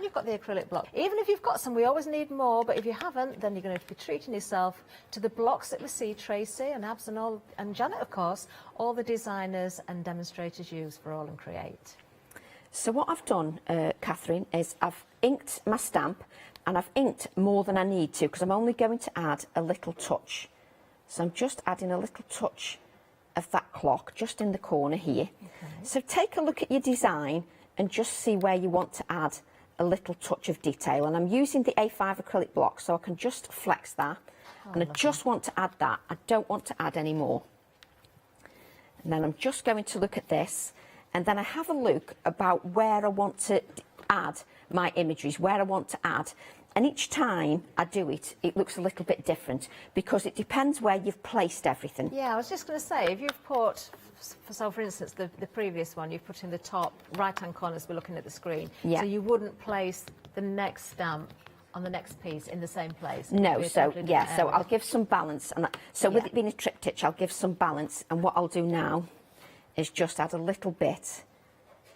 and you've got the acrylic block. Even if you've got some, we always need more, but if you haven't, then you're going to be treating yourself to the blocks that we see Tracy and Abs and Janet, of course, all the designers and demonstrators use for AALL Create. So what I've done, Catherine, is I've inked my stamp, and I've inked more than I need to because I'm only going to add a little touch. So I'm just adding a little touch of that clock just in the corner here. Okay. So take a look at your design and just see where you want to add a little touch of detail. And I'm using the A5 acrylic block, so I can just flex that. And I just want to add that. I don't want to add any more. And then I'm just going to look at this, and then I have a look about where I want to add my imageries, where I want to add. And each time I do it, it looks a little bit different because it depends where you've placed everything. Yeah, I was just going to say, if you've put, so for instance, the previous one, you've put in the top right-hand corner as we're looking at the screen. Yeah. So you wouldn't place the next stamp on the next piece in the same place. No, so yeah, so I'll give some balance. And so with it being a triptych, I'll give some balance. And what I'll do now is just add a little bit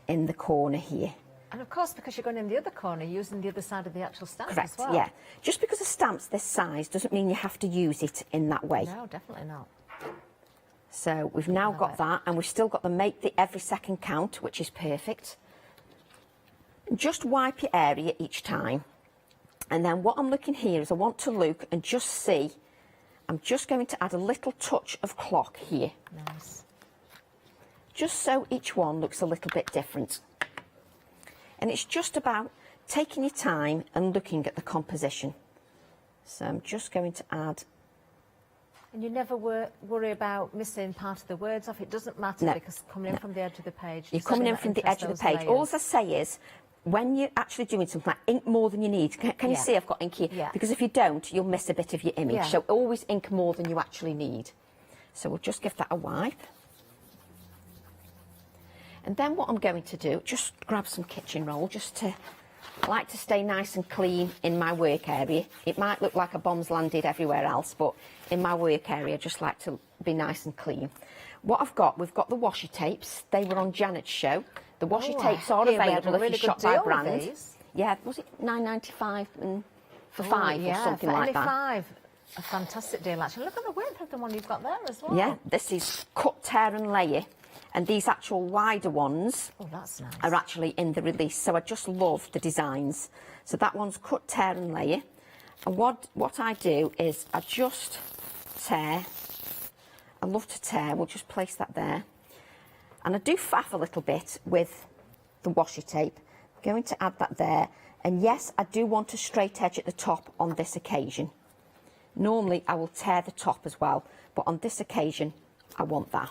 in the corner here. And of course, because you're going in the other corner, using the other side of the actual stamp Correct, as well. yeah. Just because a stamp's this size doesn't mean you have to use it in that way. No, definitely not. So we've now got that, and we've still got the make the every second count, which is perfect. Just wipe your area each time. And then what I'm looking here is I want to look and just see, I'm just going to add a little touch of clock here. Nice. Just so each one looks a little bit different. And it's just about taking your time and looking at the composition. So I'm just going to add. And you never worry about missing part of the words off. It doesn't matter because coming in from the edge of the page. You're coming in from the edge of the page. Layers. All I say is, when you're actually doing something like ink more than you need, can you see I've got ink here? Yeah. Because if you don't, you'll miss a bit of your image. Yeah. So always ink more than you actually need. So we'll just give that a wipe. And then what I'm going to do, just grab some kitchen roll, just to like to stay nice and clean in my work area. It might look like a bomb's landed everywhere else, but in my work area, I just like to be nice and clean. What I've got, we've got the washi tapes. They were on Janet's show. The washi tapes are available if you shop by brand. Yeah, was it £9.95 and for five or something like that? £5. A fantastic deal, actually. Look at the width of the one you've got there as well. Yeah, this is cut, tear and layer. And these actual wider ones that's nice. are actually in the release. So I just love the designs. So that one's cut, tear and layer. And what I do is I just tear. I love to tear. We'll just place that there. And I do faff a little bit with the washi tape. I'm going to add that there. And yes, I do want a straight edge at the top on this occasion. Normally I will tear the top as well, but on this occasion I want that.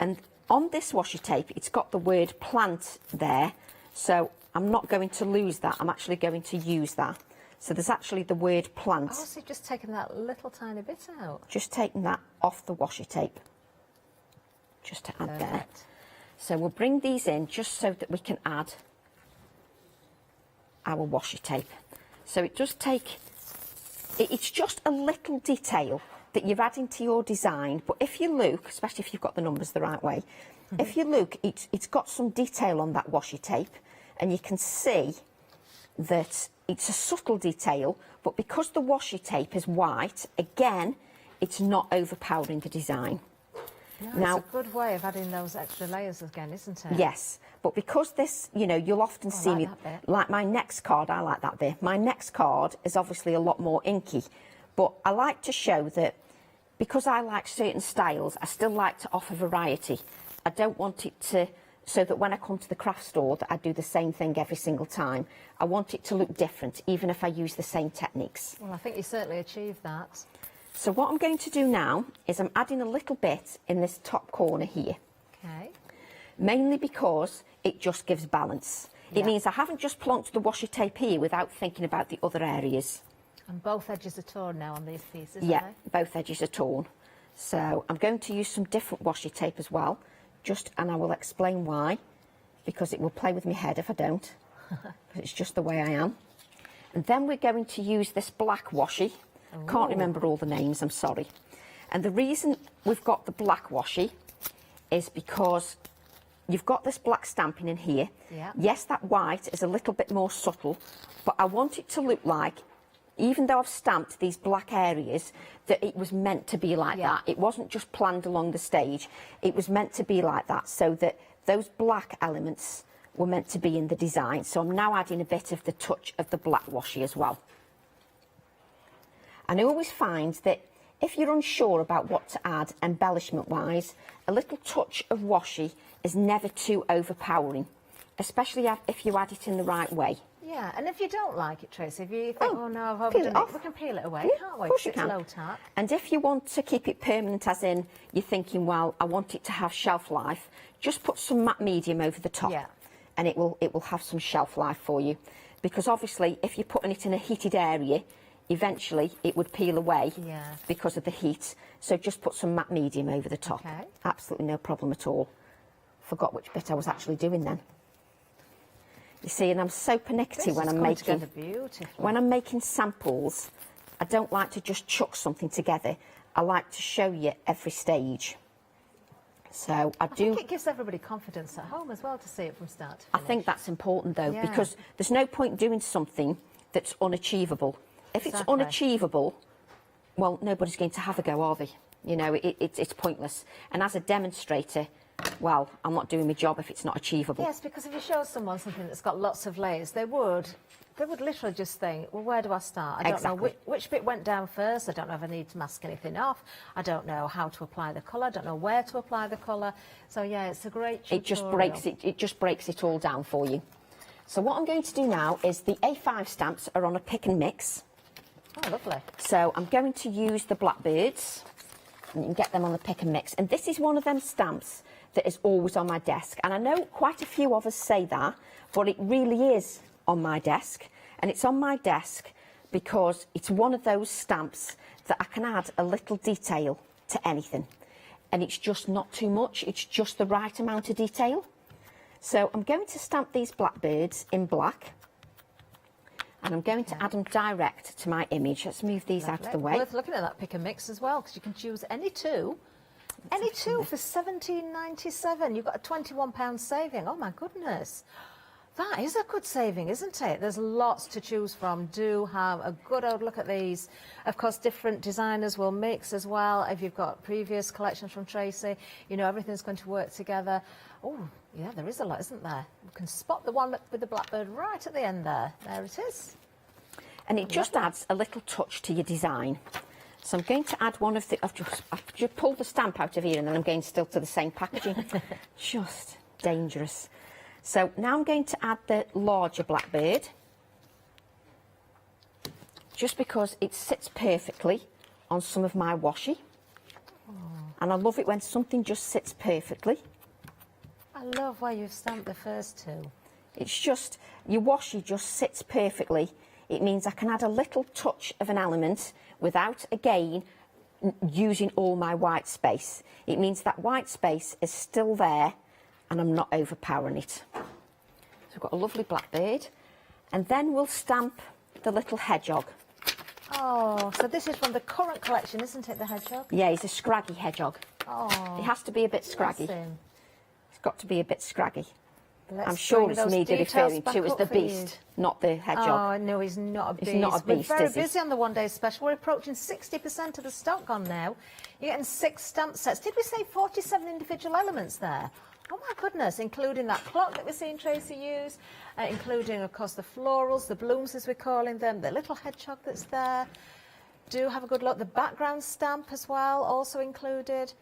And on this washi tape, it's got the word plant there, so I'm not going to lose that. I'm actually going to use that. So there's actually the word plant. Oh, so you've just taken that little tiny bit out? Just taking that off the washi tape, just to add there. So we'll bring these in just so that we can add our washi tape. So it does take, it's just a little detail that you're adding to your design, but if you look, especially if you've got the numbers the right way, if you look, it's got some detail on that washi tape, and you can see that it's a subtle detail, but because the washi tape is white, again, it's not overpowering the design. No, now, it's a good way of adding those extra layers again, isn't it? Yes, but because this, you know, you'll often see me, like my next card, I like that bit. My next card is obviously a lot more inky, but I like to show that because I like certain styles, I still like to offer variety. I don't want it to, so that when I come to the craft store, that I do the same thing every single time. I want it to look different, even if I use the same techniques. Well, I think you certainly achieved that. So what I'm going to do now is I'm adding a little bit in this top corner here. Okay. Mainly because it just gives balance. It means I haven't just plonked the washi tape here without thinking about the other areas. And both edges are torn now on these pieces, Yeah, aren't both edges are torn. So I'm going to use some different washi tape as well, and I will explain why, because it will play with my head if I don't. It's just the way I am. And then we're going to use this black washi. Ooh. Can't remember all the names, I'm sorry. And the reason we've got the black washi is because you've got this black stamping in here. Yeah. Yes, that white is a little bit more subtle, but I want it to look like, even though I've stamped these black areas, that it was meant to be like that. It wasn't just planned along the stage. It was meant to be like that, so that those black elements were meant to be in the design. So I'm now adding a bit of the touch of the black washi as well. And I always find that if you're unsure about what to add embellishment-wise, a little touch of washi is never too overpowering, especially if you add it in the right way. Yeah, and if you don't like it, Tracy, if you think, oh no, I've overdone it, we can peel it away, can't we? Of course you it's can. Low tack. And if you want to keep it permanent, as in you're thinking, well, I want it to have shelf life, just put some matte medium over the top, and it will have some shelf life for you. Because obviously, if you're putting it in a heated area, eventually it would peel away because of the heat. So just put some matte medium over the top. Okay. Absolutely no problem at all. Forgot which bit I was actually doing then. You see, and I'm so pernickety when I'm making samples. I don't like to just chuck something together. I like to show you every stage. So I think it gives everybody confidence at home as well to see it from start to I finish. think that's important though, because there's no point doing something that's unachievable. If it's unachievable, well, nobody's going to have a go, are they? You know, it's pointless. And as a demonstrator, well, I'm not doing my job if it's not achievable. Yes, because if you show someone something that's got lots of layers, they would literally just think, well, where do I start? I don't know which bit went down first. I don't know if I need to mask anything off. I don't know how to apply the colour. I don't know where to apply the colour. So, yeah, it's a great tutorial. It just breaks it all down for you. So what I'm going to do now is the A5 stamps are on a pick and mix. Oh, lovely. So I'm going to use the blackbirds, and you can get them on the pick and mix. And this is one of them stamps that is always on my desk. And I know quite a few of us say that, but it really is on my desk. And it's on my desk because it's one of those stamps that I can add a little detail to anything. And it's just not too much, it's just the right amount of detail. So I'm going to stamp these blackbirds in black. And I'm going to add them direct to my image. Let's move these out of the way. Worth looking at that pick and mix as well, because you can choose any two. Any two for £17.97. You've got a £21 saving. Oh, my goodness. That is a good saving, isn't it? There's lots to choose from. Do have a good old look at these. Of course, different designers will mix as well. If you've got previous collections from Tracy, you know, everything's going to work together. Oh, yeah, there is a lot, isn't there? You can spot the one with the blackbird right at the end there. There it is. And it just adds a little touch to your design. So I'm going to add one of the... I've just pulled the stamp out of here and then I'm going still to the same packaging. Just dangerous. So now I'm going to add the larger blackbird. Just because it sits perfectly on some of my washi. Oh. And I love it when something just sits perfectly. I love where you've stamped the first two. It's just, your washi just sits perfectly. It means I can add a little touch of an element without, again, using all my white space. It means that white space is still there and I'm not overpowering it. So I've got a lovely blackbird. And then we'll stamp the little hedgehog. Oh, so this is from the current collection, isn't it, the hedgehog? Yeah, he's a scraggy hedgehog. Oh, He has to be a bit scraggy. He's got to be a bit scraggy. I'm sure it's me they're referring to as the beast, not the hedgehog. Oh, no, he's not a beast. He's not a beast, We're very is he? busy on the one-day special. We're approaching 60% of the stock gone now. You're getting 6 stamp sets. Did we say 47 individual elements there? Oh, my goodness, including that clock that we're seeing Tracy use, including, of course, the florals, the blooms, as we're calling them, the little hedgehog that's there. Do have a good look. The background stamp as well, also included.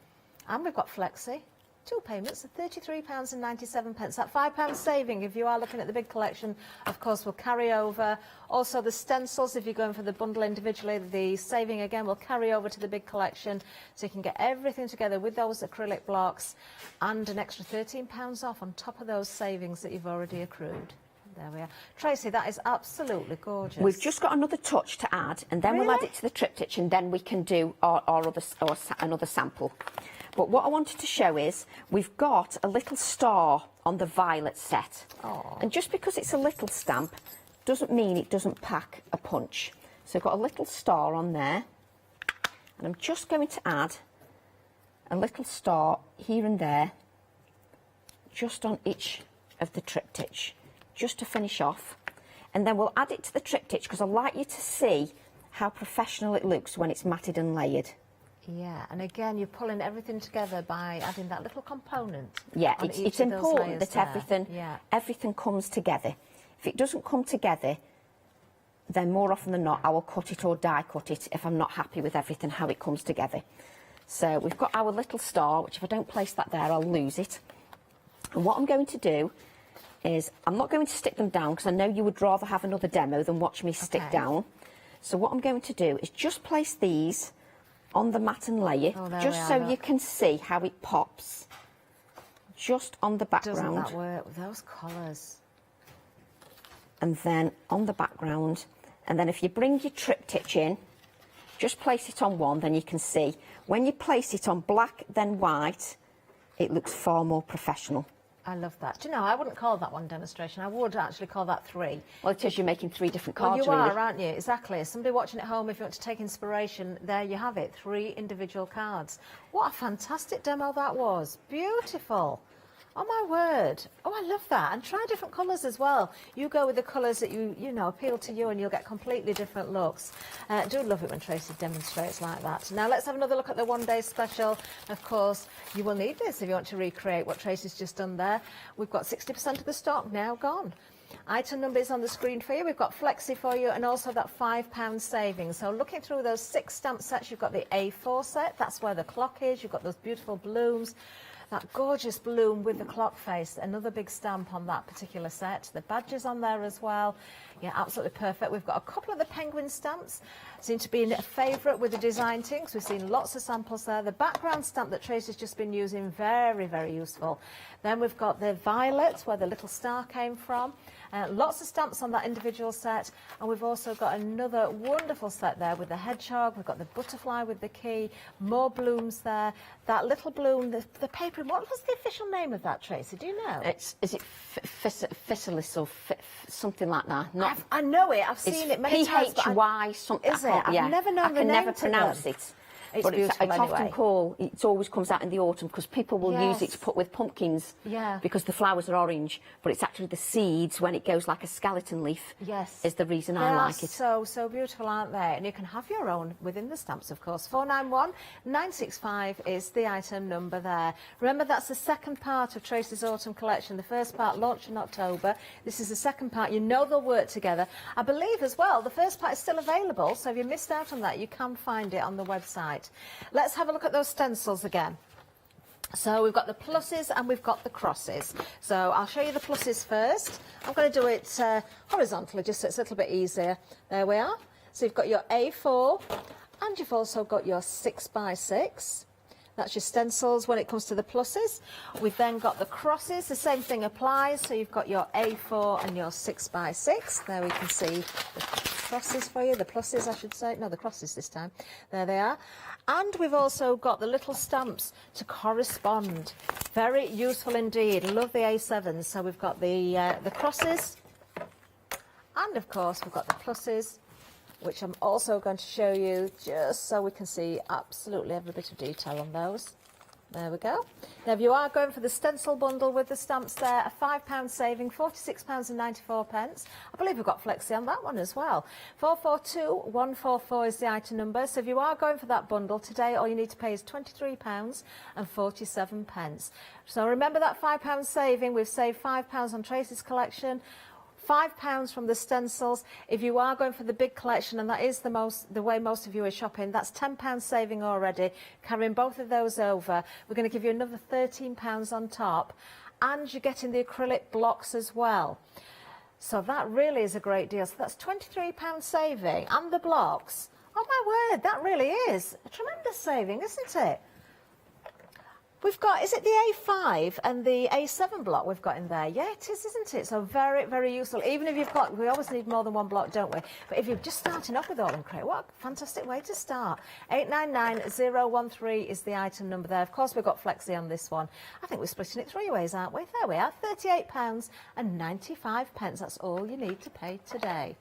And we've got Flexi. 2 payments of £33.97. That £5 saving, if you are looking at the big collection, of course, will carry over. Also, the stencils, if you're going for the bundle individually, the saving, again, will carry over to the big collection. So you can get everything together with those acrylic blocks and an extra £13 off on top of those savings that you've already accrued. There we are. Tracy, that is absolutely gorgeous. We've just got another touch to add, and then we'll add it to the triptych, and then we can do another sample. But what I wanted to show is we've got a little star on the violet set. Oh. And just because it's a little stamp doesn't mean it doesn't pack a punch. So I've got a little star on there. And I'm just going to add a little star here and there, just on each of the triptych, just to finish off. And then we'll add it to the triptych because I'd like you to see how professional it looks when it's matted and layered. Yeah, and again, you're pulling everything together by adding that little component. Yeah, it's important that there. everything comes together. If it doesn't come together, then more often than not, I will cut it or die cut it if I'm not happy with everything, how it comes together. So we've got our little star, which if I don't place that there, I'll lose it. And what I'm going to do is, I'm not going to stick them down because I know you would rather have another demo than watch me stick down. So what I'm going to do is just place these on the mat and layer, just so you can see how it pops just on the background. Doesn't that work with those colours? And then on the background, and then if you bring your triptych in, just place it on one, then you can see when you place it on black then white, it looks far more professional. I love that. Do you know, I wouldn't call that one demonstration. I would actually call that 3. Well, it is, you're making 3 different cards. Well, you really. are, aren't you? Exactly. Somebody watching at home, if you want to take inspiration, there you have it, 3 individual cards. What a fantastic demo that was. Beautiful. Oh, my word. Oh, I love that. And try different colours as well. You go with the colours that you know, appeal to you, and you'll get completely different looks. I do love it when Tracy demonstrates like that. Now, let's have another look at the one-day special. Of course, you will need this if you want to recreate what Tracy's just done there. We've got 60% of the stock now gone. Item number is on the screen for you. We've got Flexi for you, and also that £5 savings. So looking through those 6 stamp sets, you've got the A4 set. That's where the clock is. You've got those beautiful blooms. That gorgeous bloom with the clock face, another big stamp on that particular set. The badges on there as well. Yeah, absolutely perfect. We've got a couple of the penguin stamps. Seem to be a favourite with the design team, because we've seen lots of samples there. The background stamp that Tracy's just been using, very, very useful. Then we've got the violet, where the little star came from. Lots of stamps on that individual set. And we've also got another wonderful set there with the hedgehog. We've got the butterfly with the key. More blooms there. That little bloom, the paper. What was the official name of that, Tracy? Do you know? Is it Physalis or something like that? Not, I know it. I've seen it many times. PHY something. Is it? I've never known the name. I can never pronounce it. It's but beautiful it's anyway. often called, it always comes out in the autumn because people will use it to put with pumpkins because the flowers are orange, but it's actually the seeds when it goes like a skeleton leaf is the reason I like it. So beautiful, aren't they? And you can have your own within the stamps, of course. 491965 is the item number there. Remember, that's the second part of Tracy's autumn collection. The first part launched in October. This is the second part. You know they'll work together. I believe as well the first part is still available, so if you missed out on that, you can find it on the website. Let's have a look at those stencils again. So we've got the pluses and we've got the crosses. So I'll show you the pluses first. I'm going to do it horizontally just so it's a little bit easier. There we are. So you've got your A4 and you've also got your 6x6. That's your stencils when it comes to the pluses. We've then got the crosses. The same thing applies. So you've got your A4 and your 6x6. There we can see the crosses for you. The pluses, I should say. No, the crosses this time. There they are. And we've also got the little stamps to correspond. Very useful indeed. Love the A7s. So we've got the crosses. And, of course, we've got the pluses, which I'm also going to show you just so we can see absolutely every bit of detail on those. There we go. Now, if you are going for the stencil bundle with the stamps there, a £5 saving, £46.94. I believe we've got Flexi on that one as well. 442144 is the item number. So if you are going for that bundle today, all you need to pay is £23.47. So remember that £5 saving. We've saved £5 on Tracy's collection. £5 from the stencils. If you are going for the big collection, and that is the way most of you are shopping, that's £10 saving already. Carrying both of those over, we're going to give you another £13 on top, and you're getting the acrylic blocks as well. So that really is a great deal. So that's £23 saving, and the blocks. Oh my word, that really is a tremendous saving, isn't it? We've got, is it the A5 and the A7 block we've got in there? Yeah, it is, isn't it? So very, very useful. Even if you've got, we always need more than one block, don't we? But if you're just starting off with AALL Create, what a fantastic way to start. 899013 is the item number there. Of course, we've got Flexi on this one. I think we're splitting it 3 ways, aren't we? There we are, £38.95. That's all you need to pay today.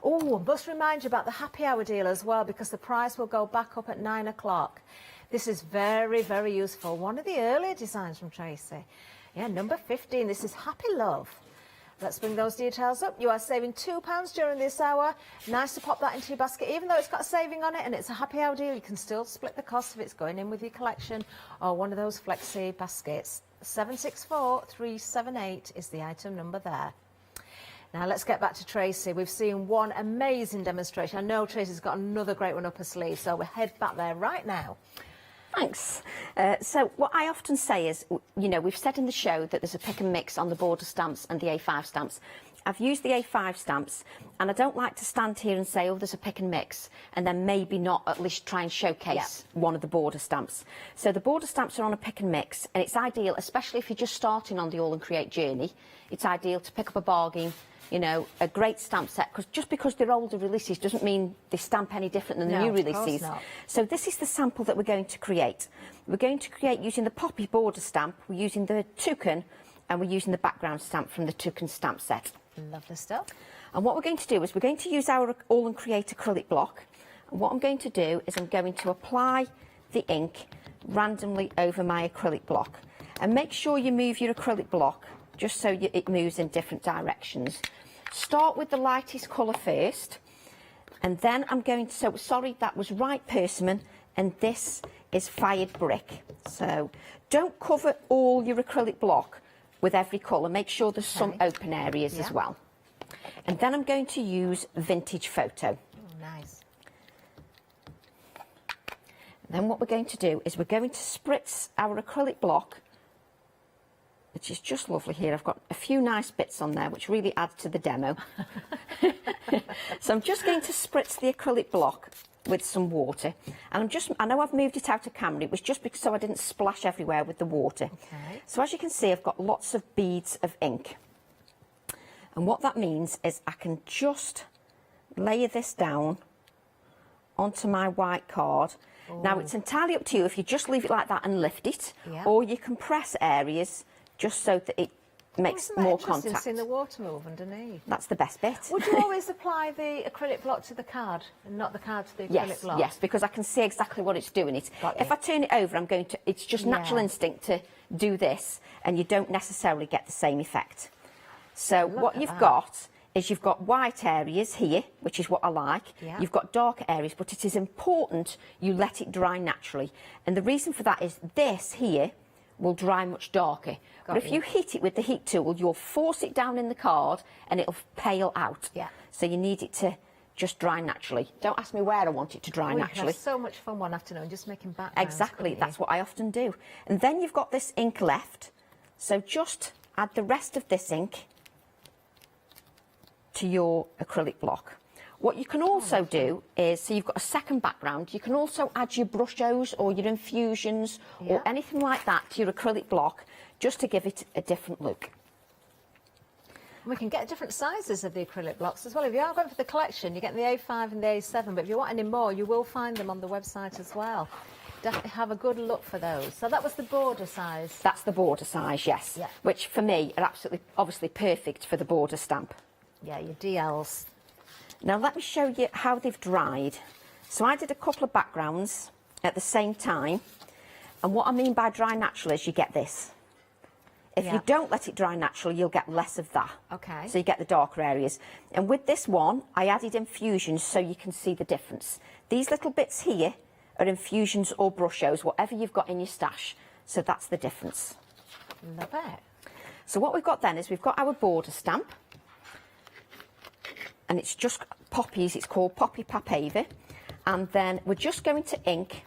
Oh, I must remind you about the happy hour deal as well, because the price will go back up at 9 o'clock. This is very, very useful. One of the earlier designs from Tracy. Yeah, number 15. This is Happy Love. Let's bring those details up. You are saving £2 during this hour. Nice to pop that into your basket. Even though it's got a saving on it and it's a happy hour deal, you can still split the cost if it's going in with your collection or one of those flexi baskets. 764378 is the item number there. Now let's get back to Tracy. We've seen one amazing demonstration. I know Tracy's got another great one up her sleeve, so we'll head back there right now. Thanks. So what I often say is, you know, we've said in the show that there's a pick and mix on the border stamps and the A5 stamps. I've used the A5 stamps, and I don't like to stand here and say, oh, there's a pick and mix, and then maybe not at least try and showcase one of the border stamps. So the border stamps are on a pick and mix, and it's ideal, especially if you're just starting on the AALL Create journey, it's ideal to pick up a bargain, you know, a great stamp set, because just because they're older releases doesn't mean they stamp any different than the new releases. So this is the sample that we're going to create. We're going to create using the poppy border stamp, we're using the toucan, and we're using the background stamp from the toucan stamp set. Lovely stuff. And what we're going to do is we're going to use our AALL Create acrylic block. And what I'm going to do is I'm going to apply the ink randomly over my acrylic block. And make sure you move your acrylic block just so it moves in different directions. Start with the lightest colour first, and then I'm going to, so sorry, that was Right Persimmon, and this is Fired Brick. So don't cover all your acrylic block with every colour, make sure there's some open areas as well. And then I'm going to use Vintage Photo. Oh, nice. And then what we're going to do is we're going to spritz our acrylic block, which is just lovely here. I've got a few nice bits on there which really add to the demo. So I'm just going to spritz the acrylic block with some water, and I know I've moved it out of camera, it was just because so I didn't splash everywhere with the water. Okay. So as you can see, I've got lots of beads of ink, and what that means is I can just layer this down onto my white card. Now it's entirely up to you if you just leave it like that and lift it, or you can press areas just so that it makes more contact. Seeing the water move underneath. That's the best bit. Would you always apply the acrylic block to the card and not the card to the acrylic block? Yes, because I can see exactly what it's doing. If I turn it over, I'm going to, it's just natural instinct to do this, and you don't necessarily get the same effect. So what you've got is you've got white areas here, which is what I like. You've got dark areas, but it is important you let it dry naturally. And the reason for that is this here will dry much darker. But if you hit it with the heat tool, you'll force it down in the card and it'll pale out. So you need it to just dry naturally. Don't ask me where I want it to dry naturally. Have so much fun one afternoon just making backgrounds. Exactly, that's what I often do. And then you've got this ink left, so just add the rest of this ink to your acrylic block. What you can also do is, so you've got a second background, you can also add your brushos or your infusions or anything like that to your acrylic block just to give it a different look. We can get different sizes of the acrylic blocks as well. If you are going for the collection, you get the A5 and the A7, but if you want any more, you will find them on the website as well. Definitely have a good look for those. So that was the border size. That's the border size, yes. Which for me are absolutely, obviously perfect for the border stamp. Yeah, your DLs. Now let me show you how they've dried. So I did a couple of backgrounds at the same time, and what I mean by dry naturally is you get this. If you don't let it dry naturally, you'll get less of that. Okay. So you get the darker areas. And with this one, I added infusions so you can see the difference. These little bits here are infusions or brushos, whatever you've got in your stash. So that's the difference. Love it. So what we've got then is we've got our border stamp, and it's just poppies, it's called Poppy Papava, and then we're just going to ink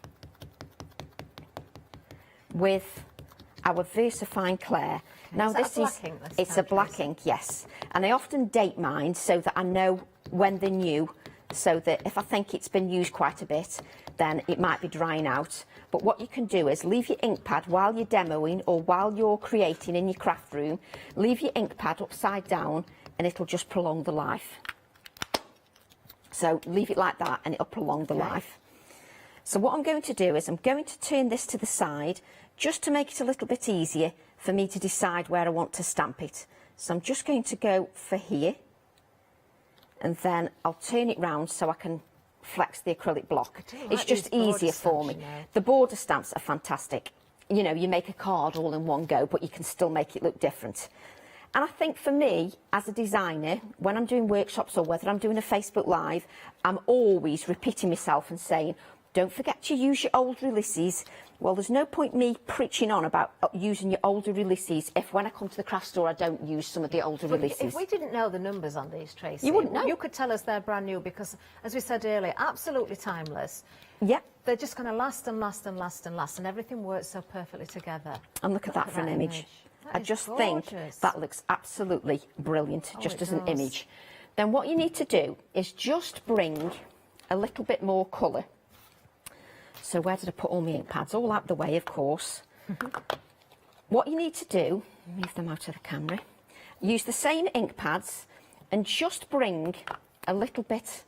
with our VersaFine Clair. Now this is, it's a black ink, yes, and I often date mine so that I know when they're new, so that if I think it's been used quite a bit, then it might be drying out. But what you can do is leave your ink pad while you're demoing or while you're creating in your craft room, leave your ink pad upside down and it'll just prolong the life. So leave it like that and it'll prolong the life. So what I'm going to do is I'm going to turn this to the side just to make it a little bit easier for me to decide where I want to stamp it. So I'm just going to go for here, and then I'll turn it round so I can flex the acrylic block. It's just easier for me. The border stamps are fantastic. you know, you make a card all in one go, but you can still make it look different. And I think for me, as a designer, when I'm doing workshops or whether I'm doing a Facebook Live, I'm always repeating myself and saying, don't forget to use your old releases. Well, there's no point me preaching on about using your older releases if when I come to the craft store I don't use some of the older releases. If we didn't know the numbers on these, Tracy, you wouldn't know. You could tell us they're brand new because, as we said earlier, absolutely timeless. Yep. They're just going to last and last and last and last, and everything works so perfectly together. And look at that for an image. I just think that looks absolutely brilliant, just as an image. Then what you need to do is just bring a little bit more colour. So where did I put all my ink pads? All out the way, of course. What you need to do, move them out of the camera, use the same ink pads and just bring a little bit,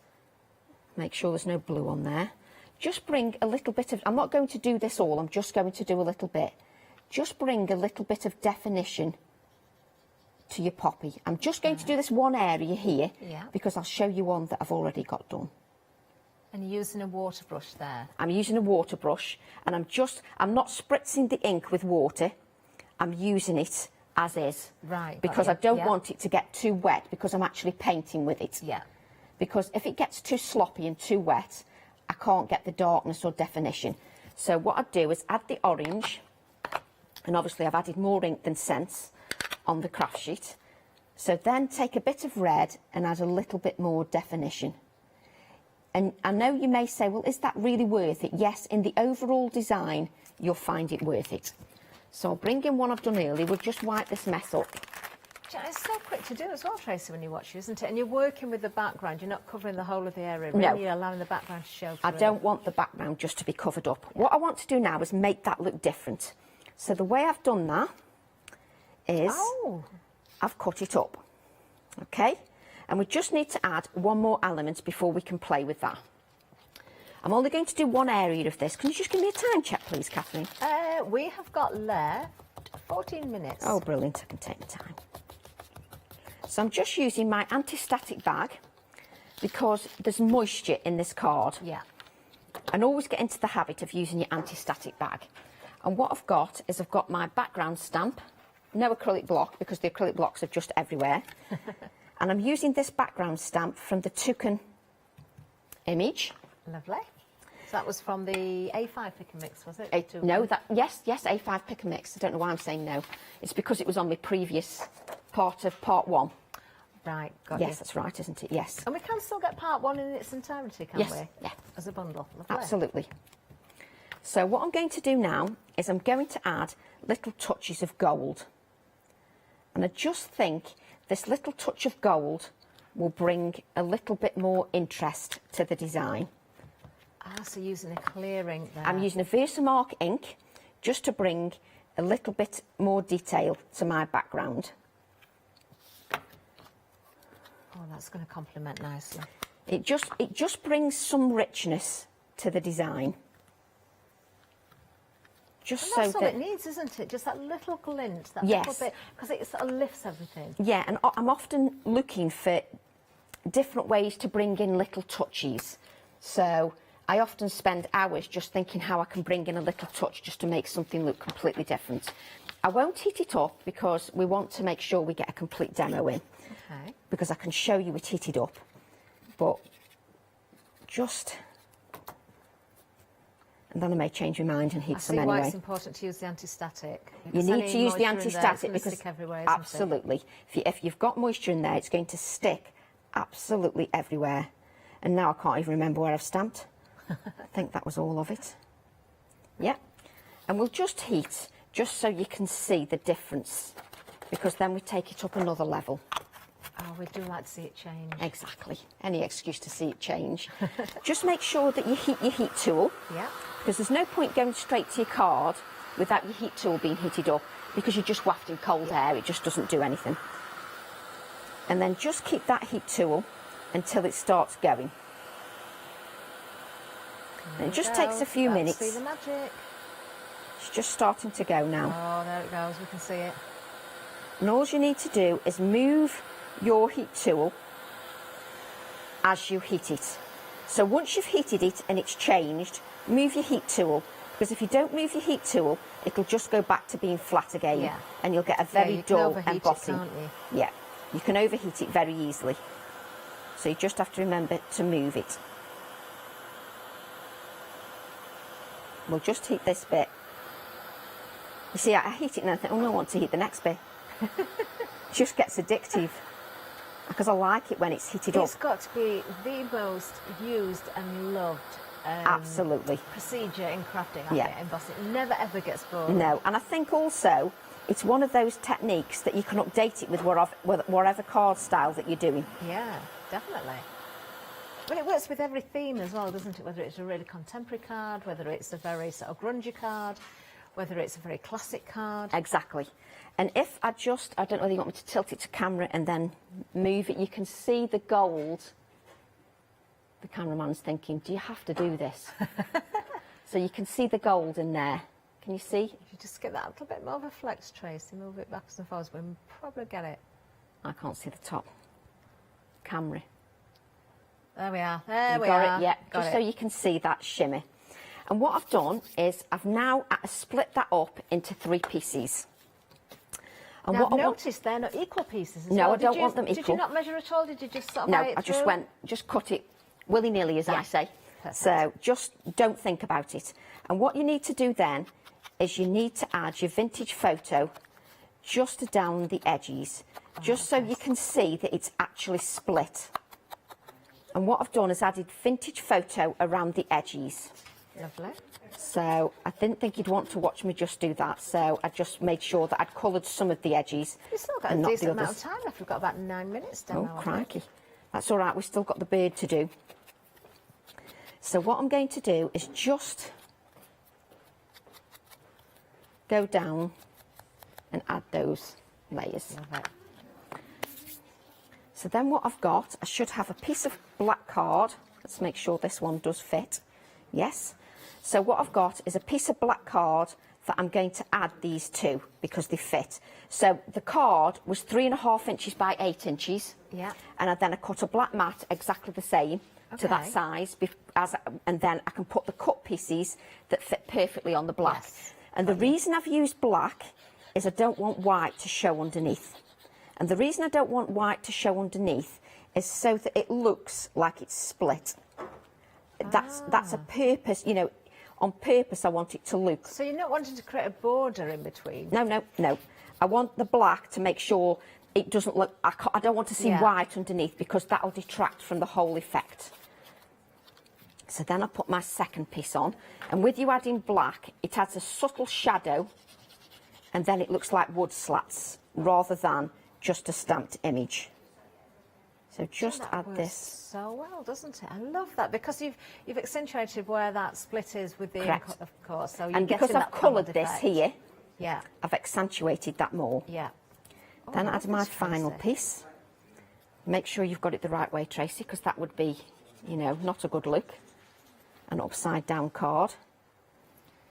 make sure there's no blue on there, just bring a little bit of, I'm not going to do this all, I'm just going to do a little bit. Just bring a little bit of definition to your poppy. I'm just going to do this one area here because I'll show you one that I've already got done. And you're using a water brush there? I'm using a water brush and I'm not spritzing the ink with water. I'm using it as is. Right. Because I don't want it to get too wet because I'm actually painting with it. Yeah. Because if it gets too sloppy and too wet, I can't get the darkness or definition. So what I'd do is add the orange. And obviously I've added more ink than sense on the craft sheet. So then take a bit of red and add a little bit more definition. And I know you may say, well, is that really worth it? Yes, in the overall design, you'll find it worth it. So I'll bring in one I've done earlier. We'll just wipe this mess up. It's so quick to do as well, Tracy, when you watch you, isn't it? And you're working with the background. You're not covering the whole of the area. Really, no. You're allowing the background to show through. I don't want the background just to be covered up. Yeah. What I want to do now is make that look different. So the way I've done that is I've cut it up, okay? And we just need to add one more element before we can play with that. I'm only going to do one area of this. Can you just give me a time check, please, Kathleen? We have got left 14 minutes. Oh, brilliant. I can take the time. So I'm just using my anti-static bag because there's moisture in this card. Yeah. And always get into the habit of using your anti-static bag. And what I've got is I've got my background stamp, no acrylic block because the acrylic blocks are just everywhere. And I'm using this background stamp from the Toucan image. Lovely. So that was from the A5 pick and mix, was it? Yes, A5 pick and mix. I don't know why I'm saying no. It's because it was on my previous part of part one. Right, got you. Yes, that's right, isn't it? Yes. And we can still get part one in its entirety, can't we? Yeah. As a bundle. Lovely. Absolutely. So what I'm going to do now is I'm going to add little touches of gold. And I just think this little touch of gold will bring a little bit more interest to the design. Ah, so using a clear ink there. I'm using a Versamark ink just to bring a little bit more detail to my background. Oh, that's going to complement nicely. It just brings some richness to the design. Just and that's so all that it needs, isn't it? Just that little glint, that yes. little bit, because it sort of lifts everything. Yeah, and I'm often looking for different ways to bring in little touches. So I often spend hours just thinking how I can bring in a little touch just to make something look completely different. I won't heat it up because we want to make sure we get a complete demo in. Okay. Because I can show you it heated up, but just... And then I may change my mind and heat some anyway. I see why it's important to use the anti-static. You need to use the anti-static because everywhere, absolutely. If you've got moisture in there, it's going to stick absolutely everywhere. And now I can't even remember where I've stamped. I think that was all of it. Yeah. And we'll just heat, just so you can see the difference, because then we take it up another level. Oh, we do like to see it change. Exactly. Any excuse to see it change. Just make sure that you heat your heat tool. Yeah. Because there's no point going straight to your card without your heat tool being heated up, because you're just wafting cold air. It just doesn't do anything. And then just keep that heat tool until it starts going. And it just takes a few minutes. See the magic. It's just starting to go now. Oh, there it goes. We can see it. And all you need to do is move your heat tool as you heat it. So once you've heated it and it's changed, move your heat tool Because if you don't move your heat tool, it'll just go back to being flat again. Yeah. And you'll get a very you can dull overheat it, embossing. can't you? Yeah, you can overheat it very easily. So you just have to remember to move it. We'll just heat this bit. You see, I heat it and I think, oh no, I want to heat the next bit. It just gets addictive. Because I like it when it's heated up. It's got to be the most used and loved Absolutely. procedure in crafting, Yeah. embossing. It never ever gets bored. No, and I think also it's one of those techniques that you can update it with whatever card style that you're doing. Yeah, definitely. Well, it works with every theme as well, doesn't it? Whether it's a really contemporary card, whether it's a very sort of grungy card, whether it's a very classic card. Exactly. And if I don't know whether you want me to tilt it to camera and then move it, you can see the gold. The cameraman's thinking, do you have to do this? So you can see the gold in there. Can you see? If you just get that a little bit more of a flex, Tracy, move it backwards and forwards, we'll probably get it. I can't see the top. Camera. There we are. There we Got are. it, yeah. Got Just it. so you can see that shimmer. And what I've done is I've now split that up into 3 pieces. And Now, what I've I want, noticed they're not equal pieces as No, well. I don't want them Did you equal. not measure at all? Did you just sort of no, eye it I just through? just cut it willy-nilly, as I say. Perfect. So just don't think about it. And what you need to do then is you need to add your vintage photo just down the edges, just so you can see that it's actually split. And what I've done is added vintage photo around the edges. Lovely. So I didn't think you'd want to watch me just do that, so I just made sure that I'd coloured some of the edges We've still got a and not decent the amount others. of time left. We've got about 9 minutes down Oh, now. I think. crikey. That's all right, we've still got the bird to do. So what I'm going to do is just go down and add those layers. Love it. So then what I've got, I should have a piece of black card. Let's make sure this one does fit. Yes. So what I've got is a piece of black card that I'm going to add these to because they fit. So the card was 3.5 inches by 8 inches. Yeah. And then I cut a black mat exactly the same to that Okay. size, and then I can put the cut pieces that fit perfectly on the black. Yes. And the reason I've used black is I don't want white to show underneath. And the reason I don't want white to show underneath is so that it looks like it's split. That's a purpose, you know, on purpose I want it to look. So you're not wanting to create a border in between? No. I want the black to make sure it doesn't look, I don't want to see Yeah. white underneath because that'll detract from the whole effect. So then I put my second piece on, and with you adding black, it adds a subtle shadow, and then it looks like wood slats rather than just a stamped image. So just That add works this. so well, doesn't it? I love that because you've accentuated where that split is with the ink, Correct. of course. So you're And because getting I've that coloured coloured this effect. here, Yeah, I've accentuated that more. yeah. Oh, Then I add love my this, final Tracy. piece. Make sure you've got it the right way, Tracy, because that would be, you know, not a good look. An upside down card.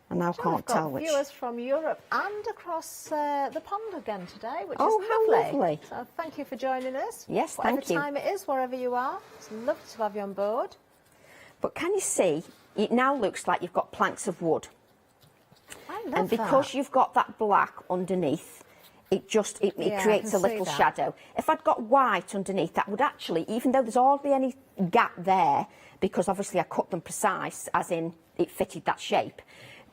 And now Sure, can't we've got tell which. viewers from Europe and across the pond again today, which Oh, is how lovely. lovely. So thank you for joining us. Yes, Whatever thank you. time it is, wherever you are, it's lovely to have you on board. But can you see, it now looks like you've got planks of wood. I love And because that. you've got that black underneath, it Yeah, I creates can a see little that. shadow. If I'd got white underneath, that would actually, even though there's hardly any gap there, because obviously I cut them precise, as in it fitted that shape,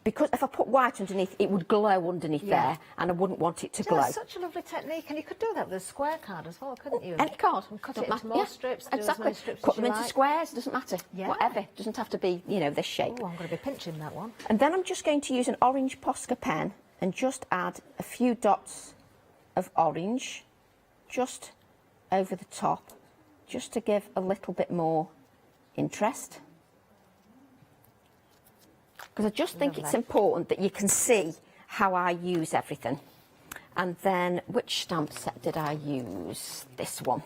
because if I put white underneath, it would glow underneath Yeah. there, and I wouldn't want it to You know, glow. it's such a lovely technique, and you could do that with a square card as well, couldn't you? Any card. And cut Don't it into matter. more Yeah, strips, do as exactly. many strips Cut as them you into like. squares, doesn't matter. Yeah. Whatever. Doesn't have to be, you know, this shape. Oh, I'm going to be pinching that one. And then I'm just going to use an orange Posca pen and just add a few dots of orange just over the top, just to give a little bit more interest. Because I just think it's Lovely. important that you can see how I use everything. And then, which stamp set did I use? This one.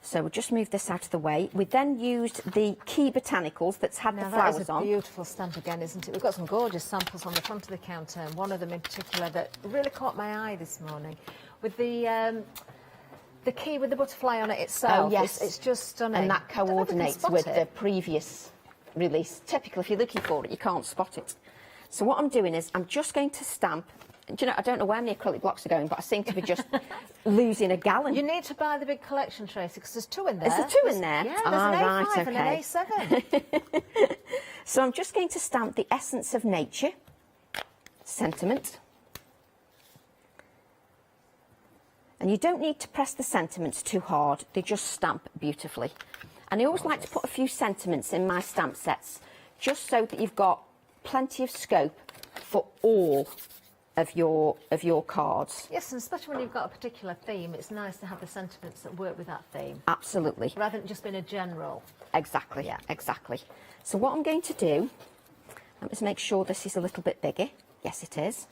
So we'll just move this out of the way. We then used the Key Botanicals that's had Now the that is flowers a on. beautiful stamp again, isn't it? We've got some gorgeous samples on the front of the counter, and one of them in particular that really caught my eye this morning, with the key with the butterfly on it itself. Oh, yes. It's just stunning. And that I don't know if we can coordinates spot with it. the previous release. Typically, if you're looking for it, you can't spot it. So what I'm doing is I'm just going to stamp. Do you know, I don't know where my acrylic blocks are going, but I seem to be just losing a gallon. You need to buy the big collection, Tracy, because there's 2 in there. Is there 2 in there? Yeah, there's an A5 right, and an A7. So I'm just going to stamp the essence of nature, sentiment. And you don't need to press the sentiments too hard, they just stamp beautifully. And I always like to put a few sentiments in my stamp sets, just so that you've got plenty of scope for all of your cards. Yes, and especially when you've got a particular theme, it's nice to have the sentiments that work with that theme. Absolutely. Rather than just being a general. Exactly, Yeah. exactly. So what I'm going to do, let me just make sure this is a little bit bigger. Yes, it is.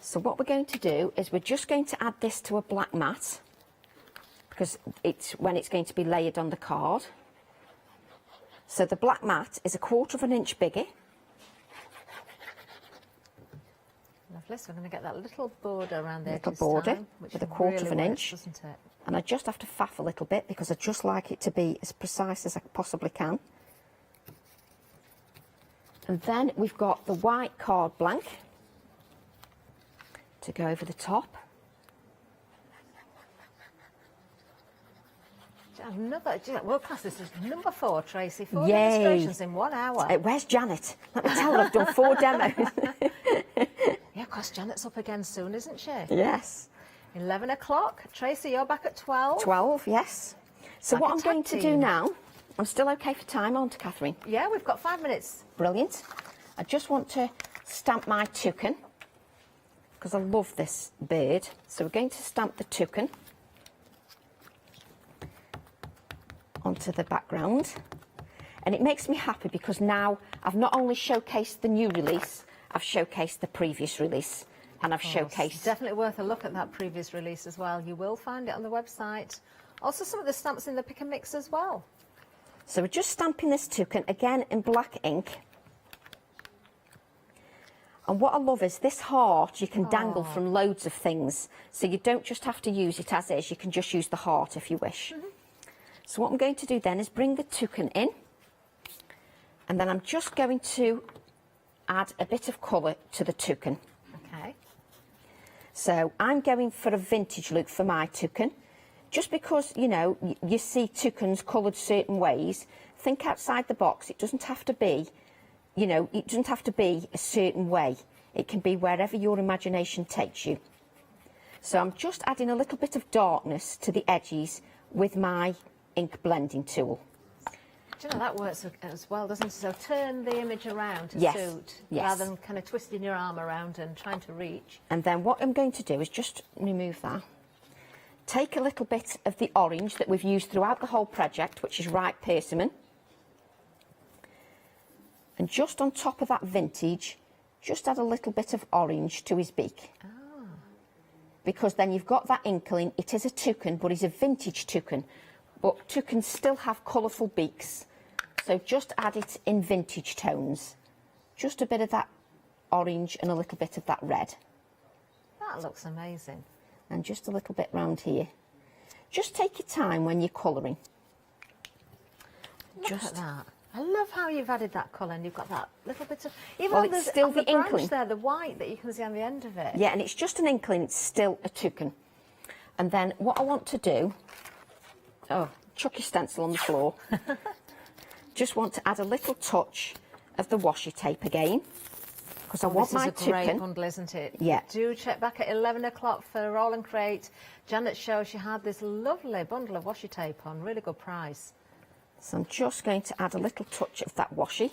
So what we're going to do is we're just going to add this to a black mat, because it's when it's going to be layered on the card. So the black mat is 1/4 inch bigger. Lovely, so we're going to get that little border around the Little edges border time, which with 1/4 really inch. works, doesn't it? And I just have to faff a little bit because I just like it to be as precise as I possibly can. And then we've got the white card blank to go over the top. Another, world class, this is number 4, Tracy. 4 Yay. demonstrations in 1 hour. Where's Janet? Let me tell her I've done 4 demos. Yeah, of course, Janet's up again soon, isn't she? Yes. 11 o'clock. Tracy, you're back at 12. 12, yes. So Like what a I'm tag going to do team. now, I'm still okay for time, aren't I, Catherine? Yeah, we've got 5 minutes. Brilliant. I just want to stamp my toucan, because I love this bird. So we're going to stamp the toucan onto the background. And it makes me happy because now I've not only showcased the new release, I've showcased the previous release, and I've showcased... Definitely worth a look at that previous release as well. You will find it on the website. Also some of the stamps in the pick and mix as well. So we're just stamping this toucan, again in black ink. And what I love is this heart you can dangle from loads of things. So you don't just have to use it as is, you can just use the heart if you wish. So what I'm going to do then is bring the toucan in. And then I'm just going to add a bit of colour to the toucan. Okay. So I'm going for a vintage look for my toucan. Just because, you know, you see toucans coloured certain ways, think outside the box. It doesn't have to be, you know, it doesn't have to be a certain way. It can be wherever your imagination takes you. So I'm just adding a little bit of darkness to the edges with my ink blending tool. Do you know, that works as well, doesn't it? So turn the image around to Yes, suit, yes. rather than kind of twisting your arm around and trying to reach. And then what I'm going to do is just remove that. Take a little bit of the orange that we've used throughout the whole project, which is ripe persimmon. And just on top of that vintage, just add a little bit of orange to his beak. Because then you've got that inkling. It is a toucan, but he's a vintage toucan. But toucans still have colourful beaks. So just add it in vintage tones. Just a bit of that orange and a little bit of that red. That looks amazing. And just a little bit round here. Just take your time when you're colouring. Look at that. I love how you've added that colour and you've got that little bit of... Even Well, though it's there's still on the branch inkling. there, the white that you can see on the end of it. Yeah, and it's just an inkling, it's still a toucan. And then what I want to do... Oh, chuck your stencil on the floor. Just want to add a little touch of the washi tape again. Because I want my This is a great toucan... bundle, isn't it? Yeah. Do check back at 11 o'clock for AALL Create. Janet's show, she had this lovely bundle of washi tape on, really good price. So I'm just going to add a little touch of that washi.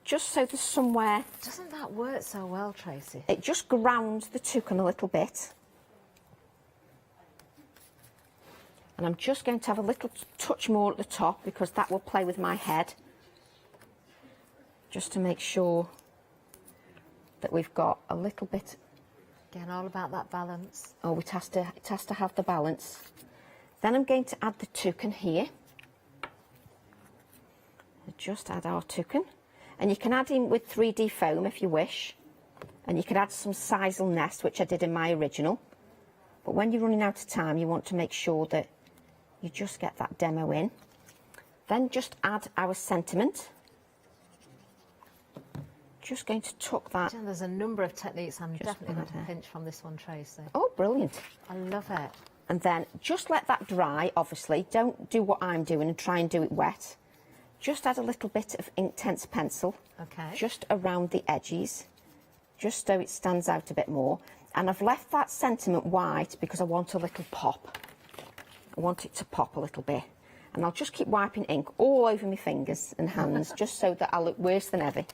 Just so there's somewhere... Doesn't that work so well, Tracy? It just grounds the toucan a little bit. And I'm just going to have a little touch more at the top because that will play with my head. Just to make sure that we've got a little bit... Again, all about that balance. Oh, it has to have the balance. Then I'm going to add the toucan here. Just add our toucan. And you can add in with 3D foam if you wish. And you can add some sisal nest, which I did in my original. But when you're running out of time, you want to make sure that you just get that demo in. Then just add our sentiment. just going to tuck that. Jen, there's a number of techniques I'm definitely going right to there. pinch from this one, Tracy. Oh, brilliant. I love it. And then just let that dry, obviously. Don't do what I'm doing and try and do it wet. Just add a little bit of Inktense pencil. Okay. Just around the edges, just so it stands out a bit more. And I've left that sentiment white because I want a little pop. I want it to pop a little bit. And I'll just keep wiping ink all over my fingers and hands, just so that I look worse than ever.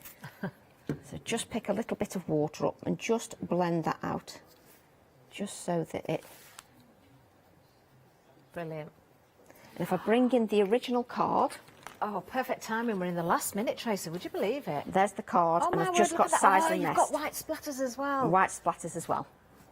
So just pick a little bit of water up and just blend that out, just so that it... Brilliant. And if I bring in the original card... Oh, perfect timing. We're in the last minute, Tracy. Would you believe it? There's the card, Oh, and my I've word, just look got at that. size Oh, and you've nest. got white splatters as well. And white splatters as well.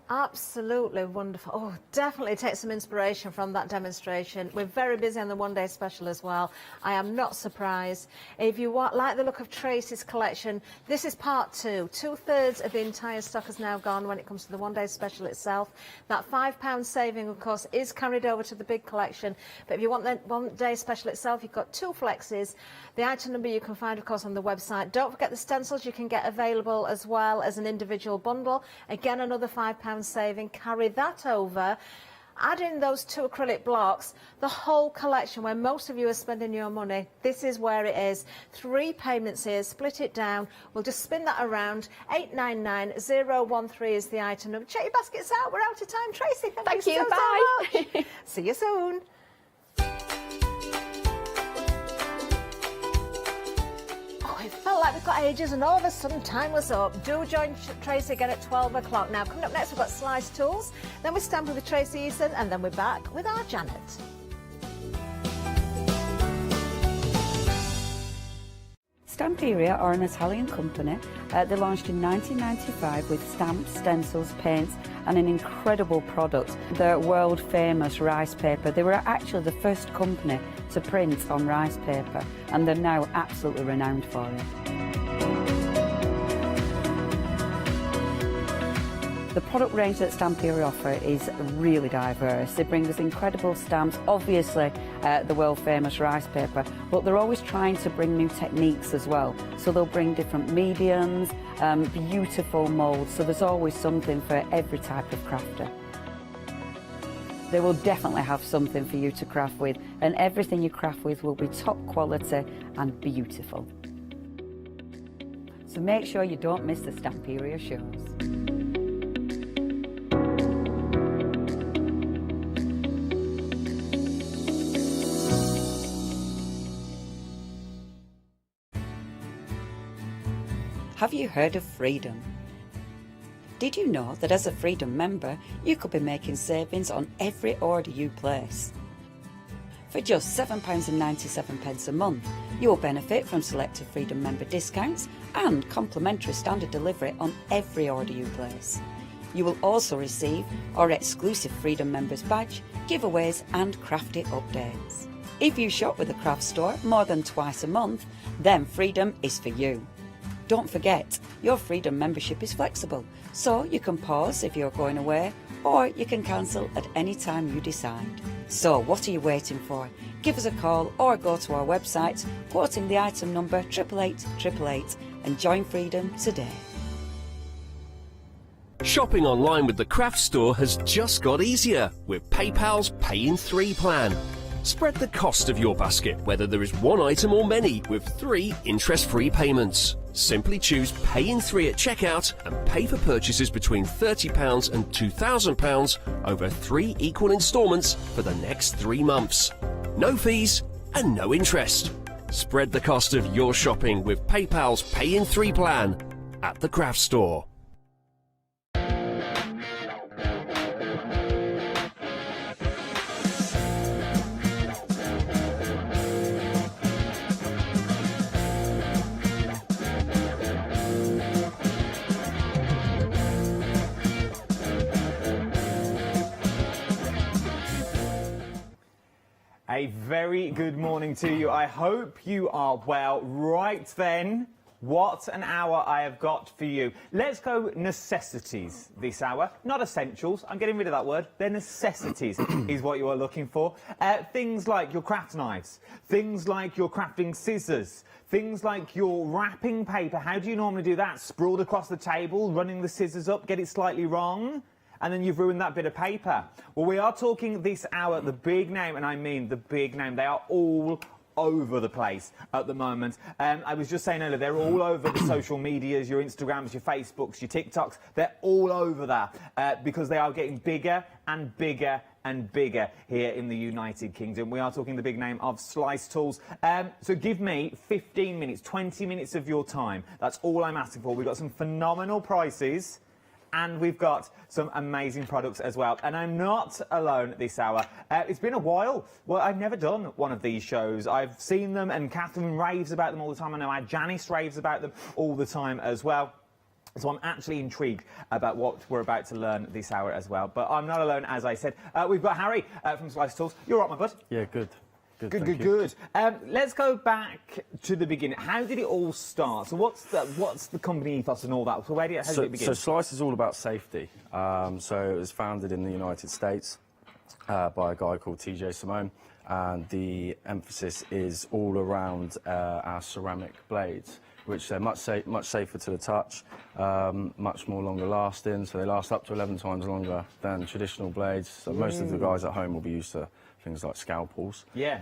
Absolutely wonderful. Oh, definitely take some inspiration from that demonstration. We're very busy on the one-day special as well. I am not surprised. If you like the look of Tracy's collection, this is part 2. 2/3 of the entire stock has now gone when it comes to the one-day special itself. That £5 saving, of course, is carried over to the big collection. But if you want the one-day special itself, you've got 2 flexes. The item number you can find, of course, on the website. Don't forget the stencils you can get available as well as an individual bundle. Again, another £5 saving. Carry that over. Add in those 2 acrylic blocks, the whole collection where most of you are spending your money. This is where it is. 3 payments here, split it down. We'll just spin that around. 899013 is the item number. Check your baskets out. We're out of time. Tracy, thank you so, bye. so much. See you soon. It felt like we've got ages and all of a sudden time was up. Do join Tracy again at 12 o'clock. Now, coming up next, we've got Slice Tools, then we're stamping with Tracy Easton, and then we're back with our Janet. Stamperia are an Italian company. They launched in 1995 with stamps, stencils, paints and an incredible product, the world famous rice paper. They were actually the first company to print on rice paper and they're now absolutely renowned for it. The product range that Stamperia offer is really diverse. They bring us incredible stamps, obviously the world famous rice paper, but they're always trying to bring new techniques as well. So they'll bring different mediums, beautiful moulds, so there's always something for every type of crafter. They will definitely have something for you to craft with, and everything you craft with will be top quality and beautiful. So make sure you don't miss the Stamperia shows. Have you heard of Freedom? Did you know that as a Freedom member, you could be making savings on every order you place? For just £7.97 a month, you will benefit from selected Freedom member discounts and complimentary standard delivery on every order you place. You will also receive our exclusive Freedom members badge, giveaways and crafty updates. If you shop with the craft store more than twice a month, then Freedom is for you. Don't forget, your Freedom membership is flexible, so you can pause if you're going away, or you can cancel at any time you decide. So what are you waiting for? Give us a call or go to our website, quoting the item number 88888 and join Freedom today. Shopping online with the craft store has just got easier with PayPal's Pay in 3 plan. Spread the cost of your basket, whether there is one item or many, with 3 interest-free payments. Simply choose Pay in 3 at checkout and pay for purchases between £30 and £2,000 over 3 equal instalments for the next 3 months. No fees and no interest. Spread the cost of your shopping with PayPal's Pay in 3 plan at the craft store. A very good morning to you. I hope you are well. Right then, What an hour I have got for you. Let's go necessities this hour. Not essentials. I'm getting rid of that word. They're necessities is what you are looking for. Things like your craft knives. Things like your crafting scissors. Things like your wrapping paper. How do you normally do that? Sprawled across the table, running the scissors up, get it slightly wrong, and then you've ruined that bit of paper. Well, we are talking this hour the big name, and I mean the big name. They are all over the place at the moment. I was just saying earlier, they're all over the social medias, your Instagrams, your Facebooks, your TikToks. They're all over that because they are getting bigger and bigger and bigger here in the United Kingdom. We are talking the big name of Slice Tools. So give me 15 minutes, 20 minutes of your time. That's all I'm asking for. We've got some phenomenal prices, and we've got some amazing products as well. And I'm not alone this hour. It's been a while. Well, I've never done one of these shows. I've seen them, and Catherine raves about them all the time. I know Janice raves about them all the time as well. So I'm actually intrigued about what we're about to learn this hour as well. But I'm not alone, as I said. We've got Harry from Slice Tools. You're right, my bud? Yeah, good. Good. Let's go back to the beginning. How did it all start? So what's the company ethos and all that? So how did it begin? So Slice is all about safety. So it was founded in the United States by a guy called TJ Simone, and the emphasis is all around our ceramic blades, which they're much safer to the touch, much more longer lasting. So they last up to 11 times longer than traditional blades. So most of the guys at home will be used to things like scalpels. Yeah.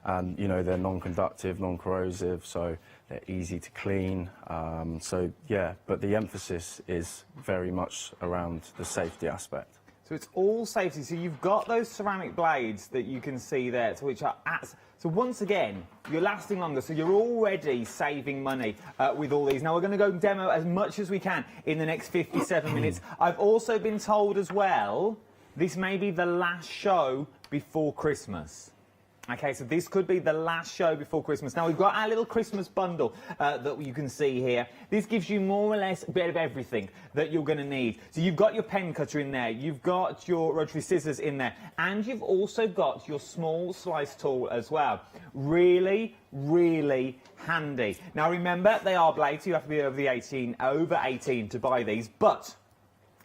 And, you know, they're non-conductive, non-corrosive, so they're easy to clean. So, yeah, but the emphasis is very much around the safety aspect. So it's all safety. So you've got those ceramic blades that you can see there, which are so once again, you're lasting longer, so you're already saving money with all these. Now, we're going to go demo as much as we can in the next 57 minutes. I've also been told as well, this may be the last show before Christmas. Okay, so this could be the last show before Christmas. Now, we've got our little Christmas bundle that you can see here. This gives you more or less a bit of everything that you're going to need. So you've got your pen cutter in there, you've got your rotary scissors in there, and you've also got your small slice tool as well. Really, really handy. Now, remember, they are blades, so you have to be over 18 to buy these, but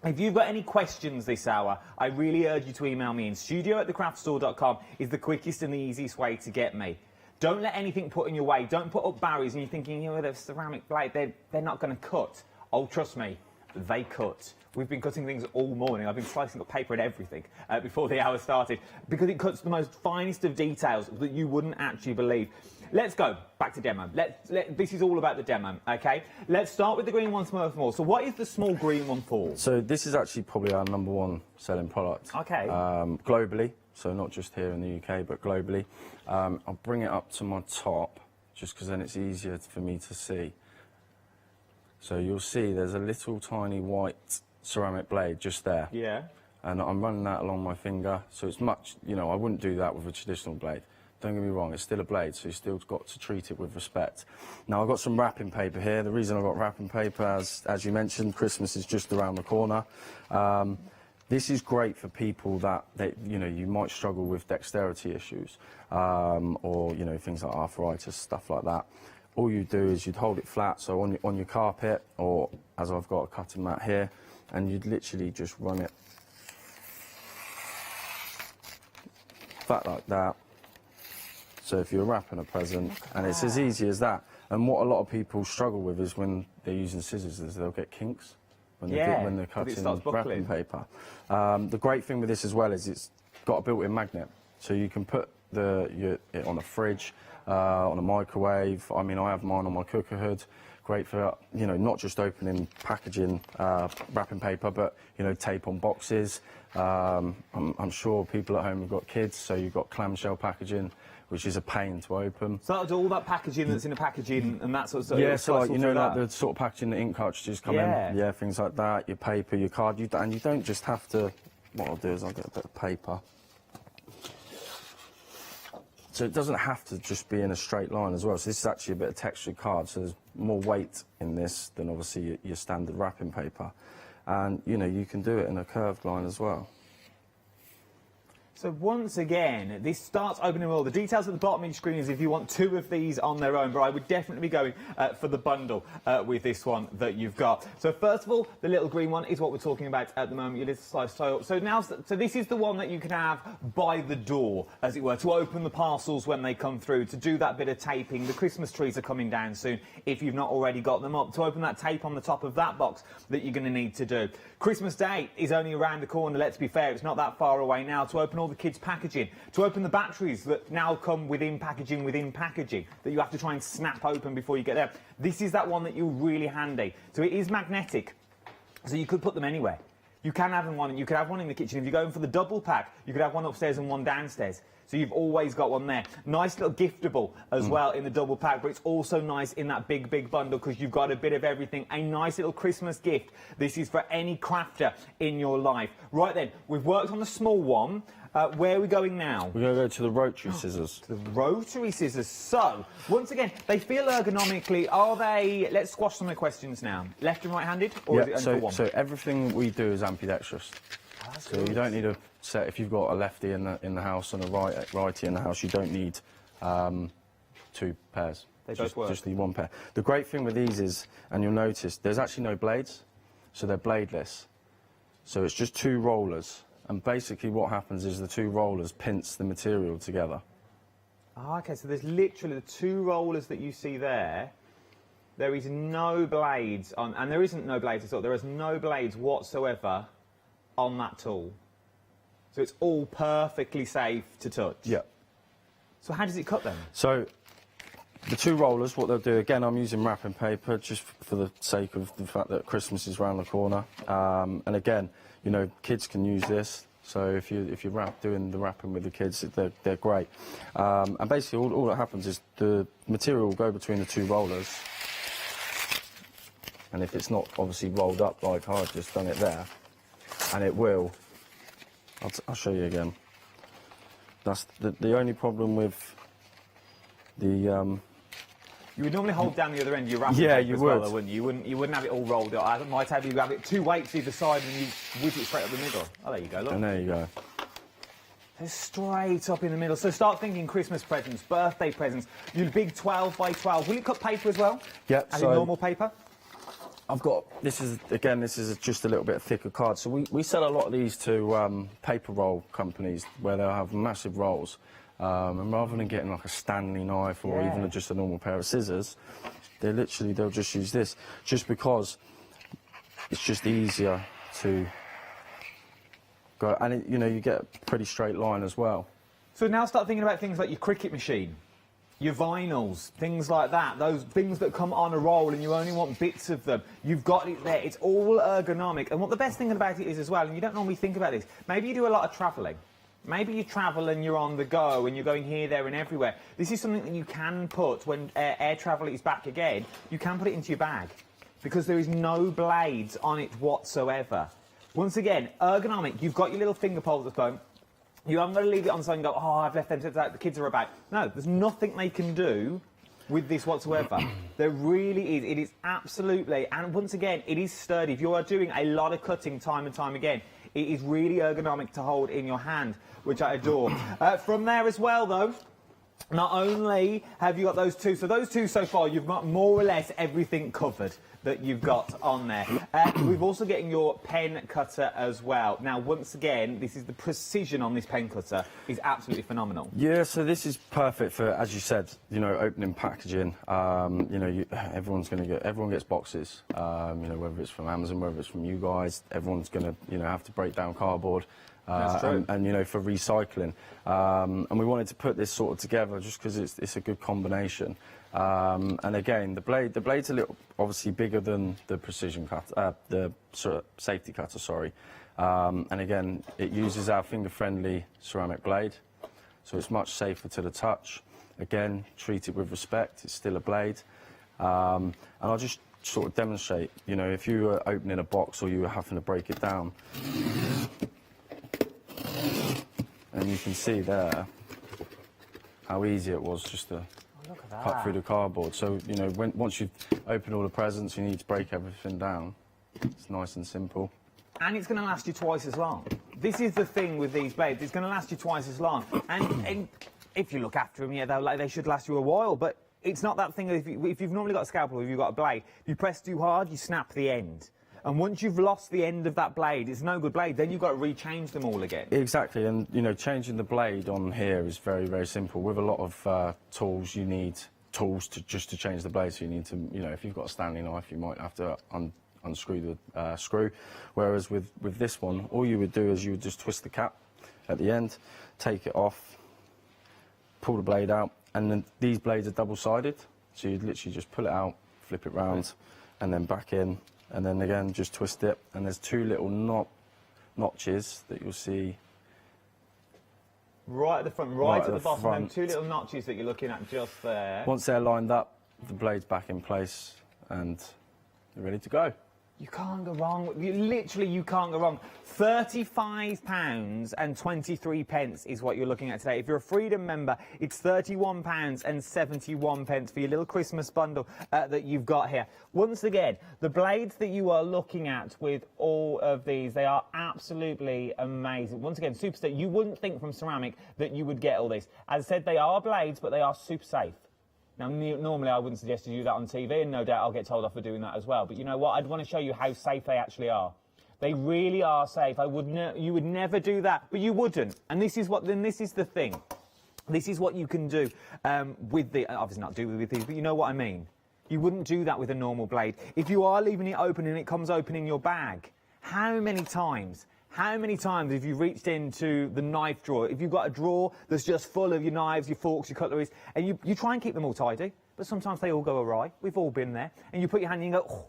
if you've got any questions this hour, I really urge you to email me in. studio@thecraftstore.com is the quickest and the easiest way to get me. Don't let anything put in your way. Don't put up barriers and you're thinking, you know, they're ceramic blade, they're not going to cut. Oh, trust me, they cut. We've been cutting things all morning. I've been slicing up paper and everything before the hour started because it cuts the most finest of details that you wouldn't actually believe. Let's go back to demo. This is all about the demo, okay? Let's start with the green one more. So what is the small green one for? So this is actually probably our #1 selling product. Okay. Globally, so not just here in the UK, but globally. I'll bring it up to my top, just because then it's easier for me to see. So you'll see there's a little tiny white ceramic blade just there. Yeah. And I'm running that along my finger, so it's much, you know, I wouldn't do that with a traditional blade. Don't get me wrong, it's still a blade, so you've still got to treat it with respect. Now, I've got some wrapping paper here. The reason I've got wrapping paper, as you mentioned, Christmas is just around the corner. This is great for people that you know, you might struggle with dexterity issues, or, you know, things like arthritis, stuff like that. All you do is you'd hold it flat, so on your carpet, or as I've got a cutting mat here, and you'd literally just run it flat like that. So if you're wrapping a present, and it's as easy as that. And what a lot of people struggle with is when they're using scissors, is they'll get kinks when they're cutting wrapping paper. The great thing with this as well is it's got a built-in magnet, so you can put it on a fridge, on a microwave. I mean, I have mine on my cooker hood. Great for, you know, not just opening packaging, wrapping paper, but, you know, tape on boxes. I'm sure people at home have got kids, so you've got clamshell packaging, which is a pain to open. So that'll do all that packaging that's in a packaging and that sort of stuff? Yeah, so like, you know, like the sort of packaging that ink cartridges come in. Yeah, things like that, your paper, your card, and you don't just have to, what I'll do is I'll get a bit of paper. So it doesn't have to just be in a straight line as well. So this is actually a bit of textured card, so there's more weight in this than obviously your standard wrapping paper. And, you know, you can do it in a curved line as well. So once again, this starts opening all the details at the bottom of your screen is if you want 2 of these on their own, but I would definitely be going for the bundle with this one that you've got. So first of all, the little green one is what we're talking about at the moment, your little slice. So this is the one that you can have by the door, as it were, to open the parcels when they come through, to do that bit of taping. The Christmas trees are coming down soon, if you've not already got them up, to open that tape on the top of that box that you're going to need to do. Christmas Day is only around the corner, let's be fair, it's not that far away now, to open all the kids' packaging, to open the batteries that now come within packaging that you have to try and snap open before you get there. This is that one that you're really handy. So it is magnetic, so you could put them anywhere. You can have one, and you could have one in the kitchen. If you're going for the double pack, you could have one upstairs and one downstairs. So you've always got one there. Nice little giftable as well in the double pack, but it's also nice in that big, big bundle because you've got a bit of everything. A nice little Christmas gift. This is for any crafter in your life. Right then, we've worked on the small one. Where are we going now? We're going to go to the rotary scissors. The rotary scissors. So, once again, they feel ergonomically. Are they... Let's squash some of the questions now. Left and right-handed? Or is it only for one? So everything we do is ambidextrous. So you don't need a set. If you've got a lefty in the house and a righty in the house, you don't need 2 pairs. They both work. Just need 1 pair. The great thing with these is, and you'll notice, there's actually no blades, so they're bladeless. So it's just 2 rollers. And basically what happens is the 2 rollers pinch the material together. Ah, OK, so there's literally the 2 rollers that you see there. There is no blades on, and there isn't no blades at all. There is no blades whatsoever on that tool. So it's all perfectly safe to touch. Yeah. So how does it cut them? So the 2 rollers, what they'll do, again, I'm using wrapping paper just for the sake of the fact that Christmas is around the corner. And again, you know, kids can use this. So if you're doing the wrapping with the kids, they're great. And basically, all that happens is the material will go between the 2 rollers. And if it's not obviously rolled up like I've just done it there, and it will, I'll show you again. That's the only problem with the... You would normally hold down the other end of your wrapping Yeah, paper you as would. well, though, wouldn't you? You wouldn't have it all rolled up. I might have you have it 2 weights either side and you whiz it straight up the middle. Oh, there you go, look. And there you go. They're straight up in the middle. So start thinking Christmas presents, birthday presents. Your big 12 by 12. Will you cut paper as well? Yep. As in normal paper? I've got, this is just a little bit thicker card. So we sell a lot of these to paper roll companies where they'll have massive rolls. And rather than getting like a Stanley knife or even just a normal pair of scissors, they'll just use this, just because it's just easier to go, and you know, you get a pretty straight line as well. So now start thinking about things like your Cricut machine, your vinyls, things like that, those things that come on a roll and you only want bits of them. You've got it there. It's all ergonomic. And what the best thing about it is as well, and you don't normally think about this, maybe you do a lot of travelling. Maybe you travel and you're on the go and you're going here, there and everywhere. This is something that you can put, when air travel is back again, you can put it into your bag because there is no blades on it whatsoever. Once again, ergonomic, you've got your little finger pole at the bone. You haven't got to leave it on something and go, oh, I've left them to the kids are about. No, there's nothing they can do with this whatsoever. There really is. It is absolutely, and once again, it is sturdy. If you are doing a lot of cutting time and time again, it is really ergonomic to hold in your hand, which I adore. From there as well, though, not only have you got those 2, so those 2 so far, you've got more or less everything covered that you've got on there. We've also getting your pen cutter as well. Now, once again, this is the precision on this pen cutter is absolutely phenomenal. Yeah, so this is perfect for, as you said, you know, opening packaging. You know, everyone gets boxes. You know, whether it's from Amazon, whether it's from you guys, everyone's going to, you know, have to break down cardboard. That's true. And you know, for recycling. And we wanted to put this sort of together just because it's a good combination. And again, the blade's a little obviously bigger than the precision cut, the safety cutter, sorry. And again, it uses our finger-friendly ceramic blade, so it's much safer to the touch. Again, treat it with respect. It's still a blade. And I'll just sort of demonstrate. You know, if you were opening a box or you were having to break it down, and you can see there how easy it was just to cut through the cardboard. So, you know, once you've opened all the presents, you need to break everything down. It's nice and simple. And it's going to last you twice as long. this is the thing with these blades. It's going to last you twice as long. And if you look after them, yeah, they should last you a while. But it's not that thing. If you've normally got a scalpel or if you've got a blade, if you press too hard, you snap the end. And once you've lost the end of that blade, it's no good blade. Then you've got to rechange them all again. Exactly, and you know, changing the blade on here is very, very simple. With a lot of tools, you need tools just to change the blade. So you need to, you know, if you've got a Stanley knife, you might have to unscrew the screw. Whereas with this one, all you would do is you would just twist the cap at the end, take it off, pull the blade out, and then these blades are double-sided. So you'd literally just pull it out, flip it round, and then back in. And then again, just twist it, and there's two little notches that you'll see. Right at the front, right at the bottom, and two little notches that you're looking at just there. Once they're lined up, the blade's back in place, and they're ready to go. You can't go wrong. You can't go wrong. £35.23 is what you're looking at today. If you're a Freedom member, it's £31.71 for your little Christmas bundle that you've got here. Once again, the blades that you are looking at with all of these, they are absolutely amazing. Once again, super safe. You wouldn't think from ceramic that you would get all this. As I said, they are blades, but they are super safe. Now, normally I wouldn't suggest you do that on TV, and no doubt I'll get told off for doing that as well. But you know what? I'd want to show you how safe they actually are. They really are safe. You would never do that, but you wouldn't. And this is the thing. This is what you can do with the, obviously not do with these, but you know what I mean. You wouldn't do that with a normal blade. If you are leaving it open and it comes open in your bag, how many times have you reached into the knife drawer? If you've got a drawer that's just full of your knives, your forks, your cutleries, and you try and keep them all tidy, but sometimes they all go awry. We've all been there. And you put your hand in and you go, oh,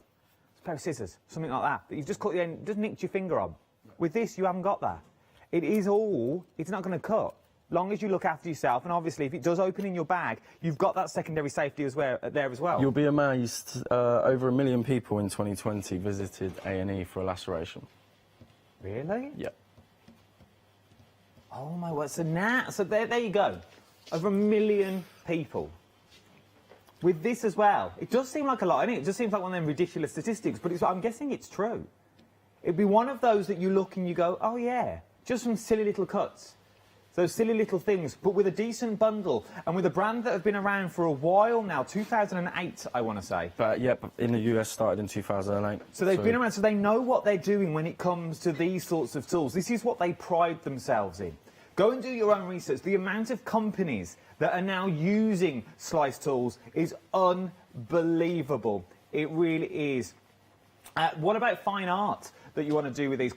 it's a pair of scissors, something like that. But you've just cut the end, just nicked your finger on. With this, you haven't got that. It's not going to cut. Long as you look after yourself, and obviously if it does open in your bag, you've got that secondary safety there as well. You'll be amazed, over 1 million people in 2020 visited A&E for a laceration. Really? Yeah. Oh my word! So there you go. Over 1 million people. With this as well, it does seem like a lot, innit? It just seems like one of them ridiculous statistics, but I'm guessing it's true. It'd be one of those that you look and you go, oh yeah, just some silly little cuts. Those silly little things, but with a decent bundle and with a brand that have been around for a while now, 2008, I want to say. But yeah, in the US started in 2008. So they've been around, so they know what they're doing when it comes to these sorts of tools. This is what they pride themselves in. Go and do your own research. The amount of companies that are now using slice tools is unbelievable. It really is. What about fine art that you want to do with these?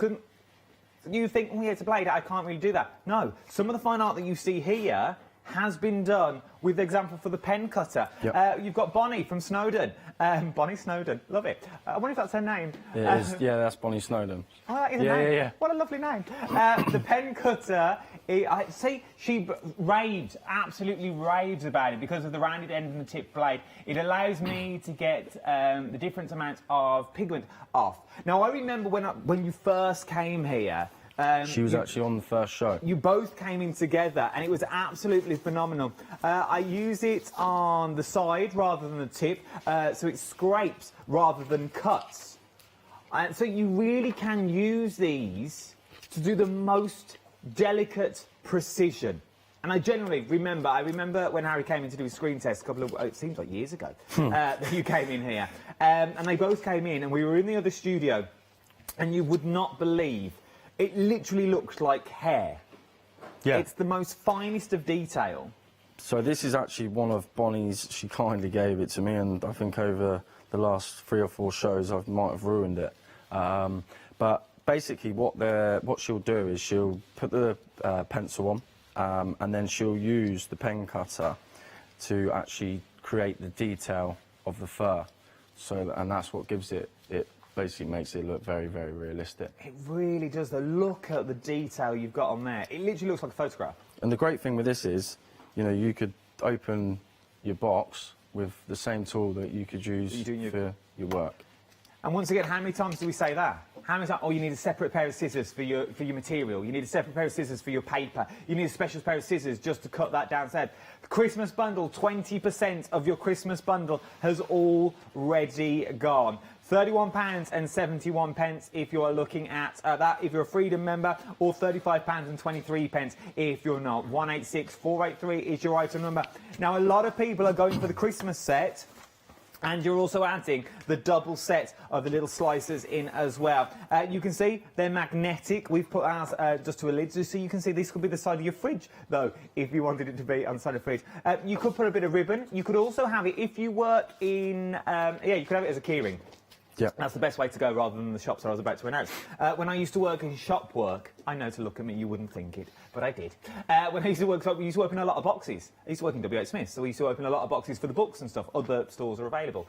You think, oh yeah, it's a blade, I can't really do that. No, some of the fine art that you see here has been done with the example for the pen cutter. Yep. You've got Bonnie from Snowdon. Bonnie Snowdon, love it. I wonder if that's her name. Yeah, that's Bonnie Snowdon. Oh, that is her name. Yeah. What a lovely name. The pen cutter, she absolutely raves about it because of the rounded end and the tip blade. It allows me to get the different amounts of pigment off. Now, I remember when you first came here, she was actually on the first show. You both came in together, and it was absolutely phenomenal. I use it on the side rather than the tip, so it scrapes rather than cuts. So you really can use these to do the most delicate precision. And I remember when Harry came in to do his screen test it seems like years ago, that you came in here. And they both came in, and we were in the other studio, and you would not believe, it literally looks like hair. Yeah. It's the most finest of detail. So this is actually one of Bonnie's, she kindly gave it to me, and I think over the last 3 or 4 shows I might have ruined it. But basically what she'll do is she'll put the pencil on, and then she'll use the pen cutter to actually create the detail of the fur. And that's what gives it basically makes it look very, very realistic. It really does. Look at the detail you've got on there. It literally looks like a photograph. And the great thing with this is, you know, you could open your box with the same tool that you could use for your work. And once again, how many times do we say that? How many times? Oh, you need a separate pair of scissors for your material. You need a separate pair of scissors for your paper. You need a special pair of scissors just to cut that down. The Christmas bundle, 20% of your Christmas bundle has already gone. £31.71 if you're looking at that, if you're a Freedom member, or £35.23 if you're not. 186483 is your item number. Now, a lot of people are going for the Christmas set, and you're also adding the double set of the little slicers in as well. You can see they're magnetic. We've put ours just to a lid, so you can see this could be the side of your fridge, though, if you wanted it to be on the side of the fridge. You could put a bit of ribbon. You could also have it, if you work in, yeah, you could have it as a keyring. Yeah. That's the best way to go, rather than the shops I was about to announce. When I used to work in shop work, I know, to look at me you wouldn't think it, but I did. When I used to work, we used to open a lot of boxes. I used to work in W.H. Smith, so we used to open a lot of boxes for the books and stuff. Other stores are available.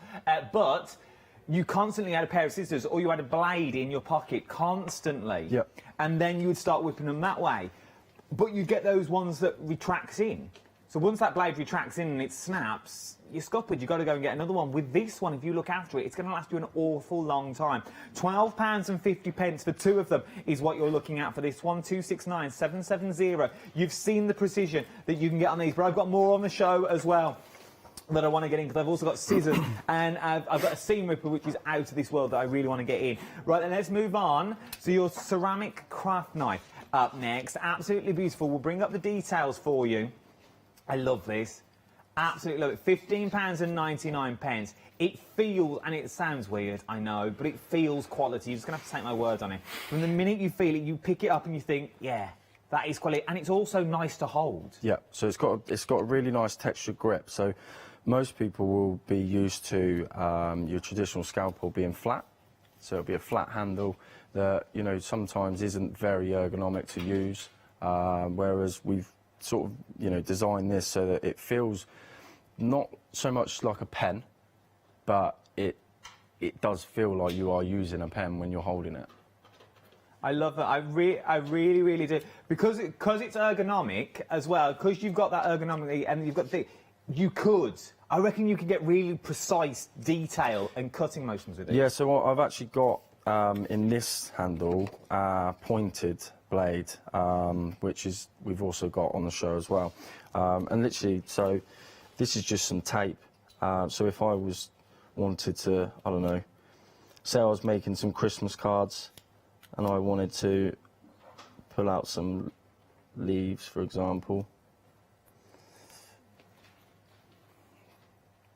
But you constantly had a pair of scissors, or you had a blade in your pocket constantly. Yep. And then you would start whipping them that way. But you get those ones that retracts in. So once that blade retracts in and it snaps, you're scuppered. You've got to go and get another one. With this one, if you look after it, it's going to last you an awful long time. £12.50 for two of them is what you're looking at for this one. 269770. You've seen the precision that you can get on these, but I've got more on the show as well that I want to get in, because I've also got scissors and I've got a seam ripper which is out of this world that I really want to get in. Right, then let's move on. So your ceramic craft knife up next. Absolutely beautiful. We'll bring up the details for you. I love this. Absolutely love it. £15.99. It feels, and it sounds weird, I know, but it feels quality. You're just going to have to take my word on it. From the minute you feel it, you pick it up and you think, yeah, that is quality. And it's also nice to hold. Yeah, so it's got a really nice textured grip. So most people will be used to your traditional scalpel being flat. So it'll be a flat handle that, you know, sometimes isn't very ergonomic to use, whereas we've sort of, you know, design this so that it feels not so much like a pen, but it does feel like you are using a pen when you're holding it. I love that. I really, really do. Because it's ergonomic as well, because you've got that ergonomically and you've got I reckon you could get really precise detail and cutting motions with it. Yeah, so I've actually got, in this handle, pointed blade, which we've also got on the show as well. And literally, so this is just some tape. So if I wanted to, I don't know, say I was making some Christmas cards and I wanted to pull out some leaves, for example.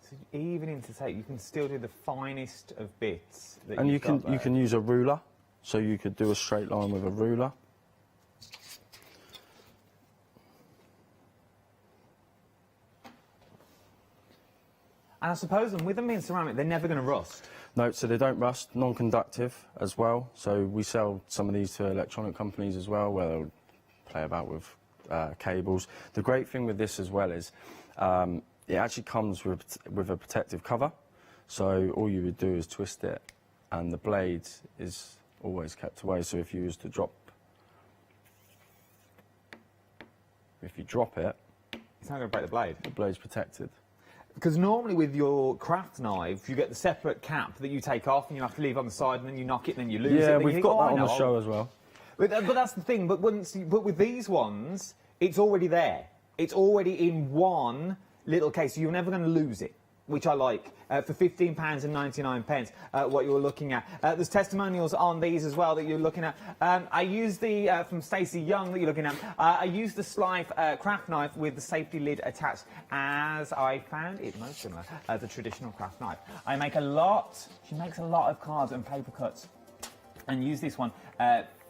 So even into tape, you can still do the finest of bits. And you can use a ruler, so you could do a straight line with a ruler. And I suppose with them being ceramic, they're never going to rust. No, so they don't rust, non-conductive as well. So we sell some of these to electronic companies as well, where they'll play about with cables. The great thing with this as well is it actually comes with a protective cover. So all you would do is twist it, and the blade is always kept away. So if you was to drop it, It's not going to break the blade. the blade's protected. Because normally with your craft knife, you get the separate cap that you take off and you have to leave on the side, and then you knock it and then you lose it. Yeah, Then you we've think, got "Oh, that I on the know." show as well. But that's the thing. But with these ones, it's already there. It's already in one little case, so you're never going to lose it, which I like. For £15.99, what you're looking at. There's testimonials on these as well that you're looking at. I use the, from Stacey Young that you're looking at, I use the Slife craft knife with the safety lid attached, as I found it most similar to the traditional craft knife. She makes a lot of cards and paper cuts, and use this one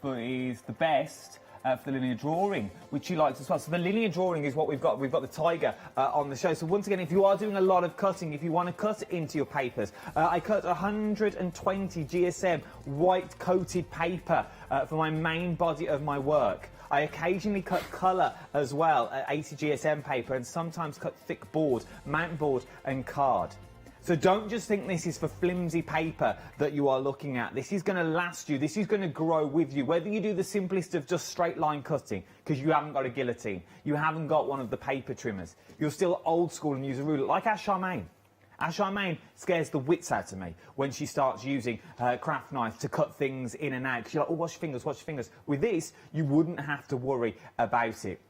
is the best for the linear drawing, which she likes as well. So the linear drawing is what we've got. We've got the tiger on the show. So once again, if you are doing a lot of cutting, if you want to cut into your papers, I cut 120 GSM white coated paper for my main body of my work. I occasionally cut colour as well, 80 GSM paper, and sometimes cut thick board, mountain board and card. So don't just think this is for flimsy paper that you are looking at. This is going to last you. This is going to grow with you. Whether you do the simplest of just straight line cutting, because you haven't got a guillotine, you haven't got one of the paper trimmers, you're still old school and use a ruler, like our Charmaine. Our Charmaine scares the wits out of me when she starts using her craft knife to cut things in and out. Because you're like, oh, wash your fingers, wash your fingers. With this, you wouldn't have to worry about it.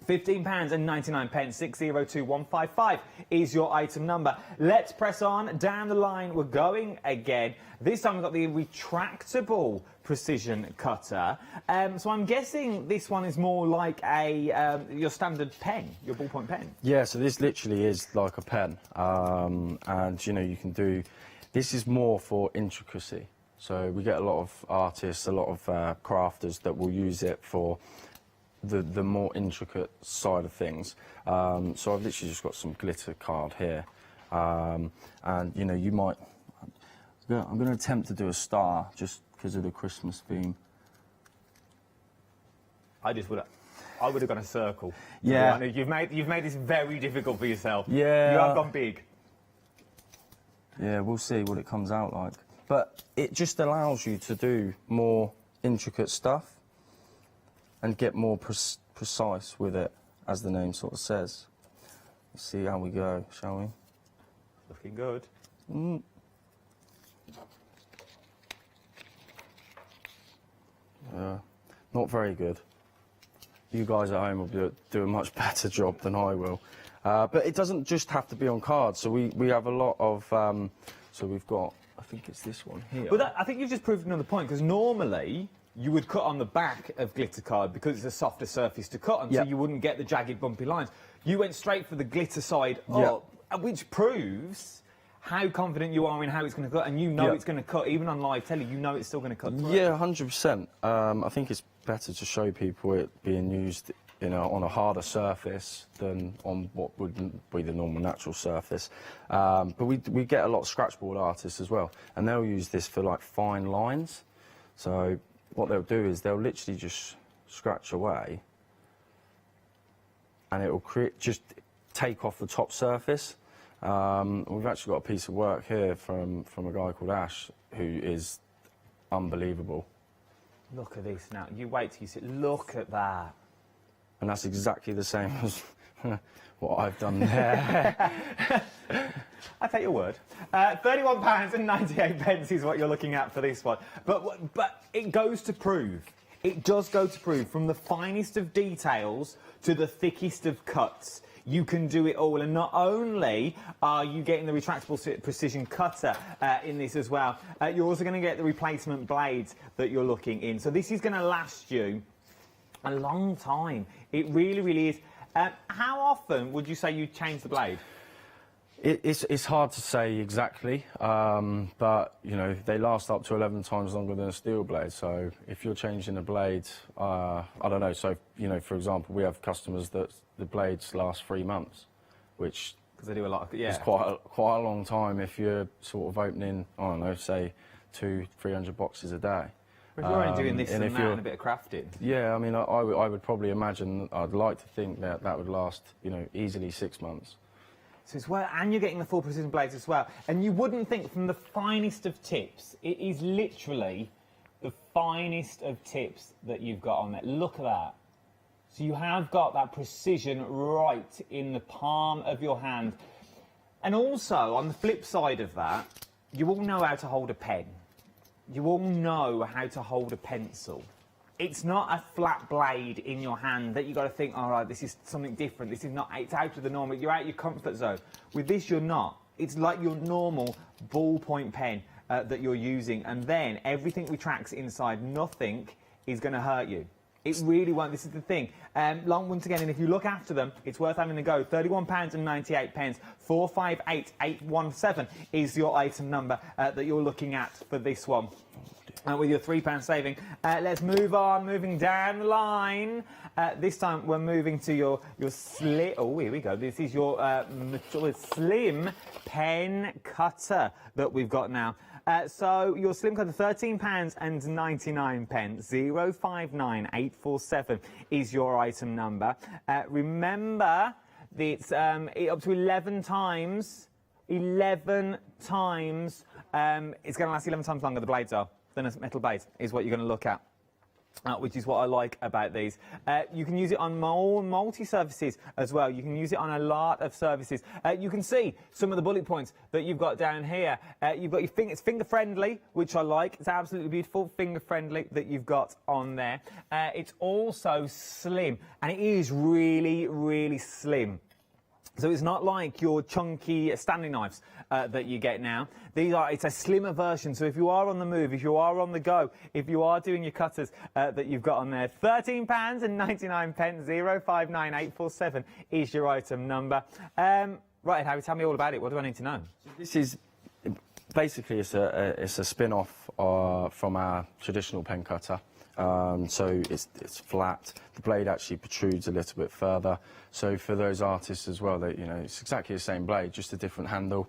£15.99, 602155 is your item number. Let's press on down the line. We're going again. This time we've got the retractable precision cutter. So I'm guessing this one is more like a your standard pen, your ballpoint pen. Yeah, so this literally is like a pen, and you know you can do. This is more for intricacy. So we get a lot of artists, a lot of crafters that will use it for the more intricate side of things. So I've literally just got some glitter card here, and you know you might. I'm going to attempt to do a star just because of the Christmas theme. I would have gone a circle. Yeah. You've made this very difficult for yourself. Yeah. You have gone big. Yeah, we'll see what it comes out like. But it just allows you to do more intricate stuff and get more precise with it, as the name sort of says. Let's see how we go, shall we? Looking good. Not very good. You guys at home will do a much better job than I will. But it doesn't just have to be on cards. So we have a lot of... so we've got, I think it's this one here. Well, I think you've just proved another point, because normally you would cut on the back of glitter card because it's a softer surface to cut on, so you wouldn't get the jagged, bumpy lines. You went straight for the glitter side up, which proves how confident you are in how it's going to cut, and you know it's going to cut. Even on live telly, you know it's still going to cut through. Yeah, 100%. I think it's better to show people it being used, you know, on a harder surface than on what would be the normal natural surface. But we get a lot of scratchboard artists as well, and they'll use this for like fine lines. So what they'll do is they'll literally just scratch away, and it will just take off the top surface. We've actually got a piece of work here from a guy called Ash, who is unbelievable. Look at this now. You wait till you see it. Look at that. And that's exactly the same as what I've done there. I take your word. £31.98 is what you're looking at for this one. But it goes to prove, it does go to prove, from the finest of details to the thickest of cuts, you can do it all. And not only are you getting the retractable precision cutter in this as well, you're also going to get the replacement blades that you're looking in. So this is going to last you a long time. It really, really is. How often would you say you change the blade? It's hard to say exactly, but you know they last up to 11 times longer than a steel blade. So if you're changing a blade, I don't know. So you know, for example, we have customers that the blades last 3 months, which because they do a lot of is quite a long time if you're sort of opening, I don't know, say 200-300 boxes a day. If you're only doing this and that and a bit of crafting. Yeah, I mean, I would probably imagine, I'd like to think that would last, you know, easily 6 months. So it's well, and you're getting the full precision blades as well. And you wouldn't think, from the finest of tips, it is literally the finest of tips that you've got on there. Look at that. So you have got that precision right in the palm of your hand. And also, on the flip side of that, you all know how to hold a pen. You all know how to hold a pencil. It's not a flat blade in your hand that you've got to think, all right, this is something different. This is not, it's out of the normal. You're out of your comfort zone. With this, you're not. It's like your normal ballpoint pen that you're using. And then everything retracts inside. Nothing is going to hurt you. It really won't. This is the thing. Once again, and if you look after them, it's worth having a go. £31.98. 458817 is your item number that you're looking at for this one. With your £3 saving. Let's move on, moving down the line. This time we're moving to your slim. Oh, here we go. This is your slim pen cutter that we've got now. So your slim cutter, £13.99. 059847 is your item number. Remember, it's up to 11 times. 11 times. It's going to last 11 times longer. The blades are than a metal blade is what you're going to look at. Which is what I like about these. You can use it on multi-surfaces as well. You can use it on a lot of surfaces. You can see some of the bullet points that you've got down here. You've got your finger, it's finger friendly, which I like. It's absolutely beautiful, finger friendly that you've got on there. It's also slim, and it is really, really slim. So it's not like your chunky Stanley knives that you get now. It's a slimmer version. So if you are on the move, if you are on the go, if you are doing your cutters that you've got on there, £13.99, 059847 is your item number. Right, Harry, tell me all about it. What do I need to know? This is basically it's a spin-off from our traditional pen cutter. So it's flat. The blade actually protrudes a little bit further. So for those artists as well, that it's exactly the same blade, just a different handle.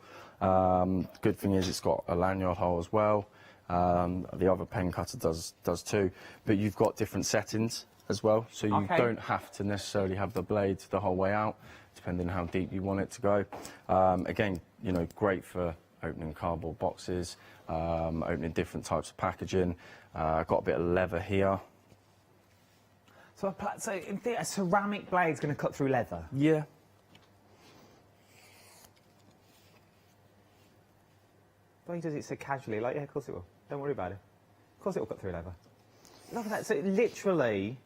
Good thing is it's got a lanyard hole as well. The other pen cutter does too. But you've got different settings as well, so you don't have to necessarily have the blade the whole way out, depending on how deep you want it to go. Again, great for opening cardboard boxes, opening different types of packaging. Got a bit of leather here. So in theory, a ceramic blade's going to cut through leather? Yeah. Why does it so casually? Like, yeah, of course it will. Don't worry about it. Of course it will cut through leather. Look at that. So literally...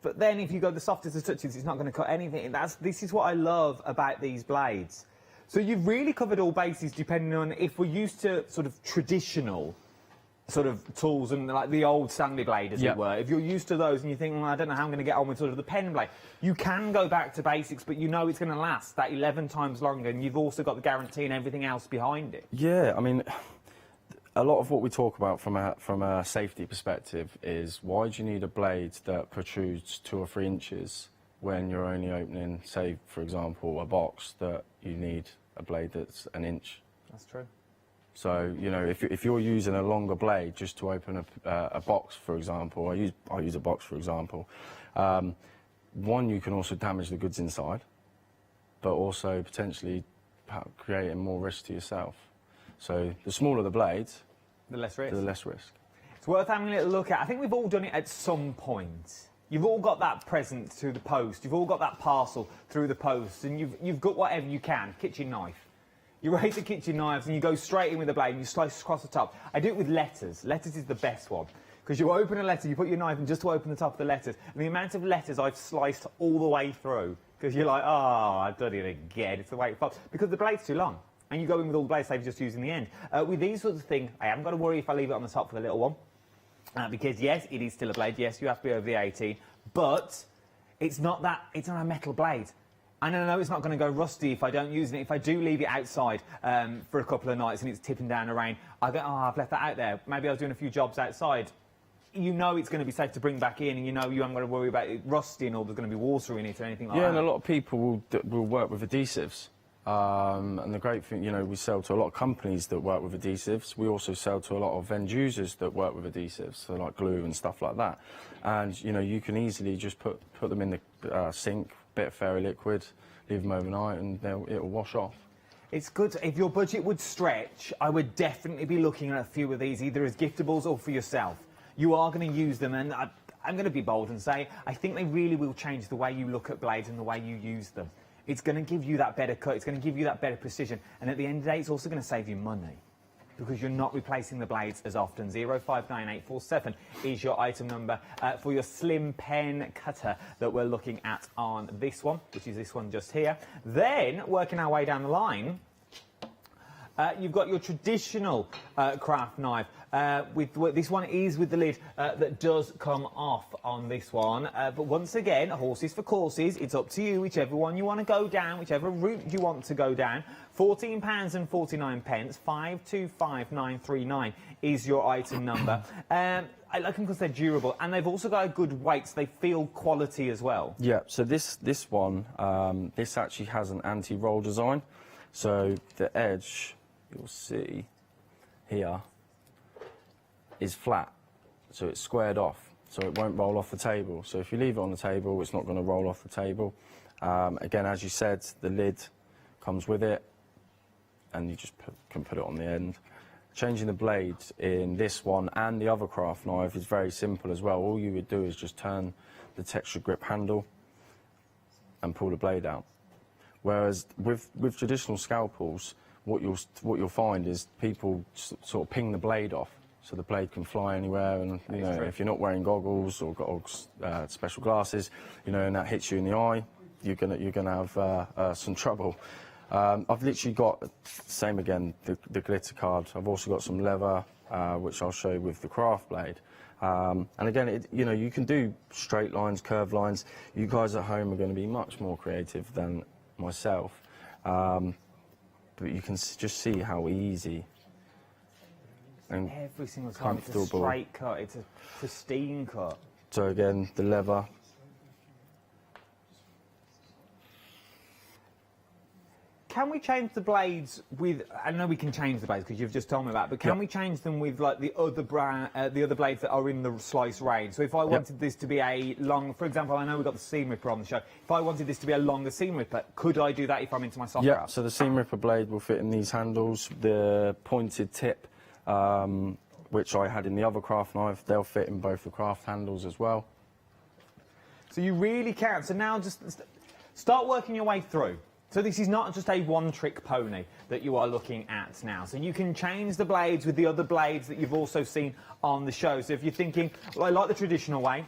But then if you go the softest of touches, it's not going to cut anything. This is what I love about these blades. So you've really covered all bases, depending on if we're used to sort of traditional sort of tools and like the old Stanley blade, as it were. If you're used to those and you think, well, I don't know how I'm going to get on with sort of the pen blade, you can go back to basics, but you know it's going to last that 11 times longer, and you've also got the guarantee and everything else behind it. Yeah, I mean, a lot of what we talk about from a safety perspective is, why do you need a blade that protrudes 2 or 3 inches when you're only opening, say, for example, a box that you need a blade that's 1 inch? That's true. So, if you're using a longer blade just to open a box, for example, I use a box, for example, one, you can also damage the goods inside, but also potentially creating more risk to yourself. So the smaller the blades, the less risk. The less risk. It's worth having a little look at. I think we've all done it at some point. You've all got that present through the post. You've all got that parcel through the post, and you've got whatever you can. Kitchen knife. You raise the kitchen knives and you go straight in with the blade and you slice across the top. I do it with letters. Letters is the best one. Because you open a letter, you put your knife in just to open the top of the letters. And the amount of letters I've sliced all the way through. Because you're like, oh, I've done it again. It's the way it falls. Because the blade's too long. And you go in with all the blades, so you're just using the end. With these sorts of things, I haven't got to worry if I leave it on the top for the little one. Because, yes, it is still a blade. Yes, you have to be over the 18. But it's not a metal blade. And I know it's not going to go rusty if I don't use it. If I do leave it outside for a couple of nights and it's tipping down the rain, I go, oh, I've left that out there. Maybe I was doing a few jobs outside. You know it's going to be safe to bring back in, and you know you haven't got to worry about it rusting or there's going to be water in it or anything like that. Yeah, and a lot of people will work with adhesives. And the great thing, we sell to a lot of companies that work with adhesives. We also sell to a lot of end users that work with adhesives, so like glue and stuff like that. And, you can easily just put them in the sink, bit of fairy liquid, leave them overnight, and it'll wash off. It's good. If your budget would stretch, I would definitely be looking at a few of these, either as giftables or for yourself. You are going to use them, and I'm going to be bold and say I think they really will change the way you look at blades and the way you use them. It's going to give you that better cut, it's going to give you that better precision, and at the end of the day, it's also going to save you money. Because you're not replacing the blades as often. 059847 is your item number for your slim pen cutter that we're looking at on this one, which is this one just here. Then, working our way down the line, you've got your traditional craft knife. This one is with the lid that does come off on this one. But once again, horses for courses. It's up to you, whichever one you want to go down, whichever route you want to go down. £14.49, 525939 is your item number. I like them because they're durable, and they've also got a good weight, so they feel quality as well. Yeah, so this one, this actually has an anti-roll design. So the edge, you'll see here, is flat, so it's squared off, so it won't roll off the table. So if you leave it on the table, it's not going to roll off the table. Again, as you said, the lid comes with it, and you just can put it on the end. changing the blades in this one and the other craft knife is very simple as well. All you would do is just turn the texture grip handle and pull the blade out. Whereas with traditional scalpels, what you'll find is people sort of ping the blade off, so the blade can fly anywhere. And you know, if you're not wearing goggles or got special glasses, you know, and that hits you in the eye, you're gonna have some trouble. I've literally got, same again, the glitter card. I've also got some leather, which I'll show you with the craft blade. And again, you know, you can do straight lines, curved lines. You guys at home are going to be much more creative than myself. But you can just see how easy and every single time it's a straight cut, it's a pristine cut. So again, the leather. Can we change the blades with? I know we can change the blades because you've just told me about. But can we change them with like the other blades that are in the slice range? So if I wanted this to be a long, for example, I know we've got the seam ripper on the show. If I wanted this to be a longer seam ripper, could I do that if I'm into my soft wrap? So the seam ripper blade will fit in these handles. The pointed tip, which I had in the other craft knife, they'll fit in both the craft handles as well. So you really can. So now just start working your way through. So this is not just a one-trick pony that you are looking at now. So you can change the blades with the other blades that you've also seen on the show. So if you're thinking, well, I like the traditional way,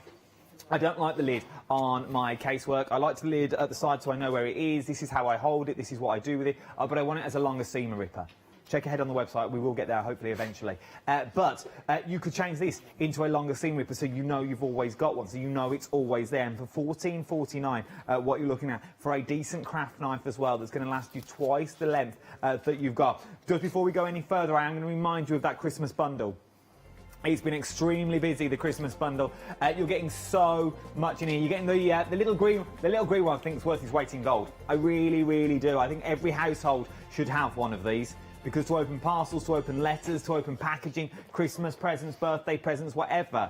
I don't like the lid on my casework, I like the lid at the side so I know where it is, this is how I hold it, this is what I do with it, but I want it as a longer seam ripper. Check ahead on the website, we will get there hopefully eventually. But you could change this into a longer seam ripper so you know you've always got one, so you know it's always there. And for $14.49, what you're looking at for a decent craft knife as well that's going to last you twice the length that you've got. Just before we go any further, I am going to remind you of that Christmas bundle. It's been extremely busy, the Christmas bundle. You're getting so much in here. You're getting the little green one. I think it's worth its weight in gold. I really, really do. I think every household should have one of these. Because to open parcels, to open letters, to open packaging, Christmas presents, birthday presents, whatever.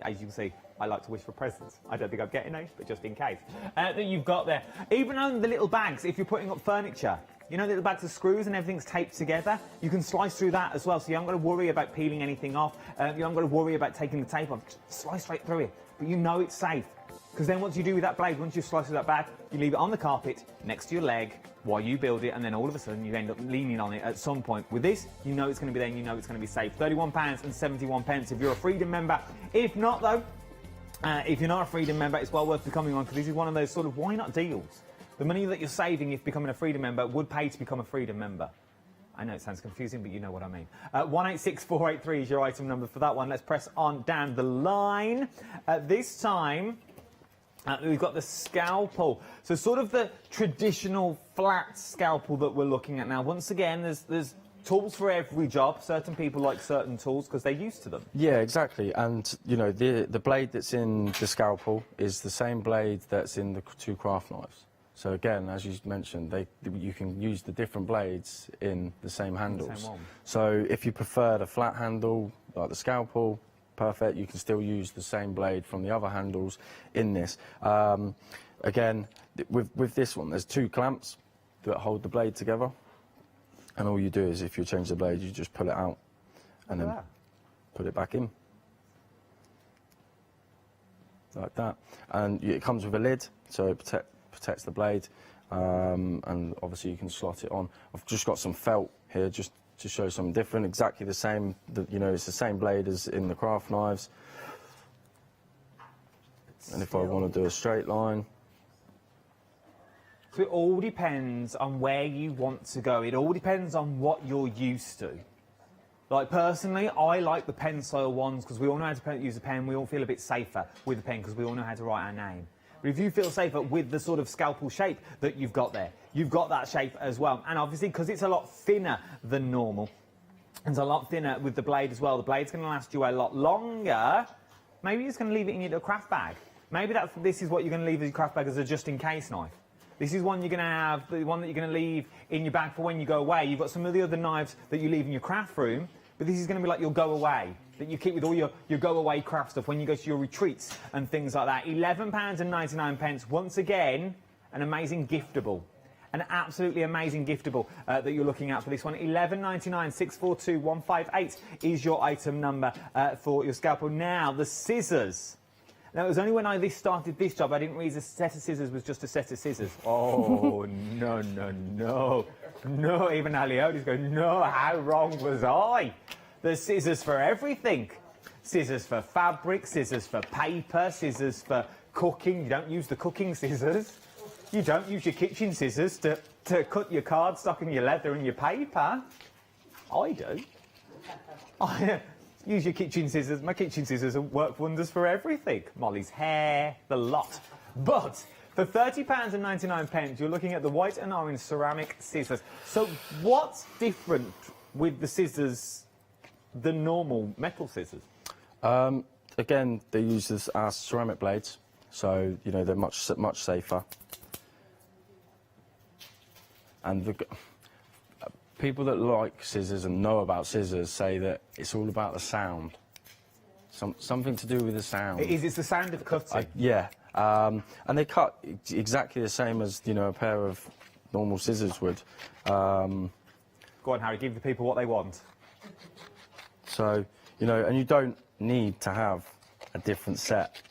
As you can see, I like to wish for presents. I don't think I'm getting those, but just in case. That you've got there. Even on the little bags, if you're putting up furniture, you know, little bags of screws and everything's taped together, you can slice through that as well. So you haven't got to worry about peeling anything off. You haven't got to worry about taking the tape off. Just slice straight through it. But you know it's safe. Because then what do you do with that blade? Once you slice through that bag, you leave it on the carpet next to your leg while you build it, and then all of a sudden you end up leaning on it at some point. With this, you know it's going to be there and you know it's going to be safe. £31.71 if you're a Freedom member. If not, though, if you're not a Freedom member, it's well worth becoming one, because this is one of those sort of why not deals. The money that you're saving if becoming a Freedom member would pay to become a Freedom member. I know it sounds confusing, but you know what I mean. 186483 is your item number for that one. Let's press on down the line. This time, we've got the scalpel. So sort of the traditional flat scalpel that we're looking at now. Once again, there's tools for every job. Certain people like certain tools because they're used to them. Yeah, exactly. And, you know, the blade that's in the scalpel is the same blade that's in the two craft knives. So again, as you mentioned, you can use the different blades in the same handles. So if you prefer the flat handle, like the scalpel, perfect. You can still use the same blade from the other handles in this. Again, with this one, there's two clamps that hold the blade together. And all you do is, if you change the blade, you just pull it out and then put it back in. Like that. And it comes with a lid, so it protects the blade. And obviously you can slot it on. I've just got some felt here just to show something different. Exactly the same, you know, it's the same blade as in the craft knives. And if I want to do a straight line. So it all depends on where you want to go. It all depends on what you're used to. Like, personally, I like the Pentel ones because we all know how to use a pen. We all feel a bit safer with a pen because we all know how to write our name. But if you feel safer with the sort of scalpel shape that you've got there, you've got that shape as well. And obviously, because it's a lot thinner than normal, it's a lot thinner with the blade as well. The blade's going to last you a lot longer. Maybe you're just going to leave it in your little craft bag. Maybe this is what you're going to leave as your craft bag as a just-in-case knife. This is one you're going to have, the one that you're going to leave in your bag for when you go away. You've got some of the other knives that you leave in your craft room, but this is going to be like your go-away, that you keep with all your go-away craft stuff when you go to your retreats and things like that. £11.99. Once again, an amazing giftable. An absolutely amazing giftable that you're looking at for this one. $11.99, 642158 is your item number for your scalpel. Now, the scissors. Now, it was only when I started this job I didn't realise a set of scissors was just a set of scissors. Oh, no, no, no. No, even Alioti's going, no, how wrong was I? There's scissors for everything. Scissors for fabric, scissors for paper, scissors for cooking. You don't use the cooking scissors. You don't use your kitchen scissors to cut your cardstock and your leather and your paper. I do. I use your kitchen scissors. My kitchen scissors work wonders for everything. Molly's hair, the lot. But for £30.99, you're looking at the white and orange ceramic scissors. So what's different with the scissors than normal metal scissors? Again, they use this as ceramic blades, so you know they're much safer. And the people that like scissors and know about scissors say that it's all about the sound. Something to do with the sound. It's the sound of cutting. Yeah, and they cut exactly the same as, you know, a pair of normal scissors would. Go on, Harry, give the people what they want. So, you know, and you don't need to have a different set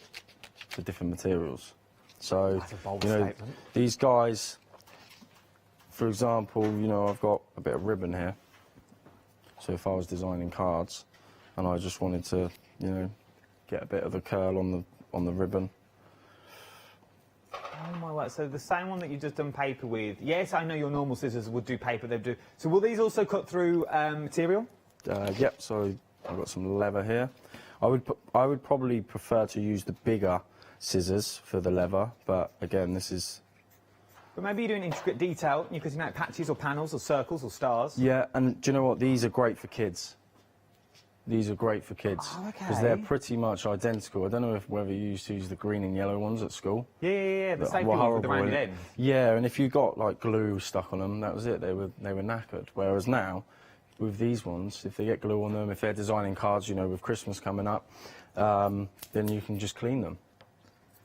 for different materials. So, That's a bold you know, statement. these guys, for example, you know, I've got a bit of ribbon here. So if I was designing cards and I just wanted to, you know, get a bit of a curl on the ribbon. Oh my word, so the same one that you've just done paper with, yes, I know your normal scissors would do paper, they do. So will these also cut through material? Yep, so I've got some leather here. I would probably prefer to use the bigger scissors for the leather, but again, this is... But maybe you're doing intricate detail, you're cutting out patches or panels or circles or stars. Yeah, and do you know what? These are great for kids. These are great for kids. Oh, okay. Because they're pretty much identical. I don't know whether you used to use the green and yellow ones at school. Yeah, the safety Were ones with the horrible, rounded end. Yeah, and if you got like glue stuck on them, that was it. They were knackered. Whereas now, with these ones, if they get glue on them, if they're designing cards, you know, with Christmas coming up, then you can just clean them.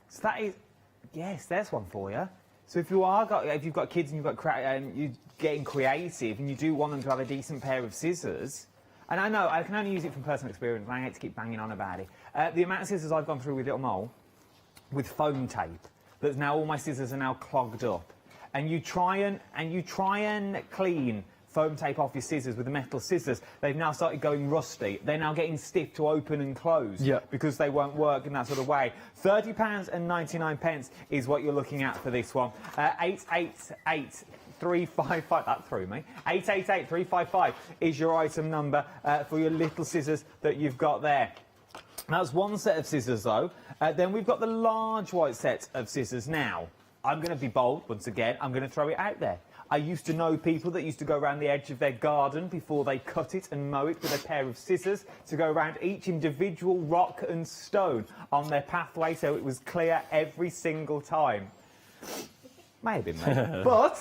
So that is, yes, there's one for you. So if you've got kids and you're getting creative and you do want them to have a decent pair of scissors, and I know I can only use it from personal experience, and I hate to keep banging on about it. The amount of scissors I've gone through with Little Mole, with foam tape, that's now all my scissors are now clogged up, and you try and clean foam tape off your scissors with the metal scissors, they've now started going rusty. They're now getting stiff to open and close because they won't work in that sort of way. £30.99 is what you're looking at for this one. 888-355, that threw me. 888-355 is your item number for your little scissors that you've got there. That's one set of scissors though. Then we've got the large white set of scissors. Now, I'm going to be bold once again. I'm going to throw it out there. I used to know people that used to go around the edge of their garden before they cut it and mow it with a pair of scissors to go around each individual rock and stone on their pathway so it was clear every single time. May have been me. But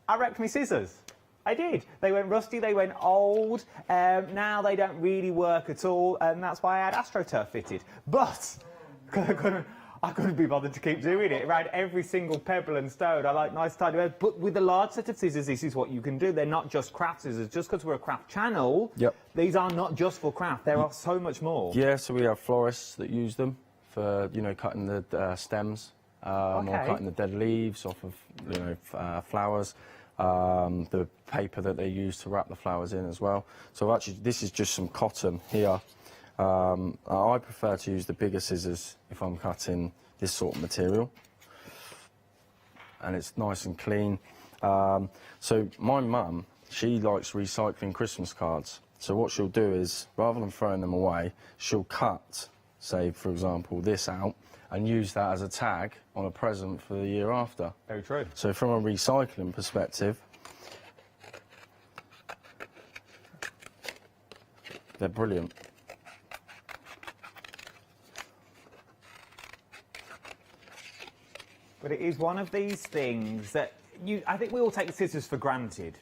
I wrecked my scissors. I did. They went rusty, they went old, now they don't really work at all, and that's why I had AstroTurf fitted. But I couldn't be bothered to keep doing it around every single pebble and stone. I like nice tidy beds, but with a large set of scissors, this is what you can do. They're not just craft scissors. Just because we're a craft channel, these are not just for craft. There are so much more. Yeah, so we have florists that use them for, you know, cutting the stems or cutting the dead leaves off of, you know, flowers. The paper that they use to wrap the flowers in as well. So actually, this is just some cotton here. I prefer to use the bigger scissors if I'm cutting this sort of material, and it's nice and clean. So my mum, she likes recycling Christmas cards. So what she'll do is, rather than throwing them away, she'll cut, say for example, this out and use that as a tag on a present for the year after. Very true. So from a recycling perspective, they're brilliant. But it is one of these things that I think we all take scissors for granted.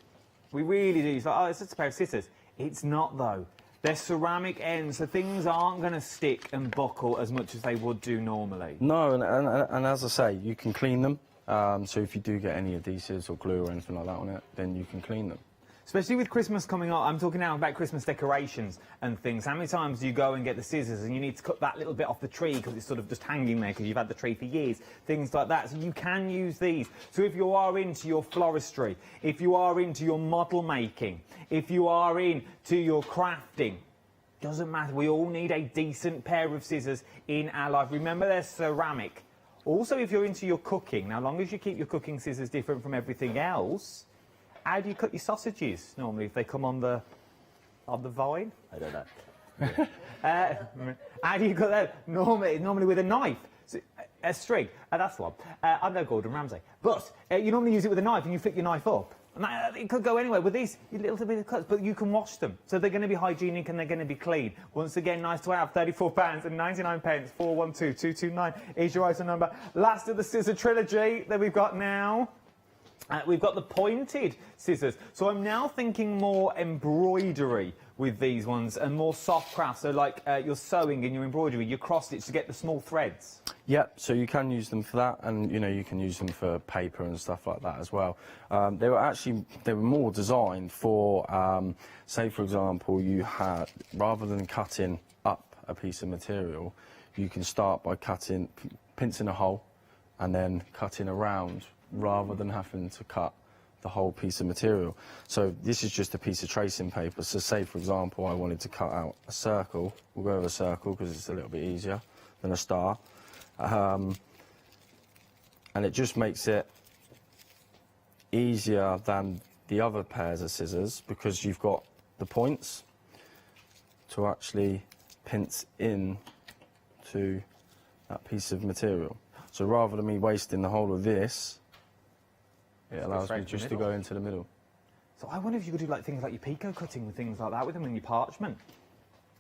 We really do. It's like, oh, it's just a pair of scissors. It's not, though. They're ceramic ends, so things aren't going to stick and buckle as much as they would do normally. No, and as I say, you can clean them. So if you do get any adhesives or glue or anything like that on it, then you can clean them. Especially with Christmas coming up, I'm talking now about Christmas decorations and things. How many times do you go and get the scissors and you need to cut that little bit off the tree because it's sort of just hanging there because you've had the tree for years, things like that. So you can use these. So if you are into your floristry, if you are into your model making, if you are into your crafting, doesn't matter. We all need a decent pair of scissors in our life. Remember, they're ceramic. Also, if you're into your cooking, now, as long as you keep your cooking scissors different from everything else, how do you cut your sausages normally if they come on the vine? I don't know. How do you cut that? Normally with a knife, so, a string. That's the one. I'm no Gordon Ramsay, but you normally use it with a knife and you flick your knife up. And it could go anywhere. With these little bit of cuts, but you can wash them, so they're going to be hygienic and they're going to be clean. Once again, nice to have. £34.99. 412229 is your item number. Last of the scissor trilogy that we've got now. We've got the pointed scissors. So I'm now thinking more embroidery with these ones and more soft craft. So like your sewing and your embroidery, your cross stitch to get the small threads. Yep, so you can use them for that, and you can use them for paper and stuff like that as well. They were more designed for, say for example, you had, rather than cutting up a piece of material, you can start by pincing a hole and then cutting around, rather than having to cut the whole piece of material. So this is just a piece of tracing paper. So say, for example, I wanted to cut out a circle. We'll go with a circle because it's a little bit easier than a star. And it just makes it easier than the other pairs of scissors because you've got the points to actually pinch in to that piece of material. So rather than me wasting the whole of this, it allows me just to go into the middle. So I wonder if you could do like things like your picot cutting with things like that with them and your parchment.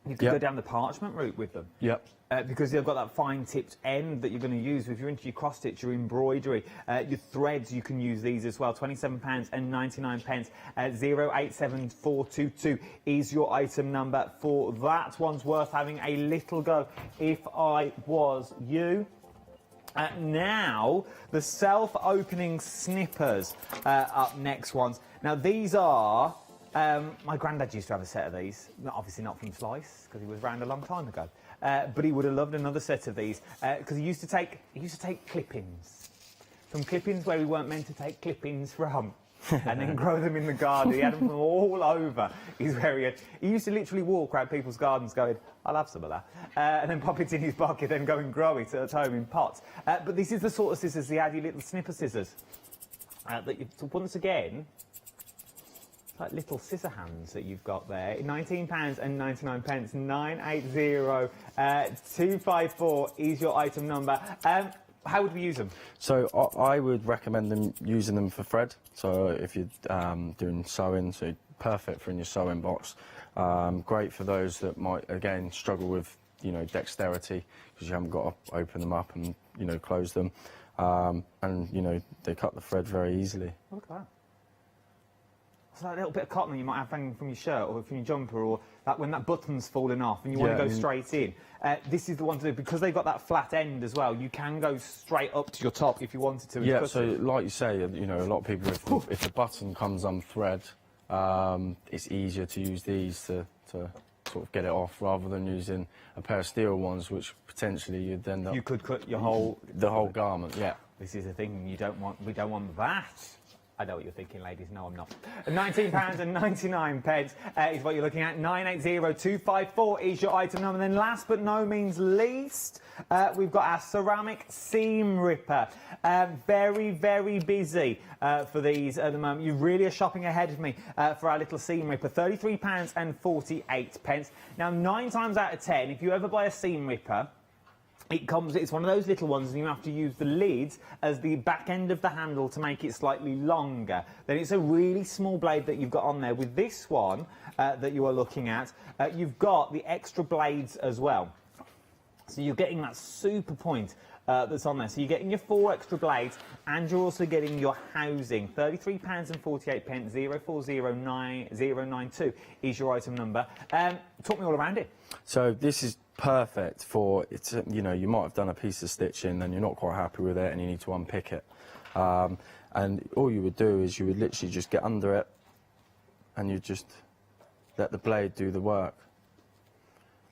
You could go down the parchment route with them. Yep. Because they've got that fine-tipped end that you're going to use. If you're into your cross-stitch, your embroidery, your threads, you can use these as well. £27.99. 087422 is your item number for that. One's worth having a little go if I was you. Now, the self-opening snippers up next ones. Now, these are... my granddad used to have a set of these. Obviously not from Slice, because he was around a long time ago. But he would have loved another set of these, because he used to take clippings. From clippings where we weren't meant to take clippings from. And then grow them in the garden. He had them from all over. He used to literally walk around people's gardens going, I'll have some of that. And then pop it in his pocket, then go and grow it at home in pots. But this is the sort of scissors, the Addy little snipper scissors. So once again, like little scissor hands that you've got there. £19.99. 980254 is your item number. How would we use them? So I would recommend using them for thread. So if you're doing sewing, so perfect for in your sewing box. Great for those that might again struggle with dexterity because you haven't got to open them up and close them, and they cut the thread very easily. Look at that. It's like a little bit of cotton that you might have hanging from your shirt or from your jumper, or that when that button's falling off and you want to go straight in. This is the one to do because they've got that flat end as well. You can go straight up to your top if you wanted to. Yeah, so like you say, a lot of people, if the button comes unthread, it's easier to use these to sort of get it off rather than using a pair of steel ones, which potentially you'd end up... You could cut your the whole garment, yeah. This is the thing we don't want that. I know what you're thinking, ladies. No, I'm not. £19.99 is what you're looking at. 980254 is your item number. And then last but no means least, we've got our ceramic seam ripper. Very, very busy for these at the moment. You really are shopping ahead of me for our little seam ripper. £33.48. Now, 9 times out of 10, if you ever buy a seam ripper, it's one of those little ones and you have to use the lid as the back end of the handle to make it slightly longer. Then it's a really small blade that you've got on there. With this one that you are looking at, you've got the extra blades as well. So you're getting that super point that's on there. So you're getting your 4 extra blades and you're also getting your housing. £33.48, 040992 is your item number. Talk me all around it. So this is perfect for, you might have done a piece of stitching and you're not quite happy with it and you need to unpick it. And all you would do is you would literally just get under it and you just let the blade do the work.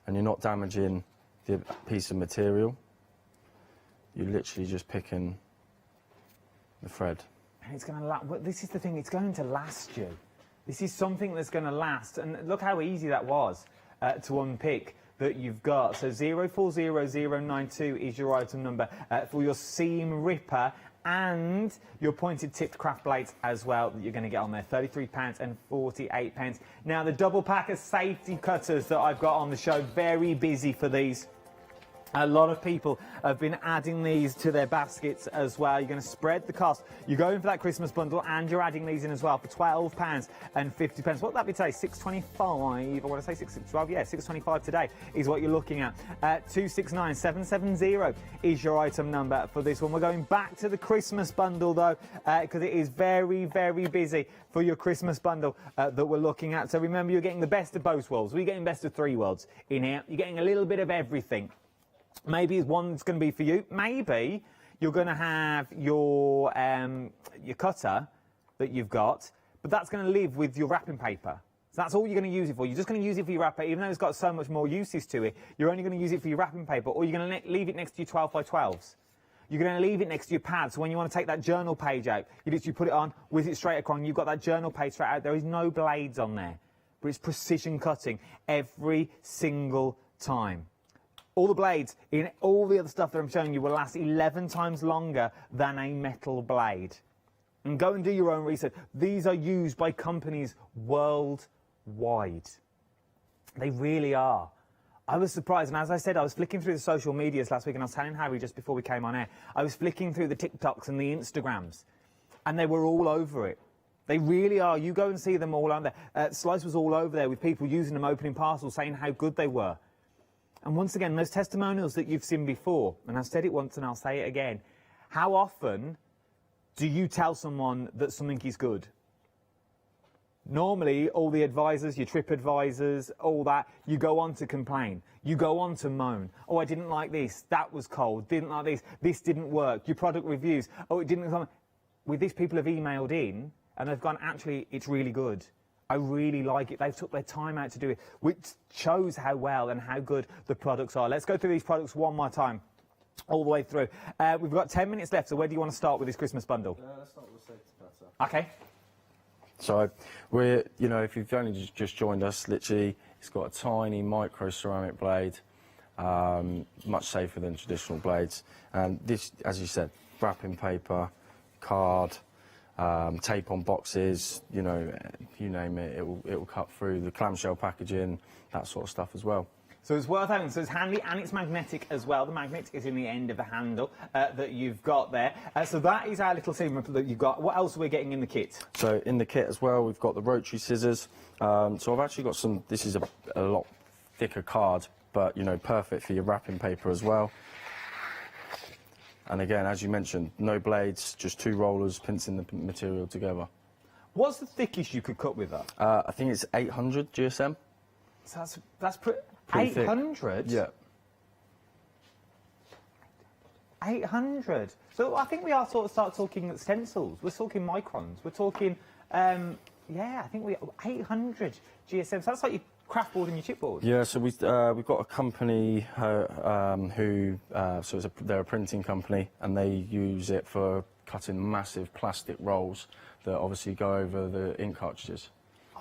And you're not damaging the piece of material. You're literally just picking the thread. And it's going to last. Well, this is the thing, it's going to last you. This is something that's going to last. And look how easy that was to unpick that you've got. So 040092 is your item number for your seam ripper and your pointed tipped craft blades as well that you're going to get on there. £33.48. Now the double pack of safety cutters that I've got on the show, very busy for these. A lot of people have been adding these to their baskets as well. You're going to spread the cost. You're going for that Christmas bundle and you're adding these in as well for £12.50. What would that be today? $6.25. I want to say $6.12. Yeah, $6.25 today is what you're looking at. 269770 is your item number for this one. We're going back to the Christmas bundle though, because it is very, very busy for your Christmas bundle that we're looking at. So remember, you're getting the best of both worlds. We're getting best of three worlds in here. You're getting a little bit of everything. Maybe one's going to be for you. Maybe you're going to have your cutter that you've got, but that's going to live with your wrapping paper. So that's all you're going to use it for. You're just going to use it for your wrapper, even though it's got so much more uses to it. You're only going to use it for your wrapping paper, or you're going to leave it next to your 12x12s. You're going to leave it next to your pad, so when you want to take that journal page out, you literally put it on, whiz it straight across, and you've got that journal page straight out. There is no blades on there, but it's precision cutting every single time. All the blades in all the other stuff that I'm showing you will last 11 times longer than a metal blade. And go and do your own research. These are used by companies worldwide. They really are. I was surprised, and as I said, I was flicking through the social medias last week, and I was telling Harry just before we came on air, I was flicking through the TikToks and the Instagrams, and they were all over it. They really are. You go and see them all on there. Slice was all over there with people using them, opening parcels, saying how good they were. And once again, those testimonials that you've seen before, and I've said it once and I'll say it again, how often do you tell someone that something is good? Normally, all the advisors, your trip advisors, all that, you go on to complain. You go on to moan. Oh, I didn't like this. That was cold. Didn't like this. This didn't work. Your product reviews. Oh, it didn't come. With this, people have emailed in and they've gone, actually, it's really good. I really like it. They've took their time out to do it, which shows how well and how good the products are. Let's go through these products one more time, all the way through. We've got 10 minutes left, so where do you want to start with this Christmas bundle? Let's start with the safety cutter. Okay. So we're, you know, if you've only just joined us, literally, it's got a tiny micro ceramic blade, much safer than traditional blades. And this, as you said, wrapping paper, card, tape on boxes, you know, you name it, it will cut through the clamshell packaging, that sort of stuff as well. So it's worth having. So it's handy and it's magnetic as well. The magnet is in the end of the handle that you've got there. So that is our little seam ripper that you've got. What else are we getting in the kit? So in the kit as well, we've got the rotary scissors. So I've actually got some, this is a lot thicker card, but, you know, perfect for your wrapping paper as well. And again, as you mentioned, no blades, just two rollers pincing the material together. What's the thickest you could cut with that? I think it's 800 GSM. So that's pretty 800? Thick. Yeah. 800. So I think we are sort of start talking stencils. We're talking microns. We're talking, yeah, I think we 800 GSM. So that's like your craft board and your chipboard. Yeah, so we've got a company they're a printing company, and they use it for cutting massive plastic rolls that obviously go over the ink cartridges.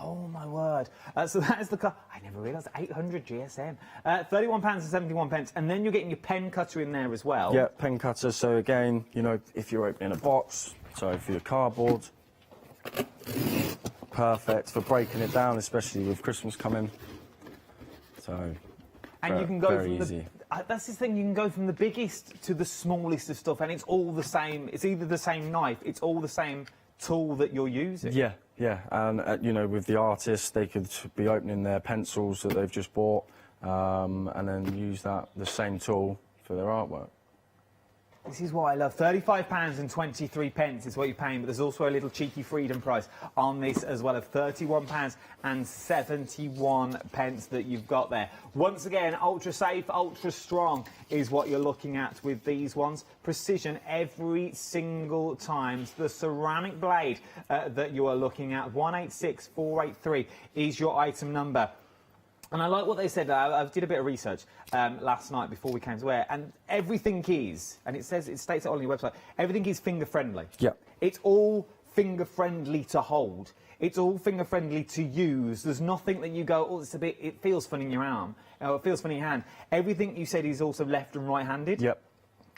Oh my word! So that is the cut. I never realised 800 GSM. £31.71, and then you're getting your pen cutter in there as well. Yeah, pen cutter. So again, you know, if you're opening a box, so for your cardboard, perfect for breaking it down, especially with Christmas coming. So, and you can go very from easy. That's the thing. You can go from the biggest to the smallest of stuff, and it's all the same. It's either the same knife. It's all the same tool that you're using. Yeah, yeah, and you know, with the artists, they could be opening their pencils that they've just bought, and then use the same tool for their artwork. This is what I love. £35.23 is what you're paying, but there's also a little cheeky freedom price on this as well of £31.71 that you've got there. Once again, ultra safe, ultra strong is what you're looking at with these ones. Precision every single time. The ceramic blade that you are looking at, 186483 is your item number. And I like what they said. I did a bit of research last night before we came to air, and everything is, and it states it on your website, everything is finger friendly. Yeah. It's all finger friendly to hold. It's all finger friendly to use. There's nothing that you go, oh, it feels funny in your arm, or it feels funny in your hand. Everything you said is also left and right handed. Yep.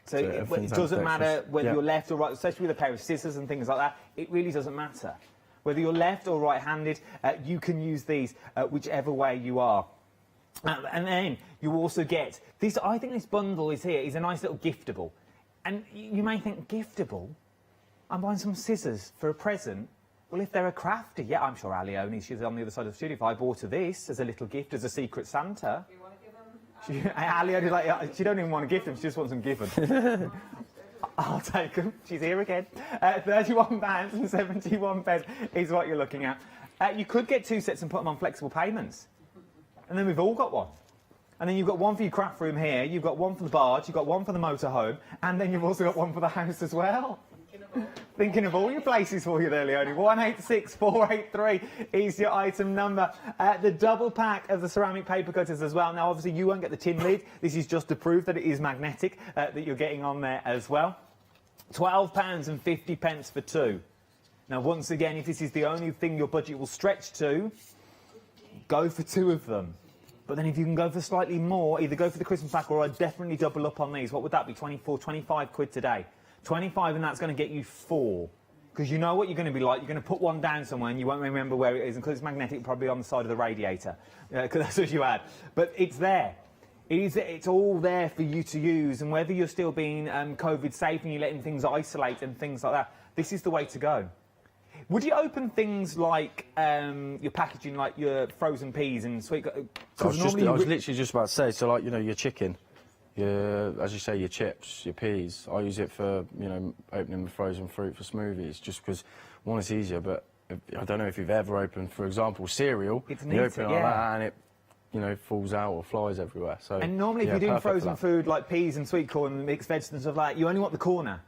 So it doesn't matter whether you're left or right, especially with a pair of scissors and things like that. It really doesn't matter. Whether you're left or right-handed, you can use these whichever way you are. And then you also get this. I think this bundle is a nice little giftable. And you may think, giftable? I'm buying some scissors for a present. Well, if they're a crafty, yeah, I'm sure Ali Oni, she's on the other side of the studio. If I bought her this as a little gift, as a secret Santa. Do you want to give them? Ali Oni, she don't even want to gift them, she just wants them given. I'll take them. She's here again. £31.71 is what you're looking at. You could get 2 sets and put them on flexible payments. And then we've all got one. And then you've got one for your craft room here, you've got one for the barge, you've got one for the motorhome, and then you've also got one for the house as well. Thinking of all your places for you there, Leonie. 186483 is your item number. The double pack of the ceramic paper cutters as well. Now, obviously, you won't get the tin lid. This is just to prove that it is magnetic that you're getting on there as well. £12.50 for 2. Now, once again, if this is the only thing your budget will stretch to, go for 2 of them. But then if you can go for slightly more, either go for the Christmas pack or I'd definitely double up on these. What would that be? 24, 25 quid today. 25, and that's going to get you 4. Because you know what you're going to be like. You're going to put one down somewhere and you won't remember where it is. And because it's magnetic, probably on the side of the radiator. Because that's what you had. But it's there. It's all there for you to use. And whether you're still being COVID safe and you're letting things isolate and things like that, this is the way to go. Would you open things like your packaging, like your frozen peas and sweet? I was literally just about to say, so like, you know, your chicken, as you say, your chips, your peas. I use it for, you know, opening the frozen fruit for smoothies, just because, one, it's easier, but I don't know if you've ever opened, for example, cereal, and you open it like that and it, you know, falls out or flies everywhere. So, and normally if you're doing frozen food like peas and sweet corn and mixed vegetables and stuff like that, you only want the corner.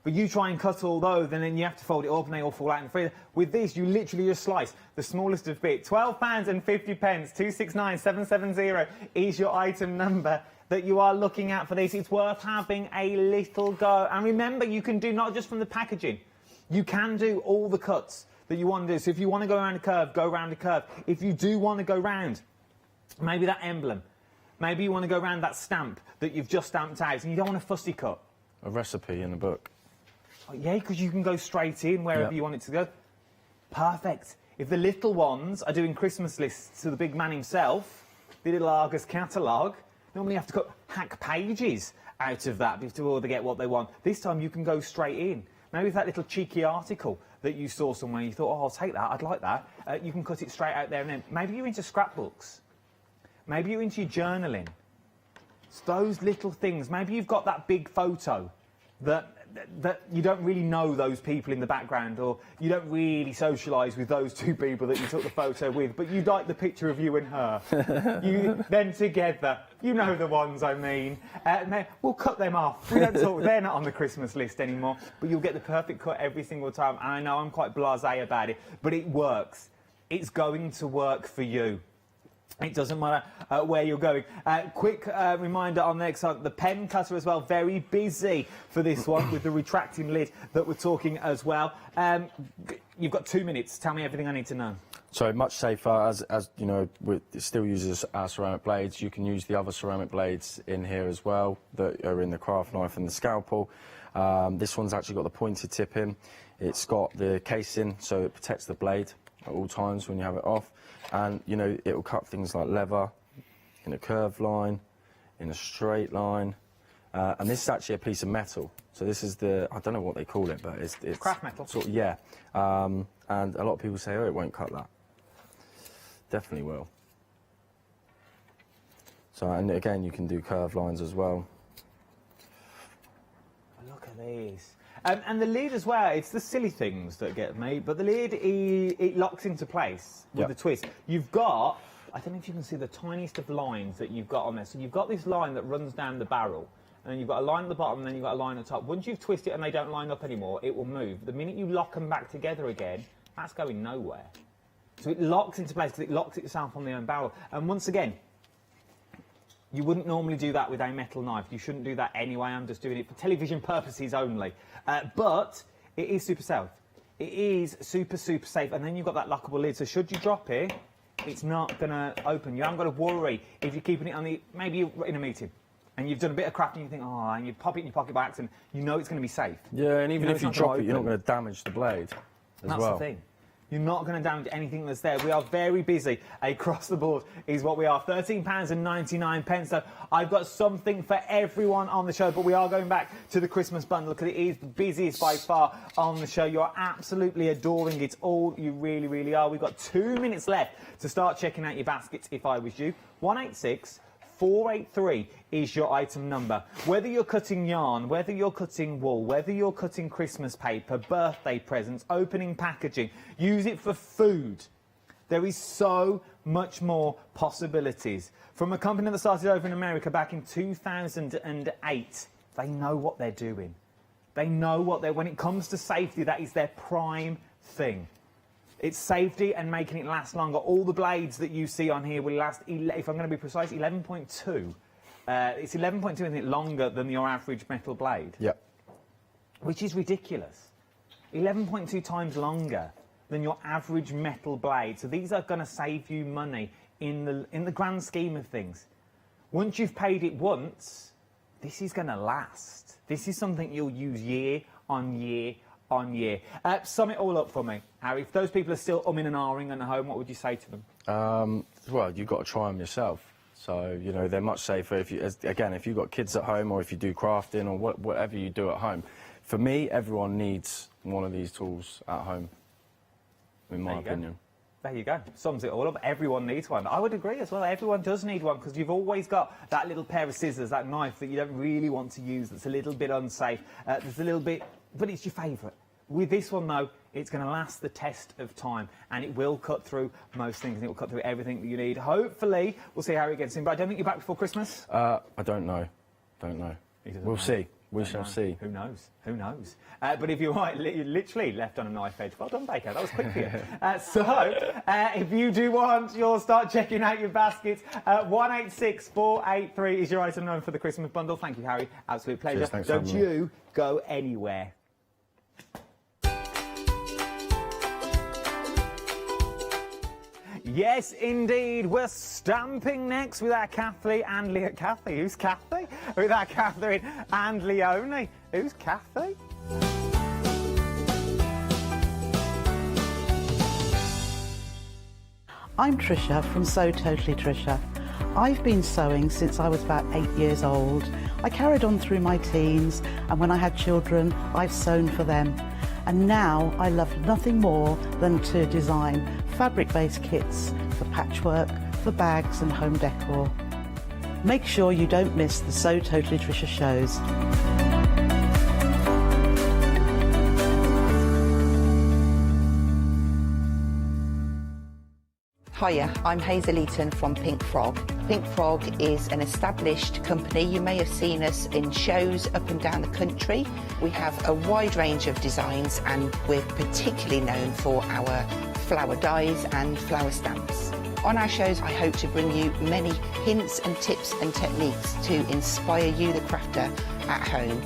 But you try and cut all those, and then you have to fold it up, and they all fall out in the freezer. With this, you literally just slice the smallest of bits. £12.50, 269770 is your item number that you are looking at for this. It's worth having a little go. And remember, you can do not just from the packaging. You can do all the cuts that you want to do. So if you want to go around a curve, go around a curve. If you do want to go round, maybe that emblem, maybe you want to go around that stamp that you've just stamped out, and you don't want a fussy cut. A recipe in a book. Oh, yeah, because you can go straight in wherever you want it to go. Perfect. If the little ones are doing Christmas lists to the big man himself, the little Argus catalogue, normally you have to cut hack pages out of that before they get what they want. This time you can go straight in. Maybe if that little cheeky article that you saw somewhere, you thought, oh, I'll take that, I'd like that, you can cut it straight out there and then. Maybe you're into scrapbooks. Maybe you're into your journaling. It's those little things. Maybe you've got that big photo that you don't really know those people in the background, or you don't really socialise with those 2 people that you took the photo with, but you like the picture of you and her. Them together. You know the ones I mean. We'll cut them off. We don't talk. They're not on the Christmas list anymore, but you'll get the perfect cut every single time. And I know I'm quite blasé about it, but it works. It's going to work for you. It doesn't matter where you're going. Quick reminder on the next side, the pen cutter as well, very busy for this one with the retracting lid that we're talking as well. You've got 2 minutes. Tell me everything I need to know. So much safer, as you know, it still uses our ceramic blades. You can use the other ceramic blades in here as well that are in the craft knife and the scalpel. This one's actually got the pointed tip in. It's got the casing, so it protects the blade at all times when you have it off. And, you know, it will cut things like leather in a curved line, in a straight line. And this is actually a piece of metal. So this is the, I don't know what they call it, but it's craft metal. Sort of, yeah. And a lot of people say, oh, it won't cut that. Definitely will. So, and again, you can do curved lines as well. I look at these. And the lid as well, it's the silly things that get me, but the lid, it locks into place with the twist. You've got, I don't know if you can see the tiniest of lines that you've got on there. So you've got this line that runs down the barrel, and then you've got a line at the bottom, and then you've got a line at the top. Once you've twisted it and they don't line up anymore, it will move. The minute you lock them back together again, that's going nowhere. So it locks into place because it locks itself on the own barrel. And once again, you wouldn't normally do that with a metal knife. You shouldn't do that anyway. I'm just doing it for television purposes only. But it is super safe. It is super, super safe. And then you've got that lockable lid. So should you drop it, it's not going to open. You haven't got to worry if you're keeping it on the... Maybe you're in a meeting and you've done a bit of crafting and you think, oh, and you pop it in your pocket by accident, you know it's going to be safe. Yeah, and even if you drop it, you're not open. going to damage the blade as well. That's the thing. You're not going to damage anything that's there. We are very busy across the board is what we are. £13.99. So I've got something for everyone on the show, but we are going back to the Christmas bundle because it is the busiest by far on the show. You're absolutely adoring it all. You really, really are. We've got 2 minutes left to start checking out your baskets if I was you. 186-483 is your item number. Whether you're cutting yarn, whether you're cutting wool, whether you're cutting Christmas paper, birthday presents, opening packaging, use it for food. There is so much more possibilities. From a company that started over in America back in 2008, they know what they're doing. They know what they're... When it comes to safety, that is their prime thing. It's safety and making it last longer. All the blades that you see on here will last, if I'm going to be precise, 11.2. It's 11.2, isn't it, longer than your average metal blade? Yep. Which is ridiculous. 11.2 times longer than your average metal blade. So these are going to save you money in the grand scheme of things. Once you've paid it once, this is going to last. This is something you'll use year on year on year. Sum it all up for me, Harry. If those people are still umming and ahhing at home, what would you say to them? Well, you've got to try them yourself. So, you know, they're much safer if you, again, if you've got kids at home or if you do crafting or whatever you do at home. For me, everyone needs one of these tools at home, in my opinion. There you go. Sums it all up. Everyone needs one. I would agree as well. Everyone does need one because you've always got that little pair of scissors, that knife that you don't really want to use that's a little bit unsafe. There's a little bit... But it's your favourite. With this one, though, it's going to last the test of time, and it will cut through most things, and it will cut through everything that you need. Hopefully, we'll see how it gets in, but I don't think you're back before Christmas. I don't know. Don't know. We'll see. We shall see. Who knows? Who knows? But if you're right, you're literally left on a knife edge. Well done, Baker. That was quick for you. If you do want, you'll start checking out your baskets. 186-483 is your item number for the Christmas bundle. Thank you, Harry. Absolute pleasure. Cheers, thanks, don't you go anywhere. Yes, indeed. We're stamping next with our Kathy and Leonie. Kathy? Who's Kathy? With our Catherine and Leonie. Who's Kathy? I'm Trisha from Sew Totally Trisha. I've been sewing since I was about 8 years old. I carried on through my teens, and when I had children, I've sewn for them. And now I love nothing more than to design fabric-based kits for patchwork, for bags and home decor. Make sure you don't miss the Sew Totally Trisha shows. Hiya, I'm Hazel Eaton from Pink Frog. Pink Frog is an established company. You may have seen us in shows up and down the country. We have a wide range of designs and we're particularly known for our flower dies and flower stamps. On our shows, I hope to bring you many hints and tips and techniques to inspire you, the crafter, at home.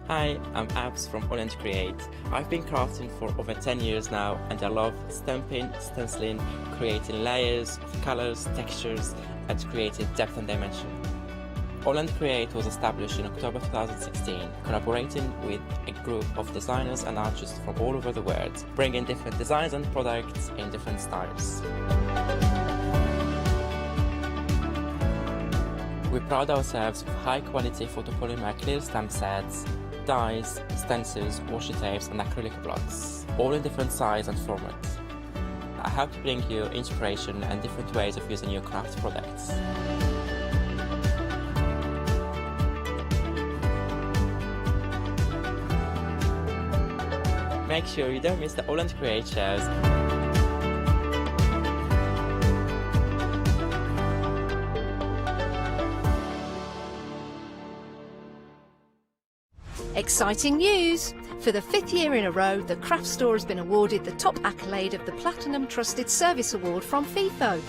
Hi, I'm Abs from AALL Create. I've been crafting for over 10 years now and I love stamping, stenciling, creating layers of colours, textures and creating depth and dimension. AALL Create was established in October 2016, collaborating with a group of designers and artists from all over the world, bringing different designs and products in different styles. We pride ourselves with high-quality photopolymer clear stamp sets, dies, stencils, washi tapes and acrylic blocks, all in different size and formats. I hope to bring you inspiration and different ways of using your craft products. Make sure you don't miss the AALL Create shows. Exciting news! For the 5th year in a row, the Craft Store has been awarded the top accolade of the Platinum Trusted Service Award from FIFO.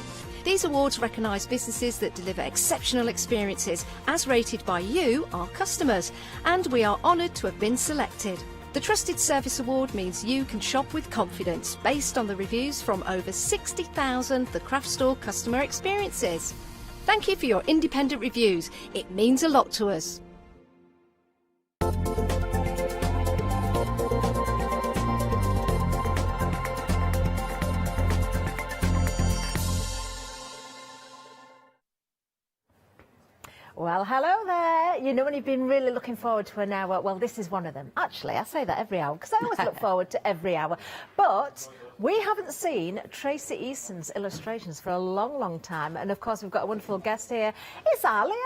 These awards recognise businesses that deliver exceptional experiences as rated by you, our customers, and we are honoured to have been selected. The Trusted Service Award means you can shop with confidence based on the reviews from over 60,000 The Craft Store customer experiences. Thank you for your independent reviews. It means a lot to us. Well, hello there. You know when you've been really looking forward to an hour? Well, this is one of them. Actually, I say that every hour because I always look forward to every hour. But we haven't seen Tracy Eason's illustrations for a long, long time. And of course, we've got a wonderful guest here. It's our Leonie.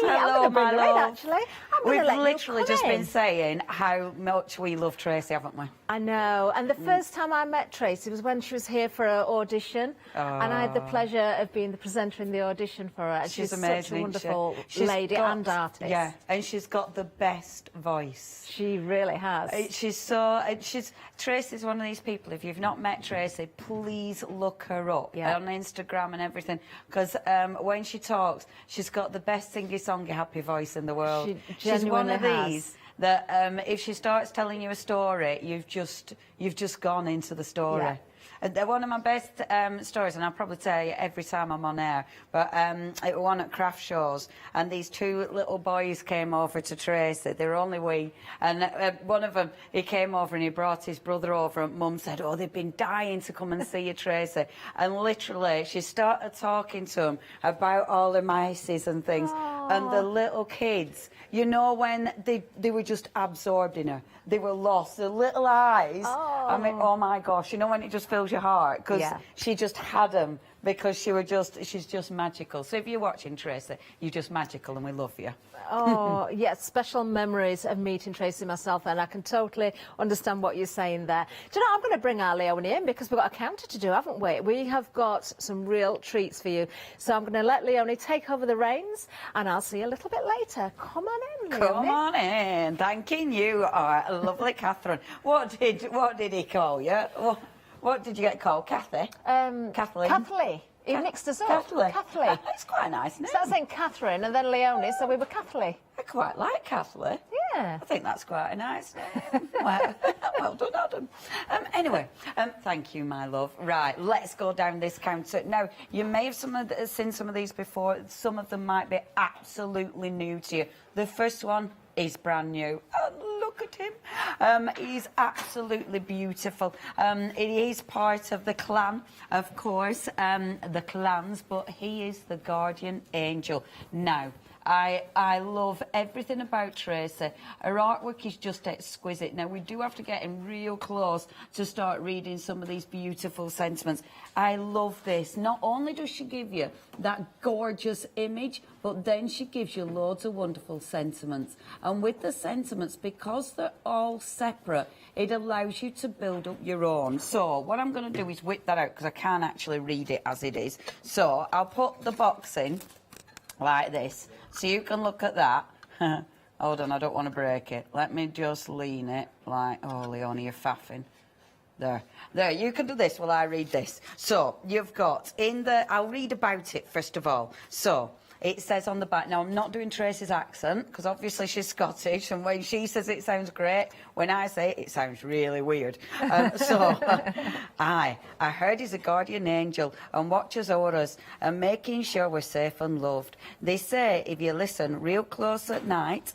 Hello, my love. Actually. We've literally just been saying how much we love Tracy, haven't we? I know. And the first time I met Tracy was when she was here for her audition. And I had the pleasure of being the presenter in the audition for her. And she's amazing, such a wonderful she's lady and artist. Yeah, and she's got the best voice. She really has. Tracy's one of these people, if you've not met Tracy, please look her up on Instagram and everything, because when she talks, she's got the best singy-songy happy voice in the world. She's one of these that if she starts telling you a story, you've just gone into the story. Yeah. They're one of my best stories, and I'll probably tell you every time I'm on air, but it was one at craft shows, and these two little boys came over to Tracy. They were only wee, and one of them, he came over and he brought his brother over, and Mum said, oh, they've been dying to come and see you, Tracy. And literally, she started talking to them about all the mices and things. Aww. And the little kids, you know, when they were just absorbed in her. They were lost. The little eyes. Oh. I mean, oh my gosh! You know when it just fills your heart because she just had them because she's just magical. So if you're watching Tracy, you're just magical, and we love you. Oh, yes, special memories of meeting Tracy myself, and I can totally understand what you're saying there. Do you know, I'm going to bring our Leonie in because we've got a counter to do, haven't we? We have got some real treats for you. So I'm going to let Leonie take over the reins, and I'll see you a little bit later. Come on in, Leonie. Come on in. Thanking you, lovely Catherine. What did he call you? What did you get called? Kathy? Kathleen? Kathleen. He mixed us up. Kathleen. It's quite a nice name. So I was saying Catherine and then Leonie, so we were Kathleen. I quite like Kathleen. Yeah. I think that's quite a nice name. Well done, Adam. Anyway, thank you, my love. Right, let's go down this counter. Now, you may have seen some of these before. Some of them might be absolutely new to you. The first one is brand new. Oh, look at him. He's absolutely beautiful. He is part of the clan, of course, the clans, but he is the guardian angel. Now, I love everything about Tracy. Her artwork is just exquisite. Now, we do have to get in real close to start reading some of these beautiful sentiments. I love this. Not only does she give you that gorgeous image, but then she gives you loads of wonderful sentiments. And with the sentiments, because they're all separate, it allows you to build up your own. So what I'm going to do is whip that out because I can't actually read it as it is. So I'll put the box in like this. So you can look at that. Hold on, I don't want to break it. Let me just lean it like, oh, Leonie, you're faffing. There, you can do this while I read this. So, you've got I'll read about it first of all. So, it says on the back, now I'm not doing Tracy's accent, because obviously she's Scottish, and when she says it sounds great, when I say it, it sounds really weird. I heard he's a guardian angel and watches over us and making sure we're safe and loved. They say if you listen real close at night,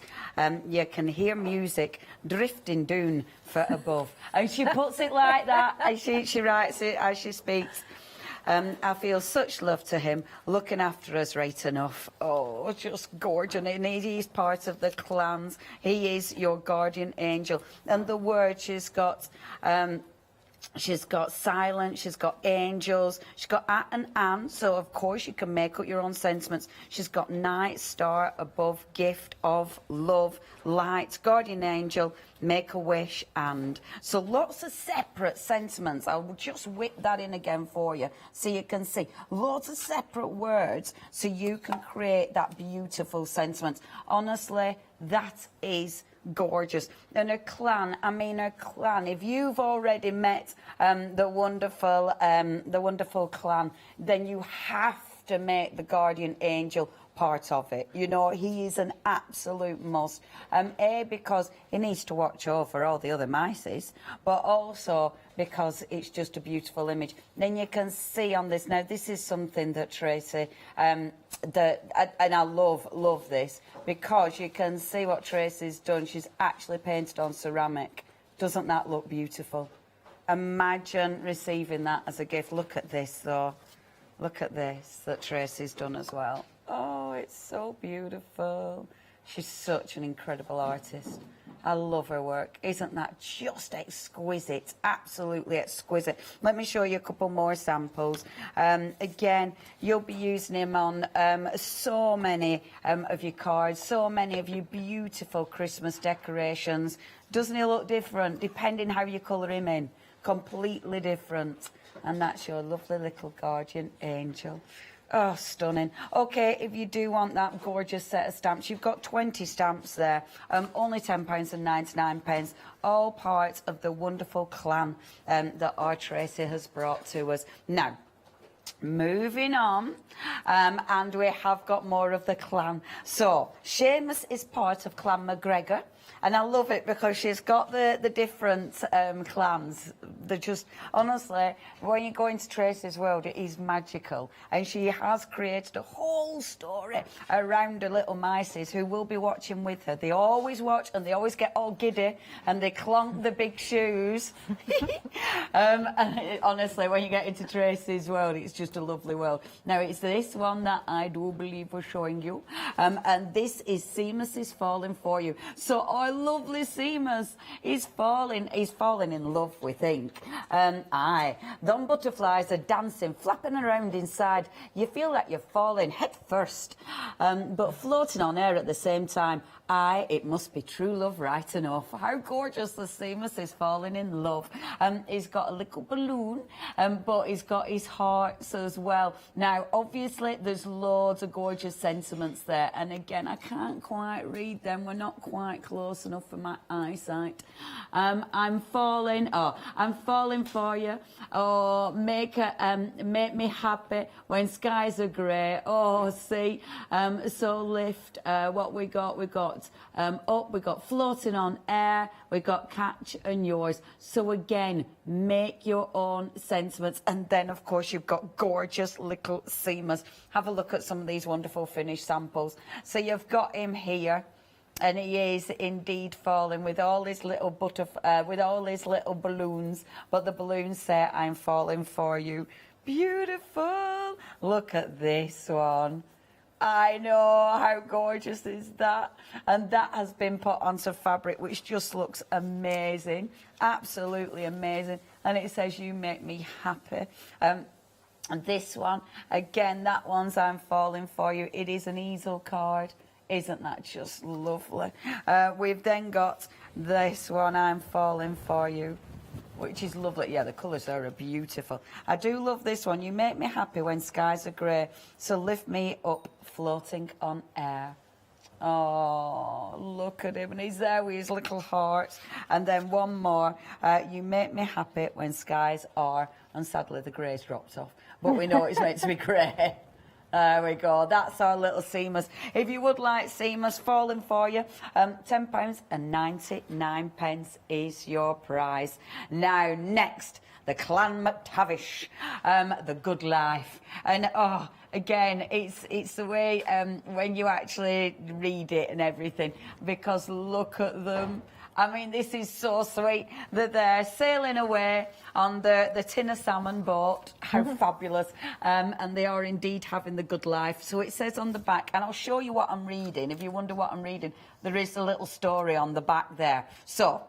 you can hear music drifting down for above. And she puts it like that, and she writes it as she speaks. I feel such love to him, looking after us right enough. Oh, just gorgeous. And he's part of the clans. He is your guardian angel. And the word she's got, She's got silence, she's got angels, she's got at and an, so of course you can make up your own sentiments. She's got night, star, above, gift, of, love, light, guardian angel, make a wish, and. So lots of separate sentiments. I'll just whip that in again for you so you can see. Lots of separate words so you can create that beautiful sentiment. Honestly, that is gorgeous. And her clan, if you've already met the wonderful clan, then you have to make the guardian angel part of it. You know, he is an absolute must. Because he needs to watch over all the other mices, but also because it's just a beautiful image. Then you can see on this, now this is something that Tracy, and I love this, because you can see what Tracy's done. She's actually painted on ceramic. Doesn't that look beautiful? Imagine receiving that as a gift. Look at this though. Look at this that Tracy's done as well. Oh, it's so beautiful. She's such an incredible artist. I love her work. Isn't that just exquisite? Absolutely exquisite. Let me show you a couple more samples. Again, you'll be using him on so many of your cards, so many of your beautiful Christmas decorations. Doesn't he look different, depending how you colour him in? Completely different. And that's your lovely little guardian angel. Oh, stunning. Okay, if you do want that gorgeous set of stamps, you've got 20 stamps there, only £10.99, all part of the wonderful clan that our Tracy has brought to us. Now, moving on, and we have got more of the clan. So, Seamus is part of Clan McGregor. And I love it because she's got the different clans. They're just, honestly, when you go into Tracy's world, it is magical. And she has created a whole story around her little mices who will be watching with her. They always watch and they always get all giddy and they clonk the big shoes. And honestly, when you get into Tracy's world, it's just a lovely world. Now, it's this one that I do believe we're showing you. And this is Seamus is Falling For You. So our lovely Seamus is falling in love with ink. Aye, them butterflies are dancing, flapping around inside. You feel like you're falling head first, but floating on air at the same time. Aye, it must be true love right enough. How gorgeous the Seamus is falling in love. He's got a little balloon, but he's got his hearts as well. Now, obviously, there's loads of gorgeous sentiments there. And again, I can't quite read them. We're not quite close enough for my eyesight. I'm falling for you. Oh, make me happy when skies are grey. Oh, see, so lift. What we got up, we got floating on air, we got catch and yours. So again, make your own sentiments. And then, of course, you've got gorgeous little Seamus. Have a look at some of these wonderful finished samples. So you've got him here. And he is indeed falling with all his little with all his little balloons. But the balloons say, I'm falling for you. Beautiful. Look at this one. I know, how gorgeous is that? And that has been put onto fabric, which just looks amazing. Absolutely amazing. And it says, you make me happy. And this one, again, that one's I'm falling for you. It is an easel card. Isn't that just lovely? We've then got this one, I'm falling for you, which is lovely. Yeah, the colours are beautiful. I do love this one. You make me happy when skies are grey, so lift me up floating on air. Oh, look at him. And he's there with his little heart. And then one more. You make me happy when skies are, and sadly the grey's dropped off, but we know it's meant to be grey. There we go. That's our little Seamus. If you would like Seamus falling for you, £10.99 is your prize. Now, next, the Clan McTavish, the Good Life. And, oh, again, it's the way when you actually read it and everything, because look at them. I mean, this is so sweet that they're sailing away on the Tinner Salmon boat. How fabulous. And they are indeed having the good life. So it says on the back, and I'll show you what I'm reading. If you wonder what I'm reading, there is a little story on the back there. So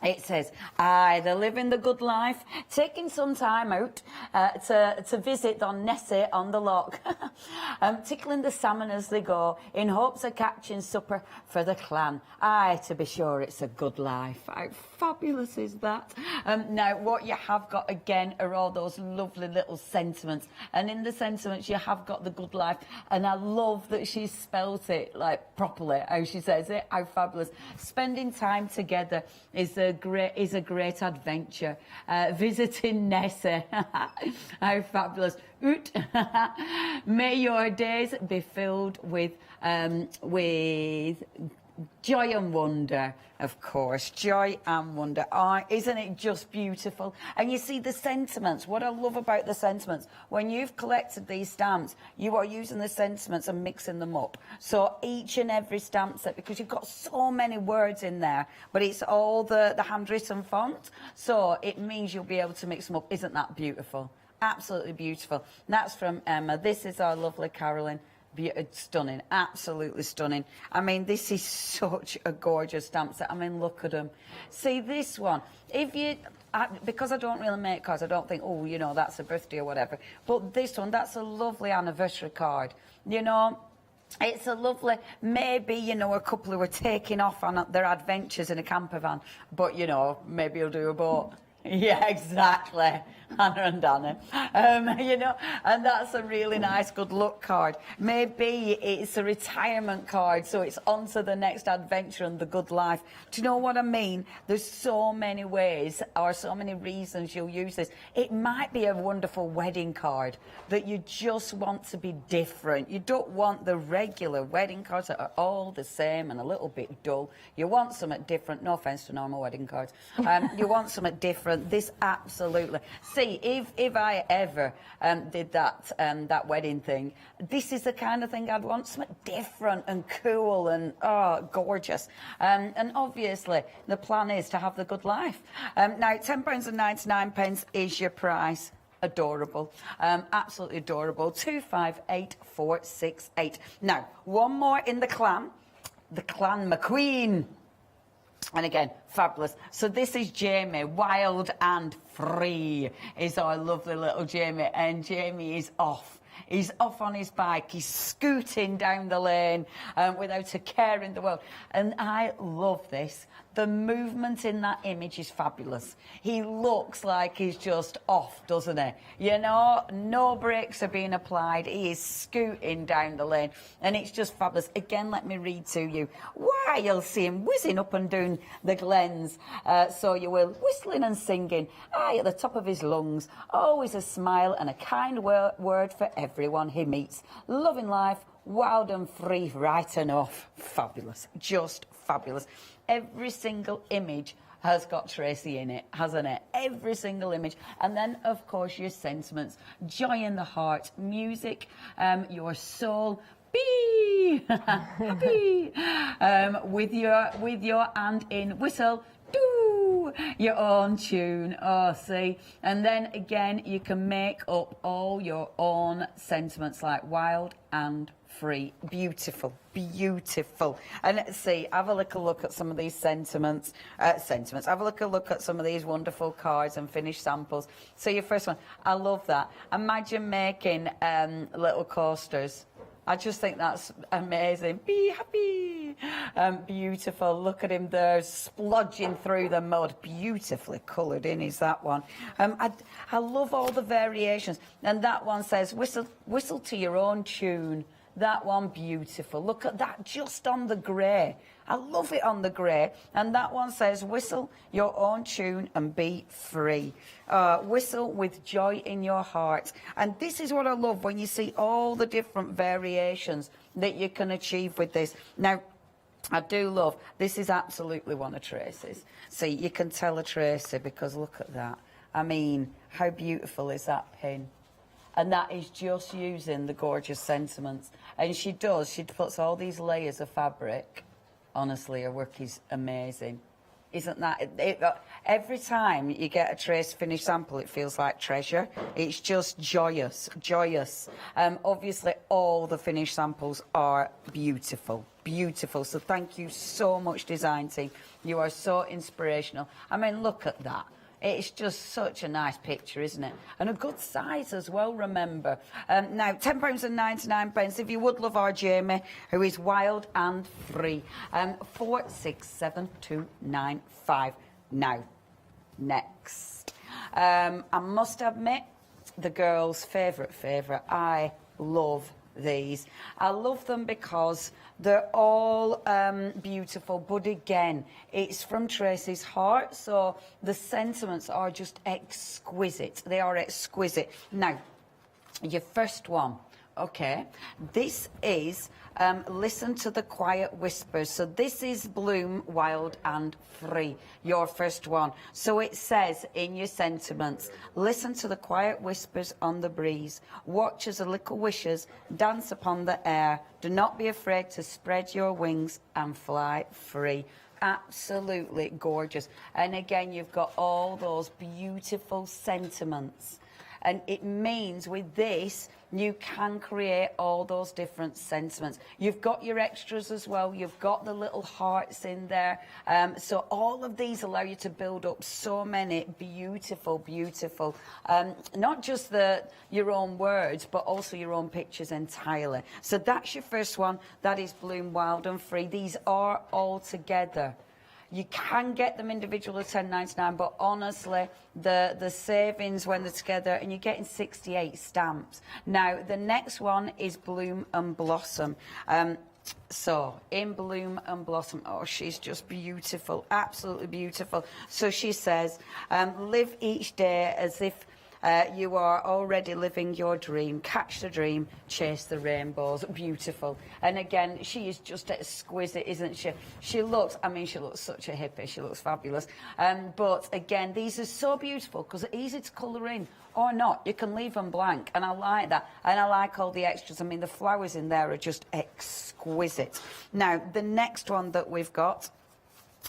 It says, aye, they're living the good life, taking some time out to visit on Nessie on the loch, tickling the salmon as they go, in hopes of catching supper for the clan. Aye, to be sure, it's a good life. How fabulous is that? Now, what you have got, again, are all those lovely little sentiments. And in the sentiments, you have got the good life. And I love that she spelt it, like, properly, how she says it. How fabulous. Spending time together is a great adventure. Visiting Nessie. How fabulous. Oot. May your days be filled with joy and wonder, of course. Joy and wonder. Oh, isn't it just beautiful? And you see the sentiments. What I love about the sentiments, when you've collected these stamps, you are using the sentiments and mixing them up. So each and every stamp set, because you've got so many words in there, but it's all the handwritten font. So it means you'll be able to mix them up. Isn't that beautiful? Absolutely beautiful. That's from Emma. This is our lovely Carolyn. Stunning, absolutely stunning. I mean, this is such a gorgeous stamp set. I mean, look at them. See this one. Because I don't really make cards, I don't think, oh, you know, that's a birthday or whatever. But this one, that's a lovely anniversary card. You know, it's a lovely, maybe, you know, a couple who are taking off on their adventures in a camper van. But, you know, maybe you'll do a boat. Yeah, exactly. Hannah and Dana. You know, and that's a really nice good luck card. Maybe it's a retirement card, so it's on to the next adventure and the good life. Do you know what I mean? There's so many ways or so many reasons you'll use this. It might be a wonderful wedding card that you just want to be different. You don't want the regular wedding cards that are all the same and a little bit dull. You want something different. No offence to normal wedding cards. You want something different. This absolutely. See, if I ever did that wedding thing, this is the kind of thing I'd want, something different and cool and gorgeous. And obviously, the plan is to have the good life. Now, £10.99 is your price. Adorable, absolutely adorable. 258468. Now, one more in the Clan McQueen. And again, fabulous. So this is Jamie, wild and free is our lovely little Jamie. And Jamie is off. He's off on his bike. He's scooting down the lane without a care in the world. And I love this. The movement in that image is fabulous. He looks like he's just off, doesn't he? You know, no brakes are being applied. He is scooting down the lane. And it's just fabulous. Again, let me read to you. Why, you'll see him whizzing up and down the glens. So you will, whistling and singing. Aye, at the top of his lungs. Always a smile and a kind word for everyone he meets. Loving life, wild and free, right enough. Fabulous. Just fabulous. Every single image has got Tracy in it, hasn't it? Every single image. And then, of course, your sentiments. Joy in the heart, music, your soul, be happy. With your hand in whistle, do your own tune. Oh, see? And then again, you can make up all your own sentiments like wild and free. Beautiful, beautiful. And let's see, have a little look at some of these sentiments. Have a look at some of these wonderful cards and finished samples. So your first one, I love that. Imagine making little coasters. I just think that's amazing. Be happy. Beautiful. Look at him there, splodging through the mud. Beautifully coloured in is that one. I love all the variations. And that one says, whistle to your own tune. That one, beautiful. Look at that, just on the grey. I love it on the grey. And that one says, whistle your own tune and be free. Whistle with joy in your heart. And this is what I love, when you see all the different variations that you can achieve with this. Now, I do love, this is absolutely one of Tracy's. See, you can tell a Tracy because look at that. I mean, how beautiful is that pin? And that is just using the gorgeous sentiments. And she puts all these layers of fabric. Honestly, her work is amazing. Isn't that? Every time you get a Trace finished sample, it feels like treasure. It's just joyous, joyous. Obviously, all the finished samples are beautiful. beautiful. So thank you so much, design team. You are so inspirational. I mean, look at that. It's just such a nice picture, isn't it? And a good size as well, remember. Now, £10.99. If you would love our Jamie, who is wild and free. 467295. Now, next. I must admit, the girls' favourite. I love these. I love them because they're all beautiful, but again, it's from Tracy's heart, so the sentiments are just exquisite. They are exquisite. Now, your first one, okay, this is Listen to the Quiet Whispers. So this is Bloom, Wild and Free, your first one. So it says in your sentiments, listen to the quiet whispers on the breeze. Watch as the little wishes dance upon the air. Do not be afraid to spread your wings and fly free. Absolutely gorgeous. And again, you've got all those beautiful sentiments. And it means with this, you can create all those different sentiments. You've got your extras as well. You've got the little hearts in there. So all of these allow you to build up so many beautiful, not just your own words, but also your own pictures entirely. So that's your first one. That is Bloom, Wild and Free. These are all together. You can get them individual at £10.99, but honestly, the savings when they're together, and you're getting 68 stamps. Now, the next one is Bloom and Blossom. So, in Bloom and Blossom, oh, she's just beautiful, absolutely beautiful. So she says, live each day as if you are already living your dream. Catch the dream, chase the rainbows. Beautiful. And again, she is just exquisite, isn't she? She looks such a hippie. She looks fabulous. But again, these are so beautiful because they're easy to colour in or not. You can leave them blank, and I like that. And I like all the extras. I mean, the flowers in there are just exquisite. Now, the next one that we've got,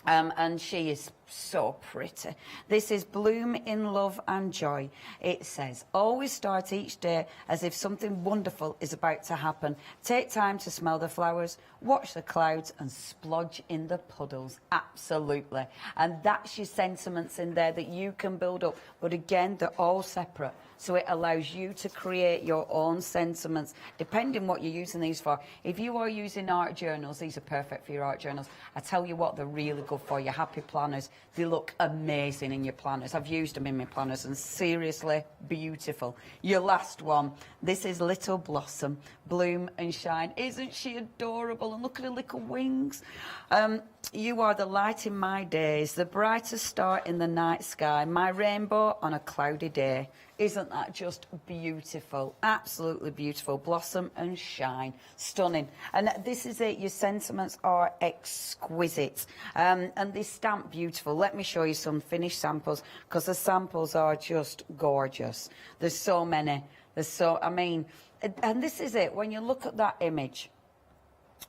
and she is so pretty. This is Bloom in Love and Joy. It says, always start each day as if something wonderful is about to happen. Take time to smell the flowers, watch the clouds and splodge in the puddles. Absolutely. And that's your sentiments in there that you can build up. But again, they're all separate. So it allows you to create your own sentiments, depending what you're using these for. If you are using art journals, these are perfect for your art journals. I tell you what, they're really good for your happy planners. They look amazing in your planners. I've used them in my planners and seriously beautiful. Your last one, this is Little Blossom, Bloom and Shine. Isn't she adorable? And look at her little wings. You are the light in my days, the brightest star in the night sky, my rainbow on a cloudy day. Isn't that just beautiful? Absolutely beautiful. Blossom and shine. Stunning. And this is it. Your sentiments are exquisite. And they stamp beautiful. Let me show you some finished samples because the samples are just gorgeous. There's so many. And this is it. When you look at that image,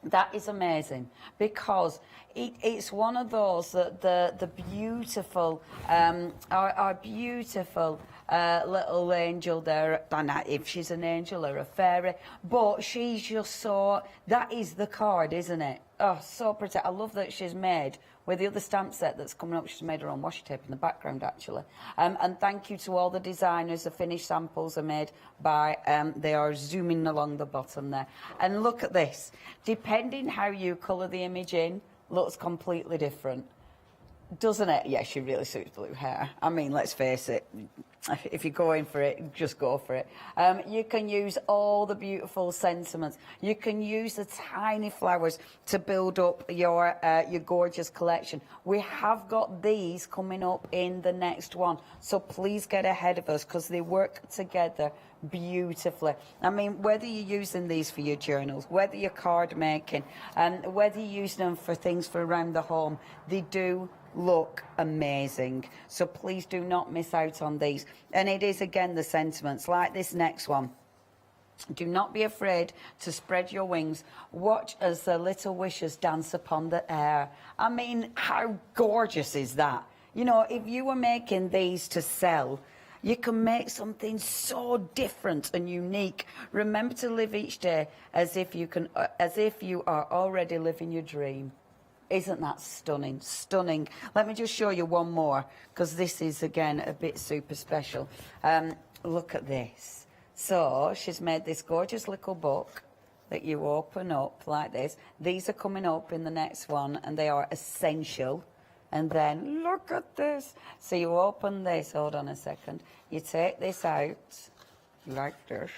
that is amazing because it's one of those that the beautiful, our beautiful little angel there, and if she's an angel or a fairy, but she's just so, that is the card, isn't it? Oh, so pretty. I love that she's made with the other stamp set that's coming up. She's made her own washi tape in the background, actually. And thank you to all the designers. The finished samples are made by, they are zooming along the bottom there. And look at this. Depending how you colour the image in, looks completely different. Doesn't it? Yeah, she really suits blue hair. I mean, let's face it. If you're going for it, just go for it. You can use all the beautiful sentiments. You can use the tiny flowers to build up your gorgeous collection. We have got these coming up in the next one, so please get ahead of us because they work together beautifully. I mean, whether you're using these for your journals, whether you're card making, whether you're using them for things for around the home, they do look amazing. So please do not miss out on these. And it is again the sentiments like this next one. Do not be afraid to spread your wings. Watch as the little wishes dance upon the air. I mean, how gorgeous is that? You know, if you were making these to sell, You can make something so different and unique. Remember to live each day as if you are already living your dream. Isn't that stunning? Stunning. Let me just show you one more, because this is, again, a bit super special. Look at this. So she's made this gorgeous little book that you open up like this. These are coming up in the next one, and they are essential. And then, look at this. So you open this, hold on a second. You take this out, like this.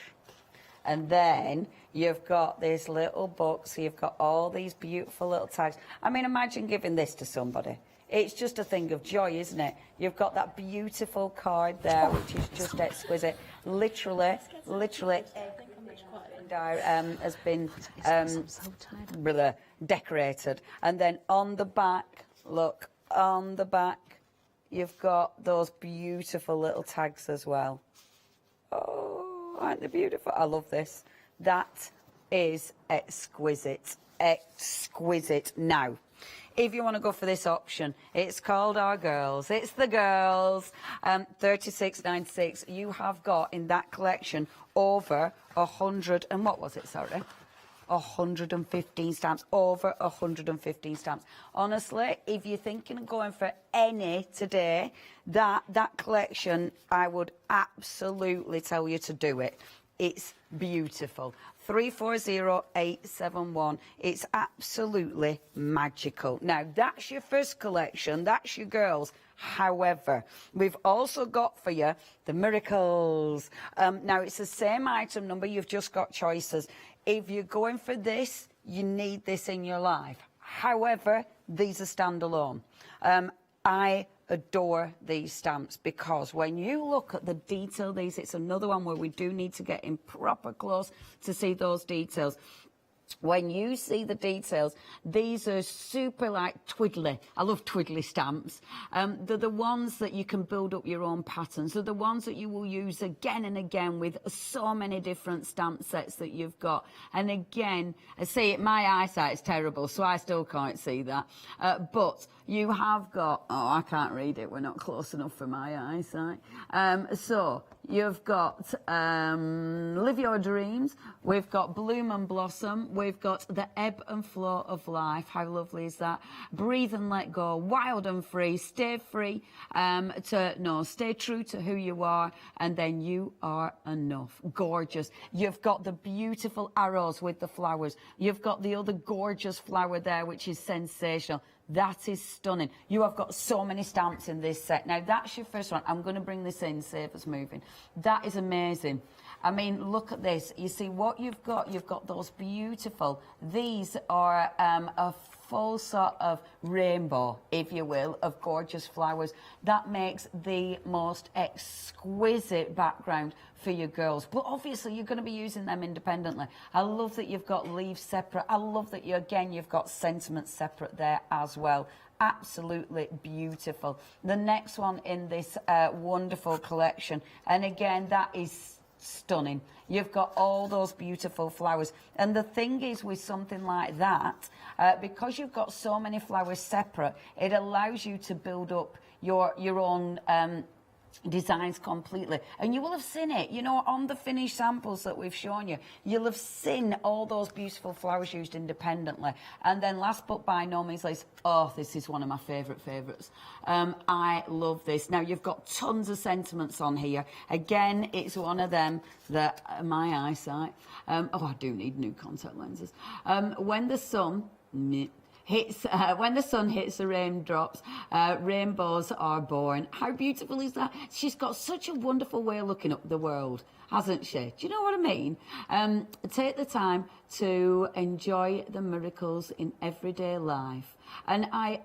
And then you've got this little book, so you've got all these beautiful little tags. I mean, imagine giving this to somebody. It's just a thing of joy, isn't it? You've got that beautiful card there, which is just exquisite. Literally, has been decorated. And then on the back, look, on the back, you've got those beautiful little tags as well. Oh, aren't they beautiful? I love this. That is exquisite. Exquisite. Now, if you want to go for this option, it's called Our Girls. It's the girls. 36.96. You have got in that collection over 100 and what was it? Sorry. 115 stamps, over 115 stamps. Honestly, if you're thinking of going for any today, that collection, I would absolutely tell you to do it. It's beautiful. 340871. It's absolutely magical. Now, that's your first collection. That's your girls. However, we've also got for you the miracles. Now, it's the same item number. You've just got choices. If you're going for this, you need this in your life. However, these are standalone. I adore these stamps because when you look at the detail, it's another one where we do need to get in proper close to see those details. When you see the details, these are super like twiddly. I love twiddly stamps. They're the ones that you can build up your own patterns. They're the ones that you will use again and again with so many different stamp sets that you've got. And again, I say my eyesight is terrible, so I still can't see that. But you have got, oh, I can't read it. We're not close enough for my eyesight. So you've got Live Your Dreams. We've got Bloom and Blossom. We've got The Ebb and Flow of Life. How lovely is that? Breathe and Let Go. Wild and Free. Stay free. Stay true to who you are. And then you are enough. Gorgeous. You've got the beautiful arrows with the flowers. You've got the other gorgeous flower there, which is sensational. That is stunning. You have got so many stamps in this set. Now, that's your first one. I'm going to bring this in, save us moving. That is amazing. I mean, look at this. You see what you've got? You've got those beautiful. These are a full sort of rainbow, if you will, of gorgeous flowers. That makes the most exquisite background for your girls. But obviously, you're going to be using them independently. I love that you've got leaves separate. I love that, you've got sentiments separate there as well. Absolutely beautiful. The next one in this wonderful collection, and again, that is stunning. You've got all those beautiful flowers. And the thing is with something like that, because you've got so many flowers separate, it allows you to build up your own designs completely. And you will have seen it, on the finished samples that we've shown you. You'll have seen all those beautiful flowers used independently. And then last but by no means least, this is one of my favourites. I love this. Now, you've got tons of sentiments on here. Again, it's one of them that my eyesight, I do need new contact lenses. When the sun hits the raindrops, rainbows are born. How beautiful is that? She's got such a wonderful way of looking at the world, hasn't she? Do you know what I mean? Take the time to enjoy the miracles in everyday life. And I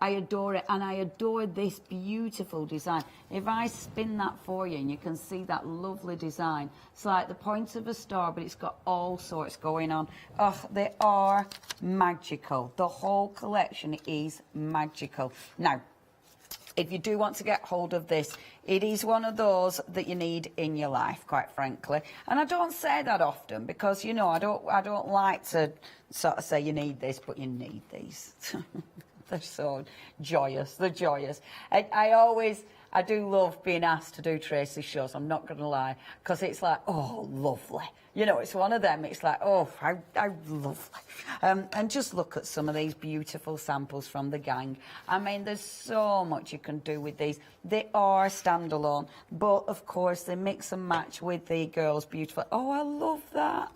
adore it, and I adore this beautiful design. If I spin that for you, and you can see that lovely design, it's like the point of a star, but it's got all sorts going on. Oh, they are magical. The whole collection is magical. Now, if you do want to get hold of this, it is one of those that you need in your life, quite frankly. And I don't say that often because, I don't like to sort of say you need this, but you need these. They're so joyous. They're joyous. I I do love being asked to do Tracy's shows, I'm not going to lie, because it's like, oh, lovely. You know, it's one of them, it's like, oh, how lovely. And just look at some of these beautiful samples from the gang. I mean, there's so much you can do with these. They are standalone, but of course they mix and match with the girls' beautiful. Oh, I love that.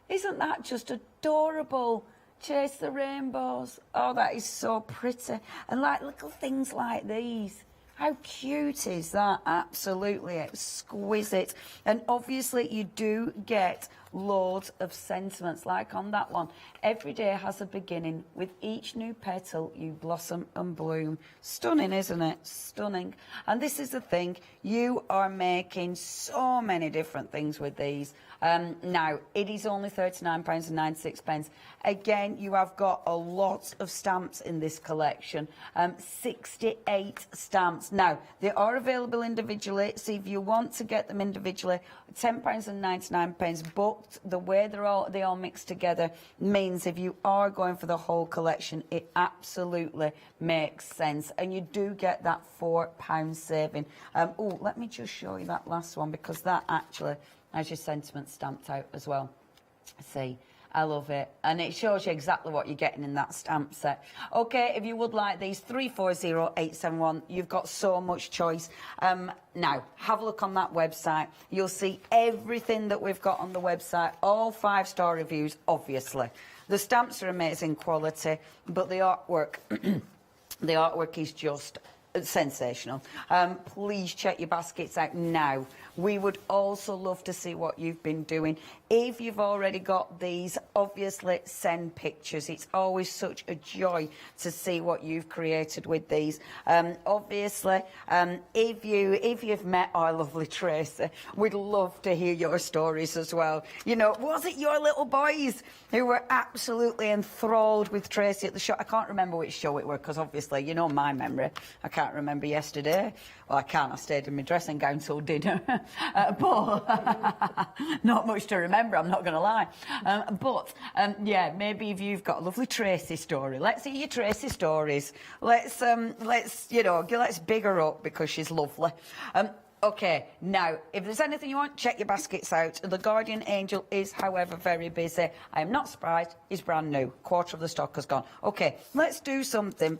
Isn't that just adorable? Chase the rainbows. Oh, that is so pretty. And like little things like these. How cute is that? Absolutely exquisite. And obviously you do get loads of sentiments, like on that one. Every day has a beginning. With each new petal, you blossom and bloom. Stunning, isn't it? Stunning. And this is the thing. You are making so many different things with these. Now, it is only £39.96. Again, you have got a lot of stamps in this collection. 68 stamps. Now, they are available individually, so if you want to get them individually, £10.99, but the way they all mixed together means if you are going for the whole collection, it absolutely makes sense. And you do get that £4 saving. Oh, let me just show you that last one, because that actually has your sentiment stamped out as well. See, I love it. And it shows you exactly what you're getting in that stamp set. Okay, if you would like these, 340871. You've got so much choice. Now, have a look on that website. You'll see everything that we've got on the website. All 5-star reviews, obviously. The stamps are amazing quality, but the artwork, the artwork is just sensational. Please check your baskets out now. We would also love to see what you've been doing. If you've already got these, obviously send pictures. It's always such a joy to see what you've created with these. Obviously, if you've met our lovely Tracy, we'd love to hear your stories as well. You know, was it your little boys who were absolutely enthralled with Tracy at the show? I can't remember which show it was, because obviously, you know my memory. I can't remember yesterday. Well, I can't. I stayed in my dressing gown till dinner. But not much to remember, I'm not going to lie. Yeah, maybe if you've got a lovely Tracy story, let's hear your Tracy stories. Let's big her up, because she's lovely. Okay, now, if there's anything you want, check your baskets out. The Guardian Angel is, however, very busy. I am not surprised. He's brand new. Quarter of the stock has gone. Okay, let's do something.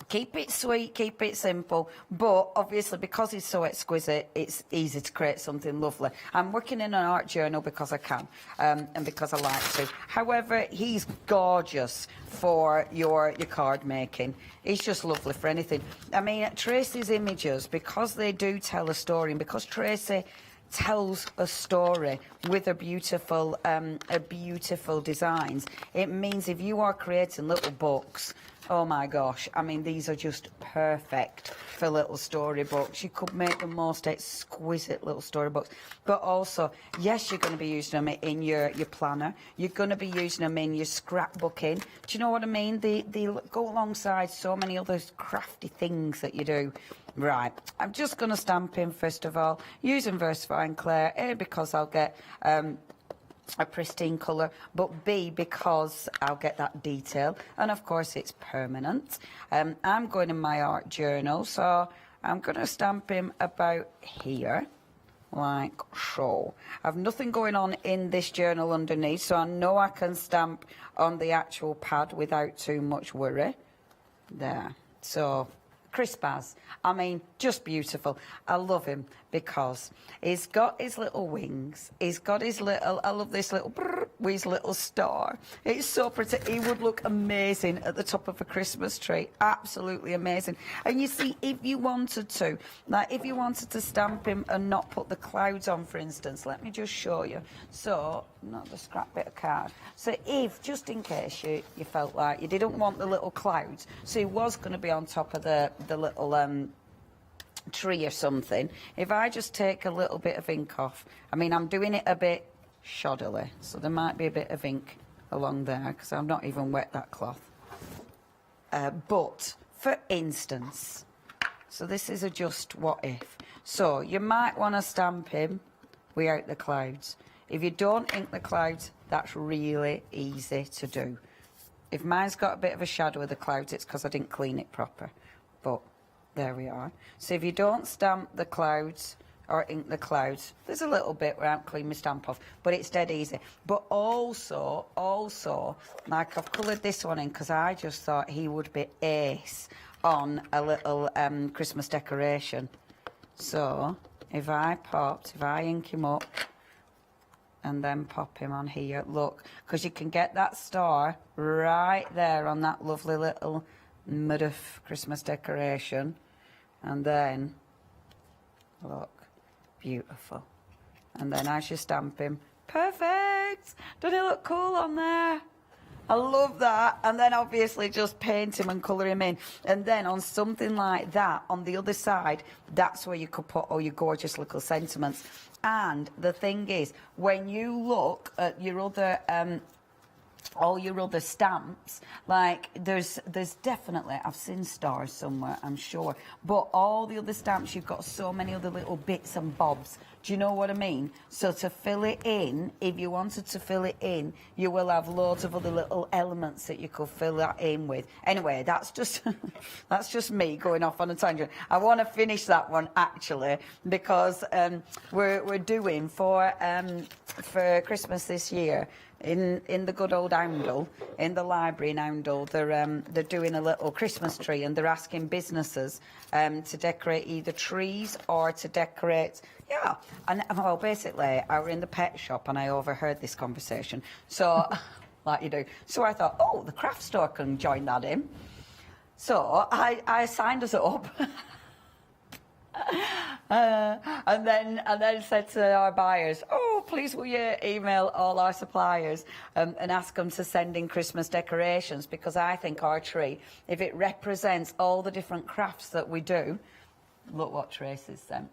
Keep it sweet, keep it simple, but obviously because he's so exquisite, it's easy to create something lovely. I'm working in an art journal because I can, and because I like to. However, he's gorgeous for your card making. He's just lovely for anything. I mean, Tracy's images, because they do tell a story, and because Tracy tells a story with a beautiful designs, it means if you are creating little books, oh my gosh, I mean, these are just perfect for little storybooks. You could make the most exquisite little storybooks. But also, yes, you're going to be using them in your planner. You're going to be using them in your scrapbooking. Do you know what I mean? They go alongside so many other crafty things that you do. Right, I'm just going to stamp in first of all, using VersaFine Clair, A, because I'll get a pristine colour, but B, because I'll get that detail, and of course it's permanent. I'm going in my art journal, so I'm going to stamp him about here, like so. I've nothing going on in this journal underneath, so I know I can stamp on the actual pad without too much worry. There, so crisp as. I mean, just beautiful. I love him because he's got his little wings. He's got his little, I love this little, with his little star. It's so pretty. He would look amazing at the top of a Christmas tree. Absolutely amazing. And you see, if you wanted to, like if you wanted to stamp him and not put the clouds on, for instance, let me just show you. So, not the scrap bit of card. So if, just in case you felt like you didn't want the little clouds, so he was going to be on top of the little tree or something, if I just take a little bit of ink off, I mean, I'm doing it a bit shoddily, so there might be a bit of ink along there because I've not even wet that cloth. But, for instance, so this is a just what if. So, you might want to stamp him without the clouds. If you don't ink the clouds, that's really easy to do. If mine's got a bit of a shadow of the clouds, it's because I didn't clean it proper. But There we are. So if you don't stamp the clouds or ink the clouds, there's a little bit where I haven't cleaned my stamp off, but it's dead easy. But also, like I've coloured this one in because I just thought he would be ace on a little Christmas decoration. So if I ink him up and then pop him on here, look, because you can get that star right there on that lovely little mud of Christmas decoration. And then, look, beautiful. And then as you stamp him, perfect! Doesn't it look cool on there? I love that. And then obviously just paint him and colour him in. And then on something like that, on the other side, that's where you could put all your gorgeous little sentiments. And the thing is, when you look at your other all your other stamps, like there's definitely, I've seen stars somewhere, I'm sure, but all the other stamps, you've got so many other little bits and bobs. Do you know what I mean? So to fill it in, if you wanted to fill it in, you will have loads of other little elements that you could fill that in with. Anyway, that's just that's just me going off on a tangent. I want to finish that one actually because we're doing for Christmas this year. In the good old Oundle, in the library in Oundle, they're doing a little Christmas tree and they're asking businesses to decorate either trees or to decorate, yeah. And well, basically, I were in the pet shop and I overheard this conversation. So, like you do. So I thought, oh, the craft store can join that in. So I signed us up. And then said to our buyers, oh, please will you email all our suppliers and ask them to send in Christmas decorations, because I think our tree, if it represents all the different crafts that we do, look what Tracy's sent.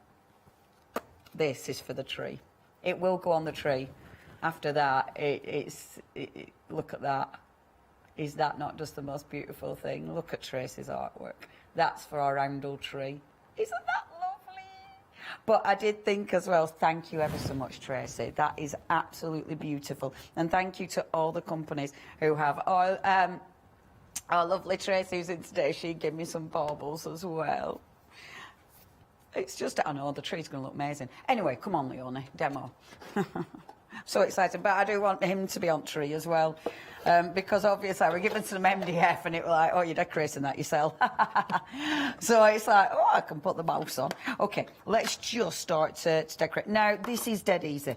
This is for the tree. It will go on the tree. After that, look at that. Is that not just the most beautiful thing? Look at Tracy's artwork. That's for our Oundle tree. Isn't that lovely? But I did think as well, thank you ever so much, Tracy. That is absolutely beautiful. And thank you to all the companies who have... our lovely Tracy who's in today, she gave me some baubles as well. It's just, I know, the tree's going to look amazing. Anyway, come on, Leonie, demo. So excited. But I do want him to be on tree as well. Because obviously we're giving some MDF and it was like, oh, you're decorating that yourself. So it's like, oh, I can put the mouse on. Okay, let's just start to decorate. Now, this is dead easy.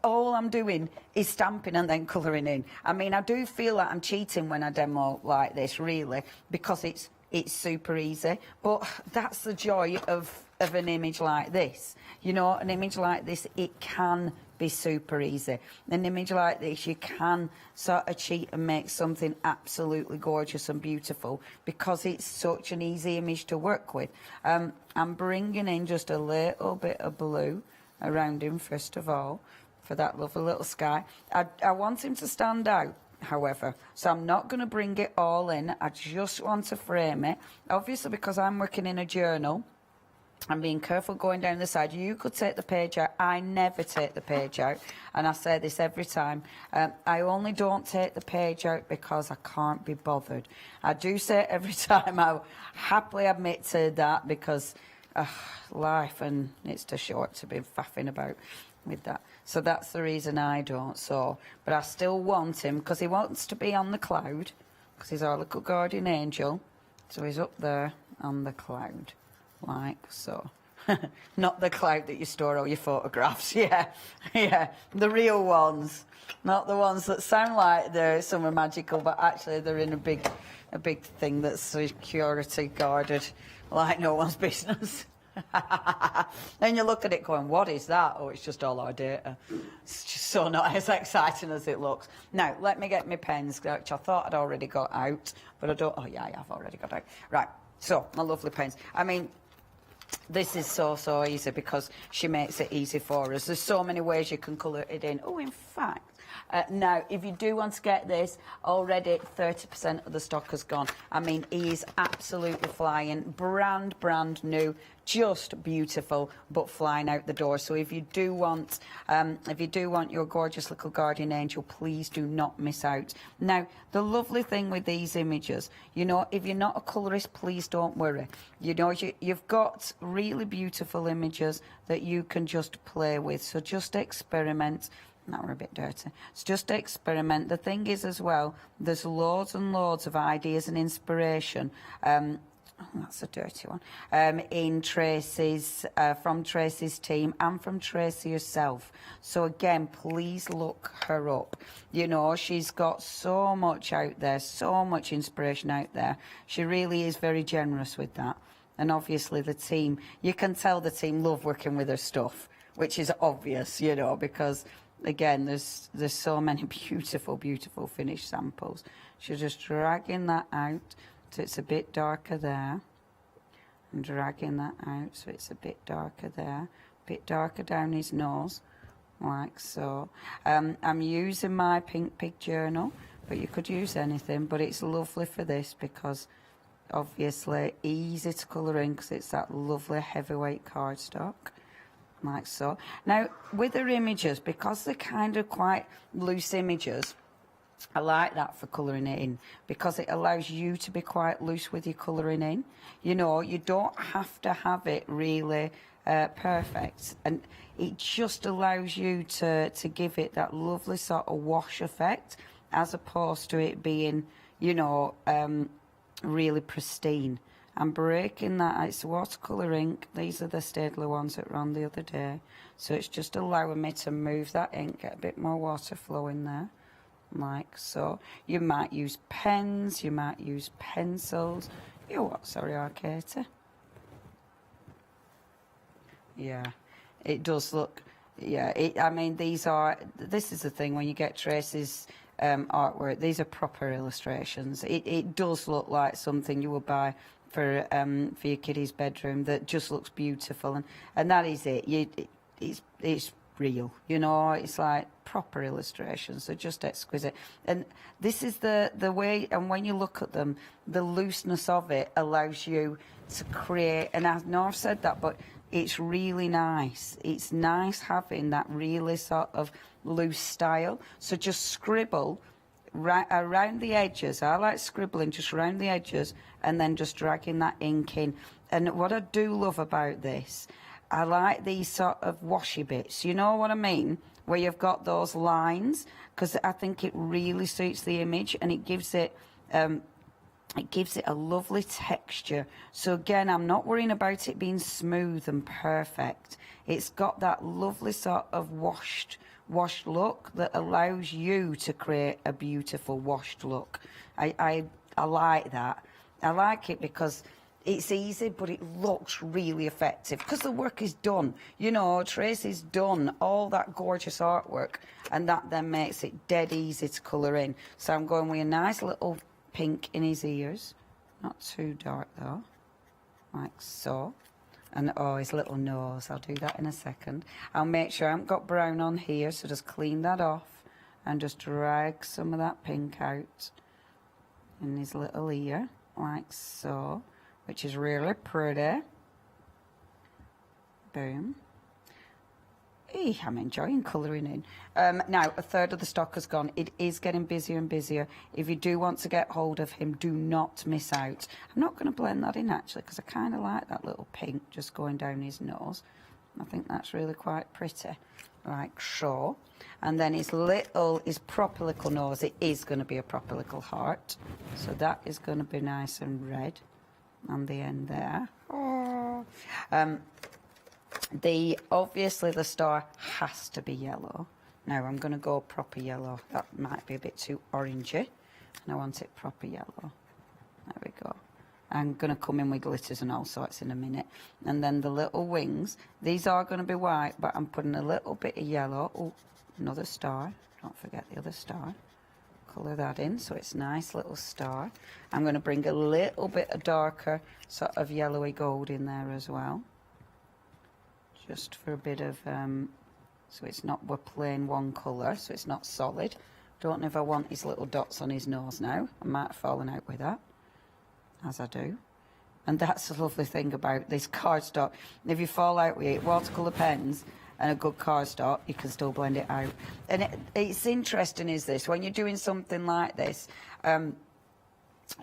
All I'm doing is stamping and then colouring in. I mean, I do feel like I'm cheating when I demo like this, really, because it's super easy. But that's the joy of an image like this. You know, an image like this, it can be super easy. An image like this, you can sort of cheat and make something absolutely gorgeous and beautiful because it's such an easy image to work with. I'm bringing in just a little bit of blue around him first of all for that lovely little sky. I want him to stand out, however, so I'm not going to bring it all in. I just want to frame it, obviously, because I'm working in a journal. I'm being careful going down the side. You could take the page out. I never take the page out, and I say this every time. I only don't take the page out because I can't be bothered. I do say it every time. I'll happily admit to that because life, and it's too short to be faffing about with that. So that's the reason I don't. So, but I still want him because he wants to be on the cloud because he's our little guardian angel. So he's up there on the cloud. Like so. Not the cloud that you store all your photographs. Yeah, the real ones, not the ones that sound like they're somewhere magical, but actually they're in a big thing that's security guarded, like no one's business. Then you look at it going, what is that? Oh, it's just all our data. It's just so not as exciting as it looks. Now, let me get my pens, which I thought I'd already got out, but I don't. Oh yeah, I've already got out. Right. So my lovely pens. I mean, this is so easy because she makes it easy for us. There's so many ways you can colour it in. Oh, in fact, Now, if you do want to get this, already 30% of the stock has gone. I mean, he is absolutely flying. Brand new, just beautiful, but flying out the door. So if you do want your gorgeous little guardian angel, please do not miss out. Now, the lovely thing with these images, you know, if you're not a colourist, please don't worry. You know, you've got really beautiful images that you can just play with. So just experiment. Now we're a bit dirty. So just experiment. The thing is as well, there's loads and loads of ideas and inspiration. Oh, that's a dirty one. In Tracy's, from Tracy's team and from Tracy herself. So again, please look her up. You know, she's got so much out there, so much inspiration out there. She really is very generous with that. And obviously the team, you can tell the team love working with her stuff, which is obvious, you know, because again, there's so many beautiful, beautiful finished samples. She's just dragging that out. So it's a bit darker there, and dragging that out so it's a bit darker there, a bit darker down his nose, like so. I'm using my Pink Pig journal, but you could use anything, but it's lovely for this because obviously easy to colour in because it's that lovely heavyweight cardstock, like so. Now, with her images, because they're kind of quite loose images, I like that for colouring it in because it allows you to be quite loose with your colouring in. You know, you don't have to have it really perfect, and it just allows you to give it that lovely sort of wash effect as opposed to it being, you know, really pristine. I'm breaking that. It's watercolour ink. These are the Staedtler ones that were on the other day. So it's just allowing me to move that ink, get a bit more water flow in there. Like so. You might use pens, you might use pencils. You what? Sorry, Katie. Yeah, it does look. Yeah, I mean, this is the thing when you get Tracy's artwork. These are proper illustrations. It does look like something you would buy for your kiddie's bedroom that just looks beautiful, and that is it. It's real, you know, it's like proper illustrations. They're just exquisite, and this is the way, and when you look at them, the looseness of it allows you to create, and I know I've said that, but it's really nice. It's nice having that really sort of loose style. So just scribble right around the edges. I like scribbling just around the edges and then just dragging that ink in. And what I do love about this, I like these sort of washy bits, you know what I mean? Where you've got those lines, because I think it really suits the image and it gives it a lovely texture. So again, I'm not worrying about it being smooth and perfect. It's got that lovely sort of washed look that allows you to create a beautiful washed look. I like that. I like it because it's easy, but it looks really effective because the work is done. You know, Tracy's done all that gorgeous artwork, and that then makes it dead easy to colour in. So I'm going with a nice little pink in his ears, not too dark though, like so. And oh, his little nose, I'll do that in a second. I'll make sure I haven't got brown on here, so just clean that off and just drag some of that pink out in his little ear, like so, which is really pretty. Boom. I'm enjoying colouring in. Now, a third of the stock has gone. It is getting busier and busier. If you do want to get hold of him, do not miss out. I'm not going to blend that in, actually, because I kind of like that little pink just going down his nose. I think that's really quite pretty, like so. And then his proper little nose, it is going to be a proper little heart. So that is going to be nice and red on the end there. Oh. Obviously the star has to be yellow. Now I'm going to go proper yellow. That might be a bit too orangey, and I want it proper yellow. There we go. I'm going to come in with glitters and all sorts in a minute. And then the little wings, these are going to be white, but I'm putting a little bit of yellow. Oh, another star. Don't forget the other star. Colour that in so it's nice little star. I'm going to bring a little bit of darker sort of yellowy gold in there as well, just for a bit of So it's not, we're plain one colour, so it's not solid. Don't know if I want his little dots on his nose now. I might have fallen out with that, as I do. And that's the lovely thing about this cardstock. If you fall out with it, watercolour pens and a good cardstock, you can still blend it out. And it's interesting, is this, when you're doing something like this,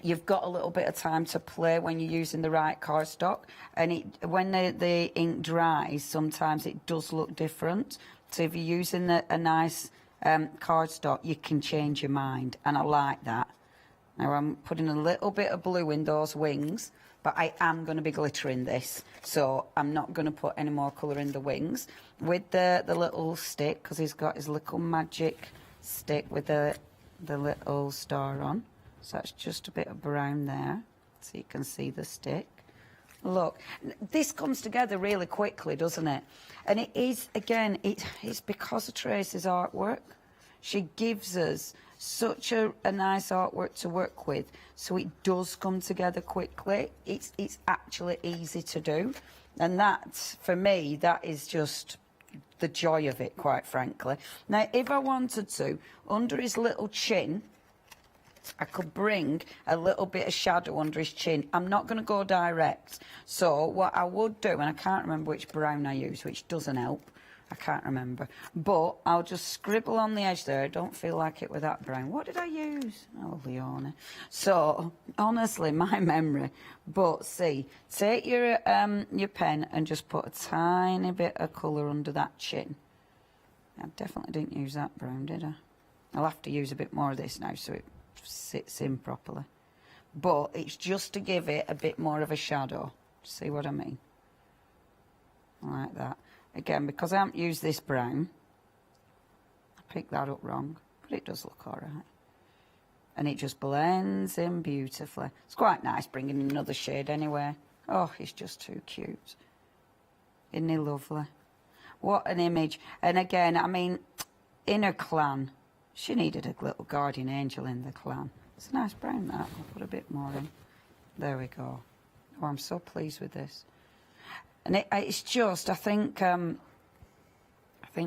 you've got a little bit of time to play when you're using the right cardstock. And when the ink dries, sometimes it does look different. So if you're using a nice cardstock, you can change your mind. And I like that. Now I'm putting a little bit of blue in those wings, but I am going to be glittering this, so I'm not going to put any more colour in the wings. With the little stick, because he's got his little magic stick with the little star on. So that's just a bit of brown there, so you can see the stick. Look, this comes together really quickly, doesn't it? And it is, again, it's because of Tracy's artwork. She gives us such a nice artwork to work with, so it does come together quickly. It's actually easy to do, and that, for me, that is just the joy of it, quite frankly. Now, if I wanted to, under his little chin, I could bring a little bit of shadow under his chin. I'm not going to go direct, so what I would do, and I can't remember which brown I use, which doesn't help, I can't remember. But I'll just scribble on the edge there. I don't feel like it with that brown. What did I use? Oh, Leona. So, honestly, my memory. But see, take your pen and just put a tiny bit of colour under that chin. I definitely didn't use that brown, did I? I'll have to use a bit more of this now so it sits in properly. But it's just to give it a bit more of a shadow. See what I mean? Like that. Again, because I haven't used this brown, I picked that up wrong, but it does look all right. And it just blends in beautifully. It's quite nice bringing in another shade anyway. Oh, he's just too cute. Isn't he lovely? What an image. And again, I mean, in her clan, she needed a little guardian angel in the clan. It's a nice brown, that. I'll put a bit more in. There we go. Oh, I'm so pleased with this. And it's just, I think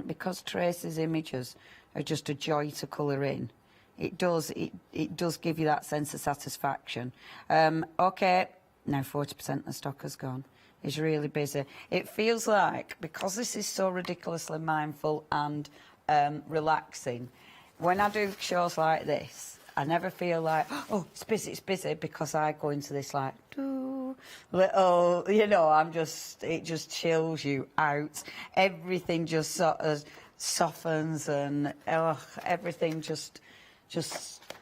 because Tracy's images are just a joy to colour in, it does give you that sense of satisfaction. Okay, now 40% of the stock has gone. He's really busy. It feels like, because this is so ridiculously mindful and relaxing, when I do shows like this, I never feel like, oh, it's busy, because I go into this like, little, you know, it just chills you out. Everything just sort of softens and everything just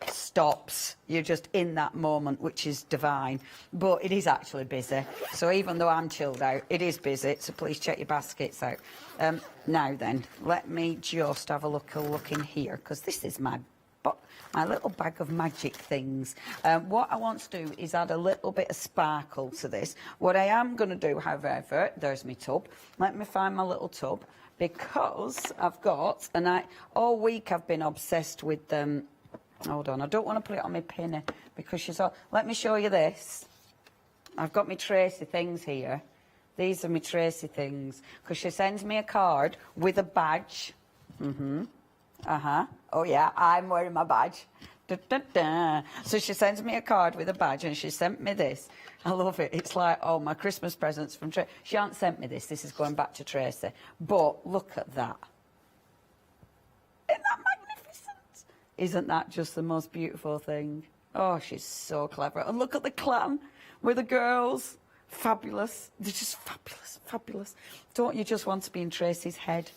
stops. You're just in that moment, which is divine. But it is actually busy. So even though I'm chilled out, it is busy. So please check your baskets out. Now then, let me just have a look in here, because this is my little bag of magic things. What I want to do is add a little bit of sparkle to this. What I am going to do, however, there's my tub. Let me find my little tub, because I've got, and all week I've been obsessed with them. Hold on, I don't want to put it on my pinner because she's all. Let me show you this. I've got my Tracy things here. These are my Tracy things, because she sends me a card with a badge. Oh yeah, I'm wearing my badge. Da, da, da. So she sends me a card with a badge, and she sent me this. I love it. It's like, oh, my Christmas presents from Tracy. She hasn't sent me this. This is going back to Tracy. But look at that. Isn't that magnificent? Isn't that just the most beautiful thing? Oh, she's so clever. And look at the clan with the girls. Fabulous. They're just fabulous, fabulous. Don't you just want to be in Tracy's head?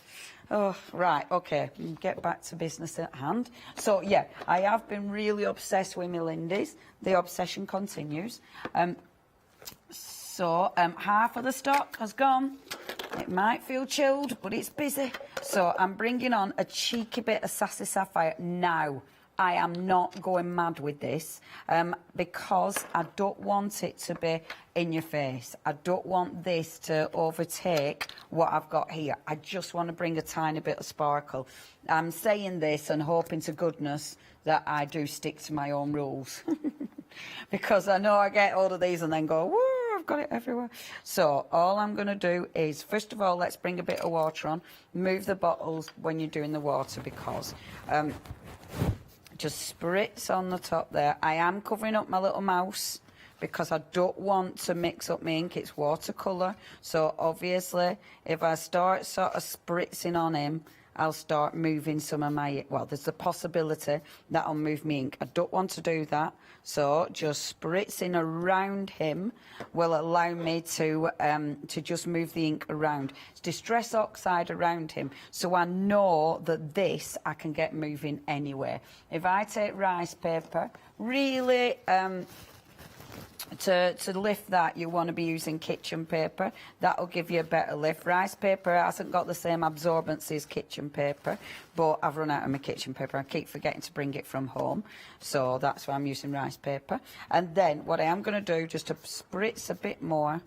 Oh, right, okay, get back to business at hand. So, yeah, I have been really obsessed with my Lindy's. The obsession continues. Half of the stock has gone. It might feel chilled, but it's busy. So I'm bringing on a cheeky bit of Sassy Sapphire now. I am not going mad with this because I don't want it to be in your face. I don't want this to overtake what I've got here. I just want to bring a tiny bit of sparkle. I'm saying this and hoping to goodness that I do stick to my own rules because I know I get all of these and then go, woo, I've got it everywhere. So all I'm going to do is, first of all, let's bring a bit of water on. Move the bottles when you're doing the water, because just spritz on the top there. I am covering up my little mouse because I don't want to mix up my ink. It's watercolour. So obviously, if I start sort of spritzing on him, I'll start moving some of my, well, there's the possibility that I'll move my ink. I don't want to do that. So just spritzing around him will allow me to just move the ink around. It's Distress Oxide around him, so I know that this I can get moving anywhere. If I take rice paper, really, to lift that, you want to be using kitchen paper. That'll give you a better lift. Rice paper hasn't got the same absorbency as kitchen paper, but I've run out of my kitchen paper. I keep forgetting to bring it from home, so that's why I'm using rice paper. And then what I am going to do, just to spritz a bit more,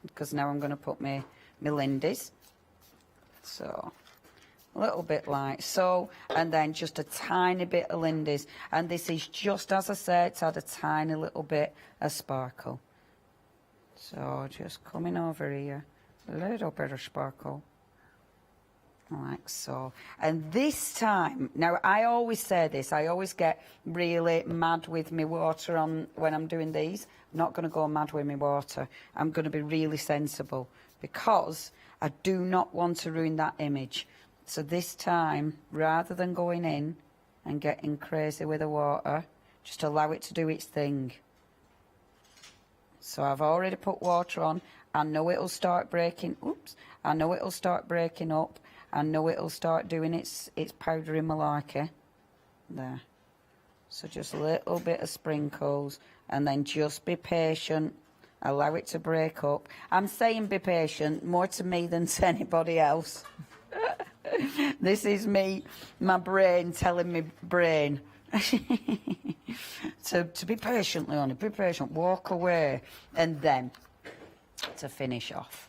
because now I'm going to put my Lindy's. So a little bit like so, and then just a tiny bit of Lindy's. And this is just, as I said, to add a tiny little bit of sparkle. So just coming over here, a little bit of sparkle, like so. And this time, now I always say this, I always get really mad with my water on when I'm doing these. I'm not going to go mad with my water. I'm going to be really sensible, because I do not want to ruin that image. So this time, rather than going in and getting crazy with the water, just allow it to do its thing. So I've already put water on. I know it'll start breaking. Oops. I know it'll start breaking up. I know it'll start doing its powdery malarkey. There. So just a little bit of sprinkles, and then just be patient. Allow it to break up. I'm saying be patient more to me than to anybody else. This is me, my brain telling me brain to be patient, Leonie, be patient, walk away. And then to finish off,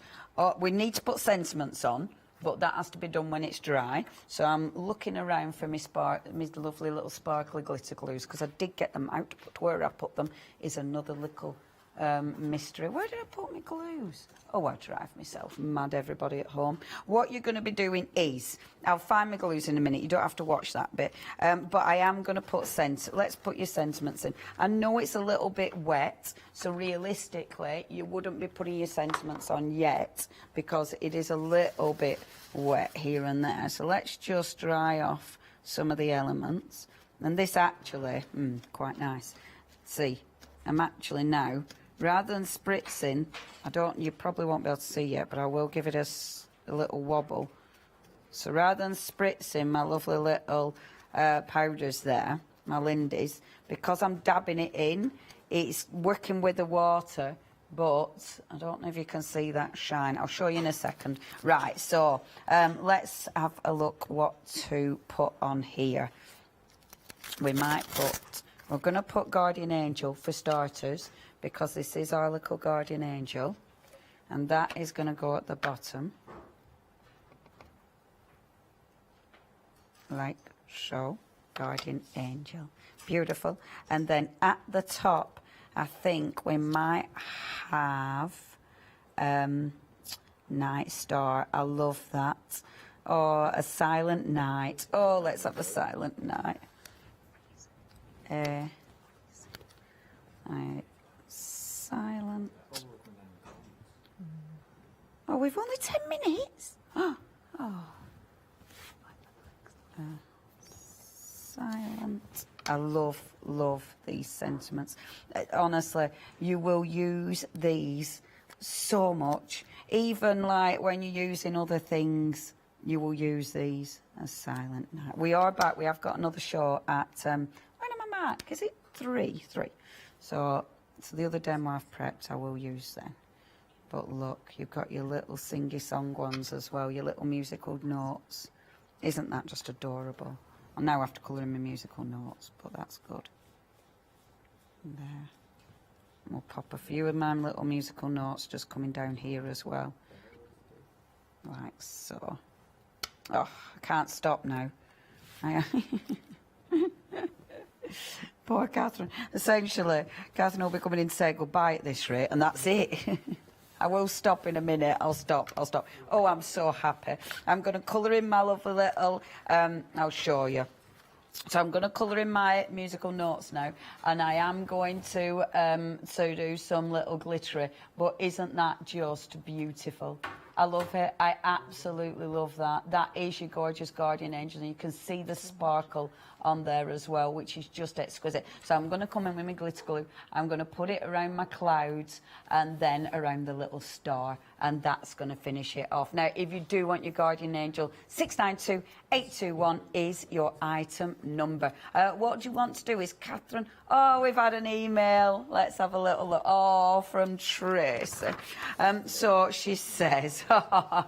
we need to put sentiments on, but that has to be done when it's dry. So I'm looking around for my lovely little sparkly glitter glues, because I did get them out, but where I put them is another little mystery. Where did I put my glues? Oh, I drive myself mad, everybody at home. What you're going to be doing is, I'll find my glues in a minute, you don't have to watch that bit, but I am going to put let's put your sentiments in. I know it's a little bit wet, so realistically you wouldn't be putting your sentiments on yet, because it is a little bit wet here and there. So let's just dry off some of the elements. And this actually, quite nice. See, I'm actually now, rather than spritzing, you probably won't be able to see yet, but I will give it a little wobble. So rather than spritzing my lovely little powders there, my Lindy's, because I'm dabbing it in, it's working with the water, but I don't know if you can see that shine. I'll show you in a second. Right, so let's have a look what to put on here. We're going to put Guardian Angel for starters, because this is our little Guardian Angel, and that is going to go at the bottom, like so. Guardian Angel, beautiful. And then at the top, I think we might have Night Star. I love that. Or a Silent Night. Oh, let's have a Silent Night. Silent. Oh, we've only 10 minutes. Oh. Silent. I love these sentiments. Honestly, you will use these so much. Even like when you're using other things, you will use these as Silent Night. We are back. We have got another show at, when am I back? Is it 3? So the other demo I've prepped, I will use then. But look, you've got your little singy-song ones as well, your little musical notes. Isn't that just adorable? I now have to colour in my musical notes, but that's good. There. We'll pop a few of my little musical notes just coming down here as well. Like so. Oh, I can't stop now. Poor Catherine. Essentially, Catherine will be coming in to say goodbye at this rate, and that's it. I will stop in a minute. I'll stop. Oh, I'm so happy. I'm going to colour in my lovely little... I'll show you. So I'm going to colour in my musical notes now, and I am going to do some little glittery. But isn't that just beautiful? I love it. I absolutely love that. That is your gorgeous guardian angel, and you can see the sparkle on there as well, which is just exquisite. So I'm going to come in with my glitter glue. I'm going to put it around my clouds and then around the little star, and that's going to finish it off. Now, if you do want your guardian angel, 692821 is your item number. What do you want to do is, Catherine, oh, we've had an email. Let's have a little look. Oh, from Tracy. So she says, I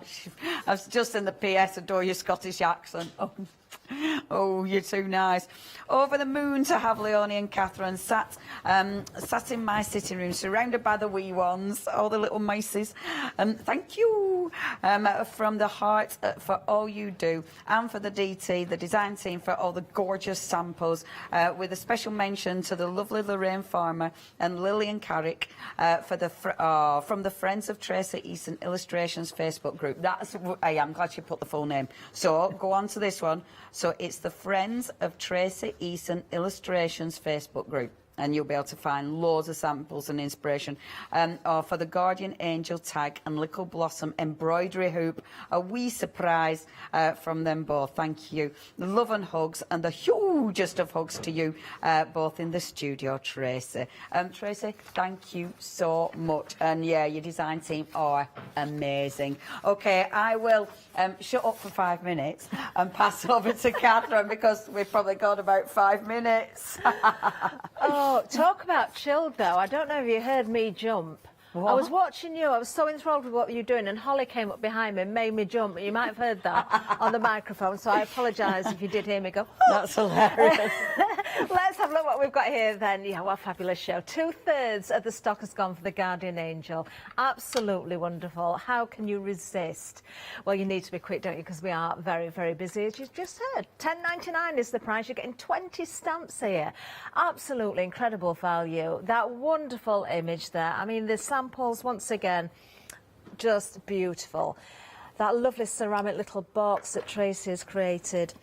was just in the PS, adore your Scottish accent. Oh, you're too nice. Over the moon to have Leonie and Catherine sat in my sitting room, surrounded by the wee ones, all the little mices. Thank you from the heart for all you do, and for the DT, the design team, for all the gorgeous samples, with a special mention to the lovely Lorraine Farmer and Lillian Carrick from the Friends of Tracy Easton Illustrations Facebook group. I am glad you put the full name. So go on to this one. So it's the Friends of Tracy Easton Illustrations Facebook group, and you'll be able to find loads of samples and inspiration. For the Guardian Angel tag and Little Blossom embroidery hoop, a wee surprise from them both. Thank you. Love and hugs, and the hugest of hugs to you both in the studio, Tracy. Tracy, thank you so much. And yeah, your design team are amazing. Okay, I will shut up for 5 minutes and pass over to Catherine, because we've probably got about 5 minutes. Oh, talk about chilled, though. I don't know if you heard me jump. What? I was watching you. I was so enthralled with what you were doing, and Holly came up behind me and made me jump. You might have heard that on the microphone, so I apologise if you did hear me go. Oh. That's hilarious. Let's have a look what we've got here then. Yeah, what a fabulous show. 2/3 of the stock has gone for the Guardian Angel. Absolutely wonderful. How can you resist? Well, you need to be quick, don't you, because we are very, very busy. As you just heard, £10.99 is the price. You're getting 20 stamps here. Absolutely incredible value. That wonderful image there. I mean, the samples, once again, just beautiful. That lovely ceramic little box that Tracy has created.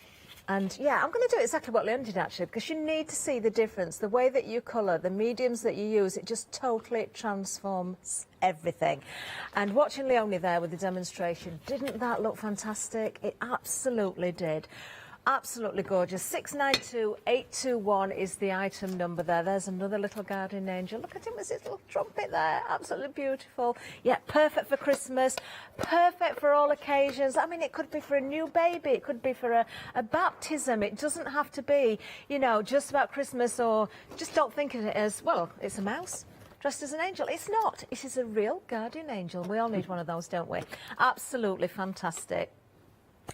And yeah, I'm going to do exactly what Leon did, actually, because you need to see the difference. The way that you colour, the mediums that you use, it just totally transforms everything. And watching Leonie there with the demonstration, didn't that look fantastic? It absolutely did. Absolutely gorgeous. 692821 is the item number there. There's another little guardian angel. Look at him with his little trumpet there. Absolutely beautiful. Yeah, perfect for Christmas. Perfect for all occasions. I mean, it could be for a new baby. It could be for a baptism. It doesn't have to be, you know, just about Christmas, or just don't think of it as, well, it's a mouse dressed as an angel. It's not. It is a real guardian angel. We all need one of those, don't we? Absolutely fantastic.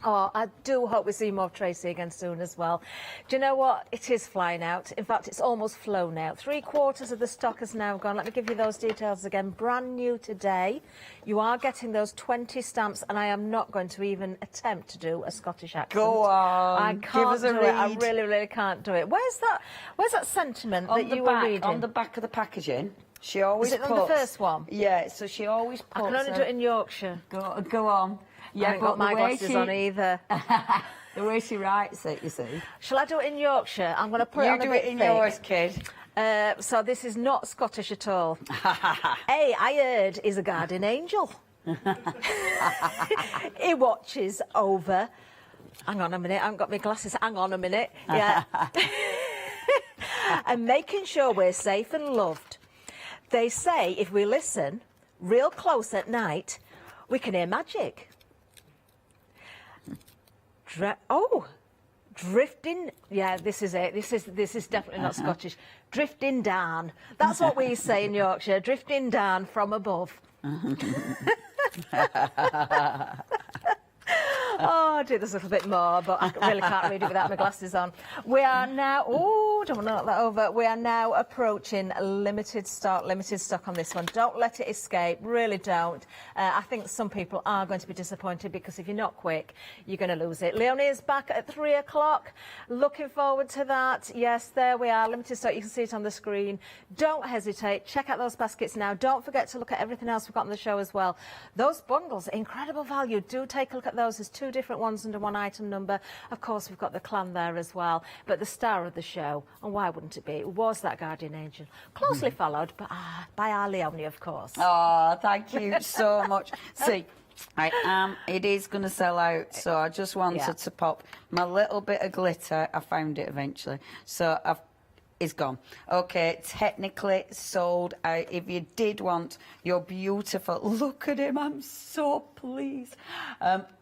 Oh, I do hope we see more of Tracy again soon as well. Do you know what? It is flying out. In fact, it's almost flown out. 3/4 of the stock has now gone. Let me give you those details again. Brand new today. You are getting those 20 stamps, and I am not going to even attempt to do a Scottish accent. Go on. I can't do it. I really, really can't do it. Where's that sentiment that you were reading? On the back of the packaging. She always puts... Is it on the first one? Yeah, so she always puts... I can only do it in Yorkshire. Go on. Yeah, I haven't got my glasses on either. The way she writes it, you see. Shall I do it in Yorkshire? I'm going to put it on a bit thick. You do it in yours, kid. So this is not Scottish at all. Hey, I heard he's a guardian angel. He watches over... Hang on a minute, I haven't got my glasses. Hang on a minute. Yeah. And making sure we're safe and loved. They say if we listen real close at night, we can hear magic. Drifting. Yeah, this is it. This is definitely not Scottish. Drifting down. That's what we say in Yorkshire. Drifting down from above. Oh, I do this a little bit more, but I really can't read it without my glasses on. We are now... Oh, Oh, don't want to knock that over. We are now approaching limited stock on this one. Don't let it escape, really don't. I think some people are going to be disappointed because if you're not quick, you're going to lose it. Leonie is back at 3 o'clock. Looking forward to that. Yes, there we are, limited stock. You can see it on the screen. Don't hesitate. Check out those baskets now. Don't forget to look at everything else we've got on the show as well. Those bundles, incredible value. Do take a look at those. There's 2 different ones under one item number. Of course, we've got the clan there as well. But the star of the show, and why wouldn't it be? It was that guardian angel, closely followed by our Leonie, of course. Oh, thank you so much. See, it is going to sell out, so I just wanted to pop my little bit of glitter. I found it eventually, so it's gone. Okay, technically sold out. If you did want your beautiful, look at him, I'm so pleased.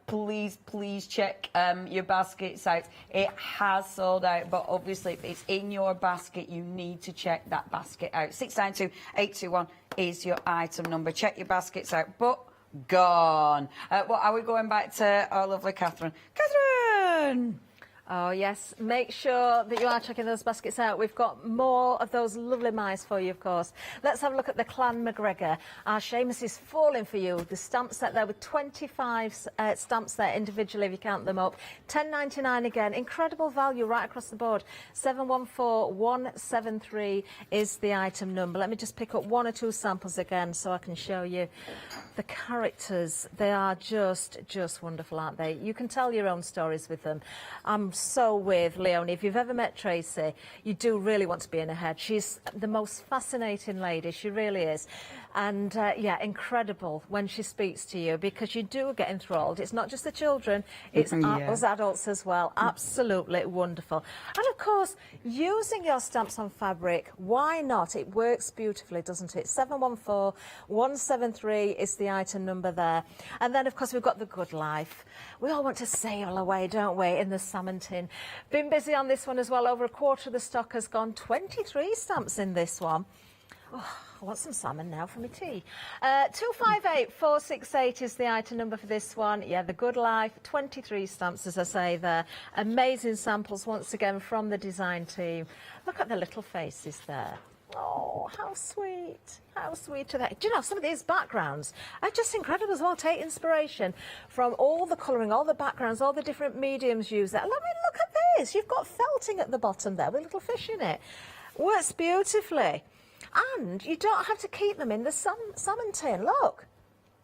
Please check your baskets out. It has sold out, but obviously if it's in your basket, you need to check that basket out. 692821 is your item number. Check your baskets out, but gone. What are we going back to our lovely Catherine? Catherine! Oh, yes. Make sure that you are checking those baskets out. We've got more of those lovely mice for you, of course. Let's have a look at the Clan McGregor. Our Seamus is falling for you. The stamp set there with 25 stamps there individually, if you count them up. £10.99 again. Incredible value right across the board. 714173 is the item number. Let me just pick up 1 or 2 samples again so I can show you the characters. They are just wonderful, aren't they? You can tell your own stories with them. I'm so with Leonie. If you've ever met Tracy, you do really want to be in her head. She's the most fascinating lady. She really is. And yeah, incredible when she speaks to you because you do get enthralled. It's not just the children, it's us adults as well. Absolutely wonderful. And of course, using your stamps on fabric, why not? It works beautifully, doesn't it? 714173 is the item number there. And then, of course, we've got the Good Life. We all want to sail away, don't we, in the salmon tin. Been busy on this one as well. Over a quarter of the stock has gone. 23 stamps in this one. Oh, I want some salmon now for my tea. 258468 is the item number for this one. Yeah, the Good Life, 23 stamps, as I say there. Amazing samples once again from the design team. Look at the little faces there. Oh, how sweet. How sweet are they? Do you know, some of these backgrounds are just incredible as well. Take inspiration from all the colouring, all the backgrounds, all the different mediums used there. I mean, look at this. You've got felting at the bottom there with little fish in it. Works beautifully. And you don't have to keep them in the salmon tin. Look,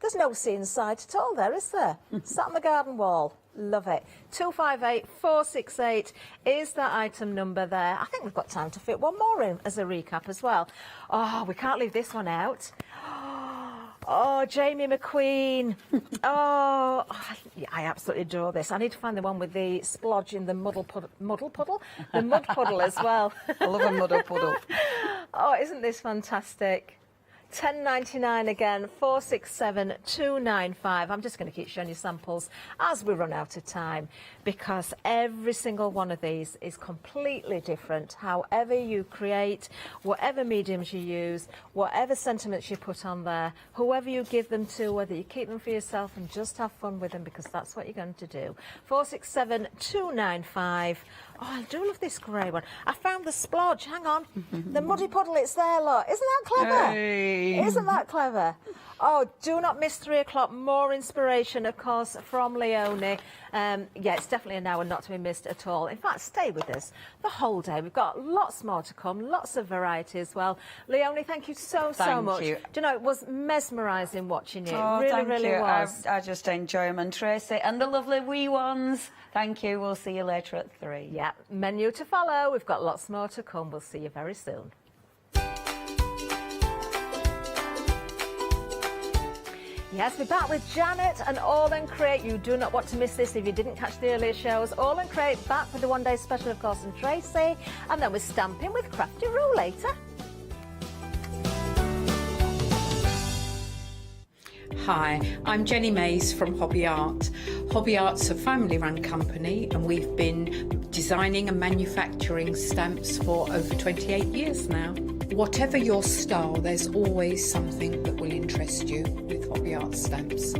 there's no sea inside at all there, is there? Sat on the garden wall. Love it. 258468 is that item number there. I think we've got time to fit one more in as a recap as well. Oh, we can't leave this one out. Oh, Jamie McQueen. Oh, I absolutely adore this. I need to find the one with the splodge in the muddle puddle? The mud puddle as well. I love a muddle puddle. Oh, isn't this fantastic? £10.99 again, 467295. I'm just going to keep showing you samples as we run out of time because every single one of these is completely different. However you create, whatever mediums you use, whatever sentiments you put on there, whoever you give them to, whether you keep them for yourself and just have fun with them because that's what you're going to do. 467295. Oh, I do love this grey one. I found the splodge. Hang on. The muddy puddle, it's there, look. Isn't that clever? Hey. Isn't that clever? Oh, do not miss 3 o'clock. More inspiration, of course, from Leonie. Yeah, it's definitely an hour not to be missed at all. In fact, stay with us the whole day. We've got lots more to come, lots of variety as well. Leonie, thank you so much. Thank you. Do you know, it was mesmerising watching you. Oh, it really was. I just enjoy them. And Tracy and the lovely wee ones. Thank you. We'll see you later at 3. Yeah, menu to follow. We've got lots more to come. We'll see you very soon. Yes, we're back with Janet and AALL Create. You do not want to miss this if you didn't catch the earlier shows. AALL Create back with the one-day special, of course, and Tracy. And then we're stamping with Crafty Roo later. Hi, I'm Jenny Mays from Hobby Art. Hobby Art's a family-run company and we've been designing and manufacturing stamps for over 28 years now. Whatever your style, there's always something that will interest you with Hobby Art stamps.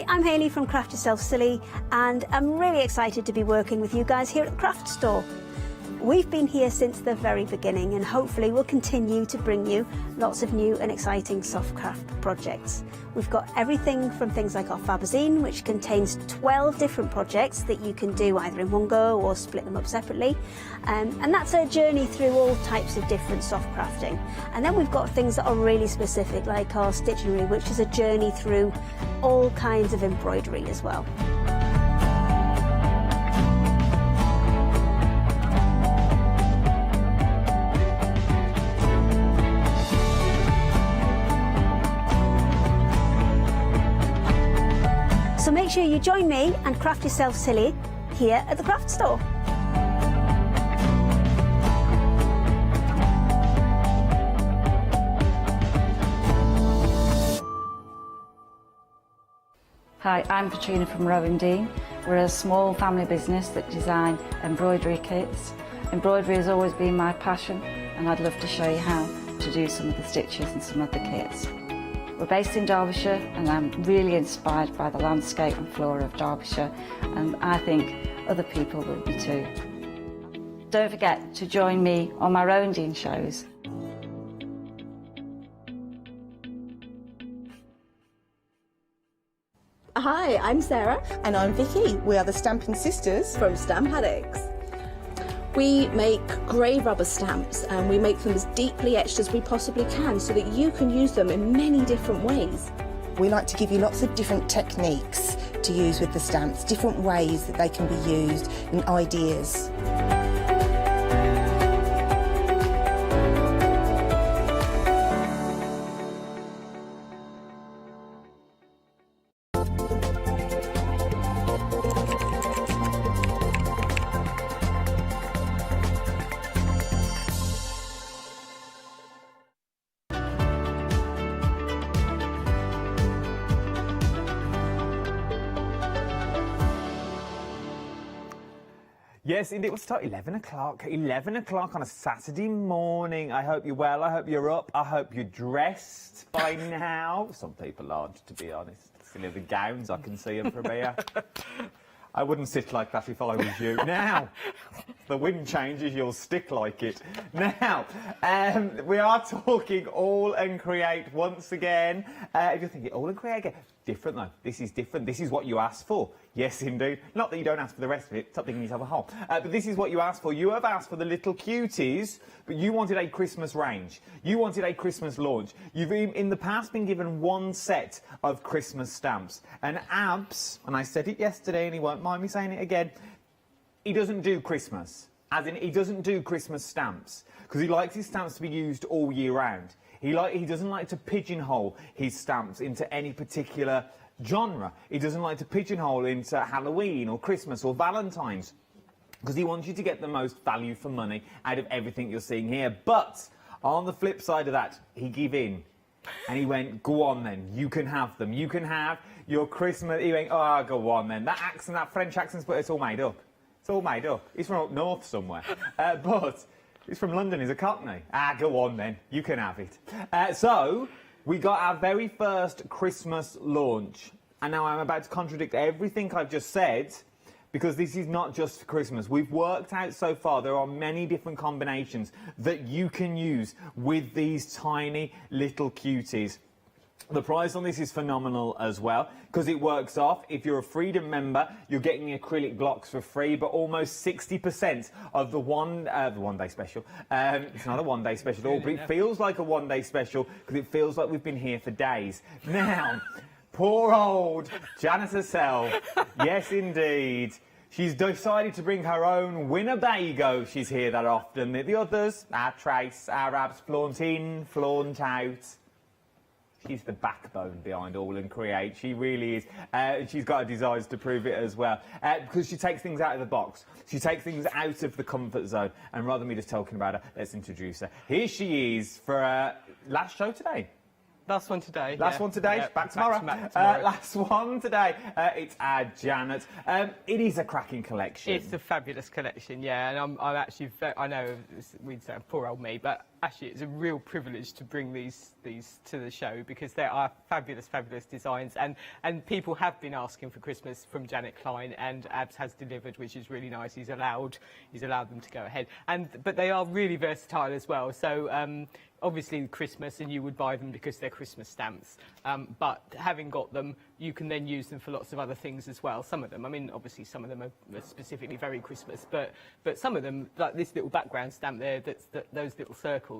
Hi, I'm Hayley from Craft Yourself Silly, and I'm really excited to be working with you guys here at the craft store. We've been here since the very beginning, and hopefully we'll continue to bring you lots of new and exciting soft craft projects. We've got everything from things like our Fabazine, which contains 12 different projects that you can do either in one go or split them up separately. And that's a journey through all types of different soft crafting. And then we've got things that are really specific, like our Stitchery, which is a journey through all kinds of embroidery as well. So make sure you join me and Craft Yourself Silly here at the craft store. Hi, I'm Katrina from Rowan Dean. We're a small family business that design embroidery kits. Embroidery has always been my passion, and I'd love to show you how to do some of the stitches and some of the kits. We're based in Derbyshire, and I'm really inspired by the landscape and flora of Derbyshire, and I think other people will be too. Don't forget to join me on my Rowan Dean shows. Hi, I'm Sarah. And I'm Vicky. We are the Stamping Sisters from Stamp Addicts. We make grey rubber stamps, and we make them as deeply etched as we possibly can so that you can use them in many different ways. We like to give you lots of different techniques to use with the stamps, different ways that they can be used and ideas. Yes, indeed. We'll start 11 o'clock. 11 o'clock on a Saturday morning. I hope you're well. I hope you're up. I hope you're dressed by now. Some people aren't, to be honest. Silly the gowns, I can see them from here. I wouldn't sit like that if I was you. Now, the wind changes, you'll stick like it. Now, we are talking AALL and Create once again. If you're thinking, AALL and Create again, different though. This is different. This is what you asked for. Yes, indeed. Not that you don't ask for the rest of it. Stop digging yourself a hole. But this is what you asked for. You have asked for the little cuties, but you wanted a Christmas range. You wanted a Christmas launch. You've in the past been given one set of Christmas stamps. And Abs, and I said it yesterday and he won't mind me saying it again, he doesn't do Christmas. As in, he doesn't do Christmas stamps. Because he likes his stamps to be used all year round. He doesn't like to pigeonhole his stamps into any particular genre. He doesn't like to pigeonhole into Halloween or Christmas or Valentine's, because he wants you to get the most value for money out of everything you're seeing here. But on the flip side of that, he gave in and he went, go on then, you can have them. You can have your Christmas. He went, oh, go on then. That accent, that French accent, but it's all made up. It's all made up. He's from up north somewhere. But he's from London, he's a Cockney. Ah, go on then, you can have it. So, we got our very first Christmas launch. And now I'm about to contradict everything I've just said, because this is not just for Christmas. We've worked out so far there are many different combinations that you can use with these tiny little cuties. The price on this is phenomenal as well, because it works off. If you're a Freedom member, you're getting the acrylic blocks for free, but almost 60% of the one-day special. It's not a one-day special at all, but it feels like a one-day special, because it feels like we've been here for days. Now, poor old Janet herself, yes indeed, she's decided to bring her own Winnebago. She's here that often. The others, our Trace, our Abs, flaunt in, flaunt out. She's the backbone behind AALL and Create. She really is. She's got a desire to prove it as well. Because she takes things out of the box. She takes things out of the comfort zone. And rather than me just talking about her, let's introduce her. Here she is for last show today. Last one today. Last one today. Yeah, back tomorrow. Last one today. It's our Janet. It is a cracking collection. It's a fabulous collection, yeah. And I'm actually, I know we'd say poor old me, but actually, it's a real privilege to bring these to the show because they are fabulous, fabulous designs, and people have been asking for Christmas from Janet Klein, and Abs has delivered, which is really nice. He's allowed them to go ahead, but they are really versatile as well. So obviously Christmas, and you would buy them because they're Christmas stamps. But having got them, you can then use them for lots of other things as well. Some of them, I mean, obviously some of them are specifically very Christmas, but some of them, like this little background stamp there, those little circles,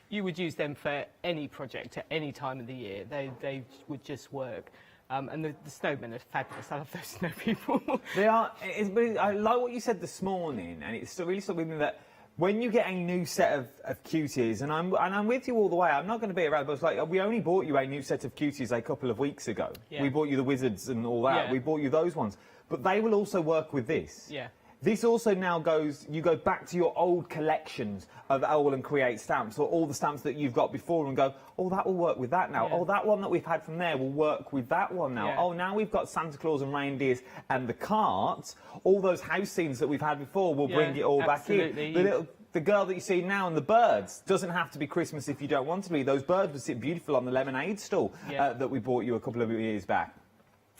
you would use them for any project at any time of the year. They would just work. And the snowmen are fabulous. I love those snow people. They are. I like what you said this morning, and it's really stuck with me that when you get a new set of cuties, and I'm with you all the way. I'm not going to beat around, but it's like we only bought you a new set of cuties a couple of weeks ago. Yeah. We bought you the wizards and all that. Yeah. We bought you those ones, but they will also work with this. Yeah. This also now goes, you go back to your old collections of AALL Create stamps, or all the stamps that you've got before, and go, oh, that will work with that now. Yeah. Oh, that one that we've had from there will work with that one now. Yeah. Oh, now we've got Santa Claus and reindeers and the cart. All those house scenes that we've had before will bring it all absolutely. back in. The girl that you see now and the birds doesn't have to be Christmas if you don't want to be. Those birds would sit beautiful on the lemonade stall that we bought you a couple of years back.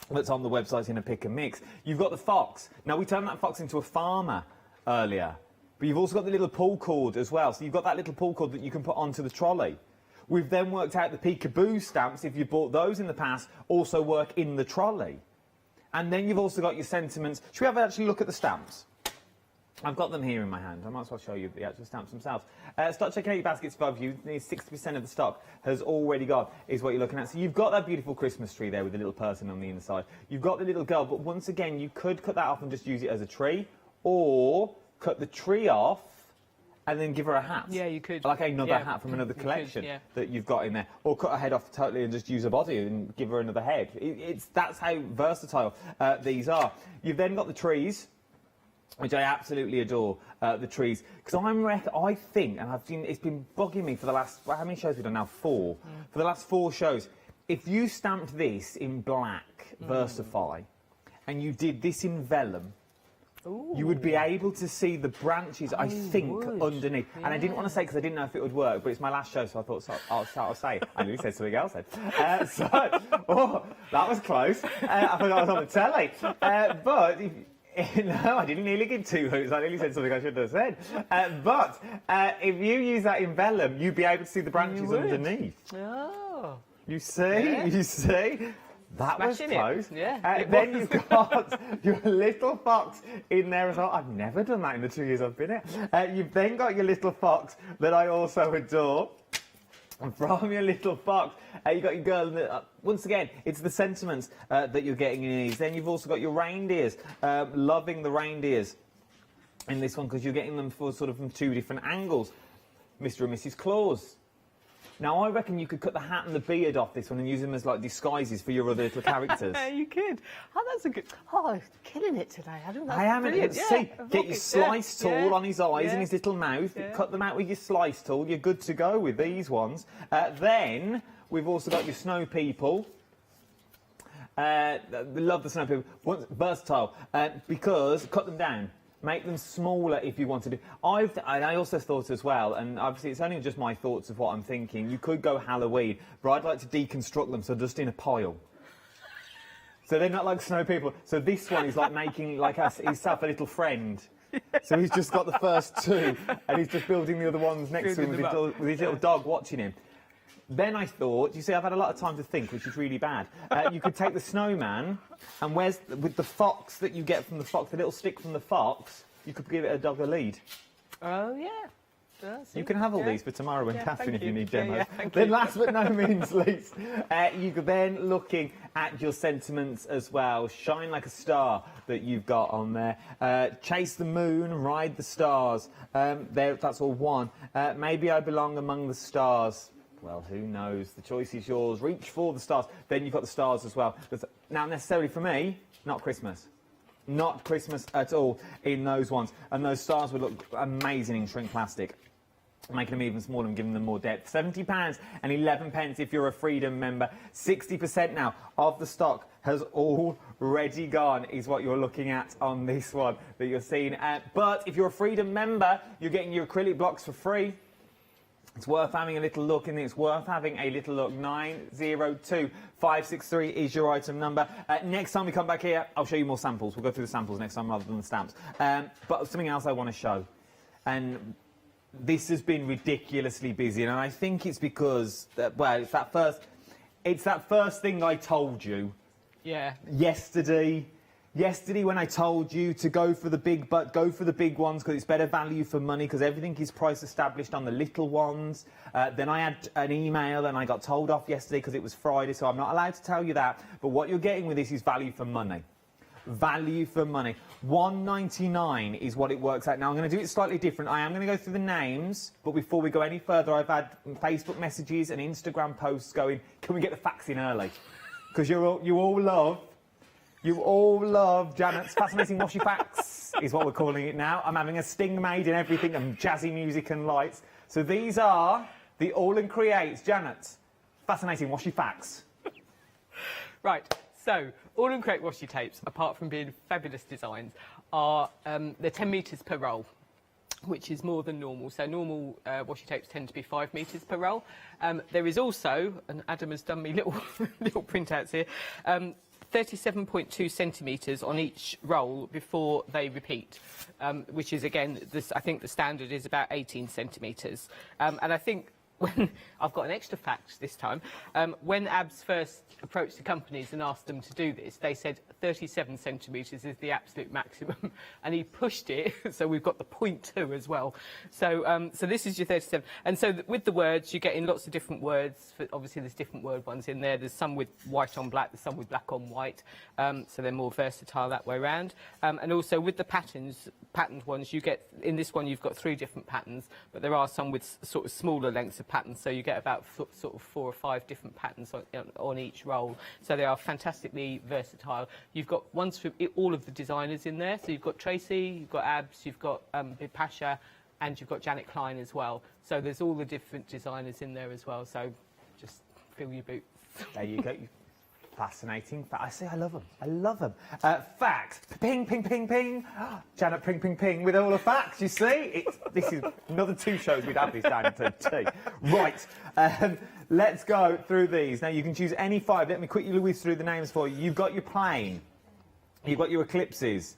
That's on the website in a pick and mix. You've got the fox. Now, we turned that fox into a farmer earlier, but you've also got the little pull cord as well. So you've got that little pull cord that you can put onto the trolley. We've then worked out the peekaboo stamps, if you bought those in the past, also work in the trolley. And then you've also got your sentiments. Should we have actually look at the stamps? I've got them here in my hand. I might as well show you the actual stamps themselves. Start checking out your baskets above you. 60% of the stock has already gone, is what you're looking at. So you've got that beautiful Christmas tree there with the little person on the inside. You've got the little girl, but once again, you could cut that off and just use it as a tree, or cut the tree off and then give her a hat. Yeah, you could. Like another hat from another collection that you've got in there. Or cut her head off totally and just use her body and give her another head. That's how versatile these are. You've then got the trees, which I absolutely adore, the trees, because I think, and it's been bugging me for the last, how many shows have we done now? 4. For the last 4 shows, if you stamped this in black, Versify, and you did this in vellum, you would be able to see the branches, I think, underneath. Yeah. And I didn't want to say because I didn't know if it would work, but it's my last show, so I thought I'll say it. I nearly said something else then. That was close. I forgot I was on the telly. But... no, I didn't nearly give 2 hoots. I nearly said something I shouldn't have said. But if you use that in vellum, you'd be able to see the branches underneath. Oh. You see? You see? That was close. Yeah. Then you've got your little fox in there as well. I've never done that in the 2 years I've been here. You've then got your little fox that I also adore. And from your little fox, you've got your girl. Once again, it's the sentiments that you're getting in these. Then you've also got your reindeers. Loving the reindeers in this one because you're getting them from 2 different angles. Mr. and Mrs. Claus. Now, I reckon you could cut the hat and the beard off this one and use them as, like, disguises for your other little characters. You could. Oh, that's a good... Oh, killing it today. I am. See, get your slice tool on his eyes and his little mouth. Cut them out with your slice tool. You're good to go with these ones. Then we've also got your snow people. Love the snow people. Versatile. Because cut them down. Make them smaller if you wanted to. I also thought as well, and obviously it's only just my thoughts of what I'm thinking, you could go Halloween, but I'd like to deconstruct them so just in a pile. So they're not like snow people. So this one is like making like himself a little friend. So he's just got the first 2, and he's just building the other ones next to him with his little dog watching him. Then I thought, you see, I've had a lot of time to think, which is really bad. You could take the snowman, and with the fox that you get from the fox, the little stick from the fox, you could give it a dog a lead. Oh, yeah. You can have all these for tomorrow when Catherine, if you need demos. Thank then you. last but no means least, you could then looking at your sentiments as well. Shine like a star that you've got on there. Chase the moon, ride the stars. That's all one. Maybe I belong among the stars. Well, who knows? The choice is yours. Reach for the stars. Then you've got the stars as well. Now, necessarily for me, not Christmas. Not Christmas at all in those ones. And those stars would look amazing in shrink plastic, making them even smaller and giving them more depth. £70 and 11 pence if you're a Freedom member. 60% now of the stock has already gone, is what you're looking at on this one that you're seeing. But if you're a Freedom member, you're getting your acrylic blocks for free. It's worth having a little look, and it's worth having a little look. 902563 is your item number. Next time we come back here, I'll show you more samples. We'll go through the samples next time rather than the stamps. But something else I want to show, and this has been ridiculously busy, and I think it's because, well, it's that first thing I told you. Yeah. Yesterday when I told you to go for the big ones because it's better value for money because everything is price established on the little ones. Then I had an email and I got told off yesterday because it was Friday, so I'm not allowed to tell you that. But what you're getting with this is value for money. Value for money. $1.99 is what it works out. Now I'm going to do it slightly different. I am going to go through the names, but before we go any further, I've had Facebook messages and Instagram posts going, can we get the facts in early? Because you all love Janet's fascinating washy facts, is what we're calling it now. I'm having a sting made and everything, and jazzy music and lights. So these are the AALL Create Janet's fascinating washy facts. Right, so AALL Create washi tapes, apart from being fabulous designs, are they're 10 metres per roll, which is more than normal. So normal washi tapes tend to be 5 metres per roll. There is also, and Adam has done me little printouts here, 37.2 centimetres on each roll before they repeat, which is, again, I think the standard is about 18 centimetres. And I think when I've got an extra fact this time, when ABS first approached the companies and asked them to do this, they said 37 centimetres is the absolute maximum, and he pushed it, so we've got the 0.2 as well. So, so this is your 37, and so with the words, you're getting lots of different words. Obviously, there's different word ones in there. There's some with white on black, there's some with black on white, so they're more versatile that way around. And also with the patterned ones, you get, in this one, you've got 3 different patterns, but there are some with sort of smaller lengths of patterns, so you get about sort of 4 or 5 different patterns on each roll. So they are fantastically versatile. You've got ones from all of the designers in there. So you've got Tracy, you've got Abs, you've got Bipasha, and you've got Janet Klein as well. So there's all the different designers in there as well. So just fill your boots. There you go. Fascinating. I say I love them. I love them. Facts. Ping, ping, ping, ping. Janet, ping, ping, ping with all the facts, you see? This is another 2 shows we'd have this down to 2. Right. Let's go through these. Now, you can choose any 5. Let me quickly whiz through the names for you. You've got your Plain. You've got your Eclipses.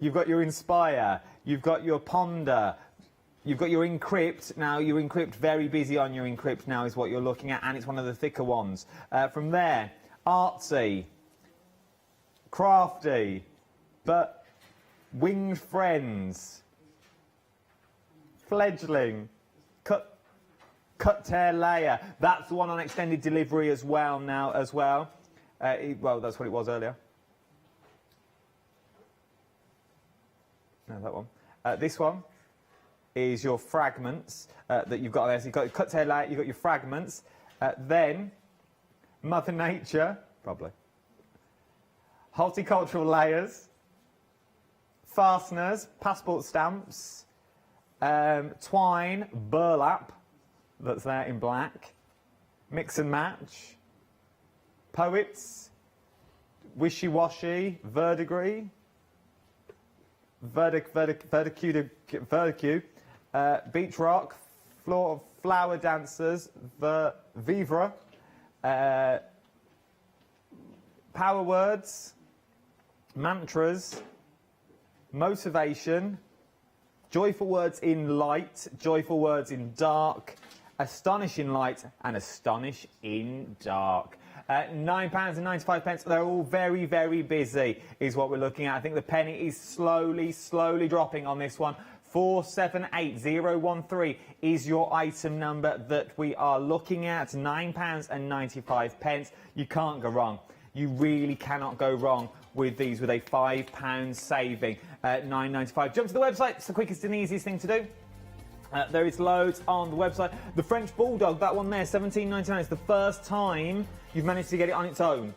You've got your Inspire. You've got your Ponder. You've got your Encrypt. Now, your Encrypt, very busy on your Encrypt now is what you're looking at, and it's one of the thicker ones. From there, Artsy, Crafty, but Winged Friends, Fledgling, Cut Tear Layer. That's the one on extended delivery as well now as well. Well, that's what it was earlier. No, that one. This one is your fragments that you've got there. So you've got your Cut Tear Layer, you've got your fragments. Then Mother Nature, probably. Horticultural layers, fasteners, passport stamps, twine, burlap, that's there in black, mix and match, poets, wishy-washy, verdigris, verdicue, beach rock, flower dancers, vivre, power words, mantras, motivation, joyful words in light, joyful words in dark, astonish in light, and astonish in dark. £9.95. They're all very, very busy, is what we're looking at. I think the penny is slowly dropping on this one. 478013 is your item number that we are looking at. £9.95. You can't go wrong. You really cannot go wrong with these, with a £5 saving at £9.95. Jump to the website. It's the quickest and easiest thing to do. There is loads on the website. The French Bulldog, that one there, £17.99. It's the first time you've managed to get it on its own.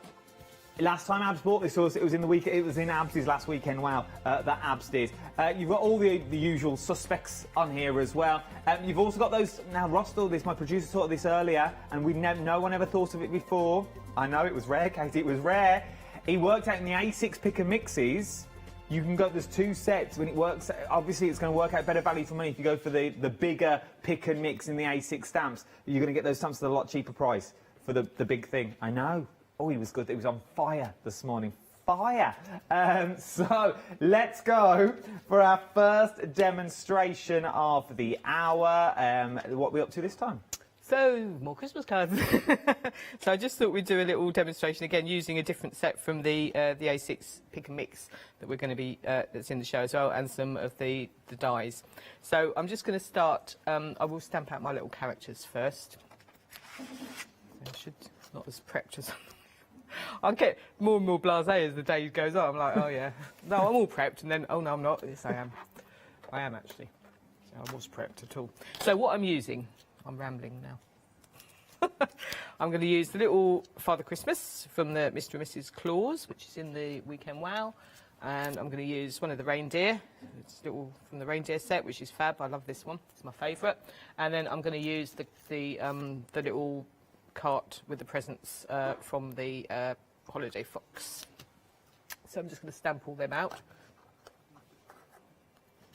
Last time Abs bought this, it was in the week. It was in Abs's last weekend. Wow, that Abs did. You've got all the usual suspects on here as well. You've also got those. Now Ross thought this. My producer thought of this earlier, and no one ever thought of it before. I know it was rare, Katie. It was rare. He worked out in the A6 pick and mixes you can go, there's 2 sets when it works. Obviously, it's going to work out better value for money if you go for the bigger pick and mix in the A6 stamps. You're going to get those stamps at a lot cheaper price for the big thing. I know. Oh, he was good. He was on fire this morning. Fire. So let's go for our first demonstration of the hour. What are we up to this time? So, more Christmas cards. So I just thought we'd do a little demonstration again using a different set from the A6 pick and mix that we're going to be that's in the show as well, and some of the dies. So I'm just going to start. I will stamp out my little characters first. I should not as prepped as. I'll get more and more blasé as the day goes on. I'm like, oh yeah, no, I'm all prepped, and then oh no, I'm not. Yes, I am. I am actually. I was prepped at all. So what I'm using. I'm rambling now. I'm going to use the little Father Christmas from the Mr. and Mrs. Claus, which is in the Weekend Wow. And I'm going to use one of the reindeer. It's little from the reindeer set, which is fab. I love this one. It's my favourite. And then I'm going to use the little cart with the presents from the Holiday Fox. So I'm just going to stamp all them out.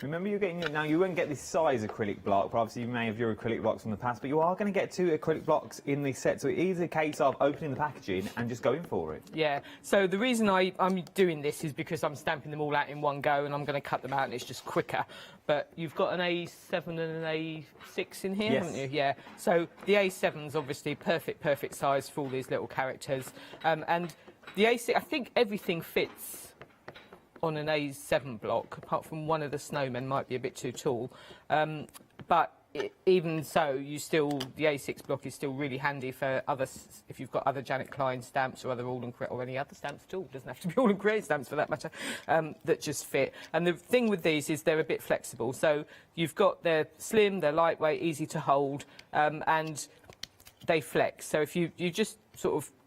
Remember, you're getting now. You won't get this size acrylic block, but obviously you may have your acrylic blocks from the past. But you are going to get 2 acrylic blocks in this set, so it is a case of opening the packaging and just going for it. Yeah. So the reason I'm doing this is because I'm stamping them all out in one go, and I'm going to cut them out, and it's just quicker. But you've got an A7 and an A6 in here, yes. Haven't you? Yeah. So the A7's obviously perfect size for all these little characters, and the A6. I think everything fits on an A7 block, apart from one of the snowmen might be a bit too tall. But even so, the A6 block is still really handy for if you've got other Janet Klein stamps or other AALL Create or any other stamps at all. It doesn't have to be AALL Create stamps for that matter, that just fit. And the thing with these is they're a bit flexible. So they're slim, they're lightweight, easy to hold, and they flex. So if you just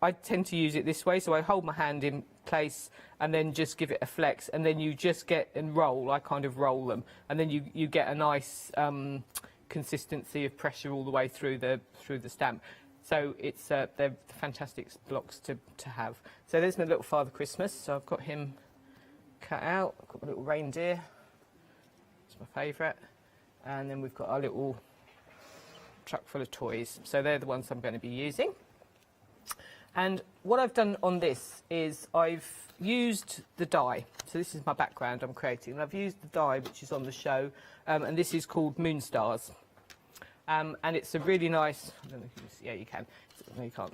I tend to use it this way, so I hold my hand in place and then just give it a flex, and then you just get and roll. I kind of roll them, and then you get a nice consistency of pressure all the way through the stamp. So they're fantastic blocks to have. So there's my little Father Christmas. So I've got him cut out. I've got my little reindeer. It's my favourite. And then we've got our little truck full of toys. So they're the ones I'm going to be using. And what I've done on this is I've used the die. So this is my background I'm creating. And I've used the die which is on the show, and this is called Moon Stars. And it's a really nice, I don't know if you can see, yeah, you can. No, you can't.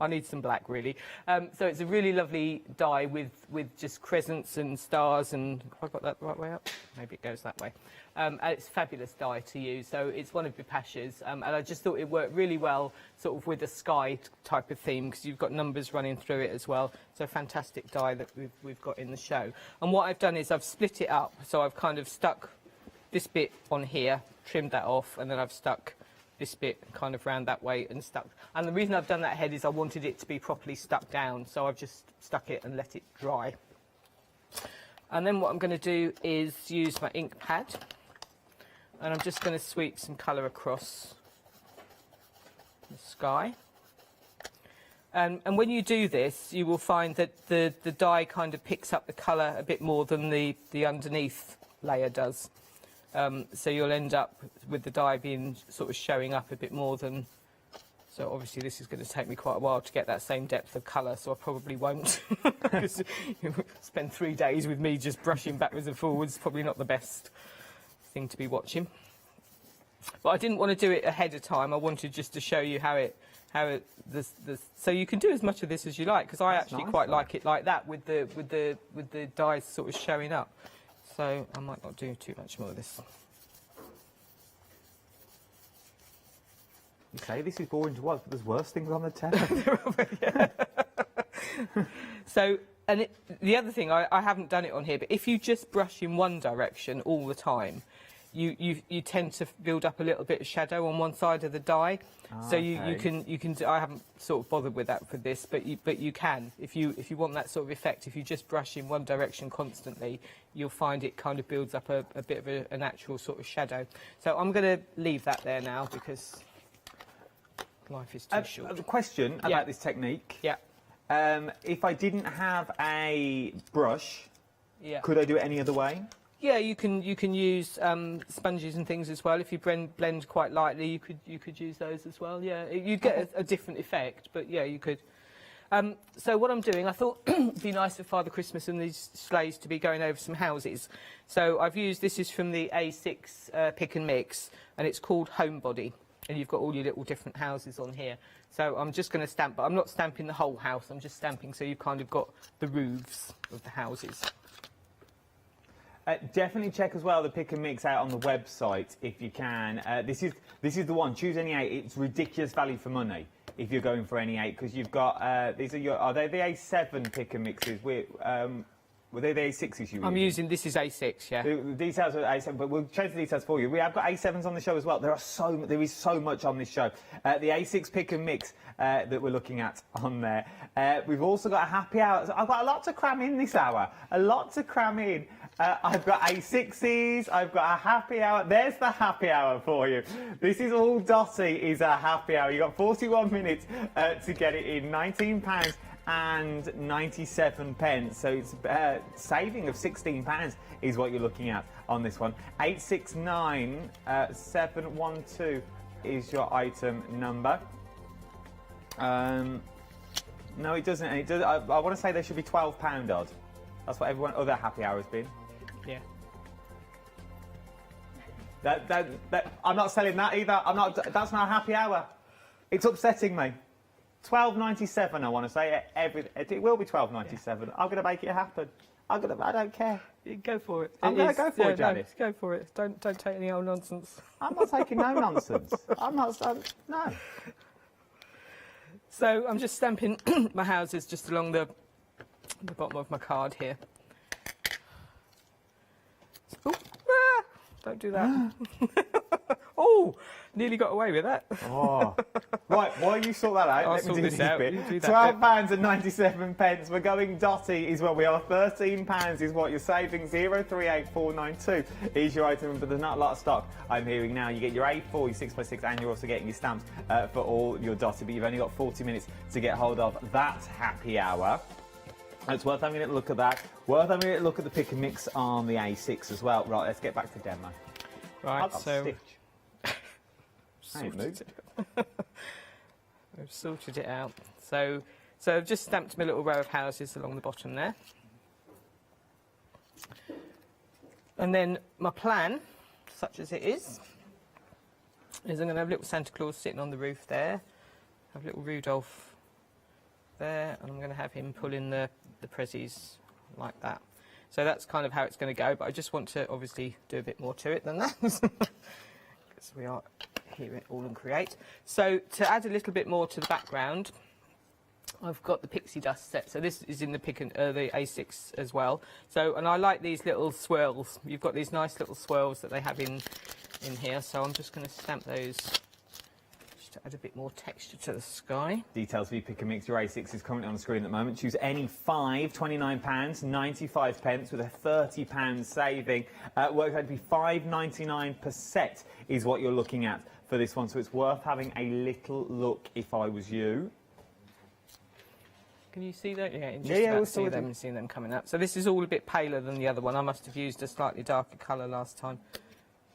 I need some black, really. So it's a really lovely die with just crescents and stars, and have I got that the right way up? Maybe it goes that way. And it's a fabulous die to use. So it's one of Bipasha's, and I just thought it worked really well sort of with a sky type of theme, because you've got numbers running through it as well. So a fantastic die that we've got in the show. And what I've done is I've split it up. So I've kind of stuck this bit on here, trimmed that off, and then I've stuck this bit kind of round that way and stuck. And the reason I've done that head is I wanted it to be properly stuck down, so I've just stuck it and let it dry. And then what I'm going to do is use my ink pad, and I'm just going to sweep some colour across the sky. And when you do this, you will find that the die kind of picks up the colour a bit more than the underneath layer does. So you'll end up with the die being sort of showing up a bit more than. So obviously this is going to take me quite a while to get that same depth of colour, so I probably won't. Because you spend 3 days with me just brushing backwards and forwards. Probably not the best thing to be watching. But I didn't want to do it ahead of time. I wanted just to show you so you can do as much of this as you like, because I actually quite like it like that with the dies sort of showing up. So I might not do too much more of this. You say this is boring to watch, but there's worse things on the telly. So, and the other thing, I haven't done it on here, but if you just brush in one direction all the time, you tend to build up a little bit of shadow on one side of the die. So you can I haven't sort of bothered with that for this, but you can if you want that sort of effect. If you just brush in one direction constantly, you'll find it kind of builds up a bit of a natural sort of shadow. So I'm going to leave that there now because life is too short. A question about this technique. Yeah. If I didn't have a brush, Yeah. Could I do it any other way? Yeah, you can use sponges and things as well. If you blend quite lightly, you could use those as well. Yeah, you'd get a different effect, but yeah, you could. So what I'm doing, I thought it'd be nice for Father Christmas and these sleighs to be going over some houses. So I've used, this is from the A6 Pick and Mix, and it's called Homebody, and you've got all your little different houses on here. So I'm just going to stamp, but I'm not stamping the whole house. I'm just stamping so you've kind of got the roofs of the houses. Definitely check as well the Pick and Mix out on the website if you can. This is the one. Choose any 8. It's ridiculous value for money if you're going for any 8 because you've got these are they the A7 Pick and Mixes? Were they the A6s you were I'm using this is A6, yeah. The details are A7, but we'll change the details for you. We have got A7s on the show as well. There is so much on this show. The A6 Pick and Mix that we're looking at on there. We've also got a happy hour. So I've got a lot to cram in this hour. A lot to cram in. I've got A6s, I've got a happy hour. There's the happy hour for you. This is all Dotty is a happy hour. You've got 41 minutes to get it in. £19 and 97 pence. So it's saving of £16 is what you're looking at on this one. 869712 is your item number. No, it doesn't. I want to say there should be £12 odd. That's what everyone other happy hour has been. Yeah. I'm not selling that either. That's not a happy hour. It's upsetting me. £12.97. I want to say it will be £12.97. Yeah. I'm going to make it happen. I don't care. Go for it. I'm going to go for it, Janice. No, go for it. Don't take any old nonsense. I'm not taking no nonsense. No. So I'm just stamping my houses just along the bottom of my card here. Ooh, don't do that. Oh, nearly got away with that. Oh. Right, while you sort that out, I'll sort this out. £12 and 97 pence. We're going Dotty is where we are. £13 is what you're saving. 038492 is your item, but there's not a lot of stock. I'm hearing now. You get your A4, your 6x6, and you're also getting your stamps for all your Dotty, but you've only got 40 minutes to get hold of that happy hour. It's worth having a look at that. Worth having a look at the Pick and Mix on the A6 as well. Right, let's get back to demo. Right, so I've sorted it out. So I've just stamped my little row of houses along the bottom there. And then my plan, such as it is I'm going to have little Santa Claus sitting on the roof there, have little Rudolph there, and I'm going to have him pulling the prezzies like that. So that's kind of how it's going to go, but I just want to obviously do a bit more to it than that. Because we are here at AALL Create. So to add a little bit more to the background, I've got the pixie dust set. So this is in the the A6 as well. So, and I like these little swirls. You've got these nice little swirls that they have in here. So I'm just going to stamp those just to add a bit more texture to the sky. Details for you Pick and Mix. Your A6 is currently on the screen at the moment. Choose any 5, £29, 95 pence with a £30 saving. Works out to be £5.99 per set is what you're looking at for this one. So it's worth having a little look if I was you. Can you see that? Yeah, we'll see them coming up. So this is all a bit paler than the other one. I must have used a slightly darker colour last time.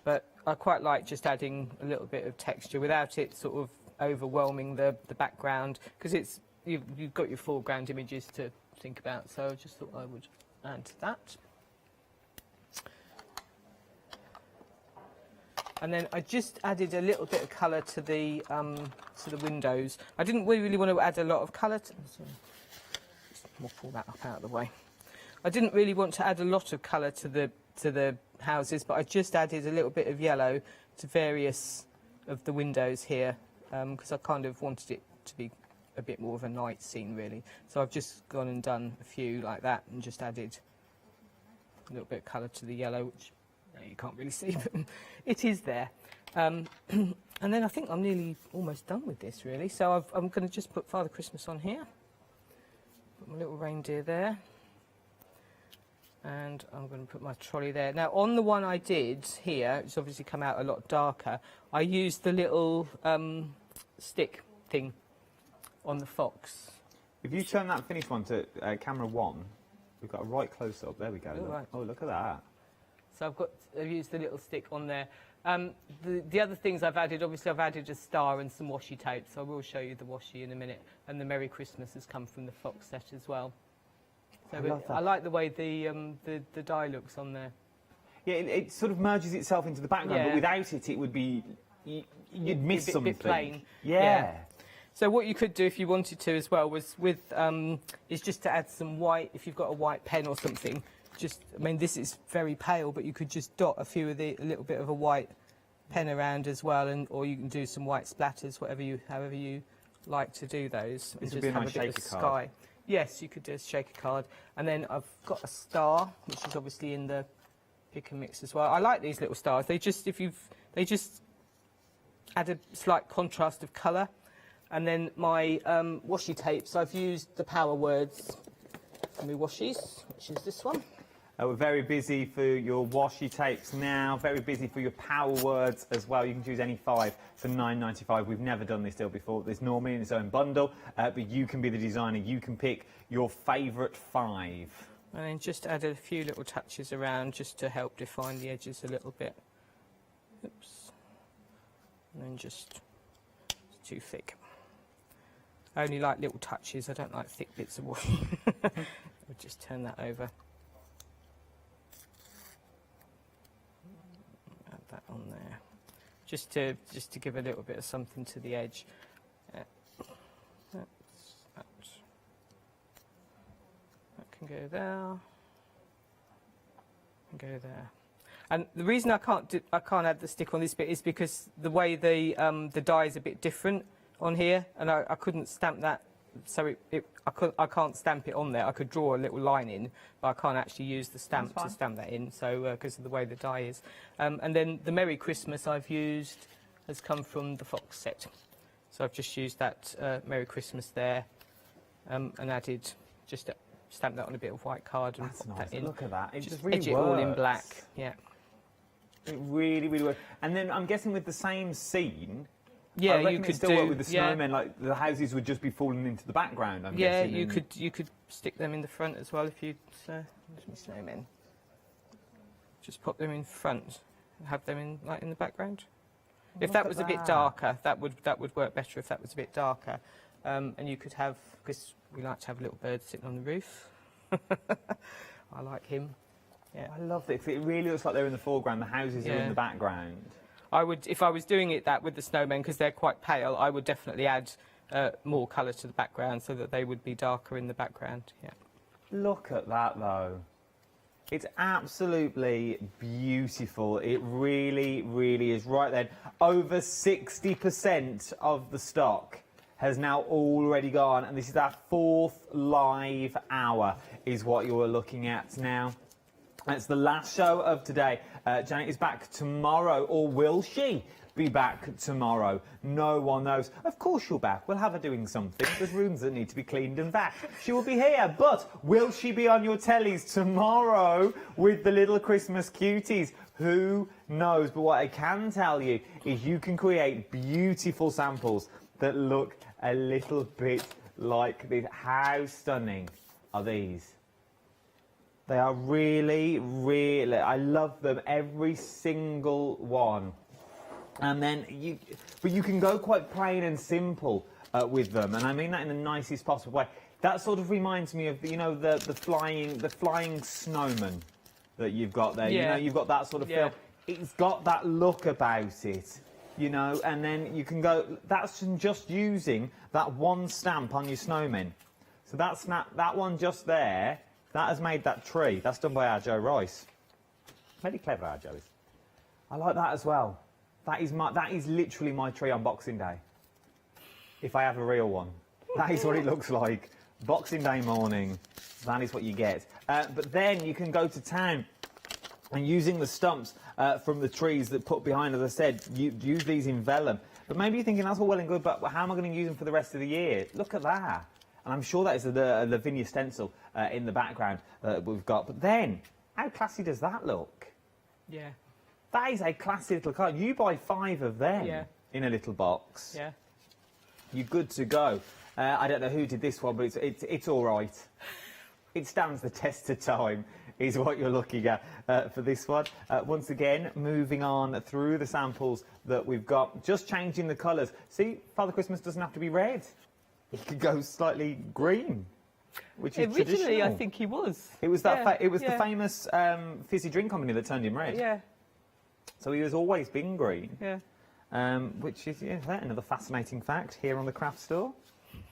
But I quite like just adding a little bit of texture without it sort of overwhelming the background, because you've got your foreground images to think about. So I just thought I would add that. And then I just added a little bit of colour to the windows. I didn't really want to add a lot of colour to... We'll pull that up out of the way. I didn't really want to add a lot of colour to the houses, but I just added a little bit of yellow to various of the windows here, because I kind of wanted it to be a bit more of a night scene, really. So I've just gone and done a few like that and just added a little bit of colour to the yellow, which you can't really see, but it is there. And then I think I'm nearly almost done with this, really. So I'm going to just put Father Christmas on here. Put my little reindeer there, and I'm going to put my trolley there. Now, on the one I did here, it's obviously come out a lot darker, I used the little stick thing on the fox. If you turn that finished one to camera 1, we've got a right close-up. There we go. Look. Right. Oh, look at that. So I've used the little stick on there. The other things I've added, obviously I've added a star and some washi tape, so I will show you the washi in a minute. And the Merry Christmas has come from the Fox set as well. So I like the way the die looks on there. Yeah, it sort of merges itself into the background, but without it, it would be, you'd miss something. Bit plain. Yeah. So what you could do if you wanted to as well was with is just to add some white. If you've got a white pen or something, I mean this is very pale, but you could just dot a little bit of a white pen around as well, or you can do some white splatters, however you like to do those. This and would be a nice have a bit shaker of card. sky. Yes, you could do a shaker card, and then I've got a star, which is obviously in the pick and mix as well. I like these little stars. They just add a slight contrast of colour. And then my washi tapes, I've used the Power Words for my washies, which is this one. We're very busy for your washi tapes now, very busy for your Power Words as well. You can choose any 5 for £9.95. We've never done this deal before. There's normally in its own bundle, but you can be the designer. You can pick your favourite 5. And then just add a few little touches around just to help define the edges a little bit. Oops. And then it's too thick. I only like little touches. I don't like thick bits of washi. I'll just turn that over. Add that on there. Just to give a little bit of something to the edge. That can go there, and go there. And the reason I can't add the stick on this bit is because the way the die is a bit different on here, and I couldn't stamp that, so I can't stamp it on there. I could draw a little line in, but I can't actually use the stamp to stamp that in. So because of the way the die is, and then the Merry Christmas I've used has come from the Fox set. So I've just used that Merry Christmas there, and added stamp that on a bit of white card and pop that in. Look at that. It just edge really it all in works. black. Yeah. It really, really works. And then I'm guessing with the same scene, yeah, I reckon you could it still do work with the snowmen. Like the houses would just be falling into the background. I'm guessing. Yeah, you could stick them in the front as well if you. There's my snowmen. Just pop them in front and have them in the background. If that was a bit darker, that would work better. If that was a bit darker, and you could have, because we like to have a little bird sitting on the roof. I like him. Yeah. I love it. It really looks like they're in the foreground. The houses are in the background. I would, if I was doing that with the snowmen, because they're quite pale, I would definitely add more colour to the background so that they would be darker in the background. Yeah. Look at that, though. It's absolutely beautiful. It really, really is. Right then, over 60% of the stock has now already gone, and this is our 4th live hour, is what you're looking at now. It's the last show of today. Janet is back tomorrow, or will she be back tomorrow? No one knows. Of course she'll be back. We'll have her doing something. There's rooms that need to be cleaned and back. She will be here, but will she be on your tellies tomorrow with the little Christmas cuties? Who knows? But what I can tell you is you can create beautiful samples that look a little bit like this. How stunning are these? They are really, really, I love them, every single one. And then but you can go quite plain and simple with them, and I mean that in the nicest possible way. That sort of reminds me of, you know, the flying snowman that you've got there. Yeah. You know, you've got that sort of feel. It's got that look about it, you know, and then you can go, that's just using that one stamp on your snowman. So that one just there, that has made that tree. That's done by our Joe Rice. Very clever, our Joe is. I like that as well. That is literally my tree on Boxing Day. If I have a real one. That is what it looks like. Boxing Day morning. That is what you get. But then you can go to town and using the stumps from the trees that put behind, as I said, use these in vellum. But maybe you're thinking, that's all well and good, but how am I going to use them for the rest of the year? Look at that. And I'm sure that is the Lavinia stencil in the background we've got. But then, how classy does that look? Yeah. That is a classy little card. You buy 5 of them in a little box. Yeah. You're good to go. I don't know who did this one, but it's all right. it stands the test of time, is what you're looking at for this one. Once again, moving on through the samples that we've got, just changing the colours. See, Father Christmas doesn't have to be red. He could go slightly green, which is Originally, traditional. I think he was. It was that. It was the famous fizzy drink company that turned him red. Yeah. So he has always been green. Yeah. Which is another fascinating fact here on the craft store.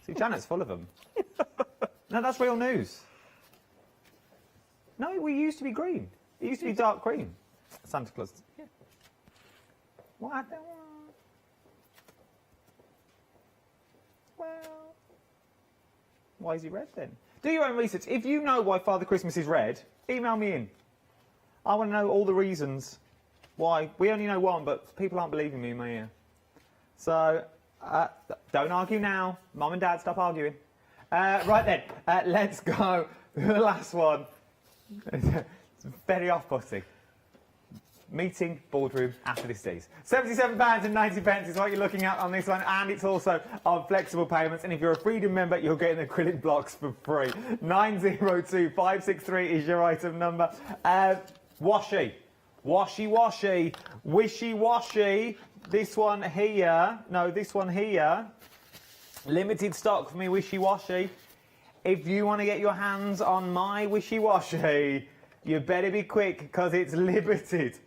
See, Janet's full of them. No, that's real news. No, we used to be green. It used to be dark green. Santa Claus. Yeah. What? Well, why is he red then? Do your own research. If you know why Father Christmas is red, email me in. I want to know all the reasons why. We only know one, but people aren't believing me in my ear. So, don't argue now. Mum and Dad, stop arguing. Right then, let's go. The last one. It's very off-putting. Meeting boardroom after this days. £77.90 is what you're looking at on this one, and it's also on flexible payments. And if you're a Freedom member, you're getting acrylic blocks for free. 902563 is your item number. Washi, wishy-washy. This one here. No, this one here. Limited stock for me, wishy-washy. If you want to get your hands on my wishy-washy, you better be quick because it's limited.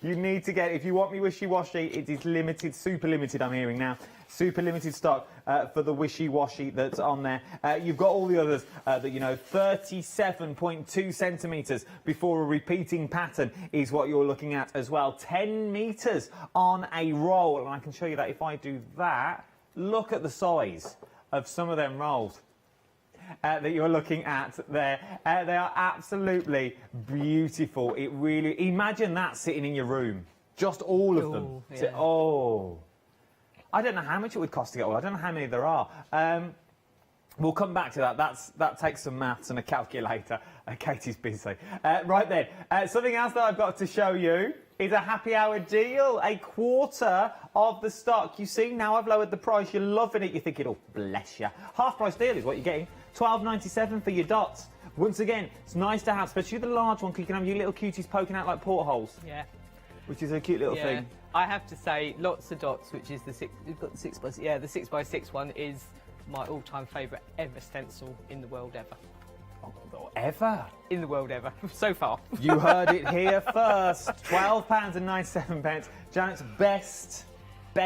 You need to get, if you want me wishy-washy, it is limited, super limited, I'm hearing now. Super limited stock for the wishy-washy that's on there. You've got all the others that you know, 37.2 centimetres before a repeating pattern is what you're looking at as well. 10 metres on a roll, and I can show you that if I do that. Look at the size of some of them rolls that you're looking at there. They are absolutely beautiful. It really, imagine that sitting in your room, just all of them. Yeah. Oh, I don't know how much it would cost to get all. I don't know how many there are. We'll come back to that. That takes some maths and a calculator. Katie's busy. Right then, something else that I've got to show you is a happy hour deal. A quarter of the stock. You see, now I've lowered the price. You're loving it. You're thinking, oh, bless you. Half price deal is what you're getting. £12.97 for your dots. Once again, it's nice to have, especially the large one, because you can have your little cuties poking out like portholes. Yeah. Which is a cute little thing. I have to say, lots of dots, which is the you've got the 6x, the 6x6 one is my all-time favourite ever stencil in the world ever. Oh, ever? In the world ever, so far. You heard it here first. £12.97. Janet's best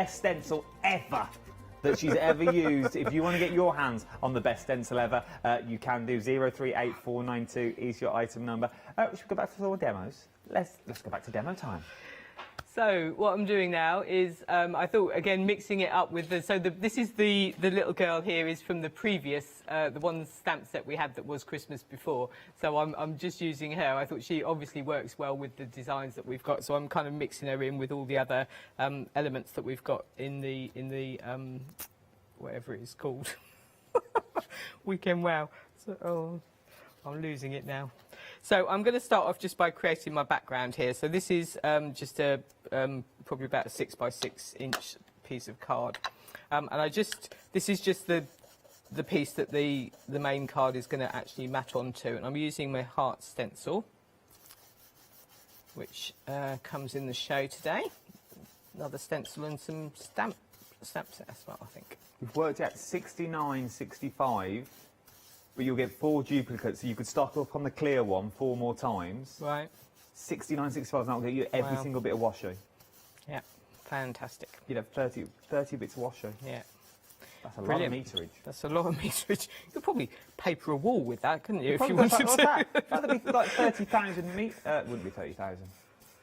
stencil ever that she's ever used. If you want to get your hands on the best stencil ever, you can do. 038492 is your item number. We should go back to some more demos. Let's go back to demo time. So what I'm doing now is, I thought, again, mixing it up with this is the little girl here is from the previous, the one stamp set we had that was Christmas before. So I'm just using her. I thought she obviously works well with the designs that we've got. So I'm kind of mixing her in with all the other elements that we've got in the whatever it is called. Weekend Wow. So, I'm losing it now. So I'm going to start off just by creating my background here. So this is just a probably about a 6x6 inch piece of card, and this is just the piece that the main card is going to actually mat onto, and I'm using my heart stencil, which comes in the show today. Another stencil and some stamp set as well, I think. We've worked out 69.65. But you'll get 4 duplicates, so you could stock up on the clear one 4 more times. Right. 69.65, and that'll get you every single bit of washi. Yeah, fantastic. You'd have 30 bits of washi. Yeah. That's a Brilliant. lot of meterage. That's a lot of meterage. You could probably paper a wall with that, couldn't you, if you What's wanted to? that? That'd be like 30,000 metres. It wouldn't be 30,000.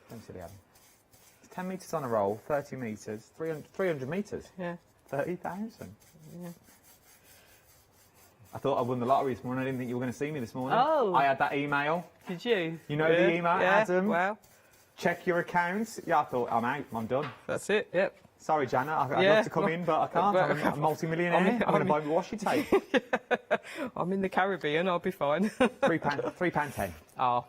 Don't silly Adam. It's 10 metres on a roll, 30 metres, 300 metres. Yeah. 30,000. Yeah. I thought I won the lottery this morning. I didn't think you were going to see me this morning. Oh. I had that email. Did you? You know the email, yeah. Adam? Wow. Check your accounts. Yeah, I thought, I'm out. I'm done. That's it, yep. Sorry, Janet. I'd love to come in, but I can't. I'm a multi-millionaire. I'm going to buy me washi tape. I'm in the Caribbean. I'll be fine. £3.10. Oh,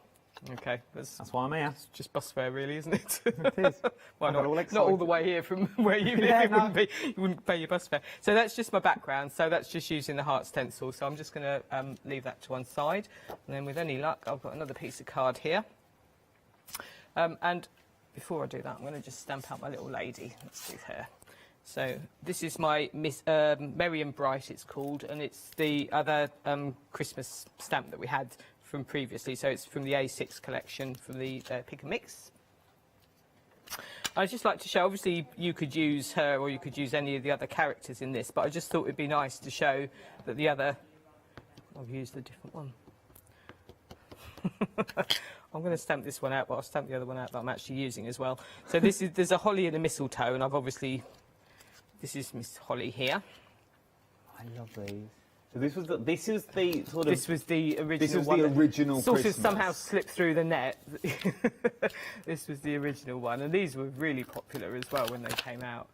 Okay, that's why I'm here. It's just bus fare, really, isn't it? It is. Well, I got all not excited. all the way here from where you live. Yeah, It no. you wouldn't pay your bus fare. So that's just my background. So that's just using the heart stencil. So I'm just going to leave that to one side. And then with any luck, I've got another piece of card here. And before I do that, I'm going to just stamp out my little lady. Let's do her. So this is my Miss Merry and Bright, it's called, and it's the other Christmas stamp that we had from previously. So it's from the A6 collection, from the Pick and Mix. I'd just like to show, obviously you could use her or you could use any of the other characters in this, but I just thought it'd be nice to show that the other... I've used a different one. I'm going to stamp this one out, but I'll stamp the other one out that I'm actually using as well. So there's a holly and a mistletoe, and I've obviously... This is Miss Holly here. I love these. So this was the sort of... This was the original This was one. the original sort Christmas. of somehow slipped through the net. This was the original one, and these were really popular as well when they came out.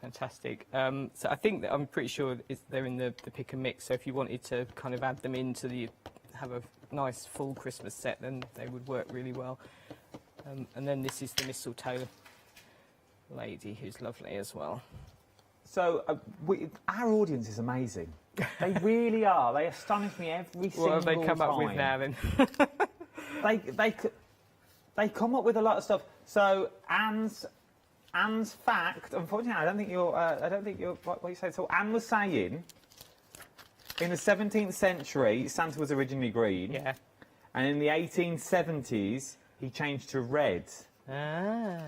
Fantastic. So I think that I'm pretty sure they're in the Pick and Mix. So if you wanted to kind of add them into have a nice full Christmas set, then they would work really well. And then this is the mistletoe lady, who's lovely as well. So our audience is amazing. They really are. They astonish me every single time. What have they come up with now then? they come up with a lot of stuff. So Anne's fact, unfortunately, I don't think you're what you say. So Anne was saying, in the 17th century, Santa was originally green. Yeah. And in the 1870s, he changed to red. Ah.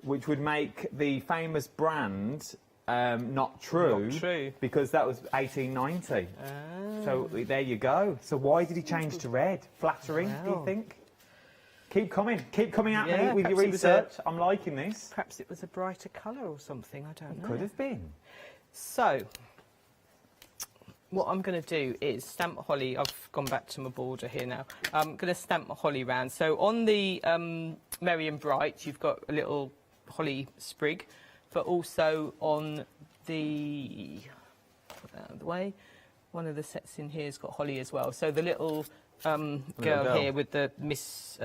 Which would make the famous brand not true. Not true. Because that was 1890. So there you go. So why did he change to red? Flattering, do you think? Keep coming at me with your research. I'm liking this. Perhaps it was a brighter colour or something, I don't know. Could have been. So, what I'm going to do is stamp holly. I've gone back to my border here now. I'm going to stamp my holly round. So on the Merry and Bright, you've got a little holly sprig, but also on the... Put that out of the way. One of the sets in here has got holly as well. So the little girl here with the Miss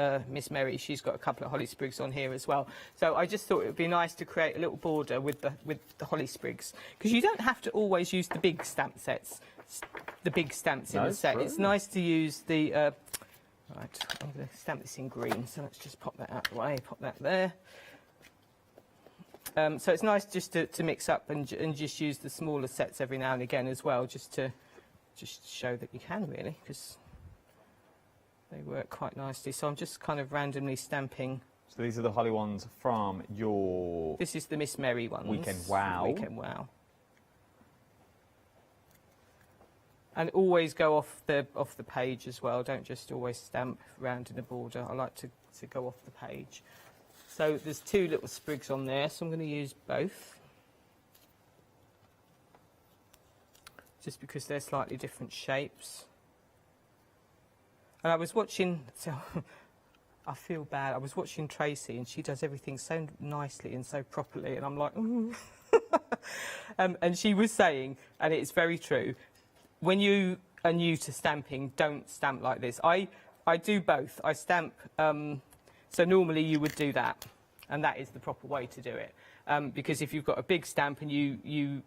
Merry, she's got a couple of holly sprigs on here as well. So I just thought it would be nice to create a little border with the holly sprigs, because you don't have to always use the big stamp sets, the big stamps in the set. It's nice to use the... right, I'm going to stamp this in green, so let's just pop that out of the way, pop that there. So it's nice just to mix up and just use the smaller sets every now and again as well, just to show that you can, really, because they work quite nicely. So I'm just kind of randomly stamping. So these are the holly ones from your... This is the Miss Merry ones. Weekend Wow. Weekend Wow. And always go off the page as well. Don't just always stamp round in the border. I like to go off the page. So there's two little sprigs on there, so I'm going to use both. Just because they're slightly different shapes. And I was watching, so I feel bad. I was watching Tracy, and she does everything so nicely and so properly, and I'm like, ooh. And she was saying, and it's very true, when you are new to stamping, don't stamp like this. I do both. I stamp, so normally you would do that, and that is the proper way to do it. Because if you've got a big stamp and you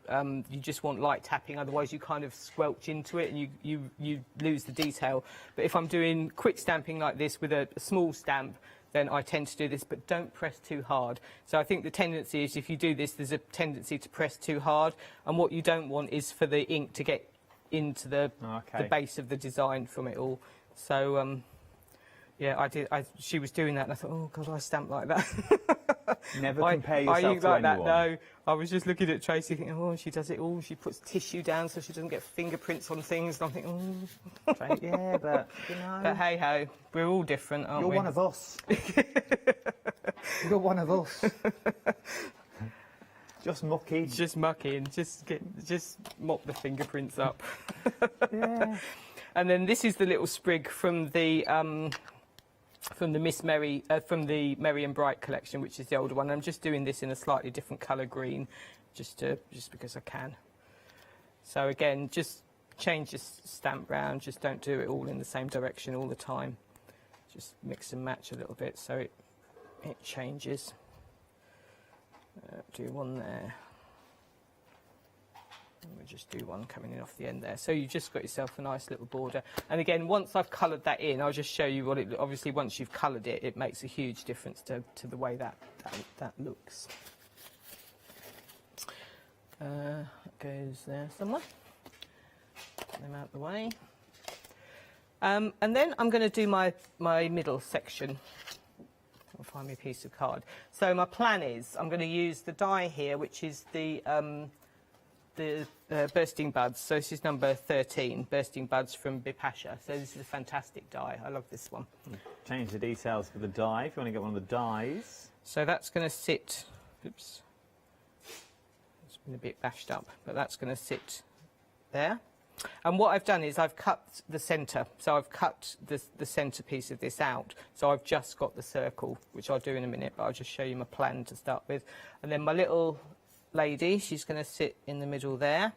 just want light tapping, otherwise you kind of squelch into it and you lose the detail. But if I'm doing quick stamping like this with a small stamp, then I tend to do this, but don't press too hard. So I think the tendency is, if you do this, there's a tendency to press too hard, and what you don't want is for the ink to get into the base of the design from it all. So yeah, she was doing that, and I thought, oh God, I stamp like that. Never compare yourself I ink to like anyone. that. No, I was just looking at Tracy, thinking, oh, she does it all. She puts tissue down so she doesn't get fingerprints on things. And I'm thinking, oh. Yeah, but you know. But hey ho, we're all different, aren't we? You're one of us. You're one of us. Just mucking. Just mucking. Just mop the fingerprints up. Yeah. And then this is the little sprig from the Miss Merry, from the Merry and Bright collection, which is the older one. I'm just doing this in a slightly different colour green, just because I can. So again, just change your stamp round. Just don't do it all in the same direction all the time. just mix and match a little bit so it changes. Do one there. And we'll just do one coming in off the end there. So you've just got yourself a nice little border. And again, once I've coloured that in, I'll just show you what it, obviously once you've coloured it, it makes a huge difference to the way that looks. That goes there somewhere. Get them out of the way. And then I'm going to do my middle section. I'll find me a piece of card. So my plan is I'm going to use the die here, which is the bursting buds. So this is number 13, bursting buds from Bipasha. So this is a fantastic die. I love this one. Change the details for the die if you want to get one of the dies. So that's going to sit. Oops, it's been a bit bashed up, but that's going to sit there. And what I've done is I've cut the centre. So I've cut the centre piece of this out. So I've just got the circle, which I'll do in a minute, but I'll just show you my plan to start with. And then my little lady, she's going to sit in the middle there.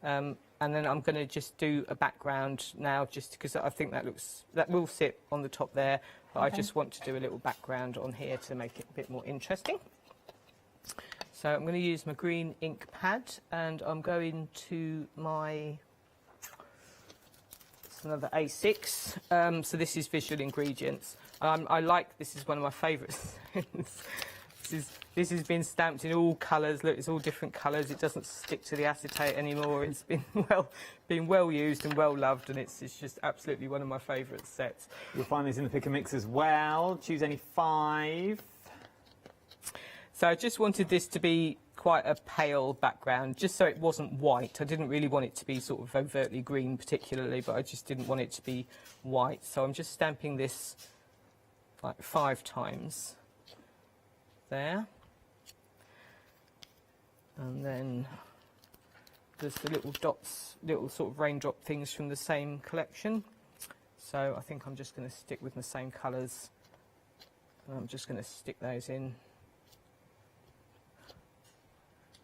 And then I'm going to just do a background now, just because I think that will sit on the top there. But I just want to do a little background on here to make it a bit more interesting. So I'm going to use my green ink pad, and I'm going to my, it's another A6. So this is Visual Ingredients. I like, this is one of my favourites. This has been stamped in all colours. Look, it's all different colours. It doesn't stick to the acetate anymore. It's been well used and well loved, and it's just absolutely one of my favourite sets. You'll find these in the pick and mix as well. Choose any 5. So I just wanted this to be quite a pale background, just so it wasn't white. I didn't really want it to be sort of overtly green particularly, but I just didn't want it to be white. So I'm just stamping this like 5 times there. And then there's the little dots, little sort of raindrop things from the same collection. So I think I'm just going to stick with the same colours. And I'm just going to stick those in.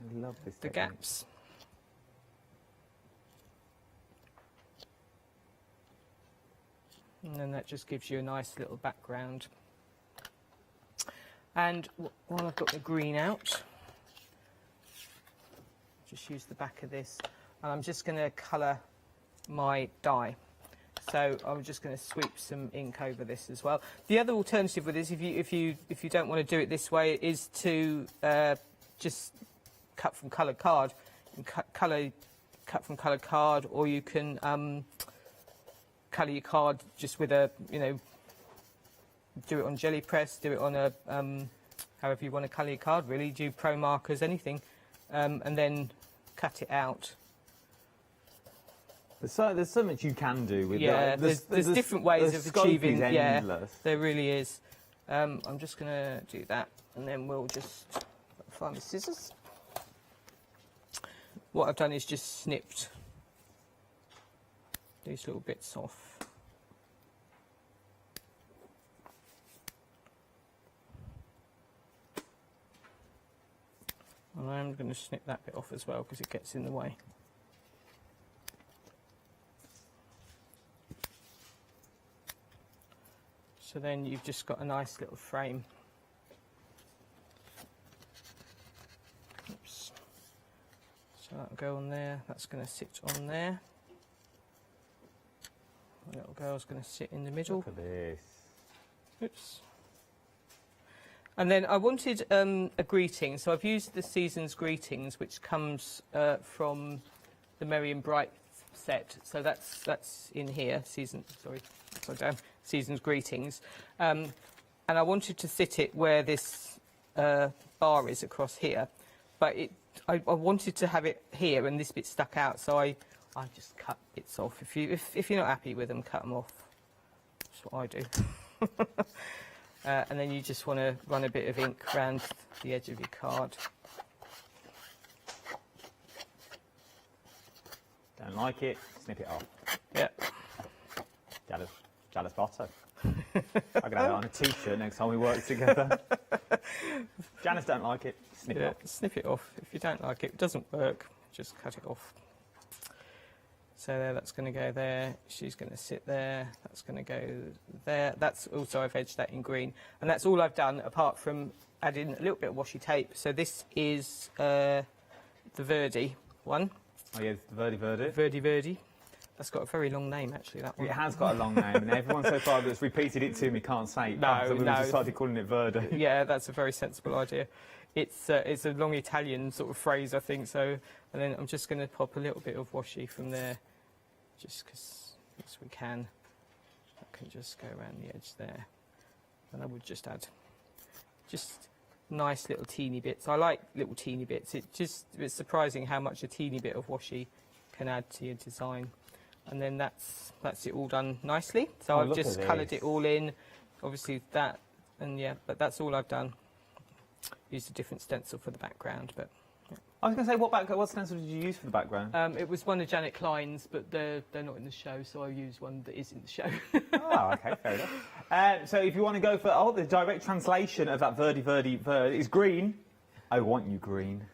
I love this the technique. gaps. And then that just gives you a nice little background. And while I've got the green out, just use the back of this, and I'm just going to colour my die. So I'm just going to sweep some ink over this as well. The other alternative with this, if you don't want to do it this way, is to just cut from coloured card. You can cut from coloured card, or you can colour your card just with a, do it on jelly press, do it on a however you want to colour your card, really. Do pro markers, anything, and then cut it out. There's so much you can do with that. There's different ways of achieving. Yeah, there really is. I'm just going to do that, and then we'll just find the scissors. What I've done is just snipped these little bits off. And I'm going to snip that bit off as well because it gets in the way. So then you've just got a nice little frame. Oops. So that'll go on there, that's going to sit on there. The little girl's going to sit in the middle. Look at this. Oops. And then I wanted a greeting, so I've used the Season's Greetings, which comes from the Merry and Bright set. So that's in here. Season's Greetings, and I wanted to sit it where this bar is across here, but I wanted to have it here, and this bit stuck out, so I just cut bits off. If you're not happy with them, cut them off. That's what I do. And then you just want to run a bit of ink around the edge of your card. Don't like it, snip it off. Yeah. Jealous Botto. I'm going to have it on a t-shirt next time we work together. Janice don't like it, snip it off. Snip it off. If you don't like it, it doesn't work, just cut it off. So there, that's going to go there. She's going to sit there. That's going to go there. That's also, I've edged that in green. And that's all I've done, apart from adding a little bit of washi tape. So this is the Verdi one. Oh, yeah, it's the Verdi. Verdi. That's got a very long name, actually, that one. It has got a long name, and everyone so far that's repeated it to me can't say it. So we just started calling it Verdi. Yeah, that's a very sensible idea. It's a long Italian sort of phrase, I think, so... And then I'm just going to pop a little bit of washi from there, just because we can. I can just go around the edge there. And I would just add just nice little teeny bits. I like little teeny bits. It's surprising how much a teeny bit of washi can add to your design. And then that's it all done nicely. So I've just coloured it all in. Obviously that, and yeah, but that's all I've done. Used a different stencil for the background, but... I was going to say, what stencil did you use for the background? It was one of Janet Klein's, but they're not in the show, so I used one that is in the show. Oh, okay, fair enough. So if you want to go for, the direct translation of that Verdi is green. I want you green.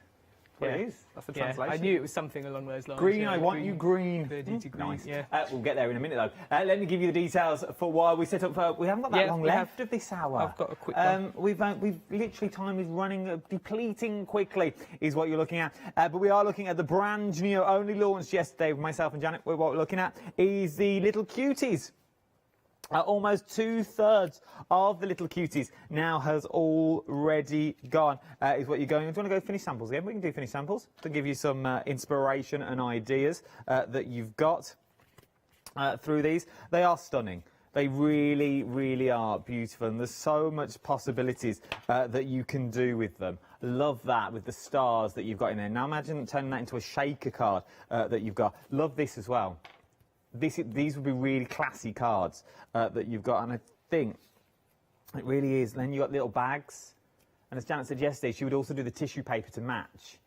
That's what it is. That's the translation. I knew it was something along those lines. Green, I want you green. Verdi to green, nice. yeah. We'll get there in a minute, though. Let me give you the details for why we set up for... We haven't got that long left of this hour. I've got a quick one. We've literally, time is running, depleting quickly, is what you're looking at. But we are looking at the brand new, only launched yesterday with myself and Janet. What we're looking at is the Little Cuties. Almost 2/3 of the Little Cuties now has already gone, is what you're going. Do you want to go finish samples again? We can do finish samples to give you some inspiration and ideas that you've got through these. They are stunning. They really, really are beautiful, and there's so much possibilities that you can do with them. Love that with the stars that you've got in there. Now imagine turning that into a shaker card that you've got. Love this as well. These would be really classy cards that you've got, and I think it really is. Then you've got little bags, and as Janet said yesterday, she would also do the tissue paper to match,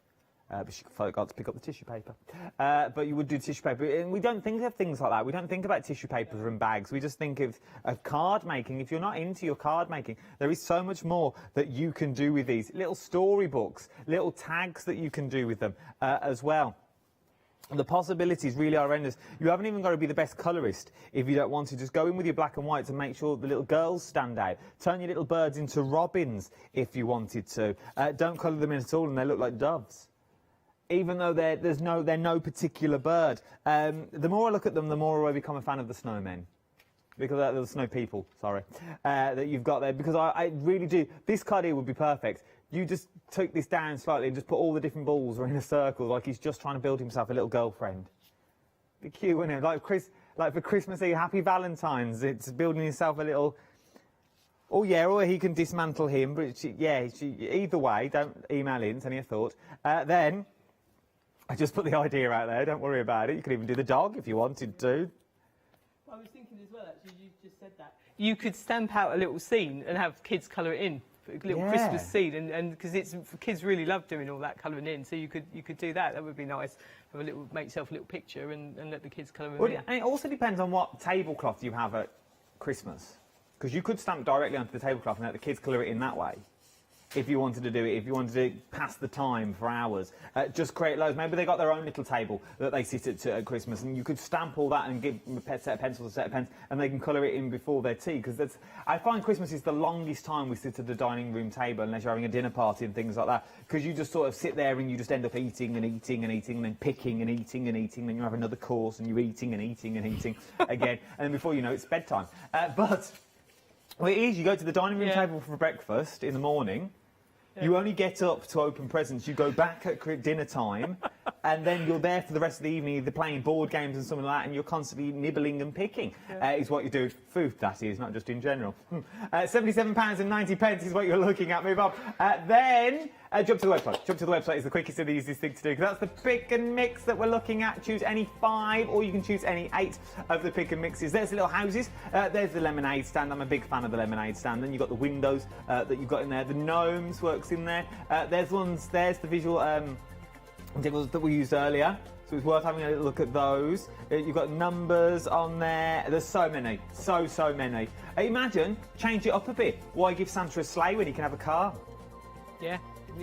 but she forgot to pick up the tissue paper. But you would do tissue paper, and we don't think of things like that. We don't think about tissue paper and bags. We just think of card making. If you're not into your card making, there is so much more that you can do with these. Little storybooks, little tags that you can do with them as well. The possibilities really are endless. You haven't even got to be the best colourist if you don't want to. Just go in with your black and white to make sure the little girls stand out. Turn your little birds into robins if you wanted to. Don't colour them in at all and they look like doves. Even though they're no particular bird. The more I look at them, the more I become a fan of the snowmen. Because the snow people, sorry, that you've got there. Because I really do. This card here would be perfect. You just took this down slightly and just put all the different balls in a circle, like he's just trying to build himself a little girlfriend. Be cute, wouldn't it? Like for Christmas Eve, Happy Valentine's. It's building himself a little. Oh yeah, or he can dismantle him. But either way, don't email in. It's only a thought. Then I just put the idea out there. Don't worry about it. You could even do the dog if you wanted to. I was thinking as well. Actually, you just said that you could stamp out a little scene and have kids colour it in. A little Christmas scene, and because kids really love doing all that colouring in, so you could do that. That would be nice. Have make yourself a little picture and let the kids colour in. And it also depends on what tablecloth you have at Christmas, because you could stamp directly onto the tablecloth and let the kids colour it in that way. If you wanted to do it, if you wanted to pass the time for hours, just create loads. Maybe they got their own little table that they sit at Christmas, and you could stamp all that and give them a set of pencils, a set of pens, and they can colour it in before their tea. Because I find Christmas is the longest time we sit at the dining room table, unless you're having a dinner party and things like that. Because you just sort of sit there and you just end up eating and eating and eating, and then picking and eating and eating. Then you have another course and you're eating and eating and eating again, and then before you know it's bedtime. But well, it is. You go to the dining room table for breakfast in the morning. You only get up to open presents. You go back at dinner time, and then you're there for the rest of the evening, either playing board games and something like that, and you're constantly nibbling and picking, is what you do. Food, that is, not just in general. £77.90 is what you're looking at. Move on. Then, jump to the website. Jump to the website is the quickest and the easiest thing to do, because that's the pick and mix that we're looking at. Choose any 5, or you can choose any 8 of the pick and mixes. There's the little houses. There's the lemonade stand. I'm a big fan of the lemonade stand. Then you've got the windows that you've got in there. The gnomes works in there. There's the visual diggles that we used earlier. So it's worth having a little look at those. You've got numbers on there. There's so many. So many. Imagine, change it up a bit. Why give Santa a sleigh when he can have a car? Yeah.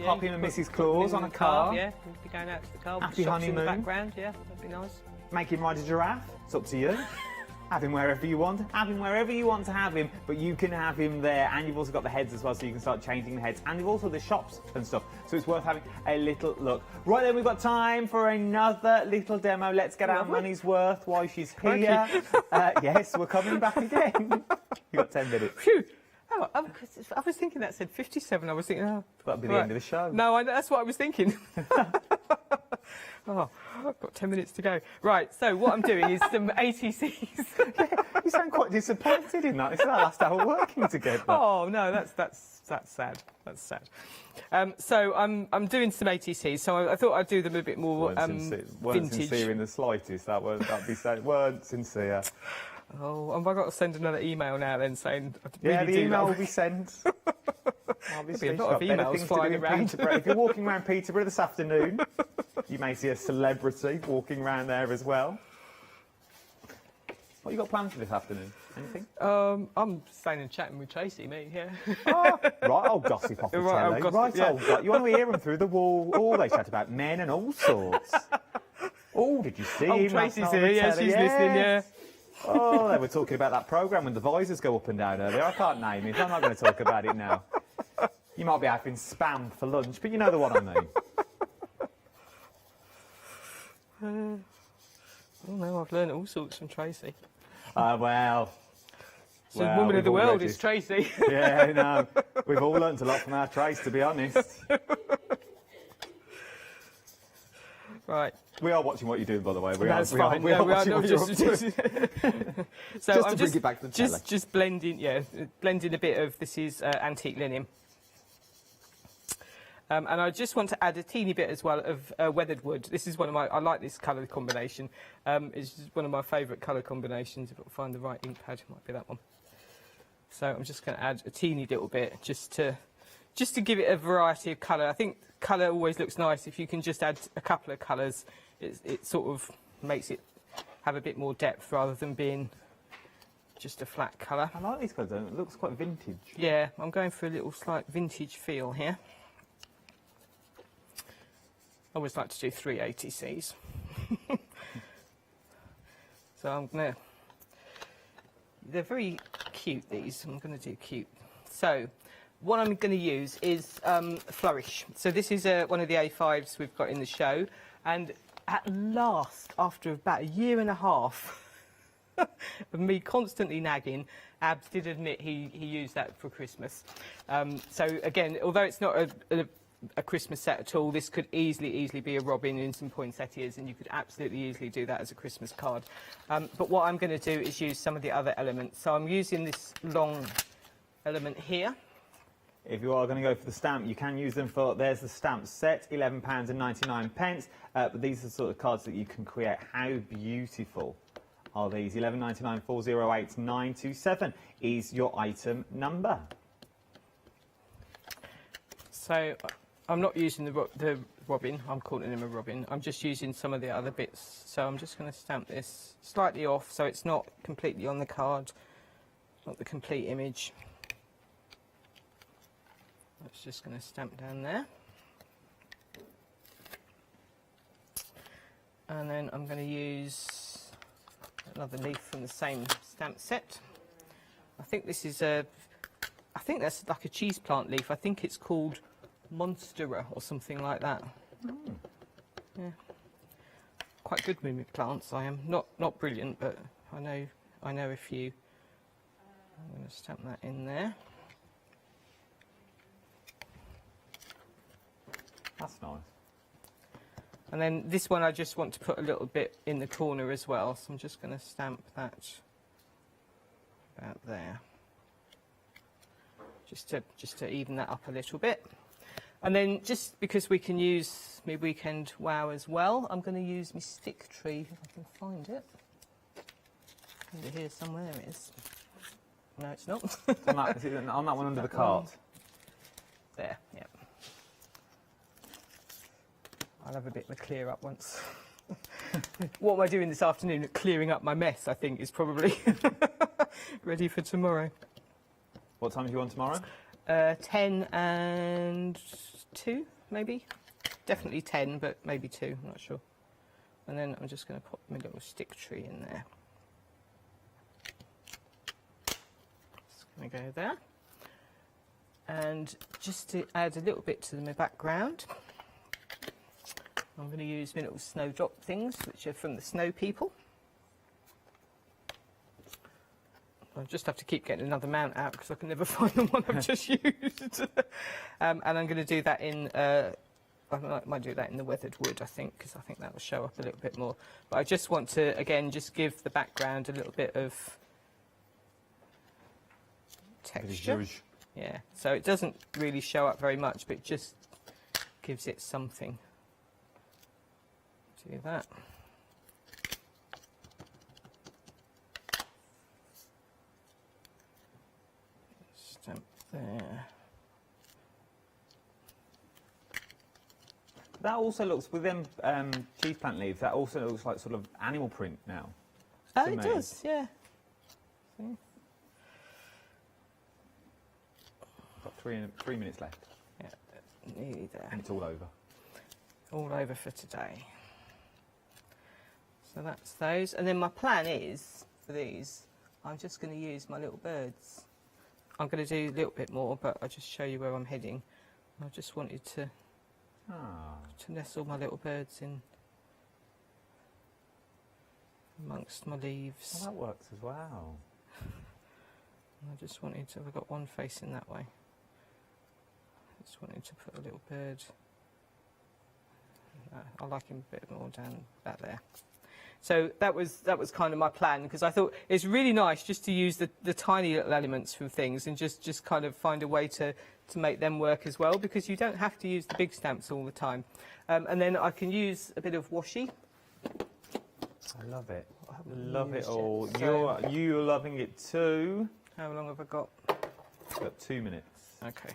Pop him and Mrs. Claus on a car. Yeah, we'd be going out to the car. Happy shops honeymoon. in the background, yeah, that'd be nice. Make him ride a giraffe. It's up to you. Have him wherever you want. Have him wherever you want to have him, but you can have him there. And you've also got the heads as well, so you can start changing the heads. And you've also the shops and stuff, so it's worth having a little look. Right then, we've got time for another little demo. Let's get our money's worth while she's here. Yes, we're coming back again. You've got 10 minutes. Phew. Oh, I was thinking that said 57. I was thinking, oh. That'll be the end of the show. No, that's what I was thinking. Oh, I've got 10 minutes to go. Right, so what I'm doing is some ATCs. Yeah, you sound quite disappointed in that. It's our last hour working together. Oh, no, that's sad. That's sad. So I'm doing some ATCs, so I thought I'd do them a bit more weren't vintage. Sincere in the slightest. That'd be so. Weren't sincere. Oh, have I got to send another email now then saying... Yeah, the email will be sent. There'll Obviously, be a lot of emails flying around. If you're walking around Peterborough this afternoon, you may see a celebrity walking around there as well. What you got planned for this afternoon? Anything? I'm staying and chatting with Tracy, mate, yeah. Oh, right, old gossip off the telly. Gossip, yeah. Old gossip. You want to hear them through the wall? Oh, they chat about men and all sorts. Oh, did you see him? Tracy's here, yeah, she's listening, yeah. Oh, they were talking about that programme when the visors go up and down earlier. I can't name it. I'm not going to talk about it now. You might be having spam for lunch, but you know the one I mean. Oh no, I've learned all sorts from Tracy. Well... So the woman of the world is Tracy. Yeah, I know. We've all learnt a lot from our Trace, to be honest. Right. We are watching what you're doing, by the way. That's fine. We are watching what you're doing. So just to bring it back to the telly. Just blending a bit of, this is antique linen. And I just want to add a teeny bit as well of weathered wood. This is one of I like this colour combination. It's just one of my favourite colour combinations. If I can find the right ink pad, it might be that one. So I'm just going to add a teeny little bit just to give it a variety of colour. I think colour always looks nice. If you can just add a couple of colours, it sort of makes it have a bit more depth rather than being just a flat colour. I like these colours, though. It looks quite vintage. Yeah, I'm going for a little slight vintage feel here. I always like to do 3 ATCs. So I'm going to... They're very cute, these. I'm going to do cute. So what I'm going to use is Flourish. So this is one of the A5s we've got in the show. And at last, after about 1.5 years of me constantly nagging, Abs did admit he used that for Christmas. So again, although it's not a Christmas set at all, this could easily be a robin in some poinsettias, and you could absolutely easily do that as a Christmas card. But what I'm going to do is use some of the other elements. So I'm using this long element here. If you are going to go for the stamp, you can use them for, there's the stamp set, £11.99. But these are the sort of cards that you can create. How beautiful are these? 11.99 408 927 is your item number. So I'm not using the robin, I'm calling him a robin. I'm just using some of the other bits. So I'm just going to stamp this slightly off so it's not completely on the card, not the complete image. That's just going to stamp down there. And then I'm going to use another leaf from the same stamp set. I think this is I think that's like a cheese plant leaf. I think it's called Monstera or something like that. Yeah, quite good with plants. I am not brilliant, but I know a few. I'm going to stamp that in there. That's nice. And then this one I just want to put a little bit in the corner as well, so I'm just going to stamp that about there, just to even that up a little bit. And then just because we can use my weekend wow as well, I'm going to use my stick tree if I can find it. Under here somewhere, there it is. No, it's not. on that one under the cart. There, yeah. I'll have a bit of a clear up once. What am I doing this afternoon? Clearing up my mess, I think, is probably ready for tomorrow. What time do you want tomorrow? 10 and 2, maybe. Definitely 10, but maybe 2, I'm not sure. And then I'm just going to pop my little stick tree in there. Just going to go there. And just to add a little bit to my background, I'm going to use my little snowdrop things, which are from the Snow People. I just have to keep getting another mount out because I can never find the one I've just used. And I'm going to do that in, I might do that in the weathered wood, I think, because I think that will show up a little bit more. But I just want to, again, just give the background a little bit of texture. Yeah, so it doesn't really show up very much, but it just gives it something. Do that. Stamp there. That also looks, with them cheese plant leaves, that also looks like sort of animal print now. Oh, it does, yeah. See? Got 3 minutes left. Yeah, nearly there. And it's all over. All over for today. So that's those. And then my plan is, for these, I'm just going to use my little birds. I'm going to do a little bit more, but I'll just show you where I'm heading. I just wanted to nestle my little birds in amongst my leaves. Oh, that works as well. I just wanted to, I've got one facing that way. Just wanted to put a little bird. I like him a bit more down back there. So that was kind of my plan, because I thought it's really nice just to use the tiny little elements from things and just kind of find a way to make them work as well, because you don't have to use the big stamps all the time. And then I can use a bit of washi. I love it. Love it all. So you're loving it too. How long have I got? Got 2 minutes. Okay.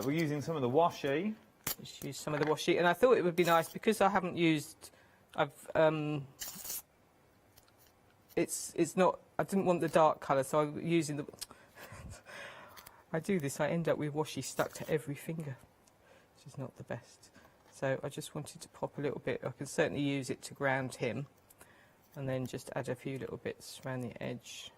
We're using some of the washi. Just use some of the washi, and I thought it would be nice because I haven't used. It's not. I didn't want the dark colour, so I'm using the. I do this. I end up with washi stuck to every finger, which is not the best. So I just wanted to pop a little bit. I can certainly use it to ground him, and then just add a few little bits around the edge.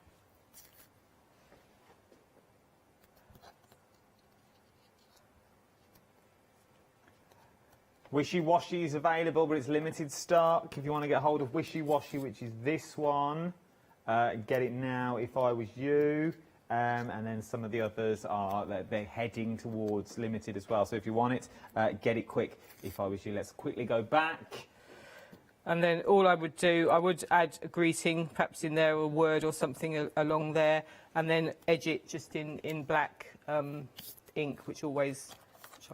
Wishy Washi is available, but it's limited stock. If you want to get hold of Wishy Washi, which is this one, get it now if I was you. And then some of the others are, they're heading towards limited as well. So if you want it, get it quick if I was you. Let's quickly go back. And then all I would do, I would add a greeting, perhaps in there, or a word or something along there, and then edge it just in black ink, which I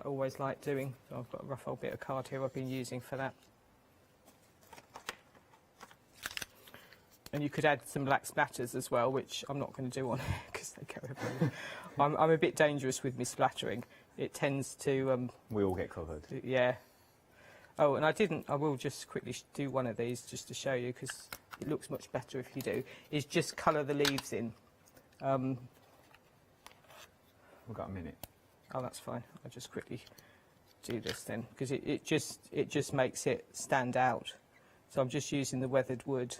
always like doing. So I've got a rough old bit of card here I've been using for that. And you could add some black splatters as well, which I'm not going to do on here because they go everywhere. I'm a bit dangerous with me splattering. It tends to... we all get covered. Yeah. Oh, and I will just quickly do one of these just to show you, because it looks much better if you do, is just colour the leaves in. We've got a minute. Oh, that's fine. I'll just quickly do this then, because it just makes it stand out. So I'm just using the weathered wood.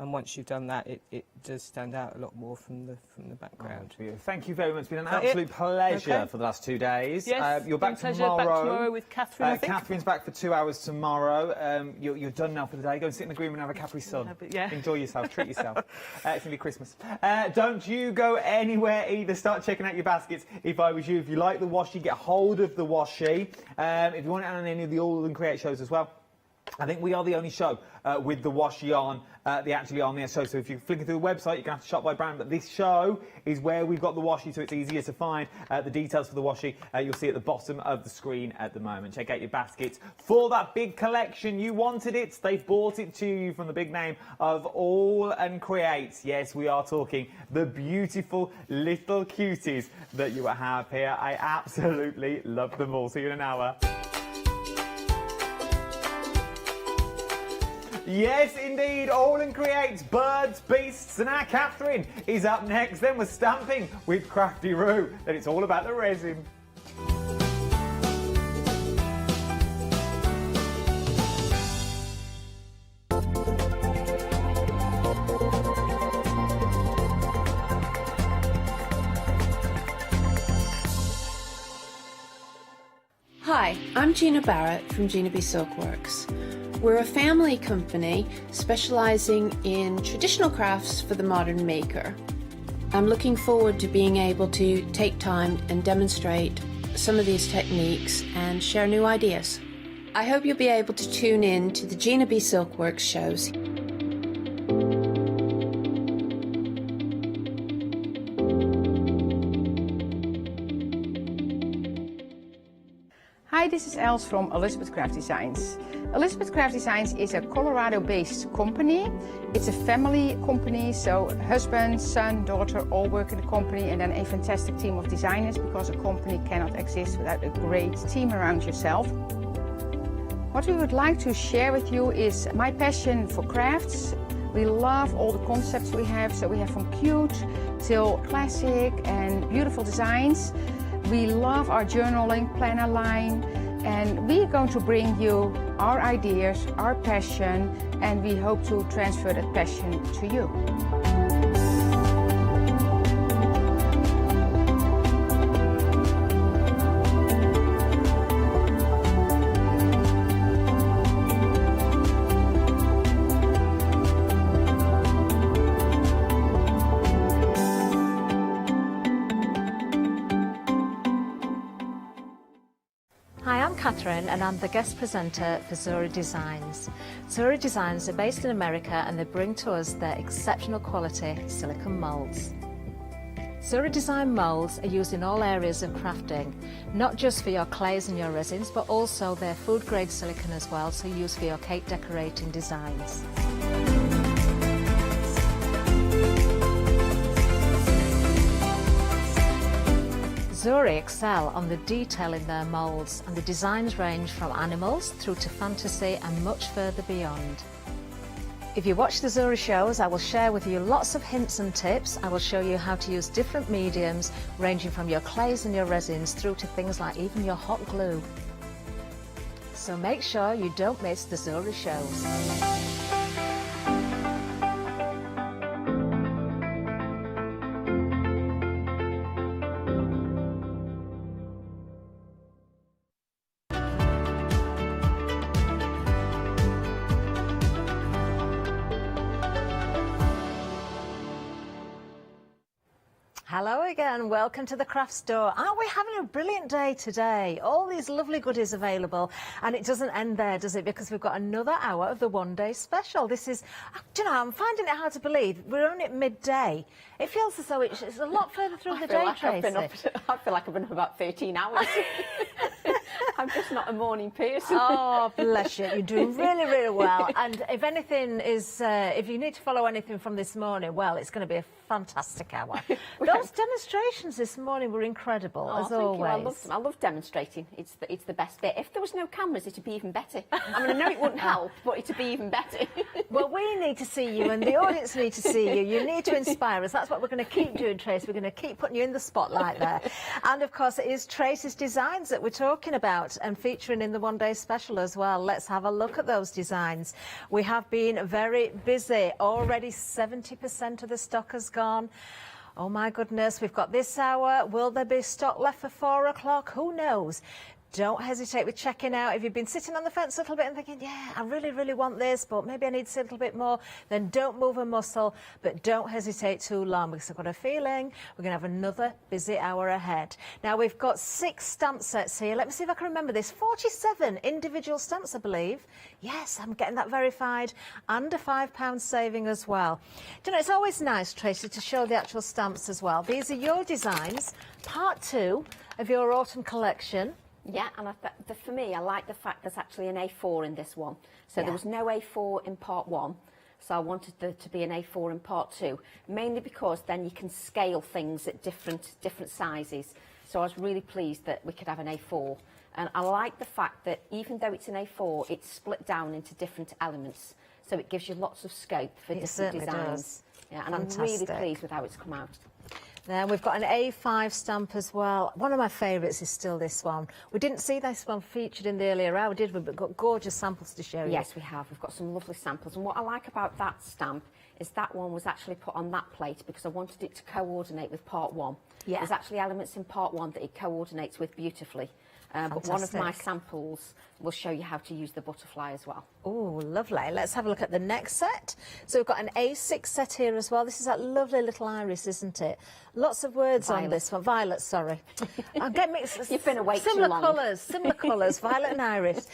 And once you've done that, it does stand out a lot more from the background. Oh, thank you very much. It's been an absolute pleasure for the last 2 days. Yes, you're back tomorrow. Back tomorrow with Catherine, I think. Catherine's back for 2 hours tomorrow. You're done now for the day. Go and sit in the green room and have a Capri Sun. Yeah. Enjoy yourself. Treat yourself. It's going to be Christmas. Don't you go anywhere either. Start checking out your baskets. If I was you, if you like the washi, get hold of the washi. If you want it on any of the AALL Create shows as well, I think we are the only show with the washi on, the actually on there. So if you're flicking through the website, you're going to have to shop by brand. But this show is where we've got the washi, so it's easier to find. The details for the washi you'll see at the bottom of the screen at the moment. Check out your baskets for that big collection. You wanted it. They've brought it to you from the big name of AALL Create. Yes, we are talking the beautiful little cuties that you have here. I absolutely love them all. See you in an hour. Yes, indeed, AALL Create, birds, beasts, and our Catherine is up next. Then we're stamping with Crafty Roo. Then it's all about the resin. Hi, I'm Gina Barrett from Gina B Silkworks. We're a family company specialising in traditional crafts for the modern maker. I'm looking forward to being able to take time and demonstrate some of these techniques and share new ideas. I hope you'll be able to tune in to the Gina B Silkworks shows. Hi, this is Els from Elizabeth Craft Designs. Elizabeth Craft Designs is a Colorado-based company. It's a family company, so husband, son, daughter all work in the company, and then a fantastic team of designers, because a company cannot exist without a great team around yourself. What we would like to share with you is my passion for crafts. We love all the concepts we have, so we have from cute till classic and beautiful designs. We love our journaling planner line, and we are going to bring you our ideas, our passion, and we hope to transfer that passion to you. Hi, I'm Catherine and I'm the guest presenter for Zora Designs. Zora Designs are based in America and they bring to us their exceptional quality silicone moulds. Zora Design moulds are used in all areas of crafting, not just for your clays and your resins, but also their food grade silicone as well, so used for your cake decorating designs. Zora excel on the detail in their moulds, and the designs range from animals through to fantasy and much further beyond. If you watch the Zora shows, I will share with you lots of hints and tips. I will show you how to use different mediums ranging from your clays and your resins through to things like even your hot glue. So make sure you don't miss the Zora shows. Hello again, welcome to the craft store. Aren't we having a brilliant day today? All these lovely goodies available, and it doesn't end there, does it? Because we've got another hour of the one-day special. This is, do you know, I'm finding it hard to believe. We're only at midday. It feels as though it's a lot further through the day, Tracy. I feel like I've been up about 13 hours. I'm just not a morning person. Oh, bless you. You're doing really, really well. And if anything is, if you need to follow anything from this morning, well, it's going to be a fantastic hour. Those demonstrations this morning were incredible, as always. I love demonstrating. It's the best bit. If there was no cameras, it'd be even better. I mean, I know it wouldn't help, but it'd be even better. Well, we need to see you, and the audience need to see you. You need to inspire us. That's what we're going to keep doing, Tracy. We're going to keep putting you in the spotlight there. And, of course, it is Tracy's designs that we're talking about and featuring in the one-day special as well. Let's have a look at those designs. We have been very busy. Already 70% of the stock has gone. Oh my goodness, we've got this hour. Will there be stock left for 4 o'clock? Who knows? Don't hesitate with checking out. If you've been sitting on the fence a little bit and thinking, yeah, I really, really want this, but maybe I need to see a little bit more, then don't move a muscle, but don't hesitate too long, because I've got a feeling we're going to have another busy hour ahead. Now, we've got 6 stamp sets here. Let me see if I can remember this. 47 individual stamps, I believe. Yes, I'm getting that verified. And a £5 saving as well. Do you know, it's always nice, Tracy, to show the actual stamps as well. These are your designs, part 2 of your autumn collection. Yeah, and for me, I like the fact there's actually an A4 in this one. So there was no A4 in part 1, so I wanted there to be an A4 in part 2, mainly because then you can scale things at different sizes. So I was really pleased that we could have an A4. And I like the fact that even though it's an A4, it's split down into different elements. So it gives you lots of scope for different designs. Yeah, and I'm really pleased with how it's come out. Then we've got an A5 stamp as well. One of my favourites is still this one. We didn't see this one featured in the earlier hour, did we? But we've got gorgeous samples to show you. Yes, we have. We've got some lovely samples. And what I like about that stamp is that one was actually put on that plate because I wanted it to coordinate with part 1. Yeah. There's actually elements in part 1 that it coordinates with beautifully. But one of my Fantastic. samples will show you how to use the butterfly as well. Oh, lovely. Let's have a look at the next set. So we've got an A6 set here as well. This is that lovely little iris, isn't it? Lots of words on this one. Violet, sorry. I'm getting mixed. You've been awake too similar long. Similar colours, violet and iris.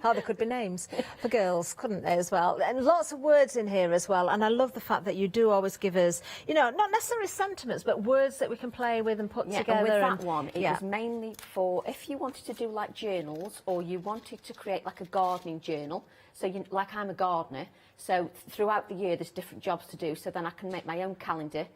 Oh, there could be names for girls, couldn't they, as well? And lots of words in here as well. And I love the fact that you do always give us, you know, not necessarily sentiments, but words that we can play with and put together. And with that one, it was mainly for if you wanted to do like journals, or you wanted to create like a gardening journal. So you, like I'm a gardener, so throughout the year there's different jobs to do, so then I can make my own calendar,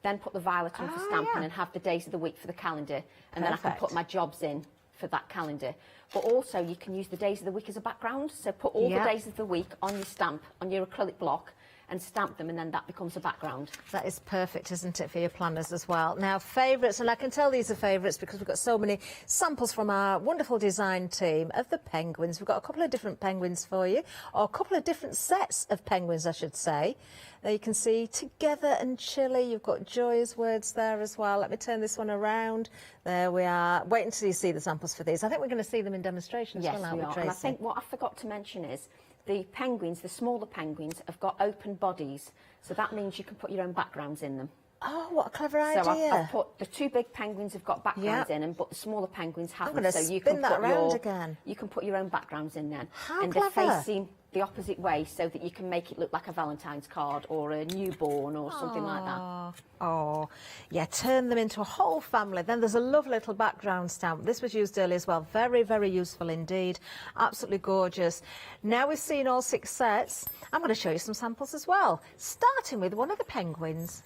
then put the violet on for stamping and have the days of the week for the calendar, and then I can put my jobs in for that calendar. But also you can use the days of the week as a background, so put all the days of the week on your stamp, on your acrylic block, and stamp them, and then that becomes a background. That is perfect, isn't it, for your planners as well. Now, favourites, and I can tell these are favourites because we've got so many samples from our wonderful design team of the penguins. We've got a couple of different penguins for you, or a couple of different sets of penguins, I should say. There you can see Together and Chilly. You've got Joy's words there as well. Let me turn this one around. There we are. Wait until you see the samples for these. I think we're going to see them in demonstration as yes, well, aren't we are. Tracy? And I think what I forgot to mention is the penguins, the smaller penguins, have got open bodies, so that means you can put your own backgrounds in them. Oh, what a clever idea. So I've put the two big penguins have got backgrounds in them, but the smaller penguins haven't. going to so you spin can that put round your, again. You can put your own backgrounds in then. How and clever. they're facing the opposite way so that you can make it look like a Valentine's card or a newborn or something like that. Oh, yeah, turn them into a whole family. Then there's a lovely little background stamp. This was used earlier as well. Very, very useful indeed. Absolutely gorgeous. Now we've seen all 6 sets, I'm going to show you some samples as well, starting with one of the penguins.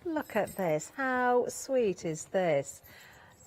Look at this. How sweet is this?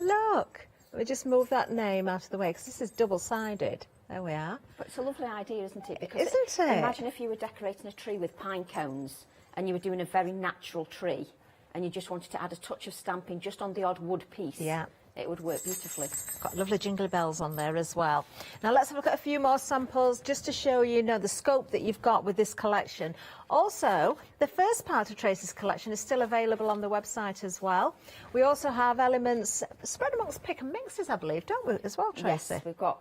Look. Let me just move that name out of the way because this is double-sided. There we are. But it's a lovely idea, isn't it? Because Isn't it? Imagine if you were decorating a tree with pine cones and you were doing a very natural tree and you just wanted to add a touch of stamping just on the odd wood piece. Yeah. It would work beautifully. Got lovely jingly bells on there as well. Now let's have a look at a few more samples just to show you, the scope that you've got with this collection. Also, the first part of Tracy's collection is still available on the website as well. We also have elements spread amongst pick and mixes, I believe, don't we, as well, Tracy? Yes, we've got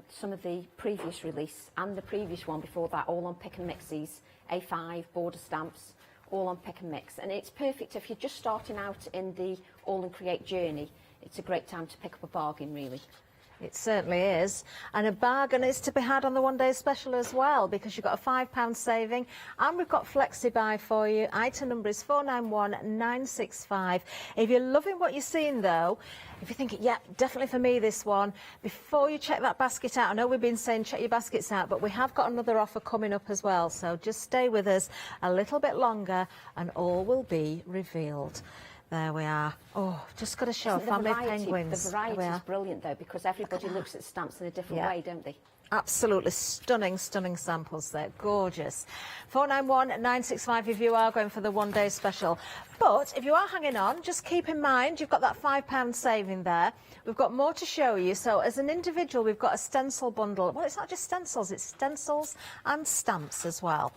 some of the previous release and the previous one before that, all on pick and mixes, A5, border stamps, all on pick and mix. And it's perfect if you're just starting out in the AALL Create journey. It's a great time to pick up a bargain, really. It certainly is. And a bargain is to be had on the one-day special as well, because you've got a £5 saving, and we've got Flexi Buy for you. Item number is 491965. If you're loving what you're seeing, though, if you're thinking, yeah, definitely for me, this one, before you check that basket out, I know we've been saying check your baskets out, but we have got another offer coming up as well, so just stay with us a little bit longer, and all will be revealed. There we are. Oh, just got to show a family of penguins. The variety is brilliant, though, because everybody looks at stamps in a different way, don't they? Absolutely stunning, stunning samples there. Gorgeous. 491965 if you are going for the one-day special. But if you are hanging on, just keep in mind you've got that £5 saving there. We've got more to show you. So as an individual, we've got a stencil bundle. Well, it's not just stencils, it's stencils and stamps as well.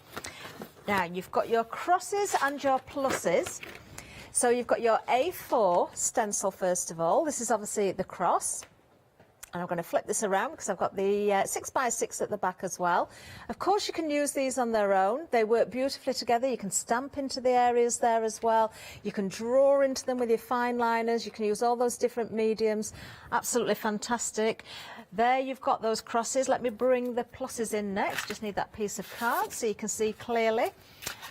Now, you've got your crosses and your pluses. So you've got your A4 stencil first of all. This is obviously the cross. And I'm going to flip this around because I've got the 6x6 at the back as well. Of course, you can use these on their own. They work beautifully together. You can stamp into the areas there as well. You can draw into them with your fine liners. You can use all those different mediums. Absolutely fantastic. There you've got those crosses. Let me bring the pluses in next. Just need that piece of card so you can see clearly.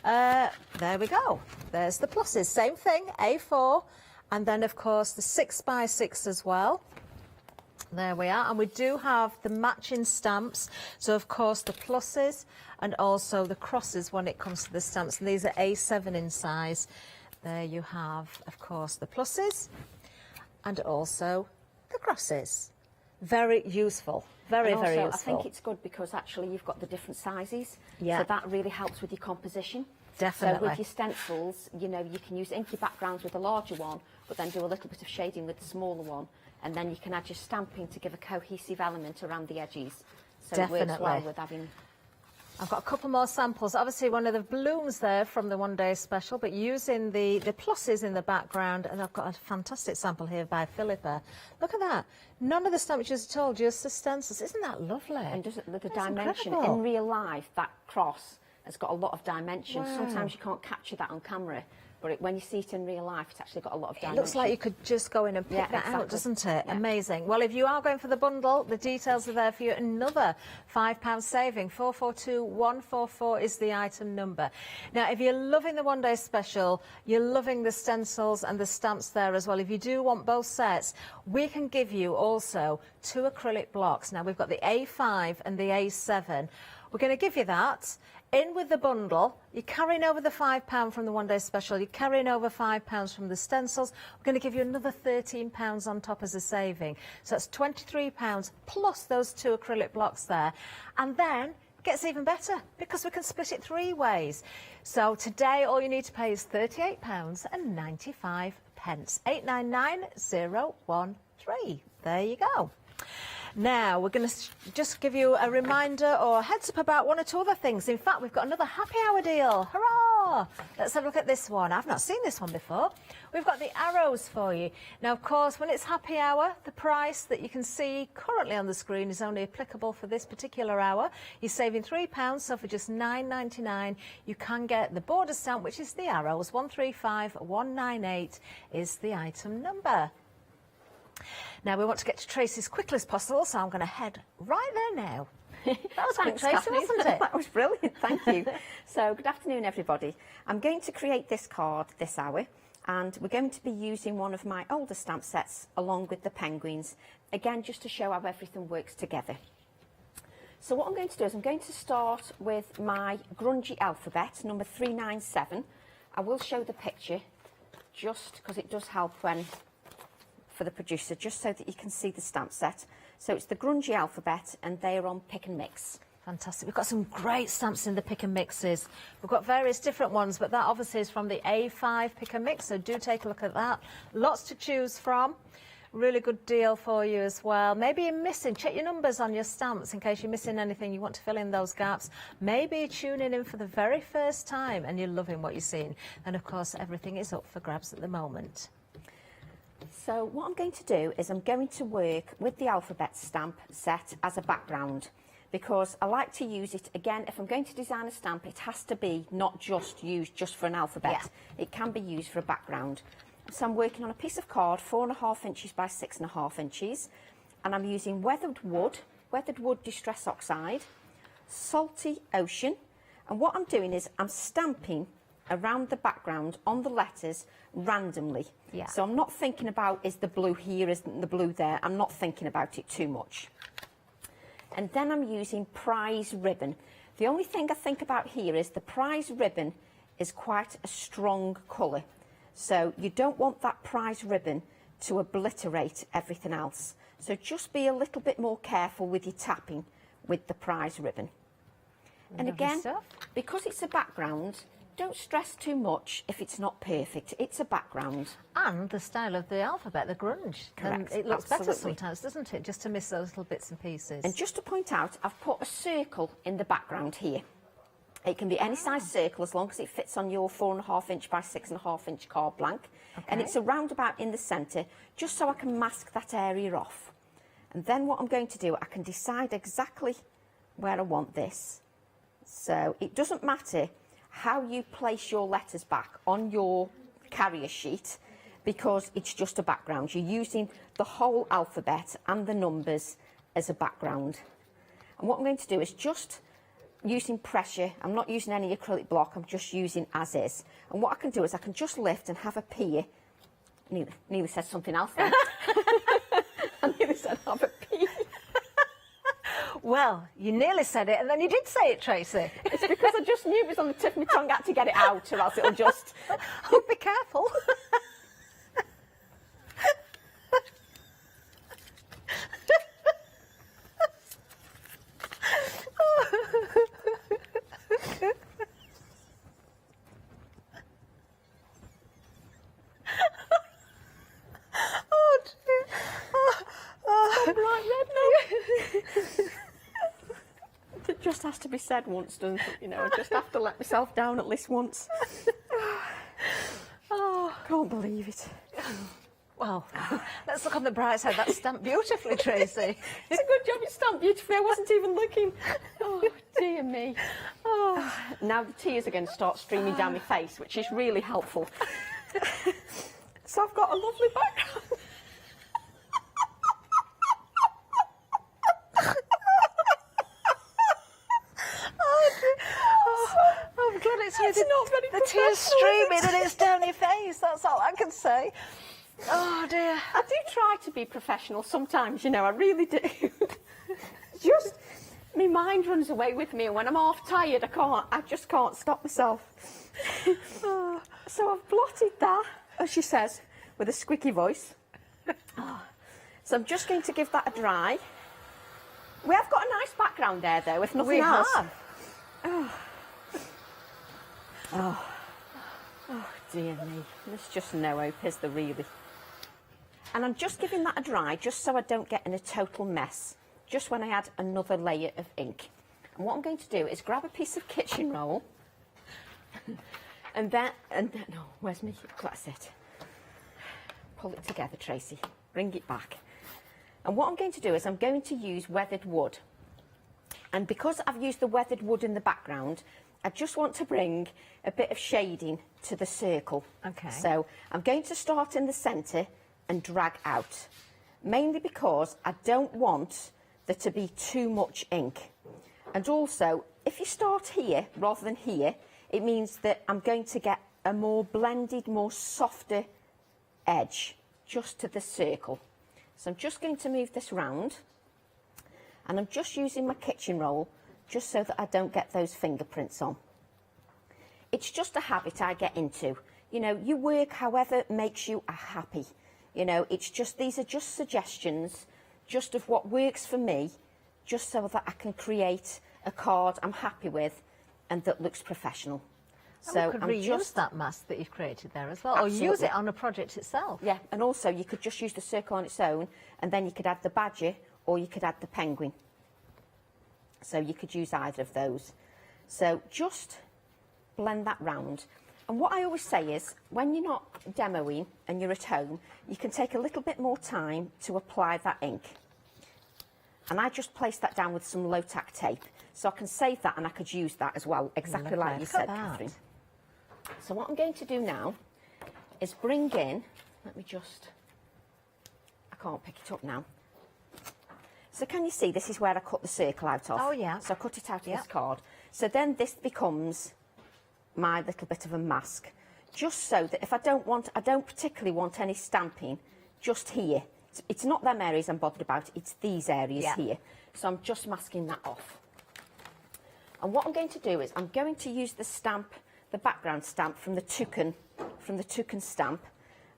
There we go. There's the pluses. Same thing, A4. And then, of course, the 6x6 as well. There we are, and we do have the matching stamps, so of course the pluses and also the crosses when it comes to the stamps, and these are A7 in size. There you have, of course, the pluses and also the crosses. Very useful, very, very useful. I think it's good because actually you've got the different sizes, yeah. So that really helps with your composition. Definitely. So with your stencils, you can use inky backgrounds with the larger one, but then do a little bit of shading with the smaller one. And then you can add your stamping to give a cohesive element around the edges. So Definitely. it works well with having I've got a couple more samples. Obviously, one of the balloons there from the one-day special, but using the pluses in the background. And I've got a fantastic sample here by Philippa. Look at that. None of the stamps at all, just the stencils. Isn't that lovely? And just the That's dimension incredible. in real life, that cross has got a lot of dimension. Wow. Sometimes you can't capture that on camera, but when you see it in real life, it's actually got a lot of dimension. It looks like you could just go in and pick Yeah, that out, exactly. doesn't it? Yeah. Amazing. Well, if you are going for the bundle, the details are there for you. Another £5 saving. 442144 is the item number. Now, if you're loving the one-day special, you're loving the stencils and the stamps there as well. If you do want both sets, we can give you also 2 acrylic blocks. Now, we've got the A5 and the A7. We're going to give you that. In with the bundle, you're carrying over the £5 from the one-day special, you're carrying over £5 from the stencils. We're going to give you another £13 on top as a saving. So that's £23 plus those 2 acrylic blocks there. And then it gets even better because we can split it 3 ways. So today all you need to pay is £38.95. 899013. There you go. Now, we're going to just give you a reminder or a heads up about 1 or 2 other things. In fact, we've got another happy hour deal. Hurrah! Let's have a look at this one. I've not seen this one before. We've got the arrows for you. Now, of course, when it's happy hour, the price that you can see currently on the screen is only applicable for this particular hour. You're saving £3, so for just £9.99, you can get the border stamp, which is the arrows. 135198 is the item number. Now, we want to get to Tracy as quickly as possible, so I'm going to head right there now. That was quick, Thanks, Tracy, Catherine. wasn't it? That was brilliant, thank you. So, good afternoon, everybody. I'm going to create this card this hour, and we're going to be using one of my older stamp sets along with the penguins, again, just to show how everything works together. So what I'm going to do is I'm going to start with my grungy alphabet, number 397. I will show the picture, just because it does help when... for the producer, just so that you can see the stamp set. So it's the grungy alphabet, and they are on pick and mix. Fantastic. We've got some great stamps in the pick and mixes. We've got various different ones, but that obviously is from the A5 pick and mix, so do take a look at that. Lots to choose from. Really good deal for you as well. Maybe you're missing, check your numbers on your stamps in case you're missing anything, you want to fill in those gaps. Maybe you're tuning in for the very first time and you're loving what you're seeing. And of course, everything is up for grabs at the moment. So what I'm going to do is I'm going to work with the alphabet stamp set as a background, because I like to use it, again, if I'm going to design a stamp, it has to be not just used just for an alphabet. Yeah. It can be used for a background. So I'm working on a piece of card, 4.5 inches by 6.5 inches, and I'm using weathered wood distress oxide, salty ocean, and what I'm doing is I'm stamping around the background on the letters randomly. Yeah. So I'm not thinking about, is the blue here, isn't the blue there? I'm not thinking about it too much. And then I'm using prize ribbon. The only thing I think about here is the prize ribbon is quite a strong colour. So you don't want that prize ribbon to obliterate everything else. So just be a little bit more careful with your tapping with the prize ribbon. And again, because it's a background, don't stress too much if it's not perfect. It's a background. And the style of the alphabet, the grunge. Correct. It looks better Absolutely. sometimes, doesn't it? Just to miss those little bits and pieces. And just to point out, I've put a circle in the background here. It can be any size circle as long as it fits on your 4.5 inch by 6.5 inch card blank. Okay. And it's a roundabout in the centre, just so I can mask that area off. And then what I'm going to do, I can decide exactly where I want this. So it doesn't matter how you place your letters back on your carrier sheet, because it's just a background. You're using the whole alphabet and the numbers as a background. And what I'm going to do is just using pressure, I'm not using any acrylic block, I'm just using as is. And what I can do is I can just lift and have a peer. Nearly said something else then. I nearly said have a peer. Well, you nearly said it, and then you did say it, Tracy. It's because I just knew it was on the tip of my tongue. I had to get it out, or else it'll just... Oh, be careful. Oh, dear. Oh, Right, red now. just has to be said once, doesn't it? You know, I just have to let myself down at least once. Oh, can't believe it. Well, let's look on the bright side. That's stamped beautifully, Tracy. It's a good job it's stamped beautifully. I wasn't even looking. Oh, dear me. Oh. Now the tears are going to start streaming down my face, which is really helpful. So I've got a lovely background. I'm glad it's not very the tears streaming and it's down your face. That's all I can say. Oh dear. I do try to be professional sometimes, you know, I really do. Just, my mind runs away with me, and when I'm half tired, I just can't stop myself. So I've blotted that, as she says, with a squeaky voice. So I'm just going to give that a dry. We have got a nice background there, though, if nothing else. We have. Oh, dear me. There's just no hope, is there, really? And I'm just giving that a dry, just so I don't get in a total mess, just when I add another layer of ink. And what I'm going to do is grab a piece of kitchen roll, no, where's me? That's it. Pull it together, Tracy. Bring it back. And what I'm going to do is I'm going to use weathered wood. And because I've used the weathered wood in the background, I just want to bring a bit of shading to the circle. Okay. So I'm going to start in the centre and drag out, mainly because I don't want there to be too much ink. And also, if you start here rather than here, it means that I'm going to get a more blended, more softer edge just to the circle. So I'm just going to move this round, and I'm just using my kitchen roll just so that I don't get those fingerprints on. It's just a habit I get into. You know, you work however makes you happy. You know, it's just, these are just suggestions, just of what works for me, just so that I can create a card I'm happy with and that looks professional. So you could reuse that mask that you've created there as well, Absolutely. or use it on a project itself. Yeah, and also you could just use the circle on its own, and then you could add the badger, or you could add the penguin. So you could use either of those. So just blend that round. And what I always say is, when you're not demoing and you're at home, you can take a little bit more time to apply that ink. And I just place that down with some low-tack tape. So I can save that and I could use that as well, exactly like you said, Catherine. So what I'm going to do now is bring in, let me just, I can't pick it up now. So can you see, this is where I cut the circle out of? Oh, yeah. So I cut it out of this card. So then this becomes my little bit of a mask, just so that if I don't particularly want any stamping just here. It's not them areas I'm bothered about, it's these areas here. So I'm just masking that off. And what I'm going to do is I'm going to use the stamp, the background stamp from the toucan stamp.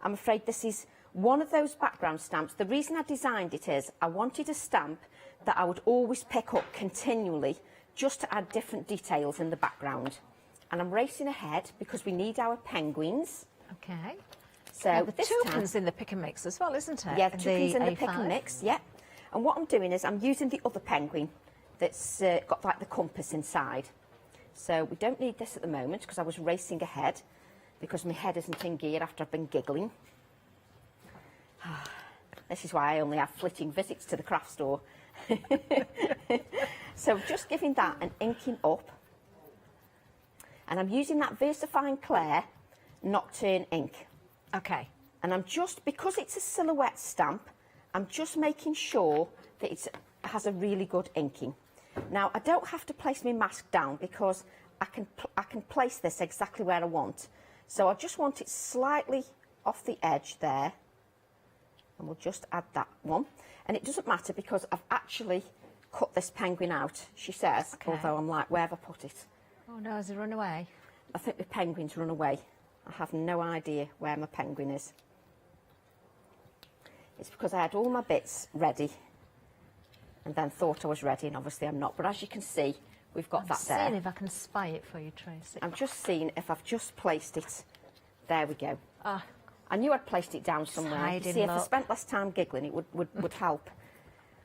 I'm afraid this is one of those background stamps. The reason I designed it is I wanted a stamp that I would always pick up continually, just to add different details in the background. And I'm racing ahead because we need our penguins. Okay. So the toucan's in the pick and mix as well, isn't it? Yeah, the toucan's in the pick and mix, yeah. And what I'm doing is I'm using the other penguin that's got like the compass inside. So we don't need this at the moment because I was racing ahead because my head isn't in gear after I've been giggling. This is why I only have flitting visits to the craft store. So just giving that an inking up. And I'm using that VersaFine Claire Nocturne ink. Okay. And I'm just, because it's a silhouette stamp, I'm just making sure that it has a really good inking. Now, I don't have to place my mask down because I can place this exactly where I want. So I just want it slightly off the edge there. And we'll just add that one. And it doesn't matter because I've actually cut this penguin out, she says, although I'm like, where have I put it? Oh no, has he run away? I think the penguin's run away. I have no idea where my penguin is. It's because I had all my bits ready and then thought I was ready, and obviously I'm not. But as you can see, we've got that there. I'm seeing if I can spy it for you, Tracy. I'm just seeing if I've just placed it. There we go. Ah. I knew I'd placed it down somewhere. See, if I spent less time giggling, it would help.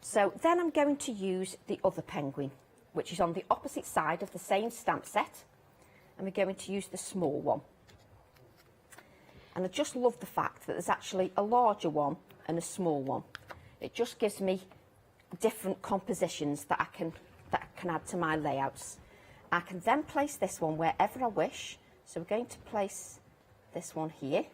So then I'm going to use the other penguin. which is on the opposite side of the same stamp set, and we're going to use the small one. And I just love the fact that there's actually a larger one and a small one. It just gives me different compositions that I can add to my layouts. I can then place this one wherever I wish. So we're going to place this one here.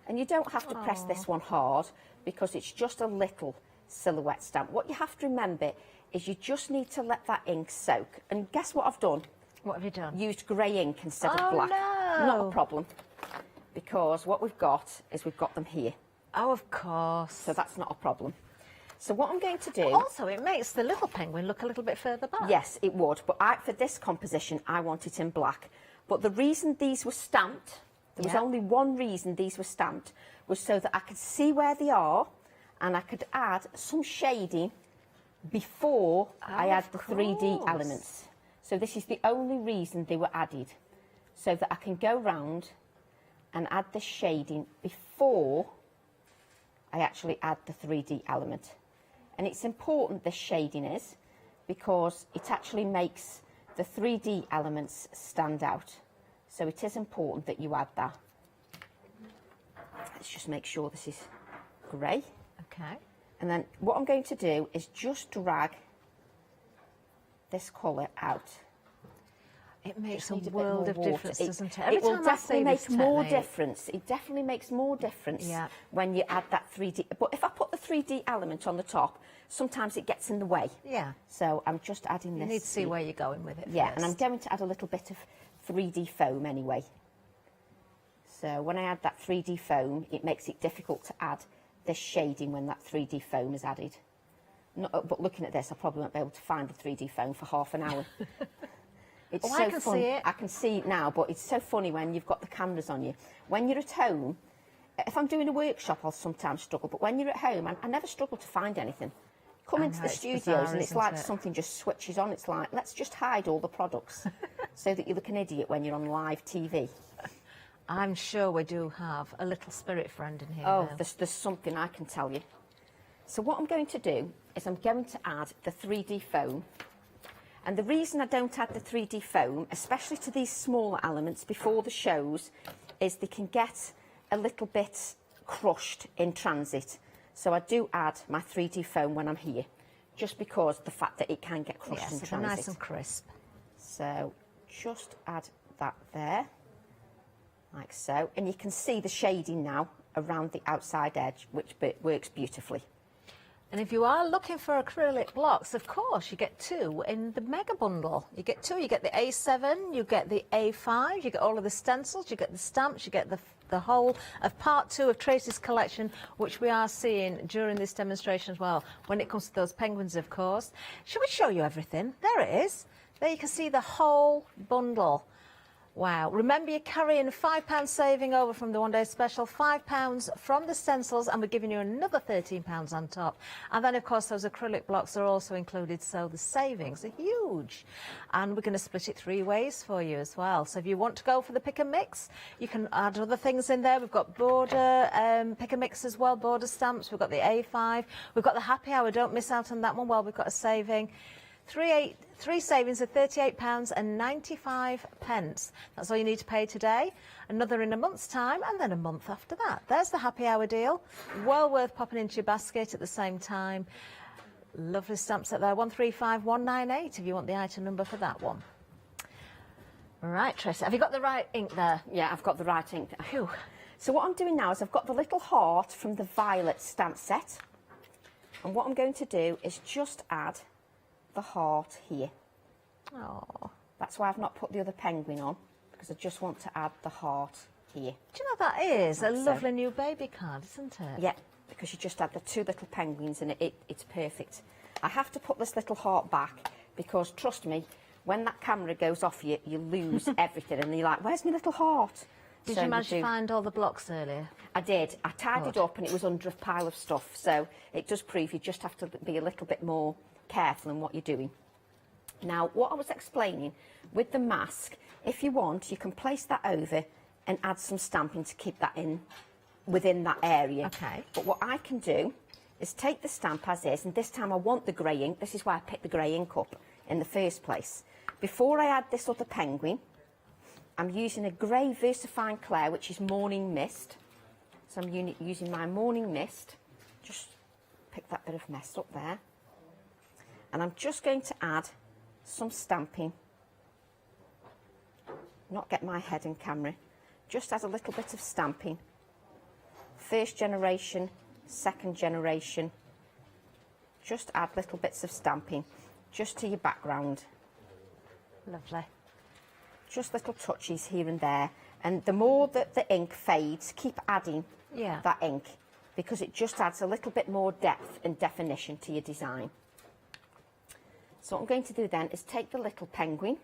And you don't have to press this one hard because it's just a little silhouette stamp. What you have to remember is you just need to let that ink soak. And guess what I've done? What have you done? Used grey ink instead of black. No. Not a problem, because what we've got is we've got them here. Oh, of course. So that's not a problem. So what I'm going to do... Also, it makes the little penguin look a little bit further back. Yes, it would. But for this composition, I want it in black. But the reason these were stamped, there was only one reason these were stamped, was so that I could see where they are and I could add some shading before I add the 3D elements. So this is the only reason they were added, so that I can go round and add the shading before I actually add the 3D element. And it's important, this shading is, because it actually makes the 3D elements stand out. So it is important that you add that. Let's just make sure this is grey. Okay. And then what I'm going to do is just drag this colour out. It makes a world of difference, doesn't it? It will definitely make more difference. It definitely makes more difference when you add that 3D. But if I put the 3D element on the top, sometimes it gets in the way. Yeah. So I'm just adding this. You need to see where you're going with it. Yeah, and I'm going to add a little bit of 3D foam anyway. So when I add that 3D foam, it makes it difficult to add this shading when that 3D foam is added. But looking at this, I probably won't be able to find the 3D foam for half an hour. It's so I can fun. see it. I can see it now, but it's so funny when you've got the cameras on you. When you're at home, if I'm doing a workshop, I'll sometimes struggle, but when you're at home, I never struggle to find anything. Come into the studios bizarre, and it's isn't like it? something just switches on. It's like, let's just hide all the products so that you look an idiot when you're on live TV. I'm sure we do have a little spirit friend in here. Oh, now. there's something I can tell you. So what I'm going to do is I'm going to add the 3D foam. And the reason I don't add the 3D foam, especially to these smaller elements before the shows, is they can get a little bit crushed in transit. So I do add my 3D foam when I'm here, just because the fact that it can get crushed in Yes, transit. nice and crisp. So just add that there, like so. And you can see the shading now around the outside edge, which works beautifully. And if you are looking for acrylic blocks, of course, you get 2 in the mega bundle. You get 2, you get the A7, you get the A5, you get all of the stencils, you get the stamps, you get the whole of part 2 of Tracy's collection, which we are seeing during this demonstration as well, when it comes to those penguins, of course. Shall we show you everything? There it is. There you can see the whole bundle. Wow. Remember, you're carrying £5 saving over from the one-day special, £5 from the stencils, and we're giving you another £13 on top. And then, of course, those acrylic blocks are also included, so the savings are huge. And we're going to split it 3 ways for you as well. So if you want to go for the pick and mix, you can add other things in there. We've got border pick and mix as well, border stamps. We've got the A5. We've got the happy hour. Don't miss out on that one. Well, we've got a saving. 3 savings of £38.95. That's all you need to pay today. Another in a month's time, and then a month after that. There's the happy hour deal. Well worth popping into your basket at the same time. Lovely stamp set there, 135198 if you want the item number for that one. Right, Tracy, have you got the right ink there? Yeah, I've got the right ink. Phew. So what I'm doing now is I've got the little heart from the violet stamp set. And what I'm going to do is just add the heart here. Oh, that's why I've not put the other penguin on, because I just want to add the heart here. Do you know that is a lovely new baby card, isn't it? Yeah, because you just add the 2 little penguins and it's perfect. I have to put this little heart back because, trust me, when that camera goes off you lose everything and you're like, where's my little heart? Did you manage to find all the blocks earlier? I did. I tidied up and it was under a pile of stuff, so it does prove you just have to be a little bit more careful in what you're doing. Now, what I was explaining with the mask, if you want, you can place that over and add some stamping to keep that in within that area. Okay. But what I can do is take the stamp as is, and this time I want the grey ink. This is why I picked the grey ink up. in the first place. Before I add this other penguin, I'm using a grey VersaFine Clair, which is Morning Mist. So I'm using my Morning Mist. Just pick that bit of mess up there. And I'm just going to add some stamping. Not get my head in camera. Just add a little bit of stamping. First generation, second generation. Just add little bits of stamping just to your background. Lovely. Just little touches here and there. And the more that the ink fades, keep adding that ink, because it just adds a little bit more depth and definition to your design. So what I'm going to do then is take the little penguin.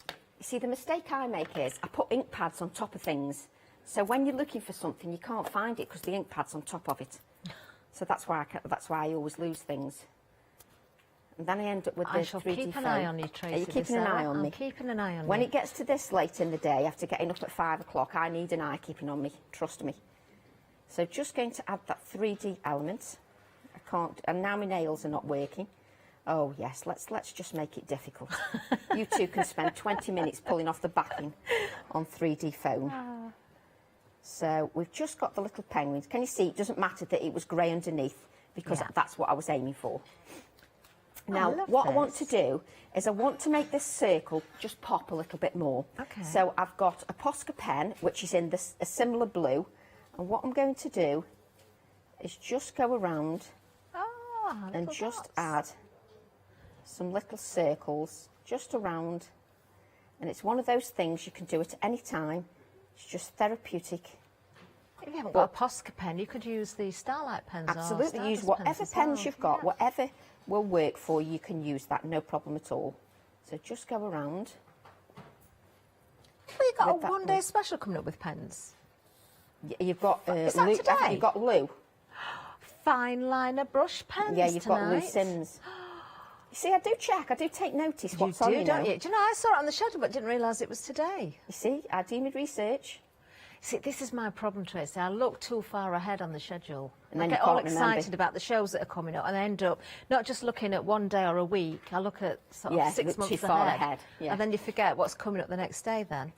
You see, the mistake I make is I put ink pads on top of things. So when you're looking for something, you can't find it because the ink pad's on top of it. So that's why I always lose things. And then I end up with the 3D I shall keep an foam. eye on you, Tracy. Are you keeping an eye on me? I'm keeping an eye on you. When it gets to this late in the day, after getting up at 5 o'clock, I need an eye keeping on me. Trust me. So just going to add that 3D element. I can't, and now my nails are not working. Oh yes, let's just make it difficult. You two can spend 20 minutes pulling off the backing on 3D foam. So we've just got the little penguins. Can you see? It doesn't matter that it was grey underneath, because that's what I was aiming for. Now, what I want to do is I want to make this circle just pop a little bit more. Okay. So I've got a Posca pen, which is in a similar blue, and what I'm going to do is just go around and just add some little circles just around, and it's one of those things you can do it at any time. It's just therapeutic. If you haven't got a Posca pen, you could use the Starlight pens. Absolutely, or use Stardust whatever pens, pens you've got, whatever will work for you, you can use that, no problem at all. So just go around. Well, you've got a one-day special coming up with pens. You've got Is that Lou, today? you've got Lou. Fine liner brush pens. Yeah, you've got Lou tonight. Sims. You see, I do check, I do take notice what's you on, do, you don't know. you? Do you know, I saw it on the schedule but didn't realise it was today. You see, I do my research. See, this is my problem, Tracy. I look too far ahead on the schedule. And I then get you all can't excited remember. about the shows that are coming up and I end up not just looking at one day or a week, I look at sort of 6 look months too far ahead. And then you forget what's coming up the next day then.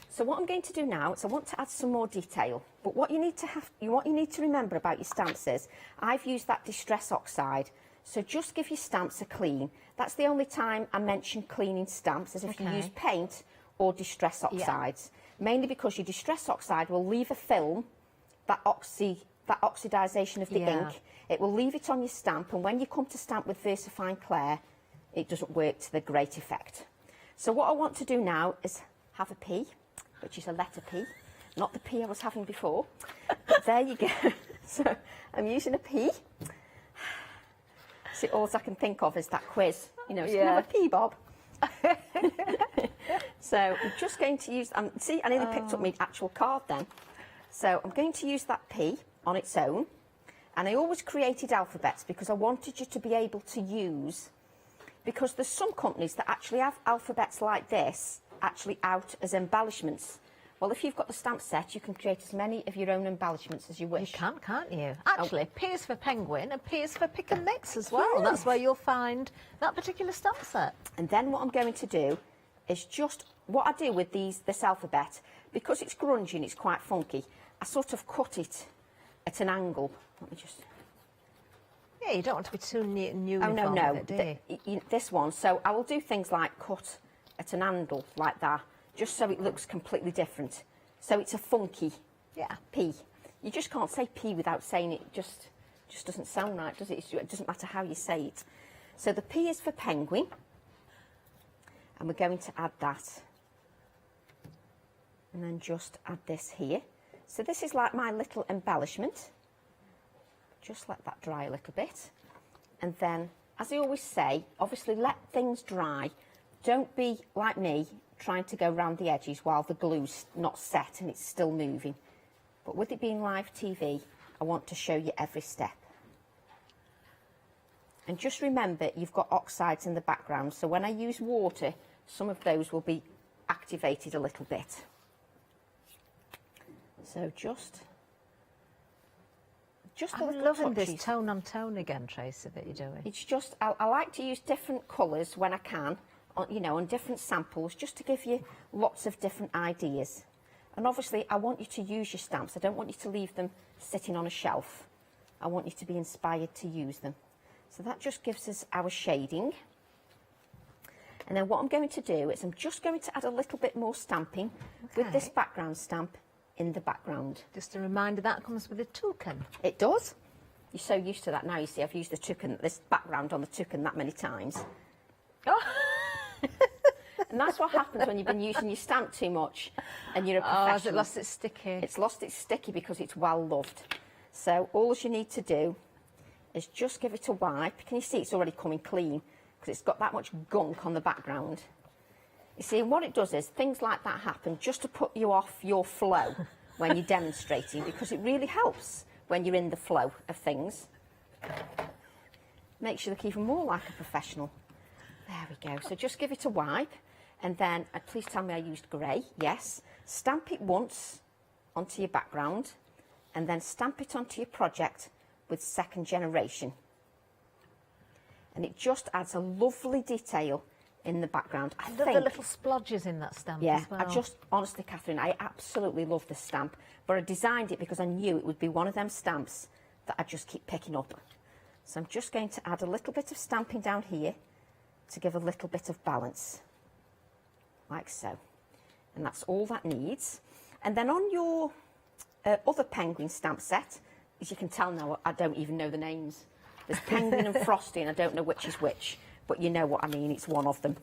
So what I'm going to do now is I want to add some more detail. But what you need to remember about your stamps is I've used that Distress Oxide. So just give your stamps a clean. That's the only time I mention cleaning stamps, is if you use paint or Distress Oxides. Mainly because your Distress Oxide will leave a film, that oxidisation of the ink. It will leave it on your stamp, and when you come to stamp with VersaFine Clair, it doesn't work to the great effect. So what I want to do now is have a P, which is a letter P, not the P I was having before. But there you go. So I'm using a P. So all I can think of is that quiz. You know, it's another P, Bob. So I'm just going to use, see, I nearly picked up my actual card then. So I'm going to use that P on its own. And I always created alphabets because I wanted you to be able to use, because there's some companies that actually have alphabets like this actually out as embellishments. Well, if you've got the stamp set, you can create as many of your own embellishments as you wish. You can, can't you? Actually, P is for penguin and P is for pick and mix as well. That's where you'll find that particular stamp set. And then what I'm going to do is just, what I do with this alphabet, because it's grungy and it's quite funky, I sort of cut it at an angle. Let me just... Yeah, you don't want to be too neat and Oh, uniform no, with it, do you? This one. So I will do things like cut at an angle like that, just so it looks completely different. So it's a funky P. You just can't say P without saying it. Just doesn't sound right, does it? It doesn't matter how you say it. So the P is for penguin. And we're going to add that. And then just add this here. So this is like my little embellishment. Just let that dry a little bit. And then, as I always say, obviously let things dry. Don't be like me, trying to go round the edges while the glue's not set and it's still moving. But with it being live TV, I want to show you every step. And just remember, you've got oxides in the background, so when I use water, some of those will be activated a little bit. Just a I'm little loving touches. this tone on tone again, Tracy, that you're doing. It's just, I like to use different colours when I can, on different samples, just to give you lots of different ideas. And obviously, I want you to use your stamps. I don't want you to leave them sitting on a shelf. I want you to be inspired to use them. So that just gives us our shading. And then what I'm going to do is I'm just going to add a little bit more stamping with this background stamp in the background. Just a reminder, that comes with a toucan. It does. You're so used to that now. You see, I've used the toucan, this background on the toucan that many times. Oh. And that's what happens when you've been using your stamp too much and you're a professional. Oh, has it lost its sticky? It's lost its sticky because it's well loved. So all you need to do is just give it a wipe. Can you see it's already coming clean because it's got that much gunk on the background? You see, what it does is things like that happen just to put you off your flow when you're demonstrating, because it really helps when you're in the flow of things. Makes you look even more like a professional. There we go. So just give it a wipe, and then please tell me I used grey. Yes. Stamp it once onto your background, and then stamp it onto your project with second generation. And it just adds a lovely detail in the background. I love think the little splodges in that stamp as well. I just, honestly, Catherine, I absolutely love this stamp, but I designed it because I knew it would be one of them stamps that I just keep picking up. So I'm just going to add a little bit of stamping down here to give a little bit of balance, like so. And that's all that needs. And then on your other penguin stamp set, as you can tell now, I don't even know the names. There's Penguin and Frosty, and I don't know which is which, but you know what I mean, it's one of them.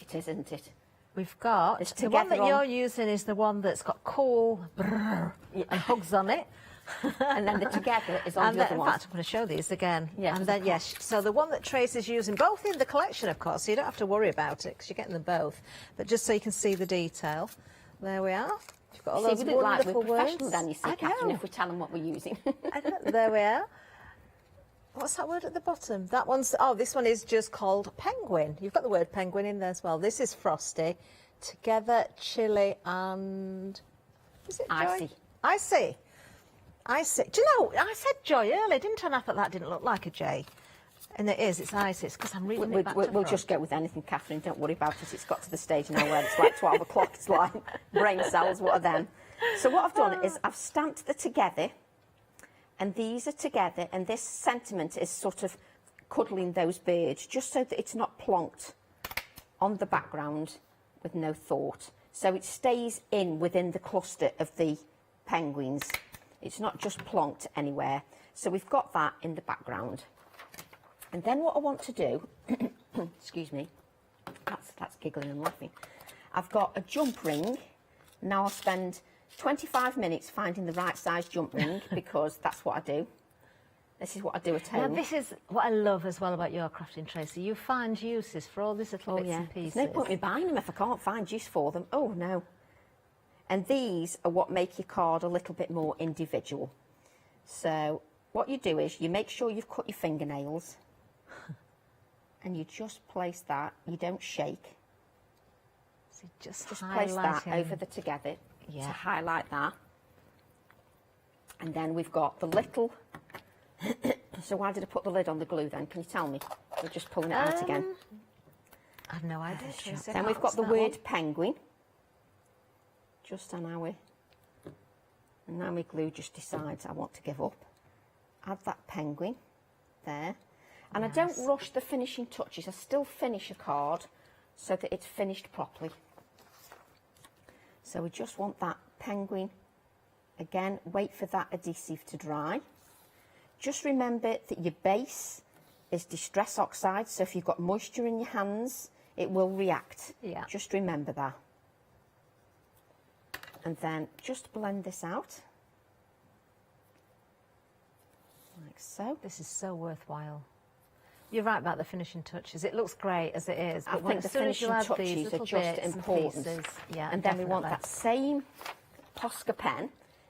It is, isn't it? We've got, the one that you're using is the one that's got cool and hugs on it. And then the together is on the other one. In fact, I'm going to show these again. Yeah, and then, yes, so the one that Tracy's using, both in the collection, of course, so you don't have to worry about it because you're getting them both. But just so you can see the detail, there we are. You've got all those wonderful we're professional words. then, you see, Catherine, if we tell them what we're using. I know. There we are. What's that word at the bottom? That one's, oh, this one is just called Penguin. You've got the word penguin in there as well. This is Frosty. Together, chili and... Is it Joy? Icy. Icy. Do you know, I said Joy earlier, didn't I? And I thought that didn't look like a J. And it is, it's Icy. It's because I'm reading it back to We'll just go with anything, Catherine. Don't worry about it. It's got to the stage now where it's like 12 o'clock. It's like brain cells, what are them? So what I've done is I've stamped the together, and these are together, and this sentiment is sort of cuddling those birds, just so that it's not plonked on the background with no thought. So it stays in within the cluster of the penguins. It's not just plonked anywhere. So we've got that in the background. And then what I want to do, excuse me, that's giggling and laughing. I've got a jump ring. Now I'll spend 25 minutes finding the right size jump ring because that's what I do. This is what I do at home. Now, this is what I love as well about your crafting, Tracy. You find uses for all these little bits and pieces. There's no point in me buying them if I can't find use for them. Oh, no. And these are what make your card a little bit more individual. So what you do is you make sure you've cut your fingernails and you just place that. You don't shake. So just place that over the together to highlight that. And then we've got the little... So why did I put the lid on the glue then? Can you tell me? We're just pulling it out again. I have no idea. Then we've got the word penguin. Just on our... And now my glue just decides I want to give up. Add that penguin there. And I don't rush the finishing touches. I still finish a card so that it's finished properly. So we just want that penguin. Again, wait for that adhesive to dry. Just remember that your base is Distress Oxide, so if you've got moisture in your hands, it will react. Yeah. Just remember that. And then just blend this out. Like so. This is so worthwhile. You're right about the finishing touches. It looks great as it is, but I think the finishing touches are just important. And then we want that same Posca pen.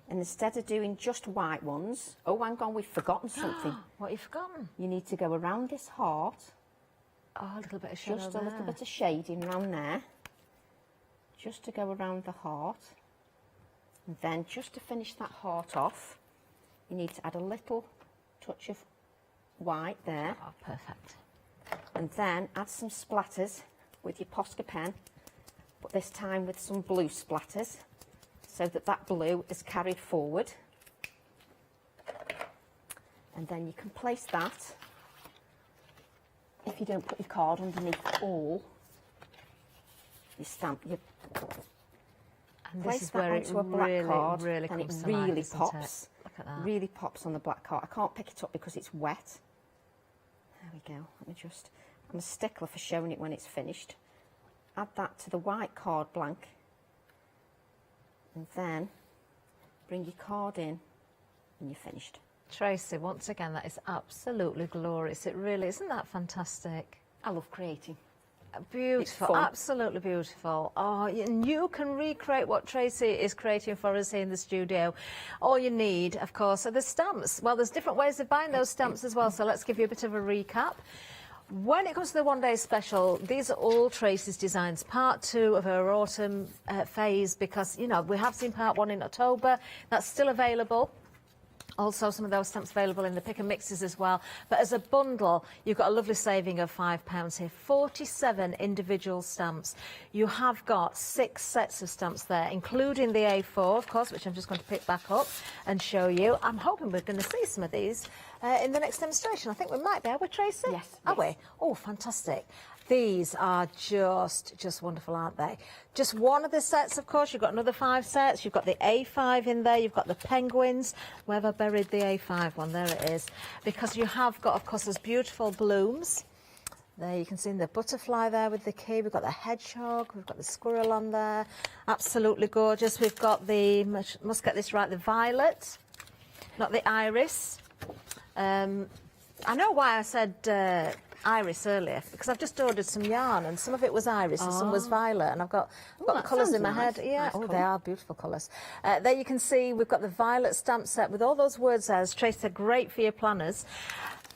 And instead of doing just white ones, oh, hang on, we've forgotten something. What have you forgotten? You need to go around this heart. Oh, a little bit of shadow Just a little bit of shading around there. Just to go around the heart. And then just to finish that heart off, you need to add a little touch of white there. Oh, perfect. And then add some splatters with your Posca pen, but this time with some blue splatters, so that that blue is carried forward. And then you can place that, if you don't put your card underneath all, you stamp your... And place this is that where it onto a black card, really and it comes to life, really isn't pops. it? Look at that. Really pops on the black card. I can't pick it up because it's wet. There we go. Let me just... I'm a stickler for showing it when it's finished. Add that to the white card blank. And then bring your card in and you're finished. Tracy, once again, that is absolutely glorious. It really, isn't that fantastic? I love creating. Beautiful, absolutely beautiful. Oh, and you can recreate what Tracy is creating for us here in the studio. All you need, of course, are the stamps. Well, there's different ways of buying those stamps as well, so let's give you a bit of a recap. When it comes to the one-day special, these are all Tracy's designs, part 2 of her autumn phase, because, you know, we have seen part 1 in October. That's still available. Also, some of those stamps available in the pick and mixes as well. But as a bundle, you've got a lovely saving of £5 here. 47 individual stamps. You have got 6 sets of stamps there, including the A4, of course, which I'm just going to pick back up and show you. I'm hoping we're going to see some of these in the next demonstration. I think we might be, are we, Tracy? Yes. Are we? Oh, fantastic. These are just wonderful, aren't they? Just one of the sets, of course. You've got another 5 sets. You've got the A5 in there. You've got the penguins. Where have I buried the A5 one? There it is. Because you have got, of course, those beautiful blooms. There you can see the butterfly there with the key. We've got the hedgehog. We've got the squirrel on there. Absolutely gorgeous. We've got the, must get this right, the violet, not the iris. I know why I said... iris earlier, because I've just ordered some yarn and some of it was iris and some was violet, and I've got the colours in my head. Yeah, nice they are beautiful colours. There you can see we've got the violet stamp set with all those words there, as Tracy said, great for your planners.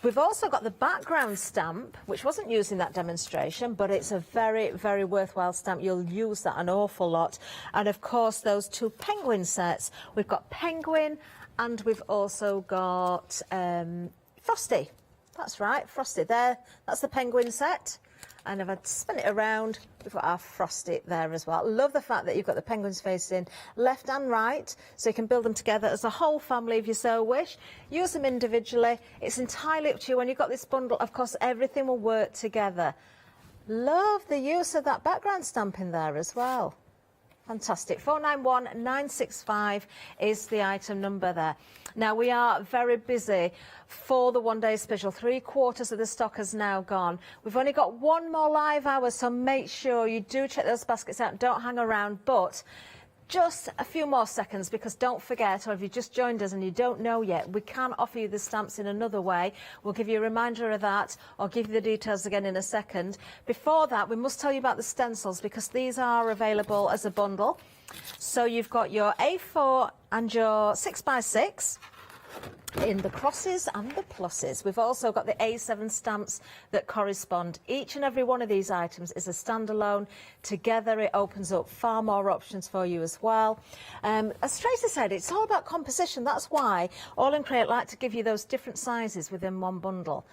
We've also got the background stamp, which wasn't used in that demonstration, but it's a very, very worthwhile stamp. You'll use that an awful lot. And of course, those 2 penguin sets. We've got penguin and we've also got Frosty. That's right, Frosty there. That's the penguin set. And if I spin it around, we've got our Frosty there as well. Love the fact that you've got the penguins facing left and right, so you can build them together as a whole family if you so wish. Use them individually. It's entirely up to you. When you've got this bundle, of course, everything will work together. Love the use of that background stamp in there as well. Fantastic. 491965 is the item number there. Now, we are very busy for the one-day special. 3/4 of the stock has now gone. We've only got 1 more live hour, so make sure you do check those baskets out. Don't hang around, but just a few more seconds, because don't forget, or if you just joined us and you don't know yet, we can offer you the stamps in another way. We'll give you a reminder of that, or give you the details again in a second. Before that, we must tell you about the stencils, because these are available as a bundle. So you've got your A4 and your 6x6 in the crosses and the pluses. We've also got the A7 stamps that correspond. Each and every one of these items is a standalone. Together it opens up far more options for you as well. As Tracy said, it's all about composition. That's why AALL Create like to give you those different sizes within one bundle.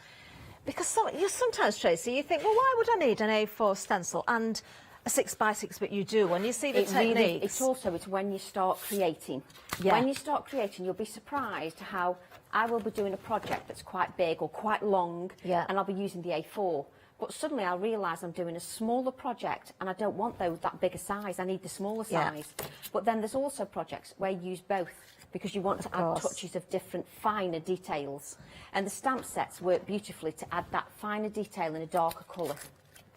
Because sometimes, Tracy, you think, well, why would I need an A4 stencil and a 6x6, but you do when you see the techniques. It's when you start creating. Yeah. When you start creating, you'll be surprised how I will be doing a project that's quite big or quite long, and I'll be using the A4. But suddenly I'll realise I'm doing a smaller project and I don't want that bigger size. I need the smaller size. But then there's also projects where you use both, because you want to add touches of different finer details. And the stamp sets work beautifully to add that finer detail in a darker colour.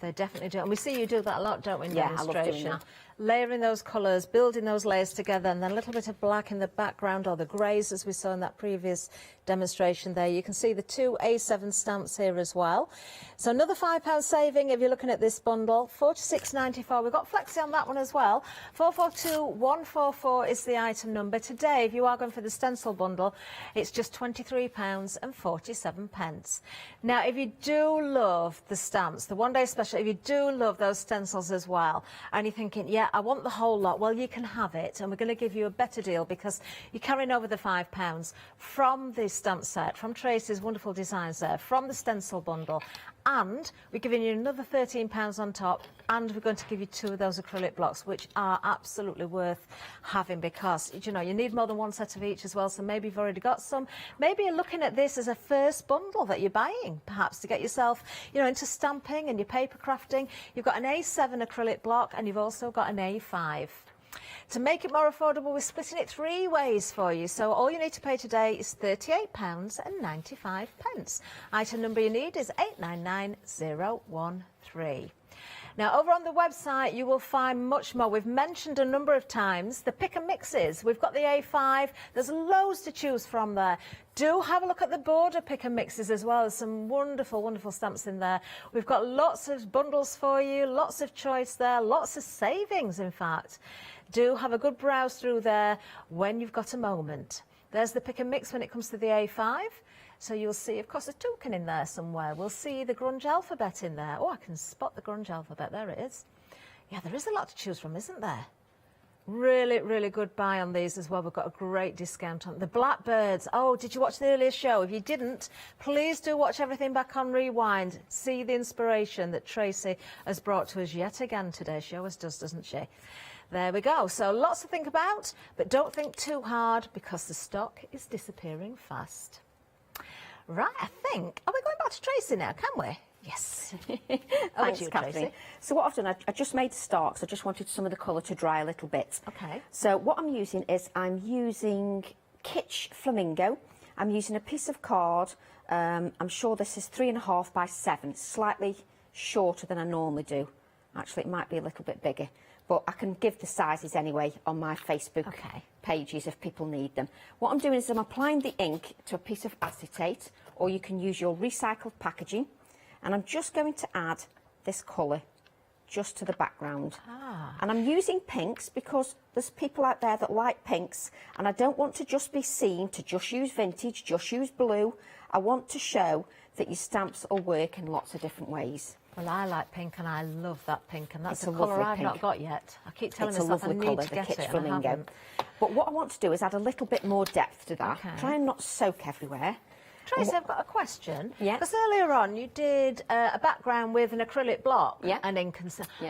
They definitely do. And we see you do that a lot, don't we, in Yeah, demonstration? I love doing that. Layering those colours, building those layers together, and then a little bit of black in the background, or the greys, as we saw in that previous demonstration there. You can see the 2 A7 stamps here as well. So another £5 saving if you're looking at this bundle. £46.94. We've got Flexi on that one as well. 442144 is the item number. Today, if you are going for the stencil bundle, it's just £23.47. Now, if you do love the stamps, the one-day special, if you do love those stencils as well, and you're thinking, yeah, I want the whole lot, well, you can have it, and we're going to give you a better deal because you're carrying over the £5 from the stamp set, from Tracy's wonderful designs there, from the stencil bundle, and we're giving you another £13 on top, and we're going to give you 2 of those acrylic blocks, which are absolutely worth having because, you know, you need more than 1 set of each as well, so maybe you've already got some. Maybe you're looking at this as a first bundle that you're buying, perhaps to get yourself, you know, into stamping and your paper crafting. You've got an A7 acrylic block and you've also got an A5. To make it more affordable, we're splitting it 3 ways for you. So all you need to pay today is £38.95. Item number you need is 899013. Now, over on the website, you will find much more. We've mentioned a number of times the pick and mixes. We've got the A5. There's loads to choose from there. Do have a look at the border pick and mixes as well. There's some wonderful, wonderful stamps in there. We've got lots of bundles for you, lots of choice there, lots of savings, in fact. Do have a good browse through there when you've got a moment. There's the pick and mix when it comes to the A5. So you'll see, of course, a token in there somewhere. We'll see the grunge alphabet in there. Oh, I can spot the grunge alphabet. There it is. Yeah, there is a lot to choose from, isn't there? Really, really good buy on these as well. We've got a great discount on the Blackbirds. Oh, did you watch the earlier show? If you didn't, please do watch everything back on Rewind. See the inspiration that Tracy has brought to us yet again today. She always does, doesn't she? There we go. So lots to think about, but don't think too hard because the stock is disappearing fast. Right, I think. Are we going back to Tracy now, can we? Yes. Thanks, Catherine. So what I've done, I just made the stalks. I just wanted some of the colour to dry a little bit. Okay. So what I'm using is I'm using Kitsch Flamingo. I'm using a piece of card. I'm sure this is 3.5 by 7. It's slightly shorter than I normally do. Actually, it might be a little bit bigger. But I can give the sizes anyway on my Facebook pages if people need them. What I'm doing is I'm applying the ink to a piece of acetate, or you can use your recycled packaging, and I'm just going to add this colour just to the background. And I'm using pinks because there's people out there that like pinks, and I don't want to just be seen to just use vintage, just use blue. I want to show that your stamps will work in lots of different ways. Well, I like pink and I love that pink, and that's a colour I've not got yet. I keep telling myself I need to get it, and I haven't. But what I want to do is add a little bit more depth to that. Try and not soak everywhere. Tracy, I've got a question. Yeah. Because earlier on you did a background with an acrylic block and ink.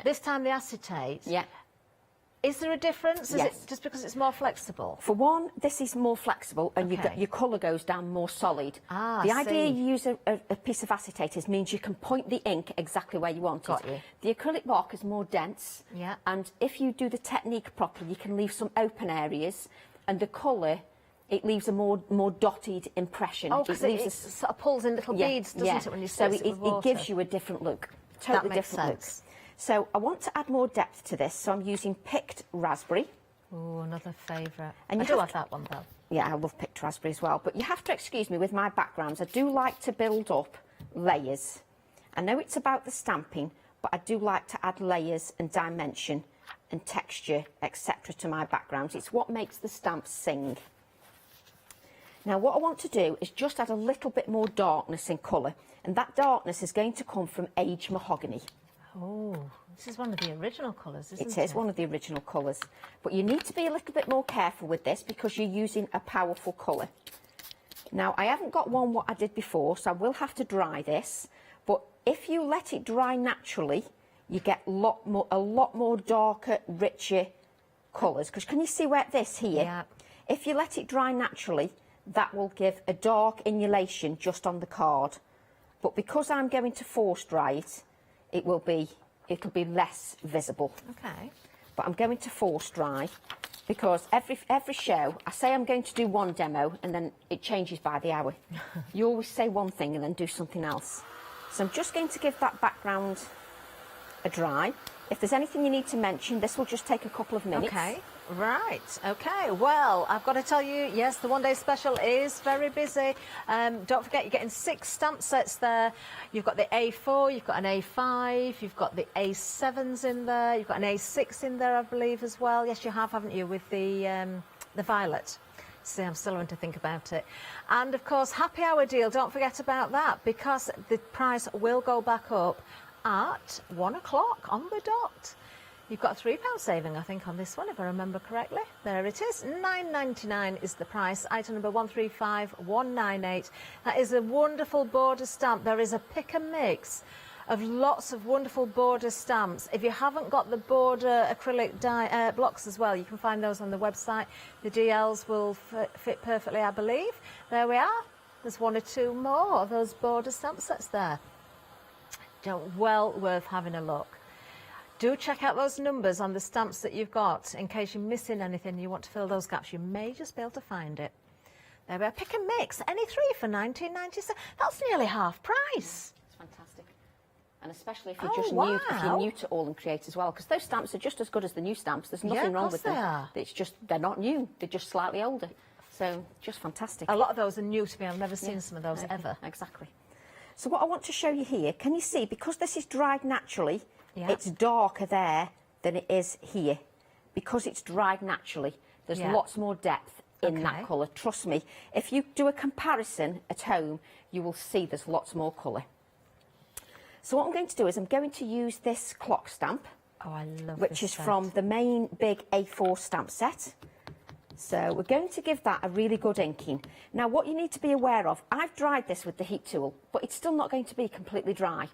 This time the acetate. Yeah. Is there a difference? Is it just because it's more flexible? For one, this is more flexible and your colour goes down more solid. The idea you use a piece of acetate means you can point the ink exactly where you want it. The acrylic block is more dense, and if you do the technique properly, you can leave some open areas, and the colour, it leaves a more dotted impression. Oh, because it sort of pulls in little beads, doesn't it, when you so it with water? It gives you a different look, totally different look. So I want to add more depth to this, so I'm using picked raspberry. Oh, another favourite. And I do like that one, though. Yeah, I love picked raspberry as well. But you have to excuse me with my backgrounds. I do like to build up layers. I know it's about the stamping, but I do like to add layers and dimension and texture, etc. to my backgrounds. It's what makes the stamp sing. Now, what I want to do is just add a little bit more darkness in colour, and that darkness is going to come from aged mahogany. Oh, this is one of the original colours, isn't it? It is one of the original colours. But you need to be a little bit more careful with this because you're using a powerful colour. Now, I haven't got one what I did before, so I will have to dry this. But if you let it dry naturally, you get a lot more darker, richer colours. Because can you see where this here? Yeah. If you let it dry naturally, that will give a dark insulation just on the card. But because I'm going to force dry it, it'll be less visible. Okay. But I'm going to force dry because every show I say I'm going to do one demo and then it changes by the hour. You always say one thing and then do something else. So I'm just going to give that background a dry. If there's anything you need to mention, this will just take a couple of minutes. Okay. Right, okay, well, I've got to tell you, yes, the one-day special is very busy. Don't forget, you're getting 6 stamp sets there. You've got the A4, you've got an A5, you've got the A7s in there, you've got an A6 in there, I believe, as well. Yes, you have, haven't you, with the violet. See, I'm still having to think about it. And, of course, happy hour deal, don't forget about that, because the price will go back up at 1 o'clock on the dot. You've got a £3 saving, I think, on this one, if I remember correctly. There it is. £9.99 is the price. Item number 135198. That is a wonderful border stamp. There is a pick and mix of lots of wonderful border stamps. If you haven't got the border acrylic blocks as well, you can find those on the website. The DLs will fit perfectly, I believe. There we are. There's 1 or 2 more of those border stamp sets there. Well worth having a look. Do check out those numbers on the stamps that you've got in case you're missing anything and you want to fill those gaps. You may just be able to find it. There we are. Pick and mix. Any 3 for £19.97. That's nearly half price. It's fantastic. And especially if you're just new, if you're new to AALL Create as well, because those stamps are just as good as the new stamps. There's nothing wrong with them. It's just, they're not new. They're just slightly older. So, just fantastic. A lot of those are new to me. I've never seen some of those ever. Exactly. So what I want to show you here, can you see, because this is dried naturally, it's darker there than it is here. Because it's dried naturally, there's lots more depth in that colour. Trust me, if you do a comparison at home, you will see there's lots more colour. So what I'm going to do is I'm going to use this clock stamp, which is from the main big A4 stamp set. So we're going to give that a really good inking. Now what you need to be aware of, I've dried this with the heat tool, but it's still not going to be completely dry.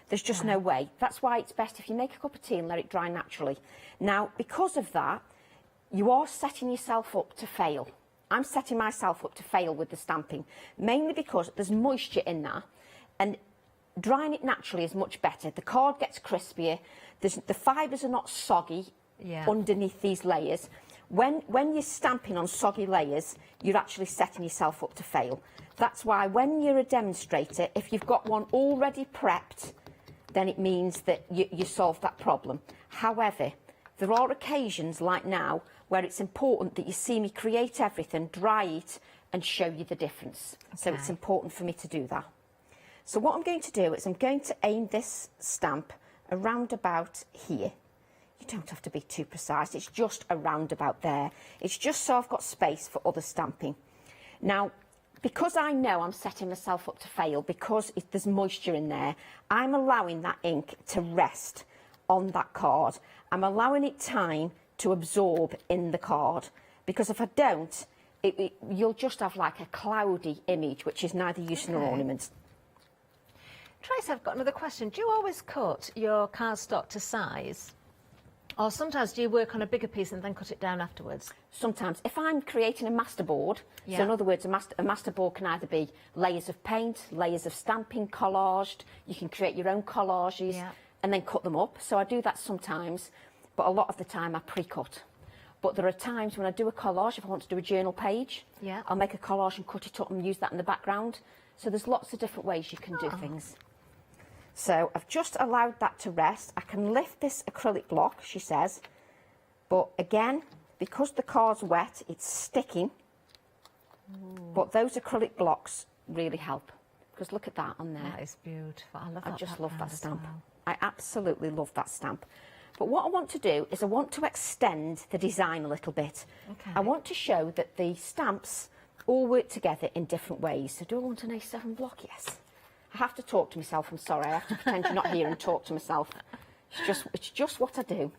There's just no way. That's why it's best if you make a cup of tea and let it dry naturally. Now, because of that, you are setting yourself up to fail. I'm setting myself up to fail with the stamping, mainly because there's moisture in there, and drying it naturally is much better. The card gets crispier, the fibres are not soggy underneath these layers. When you're stamping on soggy layers, you're actually setting yourself up to fail. That's why when you're a demonstrator, if you've got one already prepped, then it means that you solve that problem. However, there are occasions like now where it's important that you see me create everything, dry it, and show you the difference. So it's important for me to do that. So what I'm going to do is I'm going to aim this stamp around about here. You don't have to be too precise, it's just around about there. It's just so I've got space for other stamping. Now, because I know I'm setting myself up to fail, because there's moisture in there, I'm allowing that ink to rest on that card. I'm allowing it time to absorb in the card, because if I don't, you'll just have like a cloudy image, which is neither use nor ornament. Trace, I've got another question. Do you always cut your cardstock to size? Or sometimes do you work on a bigger piece and then cut it down afterwards? Sometimes. If I'm creating a master board, so in other words, a master board can either be layers of paint, layers of stamping, collaged, you can create your own collages and then cut them up. So I do that sometimes, but a lot of the time I pre-cut. But there are times when I do a collage, if I want to do a journal page, I'll make a collage and cut it up and use that in the background. So there's lots of different ways you can do things. So I've just allowed that to rest. I can lift this acrylic block, she says, but again, because the card's wet, it's sticking. But those acrylic blocks really help, because look at that on there. That is beautiful. I love that. I just love that stamp. I absolutely love that stamp. But what I want to do is I want to extend the design a little bit. I want to show that the stamps all work together in different ways. So do I want an A7 block? Yes. I have to talk to myself, I'm sorry, I have to pretend you're not here and talk to myself. It's just what I do.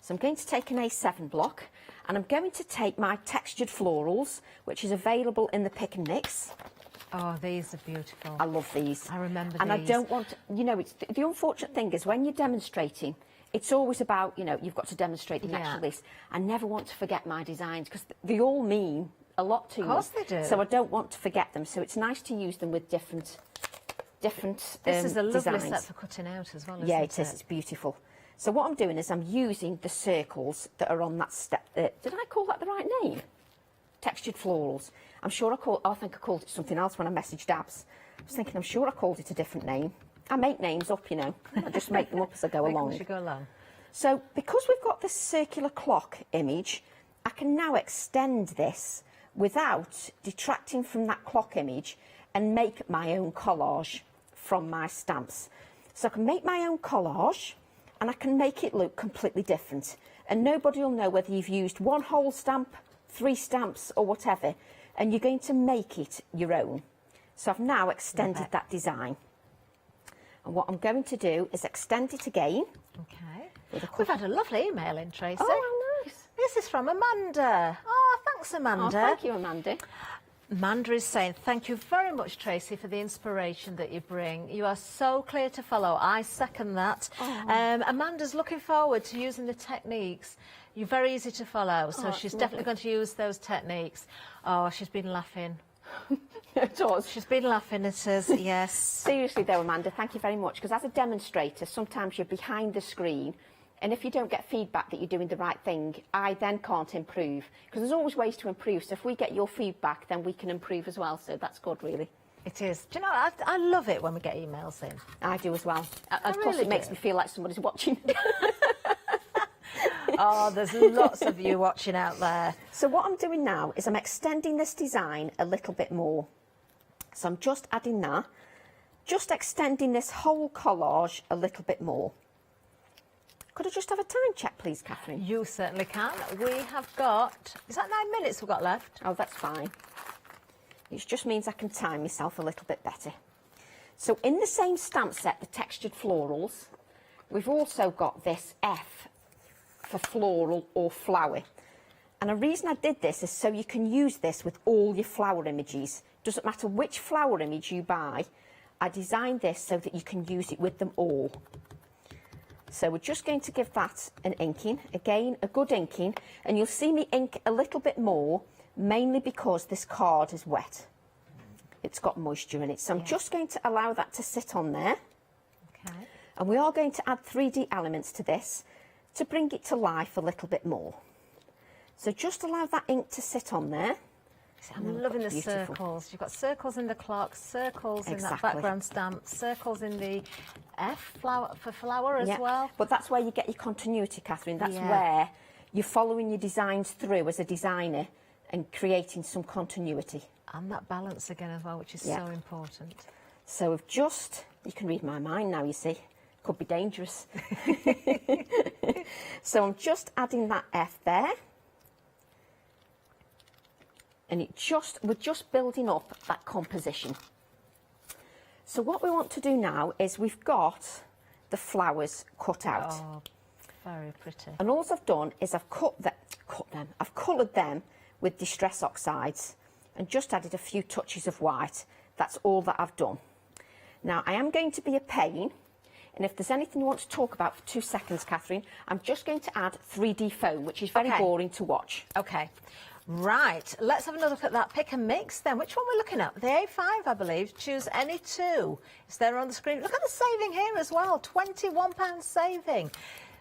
So I'm going to take an A7 block, and I'm going to take my textured florals, which is available in the pick and mix. Oh, these are beautiful. I love these. I remember and these. I don't want, you know, it's the unfortunate thing is when you're demonstrating, it's always about, you know, you've got to demonstrate the next release. I never want to forget my designs, because they all mean a lot to you. Of course they do. So I don't want to forget them. So it's nice to use them with different This is a lovely designs. set for cutting out as well, isn't it is. It's beautiful. So what I'm doing is I'm using the circles that are on that step. Did I call that the right name? Textured florals. I'm sure I think I called it something else when I messaged Abs. I was thinking, I'm sure I called it a different name. I make names up, you know. I just make them up as I go along. As you go along. So because we've got this circular clock image, I can now extend this without detracting from that clock image and make my own collage from my stamps. So I can make my own collage and I can make it look completely different. And nobody will know whether you've used one whole stamp, 3 stamps or whatever, and you're going to make it your own. So I've now extended that design. And what I'm going to do is extend it again. Okay. We've had a lovely email in, Tracy. Oh, nice. This is from Amanda. Oh, thanks, Amanda. Oh, thank you, Amanda. Amanda is saying, thank you very much, Tracy, for the inspiration that you bring. You are so clear to follow. I second that. Amanda's looking forward to using the techniques. You're very easy to follow, so she's definitely going to use those techniques. Oh, she's been laughing. It does. She's been laughing at us, yes. Seriously though, Amanda, thank you very much, because as a demonstrator, sometimes you're behind the screen, and if you don't get feedback that you're doing the right thing, I then can't improve, because there's always ways to improve. So if we get your feedback, then we can improve as well, so that's good, really. It is. Do you know, I love it when we get emails in. I do as well. Plus really it makes me feel like somebody's watching. Oh, there's lots of you watching out there. So what I'm doing now is I'm extending this design a little bit more. So I'm just adding that, just extending this whole collage a little bit more. Could I just have a time check, please, Catherine? You certainly can. We have got, is that 9 minutes we've got left? Oh, that's fine. It just means I can time myself a little bit better. So in the same stamp set, the textured florals, we've also got this F for floral or flower. And the reason I did this is so you can use this with all your flower images. Doesn't matter which flower image you buy, I designed this so that you can use it with them all. So we're just going to give that an inking. Again, a good inking, and you'll see me ink a little bit more, mainly because this card is wet. It's got moisture in it. So I'm just going to allow that to sit on there. Okay. And we are going to add 3D elements to this to bring it to life a little bit more. So just allow that ink to sit on there. I'm loving the circles. You've got circles in the clock, circles in that background stamp, circles in the F flower for flower as well. But that's where you get your continuity, Catherine. That's where you're following your designs through as a designer and creating some continuity. And that balance again as well, which is so important. So we've just, you can read my mind now, you see. Could be dangerous. So I'm just adding that F there. And we're just building up that composition. So what we want to do now is we've got the flowers cut out. Oh, very pretty. And all I've done is I've I've coloured them with Distress Oxides and just added a few touches of white. That's all that I've done. Now I am going to be a pain, and if there's anything you want to talk about for 2 seconds, Catherine, I'm just going to add 3D foam, which is very boring to watch. Okay. Right, let's have another look at that pick and mix then. Which one we're looking at? The A5, I believe. Choose any two. It's there on the screen. Look at the saving here as well. £21 saving.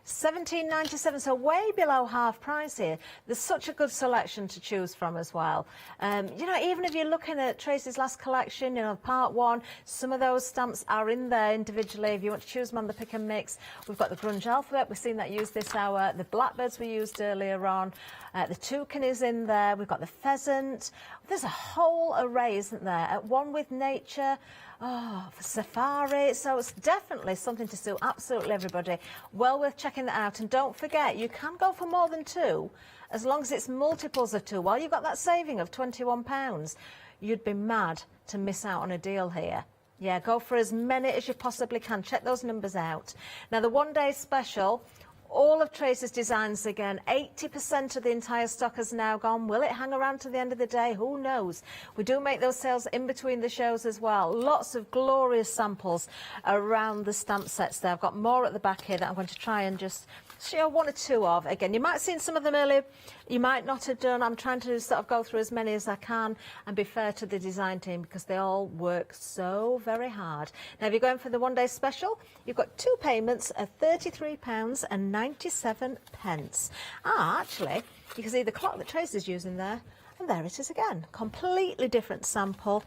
£17.97, so way below half price here. There's such a good selection to choose from as well. You know, even if you're looking at Tracy's last collection, you know, part 1, some of those stamps are in there individually. If you want to choose them on the pick and mix, we've got the grunge alphabet. We've seen that used this hour. The blackbirds we used earlier on. The toucan is in there. We've got the pheasant. There's a whole array, isn't there? One with nature. Oh, for safari. So it's definitely something to suit absolutely everybody. Well worth checking that out. And don't forget, you can go for more than 2, as long as it's multiples of 2. While you've got that saving of £21, you'd be mad to miss out on a deal here. Yeah, go for as many as you possibly can. Check those numbers out. Now, the one-day special, all of Tracy's designs again, 80% of the entire stock has now gone. Will it hang around to the end of the day? Who knows? We do make those sales in between the shows as well. Lots of glorious samples around the stamp sets there. I've got more at the back here that I'm going to try and just show 1 or 2 of. Again, you might have seen some of them earlier, you might not have done. I'm trying to sort of go through as many as I can and be fair to the design team because they all work so very hard. Now, if you're going for the one-day special, you've got 2 payments of £33.97. Actually, you can see the clock that Tracy's using there, and there it is again. Completely different sample.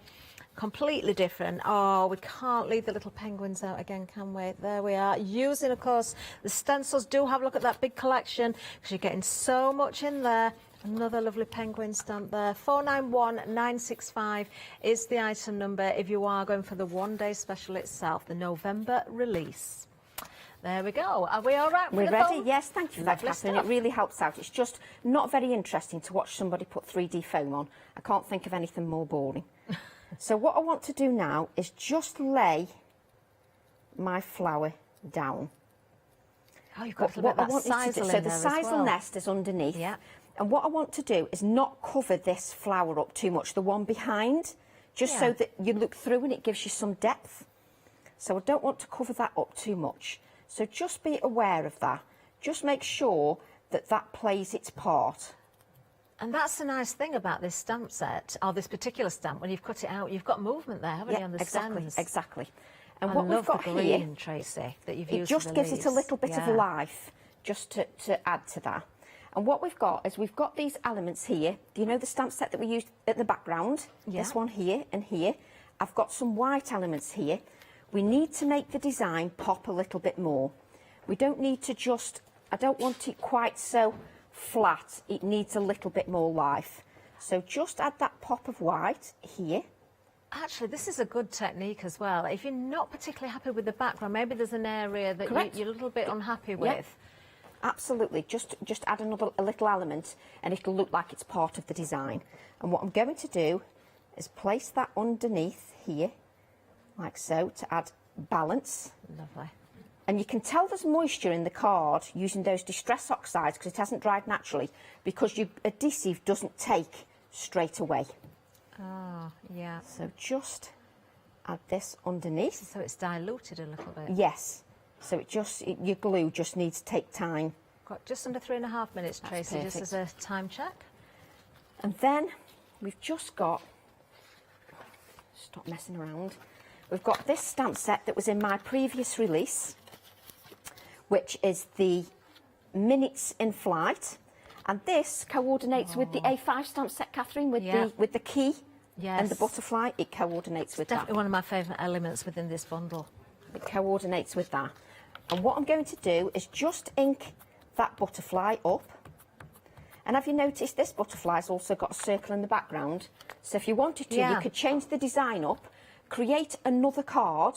completely different. Oh, we can't leave the little penguins out again, can we? There we are. Using, of course, the stencils. Do have a look at that big collection because you're getting so much in there. Another lovely penguin stamp there. 491965 is the item number if you are going for the one-day special itself, the November release. There we go. Are we all right? We're ready? Yes, thank you for that, Lovely Catherine. stuff. It really helps out. It's just not very interesting to watch somebody put 3D foam on. I can't think of anything more boring. So what I want to do now is just lay my flower down. Oh, you've got a little bit of that sisal in so the there as sisal well. nest is underneath. Yeah. And what I want to do is not cover this flower up too much, the one behind, just so that you look through and it gives you some depth. So I don't want to cover that up too much. So just be aware of that. Just make sure that that plays its part. And that's the nice thing about this stamp set, or this particular stamp. When you've cut it out, you've got movement there, haven't you, on the stems? Exactly. And I what we've love got the here, green, Tracy, that you've it used just for the gives it a leaves. little bit of Yeah. life, just to add to that. And what we've got is we've got these elements here. Do you know the stamp set that we used at the background? Yeah. This one here and here. I've got some white elements here. We need to make the design pop a little bit more. We don't need to just, I don't want it quite so flat. It needs a little bit more life. So just add that pop of white here. Actually, this is a good technique as well. If you're not particularly happy with the background, maybe there's an area that you're a little bit unhappy with. Yep. Absolutely. Just add a little element and it'll look like it's part of the design. And what I'm going to do is place that underneath here, like so, to add balance. Lovely. And you can tell there's moisture in the card using those distress oxides because it hasn't dried naturally, because your adhesive doesn't take straight away. Oh, yeah. So just add this underneath. So it's diluted a little bit. Yes. So your glue just needs to take time. Got just under 3.5 minutes, Tracy, just as a time check. And then we've just got, stop messing around, we've got this stamp set that was in my previous release, which is the Minutes in Flight. And this coordinates with the A5 stamp set, Catherine, with the key and the butterfly. It coordinates with that. Definitely one of my favourite elements within this bundle. It coordinates with that. And what I'm going to do is just ink that butterfly up. And have you noticed this butterfly's also got a circle in the background? So if you wanted to, you could change the design up, create another card,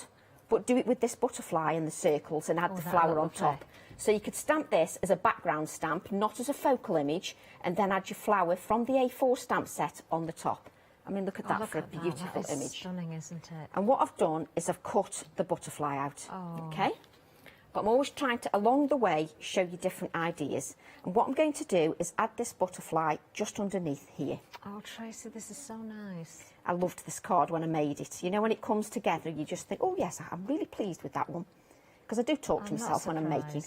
but do it with this butterfly and the circles and add the flower on top. So you could stamp this as a background stamp, not as a focal image, and then add your flower from the A4 stamp set on the top. I mean, look at that for a beautiful That is image. stunning, isn't it? And what I've done is I've cut the butterfly out, Oh. okay? But I'm always trying to, along the way, show you different ideas. And what I'm going to do is add this butterfly just underneath here. Oh, Tracy, this is so nice. I loved this card when I made it. You know, when it comes together, you just think, oh, yes, I'm really pleased with that one. Because I do talk to myself when I'm making.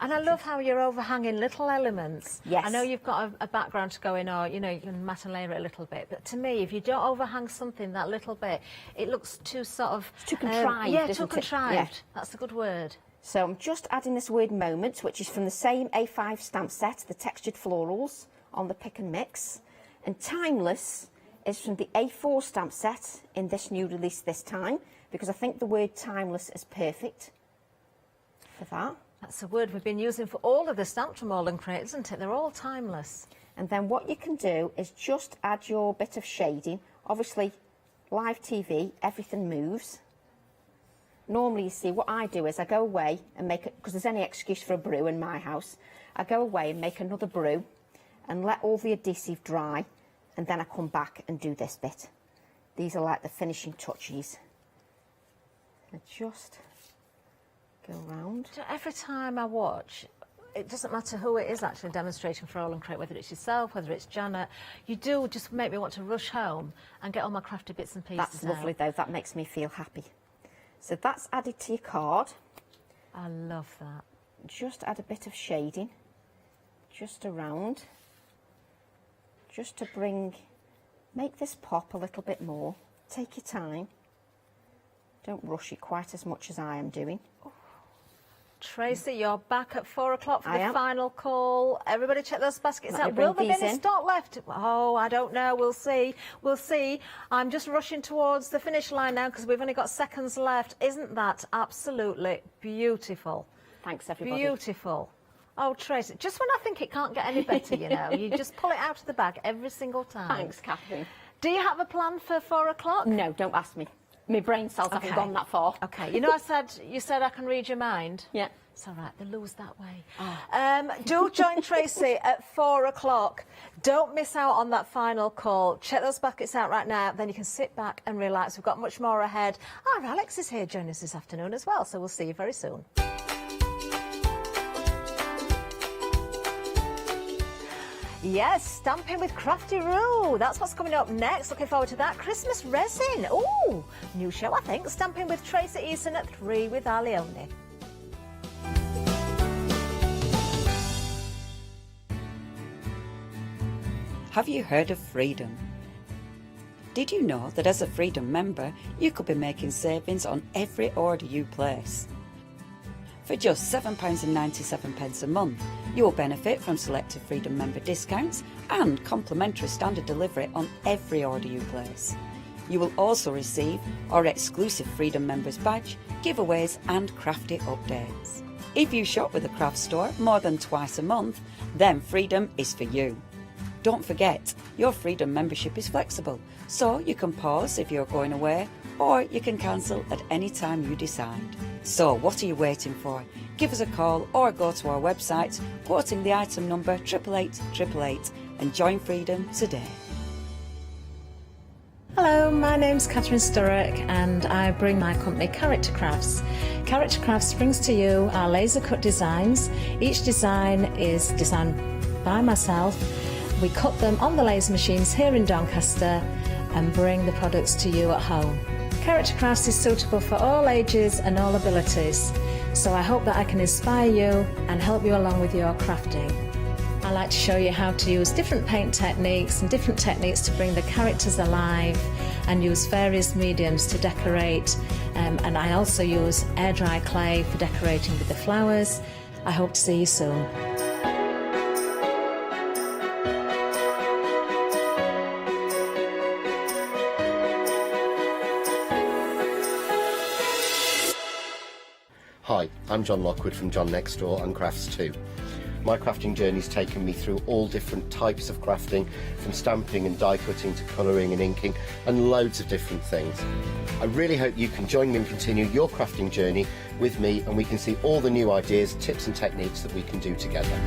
And I love how you're overhanging little elements. Yes. I know you've got a background to go in, or, you know, you can matte and layer it a little bit. But to me, if you don't overhang something that little bit, it looks too sort of... It's too contrived, yeah, isn't too it? contrived. Yeah. That's a good word. So I'm just adding this word moment, which is from the same A5 stamp set, the textured florals on the pick and mix. And timeless is from the A4 stamp set in this new release this time, because I think the word timeless is perfect for that. That's a word we've been using for all of the stamps from AALL Create, isn't it? They're all timeless. And then what you can do is just add your bit of shading. Obviously, live TV, everything moves. Normally, you see, what I do is I go away and make it, because there's any excuse for a brew in my house, I go away and make another brew and let all the adhesive dry, and then I come back and do this bit. These are like the finishing touches. And just go around. Every time I watch, it doesn't matter who it is actually demonstrating for AALL Create, whether it's yourself, whether it's Janet, you do just make me want to rush home and get all my crafty bits and pieces That's lovely, though. That makes me feel happy. So that's added to your card. I love that. Just add a bit of shading, just around, just to make this pop a little bit more. Take your time. Don't rush it quite as much as I am doing. Tracy, you're back at 4 o'clock for I the am. final call. Everybody check those baskets Let me out. bring Will there be these any in. stock left? Oh, I don't know. We'll see. We'll see. I'm just rushing towards the finish line now because we've only got seconds left. Isn't that absolutely beautiful? Thanks, everybody. Beautiful. Oh, Tracy, just when I think it can't get any better, you know, you just pull it out of the bag every single time. Thanks, Catherine. Do you have a plan for 4 o'clock? No, don't ask me. My brain cells haven't gone that far. Okay, you know you said I can read your mind? Yeah. It's all right, they lose that way. Do join Tracy at 4 o'clock. Don't miss out on that final call. Check those buckets out right now, then you can sit back and relax. We've got much more ahead. Our Alex is here joining us this afternoon as well, so we'll see you very soon. Yes, stamping with Crafty Roo. That's what's coming up next. Looking forward to that. Christmas resin. Ooh, new show, I think. Stamping with Tracy Eason at 3 with Leone. Have you heard of Freedom? Did you know that as a Freedom member, you could be making savings on every order you place? For just £7.97 a month, you will benefit from selected Freedom member discounts and complimentary standard delivery on every order you place. You will also receive our exclusive Freedom Members badge, giveaways and crafty updates. If you shop with the craft store more than twice a month, then Freedom is for you. Don't forget, your Freedom membership is flexible, so you can pause if you're going away, or you can cancel at any time you decide. So what are you waiting for? Give us a call or go to our website, quoting the item number 88888 and join Freedom today. Hello, my name's Catherine Sturrock and I bring my company Character Crafts. Character Crafts brings to you our laser cut designs. Each design is designed by myself. We cut them on the laser machines here in Doncaster and bring the products to you at home. Character Crafts is suitable for all ages and all abilities, so I hope that I can inspire you and help you along with your crafting. I like to show you how to use different paint techniques and different techniques to bring the characters alive and use various mediums to decorate, and I also use air dry clay for decorating with the flowers. I hope to see you soon. Hi, I'm John Lockwood from John Next Door and Crafts Too. My crafting journey's taken me through all different types of crafting, from stamping and die cutting to colouring and inking, and loads of different things. I really hope you can join me and continue your crafting journey with me, and we can see all the new ideas, tips and techniques that we can do together.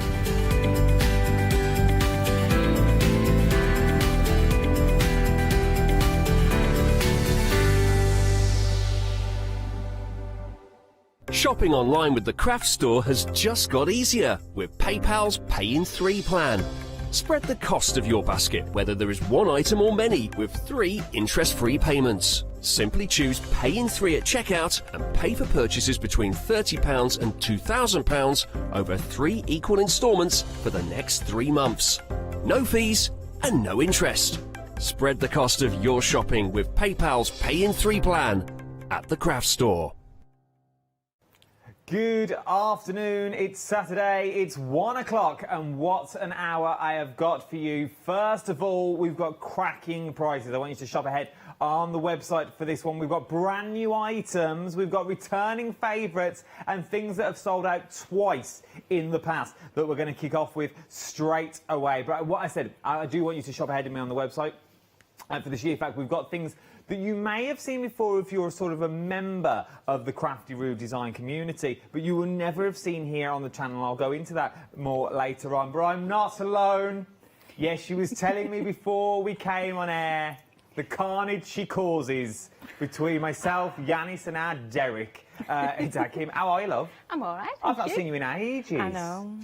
Shopping online with the Craft Store has just got easier with PayPal's Pay in 3 plan. Spread the cost of your basket, whether there is one item or many, with 3 interest-free payments. Simply choose Pay in 3 at checkout and pay for purchases between £30 and £2,000 over 3 equal instalments for the next 3 months. No fees and no interest. Spread the cost of your shopping with PayPal's Pay in 3 plan at the Craft Store. Good afternoon, it's Saturday, it's 1 o'clock, and what an hour I have got for you. First of all, we've got cracking prices. I want you to shop ahead on the website for this one. We've got brand new items, we've got returning favourites, and things that have sold out twice in the past that we're going to kick off with straight away. But what I said, I do want you to shop ahead of me on the website. And for the sheer fact, we've got things that you may have seen before if you're sort of a member of the Crafty Roo design community, but you will never have seen here on the channel. I'll go into that more later on, but I'm not alone. Yes, she was telling me before we came on air the carnage she causes between myself, Yanis, and our Derek. It's Kim. How are you, love? I'm all right. I've not seen you in ages. I know.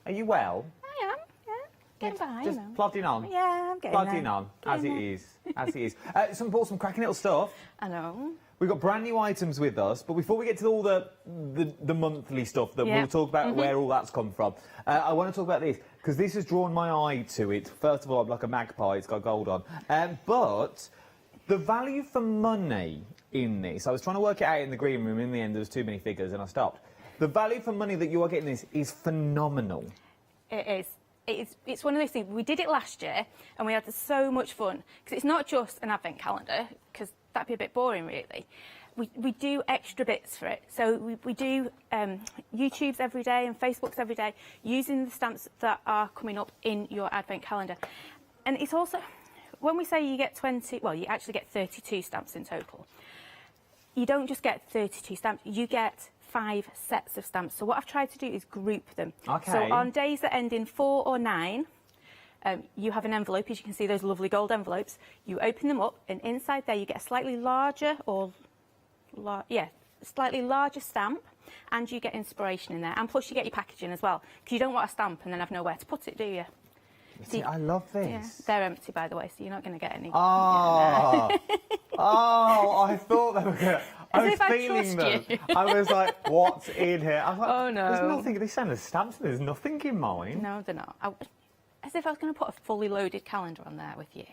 Are you well? I am, yeah. Getting by, Just you know. plodding on. Yeah, I'm getting Plodding there. on, as it is. As it is. Bought some cracking little stuff. I know. We've got brand new items with us, but before we get to all the monthly stuff that Yeah. we'll talk about where all that's come from, I want to talk about this, because this has drawn my eye to it. First of all, I'm like a magpie, it's got gold on. But the value for money in this, I was trying to work it out in the green room, in the end there was too many figures and I stopped. The value for money that you are getting this is phenomenal. It is. It's one of those things. We did it last year and we had so much fun because it's not just an advent calendar, because that'd be a bit boring really. We do extra bits for it. So we do YouTubes every day and Facebooks every day using the stamps that are coming up in your advent calendar. And it's also, when we say you get 20, well, you actually get 32 stamps in total. You don't just get 32 stamps, you get 5 sets of stamps. So what I've tried to do is group them. Okay. So on days that end in 4 or 9, you have an envelope, as you can see, those lovely gold envelopes. You open them up, and inside there you get a slightly larger slightly larger stamp, and you get inspiration in there. And plus you get your packaging as well, because you don't want a stamp and then have nowhere to put it, do you? See, I love this. Yeah, they're empty, by the way, so you're not going to get any. Oh, oh! I thought they were going to. I was feeling them. You. I was like, "What's in here?" I was like, "Oh no, there's nothing." They send us stamps. There's nothing in mine. No, they're not. As if I was going to put a fully loaded calendar on there with you.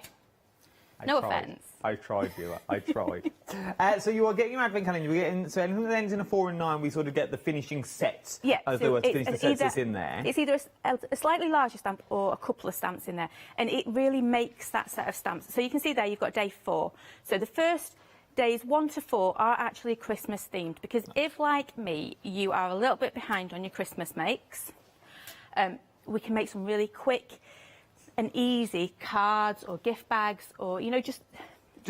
No offence. I tried, you. I tried. So you are getting your advent calendar. You're getting, so anything that ends in a 4 and 9, we sort of get the finishing sets. Yeah, as so they were to finish the sets that's in there. It's either a slightly larger stamp or a couple of stamps in there, and it really makes that set of stamps. So you can see there you've got day 4. So the first days 1 to 4 are actually Christmas themed, because if, like me, you are a little bit behind on your Christmas makes, we can make some really quick and easy cards or gift bags, or, you know, just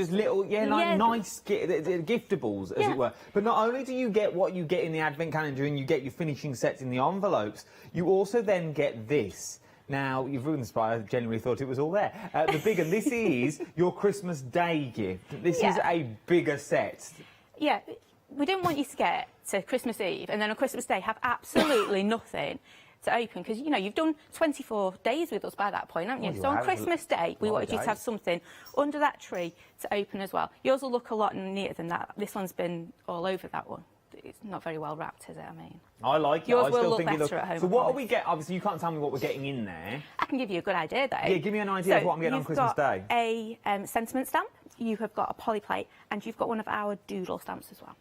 little, nice giftables, as it were. But not only do you get what you get in the advent calendar and you get your finishing sets in the envelopes, you also then get this. Now, you've ruined the spy. I genuinely thought it was all there. The bigger, this is your Christmas Day gift. This is a bigger set. Yeah, we didn't want you to get to Christmas Eve and then on Christmas Day have absolutely nothing to open, because, you know, you've done 24 days with us by that point, haven't you? Oh, so on Christmas Day, we wanted you to have something under that tree to open as well. Yours will look a lot neater than that. This one's been all over that one. It's not very well wrapped, is it? I mean, I like it. Yours I will still look think it better at home. So what are we getting? Obviously, you can't tell me what we're getting in there. I can give you a good idea, though. Yeah, give me an idea of what I'm getting on Christmas Day. You've got a sentiment stamp, you have got a poly plate, and you've got one of our doodle stamps as well.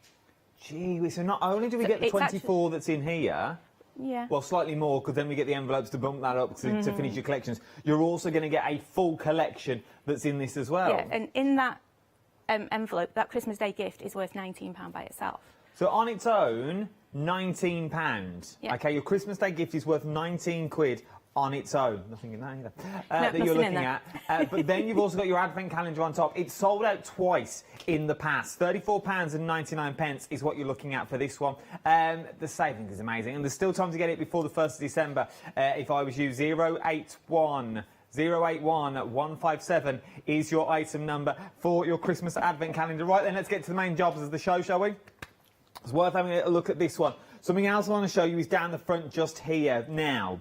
Gee, so not only do we get the 24 that's in here, well, slightly more, because then we get the envelopes to bump that up to finish your collections. You're also going to get a full collection that's in this as well. Yeah, and in that envelope, that Christmas Day gift is worth £19 by itself. So on its own, £19. Yeah. Okay, your Christmas Day gift is worth 19 quid on its own. Nothing in that either. That you're looking at. But then you've also got your advent calendar on top. It's sold out twice in the past. £34.99 is what you're looking at for this one. The savings is amazing, and there's still time to get it before the 1st of December. If I was you, 081 157 is your item number for your Christmas advent calendar. Right then, let's get to the main jobs of the show, shall we? It's worth having a look at this one. Something else I want to show you is down the front just here. Now,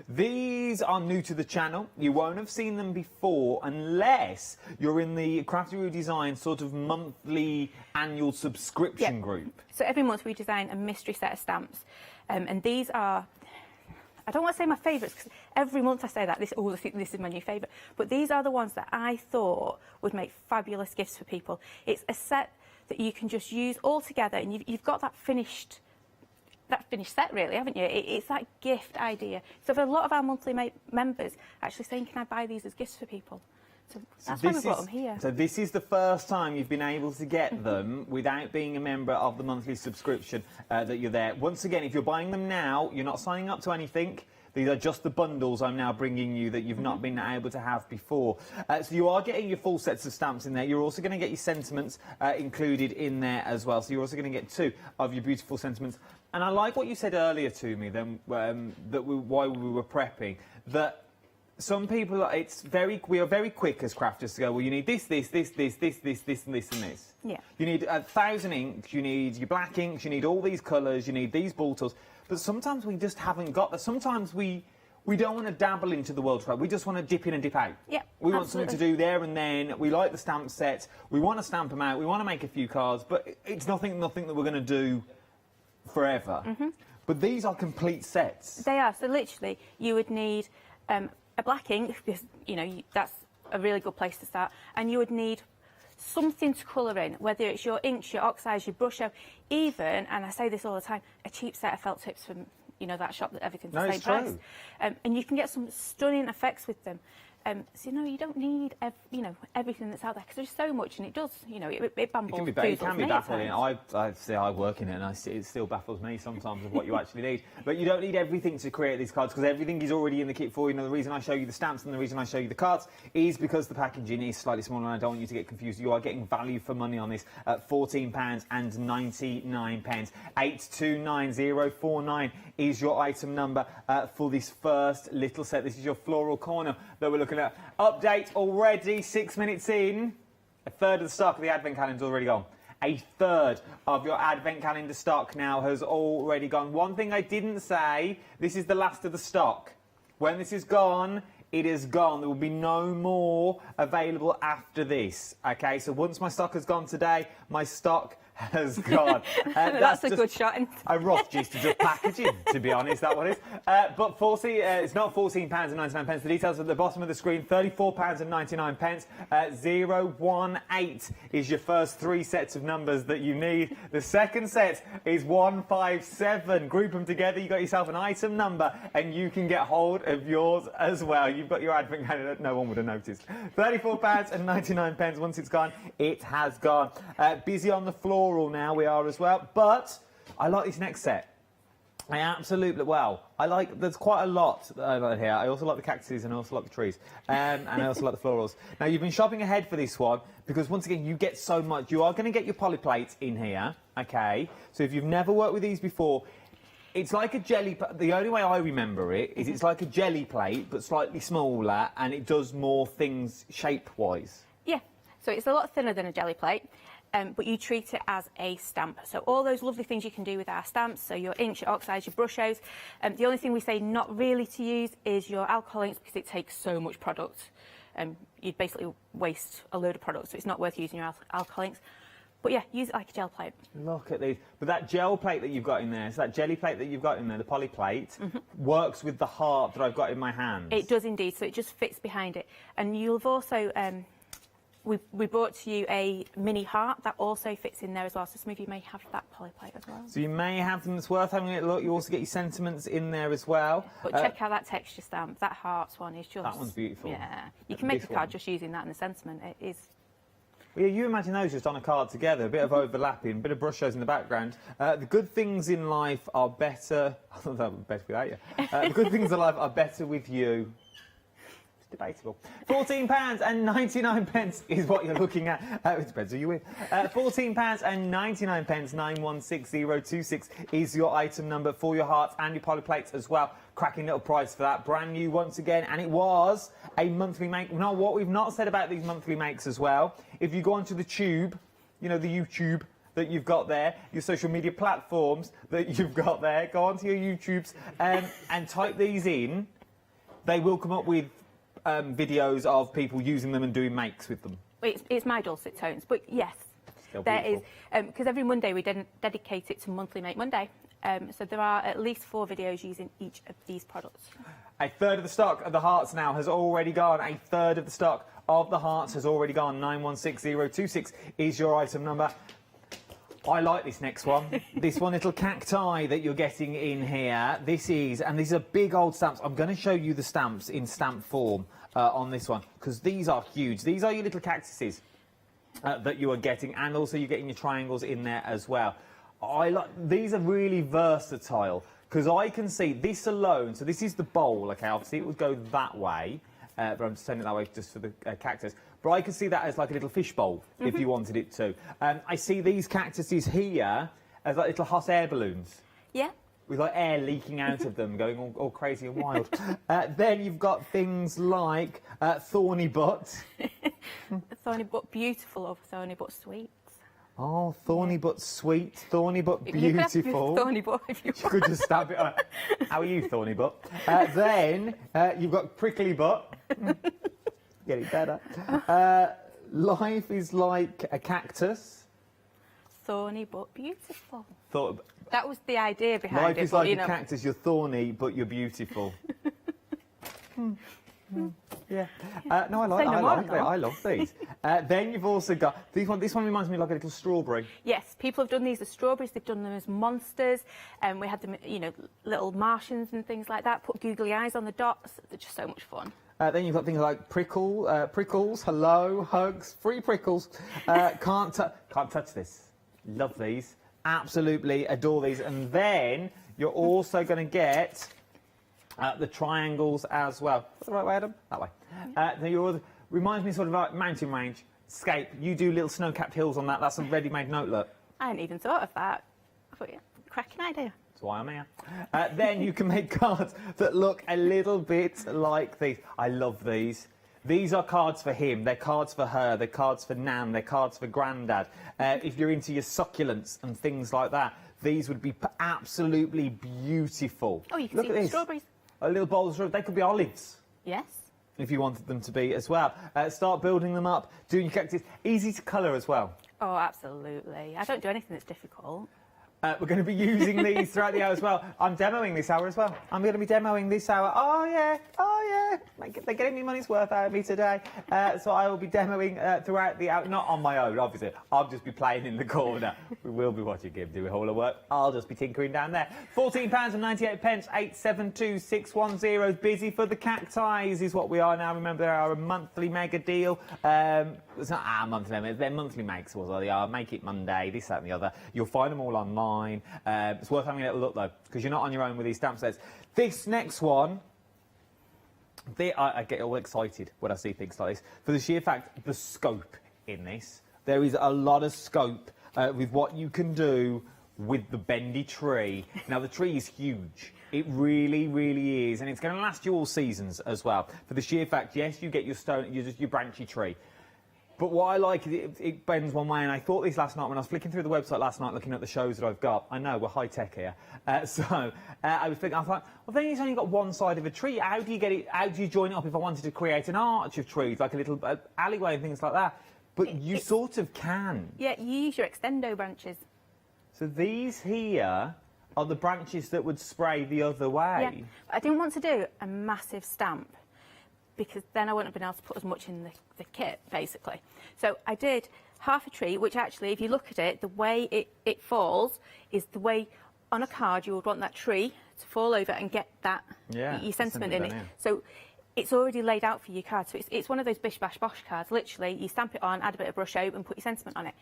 these are new to the channel. You won't have seen them before unless you're in the Crafty Roo Design sort of monthly annual subscription group. So every month we design a mystery set of stamps. And these are, I don't want to say my favourites, because every month I say that, this is my new favourite. But these are the ones that I thought would make fabulous gifts for people. It's a set that you can just use all together, and you've got that finished set, really, haven't you? It's that gift idea. So for a lot of our monthly members actually saying, can I buy these as gifts for people? So that's why we brought them here. So this is the first time you've been able to get them without being a member of the monthly subscription that you're there. Once again, if you're buying them now, you're not signing up to anything. These are just the bundles I'm now bringing you that you've not been able to have before. So you are getting your full sets of stamps in there. You're also going to get your sentiments included in there as well. So you're also going to get 2 of your beautiful sentiments. And I like what you said earlier to me, then, while we were prepping, that some people, we are very quick as crafters to go, well, you need this, and this. Yeah. You need 1,000 inks, you need your black inks, you need all these colours, you need these ball tools. But sometimes we just haven't got that. Sometimes we don't want to dabble into the world trade. We just want to dip in and dip out. Yeah, we want something to do there and then. We like the stamp sets. We want to stamp them out. We want to make a few cards. But it's nothing that we're going to do forever. But these are complete sets. They are. So literally, you would need a black ink, because, you know, that's a really good place to start. And you would need something to colour in, whether it's your inks, your oxides, your brush, even, and I say this all the time, a cheap set of felt tips from, you know, that shop that everything's the same price. And you can get some stunning effects with them. So, you know, you don't need, you know, everything that's out there, because there's so much, and it does, you know, it bamboozles me. It can be baffling. I work in it, and it still baffles me sometimes of what you actually need. But you don't need everything to create these cards, because everything is already in the kit for you. You know, the reason I show you the stamps and the reason I show you the cards is because the packaging is slightly smaller, and I don't want you to get confused. You are getting value for money on this at £14.99. 829049 is your item number for this first little set. This is your floral corner that we're looking at. Update already, 6 minutes in. A third of the stock of the advent calendar is already gone. A third of your advent calendar stock now has already gone. One thing I didn't say, this is the last of the stock. When this is gone, it is gone. There will be no more available after this. Okay, so once my stock has gone today, my stock has gone. That's a good shot. A rough gist of the packaging, to be honest, that one is. But it's not £14.99. The details are at the bottom of the screen. £34.99. 018 is your first 3 sets of numbers that you need. The second set is 157. Group them together. You got yourself an item number, and you can get hold of yours as well. You've got your advent calendar. No one would have noticed. £34.99. Once it's gone, it has gone. Busy on the floor now we are as well, but I like this next set. I absolutely, there's quite a lot that I like here. I also like the cactuses, and I also like the trees, and I also like the florals. Now, you've been shopping ahead for this one, because once again, you get so much. You are going to get your poly plates in here, okay? So if you've never worked with these before, it's like a jelly. The only way I remember it is it's like a jelly plate, but slightly smaller, and it does more things shape-wise. Yeah, so it's a lot thinner than a jelly plate. But you treat it as a stamp. So all those lovely things you can do with our stamps, so your inks, your oxides, your brushos. The only thing we say not really to use is your alcohol inks, because it takes so much product. You'd basically waste a load of product, so it's not worth using your alcohol inks. But yeah, use it like a gel plate. Look at these. But that gel plate that you've got in there, so that jelly plate that you've got in there, the poly plate, works with the heart that I've got in my hands. It does indeed, so it just fits behind it. And you'll have also... We brought to you a mini heart that also fits in there as well, so some of you may have that poly plate as well. So you may have them. It's worth having a look. You also get your sentiments in there as well. But check out that texture stamp. That hearts one is just... That one's beautiful. Yeah. You can make the card just using that and the sentiment. It is... Well, yeah, you imagine those just on a card together, a bit of overlapping, a bit of brush shows in the background. The good things in life are better... I thought that would be better without you. The good things in life are better with you. Debatable. £14.99 is what you're looking at. It depends who you're with. £14.99, 916026 is your item number for your hearts and your poly plates as well. Cracking little price for that. Brand new once again, and it was a monthly make. Now, what we've not said about these monthly makes as well, if you go onto the tube, you know, the YouTube that you've got there, your social media platforms that you've got there, go onto your YouTubes and type these in. They will come up with videos of people using them and doing makes with them. It's my dulcet tones, but yes, there is, because every Monday we dedicate it to Monthly Make Monday. So there are at least 4 videos using each of these products. A third of the stock of the hearts now has already gone. A third of the stock of the hearts has already gone. 916026 is your item number. I like this next one. This one little cacti that you're getting in here. These are big old stamps. I'm going to show you the stamps in stamp form on this one, because these are huge. These are your little cactuses that you are getting, and also you're getting your triangles in there as well. These are really versatile, because I can see this alone. So this is the bowl, okay? Obviously it would go that way, but I'm just turning it that way just for the cactus. But I could see that as like a little fish bowl, if you wanted it to. I see these cactuses here as like little hot air balloons. Yeah. With like air leaking out of them, going all crazy and wild. Then you've got things like thorny butt. Thorny but beautiful, or thorny but sweet. Oh, thorny but sweet, thorny but beautiful. You could have thorny butt if you want. You could just stab it on. How are you, thorny butt? Then you've got prickly butt. Get it better. Life is like a cactus. Thorny but beautiful. Thought That was the idea behind Life it. is like a cactus. You're thorny, but you're beautiful. Yeah. No, I love these. Then you've also got these one. This one reminds me of like a little strawberry. Yes, people have done these as strawberries. They've done them as monsters, and we had them, you know, little Martians and things like that. Put googly eyes on the dots. They're just so much fun. Then you've got things like prickles, hello, hugs, free prickles. Can't touch this. Love these. Absolutely adore these. And then you're also going to get the triangles as well. Is that the right way, Adam? That way. Reminds me sort of like mountain range. Scape. You do little snow-capped hills on that. That's a ready-made note, look. I hadn't even thought of that. I thought, yeah, cracking idea. That's why I'm here. Then you can make cards that look a little bit like these. I love these. These are cards for him, they're cards for her, they're cards for Nan, they're cards for Grandad. If you're into your succulents and things like that, these would be absolutely beautiful. Oh, you can look see at this. Strawberries. A little bowl of strawberries. They could be olives. Yes. If you wanted them to be as well. Start building them up, doing your characters. Easy to colour as well. Oh, absolutely. I don't do anything that's difficult. We're going to be using these throughout the hour as well. I'm demoing this hour as well. I'm going to be demoing this hour. Oh, yeah. They're getting me money's worth out of me today. So I will be demoing throughout the hour. Not on my own, obviously. I'll just be playing in the corner. We will be watching him do a whole lot of work. I'll just be tinkering down there. £14.98, 872610. Busy for the cacti is what we are now. Remember, they are a monthly mega deal. It's not our monthly mega, they're monthly makes. They are Make It Monday, this, that and the other. You'll find them all online. It's worth having a little look, though, because you're not on your own with these stamp sets. This next one, I get all excited when I see things like this. For the sheer fact, the scope in this. There is a lot of scope with what you can do with the bendy tree. Now, the tree is huge. It really, really is. And it's going to last you all seasons as well. For the sheer fact, yes, you get your stone, your branchy tree. But what I like is it bends one way, and I thought this last night when I was flicking through the website last night looking at the shows that I've got. I know, we're high-tech here. I was thinking, I thought, well, then it's only got one side of a tree. How do you get it, how do you join it up if I wanted to create an arch of trees, like a little alleyway and things like that? But you sort of can. Yeah, you use your extendo branches. So these here are the branches that would spray the other way. Yeah, I didn't want to do a massive stamp, because then I wouldn't have been able to put as much in the kit, basically. So I did half a tree, which actually, if you look at it, the way it falls is the way on a card you would want that tree to fall over and get that, your sentiment in it. So it's already laid out for your card. So it's one of those bish, bash, bosh cards. Literally, you stamp it on, add a bit of brush over and put your sentiment on it.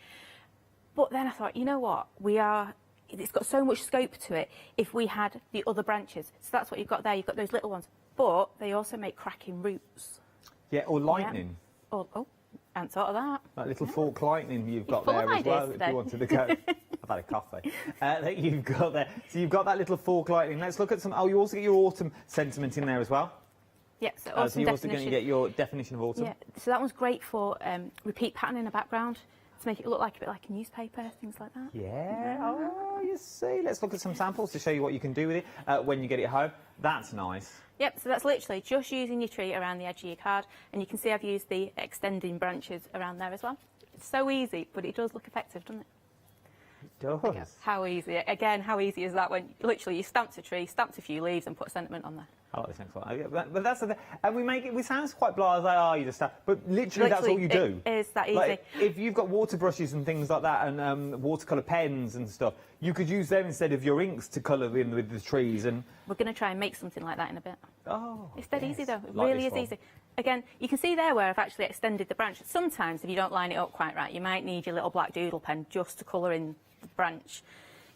But then I thought, you know what, it's got so much scope to it if we had the other branches. So that's what you've got there, you've got those little ones. But they also make cracking roots. Yeah, or lightning. Yeah. Oh, I hadn't thought of that. That little fork lightning you've got there as well, if you wanted to go. I've had a coffee. That you've got there. So you've got that little fork lightning. Let's look at some. Oh, you also get your autumn sentiment in there as well. Yeah, so autumn so you're also going to get your definition of autumn. Yeah, so that one's great for repeat pattern in the background, to make it look like a bit like a newspaper, things like that. Yeah, oh, you see. Let's look at some samples to show you what you can do with it when you get it home. That's nice. Yep, so that's literally just using your tree around the edge of your card, and you can see I've used the extending branches around there as well. It's so easy, but it does look effective, doesn't it? It does. How easy, again, how easy is that when literally you stamped a tree, stamped a few leaves and put a sentiment on there? I like this next one. But that's the thing. And we sound quite blasé, you just stamp, but literally that's all you do. It is that easy. Like, if you've got water brushes and things like that, and watercolour pens and stuff, you could use them instead of your inks to colour in with the trees. And we're going to try and make something like that in a bit. Oh, it's dead easy though. It like really is easy. Again, you can see there where I've actually extended the branch. Sometimes if you don't line it up quite right, you might need your little black doodle pen just to colour in the branch.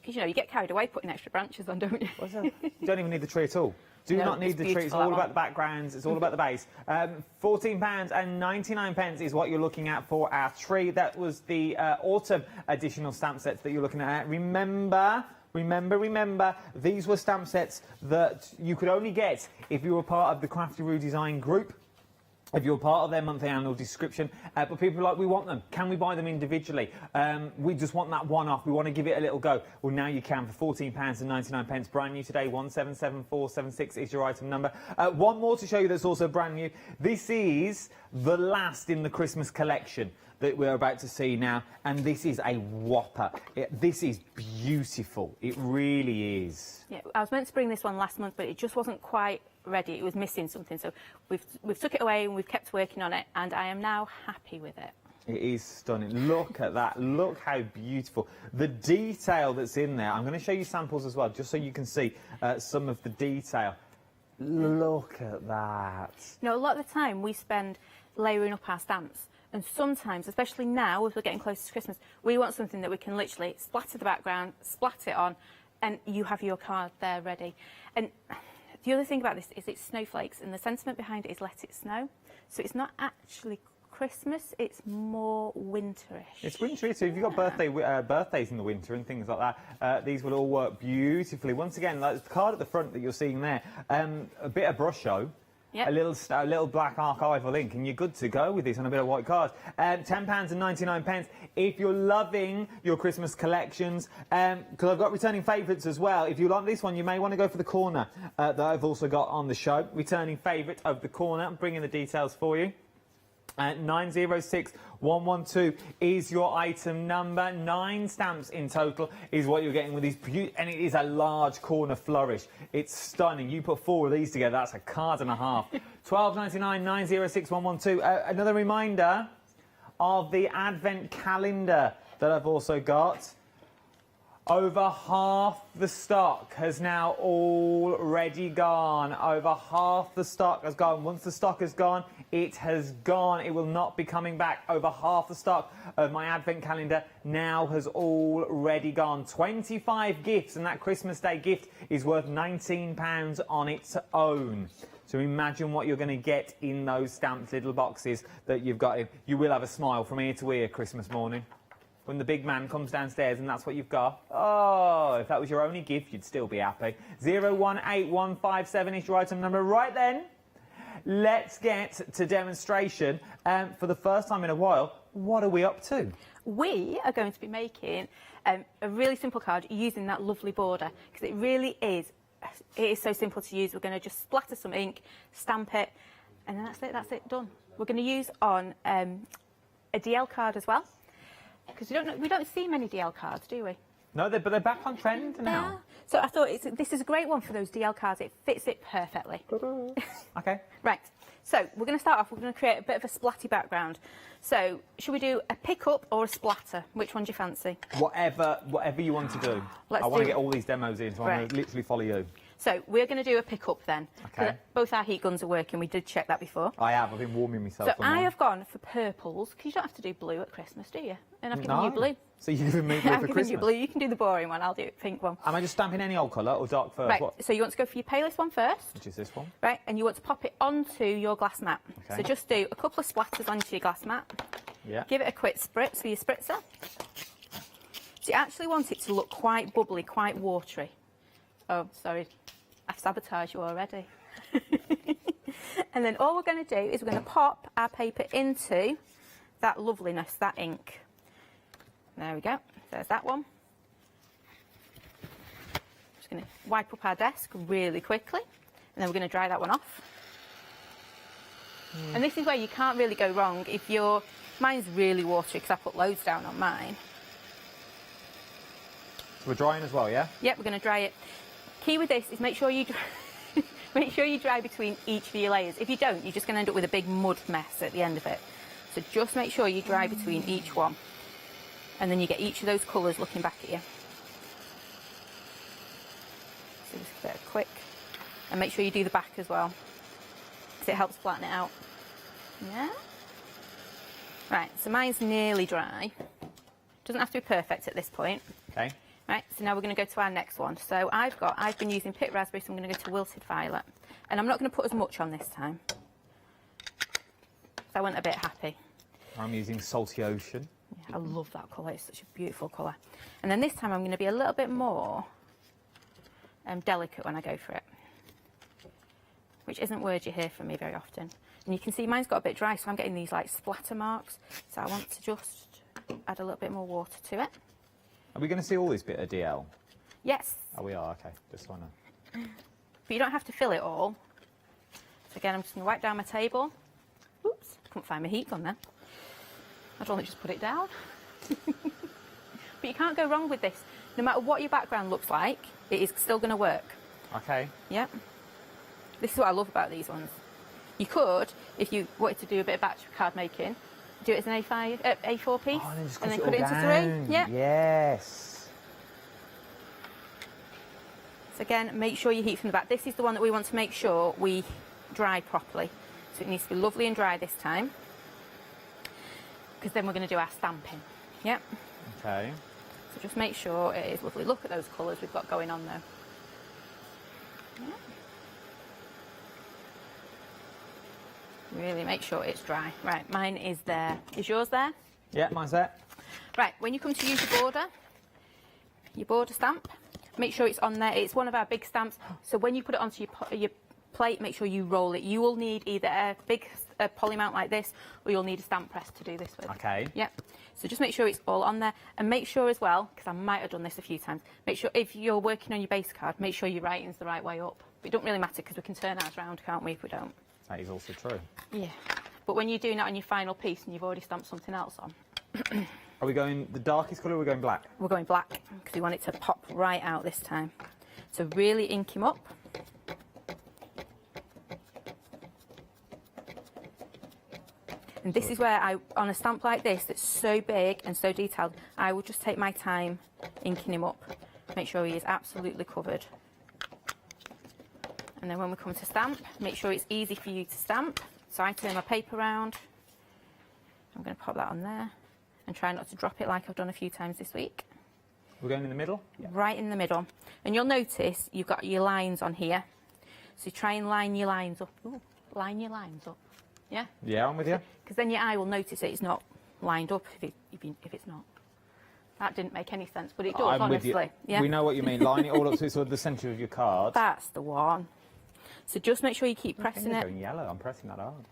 Because, you know, you get carried away putting extra branches on, don't you? You don't even need the tree at all. Do not need the tree. It's all about the backgrounds. It's all about the base. £14.99 is what you're looking at for our tree. That was the autumn additional stamp sets that you're looking at. Remember, these were stamp sets that you could only get if you were part of the Crafty Roo Design group, if you're part of their monthly annual description. But people are like, we want them. Can we buy them individually? We just want that one-off. We want to give it a little go. Well, now you can for £14.99. Brand new today, 177476 is your item number. One more to show you that's also brand new. This is the last in the Christmas collection. that we're about to see now, and this is a whopper. This is beautiful. It really is. Yeah, I was meant to bring this one last month, but it just wasn't quite ready. It was missing something, so we've took it away and we've kept working on it, and I am now happy with it. It is stunning. Look at that. Look how beautiful. The detail that's in there. I'm going to show you samples as well, just so you can see some of the detail. Look at that. You know, a lot of the time we spend layering up our stamps, and sometimes, especially now as we're getting closer to Christmas, we want something that we can literally splatter the background, splat it on, and you have your card there ready. And the other thing about this is it's snowflakes, and the sentiment behind it is let it snow. So it's not actually Christmas, it's more winterish. It's wintry, so if you've got birthdays in the winter and things like that, these will all work beautifully. Once again, like the card at the front that you're seeing there, a bit of brush show. Yep. A little black archival ink, and you're good to go with this on a bit of white card. £10.99. If you're loving your Christmas collections, because I've got returning favourites as well. If you like this one, you may want to go for the corner that I've also got on the show. Returning favourite of the corner. I'm bringing the details for you. 906112 is your item number. 9 stamps in total is what you're getting with these, and it is a large corner flourish. It's stunning. You put 4 of these together, that's a card and a half. £12.99, 906112. Another reminder of the Advent calendar that I've also got. Over half the stock has now already gone. Over half the stock has gone. Once the stock has gone, it has gone. It will not be coming back. Over half the stock of my Advent calendar now has already gone. 25 gifts, and that Christmas Day gift is worth £19 on its own. So imagine what you're going to get in those stamped little boxes that you've got in. You will have a smile from ear to ear Christmas morning. When the big man comes downstairs and that's what you've got. Oh, if that was your only gift, you'd still be happy. 018157 is your item number. Right then, let's get to demonstration. For the first time in a while, what are we up to? We are going to be making a really simple card using that lovely border, because it really is, it is so simple to use. We're going to just splatter some ink, stamp it, and then that's it, done. We're going to use on a DL card as well. Because we don't see many DL cards, do we? No, but they're back on trend now. So I thought this is a great one for those DL cards. It fits it perfectly. Okay. Right. So we're going to start off. We're going to create a bit of a splatty background. So should we do a pick up or a splatter? Which one do you fancy? Whatever you want to do. I want to get all these demos in, so I'm going to literally follow you. So we're going to do a pick up then. Okay. Both our heat guns are working. We did check that before. I have. I've been warming myself. So I have gone for purples, because you don't have to do blue at Christmas, do you? And I've given you blue. So you've given me blue I've for given Christmas? you blue. You can do the boring one. I'll do the pink one. Am I just stamping any old colour or dark first? Right. What? So you want to go for your palest one first. Which is this one. Right. And you want to pop it onto your glass mat. Okay. So just do a couple of splatters onto your glass mat. Yeah. Give it a quick spritz with your spritzer. So you actually want it to look quite bubbly, quite watery. Oh, sorry. I've sabotaged you already. And then all we're going to do is we're going to pop our paper into that loveliness, that ink. There we go. There's that one. Just going to wipe up our desk really quickly, and then we're going to dry that one off. And this is where you can't really go wrong if your... Mine's really watery because I put loads down on mine. So we're drying as well, yeah? Yep, we're going to dry it. Key with this is make sure you make sure you dry between each of your layers. If you don't, you're just going to end up with a big mud mess at the end of it. So just make sure you dry between each one, and then you get each of those colours looking back at you. So just give it a quick, and make sure you do the back as well, because it helps flatten it out. Yeah. Right. So mine's nearly dry. Doesn't have to be perfect at this point. Okay. Right, so now we're going to go to our next one. So I've been using pit raspberry, so I'm going to go to wilted violet. And I'm not going to put as much on this time. So I went a bit happy. I'm using salty ocean. Yeah, I love that colour, it's such a beautiful colour. And then this time I'm going to be a little bit more delicate when I go for it. Which isn't words you hear from me very often. And you can see mine's got a bit dry, so I'm getting these like splatter marks. So I want to just add a little bit more water to it. Are we going to see all this bit of DL? Yes. Oh, we are, okay. Just want to... But you don't have to fill it all. So again, I'm just going to wipe down my table. Oops, couldn't find my heat gun then. I'd only just put it down. But you can't go wrong with this. No matter what your background looks like, it is still going to work. Okay. Yep. This is what I love about these ones. You could, if you wanted to do a bit of batch card making, do it as an A4 piece, and then cut it into 3. Yeah. Yes. So again, make sure you heat from the back. This is the one that we want to make sure we dry properly. So it needs to be lovely and dry this time, because then we're going to do our stamping. Yep. Okay. So just make sure it is lovely. Look at those colours we've got going on there. Yep. Really make sure it's dry. Right, mine is there. Is yours there? Yeah, mine's there. Right, when you come to use your border stamp, make sure it's on there. It's one of our big stamps, so when you put it onto your plate, make sure you roll it. You will need either a big poly mount like this, or you'll need a stamp press to do this with. Okay. Yep. So just make sure it's all on there, and make sure as well, because I might have done this a few times, make sure if you're working on your base card, make sure your writing's the right way up. But it don't really matter, because we can turn ours round, can't we, if we don't? That is also true. Yeah. But when you're doing that on your final piece and you've already stamped something else on. Are we going the darkest colour or are we going black? We're going black, because we want it to pop right out this time. So really ink him up. And this is where on a stamp like this, that's so big and so detailed, I will just take my time inking him up. Make sure he is absolutely covered. And then when we come to stamp, make sure it's easy for you to stamp. So I turn my paper around. I'm going to pop that on there and try not to drop it like I've done a few times this week. We're going in the middle? Yeah. Right in the middle. And you'll notice you've got your lines on here. So you try and line your lines up. Ooh, line your lines up. Yeah? Yeah, I'm with you. Because then your eye will notice it's not lined up if it's not. That didn't make any sense, but it does, I'm honestly. with you. Yeah? We know what you mean. Line it all up so it's sort of the centre of your card. That's the one. So just make sure you keep pressing it. It's going yellow. I'm pressing that hard.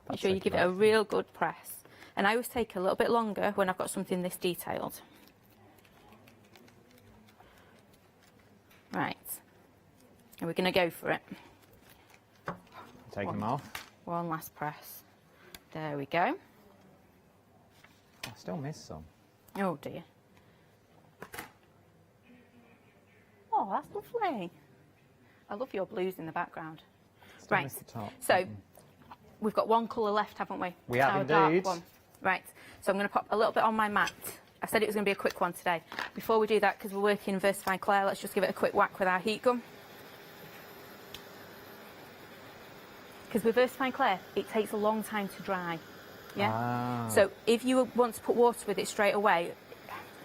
Make sure you give it a real good press. And I always take a little bit longer when I've got something this detailed. Right. And we're going to go for it. Take them off. One last press. There we go. I still miss some. Oh dear. Oh, that's lovely. I love your blues in the background. Still right. miss the top. So we've got one colour left, haven't we? We have Our indeed. Dark one. Right. So I'm going to pop a little bit on my mat. I said it was going to be a quick one today. Before we do that, because we're working in Versifying Clay, let's just give it a quick whack with our heat gun. Because with Versifying Clay, it takes a long time to dry. Yeah. Ah. So if you want to put water with it straight away,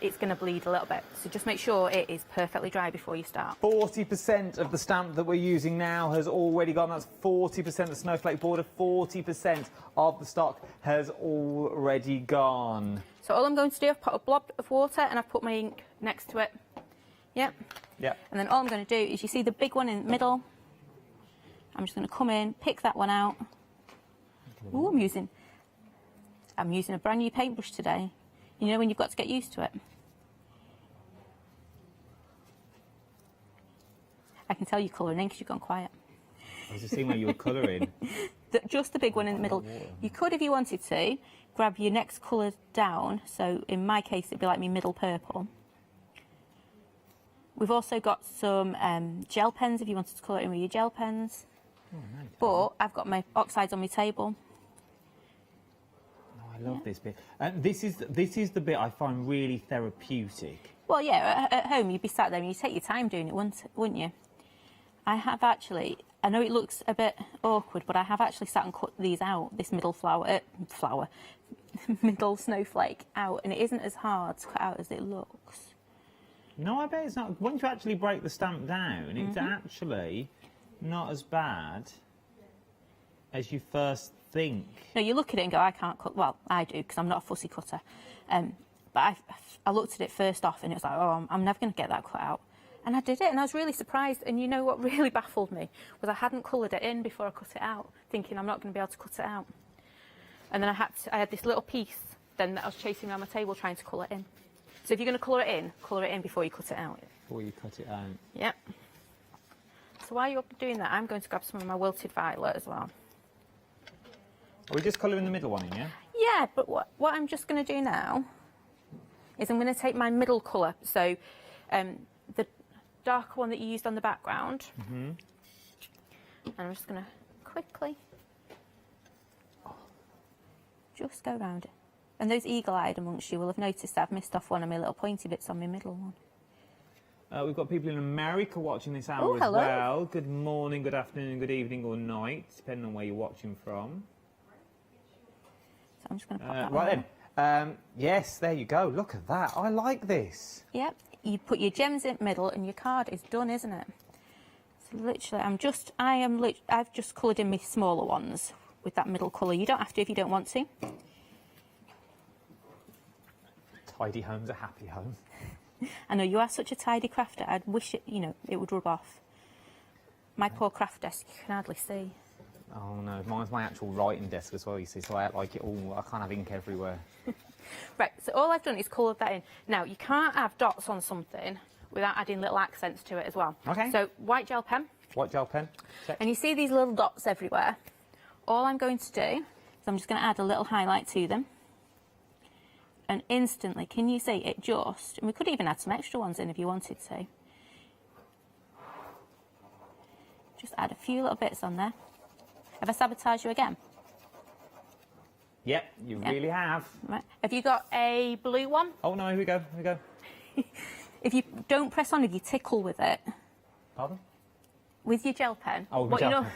it's going to bleed a little bit. So just make sure it is perfectly dry before you start. 40% of the stamp that we're using now has already gone. That's 40% the snowflake border. 40% of the stock has already gone. So all I'm going to do, I've put a blob of water and I've put my ink next to it. Yep. Yep. And then all I'm going to do is, you see the big one in the middle? I'm just going to come in, pick that one out. Ooh, I'm using a brand new paintbrush today. You know when you've got to get used to it. I can tell you're colouring in because you've gone quiet. I was just seeing where you were colouring. Just the big one in the middle. You could, if you wanted to, grab your next colour down. So in my case, it'd be like my middle purple. We've also got some gel pens if you wanted to colour it in with your gel pens. Oh, nice. But I've got my oxides on my table. I love this bit. And this is the bit I find really therapeutic. Well, yeah, at home you'd be sat there and you'd take your time doing it, wouldn't you? I have actually, I know it looks a bit awkward, but I have actually sat and cut these out, this middle middle snowflake out, and it isn't as hard to cut out as it looks. No, I bet it's not. Once you actually break the stamp down, it's actually not as bad as you first think. No, you look at it and go, I can't cut. Well, I do, because I'm not a fussy cutter. But I looked at it first off and it was like, oh, I'm never going to get that cut out. And I did it, and I was really surprised. And you know what really baffled me was I hadn't coloured it in before I cut it out, thinking I'm not going to be able to cut it out. And then I had this little piece then that I was chasing around my table trying to colour in. So if you're going to colour it in before you cut it out. Before you cut it out. Yep. So while you're doing that, I'm going to grab some of my wilted violet as well. Are we just colouring the middle one in, yeah? Yeah, but what I'm just going to do now is I'm going to take my middle colour, so the darker one that you used on the background, and I'm just going to quickly just go around it. And those eagle-eyed amongst you will have noticed that I've missed off one of my little pointy bits on my middle one. We've got people in America watching this hour Oh, as hello. well. Good morning, good afternoon, good evening or night, depending on where you're watching from. So I'm just going to pop that Right on. then. Yes, there you go. Look at that. I like this. Yep, you put your gems in the middle and your card is done, isn't it? So literally, I've just coloured in my smaller ones with that middle colour. You don't have to if you don't want to. Tidy home's a happy home. I know you are such a tidy crafter. I'd wish it, it would rub off. My poor craft desk, you can hardly see. Oh no, mine's my actual writing desk as well, you see, so I like it all. I can't have ink everywhere. Right, so all I've done is coloured that in. Now, you can't have dots on something without adding little accents to it as well. Okay. So, white gel pen. White gel pen. Check. And you see these little dots everywhere. All I'm going to do is I'm just going to add a little highlight to them. And instantly, can you see it just, and we could even add some extra ones in if you wanted to. Just add a few little bits on there. Have I sabotaged you again? Yep, you really have. Right. Have you got a blue one? Oh no, here we go, here we go. If you don't press on, if you tickle with it. Pardon? With your gel pen. Oh, what gel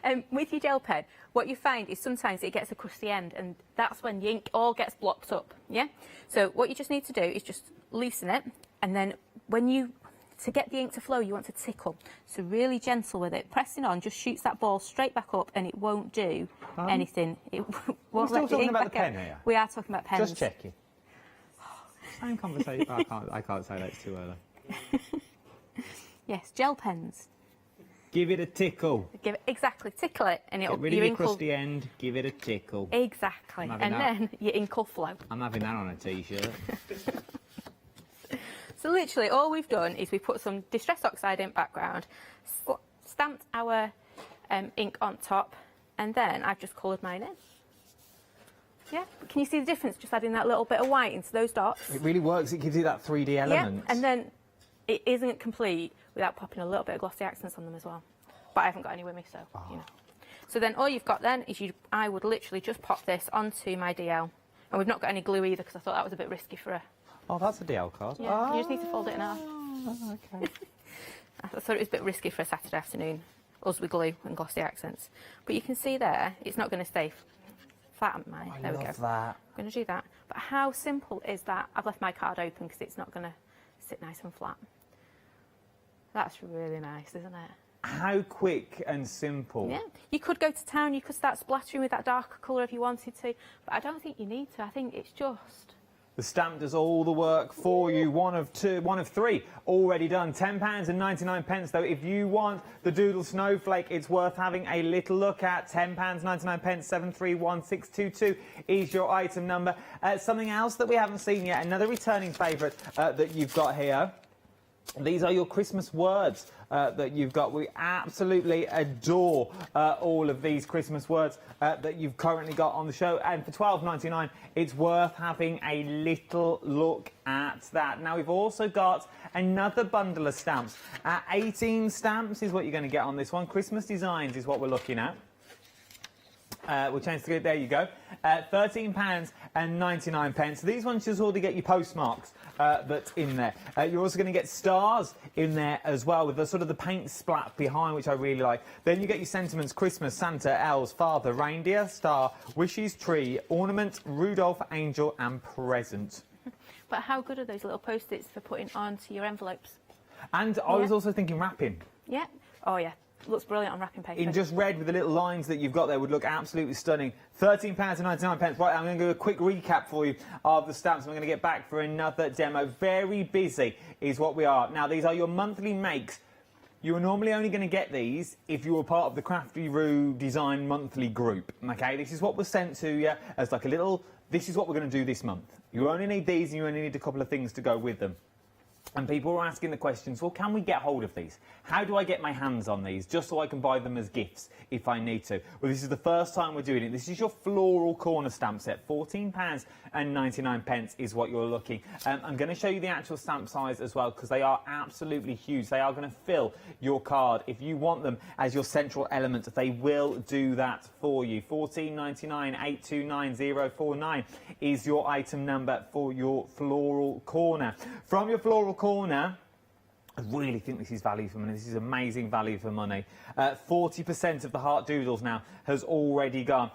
pen. With your gel pen, what you find is sometimes it gets a crusty end, and that's when the ink all gets blocked up, yeah? So what you just need to do is just loosen it, and then to get the ink to flow, you want to tickle. So really gentle with it. Pressing on just shoots that ball straight back up, and it won't do anything. It won't still let the talking ink about back the pen out. here? We are talking about pens. Just checking. Same conversation. I can't say that, it's too early. Yes, gel pens. Give it a tickle. Exactly, tickle it, and it'll Get rid of your crusty end, give it a tickle. Exactly, and then your ink will flow. I'm having that on a t-shirt. So literally all we've done is we put some Distress Oxide ink background, stamped our ink on top, and then I've just coloured mine in. Yeah, can you see the difference just adding that little bit of white into those dots? It really works, it gives you that 3D element. Yeah, and then it isn't complete without popping a little bit of glossy accents on them as well. But I haven't got any with me, so, you know. So then all you've got then is I would literally just pop this onto my DL. And we've not got any glue either because I thought that was a bit risky for a... Oh, that's a DL card. Yeah, you just need to fold it in half. Oh, okay. I thought it was a bit risky for a Saturday afternoon, us with glue and glossy accents. But you can see there, it's not going to stay flat on mine. There we go. love that. I'm going to do that. But how simple is that? I've left my card open because it's not going to sit nice and flat. That's really nice, isn't it? How quick and simple. Yeah. You could go to town, you could start splattering with that darker colour if you wanted to, but I don't think you need to. I think it's just... The stamp does all the work for you. One of three already done. £10.99 though. If you want the Doodle Snowflake, it's worth having a little look at. £10.99, 731622 is your item number. Something else that we haven't seen yet, another returning favourite that you've got here. These are your Christmas words that you've got. We absolutely adore all of these Christmas words that you've currently got on the show. And for £12.99, it's worth having a little look at that. Now, we've also got another bundle of stamps. 18 stamps is what you're going to get on this one. Christmas designs is what we're looking at. We'll change to there you go. £13.99. These ones just already get your postmarks that's in there. You're also going to get stars in there as well with the sort of the paint splat behind, which I really like. Then you get your sentiments: Christmas, Santa, elves, father, reindeer, star, wishes, tree, ornament, Rudolph, angel, and present. But how good are those little post-its for putting onto your envelopes? And I was also thinking wrapping. Yeah. Oh, yeah. Looks brilliant on wrapping paper. In just red with the little lines that you've got there would look absolutely stunning. £13.99. Right, I'm going to do a quick recap for you of the stamps. I'm going to get back for another demo. Very busy is what we are. Now, these are your monthly makes. You are normally only going to get these if you were part of the Crafty Roo Design monthly group. Okay, this is what was sent to you as like a little, this is what we're going to do this month. You only need these and you only need a couple of things to go with them. And people are asking the questions, well, can we get hold of these? How do I get my hands on these, just so I can buy them as gifts if I need to? Well, this is the first time we're doing it. This is your floral corner stamp set. £14.99 is what you're looking. I'm going to show you the actual stamp size as well, because they are absolutely huge. They are going to fill your card. If you want them as your central element, they will do that for you. £14.99, 829049 is your item number for your floral corner. From your floral corner, I really think this is value for money. This is amazing value for money. 40% of the heart doodles now has already gone.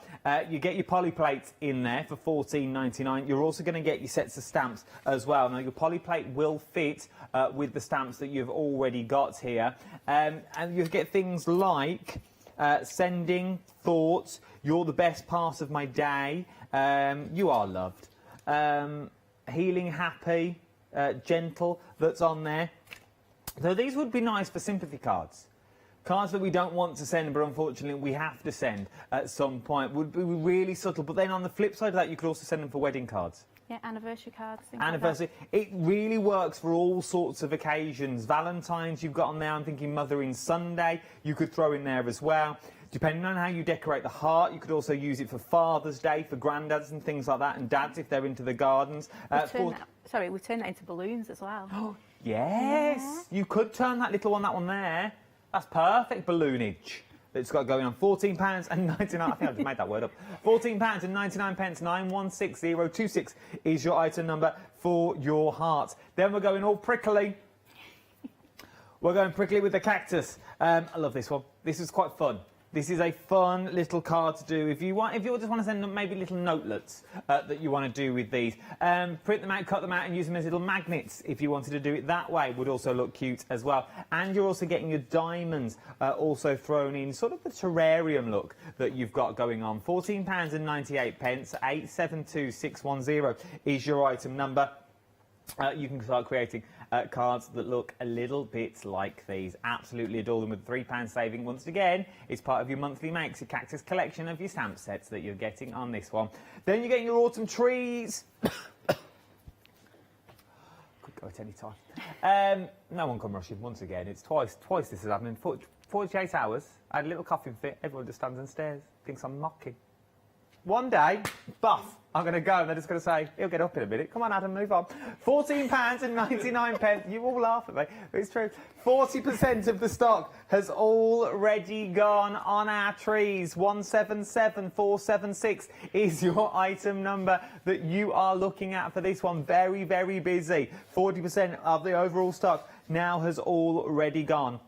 You get your poly plate in there for £14.99. You're also going to get your sets of stamps as well. Now, your poly plate will fit with the stamps that you've already got here. And you'll get things like sending, thoughts, you're the best part of my day, you are loved, healing, happy, gentle, that's on there. So these would be nice for sympathy cards. Cards that we don't want to send, but unfortunately we have to send at some point. Would be really subtle. But then on the flip side of that, you could also send them for wedding cards. Yeah, anniversary cards. Anniversary. It really works for all sorts of occasions. Valentine's you've got on there. I'm thinking Mothering Sunday. You could throw in there as well. Depending on how you decorate the heart, you could also use it for Father's Day, for granddads and things like that, and dads if they're into the gardens. We turn that into balloons as well. Oh, yes! You could turn that little one, that one there. That's perfect balloonage that's got going on. £14.99. I think I just made that word up. £14.99. 916026 is your item number for your heart. Then we're going all prickly. We're going prickly with the cactus. I love this one. This is quite fun. This is a fun little card to do. If you just want to send them maybe little notelets that you want to do with these. Print them out, cut them out and use them as little magnets if you wanted to do it that way. Would also look cute as well. And you're also getting your diamonds also thrown in, sort of the terrarium look that you've got going on. £14.98, 872610 is your item number. You can start creating cards that look a little bit like these. Absolutely adore them with a £3 saving. Once again, it's part of your monthly Makes Your Cactus collection of your stamp sets that you're getting on this one. Then you're getting your autumn trees. Could go at any time. No one come rushing. Once again, it's twice this has happened. 48 hours. I had a little coughing fit. Everyone just stands and stares. Thinks I'm mocking. One day, buff, I'm going to go and they're just going to say, he'll get up in a minute. Come on, Adam, move on. £14.99. You all laugh at me, but it's true. 40% of the stock has already gone on our trees. 177476 is your item number that you are looking at for this one. Very, very busy. 40% of the overall stock now has already gone.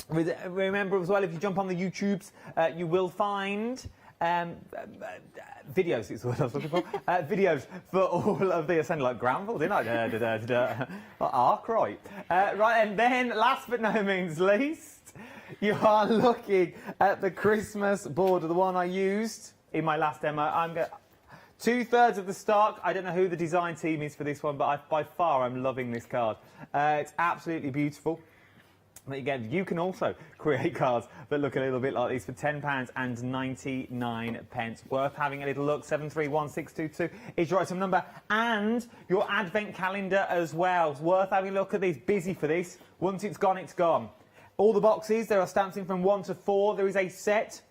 Remember as well, if you jump on the YouTubes, you will find videos, it's what I was looking for. Videos for all of the, I sounded like Granville, didn't I? Arkwright. Right, and then last but no means least, you are looking at the Christmas border, the one I used in my last demo. Two-thirds of the stock. I don't know who the design team is for this one, but by far I'm loving this card. It's absolutely beautiful. But again, you can also create cards that look a little bit like these for £10.99. Worth having a little look. 731622 is your item number. And your advent calendar as well. It's worth having a look at these. Busy for this. Once it's gone, it's gone. All the boxes, there are stamps in from 1 to 4. There is a set.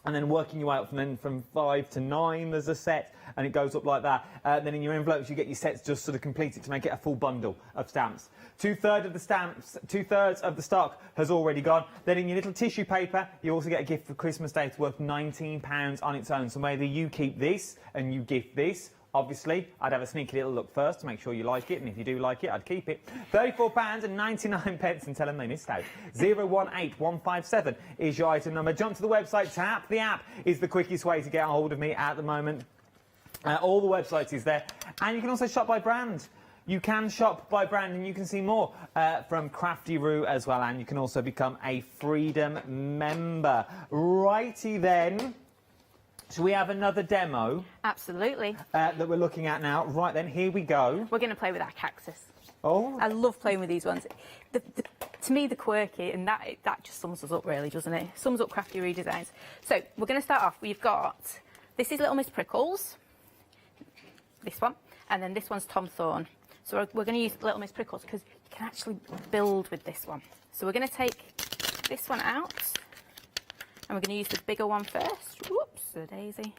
And then working your way up from 5 to 9, there's a set, and it goes up like that. Then in your envelopes, you get your sets just sort of complete it to make it a full bundle of stamps. Two-thirds of the stock has already gone. Then in your little tissue paper, you also get a gift for Christmas Day. It's worth £19 on its own. So whether you keep this and you gift this, obviously, I'd have a sneaky little look first to make sure you like it, and if you do like it, I'd keep it. £34.99 and tell them they missed out. 018157 is your item number. Jump to the website, tap the app is the quickest way to get a hold of me at the moment. All the websites is there, and you can also shop by brand. You can shop by brand and you can see more from Crafty Roo as well, and you can also become a Freedom member. Righty then. So we have another demo. Absolutely. That we're looking at now. Right then, here we go. We're going to play with our cactus. Oh. I love playing with these ones. To me, the quirky, and that just sums us up really, doesn't it? Sums up Crafty redesigns. So we're going to start off. We've got, this is Little Miss Prickles, this one, and then this one's Tom Thorne. So we're going to use Little Miss Prickles because you can actually build with this one. So we're going to take this one out and we're going to use the bigger one first. Whoops, the daisy.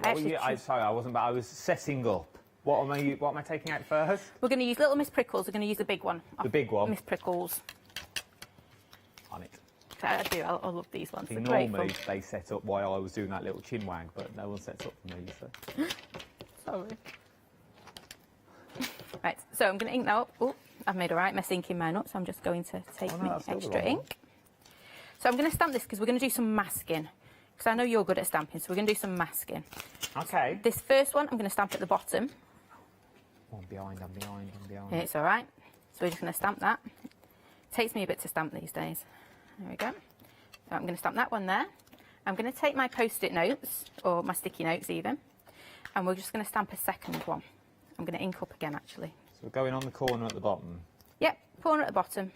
Sorry, I wasn't, but I was setting up. What am I taking out first? We're going to use Little Miss Prickles. We're going to use the big one. The big one? Miss Prickles. On it. I do. I love these ones. They're Normally great fun. they set up while I was doing that little chin wag, but no one sets up for me, so. Sorry. Right, so I'm going to ink that up. Oh, I've made a right mess inking mine up, so I'm just going to take my extra ink. So I'm going to stamp this because we're going to do some masking. Because I know you're good at stamping, so we're going to do some masking. Okay. This first one, I'm going to stamp at the bottom. Oh, I'm behind. It's all right. So we're just going to stamp that. Takes me a bit to stamp these days. There we go. So I'm going to stamp that one there. I'm going to take my post-it notes, or my sticky notes even, and we're just going to stamp a second one. I'm going to ink up again, actually. So we're going on the corner at the bottom. Yep, corner at the bottom.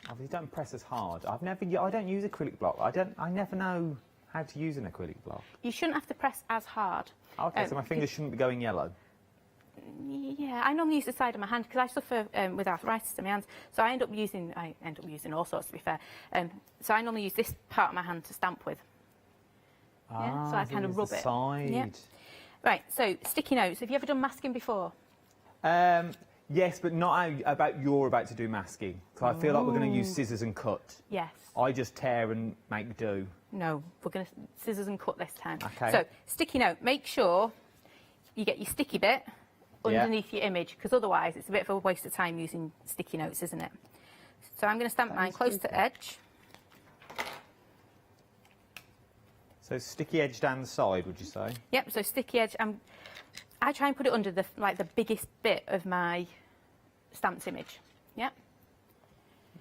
Obviously, don't press as hard. I don't use acrylic block. I never know how to use an acrylic block. You shouldn't have to press as hard. Okay, so my fingers shouldn't be going yellow. Yeah, I normally use the side of my hand because I suffer with arthritis in my hands, so I end up using all sorts, to be fair. So I normally use this part of my hand to stamp with. Yeah, so I kind of rub it. Side. Yeah. Right, so sticky notes. Have you ever done masking before? Yes, but not about you're about to do masking. So I feel like we're going to use scissors and cut. Yes. I just tear and make do. No, we're going to scissors and cut this time. Okay. So sticky note. Make sure you get your sticky bit underneath your image, because otherwise it's a bit of a waste of time using sticky notes, isn't it? So I'm going to stamp mine close to edge. So sticky edge down the side, would you say? Yep, so sticky edge. I try and put it under the biggest bit of my stamped image. Yep.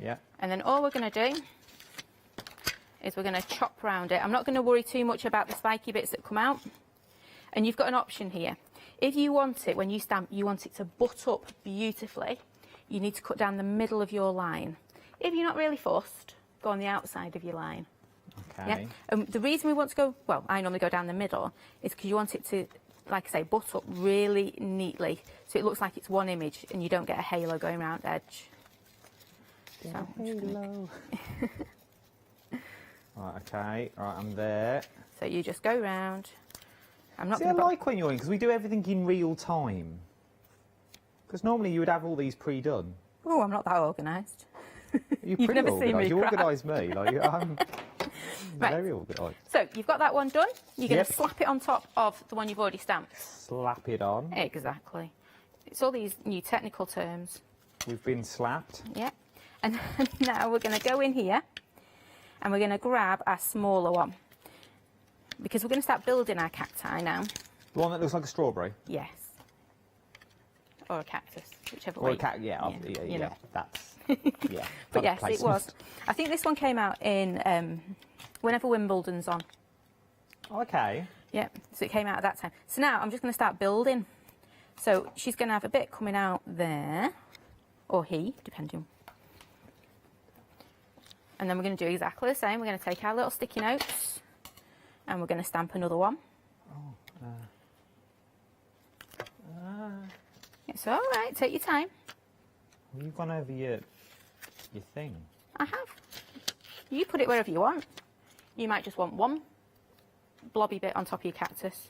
Yeah. And then all we're going to do is we're going to chop round it. I'm not going to worry too much about the spiky bits that come out. And you've got an option here. If you want it, when you stamp, you want it to butt up beautifully, you need to cut down the middle of your line. If you're not really fussed, go on the outside of your line. Okay. Yeah? And the reason we want to go, well, I normally go down the middle, is because you want it to, like I say, butt up really neatly, so it looks like it's one image and you don't get a halo going around edge. So, halo. Right, okay, right, I'm there. So you just go round. I'm not See, I like when you're in, because we do everything in real time. Because normally you would have all these pre-done. Oh, I'm not that organised. You're You've pretty never seen me organised. You craft. organise me. Like, I'm Right. very organised. So you've got that one done. You're going Yep. to slap it on top of the one you've already stamped. Slap it on. Exactly. It's all these new technical terms. We've been slapped. Yeah. And now we're going to go in here and we're going to grab our smaller one, because we're going to start building our cacti now. The one that looks like a strawberry? Yes. Or a cactus, whichever Or way. a cactus, yeah. you know. That's, yeah. But yes, product it was. placement. I think this one came out in whenever Wimbledon's on. Okay. Yeah, so it came out at that time. So now I'm just going to start building. So she's going to have a bit coming out there, or he, depending. And then we're going to do exactly the same. We're going to take our little sticky notes and we're going to stamp another one. It's all right, take your time. You've gone over your thing. I have. You put it wherever you want. You might just want one blobby bit on top of your cactus.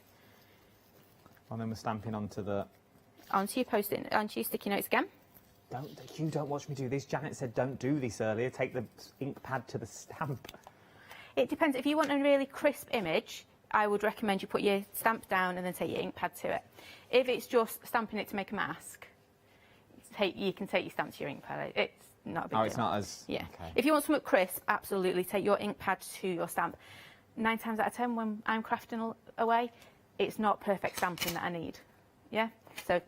And then we're stamping onto Onto your sticky notes again. Don't watch me do this. Janet said don't do this earlier. Take the ink pad to the stamp. It depends. If you want a really crisp image, I would recommend you put your stamp down and then take your ink pad to it. If it's just stamping it to make a mask, you can take your stamp to your ink pad. It's not a big deal. Oh, it's not as... Yeah. Okay. If you want something crisp, absolutely take your ink pad to your stamp. 9 times out of 10 when I'm crafting away, it's not perfect stamping that I need. Yeah? So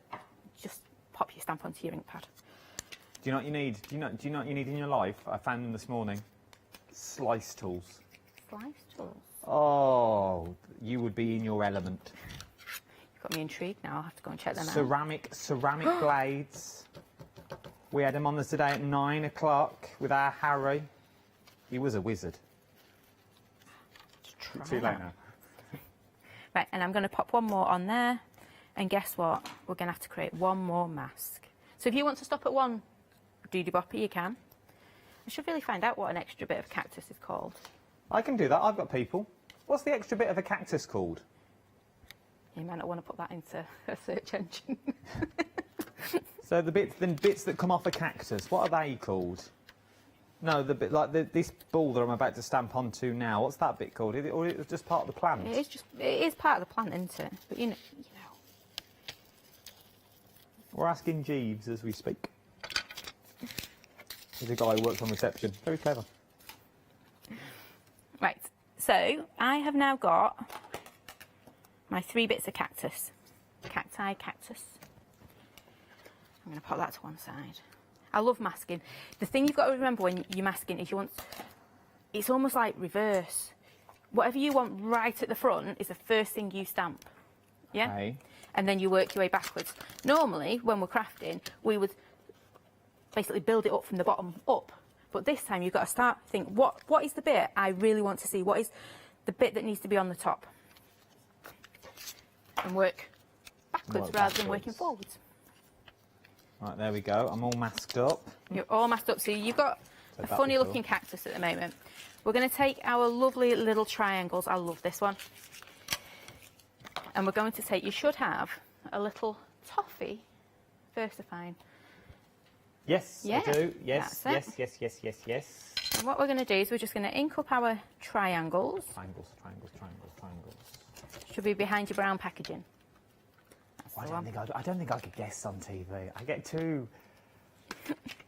just pop your stamp onto your ink pad. Do you know what you need? Do you know what you need in your life? I found them this morning. Slice tools. Slice tools? Oh, you would be in your element. You've got me intrigued now. I'll have to go and check them out. Ceramic blades. We had them on us today at 9 o'clock with our Harry. He was a wizard. Too late now. Right, and I'm going to pop one more on there. And guess what? We're going to have to create one more mask. So if you want to stop at one doody-bopper, you can. I should really find out what an extra bit of cactus is called. I can do that. I've got people. What's the extra bit of a cactus called? You might not want to put that into a search engine. So the bits that come off a cactus, what are they called? No, the bit like this ball that I'm about to stamp onto now. What's that bit called? Or is it just part of the plant? It is part of the plant, isn't it? But you know. We're asking Jeeves as we speak. He's a guy who works on reception. Very clever. Right. So I have now got my 3 bits of cactus. Cacti, cactus. I'm going to pop that to one side. I love masking. The thing you've got to remember when you're masking is it's almost like reverse. Whatever you want right at the front is the first thing you stamp. Yeah? Okay. And then you work your way backwards. Normally, when we're crafting, we would basically build it up from the bottom up. But this time you've got to think, what is the bit I really want to see? What is the bit that needs to be on the top? And work backwards rather than working forwards. Right, there we go. I'm all masked up. You're all masked up. So you've got a funny looking cactus at the moment. We're going to take our lovely little triangles. I love this one. And we're going to take, you should have a little toffee versifying. Yes, Yeah, I do. Yes, that's it. yes, yes, yes, yes, yes. And what we're going to do is we're just going to ink up our triangles. Triangles, triangles, triangles, triangles. Should be behind your brown packaging. I don't think I could guess on TV. I get too...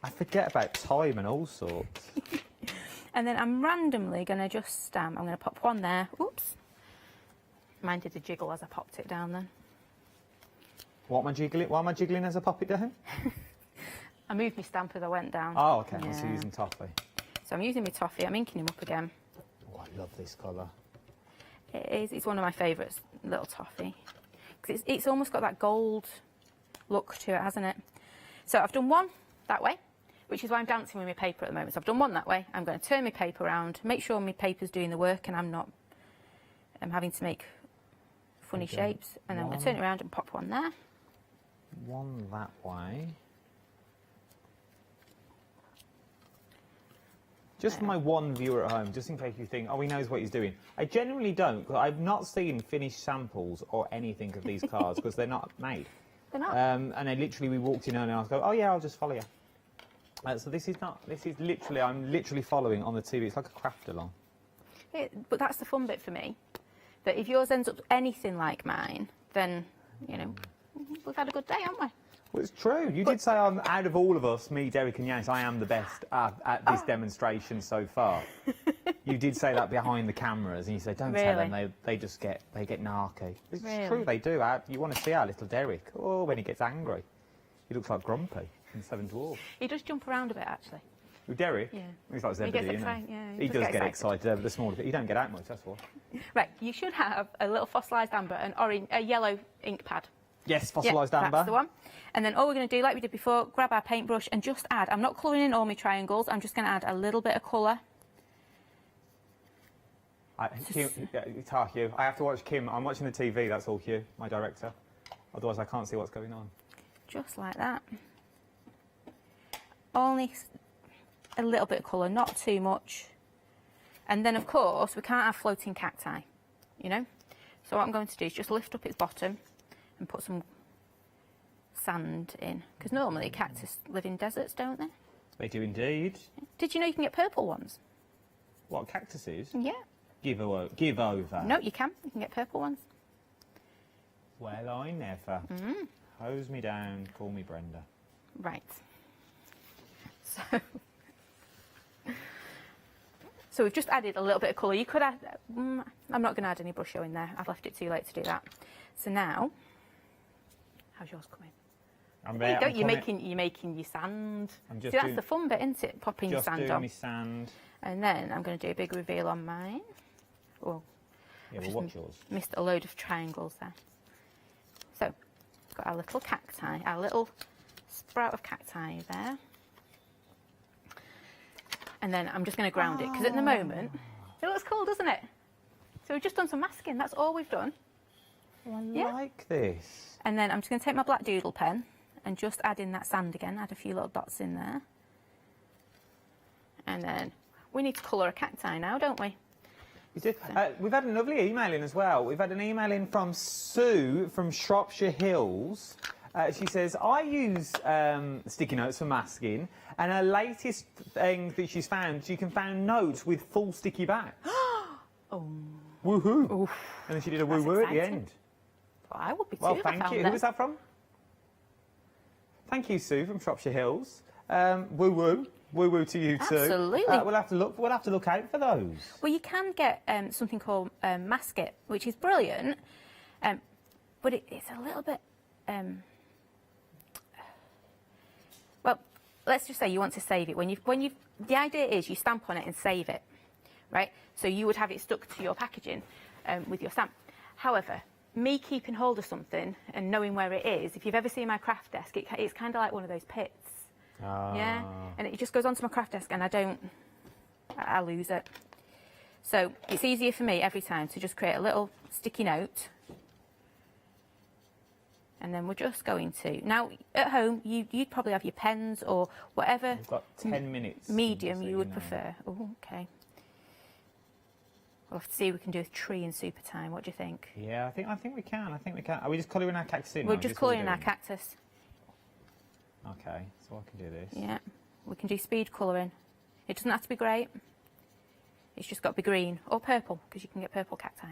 I forget about time and all sorts. And then I'm randomly going to just stamp. I'm going to pop one there. Oops. Mine did a jiggle as I popped it down then. What am I jiggling? Why am I jiggling as I pop it down? I moved my stamp as I went down. Oh, okay. Yeah. So you're using toffee. So I'm using my toffee. I'm inking him up again. Oh, I love this colour. It is. It's one of my favourites, little toffee. Because it's almost got that gold look to it, hasn't it? So I've done one that way, which is why I'm dancing with my paper at the moment. So I've done one that way. I'm going to turn my paper around, make sure my paper's doing the work and I'm having to make funny shapes. And then I'm going to turn it around and pop one there. One that way. Just for my one viewer at home, just in case you think, oh, he knows what he's doing. I generally don't, because I've not seen finished samples or anything of these cards, because they're not made. They're not? And we walked in early and I was going, oh yeah, I'll just follow you. So this is literally, I'm literally following on the TV. It's like a craft along. But that's the fun bit for me. That if yours ends up anything like mine, then, you know, we've had a good day, haven't we? Well, it's true. You did say I'm out of all of us, me, Derek and Yanis, I am the best at this demonstration so far. You did say that behind the cameras, and you said, don't tell them, they get narky. It's true, they do. You want to see our little Derek. Oh, when he gets angry. He looks like Grumpy in Seven Dwarfs. He does jump around a bit, actually. With Derek? Yeah. He's like Zebedee, isn't he? Yeah, he does get excited over the smaller bit. You don't get out much, that's why. Right, you should have a little fossilised amber, a yellow ink pad. Yes, fossilised amber. That's the one. And then all we're going to do, like we did before, grab our paintbrush and just add, I'm not colouring in all my triangles, I'm just going to add a little bit of colour. It's Hugh. I have to watch Kim. I'm watching the TV, that's all Hugh, my director. Otherwise I can't see what's going on. Just like that. Only a little bit of colour, not too much. And then, of course, we can't have floating cacti, you know? So what I'm going to do is just lift up its bottom and put some sand in. Because normally cactus live in deserts, don't they? They do indeed. Did you know you can get purple ones? What, cactuses? Yeah. Give over. No, you can. You can get purple ones. Well, I never. Hose me down, call me Brenda. Right. So we've just added a little bit of colour. You could add... I'm not going to add any brush in there. I've left it too late to do that. So now... How's yours coming? You're making your sand. See, that's the fun bit, isn't it? Popping your sand on. Just doing my sand. And then I'm going to do a big reveal on mine. Well, yeah, well, what's yours? Missed a load of triangles there. So, got our little cacti, our little sprout of cacti there. And then I'm just going to ground it, because at the moment, it looks cool, doesn't it? So we've just done some masking, that's all we've done. I like this. And then I'm just going to take my black doodle pen and just add in that sand again, add a few little dots in there. And then we need to colour a cacti now, don't we? We do. We've had a lovely email in as well. We've had an email in from Sue from Shropshire Hills. She says, I use sticky notes for masking, and her latest thing that she's found, she can find notes with full sticky backs. Oh. Woohoo! Oof. And then she did a woo-woo at the end. Well, I would be too. Well, if I thank found you. them. Who was that from? Thank you, Sue from Shropshire Hills. Woo-woo. Woo-woo to you too. Absolutely. We'll have to look out for those. Well, you can get something called Masket, which is brilliant, but it's a little bit. Well, let's just say you want to save it. The idea is you stamp on it and save it, right? So you would have it stuck to your packaging with your stamp. However, me keeping hold of something and knowing where it is, if you've ever seen my craft desk, it's kind of like one of those pits. Yeah, and it just goes onto my craft desk and I lose it. So it's easier for me every time to just create a little sticky note. And then we're just going to... Now, at home, you'd probably have your pens or whatever... We've got 10 minutes. Medium you would prefer. Oh, OK. We'll have to see if we can do a tree in super time. What do you think? Yeah, I think we can. Are we just colouring our cactus in? We're just colouring our cactus. OK, so I can do this. Yeah, we can do speed colouring. It doesn't have to be great. It's just got to be green or purple, because you can get purple cacti.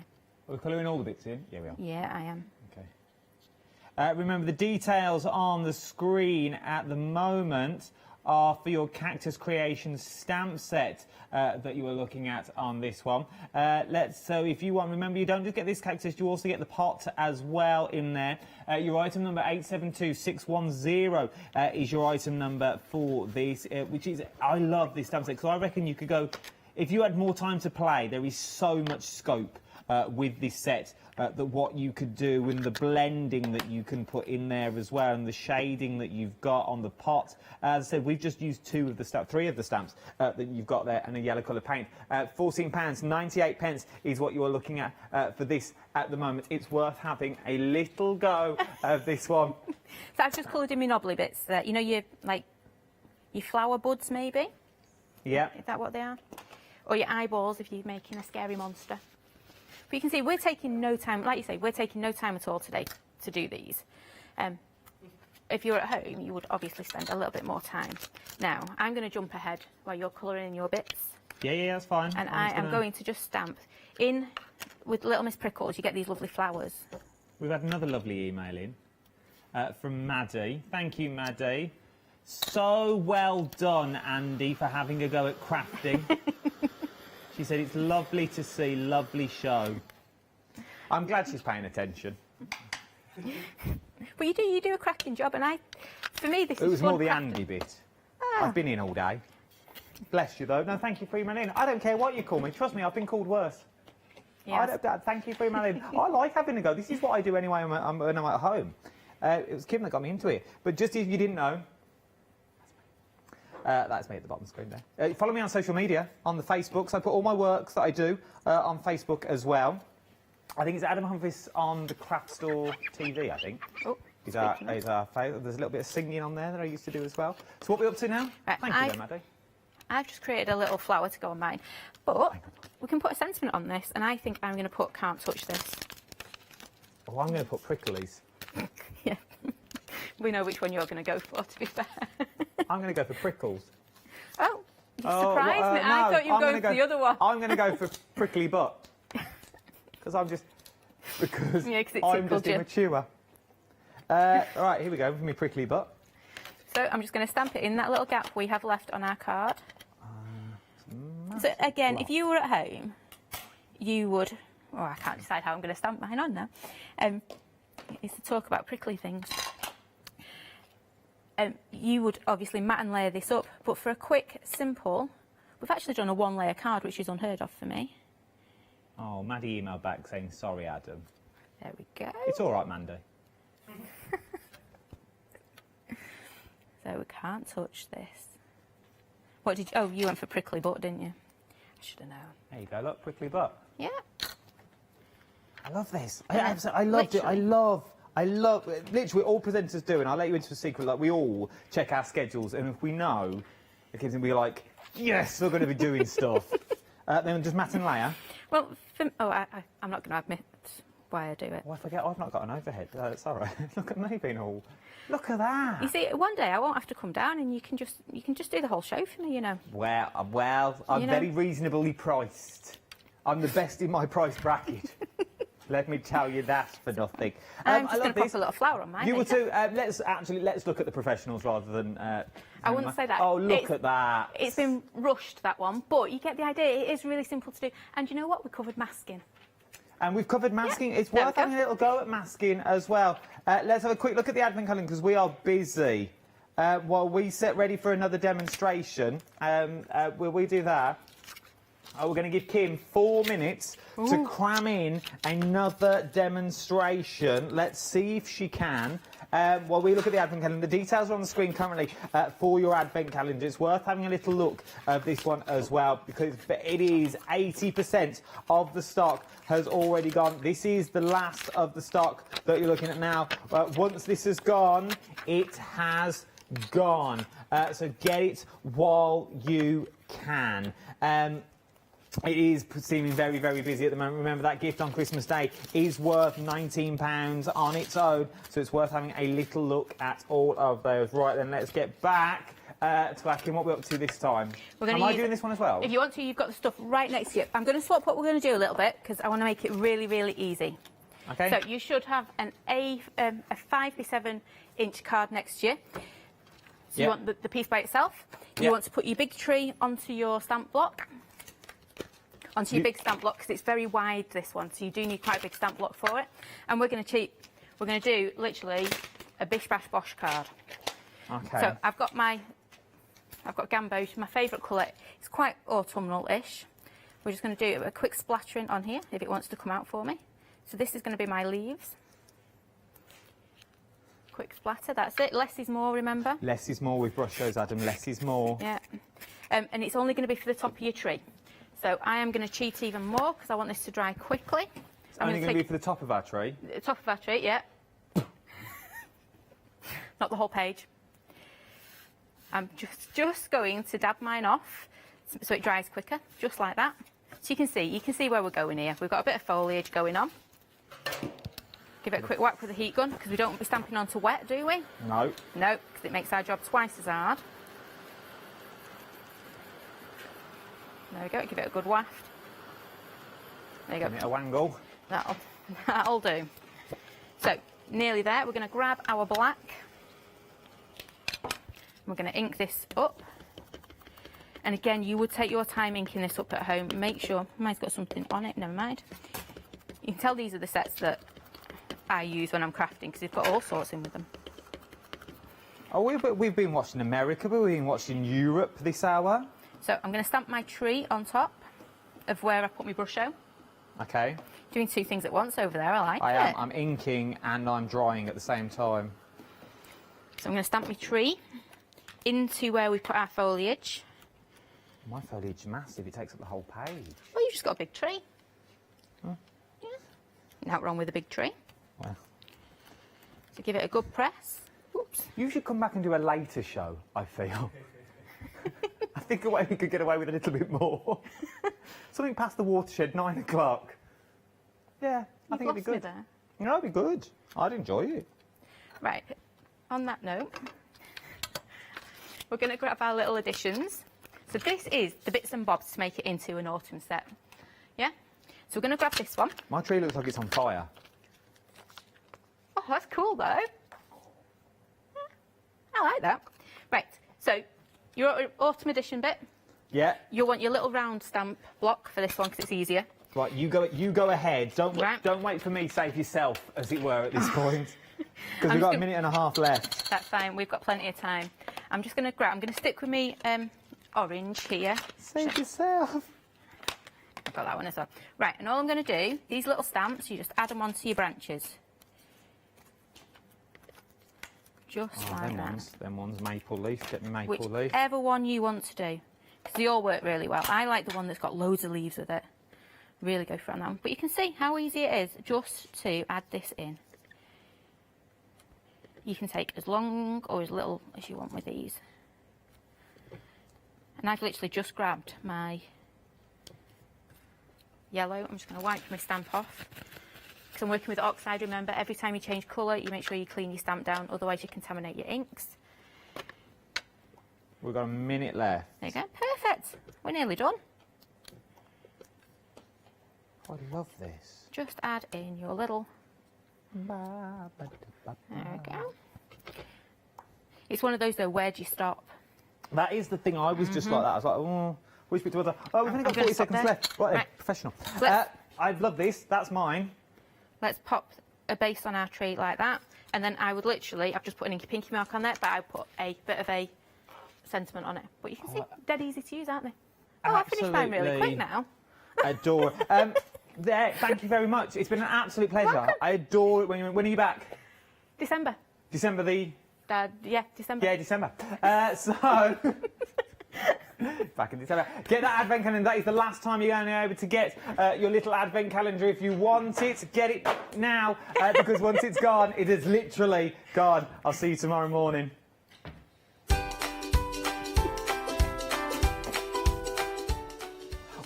We're colouring all the bits in? Yeah, we are. Yeah, I am. OK. Remember, the details on the screen at the moment are for your Cactus Creations stamp set that you are looking at on this one. So if you want, remember, you don't just get this cactus, you also get the pot as well in there. Your item number 872610 is your item number for this, which is, I love this stamp set, because I reckon you could go, if you had more time to play, there is so much scope with this set, that what you could do, and the blending that you can put in there as well, and the shading that you've got on the pot. As I said, we've just used three of the stamps that you've got there, and a yellow colour paint. £14.98 is what you are looking at for this at the moment. It's worth having a little go of this one. So I've just coloured in my knobbly bits there. You know, your flower buds, maybe? Yeah. Is that what they are? Or your eyeballs if you're making a scary monster. But you can see we're taking no time, like you say, we're taking no time at all today to do these. If you're at home, you would obviously spend a little bit more time. Now, I'm going to jump ahead while you're colouring in your bits. Yeah, that's fine. And I am going to just stamp in with Little Miss Prickles. You get these lovely flowers. We've had another lovely email in from Maddie. Thank you, Maddie. So well done, Andy, for having a go at crafting. She said it's lovely to see, lovely show. I'm glad she's paying attention. But you do a cracking job, and for me, this is It was fun more the crafting. Andy bit. I've been in all day. Bless you, though. No, thank you for emailing in. I don't care what you call me. Trust me, I've been called worse. Yes. Thank you for emailing in. I like having a go. This is what I do anyway when I'm at home. It was Kim that got me into it. But just if you didn't know, that's me at the bottom of the screen there. Follow me on social media, on the Facebooks. I put all my works that I do on Facebook as well. I think it's Adam Humphries on the Craft Store TV, I think. Oh, he's our favourite. There's a little bit of singing on there that I used to do as well. So what are we up to now? Right, Thank you, then, Maddie. I've just created a little flower to go on mine. But we can put a sentiment on this, and I think I'm going to put Can't Touch This. Oh, I'm going to put Pricklies. Yeah. We know which one you're going to go for, to be fair. I'm going to go for Prickles. Oh, you surprised me. I thought you were going for the other one. I'm going to go for Prickly Butt. Because I'm just immature. Right, here we go with my Prickly Butt. So I'm just going to stamp it in that little gap we have left on our card. So again, if you were at home, you would... Oh, I can't decide how I'm going to stamp mine on now. It's to talk about prickly things. You would obviously mat and layer this up, but for a quick, simple... We've actually done a one-layer card, which is unheard of for me. Oh, Maddie emailed back saying, sorry, Adam. There we go. It's all right, Mandy. So we can't touch this. What did you... Oh, you went for prickly butt, didn't you? I should have known. There you go, look, Prickly Butt. Yeah. I love this. I loved it. I love, literally all presenters do, and I'll let you into a secret, like we all check our schedules, and if we know, the kids will be like, yes, we're going to be doing stuff. Then does Matt and Leia? Well, I'm not going to admit why I do it. Oh, I forget, I've not got an overhead. It's all right. Look at me being all... Look at that. You see, one day I won't have to come down, and you can just do the whole show for me, you know. Well, I'm very reasonably priced. I'm the best in my price bracket. Let me tell you that for nothing. I'm just going to pop a little flower on mine. You will too. Let's look at the professionals rather than. I wouldn't say that. Oh, look at that. It's been rushed, that one, but you get the idea. It is really simple to do. And you know what? We covered masking. And we've covered masking. Yeah, it's worth having a little go at masking as well. Let's have a quick look at the advent calendar because we are busy. While we set ready for another demonstration, will we do that? We're going to give Kim 4 minutes to cram in another demonstration. Let's see if she can. While we look at the advent calendar, the details are on the screen currently for your advent calendar. It's worth having a little look at this one as well because it is 80% of the stock has already gone. This is the last of the stock that you're looking at now. Once this has gone, it has gone. So get it while you can. It is seeming very, very busy at the moment. Remember, that gift on Christmas Day is worth £19 on its own, so it's worth having a little look at all of those. Right, then let's get back to asking what we're up to this time. Am I doing this one as well? If you want to, you've got the stuff right next to you. I'm going to swap what we're going to do a little bit because I want to make it really, really easy. Okay. So you should have a 5x7 inch card next to you. So you want the piece by itself. You want to put your big tree onto your stamp block. Onto your big stamp block because it's very wide, this one, so you do need quite a big stamp block for it. And we're going to do literally a bish bash bosh card. Okay. So I've got gamboge, my favourite colour. It's quite autumnal-ish. We're just going to do a quick splattering on here if it wants to come out for me. So this is going to be my leaves. Quick splatter, that's it. Less is more, remember? Less is more with brush shows, Adam. Less is more. Yeah. And it's only going to be for the top of your tree. So I am going to cheat even more because I want this to dry quickly. It's only going to be for the top of our tree? The top of our tree, yeah. Not the whole page. I'm just going to dab mine off so it dries quicker, just like that. So you can see where we're going here. We've got a bit of foliage going on. Give it a quick whack with the heat gun because we don't want to be stamping onto wet, do we? No. No, because it makes our job twice as hard. There we go, give it a good waft. There you go. Give it a wangle. That'll do. So, nearly there. We're going to grab our black. We're going to ink this up. And again, you would take your time inking this up at home. Make sure, mine's got something on it, never mind. You can tell these are the sets that I use when I'm crafting because they've got all sorts in with them. Oh, we've been watching America, but we've been watching Europe this hour. So I'm going to stamp my tree on top of where I put my brush out. Okay. Doing 2 things at once over there, I like it. I am. I'm inking and I'm drying at the same time. So I'm going to stamp my tree into where we put our foliage. My foliage is massive, it takes up the whole page. Well, you've just got a big tree. Yeah. Nothing wrong with a big tree. Well. So give it a good press. Oops. You should come back and do a later show, I feel. I think we could get away with a little bit more. Something past the watershed, 9 o'clock. Yeah, I think it'd be good. There. You know, it'd be good. I'd enjoy it. Right, on that note, we're going to grab our little additions. So this is the bits and bobs to make it into an autumn set. Yeah? So we're going to grab this one. My tree looks like it's on fire. Oh, that's cool, though. I like that. Right, so your autumn edition bit. Yeah. You'll want your little round stamp block for this one because it's easier. Right, you go ahead. Don't wait for me, save yourself, as it were, at this point. Because we've got a minute and a half left. That's fine, we've got plenty of time. I'm just going to stick with me orange here. Save yourself. I've got that one as well. Right, and all I'm going to do, these little stamps, you just add them onto your branches. Just like that. Them ones, maple leaf, get me maple leaf. Whichever one you want to do, because they all work really well. I like the one that's got loads of leaves with it. really go for it on that one. But you can see how easy it is just to add this in. You can take as long or as little as you want with these. And I've literally just grabbed my yellow. I'm just going to wipe my stamp off. Because I'm working with oxide, remember, every time you change colour, you make sure you clean your stamp down, otherwise you contaminate your inks. We've got a minute left. There you go, perfect. We're nearly done. I love this. Just add in your little... There we go. It's one of those though, where do you stop? That is the thing, I was just like that. I was like, oh, which bit do I do? Oh, we've only got 40 seconds left. Right, then, professional. I love this, that's mine. Let's pop a base on our tree like that. And then I would literally, I've just put an inky pinky mark on there, but I put a bit of a sentiment on it. But you can see, dead easy to use, aren't they? Oh, I finished mine really quick now. Adore. Thank you very much. It's been an absolute pleasure. Welcome. I adore it. When are you back? December. December the... yeah, December. Yeah, December. Back in December. Get that advent calendar. That is the last time you're going to be able to get your little advent calendar. If you want it, get it now, because once it's gone, it is literally gone. I'll see you tomorrow morning.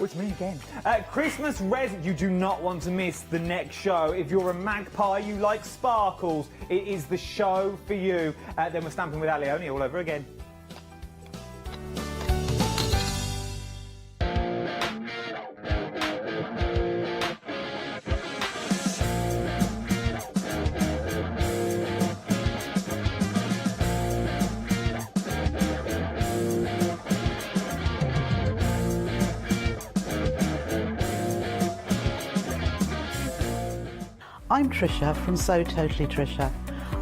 Oh, it's me again. Christmas resin. You do not want to miss the next show. If you're a magpie, you like sparkles, it is the show for you. Then we're stamping with Ali all over again. I'm Trisha from Sew Totally Trisha.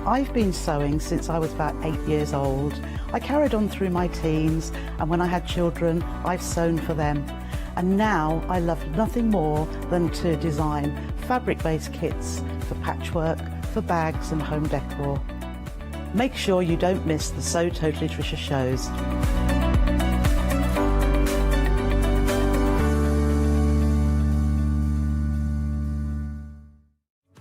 I've been sewing since I was about 8 years old. I carried on through my teens, and when I had children, I've sewn for them. And now I love nothing more than to design fabric-based kits for patchwork, for bags and home decor. Make sure you don't miss the Sew Totally Trisha shows.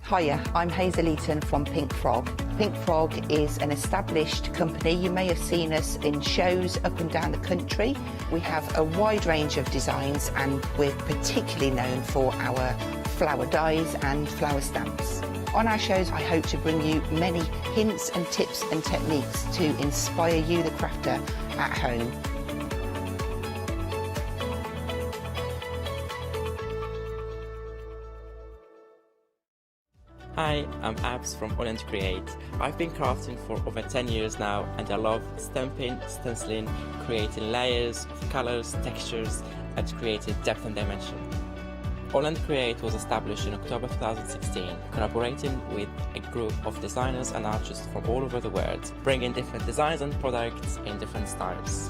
Hiya, I'm Hazel Eaton from Pink Frog. Pink Frog is an established company. You may have seen us in shows up and down the country. We have a wide range of designs, and we're particularly known for our flower dies and flower stamps. On our shows, I hope to bring you many hints and tips and techniques to inspire you, the crafter, at home. Hi, I'm Abs from AALL Create. I've been crafting for over 10 years now, and I love stamping, stenciling, creating layers, colours, textures, and creating depth and dimension. AALL Create was established in October 2016, collaborating with a group of designers and artists from all over the world, bringing different designs and products in different styles.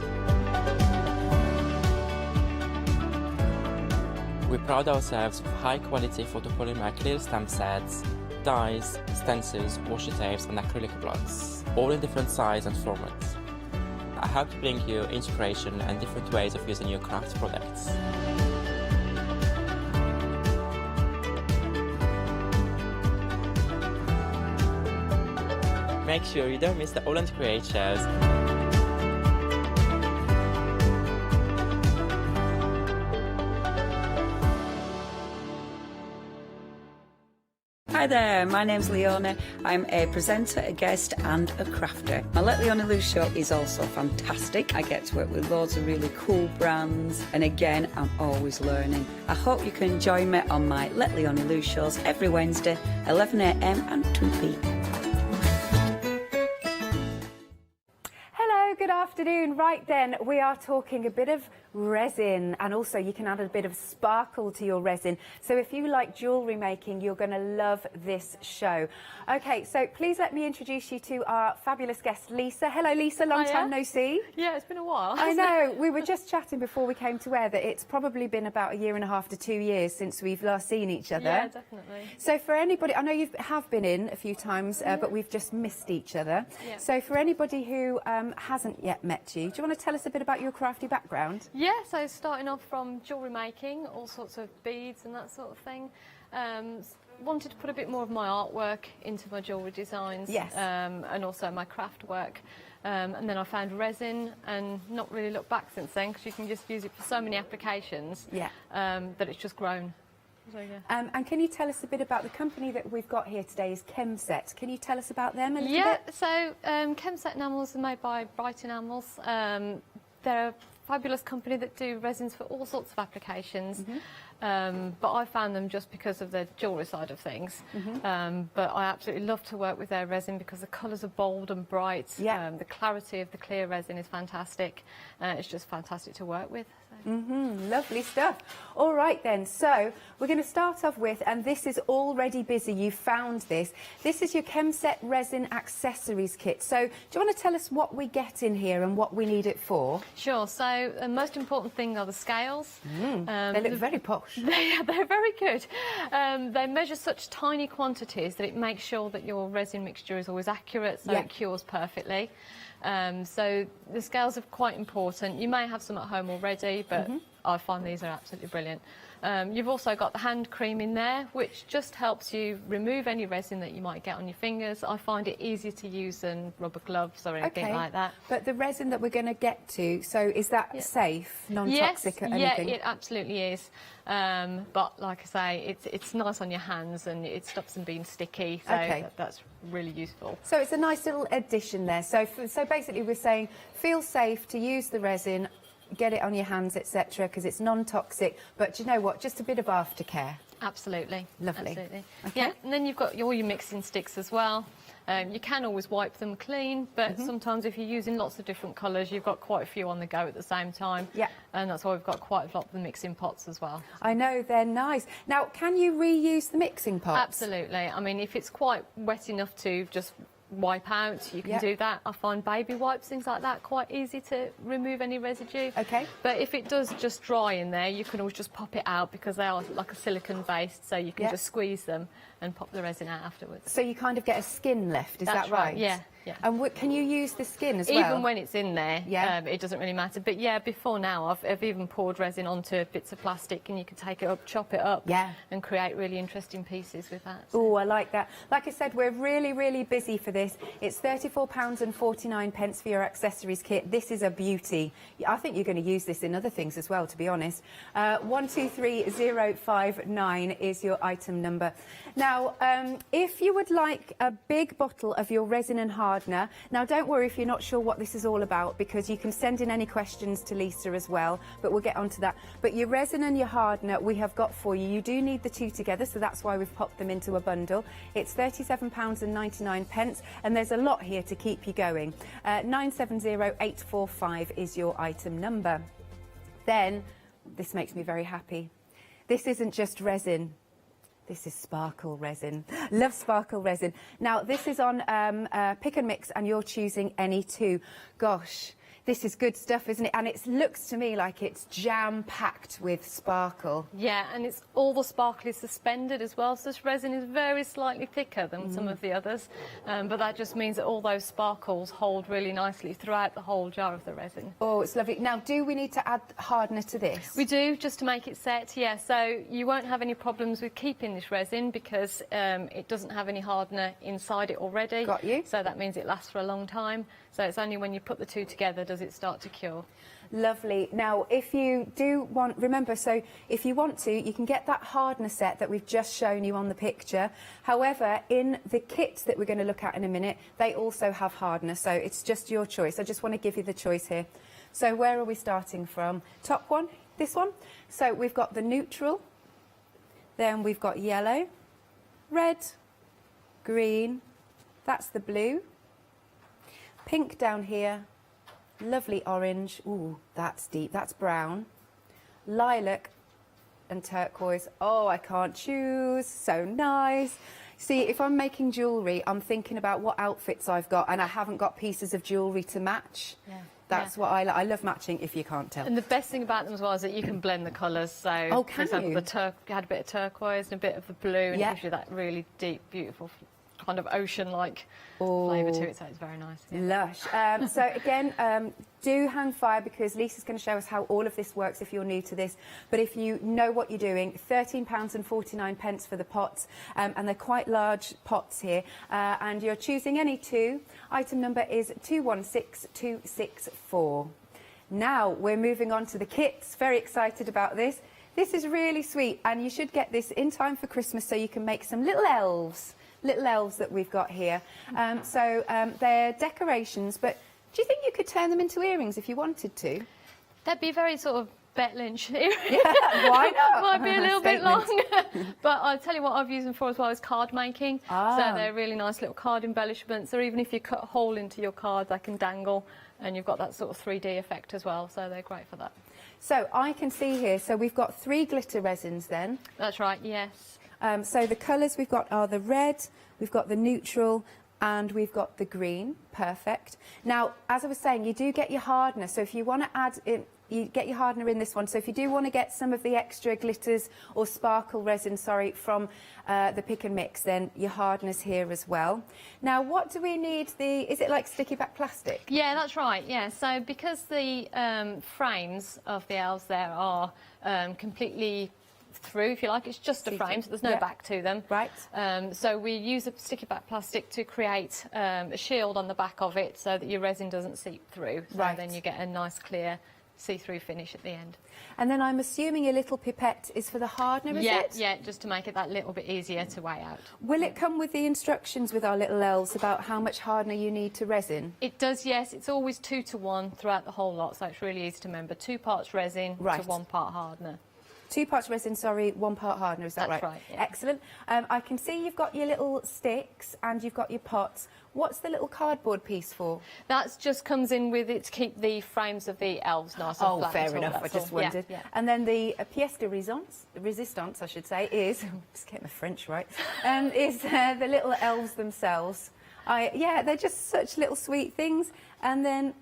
We pride ourselves with high-quality photopolymer clear stamp sets, dies, stencils, washi tapes and acrylic blocks, all in different sizes and formats. I hope to bring you inspiration and different ways of using your craft products. Make sure you don't miss the AALL Create shows. Hi there, my name's Leona. I'm a presenter, a guest and a crafter. My Let Leona Loose show is also fantastic. I get to work with loads of really cool brands, and again, I'm always learning. I hope you can join me on my Let Leona Loose shows every Wednesday, 11 AM and 2 PM. Good afternoon. Right then, we are talking a bit of resin, and also you can add a bit of sparkle to your resin. So if you like jewellery making, you're going to love this show. Okay, so please let me introduce you to our fabulous guest, Lisa. Hello, Lisa. Long time no see. Yeah, it's been a while. I know. We were just chatting before we came to air that it's probably been about 1.5 to 2 years since we've last seen each other. Yeah, definitely. So for anybody, I know you have been in a few times, but we've just missed each other. Yeah. So for anybody who hasn't yet met you, do Do you want to tell us a bit about your crafty background? Yeah, so starting off from jewellery making, all sorts of beads and that sort of thing. Wanted to put a bit more of my artwork into my jewellery designs. Yes. And also my craft work. And then I found resin and not really looked back since then, because you can just use it for so many applications. Yeah. That it's just grown. So, yeah. And can you tell us a bit about the company that we've got here today is ChemSet. Can you tell us about them a little bit? So ChemSet enamels are made by Bright Enamels. They're a fabulous company that do resins for all sorts of applications. But I found them just because of the jewellery side of things. But I absolutely love to work with their resin because the colours are bold and bright. Yeah. The clarity of the clear resin is fantastic. It's just fantastic to work with. Lovely stuff. All right then, so we're going to start off with, and this is already busy, you found this. This is your ChemSet resin accessories kit. So do you want to tell us what we get in here and what we need it for? Sure, so the most important thing are the scales. They look very posh. They're very good. They measure such tiny quantities that it makes sure that your resin mixture is always accurate, so it cures perfectly. So the scales are quite important. You may have some at home already, but I find these are absolutely brilliant. You've also got the hand cream in there, which just helps you remove any resin that you might get on your fingers. I find it easier to use than rubber gloves or anything like that. But the resin that we're going to get to, so is that safe, non-toxic or anything? Yes, it absolutely is. But like I say, it's nice on your hands and it stops them being sticky, so that's really useful. So it's a nice little addition there. So basically we're saying feel safe to use the resin, get it on your hands, etc., because it's non-toxic. But do you know what? Just a bit of aftercare. Absolutely. Lovely. Absolutely. Okay. Yeah, and then you've got all your mixing sticks as well. You can always wipe them clean, but sometimes if you're using lots of different colours, you've got quite a few on the go at the same time. Yeah. And that's why we've got quite a lot of the mixing pots as well. I know, they're nice. Now, can you reuse the mixing pots? Absolutely. I mean, if it's quite wet enough to just wipe out, you can do that. I find baby wipes, things like that, quite easy to remove any residue. But if it does just dry in there, you can always just pop it out because they are like a silicone based, so you can just squeeze them and pop the resin out afterwards. So you kind of get a skin left, is That's that right? Yeah. Yeah. And can you use the skin as well? Even when it's in there, it doesn't really matter. But yeah, before now, I've even poured resin onto bits of plastic and you can take it up, chop it up, and create really interesting pieces with that. Oh, I like that. Like I said, we're really, really busy for this. It's £34.49 for your accessories kit. This is a beauty. I think you're going to use this in other things as well, to be honest. 123059 is your item number. Now, if you would like a big bottle of your resin and hardener, now don't worry if you're not sure what this is all about, because you can send in any questions to Lisa as well, but we'll get onto that. But your resin and your hardener we have got for you. You do need the two together, so that's why we've popped them into a bundle. It's £37.99, and there's a lot here to keep you going. 970845 is your item number. Then, this makes me very happy. This isn't just resin. This is sparkle resin. Love sparkle resin. Now, this is on Pick and Mix, and you're choosing any two. Gosh, this is good stuff, isn't it? And it looks to me like it's jam-packed with sparkle. Yeah, and it's all the sparkle is suspended as well, so this resin is very slightly thicker than some of the others. But that just means that all those sparkles hold really nicely throughout the whole jar of the resin. Oh, it's lovely. Now, do we need to add hardener to this? We do, just to make it set, yeah. So you won't have any problems with keeping this resin because it doesn't have any hardener inside it already. Got you. So that means it lasts for a long time. So it's only when you put the two together does it start to cure. Lovely. Now, if you do want, remember, so if you want to, you can get that hardener set that we've just shown you on the picture. However, in the kits that we're going to look at in a minute, they also have hardener, so it's just your choice. I just want to give you the choice here. So where are we starting from? Top one, this one. So we've got the neutral, then we've got yellow, red, green, that's the blue, pink down here, lovely orange, ooh, that's deep, that's brown, lilac and turquoise. Oh, I can't choose, so nice. See, if I'm making jewellery, I'm thinking about what outfits I've got, and I haven't got pieces of jewellery to match. Yeah. That's what I love matching, if you can't tell. And the best thing about them as well is that you can blend the colours. So, can for example, you? you had a bit of turquoise and a bit of the blue, and it gives you that really deep, beautiful kind of ocean-like flavour to it, so it's very nice. Lush. So again, do hang fire because Lisa's going to show us how all of this works if you're new to this. But if you know what you're doing, £13.49 for the pots, and they're quite large pots here. And you're choosing any two. Item number is 216264. Now we're moving on to the kits. Very excited about this. This is really sweet, and you should get this in time for Christmas so you can make some little elves that we've got here. They're decorations, but do you think you could turn them into earrings if you wanted to? They'd be very sort of Bet-Lynch earrings. Yeah, why not? Might be a little bit long. But I'll tell you what I've used them for as well is card making. So they're really nice little card embellishments, or even if you cut a hole into your card, they can dangle, and you've got that sort of 3D effect as well, so they're great for that. So I can see here, so we've got 3 glitter resins then. That's right, yes. So the colours we've got are the red, we've got the neutral, and we've got the green. Perfect. Now, as I was saying, you do get your hardener, so if you want to add in, you get your hardener in this one. So if you do want to get some of the extra glitters or sparkle resin, from the pick and mix, then your hardener's here as well. Now, what do we need? Is it like sticky back plastic? Yeah, that's right. Yeah. So because the frames of the elves there are completely through, if you like, it's just a frame, so there's no back to them. Right. So we use a sticky back plastic to create a shield on the back of it so that your resin doesn't seep through. So then you get a nice clear see-through finish at the end. And then I'm assuming your little pipette is for the hardener, is it? Yeah, just to make it that little bit easier to weigh out. Will it come with the instructions with our little elves about how much hardener you need to resin? It does, yes. It's always 2 to 1 throughout the whole lot, so it's really easy to remember. 2 parts resin to 1 part hardener. 2 parts resin, 1 part hardener, is that right? That's right, yeah. Excellent. I can see you've got your little sticks and you've got your pots. What's the little cardboard piece for? That just comes in with it to keep the frames of the elves nice and flat. Oh, fair enough, I just wondered. Yeah. And then the pièce de résistance, I should say, is, just getting the French right, is the little elves themselves. Yeah, they're just such little sweet things. And then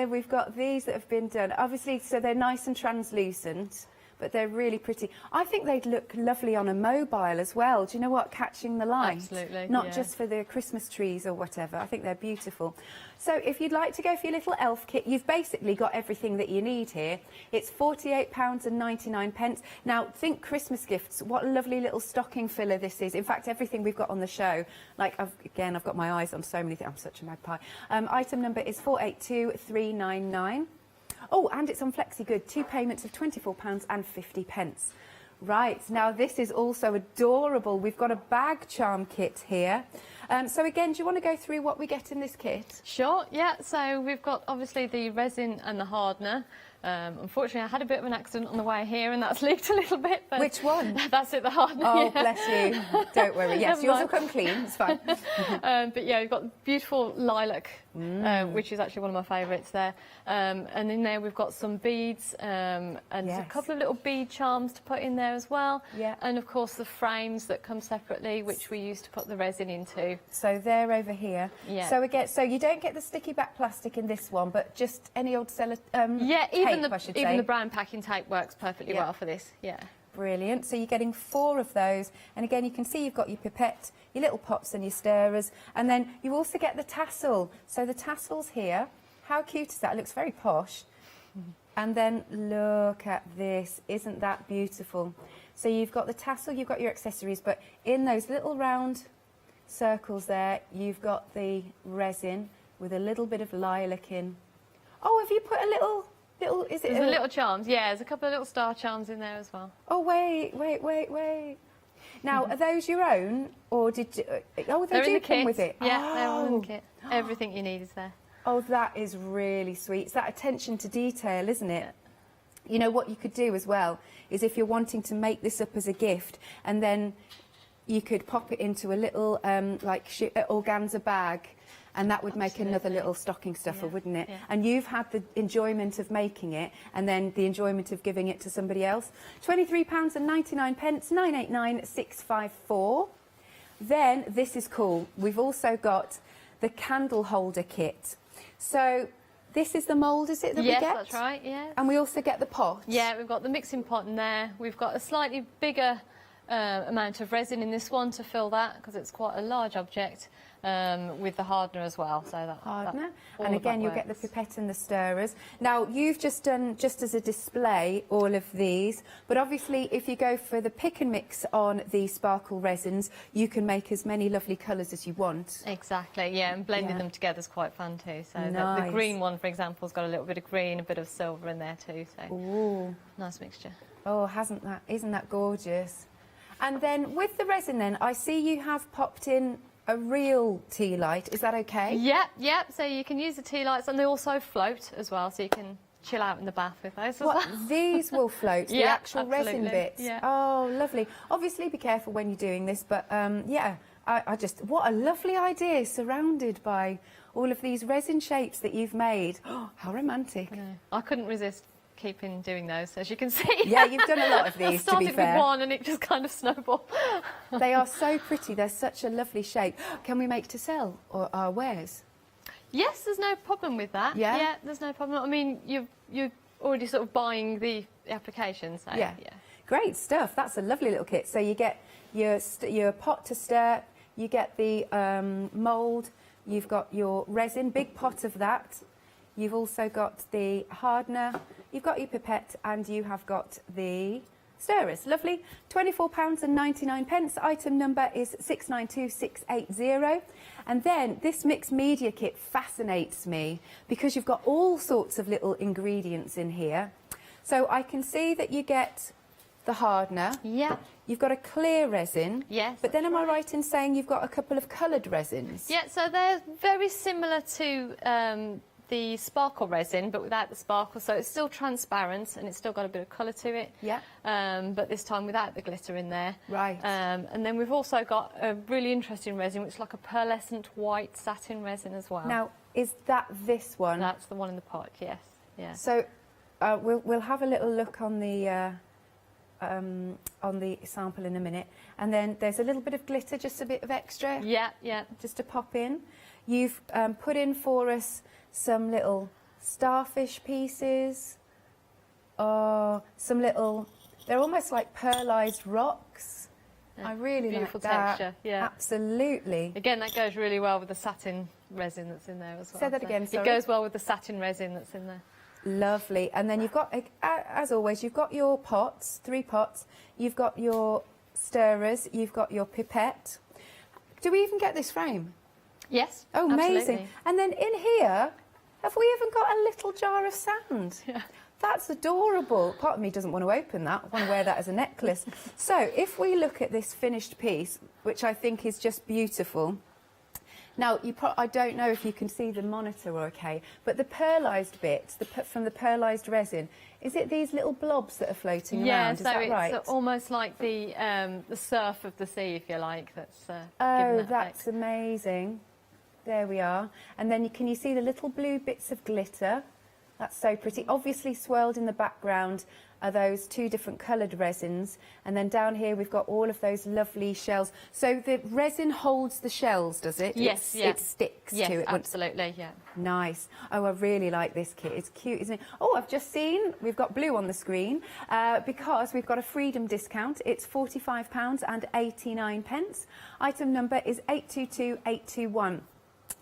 we've got these that have been done. Obviously, so they're nice and translucent, but they're really pretty. I think they'd look lovely on a mobile as well. Do you know what? Catching the light. Absolutely. Not just for the Christmas trees or whatever. I think they're beautiful. So if you'd like to go for your little elf kit, you've basically got everything that you need here. It's £48.99. Now, think Christmas gifts. What a lovely little stocking filler this is. In fact, everything we've got on the show, like, I've got my eyes on so many things. I'm such a magpie. Item number is 482399. Oh, and it's on FlexiGood, 2 payments of £24.50. Right, now this is also adorable. We've got a bag charm kit here. So again, do you want to go through what we get in this kit? Sure, yeah. So we've got obviously the resin and the hardener. Unfortunately, I had a bit of an accident on the way here, and that's leaked a little bit. But which one? That's it, the hardener. Oh, yeah. bless you. Don't worry. Yes, yours will come clean. It's fine. But yeah, we've got beautiful lilac, which is actually one of my favourites there. And in there we've got some beads and a couple of little bead charms to put in there as well. Yeah. And of course the frames that come separately, which we use to put the resin into. So they're over here. Yeah. So again, so you don't get the sticky back plastic in this one, but just any old yeah, even tape, the brown packing tape works perfectly well for this. Yeah. Brilliant. So you're getting 4 of those, and again you can see you've got your pipette, your little pots and your stirrers, and then you also get the tassel. So the tassel's here. How cute is that? It looks very posh. And then look at this. Isn't that beautiful? So you've got the tassel, you've got your accessories, but in those little round circles there, you've got the resin with a little bit of lilac in. Oh, have you put a little, is it? There's a little charms, yeah, there's a couple of little star charms in there as well. Oh, wait. Now, are those your own, or did you, they're in the come kit. with it? Yeah, they're all in the kit. Everything you need is there. Oh, that is really sweet. It's that attention to detail, isn't it? You know, what you could do as well is if you're wanting to make this up as a gift, and then you could pop it into a little, organza bag, and that would make another little stocking stuffer, wouldn't it? Yeah. And you've had the enjoyment of making it, and then the enjoyment of giving it to somebody else. £23.99, 989,654. Then, this is cool. We've also got the candle holder kit. So, this is the mould, is it, that we get? Yes, that's right, yeah. And we also get the pot. Yeah, we've got the mixing pot in there. We've got a slightly bigger amount of resin in this one to fill that, because it's quite a large object, with the hardener as well. So that Hardener. all And of again, that you'll get the works. pipette and the stirrers. Now, you've just done, just as a display, all of these, but obviously if you go for the pick and mix on the sparkle resins, you can make as many lovely colours as you want. Exactly, yeah, and blending them together is quite fun too. So the Nice. green one, for example, has got a little bit of green, a bit of silver in there too. So Ooh. nice mixture. Oh, isn't that gorgeous? And then with the resin then, I see you have popped in a real tea light. Is that okay? Yep. So you can use the tea lights, and they also float as well, so you can chill out in the bath with those as well. These will float, the Yeah, actual resin absolutely. bits? Yeah. Oh, lovely. Obviously, be careful when you're doing this, but yeah, I just, what a lovely idea, surrounded by all of these resin shapes that you've made. Oh, how romantic. I couldn't resist keeping doing those, as you can see. Yeah, you've done a lot of I these, to started be fair. with one and it just kind of snowballed. They are so pretty. They're such a lovely shape. Can we make to sell or our wares? Yes, there's no problem with that. Yeah? Yeah, there's no problem. I mean, you're already sort of buying the application, so Yeah. Great stuff. That's a lovely little kit. So you get your pot to stir, you get the mould, you've got your resin, big pot of that. You've also got the hardener, you've got your pipette, and you have got the stirrers. Lovely. £24.99. Item number is 692680. And then this mixed media kit fascinates me because you've got all sorts of little ingredients in here. So I can see that you get the hardener. Yeah. You've got a clear resin. Yes. But then am I right in saying you've got a couple of coloured resins? Yeah, so they're very similar to the sparkle resin, but without the sparkle, so it's still transparent and it's still got a bit of colour to it. Yeah. But this time without the glitter in there. Right. And then we've also got a really interesting resin, which is like a pearlescent white satin resin as well. Now, is that this one? That's the one in the pot, yes. Yeah. So we'll have a little look on the sample in a minute, and then there's a little bit of glitter, just a bit of extra. Yeah. Just to pop in. You've put in for us some little starfish pieces. Oh, some little, they're almost like pearlised rocks. Yeah, I really beautiful like that. texture. Yeah, absolutely. Again, that goes really well with the satin resin that's in there as well. Say that So again, sorry. It goes well with the satin resin that's in there. Lovely. And then you've got, as always, you've got your pots, 3 pots. You've got your stirrers. You've got your pipette. Do we even get this frame? Yes. Oh, amazing. Absolutely. And then in here, have we even got a little jar of sand? Yeah. That's adorable. Part of me doesn't want to open that. I want to wear that as a necklace. So if we look at this finished piece, which I think is just beautiful. Now, I don't know if you can see the monitor okay, but the pearlised bits from the pearlised resin, is it these little blobs that are floating around? Is so that it's right? almost like the surf of the sea, if you like. That's Oh, given that that's effect. amazing. There we are. And then can you see the little blue bits of glitter? That's so pretty. Obviously swirled in the background are those 2 different coloured resins. And then down here we've got all of those lovely shells. So the resin holds the shells, does it? Yes, It sticks yes, to it. absolutely, yeah. Nice. Oh, I really like this kit. It's cute, isn't it? Oh, I've just seen we've got blue on the screen because we've got a freedom discount. It's £45.89. Item number is 822821.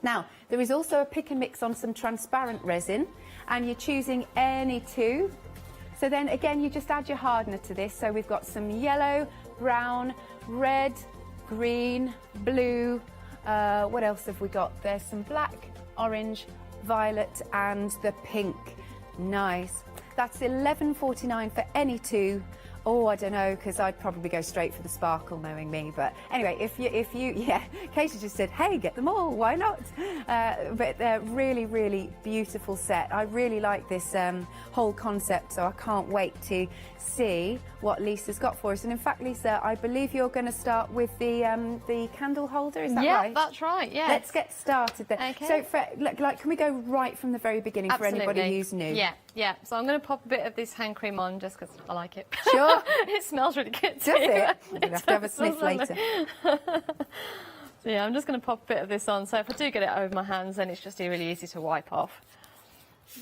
Now, there is also a pick and mix on some transparent resin, and you're choosing any 2. So then again, you just add your hardener to this. So we've got some yellow, brown, red, green, blue. What else have we got? There's some black, orange, violet, and the pink. Nice. That's £11.49 for any 2. Oh, I don't know, because I'd probably go straight for the sparkle, knowing me. But anyway, if you, yeah, Katie just said, hey, get them all, why not? But they're really, really beautiful set. I really like this whole concept, so I can't wait to see what Lisa's got for us. And in fact, Lisa, I believe you're going to start with the candle holder, is that right? Yeah, that's right, yes. Let's get started then. Okay. So, can we go right from the very beginning for anybody who's new? Yeah. So I'm going to pop a bit of this hand cream on just because I like it. Sure. It smells really good. Does it? We're going to have to have a sniff does, later. So yeah, I'm just going to pop a bit of this on. So if I do get it over my hands, then it's just really easy to wipe off.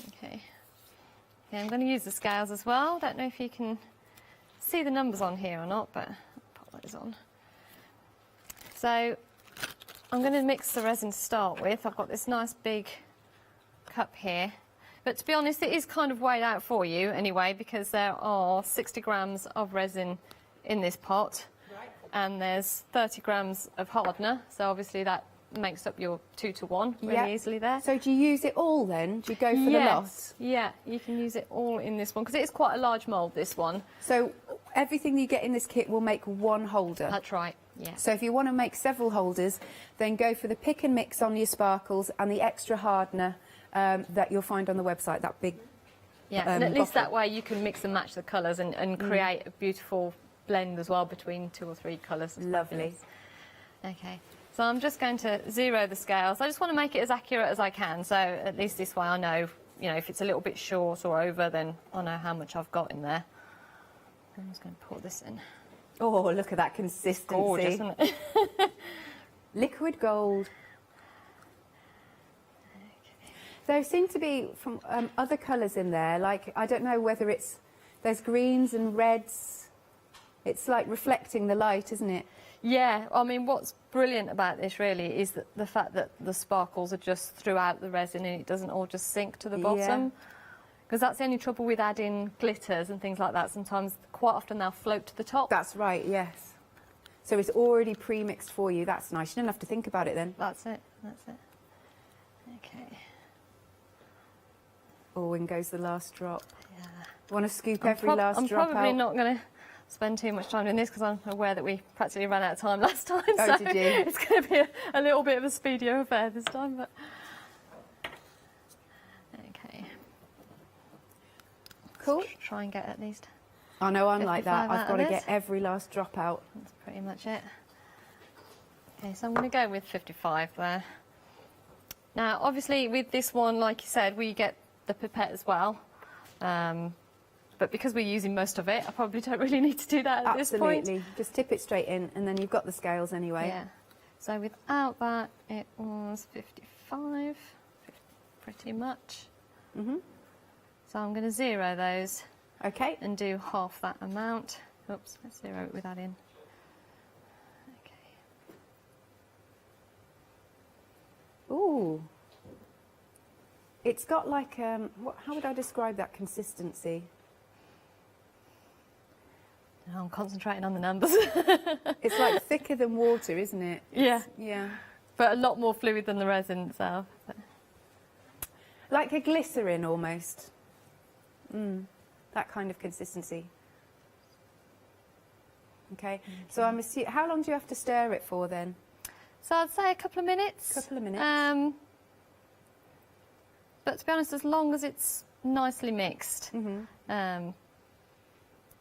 Okay. Yeah, I'm going to use the scales as well. Don't know if you can see the numbers on here or not, but I'll pop those on. So I'm going to mix the resin to start with. I've got this nice big cup here. But to be honest, it is kind of weighed out for you anyway, because there are 60 grams of resin in this pot. Right. And there's 30 grams of hardener. So obviously that makes up your 2 to 1 really easily there. So do you use it all then? Do you go for the lot? Yeah, you can use it all in this one, because it is quite a large mould, this one. So everything you get in this kit will make one holder? That's right, yeah. So if you want to make several holders, then go for the pick and mix on your sparkles and the extra hardener that you'll find on the website, that big and at least that way you can mix and match the colours and create a beautiful blend as well between 2 or 3 colours. Lovely. Okay, so I'm just going to zero the scales. I just want to make it as accurate as I can, so at least this way I know, you know, if it's a little bit short or over, then I know how much I've got in there. I'm just going to pour this in. Oh, look at that consistency. Gorgeous, isn't it? Liquid gold. There seem to be from other colours in there, like, I don't know whether there's greens and reds. It's like reflecting the light, isn't it? Yeah, I mean, what's brilliant about this really is that the fact that the sparkles are just throughout the resin and it doesn't all just sink to the bottom. Because that's the only trouble with adding glitters and things like that. Sometimes, quite often, they'll float to the top. That's right, yes. So it's already pre-mixed for you. That's nice. You don't have to think about it then. That's it, that's it. Okay. Oh, in goes the last drop. Yeah. Want to scoop every last drop out? I'm probably not going to spend too much time doing this because I'm aware that we practically ran out of time last time. Oh, so did you? It's going to be a little bit of a speedier affair this time. But okay. Cool. Let's try and get at least. I know I'm like that. 55 I've out got to of get it. every last drop out. That's pretty much it. Okay, so I'm going to go with 55 there. Now, obviously, with this one, like you said, we get the pipette as well. But because we're using most of it, I probably don't really need to do that at this point. Absolutely. Just tip it straight in, and then you've got the scales anyway. Yeah. So without that, it was 55, pretty much. Mm-hmm. So I'm going to zero those. Okay. And do half that amount. Oops, let's zero it with that in. Ooh. It's got like, how would I describe that consistency? I'm concentrating on the numbers. It's like thicker than water, isn't it? Yeah. Yeah. But a lot more fluid than the resin itself. Like a glycerin almost. That kind of consistency. Okay. So I'm assuming, how long do you have to stir it for then? So I'd say a couple of minutes. Couple of minutes. But to be honest, as long as it's nicely mixed,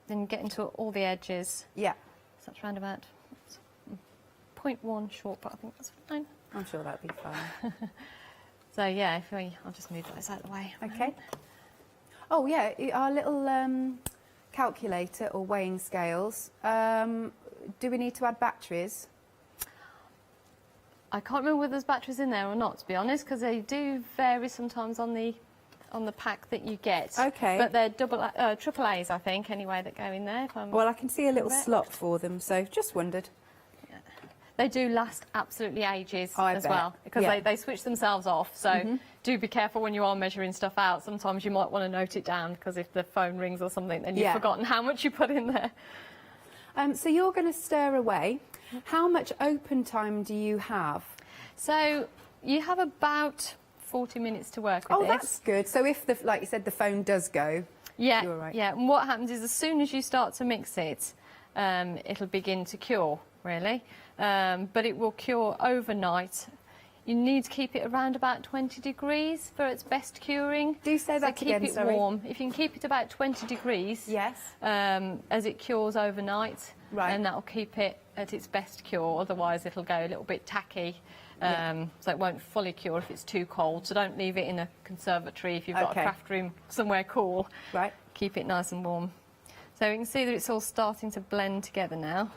then get into all the edges. Yeah. So that's round about 0.1 short, but I think that's fine. I'm sure that'll be fine. So yeah, I'll just move those out of the way. Okay. Oh yeah, our little calculator or weighing scales. Do we need to add batteries? I can't remember whether there's batteries in there or not, to be honest, because they do vary sometimes on the pack that you get. Okay. But they're triple A's, I think, anyway, that go in there. Well, I can see a little correct. slot for them, so just wondered. Yeah. They do last absolutely ages as bet. well, because Yeah. they switch themselves off. So do be careful when you are measuring stuff out. Sometimes you might want to note it down, because if the phone rings or something, then you've forgotten how much you put in there. So you're going to stir away. How much open time do you have? So you have about 40 minutes to work with this. Oh, that's good. So if, like you said, the phone does go, yeah, you're right. Yeah, and what happens is as soon as you start to mix it, it'll begin to cure, really. But it will cure overnight. You need to keep it around about 20 degrees for its best curing. Do say that keep again, it sorry. warm. If you can keep it about 20 degrees, yes, as it cures overnight, right, and that'll keep it at its best cure. Otherwise, it'll go a little bit tacky. So it won't fully cure if it's too cold. So don't leave it in a conservatory if you've got a craft room somewhere cool. Right. Keep it nice and warm. So you can see that it's all starting to blend together now.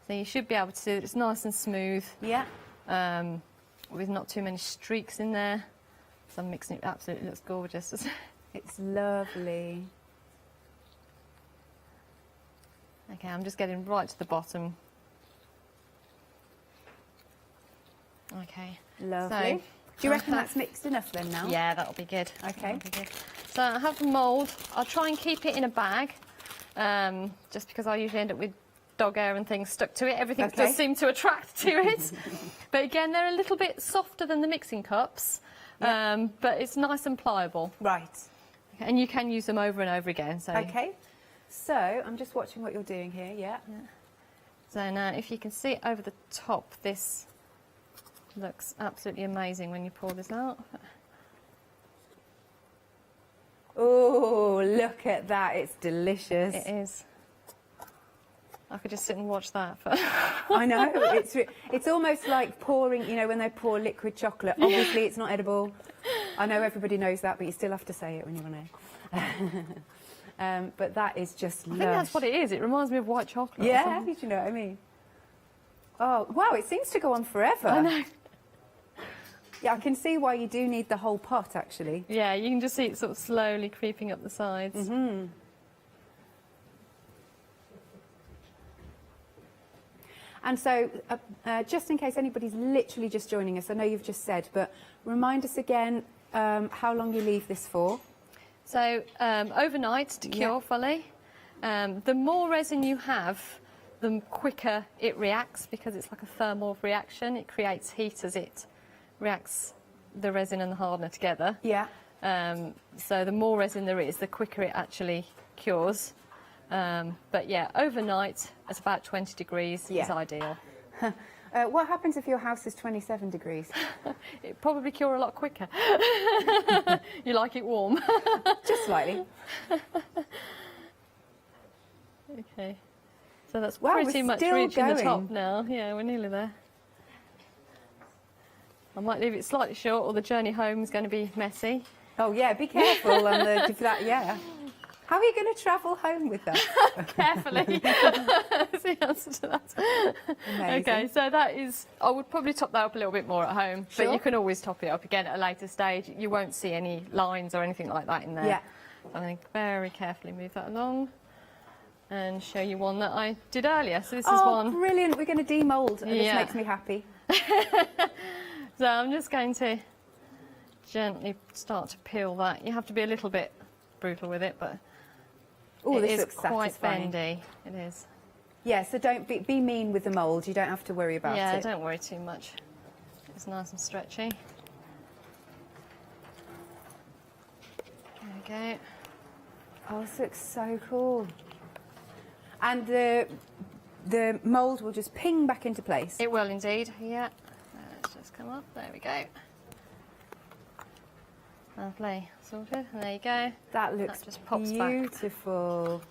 So you should be able to see that it's nice and smooth. Yeah. With not too many streaks in there. So I'm mixing it, absolutely looks gorgeous. It's lovely. Okay, I'm just getting right to the bottom. Okay. Lovely. So, do you reckon that's mixed enough then now? Yeah, that'll be good. Okay. That'll be good. So I have the mould. I'll try and keep it in a bag, just because I usually end up with dog hair and things stuck to it. Everything does seem to attract to it. But again, they're a little bit softer than the mixing cups, but it's nice and pliable. Right. And you can use them over and over again. So. Okay. So I'm just watching what you're doing here. Yeah. So now, if you can see it over the top, this looks absolutely amazing when you pour this out. Oh, look at that. It's delicious. It is. I could just sit and watch that. I know. It's almost like pouring, you know, when they pour liquid chocolate. Obviously, it's not edible. I know everybody knows that, but you still have to say it when you're on air. But that is just lush. I think that's what it is. It reminds me of white chocolate. Yeah, do you know what I mean? Oh, wow, it seems to go on forever. I know. Yeah, I can see why you do need the whole pot, actually. Yeah, you can just see it sort of slowly creeping up the sides. Mm-hmm. And so, just in case anybody's literally just joining us, I know you've just said, but remind us again how long you leave this for. So, overnight to cure fully. The more resin you have, the quicker it reacts, because it's like a thermal reaction. It creates heat as it reacts the resin and the hardener together. Yeah. So the more resin there is, the quicker it actually cures. But yeah, overnight at about 20 degrees is ideal. What happens if your house is 27 degrees? It'd probably cure a lot quicker. You like it warm? Just slightly. Okay. So that's pretty much reaching the top now. Yeah, we're nearly there. I might leave it slightly short, or the journey home is going to be messy. Oh yeah, be careful on that. Yeah. How are you going to travel home with that? Carefully. That's the answer to that. Amazing. Okay, so that is. I would probably top that up a little bit more at home, but you can always top it up again at a later stage. You won't see any lines or anything like that in there. Yeah. I'm going to very carefully move that along and show you one that I did earlier. So this is one. Oh, brilliant! We're going to demould, and this makes me happy. So I'm just going to gently start to peel that. You have to be a little bit brutal with it, but this is looks quite satisfying. bendy. It is. Yeah, so don't be mean with the mould. You don't have to worry about it. Yeah, don't worry too much. It's nice and stretchy. There we go. Oh, this looks so cool. And the mould will just ping back into place. It will indeed, yeah. Let's just come up. There we go. Lovely. Sorted. And there you go. That looks just pops beautiful. Back.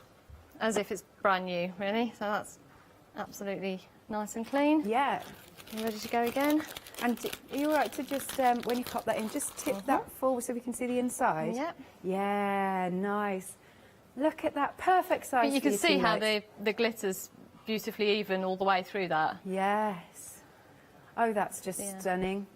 As if it's brand new, really. So that's absolutely nice and clean. Yeah. You ready to go again? And are you all right to just, when you pop that in, just tip that forward so we can see the inside? Yep. Yeah, nice. Look at that, perfect size. But you can see how the glitter's beautifully even all the way through that. Yes. Oh, that's just stunning.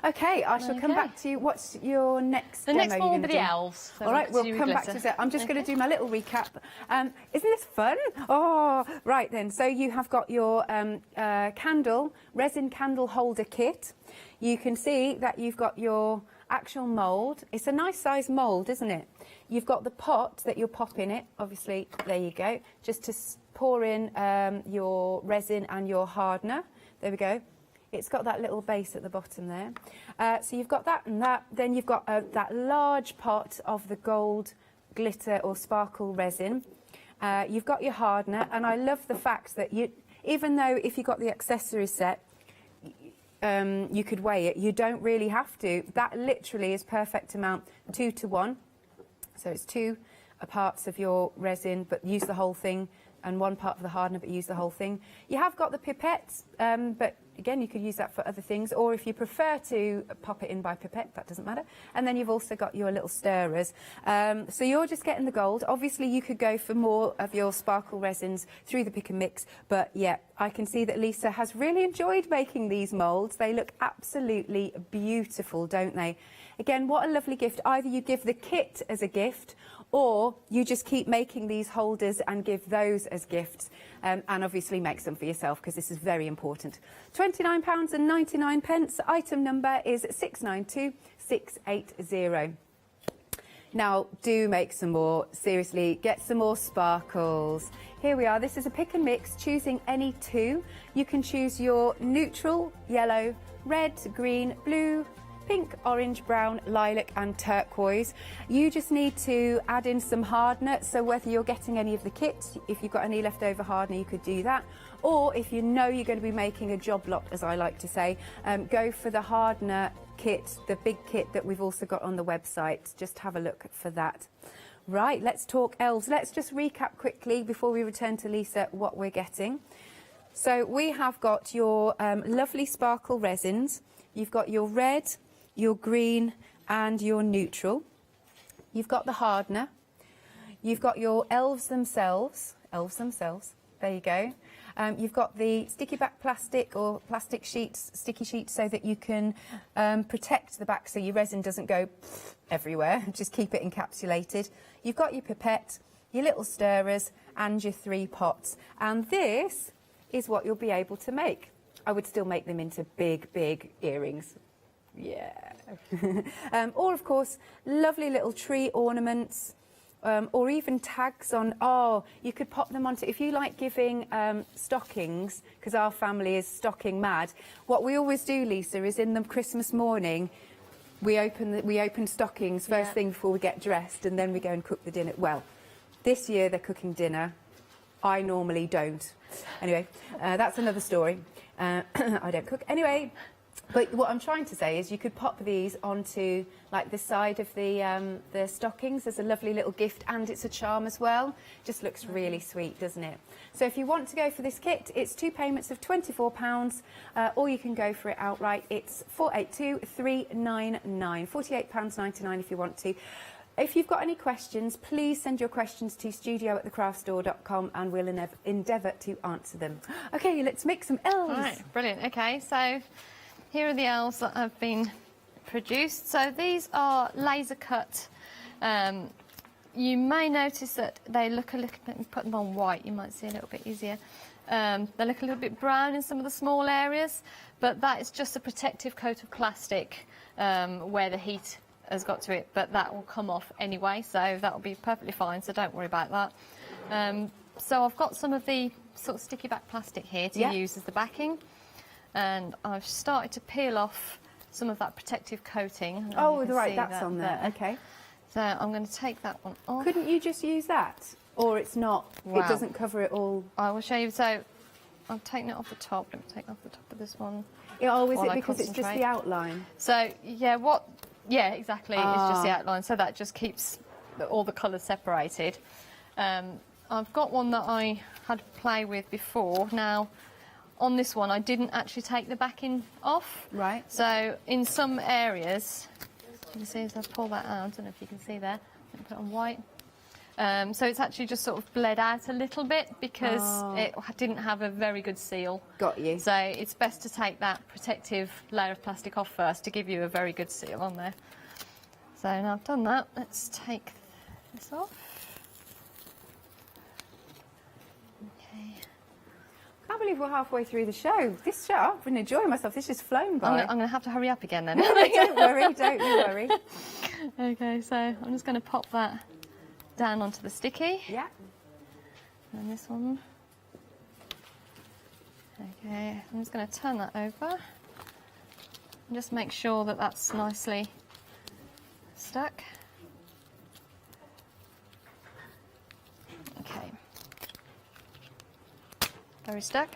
Okay, I shall come back to you. What's your next demo? The next one will be the elves. So all right, we'll come back to that. I'm just going to do my little recap. Isn't this fun? Oh, right then. So you have got your resin candle holder kit. You can see that you've got your actual mould. It's a nice size mould, isn't it? You've got the pot that you'll pop in it. Obviously, there you go. Just to pour in your resin and your hardener. There we go. It's got that little base at the bottom there. So you've got that and that. Then you've got that large pot of the gold glitter or sparkle resin. You've got your hardener, and I love the fact that even though if you got the accessory set, you could weigh it, you don't really have to. That literally is perfect amount, 2 to 1. So it's 2 parts of your resin, but use the whole thing, and 1 part of the hardener, but use the whole thing. You have got the pipettes, but again, you could use that for other things, or if you prefer to pop it in by pipette, that doesn't matter. And then you've also got your little stirrers. So you're just getting the gold. Obviously, you could go for more of your sparkle resins through the pick and mix, but yeah, I can see that Lisa has really enjoyed making these moulds. They look absolutely beautiful, don't they? Again, what a lovely gift. Either you give the kit as a gift, or you just keep making these holders and give those as gifts, and obviously make some for yourself, because this is very important. £29.99. Item number is 692680. Now, do make some more. Seriously, get some more sparkles. Here we are. This is a pick and mix, choosing any two. You can choose your neutral, yellow, red, green, blue, pink, orange, brown, lilac and turquoise. You just need to add in some hardener, so whether you're getting any of the kit, if you've got any leftover hardener, you could do that. Or if you know you're going to be making a job lot, as I like to say, go for the hardener kit, the big kit that we've also got on the website. Just have a look for that. Right, let's talk elves. Let's just recap quickly before we return to Lisa what we're getting. So we have got your lovely sparkle resins. You've got your red, your green and your neutral. You've got the hardener. You've got your elves themselves. There you go. You've got the sticky back plastic or plastic sheets, sticky sheets, so that you can protect the back so your resin doesn't go everywhere. Just keep it encapsulated. You've got your pipette, your little stirrers and your 3 pots. And this is what you'll be able to make. I would still make them into big, big earrings. Yeah. Or, of course, lovely little tree ornaments. Or even tags on. Oh, you could pop them onto, if you like giving stockings, because our family is stocking mad. What we always do, Lisa, is in the Christmas morning, we open stockings first thing before we get dressed, and then we go and cook the dinner. Well, this year they're cooking dinner. I normally don't. Anyway, that's another story. I don't cook. Anyway. But what I'm trying to say is you could pop these onto like the side of the stockings as a lovely little gift, and it's a charm as well. Just looks really sweet, doesn't it? So if you want to go for this kit, it's 2 payments of £24, or you can go for it outright. It's £482,399, £48.99 if you want to. If you've got any questions, please send your questions to studio@thecraftstore.com and we'll endeavour to answer them. Okay, let's make some elves. All right, brilliant. Okay, so here are the elves that have been produced. So these are laser cut. You may notice that they look a little bit, put them on white, you might see a little bit easier. They look a little bit brown in some of the small areas, but that is just a protective coat of plastic where the heat has got to it, but that will come off anyway, so that will be perfectly fine, so don't worry about that. So I've got some of the sort of sticky back plastic here to use as the backing. And I've started to peel off some of that protective coating. Oh, right, that's on there. Okay. So I'm going to take that one off. Couldn't you just use that? Or it's not, it doesn't cover it all? I will show you. So I'm taking it off the top. Let me take it off the top of this one. Oh, is it because it's just the outline? So, yeah, exactly. It's just the outline. So that just keeps all the colours separated. I've got one that I had to play with before. Now, on this one, I didn't actually take the backing off. Right. So in some areas, you can see as I pull that out, I don't know if you can see there, let me put it on white. So it's actually just sort of bled out a little bit because it didn't have a very good seal. Got you. So it's best to take that protective layer of plastic off first to give you a very good seal on there. So now I've done that, let's take this off. I can't believe we're halfway through the show. This show, I've been enjoying myself. This just flown by. I'm going to have to hurry up again then. Don't worry, don't you worry. Okay, so I'm just going to pop that down onto the sticky. Yeah. And this one. Okay, I'm just going to turn that over. And just make sure that that's nicely stuck. Okay. Very stuck.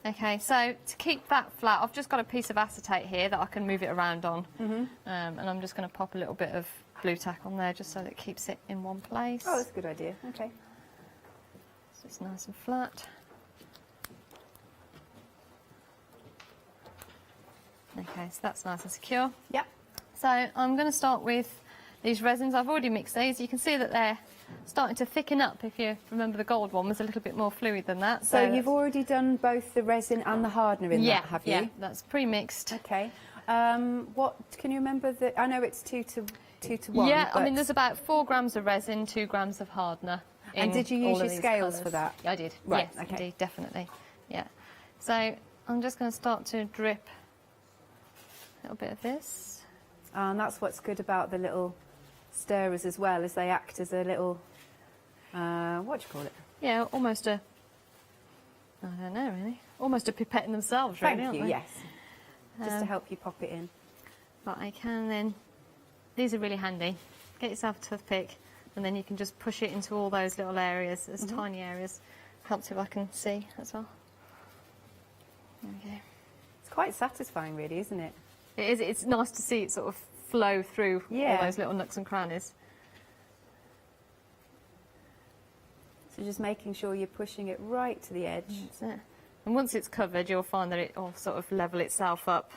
Okay, so to keep that flat, I've just got a piece of acetate here that I can move it around on. And I'm just going to pop a little bit of glue tack on there just so that it keeps it in one place. Oh, that's a good idea. Okay. So it's nice and flat. Okay, so that's nice and secure. Yep. So I'm going to start with these resins. I've already mixed these. You can see that they're starting to thicken up. If you remember, the gold one was a little bit more fluid than that. So you've already done both the resin and the hardener in that, have you? Yeah, that's pre-mixed. Okay. What can you remember? I know it's 2 to 1. Yeah, I but- mean, there's about 4 grams of resin, 2 grams of hardener. And did you use all your of these scales colours. for that? Yeah, I did. Right, Yes, okay. indeed, definitely. Yeah. So I'm just going to start to drip a little bit of this. And that's what's good about the little stirrers as well, is they act as a little, what do you call it? Yeah, almost a, I don't know really, almost a pipette in themselves, really, Thank aren't you, they? yes. Just to help you pop it in. But I can then, these are really handy. Get yourself a toothpick and then you can just push it into all those little areas, those tiny areas. Helps if I can see as well. There we go. It's quite satisfying really, isn't it? It is, it's nice to see it sort of flow through Yeah. all those little nooks and crannies. So just making sure you're pushing it right to the edge. That's it. And once it's covered, you'll find that it will sort of level itself up.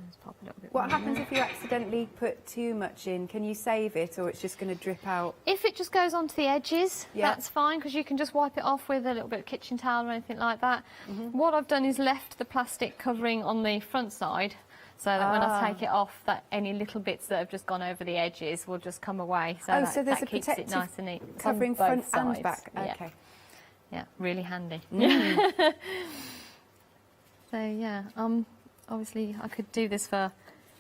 Let's pop a little bit What more happens in if you accidentally put too much in? Can you save it, or it's just going to drip out? If it just goes onto the edges, Yeah. that's fine, because you can just wipe it off with a little bit of kitchen towel or anything like that. What I've done is left the plastic covering on the front side, so that when I take it off, that any little bits that have just gone over the edges will just come away. So So there's a keeps it protective nice and neat. It's covering on both front and sides. back. Yeah. Okay. Yeah, really handy. So yeah, obviously I could do this for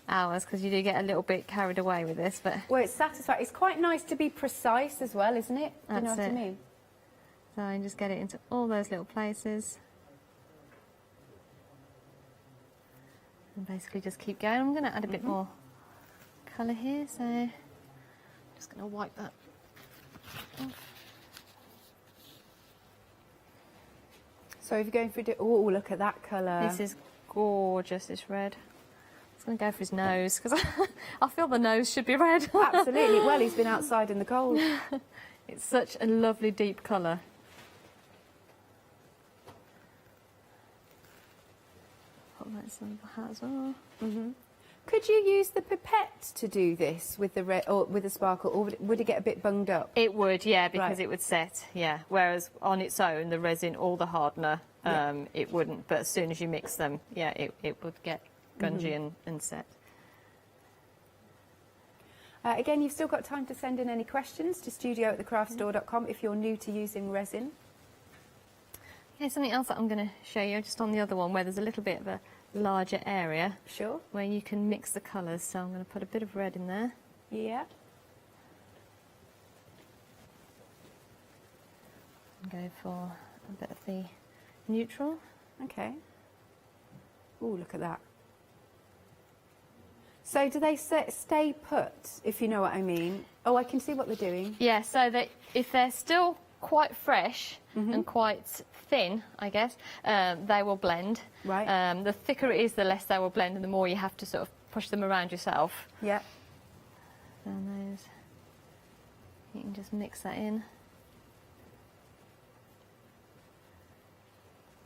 hours because you do get a little bit carried away with this, but Well, it's satisfying. It's quite nice to be precise as well, isn't it? Do you know That's what I it. mean? so I just get it into all those little places. And basically just keep going. I'm going to add a bit more colour here, so I'm just going to wipe that off. So if you're going for oh, look at that colour. This is gorgeous, this red. I'm going to go for his nose because I feel the nose should be red. Absolutely. Well, he's been outside in the cold. It's such a lovely deep colour. Put that in the hat as well. Could you use the pipette to do this with the red or with the sparkle, or would it get a bit bunged up? It would, yeah, because Right. it would set, yeah. Whereas on its own, the resin or the hardener, Yeah. it wouldn't. But as soon as you mix them, yeah, it would get gungy and set. Again, you've still got time to send in any questions to studio@thecraftstore.com if you're new to using resin. Okay, something else that I'm going to show you, just on the other one, where there's a little bit of a larger area. Sure. Where you can mix the colours. So I'm going to put a bit of red in there. Yeah. And go for a bit of the neutral. Okay. Oh, look at that. So do they stay put, if you know what I mean? Oh, I can see what they're doing. Yeah, so that if they're still quite fresh and quite thin, I guess, they will blend. Right. The thicker it is, the less they will blend, and the more you have to sort of push them around yourself. Yeah. And those, you can just mix that in.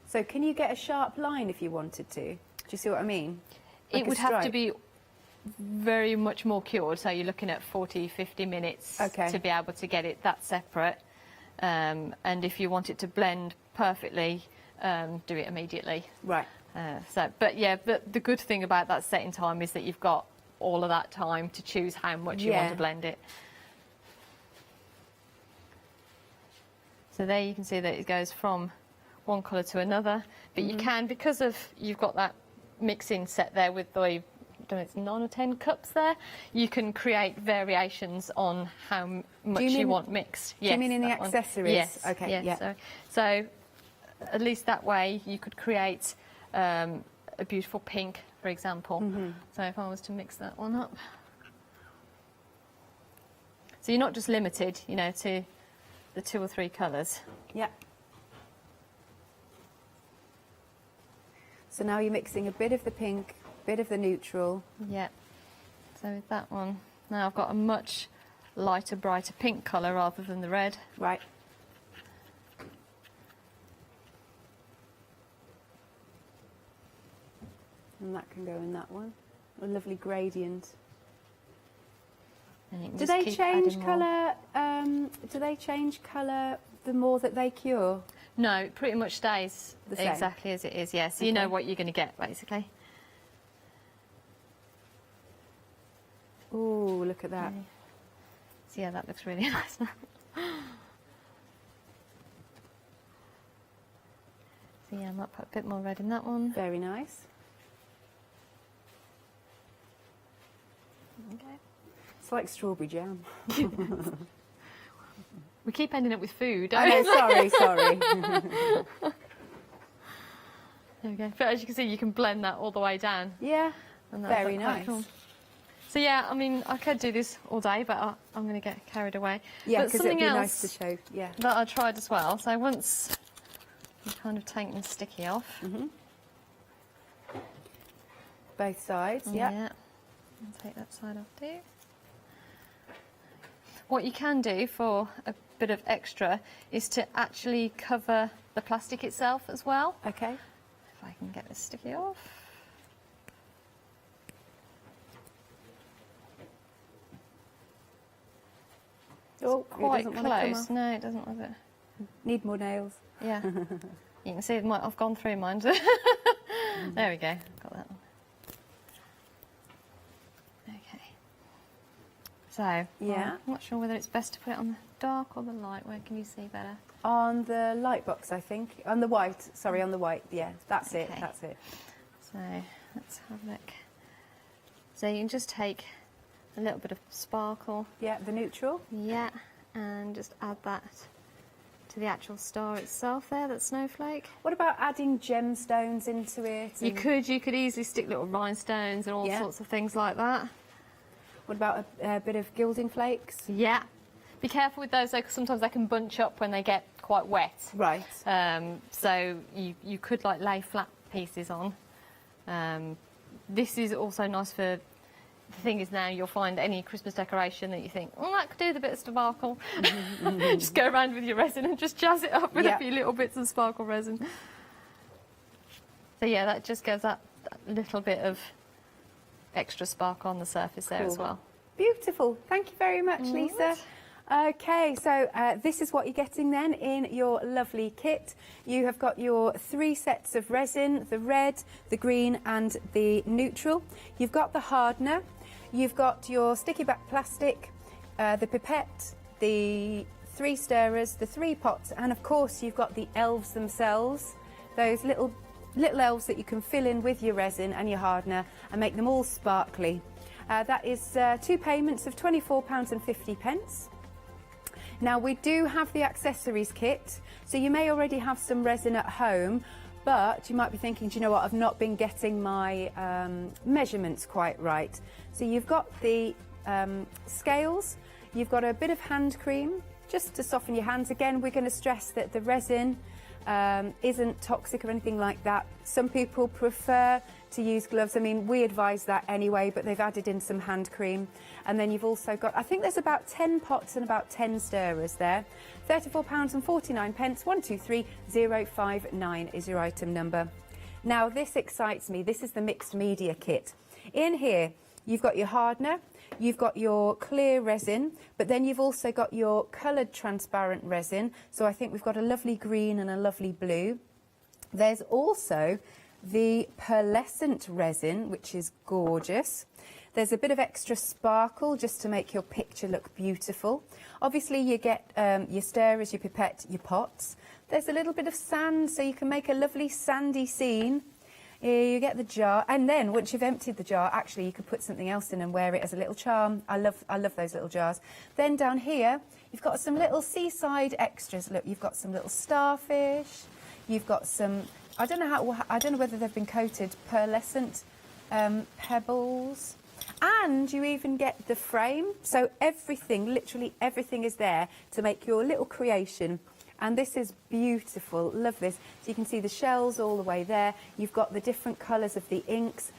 So can you get a sharp line if you wanted to? Do you see what I mean? Like It a would have to stripe? be very much more cured, so you're looking at 40, 50 minutes to be able to get it that separate. And if you want it to blend perfectly, do it immediately. Right. But yeah, the good thing about that setting time is that you've got all of that time to choose how much you want Yeah. to blend it. So there you can see that it goes from one colour to another, but you can, because of you've got that mixing set there with the, I don't know, it's 9 or 10 cups there, you can create variations on how much you want mixed. Do you mean in the that one. accessories? Yes. Okay, yes. yeah. So at least that way you could create a beautiful pink, for example. So if I was to mix that one up. So you're not just limited, you know, to the 2 or 3 colours. Yeah. So now you're mixing a bit of the pink, bit of the neutral. Yeah. So with that one, now I've got a much lighter, brighter pink colour rather than the red. Right. And that can go in that one. A lovely gradient. And you can Do just they keep change adding more. colour? Do they change colour the more that they cure? No, it pretty much stays The same? exactly as it is, yes. So you know what you're going to get, basically. Ooh, look at that. So yeah, that looks really nice. So yeah, I might put a bit more red in that one. Very nice. Okay. It's like strawberry jam. We keep ending up with food, I don't know, we? sorry. There we go. But as you can see, you can blend that all the way down. Yeah, And that's very quite nice. cool. So yeah, I mean, I could do this all day, but I'm going to get carried away. Yeah, but because it'd something be else nice to show. Yeah. that I tried as well. So once you kind of take the sticky off. Both sides, Yeah. I'll take that side off too. What you can do for a bit of extra is to actually cover the plastic itself as well. Okay. If I can get this sticky off. Oh, Quite it doesn't want to come close. off. No, it doesn't, was it? Need more nails. Yeah. You can see I've gone through mine. There we go. Got that one. Okay. So, Yeah. I'm not sure whether it's best to put it on the dark or the light. Where can you see better? On the light box, I think. On the white. Sorry, on the white. Yeah, that's it. Okay. That's it. So, let's have a look. So you can just take a little bit of sparkle. Yeah, the neutral. Yeah, and just add that to the actual star itself there, that snowflake. What about adding gemstones into it? You could easily stick little rhinestones and all Yeah. sorts of things like that. What about a bit of gilding flakes? Yeah. Be careful with those though, because sometimes they can bunch up when they get quite wet. Right. So you could like lay flat pieces on. This is also nice for, the thing is now you'll find any Christmas decoration that you think, oh, that could do with a bit of sparkle. Just go around with your resin and just jazz it up with a few little bits of sparkle resin. So yeah, that just gives that little bit of extra sparkle on the surface there as Cool. well. Beautiful. Thank you very much, Lisa. Okay, so this is what you're getting then in your lovely kit. You have got your 3 sets of resin, the red, the green and the neutral. You've got the hardener, you've got your sticky back plastic, the pipette, the 3 stirrers, the 3 pots, and of course you've got the elves themselves, those little elves that you can fill in with your resin and your hardener and make them all sparkly. That is 2 payments of £24.50. Now we do have the accessories kit, so you may already have some resin at home, but you might be thinking, do you know what, I've not been getting my measurements quite right. So you've got the scales, you've got a bit of hand cream, just to soften your hands. Again, we're going to stress that the resin isn't toxic or anything like that. Some people prefer to use gloves. I mean, we advise that anyway, but they've added in some hand cream. And then you've also got, I think there's about 10 pots and about 10 stirrers there. £34.49, 123059 is your item number. Now, this excites me. This is the mixed media kit. In here, you've got your hardener, you've got your clear resin, but then you've also got your coloured transparent resin. So I think we've got a lovely green and a lovely blue. There's also the pearlescent resin, which is gorgeous. There's a bit of extra sparkle just to make your picture look beautiful. Obviously you get your stirrers, your pipette, your pots. There's a little bit of sand, so you can make a lovely sandy scene. You get the jar, and then once you've emptied the jar, actually you could put something else in and wear it as a little charm. I love those little jars. Then down here, you've got some little seaside extras. Look, you've got some little starfish. You've got some, I don't know whether they've been coated, pearlescent pebbles. And you even get the frame. So everything, literally everything is there to make your little creation. And this is beautiful. Love this. So you can see the shells all the way there. You've got the different colours of the inks.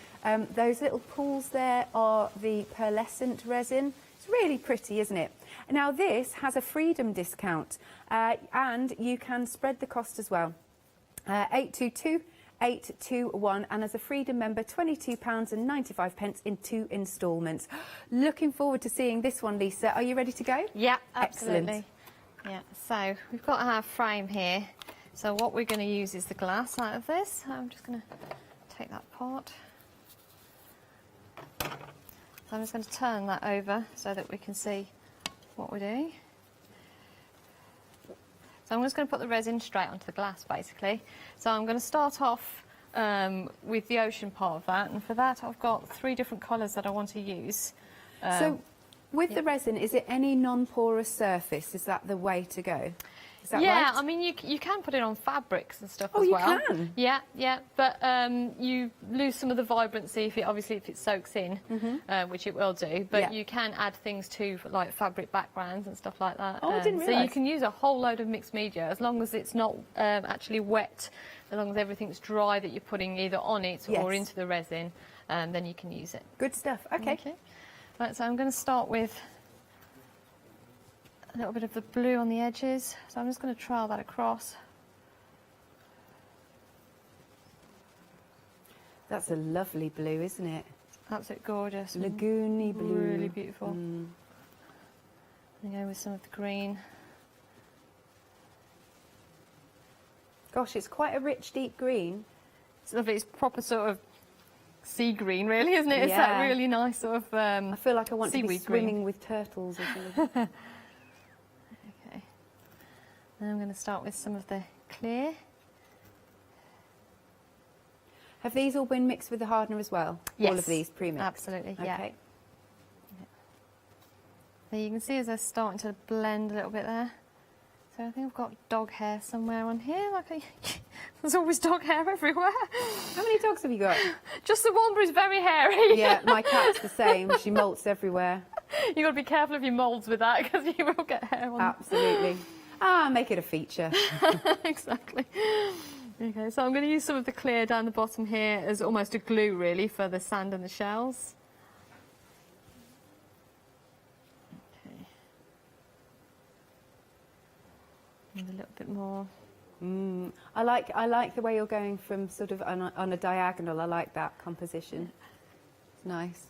Those little pools there are the pearlescent resin. It's really pretty, isn't it? Now this has a freedom discount and you can spread the cost as well. 822-821, and as a freedom member, £22.95 in 2 instalments. Looking forward to seeing this one, Lisa. Are you ready to go? Yeah, absolutely. Excellent. Yeah, so we've got our frame here. So what we're going to use is the glass out of this. I'm just going to take that part. So I'm just going to turn that over so that we can see what we're doing. So I'm just going to put the resin straight onto the glass, basically. So I'm going to start off with the ocean part of that, and for that I've got 3 different colours that I want to use. So with the resin, is it any non-porous surface? Is that the way to go? Is that right? I mean, you can put it on fabrics and stuff Oh, as you well. can? Yeah, but you lose some of the vibrancy if it soaks in, which it will do. But you can add things to like fabric backgrounds and stuff like that. Oh, I didn't so realise. you can use a whole load of mixed media as long as it's not actually wet, as long as everything's dry that you're putting either on it or into the resin, then you can use it. Good stuff. Okay. Right, so I'm going to start with a little bit of the blue on the edges, so I'm just going to trail that across. That's a lovely blue, isn't it? Absolutely gorgeous. Lagoony blue. Really beautiful. And go with some of the green. Gosh, it's quite a rich, deep green. It's lovely. It's proper sort of sea green, really, isn't it? It's that really nice sort of I feel like I want to be swimming green. with turtles or something. Okay. Then I'm going to start with some of the clear. Have these all been mixed with the hardener as well? Yes. All of these pre-mixed? Absolutely, yeah. Okay. So you can see as they're starting to blend a little bit there. So I think I've got dog hair somewhere on here. There's always dog hair everywhere. How many dogs have you got? Just the one, but it's very hairy. Yeah, my cat's the same. She molts everywhere. You've got to be careful of your moulds with that because you will get hair on them. Absolutely. Make it a feature. Exactly. Okay, so I'm going to use some of the clear down the bottom here as almost a glue, really, for the sand and the shells. Okay. And a little bit more. I like the way you're going from sort of on a diagonal. I like that composition. It's nice.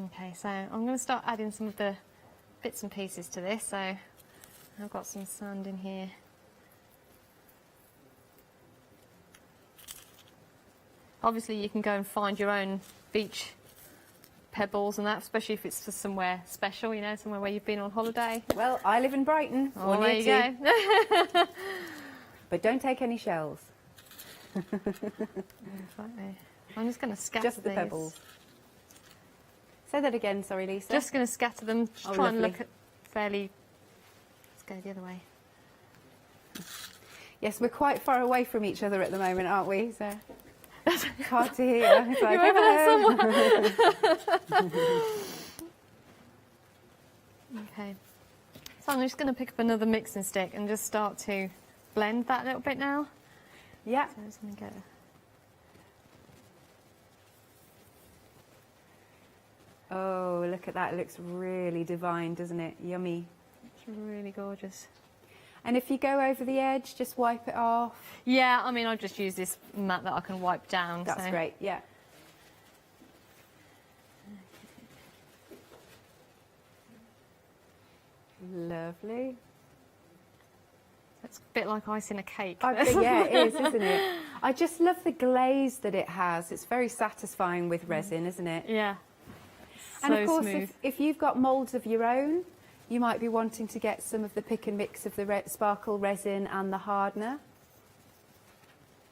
Okay, so I'm going to start adding some of the bits and pieces to this. So I've got some sand in here. Obviously, you can go and find your own beach pebbles and that, especially if it's for somewhere special, you know, somewhere where you've been on holiday. Well, I live in Brighton. Oh, there you go. But don't take any shells. I'm just going to scatter Just the these. pebbles. Say that again, sorry, Lisa. Just going to scatter them, just try and look at fairly... Let's go the other way. Yes, we're quite far away from each other at the moment, aren't we? So it's hard to hear. It's like, you're over there somewhere. Okay. So I'm just going to pick up another mixing stick and just start to blend that a little bit now. Yeah. So I'm just going to get... Oh, look at that. It looks really divine, doesn't it? Yummy. It's really gorgeous. And if you go over the edge, just wipe it off. Yeah, I mean, I'll just use this mat that I can wipe down. That's great, yeah. Lovely. It's a bit like icing a cake. Yeah, it is, isn't it? I just love the glaze that it has. It's very satisfying with resin, isn't it? Yeah. And So of course, smooth. if you've got moulds of your own, you might be wanting to get some of the pick and mix of the sparkle resin and the hardener.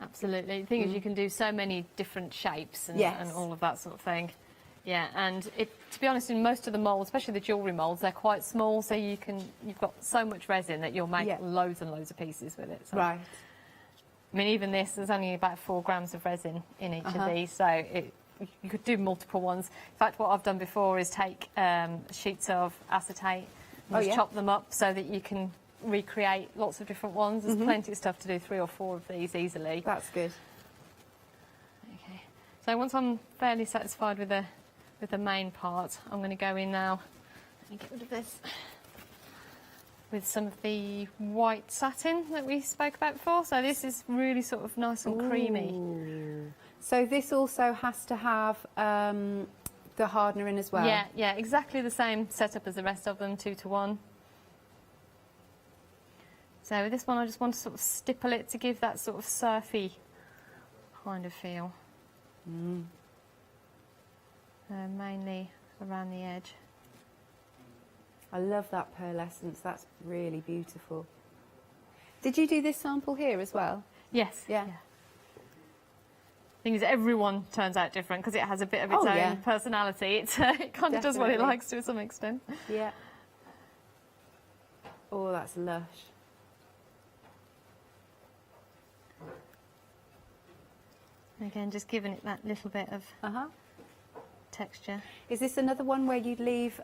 Absolutely. The thing is, you can do so many different shapes and, and all of that sort of thing. Yeah, and to be honest, in most of the moulds, especially the jewellery moulds, they're quite small, so you've got so much resin that you'll make loads and loads of pieces with it. So. Right. I mean, even this, there's only about 4 grams of resin in each of these, so you could do multiple ones. In fact, what I've done before is take sheets of acetate and just chop them up so that you can recreate lots of different ones. There's plenty of stuff to do 3 or 4 of these easily. That's good. Okay. So once I'm fairly satisfied with the main part, I'm going to go in now and get rid of this with some of the white satin that we spoke about before. So this is really sort of nice and creamy. So this also has to have the hardener in as well? Yeah, exactly the same setup as the rest of them, 2 to 1. So with this one, I just want to sort of stipple it to give that sort of surfy kind of feel. mainly around the edge. I love that pearlescence. That's really beautiful. Did you do this sample here as well? Yes. Yeah. Thing is, everyone turns out different because it has a bit of its own personality. It kind of does what it likes to some extent. Yeah. Oh, that's lush. Again, just giving it that little bit of texture. Is this another one where you'd leave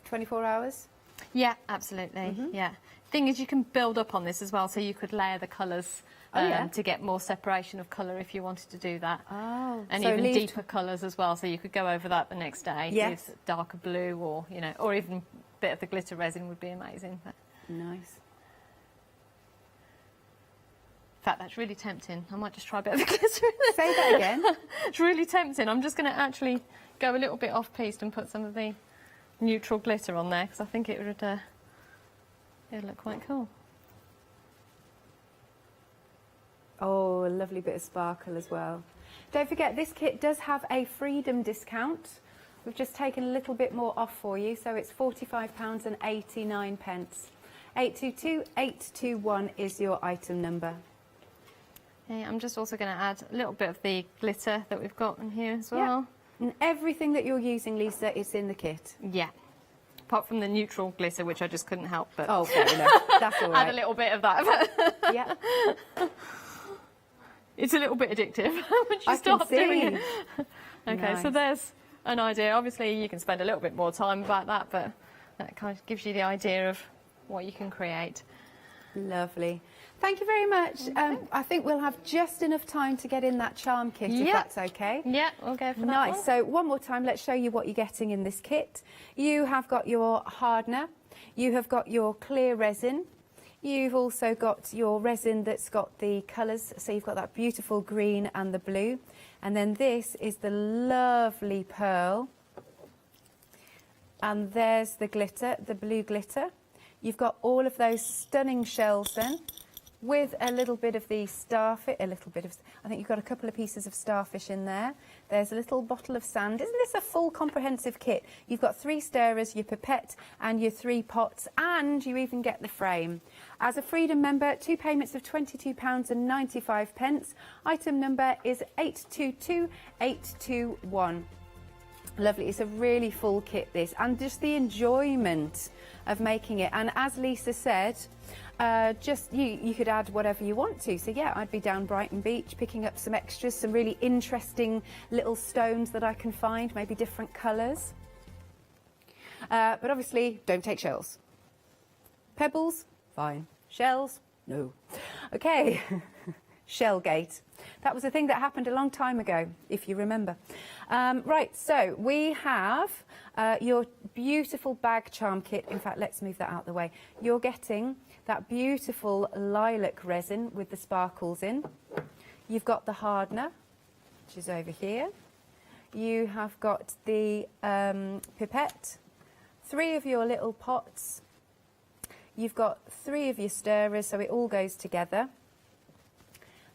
24 hours? Yeah, absolutely. Yeah. Thing is, you can build up on this as well, so you could layer the colours to get more separation of colour if you wanted to do that. Oh, and so even deeper colours as well, so you could go over that the next day with darker blue, or or even a bit of the glitter resin would be amazing. But nice. In fact, that's really tempting. I might just try a bit of the glitter in there. Say that again. It's really tempting. I'm just going to actually go a little bit off-piste and put some of the neutral glitter on there, because I think it would it'd look quite cool. Oh, a lovely bit of sparkle as well. Don't forget, this kit does have a Freedom discount. We've just taken a little bit more off for you, so it's £45.89. 822821 is your item number. Okay, I'm just also going to add a little bit of the glitter that we've got in here as well. Yeah. And everything that you're using, Lisa, is in the kit. Yeah. Apart from the neutral glitter, which I just couldn't help but fair enough. That's all right. add a little bit of that. Yeah. It's a little bit addictive once you I start can see. doing it. Okay, so Nice. there's an idea. Obviously, you can spend a little bit more time about that, but that kind of gives you the idea of what you can create. Lovely. Thank you very much. I think we'll have just enough time to get in that charm kit, if that's okay. Yeah, we'll go for that. Nice. one. So one more time, let's show you what you're getting in this kit. You have got your hardener. You have got your clear resin. You've also got your resin that's got the colours. So you've got that beautiful green and the blue. And then this is the lovely pearl. And there's the glitter, the blue glitter. You've got all of those stunning shells then, with a little bit of the starfish, I think you've got a couple of pieces of starfish in there. There's a little bottle of sand. Isn't this a full comprehensive kit? You've got 3 stirrers, your pipette and your 3 pots, and you even get the frame. As a Freedom member, 2 payments of £22.95. Item number is 822821. Lovely. It's a really full kit, this, and just the enjoyment of making it. And as Lisa said, just you could add whatever you want to. So yeah, I'd be down Brighton Beach picking up some extras, some really interesting little stones that I can find, maybe different colours. But obviously, don't take shells. Pebbles, fine. Shells, no. Okay. Shellgate. That was a thing that happened a long time ago, if you remember. Right, so we have your beautiful bag charm kit. In fact, let's move that out of the way. You're getting that beautiful lilac resin with the sparkles in. You've got the hardener, which is over here. You have got the pipette, 3 of your little pots. You've got 3 of your stirrers, so it all goes together.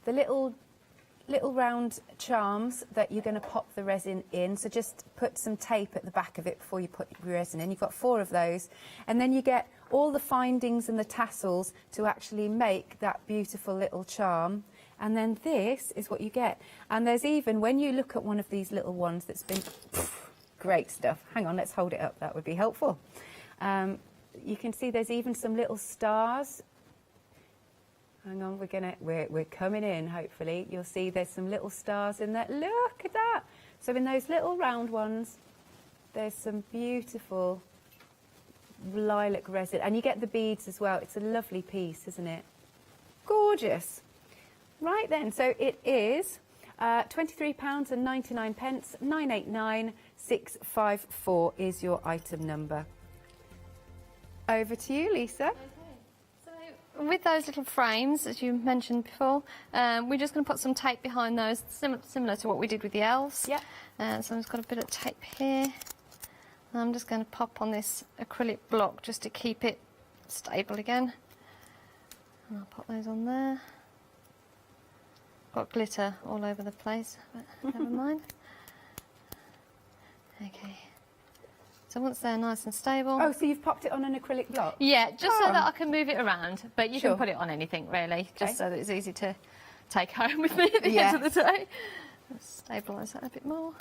The little round charms that you're going to pop the resin in, so just put some tape at the back of it before you put your resin in. You've got 4 of those, and then you get all the findings and the tassels to actually make that beautiful little charm. And then this is what you get. And there's even, when you look at one of these little ones that's been great stuff. Hang on, let's hold it up, that would be helpful. You can see there's even some little stars. Hang on, we're coming in, hopefully. You'll see there's some little stars in there. Look at that. So in those little round ones, there's some beautiful lilac resin. And you get the beads as well. It's a lovely piece, isn't it? Gorgeous. Right then, so it is £23.99, 989654 is your item number. Over to you, Lisa. With those little frames, as you mentioned before, we're just going to put some tape behind those, similar to what we did with the elves. Yeah. So I've just got a bit of tape here. And I'm just going to pop on this acrylic block just to keep it stable again. And I'll pop those on there. Got glitter all over the place, but never mind. Okay. So once they're nice and stable. Oh, so you've popped it on an acrylic block? Yeah, just so that I can move it around. But you Sure. can put it on anything, really, just so that it's easy to take home with me at the end of the day. Let's stabilise that a bit more.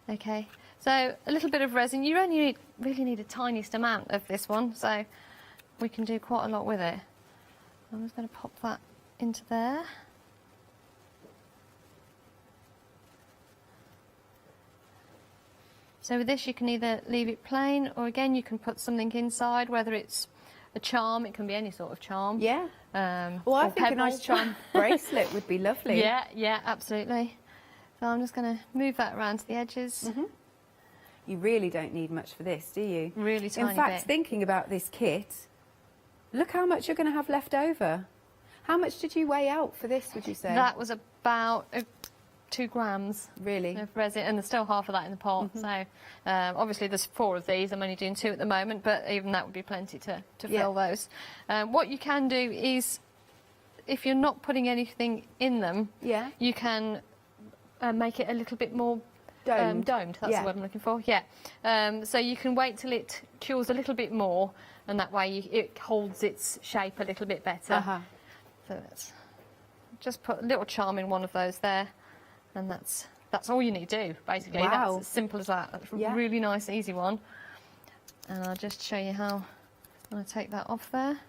Okay, so a little bit of resin. You only really need a tiniest amount of this one, so we can do quite a lot with it. I'm just going to pop that into there. So with this you can either leave it plain, or again you can put something inside, whether it's a charm, it can be any sort of charm. Yeah. Well, I think a nice charm bracelet would be lovely. Yeah, yeah, absolutely. So I'm just going to move that around to the edges. You really don't need much for this, do you? Really tiny In fact, bit. thinking about this kit, look how much you're going to have left over. How much did you weigh out for this, would you say? That was about 2 grams. Really? Of resin, and there's still half of that in the pot. So obviously there's 4 of these. I'm only doing 2 at the moment, but even that would be plenty to fill those. What you can do is, if you're not putting anything in them, you can make it a little bit more domed. That's the word I'm looking for. Yeah. So you can wait till it cures a little bit more, and that way it holds its shape a little bit better. So let's just put a little charm in one of those there, and that's all you need to do, basically. Wow. That's as simple as that. That's a really nice, easy one. And I'll just show you how, when I take that off there,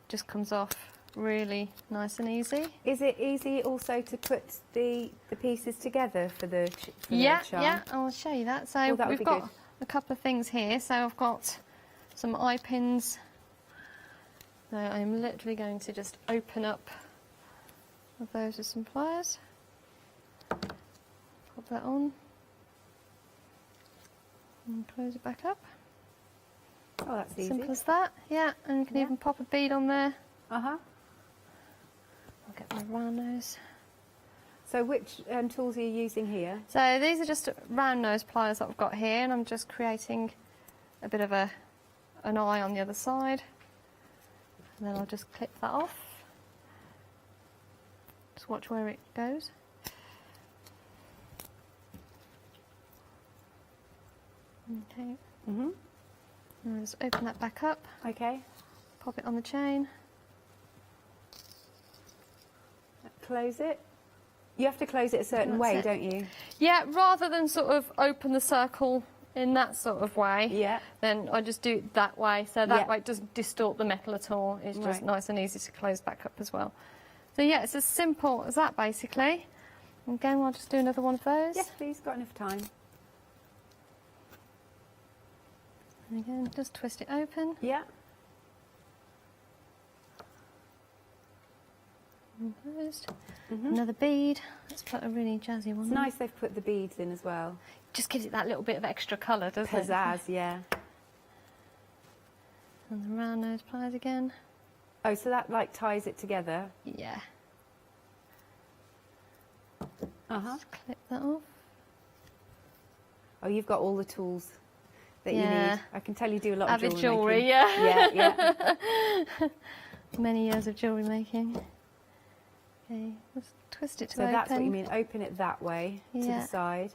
just comes off really nice and easy. Is it easy also to put the pieces together for the Yeah, charm? yeah, I'll show you that. So Oh, that would we've be got good. a couple of things here. So I've got some eye pins. So I'm literally going to just open up those with some pliers. Pop that on. And close it back up. Oh, that's easy. Simple as that, yeah. And you can even pop a bead on there. I'll get my round nose. So which tools are you using here? So these are just round nose pliers that I've got here, and I'm just creating a bit of an eye on the other side. And then I'll just clip that off. Just watch where it goes. Okay. And I'll just open that back up. Okay. Pop it on the chain. Close it. You have to close it a certain That's way, it. don't you? Yeah, rather than sort of open the circle in that sort of way, then I just do it that way, so that way it doesn't distort the metal at all. It's just Right. nice and easy to close back up as well. So yeah, it's as simple as that basically. And again, I'll just do another one of those. Yes, please, got enough time. And again, just twist it open. Yeah. And closed. Another bead. Let's put a really jazzy one It's in. nice they've put the beads in as well. Just gives it that little bit of extra colour, doesn't it? Pizzazz, yeah. And the round nose pliers again. Oh, so that like ties it together? Yeah. Just clip that off. Oh, you've got all the tools that you Yeah. need. I can tell you do a lot of Avid jewellery jewellery, making. yeah. Yeah. Many years of jewellery making. Okay, just twist it to So open. that's what you mean, open it that way to Yeah. the side.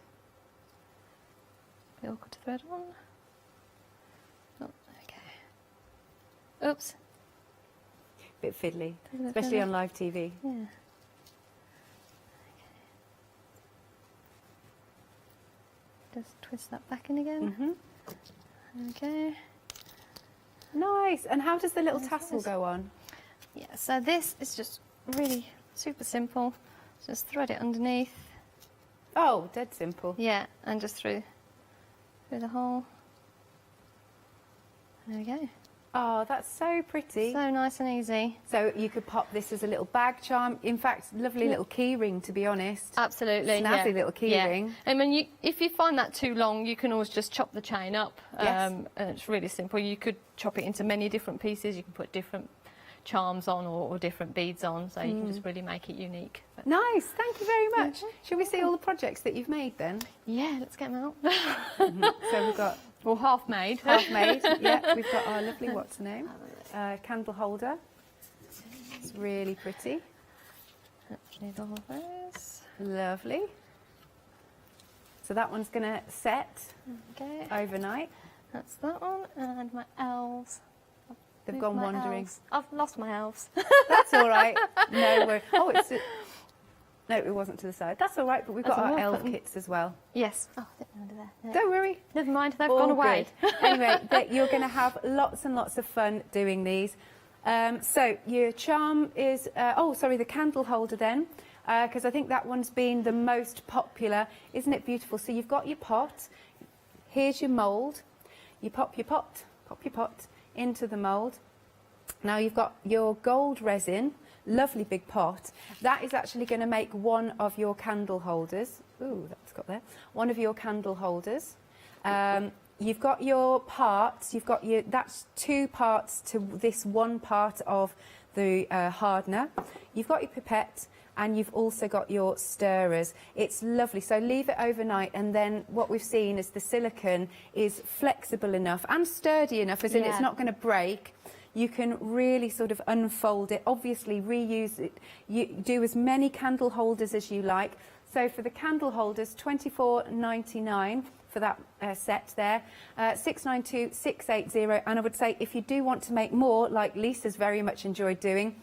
Bit awkward to thread on. Oh, okay. Oops. Bit fiddly, A bit especially fiddly. on live TV. Yeah. Just twist that back in again. Okay. Nice. And how does the little Nice, tassel nice. go on? Yeah, so this is just really super simple. Just thread it underneath. Oh, dead simple. Yeah, and just through the hole. There we go. Oh, that's so pretty. So nice and easy. So you could pop this as a little bag charm. In fact, lovely little key ring, to be honest. Absolutely. Snazzy yeah. little key yeah. ring. I mean, if you find that too long, you can always just chop the chain up. Yes. And it's really simple. You could chop it into many different pieces. You can put different charms on or different beads on, so you can just really make it unique. But Nice, thank you very much. Shall we see all the projects that you've made then? yeah, let's get them out. So we've got... Well, half made. Half made, yeah. We've got our lovely, what's the name? Candle holder. It's really pretty. Need all of those. Lovely. So that one's going to set Okay. overnight. That's that one, and my elves. They've Moved gone my wandering. elves. I've lost my elves. That's all right. No worries. Oh, no, it wasn't to the side. That's all right, but we've got That's all our right, elf put them- kits as well. Yes. Oh, they're under there. Yeah. Don't worry. Never mind, they've All gone away. good. Anyway, you're going to have lots and lots of fun doing these. So your charm is, the candle holder then, because I think that one's been the most popular. Isn't it beautiful? So you've got your pot. Here's your mould. You pop your pot into the mould. Now you've got your gold resin, lovely big pot. That is actually going to make one of your candle holders. Ooh, that's got there. One of your candle holders. You've got your parts. That's 2 parts to this 1 part of the hardener. You've got your pipette, and you've also got your stirrers. It's lovely. So leave it overnight, and then what we've seen is the silicone is flexible enough and sturdy enough, as in it's not going to break. You can really sort of unfold it, obviously reuse it. You do as many candle holders as you like. So for the candle holders, $24.99 for that set there, $692,680. And I would say if you do want to make more, like Lisa's very much enjoyed doing,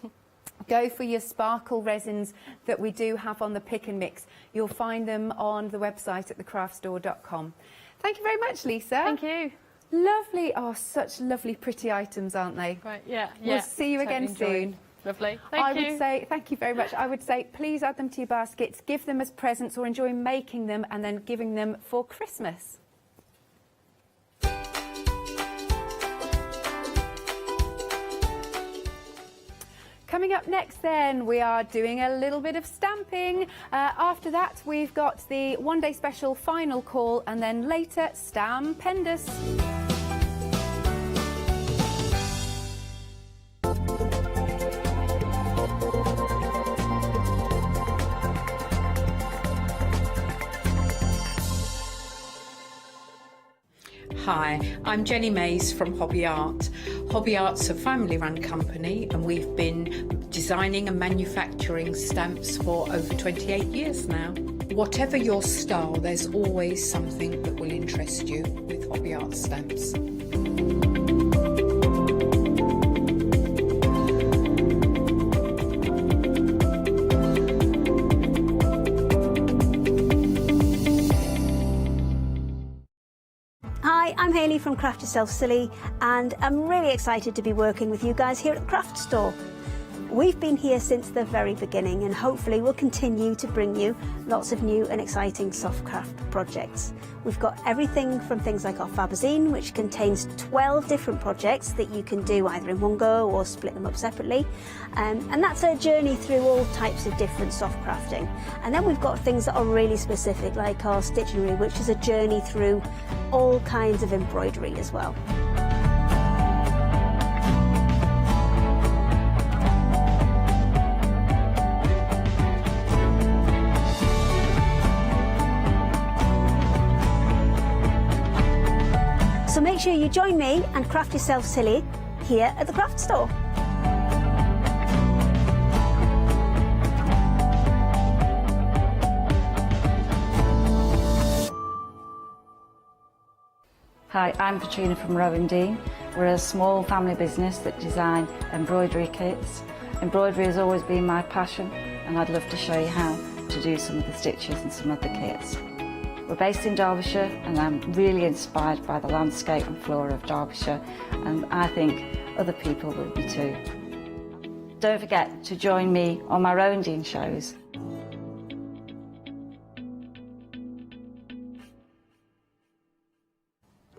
go for your sparkle resins that we do have on the pick and mix. You'll find them on the website at thecraftstore.com. Thank you very much, Lisa. Thank you. Lovely. Oh, such lovely, pretty items, aren't they? Right, yeah. We'll see you again soon. Lovely. I would say, thank you very much. I would say, please add them to your baskets, give them as presents, or enjoy making them and then giving them for Christmas. Coming up next then, we are doing a little bit of stamping. After that, we've got the one-day special final call, and then later, Stampendous. Hi, I'm Jenny Mays from Hobby Art. Hobby Art's a family-run company, and we've been designing and manufacturing stamps for over 28 years now. Whatever your style, there's always something that will interest you with Hobby Art stamps. Hi, I'm Hayley from Craft Yourself Silly, and I'm really excited to be working with you guys here at the Craft Store. We've been here since the very beginning, and hopefully we'll continue to bring you lots of new and exciting soft craft projects. We've got everything from things like our Fabazine, which contains 12 different projects that you can do either in one go or split them up separately. And that's a journey through all types of different soft crafting. And then we've got things that are really specific, like our Stitchery, which is a journey through all kinds of embroidery as well. So make sure you join me and Craft Yourself Silly here at the Craft Store. Hi, I'm Katrina from Rowan Dean. We're a small family business that design embroidery kits. Embroidery has always been my passion, and I'd love to show you how to do some of the stitches and some of the kits. We're based in Derbyshire, and I'm really inspired by the landscape and flora of Derbyshire, and I think other people will be too. Don't forget to join me on my Rowan Dean shows.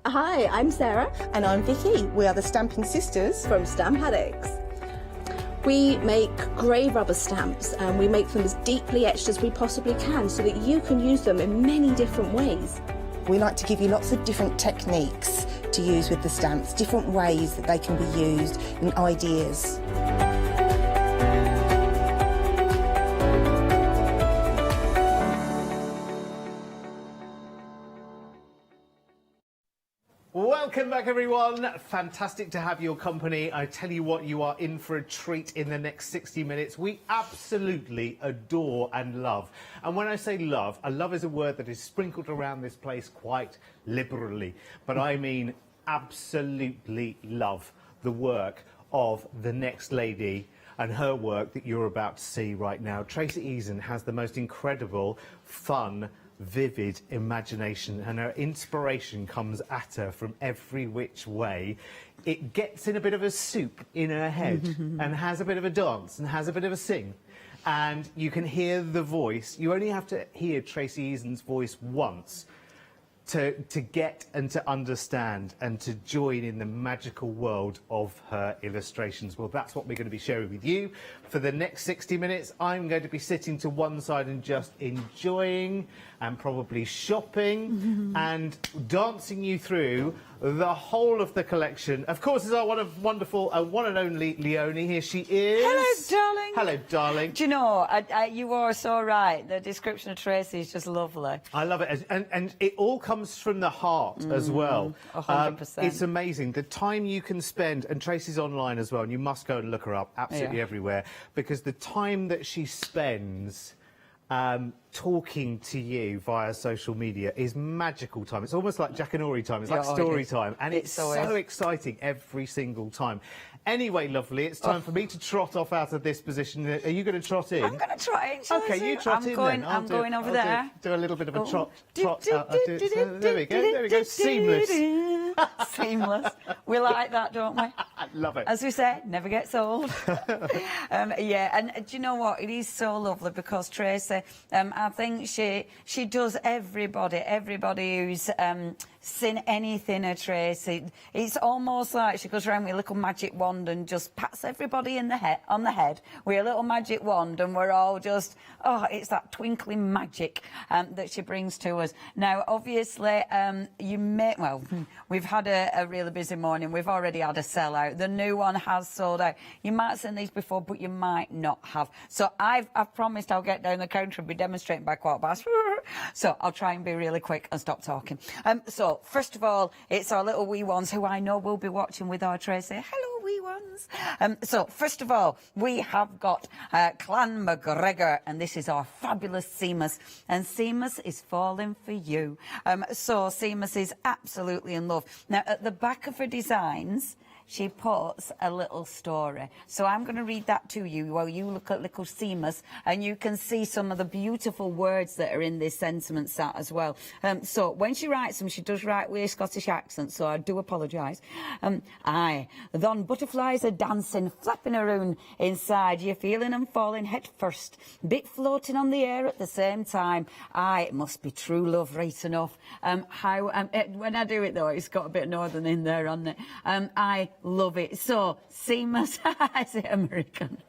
Hi, I'm Sarah. And I'm Vicky. We are the Stamping Sisters from Stamp Addicts. We make grey rubber stamps, and we make them as deeply etched as we possibly can so that you can use them in many different ways. We like to give you lots of different techniques to use with the stamps, different ways that they can be used and ideas. Welcome back back, everyone. Fantastic to have your company. I tell you what, you are in for a treat in the next 60 minutes. We absolutely adore and love. And when I say love, love is a word that is sprinkled around this place quite liberally. But I mean absolutely love the work of the next lady and her work that you're about to see right now. Tracy Eason has the most incredible, fun, vivid imagination, and her inspiration comes at her from every which way. It gets in a bit of a soup in her head and has a bit of a dance and has a bit of a sing, and you can hear the voice. You only have to hear Tracy Eason's voice once to get and to understand and to join in the magical world of her illustrations. Well, that's what we're going to be sharing with you. For the next 60 minutes, I'm going to be sitting to one side and just enjoying and probably shopping and dancing you through the whole of the collection. Of course, is our wonderful, one and only Leonie. Here she is. Hello, darling. Hello, darling. Do you know, you are so right. The description of Tracy is just lovely. I love it. And it all comes from the heart as well. 100%. It's amazing. The time you can spend, and Tracy's online as well, and you must go and look her up absolutely everywhere, because the time that she spends talking to you via social media is magical time. It's almost like Jack and Ori time. It's like story time. And it's so exciting every single time. Anyway, lovely, it's time for me to trot off out of this position. Are you going to trot in? I'm going to trot in. Okay, you trot in then. I'm going over there. Do a little bit of a trot out. There we go. Seamless. Seamless. We like that, don't we? I love it. As we say, never gets old. Yeah, and do you know what? It is so lovely because Tracy, I think she does everybody who's seen anything of Tracy. It's almost like she goes around with a little magic wand and just pats everybody on the head with a little magic wand, and we're all just, it's that twinkling magic that she brings to us. Now, obviously, we've had a really busy morning. We've already had a sellout. The new one has sold out. You might have seen these before, but you might not have. So I've promised I'll get down the counter and be demonstrating by 15:15. So I'll try and be really quick and stop talking. So first of all, it's our little wee ones who I know will be watching with our Tracy. Hello, wee ones. So first of all, we have got Clan McGregor, and this is our fabulous Seamus, and Seamus is falling for you. So Seamus is absolutely in love. Now, at the back of her designs, she puts a little story. So I'm going to read that to you while you look at little Seamus, and you can see some of the beautiful words that are in this sentiment set as well. So when she writes them, she does write with a Scottish accent, so I do apologise. Aye, thon butterflies are dancing, flapping around inside you, feeling and falling head first, bit floating on the air at the same time. Aye, it must be true love right enough. When I do it though, it's got a bit northern in there, hasn't it? I love it. So, Seamus, is it American?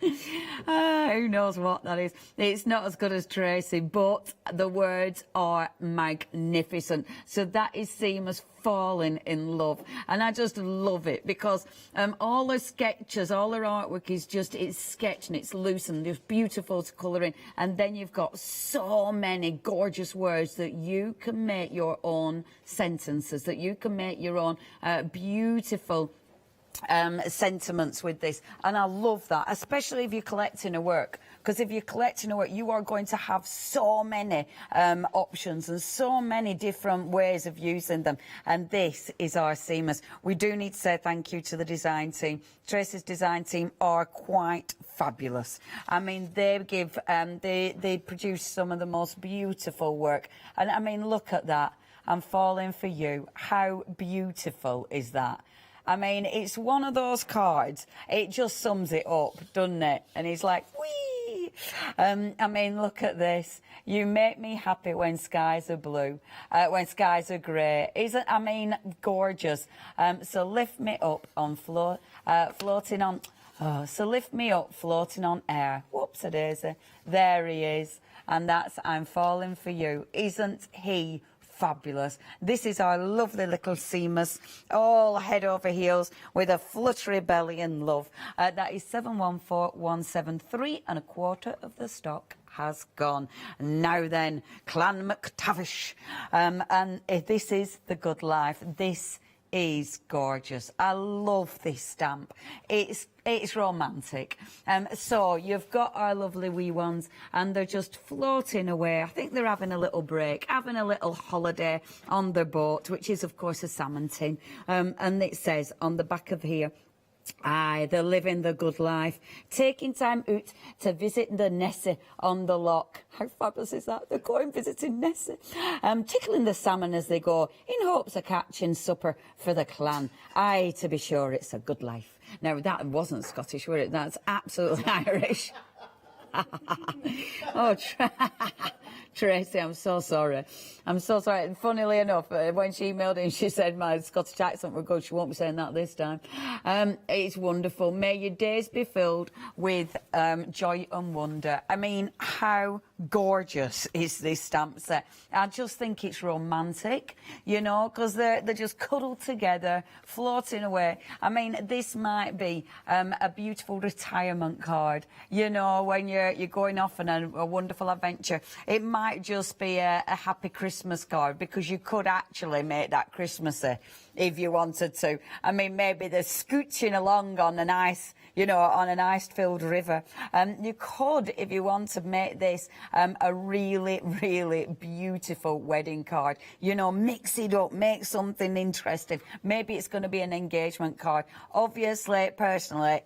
Who knows what that is? It's not as good as Tracy, but the words are magnificent. So that is Seamus falling in love, and I just love it because all her sketches, all her artwork is just, it's sketched and it's loose and just beautiful to colour in, and then you've got so many gorgeous words that you can make your own sentences, that you can make your own beautiful sentiments with this. And I love that, especially if you're collecting her work, because if you're collecting her work, you are going to have so many options and so many different ways of using them. And this is our Seamus. We do need to say thank you to the design team. Tracy's design team are quite fabulous. I mean, they give they produce some of the most beautiful work, and I mean, look at that. I'm falling for you. How beautiful is that? I mean, it's one of those cards, it just sums it up, doesn't it? And he's like, whee! I mean, look at this. You make me happy when skies are blue, when skies are grey. Isn't, I mean, gorgeous. So lift me up on floating on... so lift me up, floating on air. Whoops-a-daisy. There he is. And that's I'm falling for you. Isn't he fabulous? This is our lovely little Seamus, all head over heels with a fluttery belly and love. That is 714173, and a quarter of the stock has gone. Now then, Clan McTavish. And this is the good life. This is gorgeous. I love this stamp. It's romantic. So you've got our lovely wee ones, and they're just floating away. I think they're having a little break, having a little holiday on their boat, which is of course a salmon tin. And it says on the back of here, aye, they're living the good life, taking time out to visit the Nessie on the loch. How fabulous is that? They're going visiting Nessie. Tickling the salmon as they go, in hopes of catching supper for the clan. Aye, to be sure, it's a good life. Now, that wasn't Scottish, were it? That's absolutely Irish. Oh, Tracy, I'm so sorry. I'm so sorry. And funnily enough, when she emailed in, she said my Scottish accent was good. She won't be saying that this time. It's wonderful. May your days be filled with joy and wonder. I mean, how gorgeous is this stamp set? I just think it's romantic, you know, because they're just cuddled together, floating away. I mean, this might be a beautiful retirement card, you know, when you're going off on a wonderful adventure. It might just be a happy Christmas card, because you could actually make that Christmassy if you wanted to. I mean, maybe they're scooching along on an ice, you know, on an ice-filled river. You could, if you want to, make this a really, really beautiful wedding card. You know, mix it up, make something interesting. Maybe it's going to be an engagement card. Obviously, personally,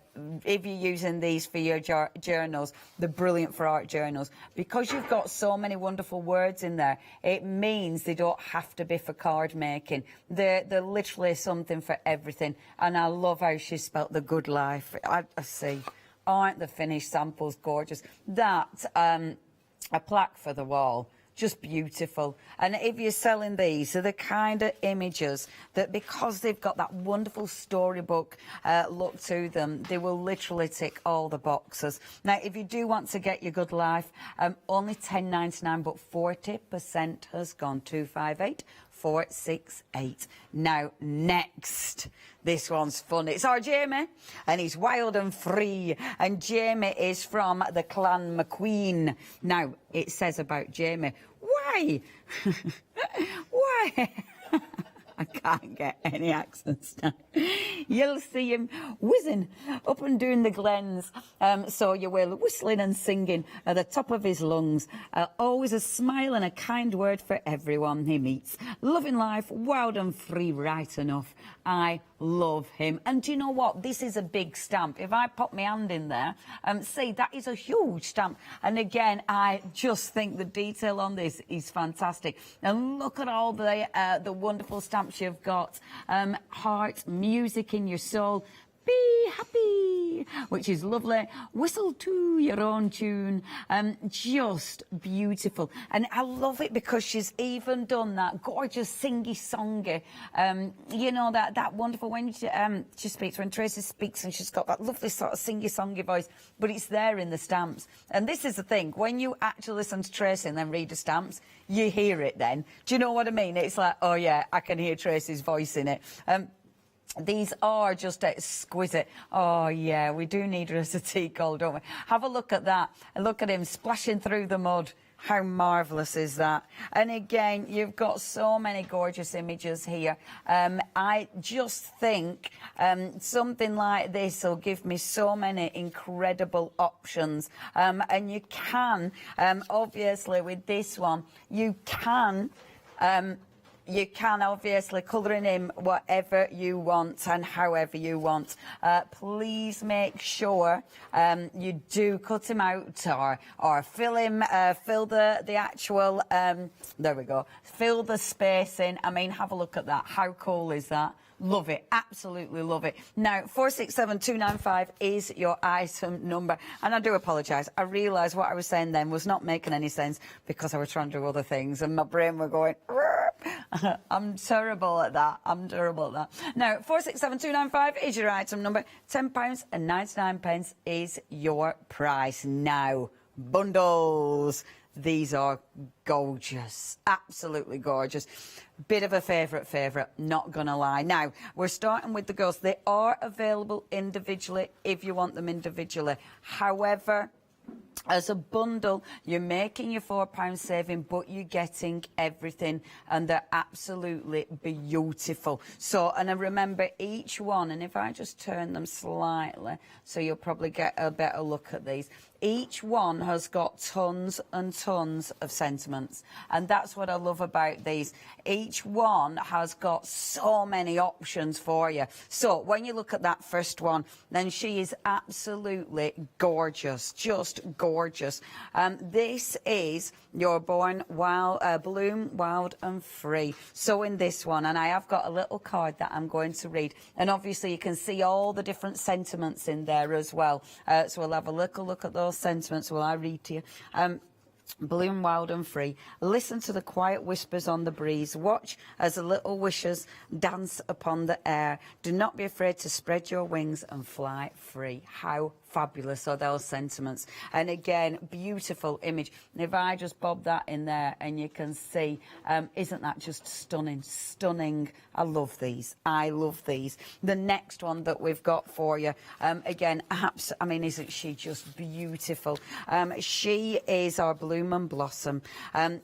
if you're using these for your journals, they're brilliant for art journals. Because you've got so many wonderful words in there, it means they don't have to be for card making. They're literally something for everything. And I love how she spelt the good life. I see. Aren't the finished samples gorgeous? That, a plaque for the wall, just beautiful. And if you're selling these, they're the kind of images that, because they've got that wonderful storybook look to them, they will literally tick all the boxes. Now, if you do want to get your good life, only $10.99, but 40% has gone. 258-468. Now, next, this one's fun. It's our Jamie, and he's wild and free. And Jamie is from the Clan McQueen. Now, it says about Jamie, why? Why? I can't get any accents now. You'll see him whizzing up and down the glens. So you will, whistling and singing at the top of his lungs. Always a smile and a kind word for everyone he meets. Loving life, wild and free, right enough. I love him. And do you know what? This is a big stamp. If I pop my hand in there, see, that is a huge stamp. And again, I just think the detail on this is fantastic. And look at all the wonderful stamps you've got. Heart, music in your soul. Be happy, which is lovely. Whistle to your own tune. Just beautiful. And I love it because she's even done that gorgeous singy-songy. You know, that wonderful, when she speaks, when Tracy speaks, and she's got that lovely sort of singy-songy voice, but it's there in the stamps. And this is the thing, when you actually listen to Tracy and then read the stamps, you hear it then. Do you know what I mean? It's like, oh yeah, I can hear Tracy's voice in it. These are just exquisite. Oh, yeah, we do need her as a tea call, don't we? Have a look at that. And look at him splashing through the mud. How marvellous is that? And again, you've got so many gorgeous images here. I just think something like this will give me so many incredible options. And you can, obviously, with this one, you can obviously colour in him whatever you want and however you want. Please make sure you do cut him out or fill him, fill the actual, there we go, fill the space in. I mean, have a look at that. How cool is that? Love it. Absolutely love it. Now, 467295 is your item number. And I do apologise. I realised what I was saying then was not making any sense because I was trying to do other things and my brain were going... I'm terrible at that. I'm terrible at that. Now, 467295 is your item number. £10.99 is your price. Now, bundles. These are gorgeous. Absolutely gorgeous. Bit of a favourite, not gonna lie. Now, we're starting with the girls. They are available individually if you want them individually. However, As a bundle, you're making your £4 saving, but you're getting everything, and they're absolutely beautiful. So, and I remember each one, and if I just turn them slightly, so you'll probably get a better look at these. Each one has got tons and tons of sentiments, and that's what I love about these. Each one has got so many options for you. So when you look at that first one, then she is absolutely gorgeous, just gorgeous. This is your Bloom Wild and Free. So in this one, and I have got a little card that I'm going to read, and obviously you can see all the different sentiments in there as well. So we'll have a little look at those sentiments while I read to you. Bloom wild and free. Listen to the quiet whispers on the breeze. Watch as the little wishes dance upon the air. Do not be afraid to spread your wings and fly free. How fabulous are those sentiments? And again, beautiful image. And if I just bob that in there and you can see, isn't that just stunning? Stunning. I love these. I love these. The next one that we've got for you, again, I mean, isn't she just beautiful? She is our Bloom and Blossom.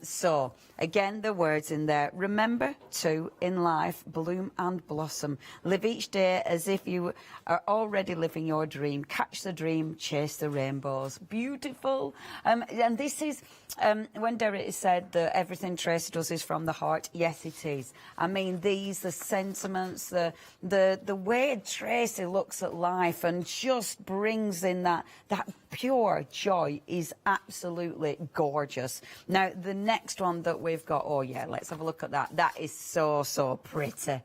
So again, the words in there: remember to, in life, bloom and blossom. Live each day as if you are already living your dream. Catch the dream, chase the rainbows. Beautiful. And this is when Derek said that everything Tracy does is from the heart. Yes, it is. I mean, the sentiments, the way Tracy looks at life and just brings in that pure joy is absolutely gorgeous. Now, the next one that we've got, oh yeah, let's have a look at that. That is so, so pretty.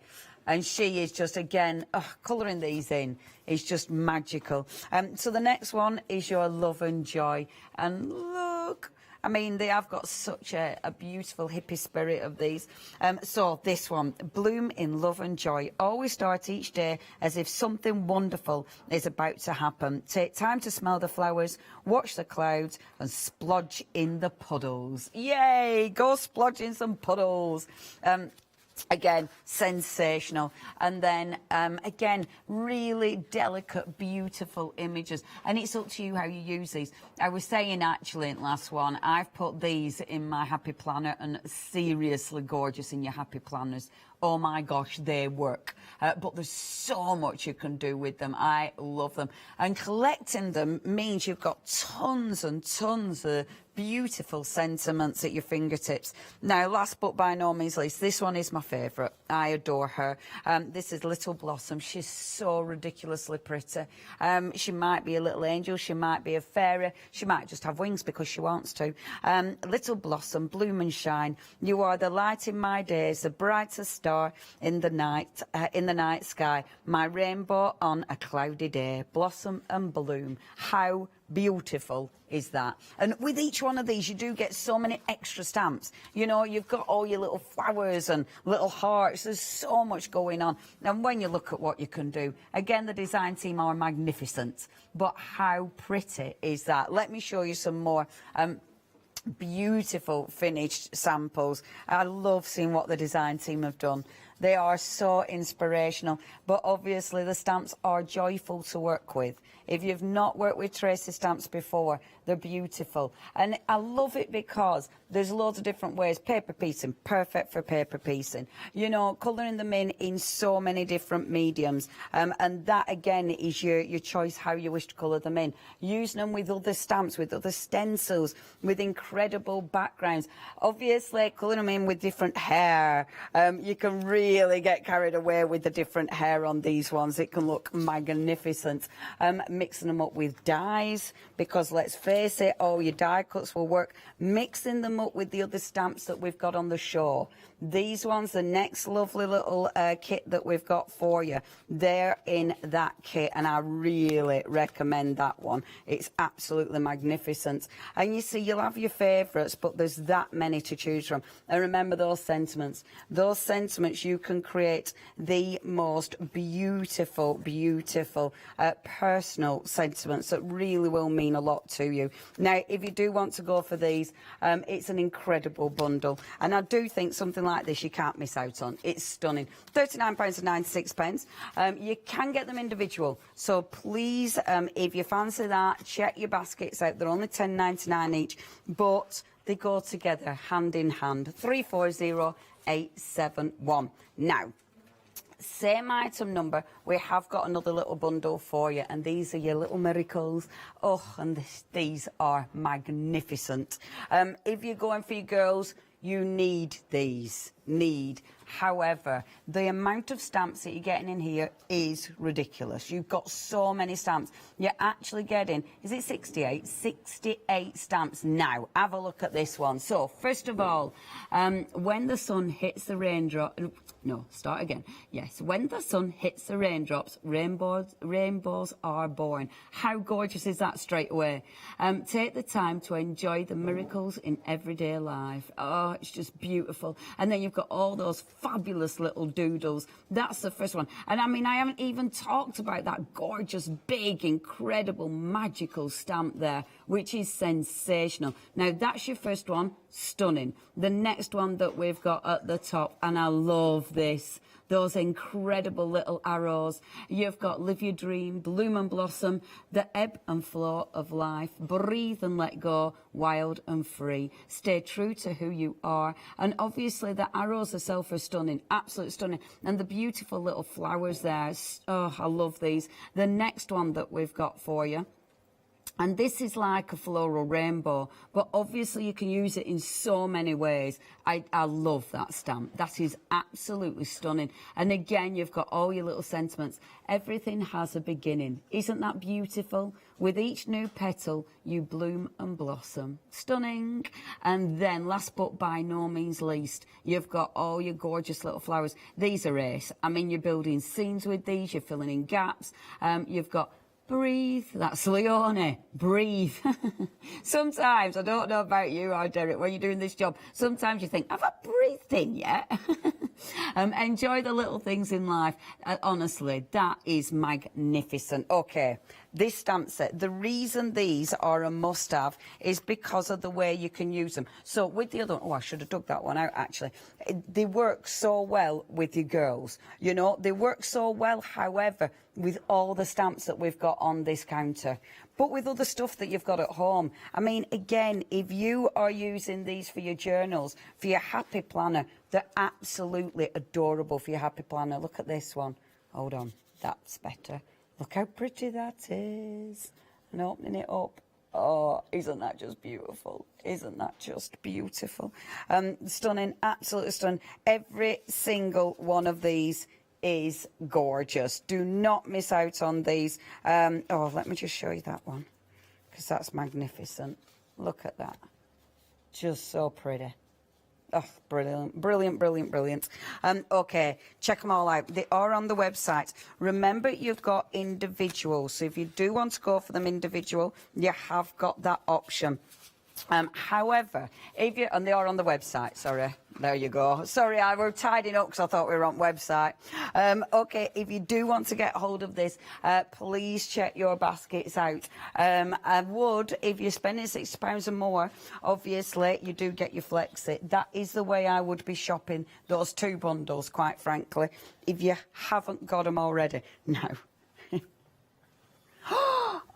And she is just, again, colouring these in is just magical. So the next one is your Love and Joy. And look, I mean, they have got such a beautiful hippie spirit of these. So this one, bloom in love and joy. Always start each day as if something wonderful is about to happen. Take time to smell the flowers, watch the clouds and splodge in the puddles. Yay, go splodge in some puddles. Again, sensational. And then, again, really delicate, beautiful images. And it's up to you how you use these. I was saying, actually, in the last one, I've put these in my Happy Planner, and seriously gorgeous in your Happy Planners. Oh my gosh, they work. But there's so much you can do with them. I love them. And collecting them means you've got tons and tons of beautiful sentiments at your fingertips. Now, last but by no means least, this one is my favourite. I adore her. This is Little Blossom. She's so ridiculously pretty. She might be a little angel. She might be a fairy. She might just have wings because she wants to. Little Blossom, bloom and shine. You are the light in my days, the brightest star in the night sky. My rainbow on a cloudy day. Blossom and bloom. How beautiful is that? And with each one of these, you do get so many extra stamps. You know, you've got all your little flowers and little hearts. There's so much going on. And when you look at what you can do, again, the design team are magnificent. But how pretty is that? Let me show you some more beautiful finished samples. I love seeing what the design team have done. They are so inspirational, but obviously the stamps are joyful to work with. If you've not worked with Tracy stamps before, they're beautiful. And I love it because there's loads of different ways. Paper piecing, perfect for paper piecing. You know, colouring them in so many different mediums. And that, again, is your choice how you wish to colour them in. Using them with other stamps, with other stencils, with incredible backgrounds. Obviously, colouring them in with different hair. You can really get carried away with the different hair on these ones. It can look magnificent. Mixing them up with dyes, because let's face it, all your die cuts will work. Mixing them up with the other stamps that we've got on the show. These ones, the next lovely little kit that we've got for you, they're in that kit, and I really recommend that one. It's absolutely magnificent. And you see, you'll have your favourites, but there's that many to choose from. And remember those sentiments. Those sentiments, you can create the most beautiful, beautiful personal sentiments that really will mean a lot to you. Now, if you do want to go for these, it's it's an incredible bundle. And I do think something like this you can't miss out on. It's stunning. £39.96. You can get them individual. So please, if you fancy that, check your baskets out. They're only £10.99 each, but they go together hand in hand. 340871. Now, same item number, we have got another little bundle for you, and these are your little miracles. Oh, and these are magnificent. If you're going for your girls, you need these. However, the amount of stamps that you're getting in here is ridiculous. You've got so many stamps. You're actually getting, is it 68? 68 stamps. Now, have a look at this one. So, first of all, when the sun hits the raindrop... No, start again. Yes, when the sun hits the raindrops, rainbows are born. How gorgeous is that straight away? Take the time to enjoy the miracles in everyday life. Oh, it's just beautiful. And then you've got all those fabulous little doodles. That's the first one. And I mean, I haven't even talked about that gorgeous, big, incredible, magical stamp there, which is sensational. Now, that's your first one. Stunning. The next one that we've got at the top, and I love this, those incredible little arrows. You've got live your dream, bloom and blossom, the ebb and flow of life, breathe and let go, wild and free, stay true to who you are. And obviously the arrows themselves are stunning, absolutely stunning. And the beautiful little flowers there, oh, I love these. The next one that we've got for you, and this is like a floral rainbow, but obviously you can use it in so many ways. I love that stamp. That is absolutely stunning. And again, you've got all your little sentiments. Everything has a beginning. Isn't that beautiful? With each new petal, you bloom and blossom. Stunning. And then, last but by no means least, you've got all your gorgeous little flowers. These are ace. I mean, you're building scenes with these. You're filling in gaps. You've got... breathe, that's Leone, breathe. Sometimes, I don't know about you or Derek, when you're doing this job, sometimes you think, have I breathed in yet? Enjoy the little things in life. Honestly, that is magnificent. Okay, this stamp set, the reason these are a must-have is because of the way you can use them. So with the other, oh, I should have dug that one out, actually. They work so well with your girls, you know, they work so well, however, with all the stamps that we've got on this counter. But with other stuff that you've got at home, I mean, again, if you are using these for your journals, for your happy planner, they're absolutely adorable for your happy planner. Look at this one. Hold on, that's better. Look how pretty that is. And opening it up. Oh, isn't that just beautiful? Isn't that just beautiful? Stunning, absolutely stunning. Every single one of these is gorgeous. Do not miss out on these. Oh, let me just show you that one, because that's magnificent. Look at that. Just so pretty. Oh, brilliant, brilliant, brilliant, brilliant. Okay, check them all out. They are on the website. Remember, you've got individual, so if you do want to go for them individual, you have got that option. However, if you, and they are on the website, sorry, there you go. Sorry, I were tidying up because I thought we were on website. Okay, if you do want to get hold of this, please check your baskets out. I would, if you're spending £60 or more, obviously you do get your Flexit. That is the way I would be shopping those two bundles, quite frankly, if you haven't got them already. No.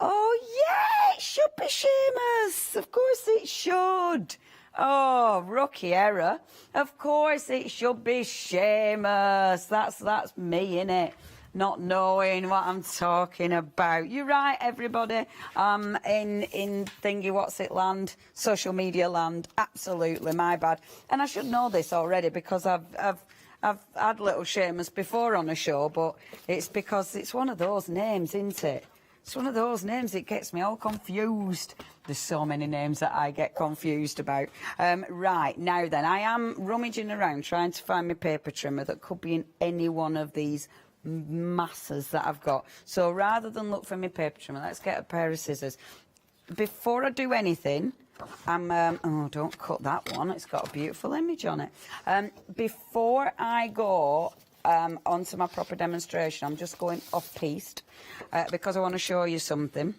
Oh, yeah, it should be Seamus. Of course it should. Oh, rookie error. Of course it should be Seamus. That's me, innit? Not knowing what I'm talking about. You're right, everybody. In thingy, what's it land? Social media land. Absolutely, my bad. And I should know this already because I've had little Seamus before on a show, but it's because it's one of those names, isn't it? It's one of those names, it gets me all confused. There's so many names that I get confused about. Right, now then, I am rummaging around trying to find my paper trimmer that could be in any one of these masses that I've got. So rather than look for my paper trimmer, let's get a pair of scissors. Before I do anything, oh, don't cut that one, it's got a beautiful image on it. Before I go onto my proper demonstration, I'm just going off-piste because I want to show you something.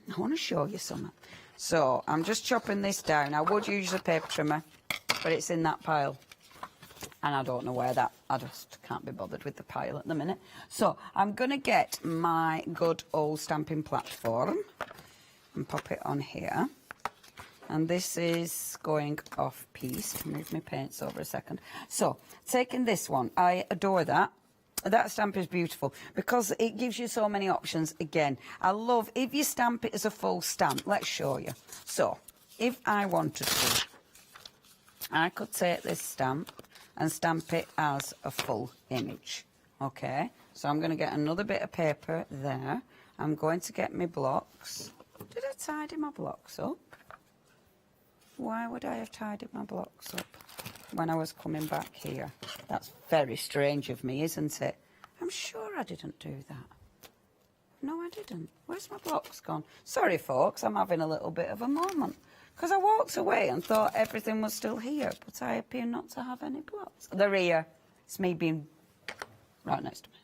So I'm just chopping this down. I would use a paper trimmer, but it's in that pile. And I don't know where that, I just can't be bothered with the pile at the minute. So I'm going to get my good old stamping platform and pop it on here. And this is going off piece. Move my paints over a second. So taking this one, I adore that. That stamp is beautiful because it gives you so many options. Again, I love, if you stamp it as a full stamp, let's show you. So if I wanted to, I could take this stamp and stamp it as a full image. Okay, so I'm going to get another bit of paper there. I'm going to get my blocks. Did I tidy my blocks up? Why would I have tidied my blocks up when I was coming back here? That's very strange of me, isn't it? I'm sure I didn't do that. No, I didn't. Where's my blocks gone? Sorry, folks, I'm having a little bit of a moment. Because I walked away and thought everything was still here, but I appear not to have any blocks. They're here. It's me being right next to me.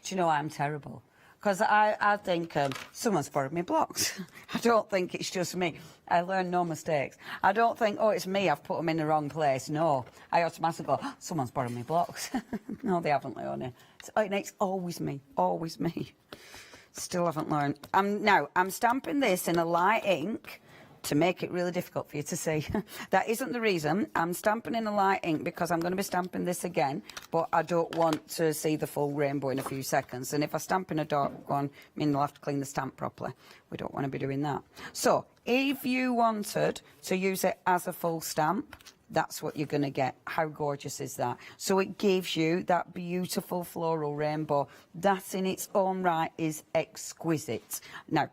Do you know I'm terrible? Because I think someone's borrowed me blocks. I don't think it's just me. I learn no mistakes. I don't think, oh, it's me, I've put them in the wrong place. No, I automatically go, oh, someone's borrowed me blocks. No, they haven't, Leonie. It's always me, always me. Still haven't learned. Now, I'm stamping this in a light ink to make it really difficult for you to see. That isn't the reason. I'm stamping in a light ink because I'm going to be stamping this again, but I don't want to see the full rainbow in a few seconds. And if I stamp in a dark one, I mean, I'll have to clean the stamp properly. We don't want to be doing that. So if you wanted to use it as a full stamp, that's what you're going to get. How gorgeous is that? So it gives you that beautiful floral rainbow. That in its own right is exquisite. Now,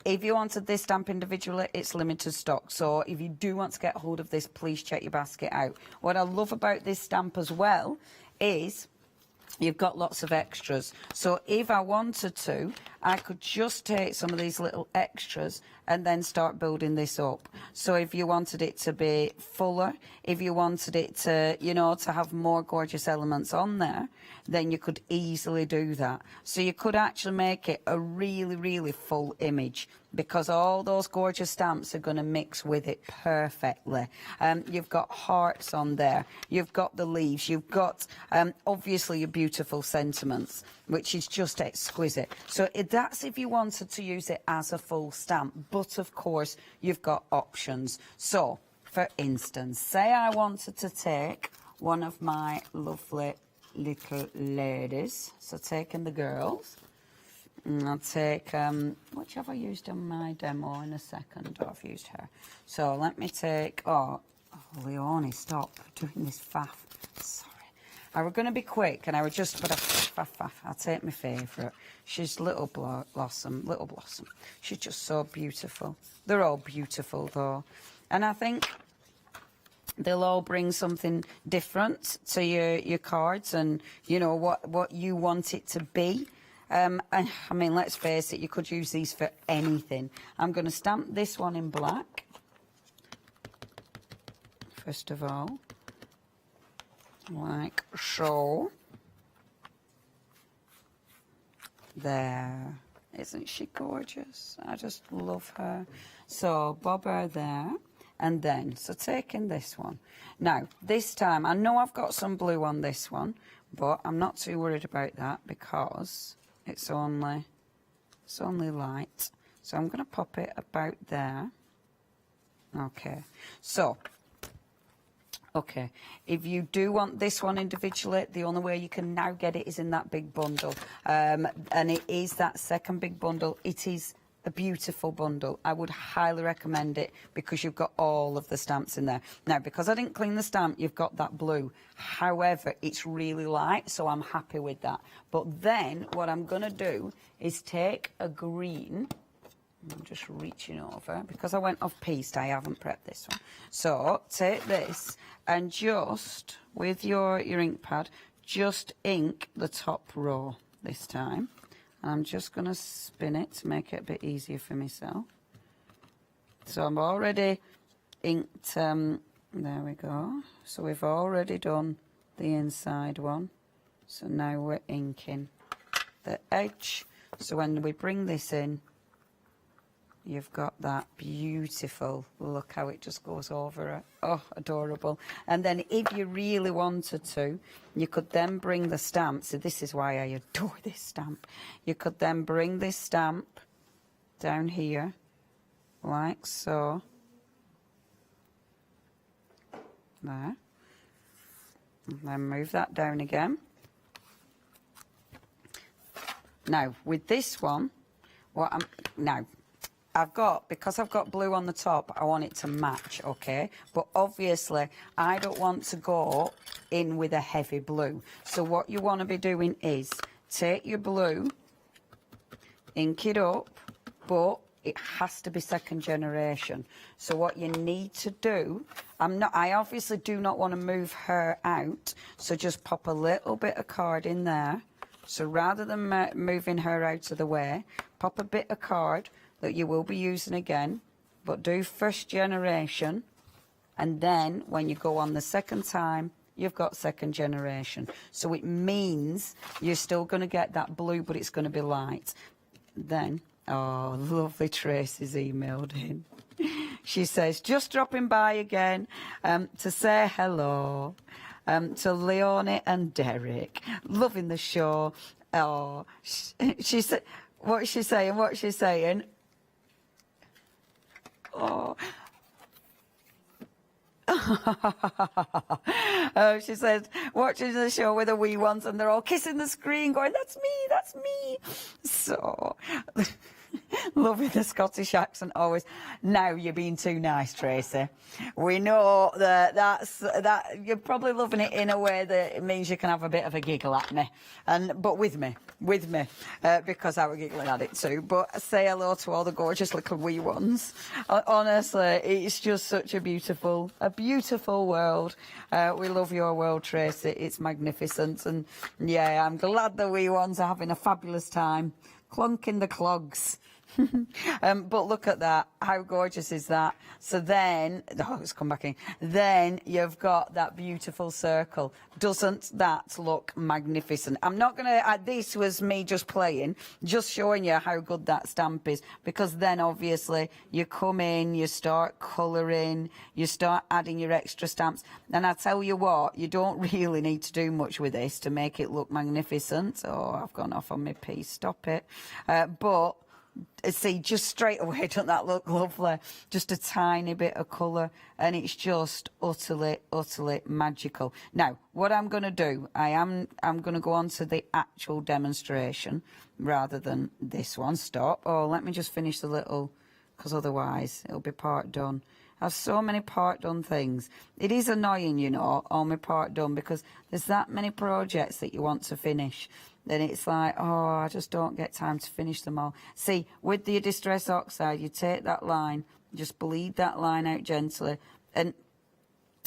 if you wanted this stamp individually, it's limited stock. So if you do want to get hold of this, please check your basket out. What I love about this stamp as well is you've got lots of extras. So if I wanted to, I could just take some of these little extras and then start building this up. So if you wanted it to be fuller, if you wanted it to, you know, to have more gorgeous elements on there, then you could easily do that. So you could actually make it a really, really full image because all those gorgeous stamps are going to mix with it perfectly. You've got hearts on there. You've got the leaves. You've got, obviously, your beautiful sentiments, which is just exquisite. So that's if you wanted to use it as a full stamp. But, of course, you've got options. So, for instance, say I wanted to take one of my lovely little ladies. So, taking the girls. And I'll take, which have I used on my demo in a second? Oh, I've used her. So, let me take, Leonie, stop doing this faff. Sorry. I were going to be quick, and I would just put a faff. I'll take my favourite. She's Little Blossom. She's just so beautiful. They're all beautiful, though. And I think they'll all bring something different to your cards and, you know, what you want it to be. And, I mean, let's face it, you could use these for anything. I'm going to stamp this one in black, first of all. Like so. There. Isn't she gorgeous? I just love her. So, bob her there. And then, so taking this one. Now, this time, I know I've got some blue on this one, but I'm not too worried about that because it's only light. So I'm going to pop it about there. Okay. So, okay, if you do want this one individually, the only way you can now get it is in that big bundle. And it is that second big bundle. It is a beautiful bundle. I would highly recommend it because you've got all of the stamps in there. Now, because I didn't clean the stamp, you've got that blue. However, it's really light, so I'm happy with that. But then what I'm going to do is take a green. I'm just reaching over because I went off piece. I haven't prepped this one. So take this and just with your ink pad, just ink the top row this time. I'm just going to spin it to make it a bit easier for myself. So I'm already inked, there we go. So we've already done the inside one. So now we're inking the edge. So when we bring this in, you've got that beautiful, look how it just goes over it. Oh, adorable. And then if you really wanted to, you could then bring the stamp. So this is why I adore this stamp. You could then bring this stamp down here, like so. There. And then move that down again. Now, with this one, because I've got blue on the top, I want it to match, okay? But obviously, I don't want to go in with a heavy blue. So what you want to be doing is take your blue, ink it up, but it has to be second generation. So what you need to do, I obviously do not want to move her out, so just pop a little bit of card in there. So rather than moving her out of the way, pop a bit of card that you will be using again, but do first generation, and then when you go on the second time, you've got second generation. So it means you're still going to get that blue, but it's going to be light. Then, oh, lovely Tracy's emailed in. She says, just dropping by again to say hello. To Leonie and Derek, loving the show. Oh, she said, what's she saying? What's she saying? Oh. She says, watching the show with the wee ones, and they're all kissing the screen, going, "That's me, that's me." So. Loving the Scottish accent always. Now you're being too nice, Tracy. We know that you're probably loving it in a way that it means you can have a bit of a giggle at me, but with me, because I was giggling at it too. But say hello to all the gorgeous little wee ones. Honestly, it's just such a beautiful world. We love your world, Tracy. It's magnificent, and yeah, I'm glad the wee ones are having a fabulous time. Clonking the clogs. But look at that. How gorgeous is that? So then, oh, it's come back in. Then you've got that beautiful circle. Doesn't that look magnificent? I'm not going to, this was me just playing, just showing you how good that stamp is, because then obviously you come in, you start colouring, you start adding your extra stamps. And I tell you what, you don't really need to do much with this to make it look magnificent. Oh, I've gone off on my piece. Stop it. But see, just straight away, doesn't that look lovely? Just a tiny bit of colour, and it's just utterly magical. Now, what I'm going to do, I'm going to go on to the actual demonstration rather than this one. Stop. Oh, let me just finish the little, because otherwise it'll be part done. I have so many part done things. It is annoying, you know, all my part done, because there's that many projects that you want to finish. Then it's like, oh, I just don't get time to finish them all. See, with the Distress Oxide, you take that line, just bleed that line out gently. And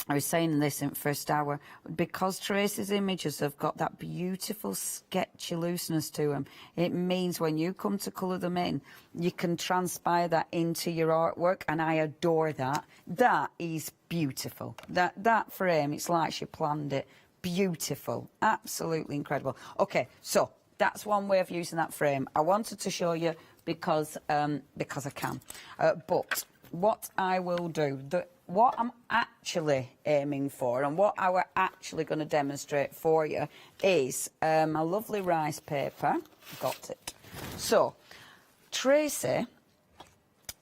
I was saying this in first hour, because Tracy's images have got that beautiful sketchy looseness to them, it means when you come to colour them in, you can transpire that into your artwork, and I adore that. That is beautiful. That frame, it's like she planned it. Beautiful, absolutely incredible. Okay, so that's one way of using that frame. I wanted to show you because I can. But what I will do, what I'm actually aiming for, and what I were actually going to demonstrate for you, is a lovely rice paper. Got it. So, Tracy,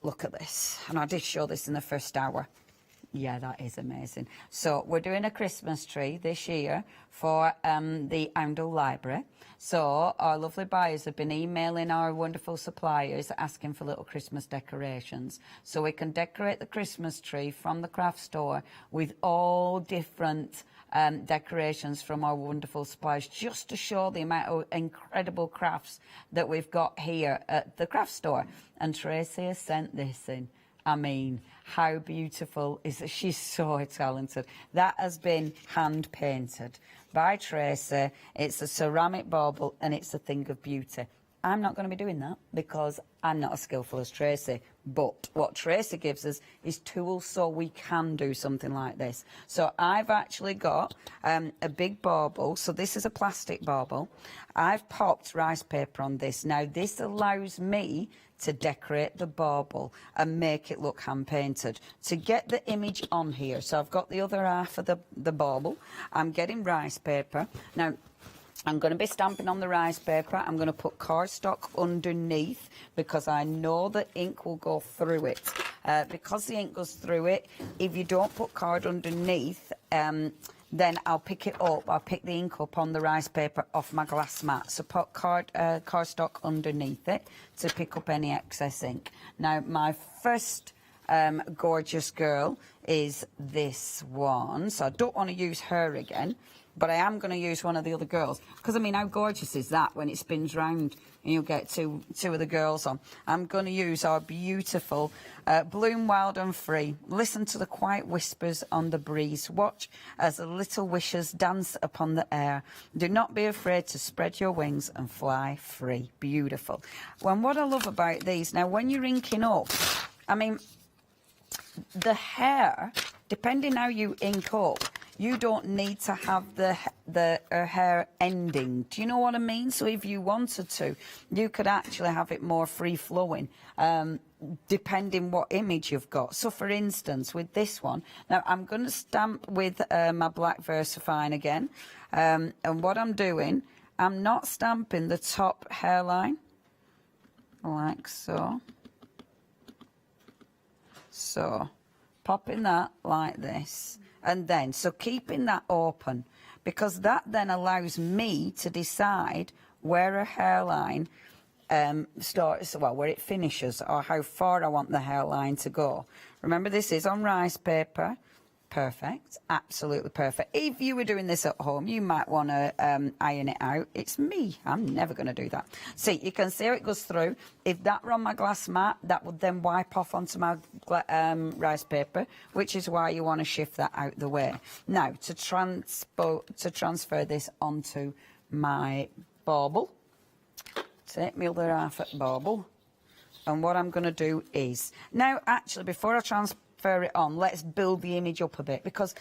look at this, and I did show this in the first hour. Yeah, that is amazing. So we're doing a Christmas tree this year for the AALL Library. So our lovely buyers have been emailing our wonderful suppliers asking for little Christmas decorations. So we can decorate the Christmas tree from the craft store with all different decorations from our wonderful suppliers, just to show the amount of incredible crafts that we've got here at the craft store. And Tracy has sent this in. I mean, how beautiful is it? She's so talented. That has been hand painted by Tracy. It's a ceramic bauble, and it's a thing of beauty. I'm not going to be doing that because I'm not as skillful as Tracy. But what Tracy gives us is tools so we can do something like this. So I've actually got a big bauble. So this is a plastic bauble. I've popped rice paper on this. Now this allows me to decorate the bauble and make it look hand painted. To get the image on here, so I've got the other half of the bauble. I'm getting rice paper. Now I'm going to be stamping on the rice paper. I'm going to put cardstock underneath because I know the ink will go through it. Because the ink goes through it, if you don't put card underneath, then I'll pick it up. I'll pick the ink up on the rice paper off my glass mat. So put cardstock underneath it to pick up any excess ink. Now, my first gorgeous girl is this one. So I don't want to use her again, but I am going to use one of the other girls. Because, I mean, how gorgeous is that when it spins round and you'll get two of the girls on? I'm going to use our beautiful Bloom Wild and Free. Listen to the quiet whispers on the breeze. Watch as the little wishes dance upon the air. Do not be afraid to spread your wings and fly free. Beautiful. Well, what I love about these, now when you're inking up, I mean, the hair, depending how you ink up, you don't need to have the hair ending. Do you know what I mean? So if you wanted to, you could actually have it more free-flowing, depending what image you've got. So, for instance, with this one, now I'm going to stamp with my black VersaFine again. And what I'm doing, I'm not stamping the top hairline, like so. So, popping that like this. And then, so keeping that open, because that then allows me to decide where a hairline starts, well, where it finishes, or how far I want the hairline to go. Remember, this is on rice paper. Perfect, absolutely perfect. If you were doing this at home, you might want to iron it out. It's me, I'm never going to do that. See, you can see how it goes through. If that were on my glass mat, that would then wipe off onto my rice paper, which is why you want to shift that out the way. Now, to transfer this onto my bauble, take my other half at bauble, and what I'm going to do is, now actually before I transfer it on, let's build the image up a bit, because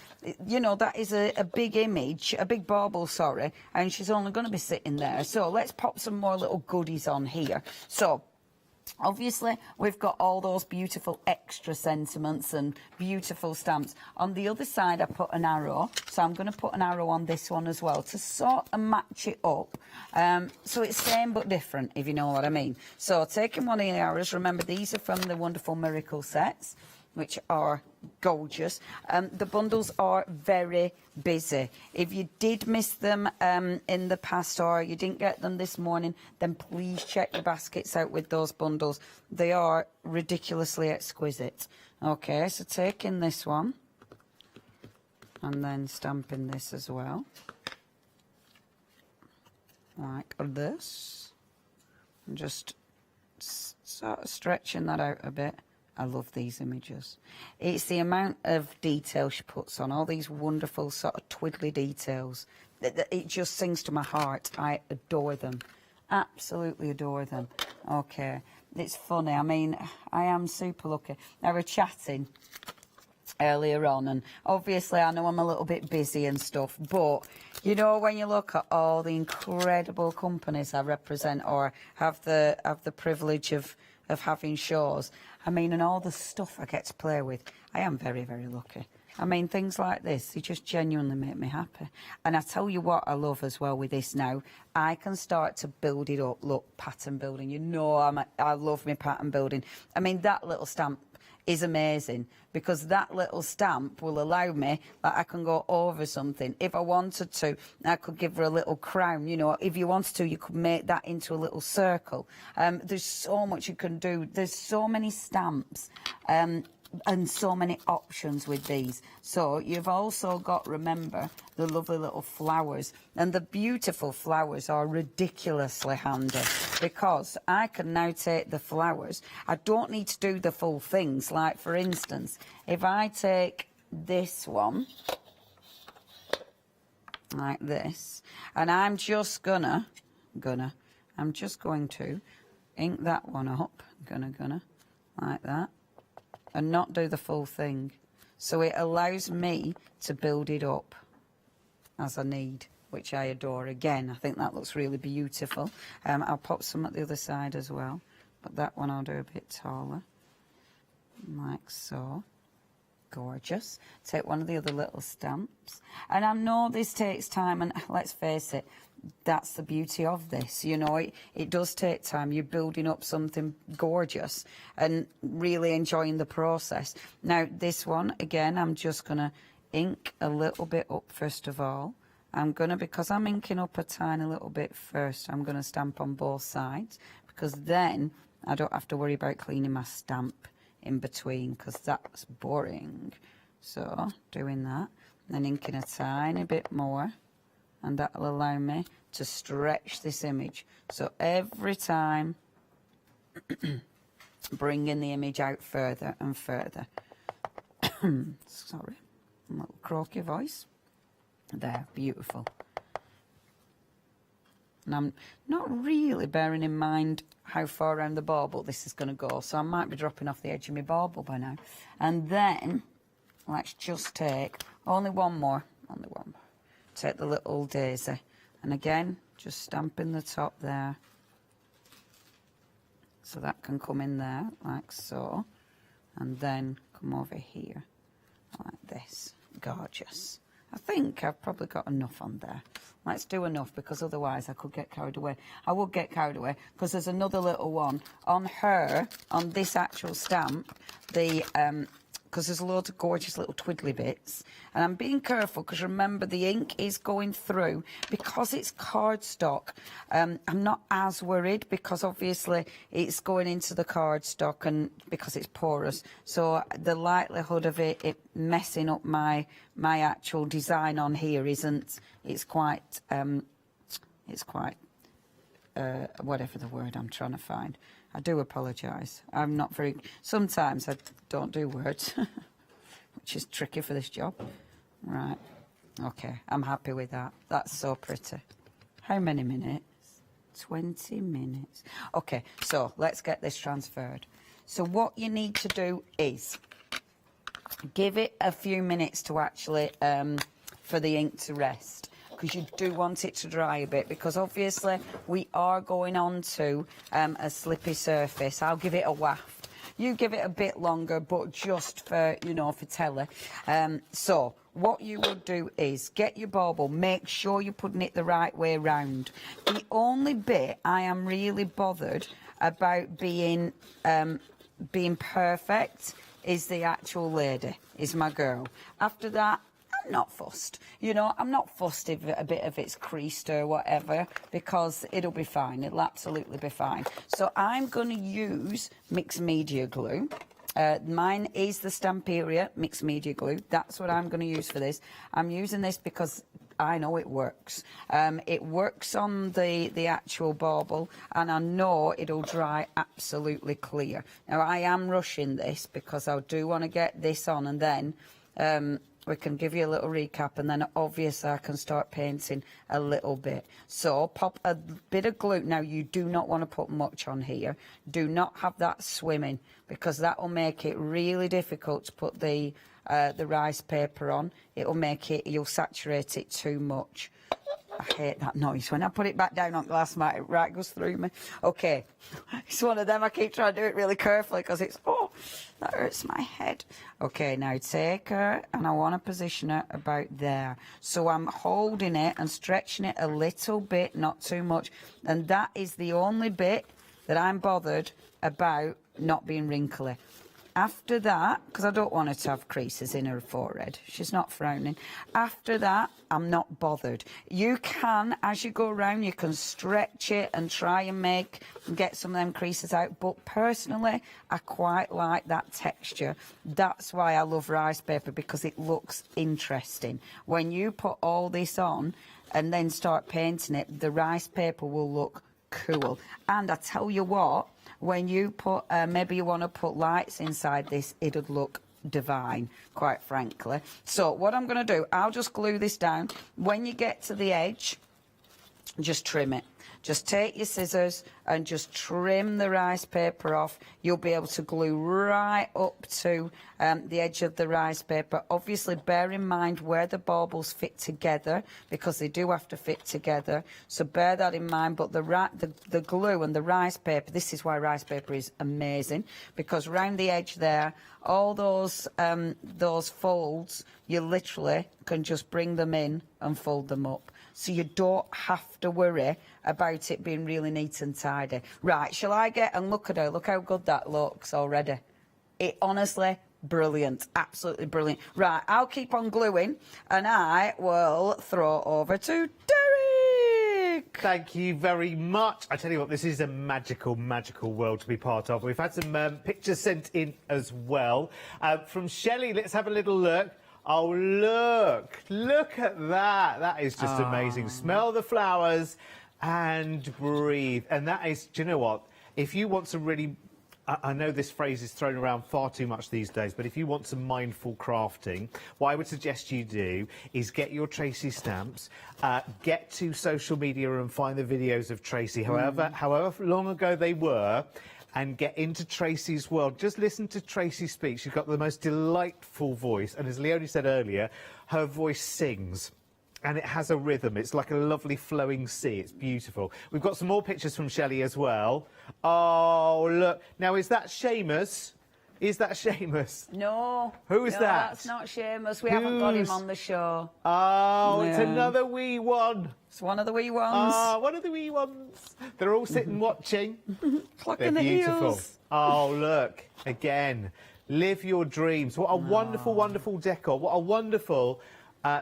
you know that is a big image, a big bauble, sorry, and she's only going to be sitting there. So let's pop some more little goodies on here. So obviously we've got all those beautiful extra sentiments and beautiful stamps. On the other side I put an arrow, so I'm going to put an arrow on this one as well to sort of match it up, so it's same but different, if you know what I mean. So taking one of the arrows, remember these are from the wonderful Miracle sets, which are gorgeous. The bundles are very busy. If you did miss them in the past, or you didn't get them this morning, then please check your baskets out with those bundles. They are ridiculously exquisite. Okay, so taking this one and then stamping this as well, like this. And just sort of stretching that out a bit. I love these images. It's the amount of detail she puts on, all these wonderful sort of twiddly details. It just sings to my heart. I adore them. Absolutely adore them. Okay, it's funny. I mean, I am super lucky. I was chatting earlier on, and obviously I know I'm a little bit busy and stuff, but you know, when you look at all the incredible companies I represent or have the privilege of having shows, I mean, and all the stuff I get to play with, I am very, very lucky. I mean, things like this, they just genuinely make me happy. And I tell you what I love as well with this now, I can start to build it up. Look, pattern building, you know, I love my pattern building. I mean, that little stamp is amazing, because that little stamp will allow me, like, I can go over something. If I wanted to, I could give her a little crown, you know. If you wanted to, you could make that into a little circle. There's so much you can do. There's so many stamps and so many options with these. So you've also got, remember, the lovely little flowers, and the beautiful flowers are ridiculously handy, because I can now take the flowers. I don't need to do the full things. Like, for instance, if I take this one like this, and I'm just gonna I'm just going to ink that one up, gonna, like that, and not do the full thing. So it allows me to build it up as I need, which I adore. Again, I think that looks really beautiful. I'll pop some at the other side as well, but that one I'll do a bit taller, like so. Gorgeous. Take one of the other little stamps, and I know this takes time, and let's face it, that's the beauty of this, you know, it does take time. You're building up something gorgeous and really enjoying the process. Now this one, again, I'm just gonna ink a little bit up first of all. I'm gonna, because I'm inking up a tiny little bit first, I'm gonna stamp on both sides, because then I don't have to worry about cleaning my stamp in between, because that's boring. So doing that, then inking a tiny bit more, and that'll allow me to stretch this image. So every time bringing the image out further and further. Sorry, a little croaky voice. There, beautiful. And I'm not really bearing in mind how far around the bauble this is going to go, so I might be dropping off the edge of my bauble by now. And then let's just take only one more. Take the little daisy, and again, just stamping the top there, so that can come in there like so, and then come over here like this. Gorgeous. I think I've probably got enough on there. Let's do enough, because otherwise I could get carried away. I would get carried away, because there's another little one on her, on this actual stamp, the because there's loads of gorgeous little twiddly bits, and I'm being careful, because remember the ink is going through, because it's cardstock. I'm not as worried, because obviously it's going into the cardstock, and because it's porous, so the likelihood of it messing up my actual design on here isn't. It's quite whatever the word I'm trying to find. I do apologise. I'm not very... Sometimes I don't do words, which is tricky for this job. Right. Okay, I'm happy with that. That's so pretty. How many minutes? 20 minutes. Okay, so let's get this transferred. So what you need to do is give it a few minutes to actually, for the ink to rest, because you do want it to dry a bit, because obviously we are going on to a slippy surface. I'll give it a waft. You give it a bit longer, but just for, you know, for telly. So what you would do is get your bauble, make sure you're putting it the right way round. The only bit I am really bothered about being perfect is the actual lady, is my girl. After that, I'm not fussed. You know, I'm not fussed if a bit of it's creased or whatever, because it'll be fine. It'll absolutely be fine. So I'm going to use mixed media glue. Mine is the Stamperia mixed media glue. That's what I'm going to use for this. I'm using this because I know it works. It works on the actual bauble, and I know it'll dry absolutely clear. Now, I am rushing this because I do want to get this on, and then we can give you a little recap, and then obviously I can start painting a little bit. So pop a bit of glue. Now, you do not want to put much on here. Do not have that swimming, because that will make it really difficult to put the rice paper on. It'll make it, you'll saturate it too much. I hate that noise. When I put it back down on glass mat, it right goes through me. Okay, it's one of them. I keep trying to do it really carefully because it's, oh, that hurts my head. Okay, now take her, and I want to position her about there. So I'm holding it and stretching it a little bit, not too much. And that is the only bit that I'm bothered about not being wrinkly. After that, because I don't want her to have creases in her forehead, she's not frowning. After that, I'm not bothered. You can, as you go around, you can stretch it and try and get some of them creases out. But personally, I quite like that texture. That's why I love rice paper, because it looks interesting. When you put all this on and then start painting it, the rice paper will look cool. And I tell you what, when you put, maybe you want to put lights inside this, it'll look divine, quite frankly. So what I'm going to do, I'll just glue this down. When you get to the edge, just trim it. Just take your scissors and just trim the rice paper off. You'll be able to glue right up to the edge of the rice paper. Obviously, bear in mind where the baubles fit together, because they do have to fit together. So bear that in mind. But the glue and the rice paper, this is why rice paper is amazing, because round the edge there, all those folds, you literally can just bring them in and fold them up. So you don't have to worry about it being really neat and tidy. Right, shall I get and look at her? Look how good that looks already. It honestly, brilliant, absolutely brilliant. Right, I'll keep on gluing and I will throw over to Derek. Thank you very much. I tell you what, this is a magical, magical world to be part of. We've had some pictures sent in as well. From Shelley, let's have a little look. Oh, look at that. That is just amazing. Smell the flowers and breathe. And that is, do you know what? If you want to really, I know this phrase is thrown around far too much these days, but if you want some mindful crafting, what I would suggest you do is get your Tracy stamps, get to social media and find the videos of Tracy, however long ago they were, and get into Tracy's world. Just listen to Tracy speak. She's got the most delightful voice. And as Leonie said earlier, her voice sings. And it has a rhythm. It's like a lovely flowing sea. It's beautiful. We've got some more pictures from Shelley as well. Oh, look. Now, is that Seamus? Is that Seamus? No. Who is no, that? That's not Seamus. We haven't got him on the show. Oh, No. It's another wee one. It's one of the wee ones. Ah, one of the wee ones. They're all sitting watching. Clocking They're the beautiful. heels. Oh, look. Again. Live your dreams. What a wonderful, wonderful decor. What a wonderful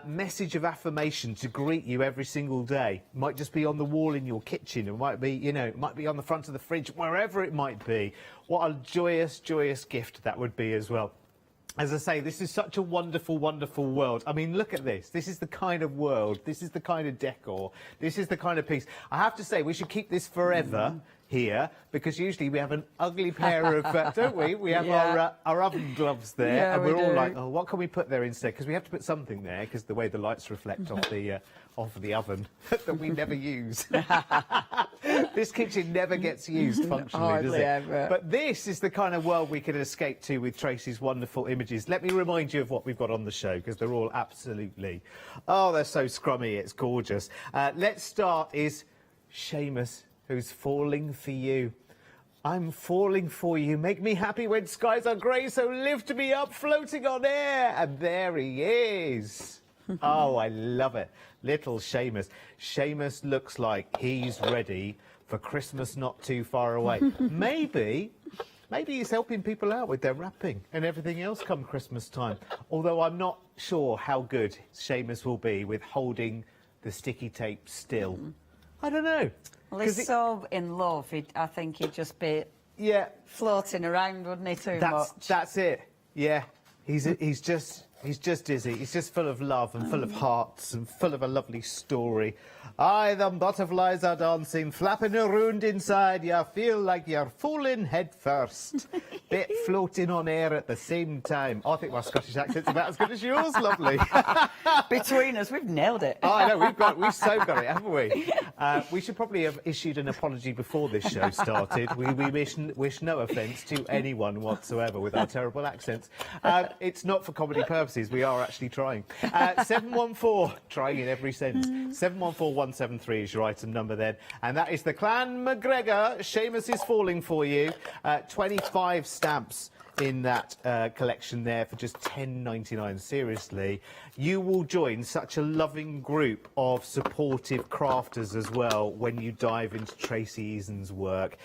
message of affirmation to greet you every single day. Might just be on the wall in your kitchen. It might be, you know, it might be on the front of the fridge, wherever it might be. What a joyous, joyous gift that would be as well. As I say, this is such a wonderful, wonderful world. I mean, look at this. This is the kind of world. This is the kind of decor. This is the kind of piece. I have to say, we should keep this forever here, because usually we have an ugly pair of, don't we? We have our oven gloves there, Yeah, and we we're all do. like, oh, what can we put there instead? Because we have to put something there, because the way the lights reflect off the oven that we never use. This kitchen never gets used functionally, does Hardly it? ever. But this is the kind of world we can escape to with Tracy's wonderful images. Let me remind you of what we've got on the show, because they're all absolutely, oh, they're so scrummy, it's gorgeous. Let's start is Seamus, who's falling for you. I'm falling for you. Make me happy when skies are grey, so lift me up floating on air. And there he is. Oh, I love it. Little Seamus. Seamus looks like he's ready for Christmas not too far away. Maybe he's helping people out with their wrapping and everything else come Christmas time. Although I'm not sure how good Seamus will be with holding the sticky tape still. I don't know. Well, he's so in love. I think he'd just be floating around, wouldn't he, too much? That's it. Yeah. He's just dizzy. He's just full of love and full of hearts and full of a lovely story. Aye, the butterflies are dancing, flapping around inside. You feel like you're falling head first. Bit floating on air at the same time. I think my Scottish accent's about as good as yours, lovely. Between us, we've nailed it. Oh, I know, we've so got it, haven't we? We should probably have issued an apology before this show started. We wish no offence to anyone whatsoever with our terrible accents. It's not for comedy purposes. We are actually trying. 714, trying in every sense. 714173 is your item number then. And that is the Clan McGregor. Seamus is falling for you. 25 stamps in that collection there for just £10.99. Seriously, you will join such a loving group of supportive crafters as well when you dive into Tracy Eason's work.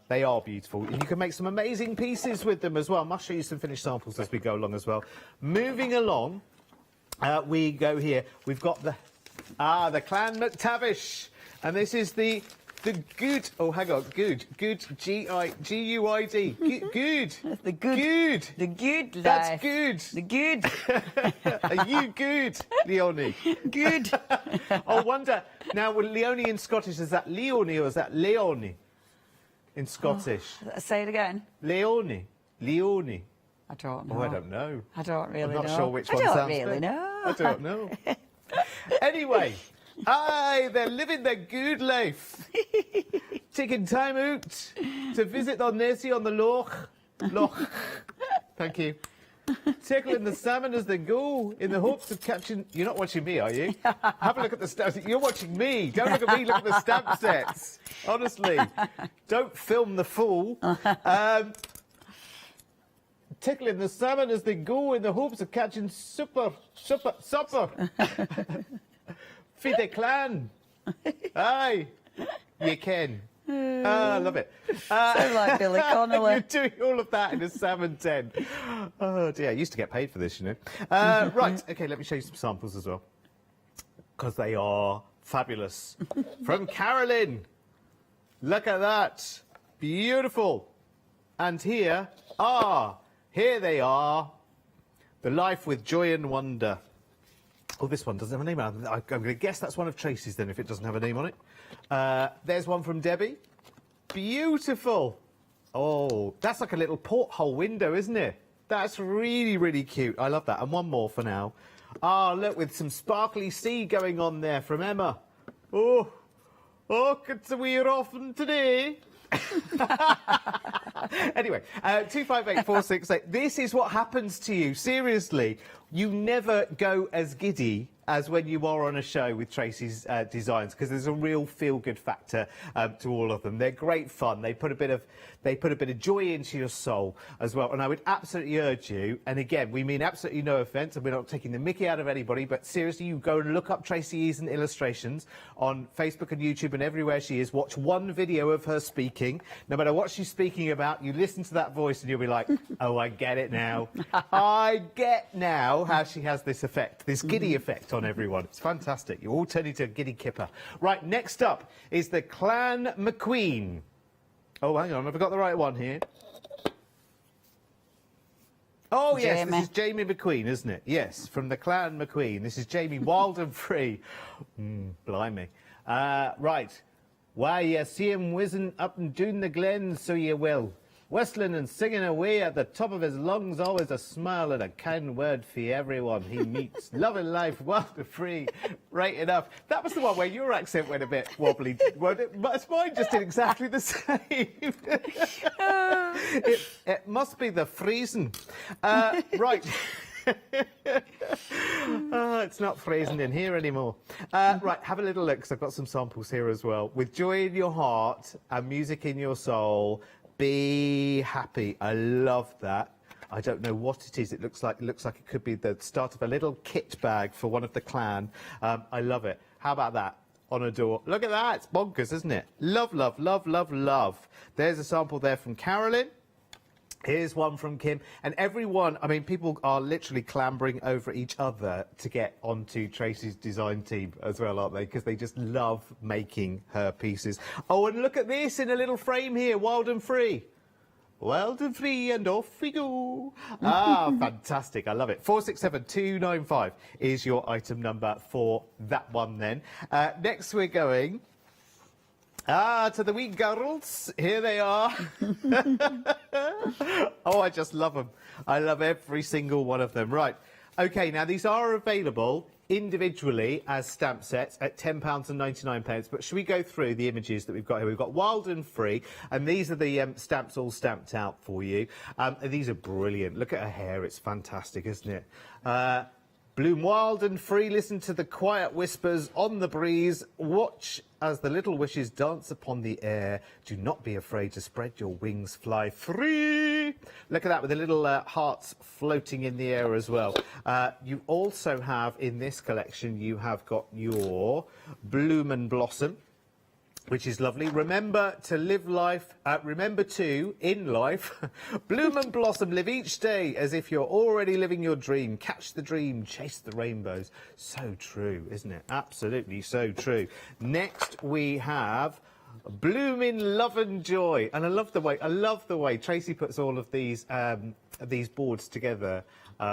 They are beautiful, and you can make some amazing pieces with them as well. I'll show you some finished samples as we go along as well. Moving along, we go here. We've got the Clan McTavish, and this is the good, oh, hang on, good, G-U-I-D, good. The good. The good life. That's good. The good. Are you good, Leonie? Good. I wonder, now, with Leonie in Scottish, is that Leonie or is that Leonie in Scottish? Oh, say it again. Leonie. I don't know. Oh, I don't know. I don't really know. I'm not sure which I one don't sounds really better. know. I don't know. Anyway, Aye, they're living their good life. Taking time out to visit their Nessie on the loch. Thank you. Tickling the salmon as they go in the hopes of catching... You're not watching me, are you? Have a look at the stamps. You're watching me. Don't look at me, look at the stamp sets. Honestly. Don't film the fool. Tickling the salmon as they go in the hopes of catching supper. Fide clan. Aye. You can. I love it. Sound like Billy Connolly. You're doing all of that in a salmon tent. Oh dear, I used to get paid for this, you know. Right, okay, let me show you some samples as well. Because they are fabulous. From Carolyn. Look at that. Beautiful. And here they are. The Life with Joy and Wonder. Oh, this one doesn't have a name on it. I'm going to guess that's one of Tracy's then, if it doesn't have a name on it. There's one from Debbie. Beautiful. Oh, that's like a little porthole window, isn't it? That's really, really cute. I love that. And one more for now. Ah, look, with some sparkly sea going on there from Emma. Oh, it's a wee orphan today. Anyway, 258468. This is what happens to you. Seriously, you never go as giddy as when you are on a show with Tracy's designs, because there's a real feel-good factor to all of them. They're great fun. They put a bit of joy into your soul as well. And I would absolutely urge you, and again, we mean absolutely no offence, and we're not taking the mickey out of anybody, but seriously, you go and look up Tracy Eason Illustrations on Facebook and YouTube and everywhere she is. Watch one video of her speaking. No matter what she's speaking about, you listen to that voice and you'll be like, oh, I get it now. I get now how she has this effect, this giddy effect on everyone. It's fantastic. You all turn into a giddy kipper. Right, next up is the Clan McQueen. Oh, hang on, have I got the right one here? Oh, yes, Jamie. this is Jamie McQueen, isn't it? Yes, from the Clan McQueen. This is Jamie, wild and free. Blimey. Right. Why, you see him whizzing up and down the glen, so you will. Whistling and singing away at the top of his lungs, always a smile and a kind word for everyone he meets. Loving life, wild and free, right enough. That was the one where your accent went a bit wobbly, wasn't it? But mine just did exactly the same. It must be the freezing. Right. It's not freezing in here anymore. Right, have a little look, because I've got some samples here as well. With joy in your heart and music in your soul, be happy. I love that. I don't know what it is. It looks like it could be the start of a little kit bag for one of the clan. I love it. How about that? On a door. Look at that. It's bonkers, isn't it? Love, love, love, love, love. There's a sample there from Carolyn. Here's one from Kim. And everyone, I mean, people are literally clambering over each other to get onto Tracy's design team as well, aren't they? Because they just love making her pieces. Oh, and look at this in a little frame here, wild and free. Wild and free, and off we go. Fantastic. I love it. 467295 is your item number for that one then. Next we're going... to the wee girls. Here they are. Oh, I just love them. I love every single one of them. Right. OK, now these are available individually as stamp sets at £10.99. But should we go through the images that we've got here? We've got Wild and Free, and these are the stamps all stamped out for you. And these are brilliant. Look at her hair. It's fantastic, isn't it? Bloom wild and free, listen to the quiet whispers on the breeze. Watch as the little wishes dance upon the air. Do not be afraid to spread your wings, fly free. Look at that, with the little hearts floating in the air as well. You also have, in this collection, you have got your Bloom and Blossom, which is lovely. Remember to live life, remember to, in life, bloom and blossom, live each day as if you're already living your dream. Catch the dream, chase the rainbows. So true, isn't it? Absolutely so true. Next we have Bloom in Love and Joy. And I love the way Tracy puts all of these boards together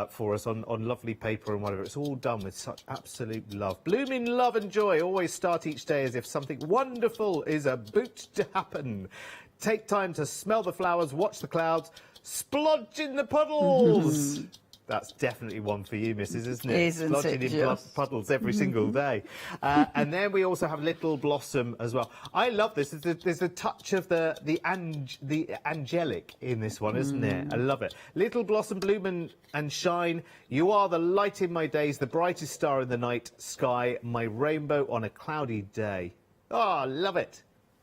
for us on lovely paper and whatever. It's all done with such absolute love. Bloom in love and joy. Always start each day as if something wonderful is about to happen. Take time to smell the flowers, watch the clouds, splodge in the puddles. That's definitely one for you, Mrs., isn't it? Isn't Lodging it in just? puddles every single day. And then we also have Little Blossom as well. I love this. There's a touch of the angelic in this one, isn't it? I love it. Little Blossom, bloom and shine. You are the light in my days, the brightest star in the night sky, my rainbow on a cloudy day. Oh, love it.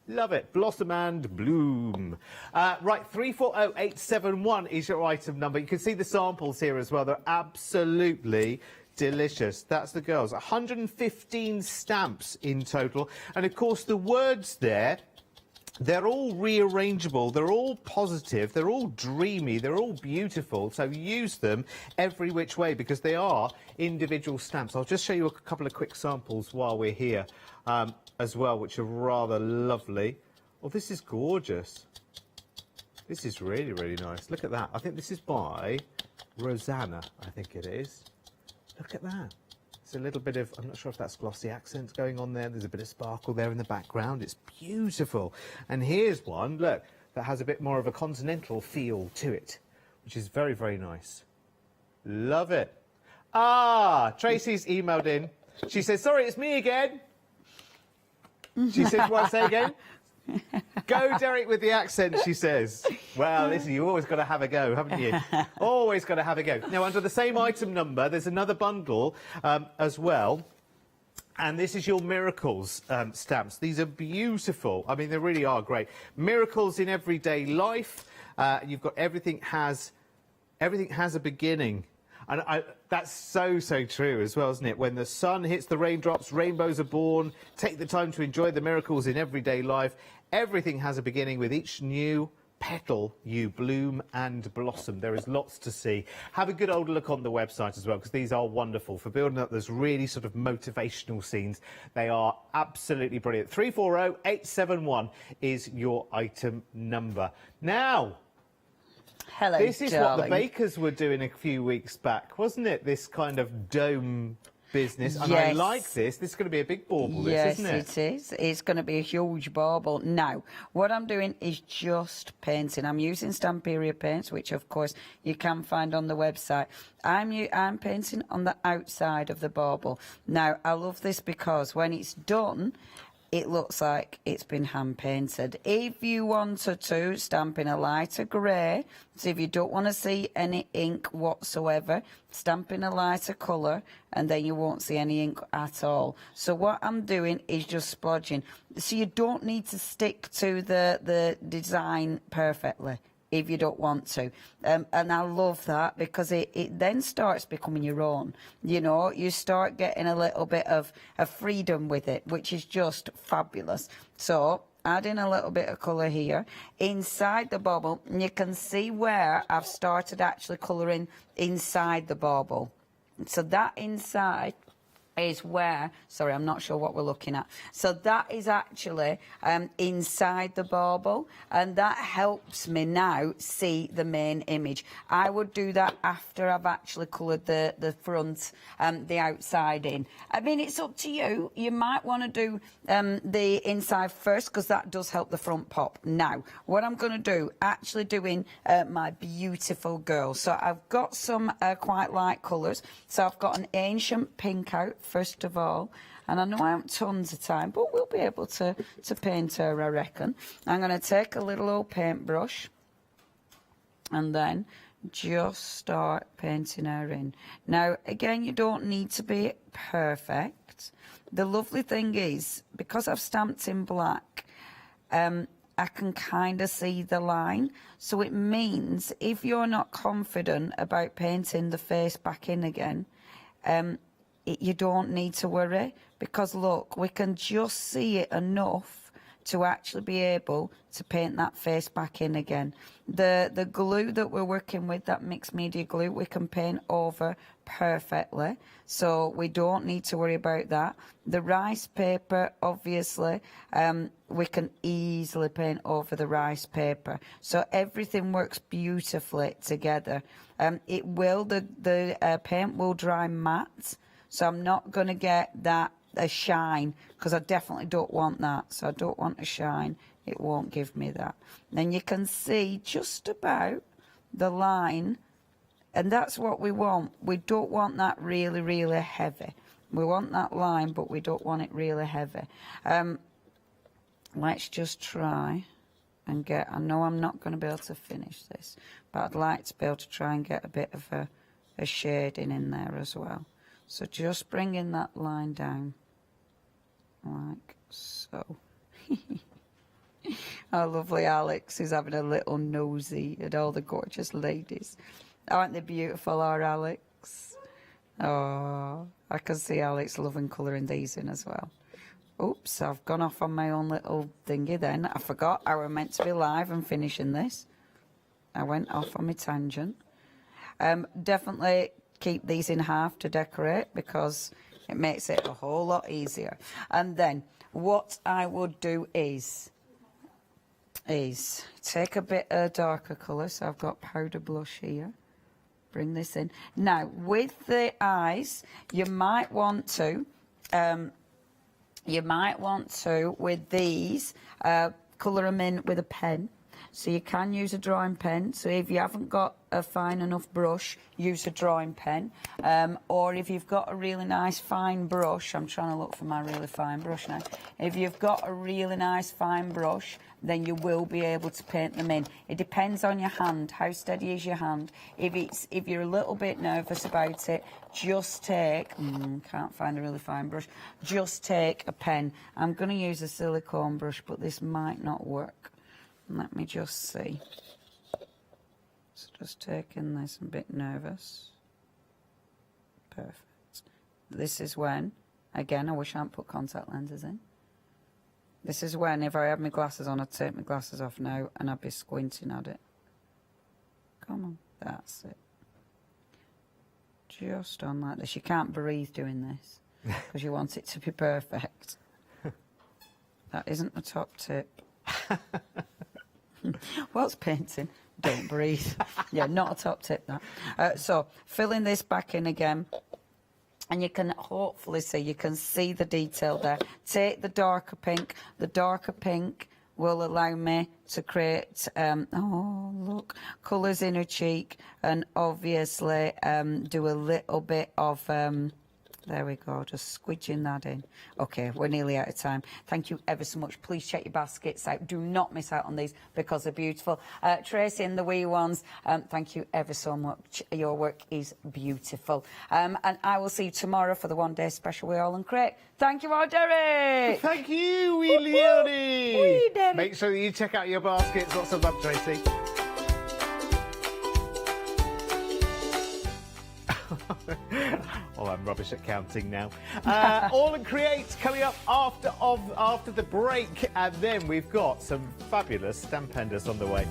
Love it. Blossom and bloom. Right, 340871 is your item number. You can see the samples here as well. They're absolutely delicious. That's the girls. 115 stamps in total. And, of course, the words there, they're all rearrangeable. They're all positive. They're all dreamy. They're all beautiful. So use them every which way because they are individual stamps. I'll just show you a couple of quick samples while we're here. As well, which are rather lovely. Oh, this is gorgeous. This is really, really nice. Look at that. I think this is by Rosanna, I think it is. Look at that. It's a little bit of, I'm not sure if that's glossy accents going on there. There's a bit of sparkle there in the background. It's beautiful. And here's one, look, that has a bit more of a continental feel to it, which is very, very nice. Love it. Ah, Tracy's emailed in. She says, sorry, it's me again. She says, what, say again? Go, Derek, with the accent, she says. Well, listen, you've always got to have a go, haven't you? Always got to have a go. Now, under the same item number, there's another bundle as well. And this is your Miracles stamps. These are beautiful. I mean, they really are great. Miracles in everyday life. You've got everything has a beginning. And that's so true as well, isn't it? When the sun hits the raindrops, rainbows are born. Take the time to enjoy the miracles in everyday life. Everything has a beginning. With each new petal, you bloom and blossom. There is lots to see. Have a good old look on the website as well, because these are wonderful. For building up those really sort of motivational scenes, they are absolutely brilliant. 340871 is your item number. Now, hello, this is darling. what the bakers were doing a few weeks back, wasn't it? This kind of dome business. And I like this. This is going to be a big bauble, this, isn't it? Yes, it is. It's going to be a huge bauble. Now, what I'm doing is just painting. I'm using Stamperia paints, which, of course, you can find on the website. I'm painting on the outside of the bauble. Now, I love this because when it's done, it looks like it's been hand painted. If you wanted to stamp in a lighter grey, so if you don't want to see any ink whatsoever, stamp in a lighter colour and then you won't see any ink at all. So what I'm doing is just splodging. So you don't need to stick to the design perfectly if you don't want to. And I love that because it then starts becoming your own. You know, you start getting a little bit of freedom with it, which is just fabulous. So add in a little bit of colour here. Inside the bauble, and you can see where I've started actually colouring inside the bauble. So that inside is where, sorry, I'm not sure what we're looking at. So that is actually inside the bauble, and that helps me now see the main image. I would do that after I've actually coloured the front and the outside in. I mean, it's up to you. You might want to do the inside first because that does help the front pop. Now, what I'm going to do, actually doing my beautiful girl. So I've got some quite light colours. So I've got an ancient pink out, first of all, and I know I haven't tons of time, but we'll be able to paint her, I reckon. I'm going to take a little old paintbrush and then just start painting her in. Now, again, you don't need to be perfect. The lovely thing is, because I've stamped in black, I can kind of see the line. So it means if you're not confident about painting the face back in again, you don't need to worry, because look, we can just see it enough to actually be able to paint that face back in again. The glue that we're working with, that mixed media glue, we can paint over perfectly, so we don't need to worry about that. The rice paper, obviously, we can easily paint over the rice paper, so everything works beautifully together. It will, the paint will dry matte, so I'm not going to get a shine, because I definitely don't want that. So I don't want a shine. It won't give me that. Then you can see just about the line And that's what we want. We don't want that really, really heavy. We want that line, but we don't want it really heavy. Let's just try and get, I know I'm not going to be able to finish this, but I'd like to be able to try and get a bit of a shading in there as well. So just bringing that line down, like so. Our lovely Alex is having a little nosy at all the gorgeous ladies. Aren't they beautiful, our Alex? Oh, I can see Alex loving colouring these in as well. Oops, I've gone off on my own little thingy then. I forgot I were meant to be live and finishing this. I went off on my tangent. Definitely keep these in half to decorate because it makes it a whole lot easier. And then what I would do is take a bit of darker colour. So I've got powder blush here. Bring this in. Now, with the eyes, you might want to, with these, colour them in with a pen. So you can use a drawing pen. So if you haven't got a fine enough brush, use a drawing pen. Or if you've got a really nice fine brush, I'm trying to look for my really fine brush now. If you've got a really nice fine brush, then you will be able to paint them in. It depends on your hand, how steady is your hand. If you're a little bit nervous about it, just take, can't find a really fine brush, just take a pen. I'm going to use a silicone brush, but this might not work. Let me just see. So just taking this, I'm a bit nervous. Perfect. This is when, again, I wish I hadn't put contact lenses in. This is when, if I had my glasses on, I'd take my glasses off now and I'd be squinting at it. Come on, that's it. Just on like this. You can't breathe doing this because you want it to be perfect. That isn't the top tip. What's painting? Don't breathe. Yeah, not a top tip, that. So, filling this back in again. And you can hopefully see, you can see the detail there. Take the darker pink. The darker pink will allow me to create, oh, look, colours in her cheek. And obviously do a little bit of, there we go, just squidging that in. Okay, we're nearly out of time. Thank you ever so much. Please check your baskets out. Do not miss out on these because they're beautiful. Tracy and the wee ones, thank you ever so much. Your work is beautiful. And I will see you tomorrow for the one-day special with AALL Create. Thank you, Derek. Thank you, wee Leonie. Make sure that you check out your baskets. Lots of love, Tracy. Oh, I'm rubbish at counting now. AALL Create coming up after the break, and then we've got some fabulous stamp penders on the way.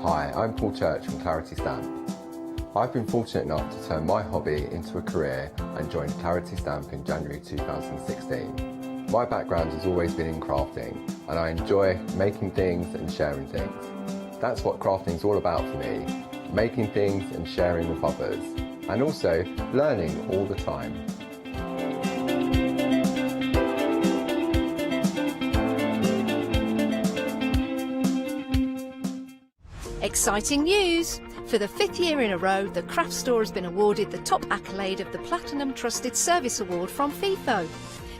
Hi, I'm Paul Church from Clarity Stamp. I've been fortunate enough to turn my hobby into a career and joined Clarity Stamp in January 2016. My background has always been in crafting, and I enjoy making things and sharing things. That's what crafting is all about for me. Making things and sharing with others, and also learning all the time. Exciting news! For the 5th year in a row, the Craft Store has been awarded the top accolade of the Platinum Trusted Service Award from FIFO.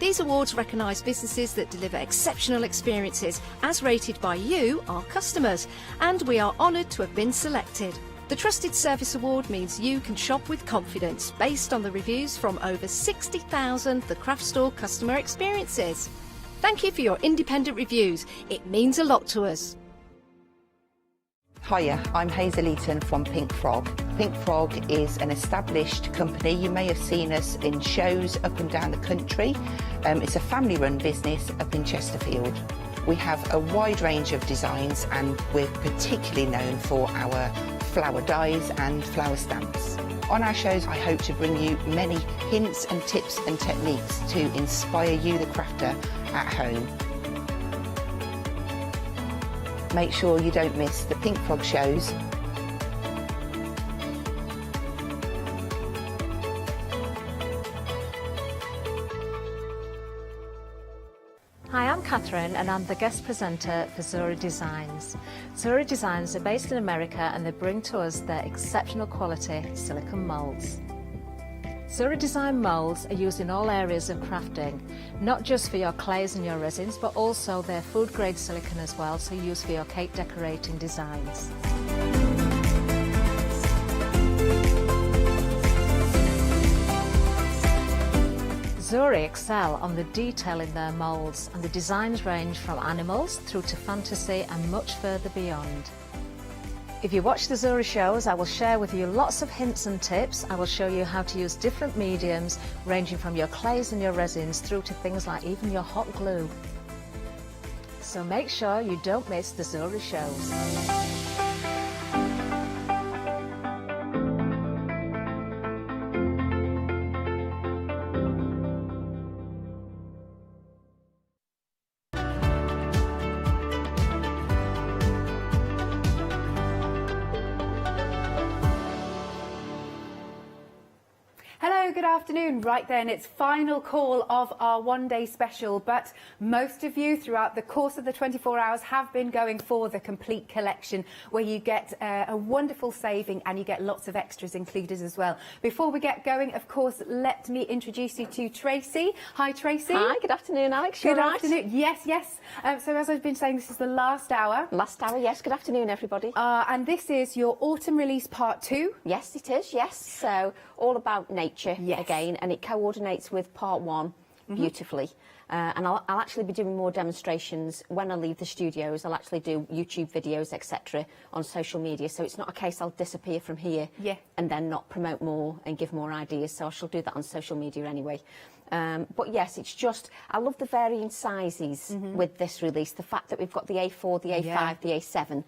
These awards recognise businesses that deliver exceptional experiences as rated by you, our customers, and we are honoured to have been selected. The Trusted Service Award means you can shop with confidence based on the reviews from over 60,000 The Craft Store customer experiences. Thank you for your independent reviews. It means a lot to us. Hiya, I'm Hazel Eaton from Pink Frog. Pink Frog is an established company. You may have seen us in shows up and down the country. It's a family-run business up in Chesterfield. We have a wide range of designs and we're particularly known for our flower dies and flower stamps. On our shows, I hope to bring you many hints and tips and techniques to inspire you, the crafter, at home. Make sure you don't miss the Pink Frog shows. Hi, I'm Catherine and I'm the guest presenter for Zuri Designs. Zuri Designs are based in America and they bring to us their exceptional quality silicone moulds. Zuri Design moulds are used in all areas of crafting, not just for your clays and your resins, but also their food grade silicone as well, so used for your cake decorating designs. Zuri excel on the detail in their moulds, and the designs range from animals through to fantasy and much further beyond. If you watch the Zuri shows, I will share with you lots of hints and tips. I will show you how to use different mediums, ranging from your clays and your resins through to things like even your hot glue. So make sure you don't miss the Zuri shows. Good afternoon. Right then, it's final call of our one-day special, but most of you throughout the course of the 24 hours have been going for the complete collection, where you get a wonderful saving and you get lots of extras included as well. Before we get going, of course, let me introduce you to Tracy. Hi, Tracy. Hi, good afternoon, Alex. Good afternoon. Yes, yes. So as I've been saying, this is the last hour. Last hour, yes. Good afternoon, everybody. And this is your autumn release part 2. Yes, it is, yes. So all about nature again, and it coordinates with part 1 beautifully. And I'll actually be doing more demonstrations when I leave the studios. I'll actually do YouTube videos, etc. on social media. So it's not a case I'll disappear from here and then not promote more and give more ideas. So I shall do that on social media anyway. But yes, it's just, I love the varying sizes with this release. The fact that we've got the A4, the A5, the A7.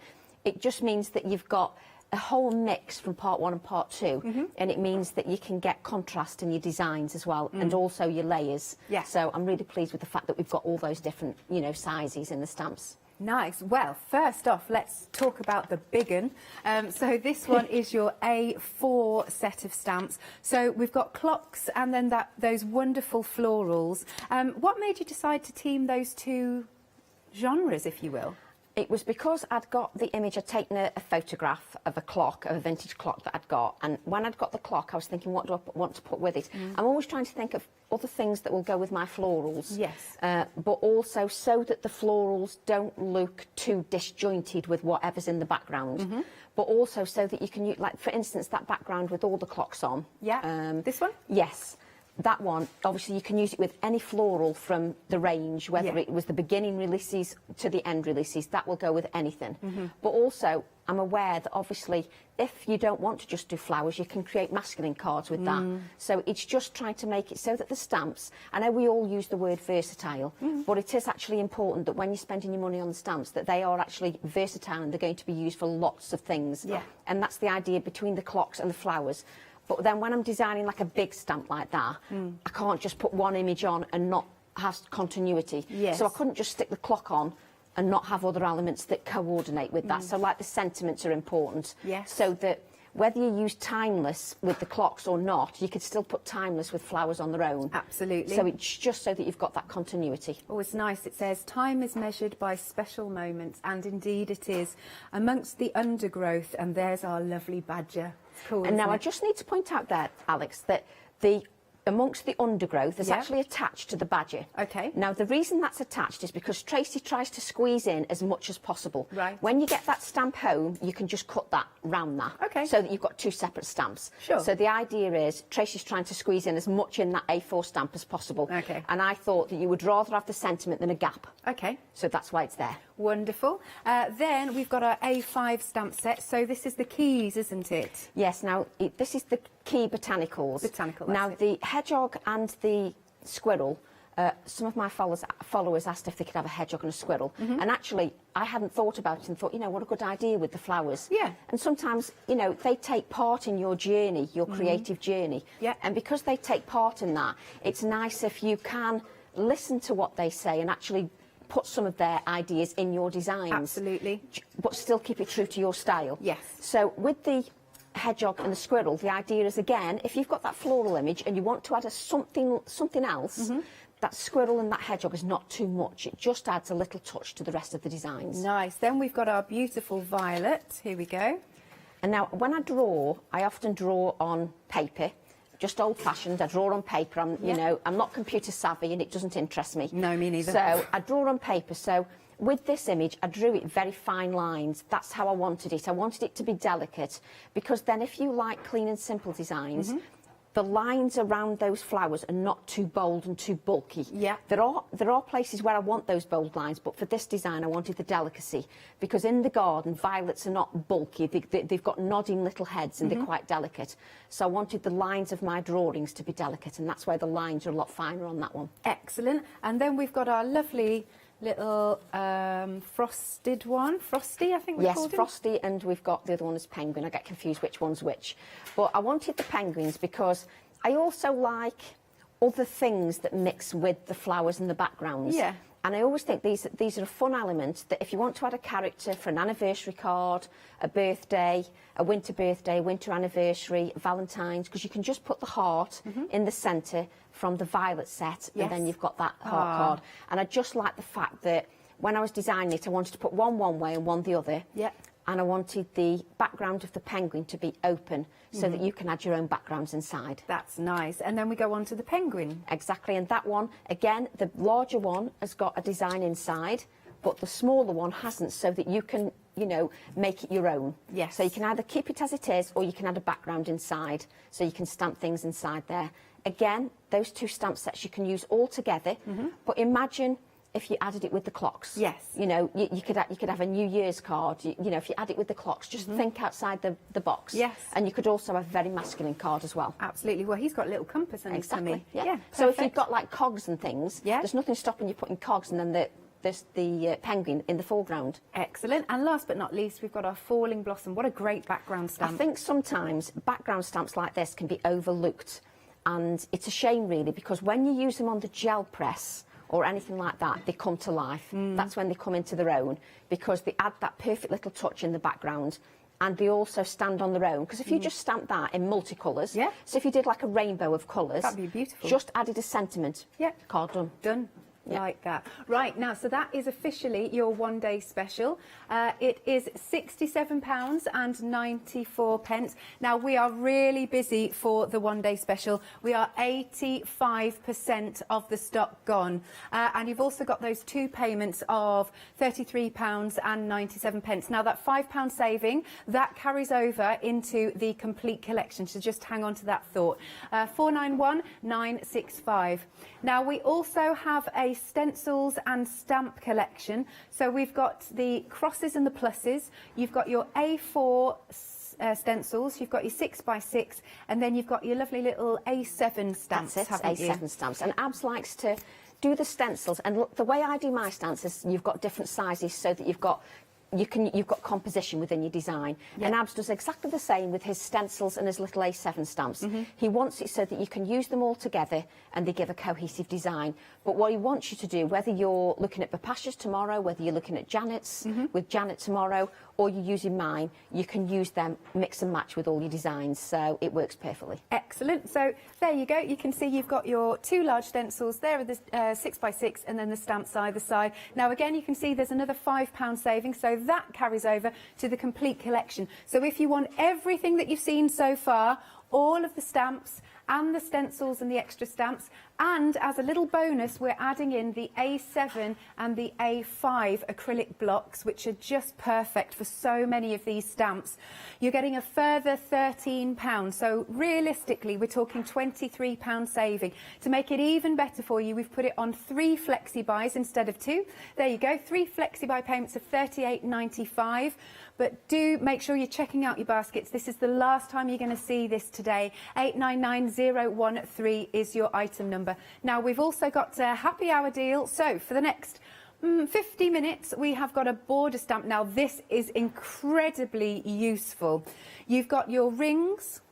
It just means that you've got a whole mix from part 1 and part 2, and it means that you can get contrast in your designs as well, and also your layers. So I'm really pleased with the fact that we've got all those different, you know, sizes in the stamps. Nice. Well, first off, let's talk about the big one. So this one is your A4 set of stamps. So we've got clocks and then those wonderful florals. What made you decide to team those two genres, if you will? It was because I'd got the image, I'd taken a photograph of a clock, of a vintage clock that I'd got, and when I'd got the clock, I was thinking, what do I want to put with it? I'm always trying to think of other things that will go with my florals. But also so that the florals don't look too disjointed with whatever's in the background. But also so that you can use, like, for instance, that background with all the clocks on. This one? Yes. That one, obviously, you can use it with any floral from the range, whether it was the beginning releases to the end releases. That will go with anything. But also, I'm aware that obviously, if you don't want to just do flowers, you can create masculine cards with that. So it's just trying to make it so that the stamps, I know we all use the word versatile, but it is actually important that when you're spending your money on the stamps, that they are actually versatile and they're going to be used for lots of things. And that's the idea between the clocks and the flowers. But then when I'm designing like a big stamp like that, I can't just put one image on and not have continuity. So I couldn't just stick the clock on and not have other elements that coordinate with that. So like the sentiments are important. So that whether you use timeless with the clocks or not, you could still put timeless with flowers on their own. Absolutely. So it's just so that you've got that continuity. Oh, it's nice. It says, time is measured by special moments, and indeed it is. Amongst the undergrowth, and there's our lovely badger. Cool, and now I just need to point out there, Alex, that amongst the undergrowth is actually attached to the badger. Now, the reason that's attached is because Tracy tries to squeeze in as much as possible. When you get that stamp home, you can just cut that round that. So that you've got two separate stamps. So the idea is Tracy's trying to squeeze in as much in that A4 stamp as possible. And I thought that you would rather have the sentiment than a gap. So that's why it's there. Wonderful. Then we've got our A5 stamp set. So this is the keys, isn't it? Yes. Now, this is the key botanicals. Now, the hedgehog and the squirrel, some of my followers asked if they could have a hedgehog and a squirrel. And actually, I hadn't thought about it and thought, you know, what a good idea with the flowers. And sometimes, you know, they take part in your journey, your creative journey. And because they take part in that, it's nice if you can listen to what they say and actually put some of their ideas in your designs. Absolutely. But still keep it true to your style. So with the hedgehog and the squirrel, the idea is, again, if you've got that floral image and you want to add something else, that squirrel and that hedgehog is not too much. It just adds a little touch to the rest of the designs. Nice. Then we've got our beautiful violet. Here we go. And now when I draw, I often draw on paper. Just old-fashioned. I draw on paper. You know, I'm not computer savvy, and it doesn't interest me. No, me neither. So I draw on paper. So with this image, I drew it very fine lines. That's how I wanted it. I wanted it to be delicate, because then if you like clean and simple designs, the lines around those flowers are not too bold and too bulky. Yeah. There are places where I want those bold lines, but for this design, I wanted the delicacy, because in the garden, violets are not bulky. They've got nodding little heads, and they're quite delicate. So I wanted the lines of my drawings to be delicate, and that's why the lines are a lot finer on that one. Excellent. And then we've got our lovely little frosted one. Frosty, I think we called Yes, him. Frosty, and we've got the other one as Penguin. I get confused which one's which. But I wanted the penguins because I also like other things that mix with the flowers and the backgrounds. Yeah. And I always think these are a fun element that if you want to add a character for an anniversary card, a birthday, a winter anniversary, Valentine's, because you can just put the heart in the centre from the violet set, and then you've got that heart card. And I just like the fact that when I was designing it, I wanted to put one way and one the other. Yeah. And I wanted the background of the penguin to be open so that you can add your own backgrounds inside. That's nice. And then we go on to the penguin. Exactly. And that one, again, the larger one has got a design inside, but the smaller one hasn't, so that you can, you know, make it your own. Yes. So you can either keep it as it is, or you can add a background inside, so you can stamp things inside there. Again, those two stamp sets you can use all together, but imagine if you added it with the clocks. Yes. You know, you could have a New Year's card. You know, if you add it with the clocks, just think outside the box. Yes. And you could also have a very masculine card as well. Absolutely. Well, he's got a little compass on his tummy. Yeah. So if you've got like cogs and things, there's nothing stopping you putting cogs and then there's the penguin in the foreground. Excellent. And last but not least, we've got our falling blossom. What a great background stamp. I think sometimes background stamps like this can be overlooked, and it's a shame really, because when you use them on the gel press or anything like that, they come to life. That's when they come into their own, because they add that perfect little touch in the background, and they also stand on their own. Because if you just stamp that in multicolours, so if you did like a rainbow of colours, that'd be beautiful. Just added a sentiment, card done. Done. Like that. Right, now, so that is officially your one-day special. It is £67.94. Now, we are really busy for the one-day special. We are 85% of the stock gone. And you've also got those two payments of £33.97. Now, that £5 saving, that carries over into the complete collection. So just hang on to that thought. 491965. Now, we also have a stencils and stamp collection. So we've got the crosses and the pluses. You've got your A4 stencils, you've got your 6x6, and then you've got your lovely little A7 stamps. That's it, haven't you? A7 stamps. And Abs likes to do the stencils. And look, the way I do my stamps is you've got different sizes, so that you've got composition within your design. And Abs does exactly the same with his stencils and his little A7 stamps. He wants it so that you can use them all together and they give a cohesive design. But what he wants you to do, whether you're looking at Bapasha's tomorrow, whether you're looking at Janet's with Janet tomorrow, or you're using mine, you can use them, mix and match with all your designs, so it works perfectly. Excellent. So there you go. You can see you've got your two large stencils. There are the 6x6 and then the stamps either side. Now, again, you can see there's another £5 saving, so that carries over to the complete collection. So if you want everything that you've seen so far, all of the stamps and the stencils and the extra stamps, and as a little bonus, we're adding in the A7 and the A5 acrylic blocks, which are just perfect for so many of these stamps. You're getting a further £13. So realistically, we're talking £23 saving. To make it even better for you, we've put it on 3 flexi buys instead of 2. There you go, 3 flexi buy payments of £38.95. But do make sure you're checking out your baskets. This is the last time you're going to see this today. 899013 is your item number. Now, we've also got a happy hour deal. So for the next 50 minutes, we have got a border stamp. Now, this is incredibly useful. You've got your rings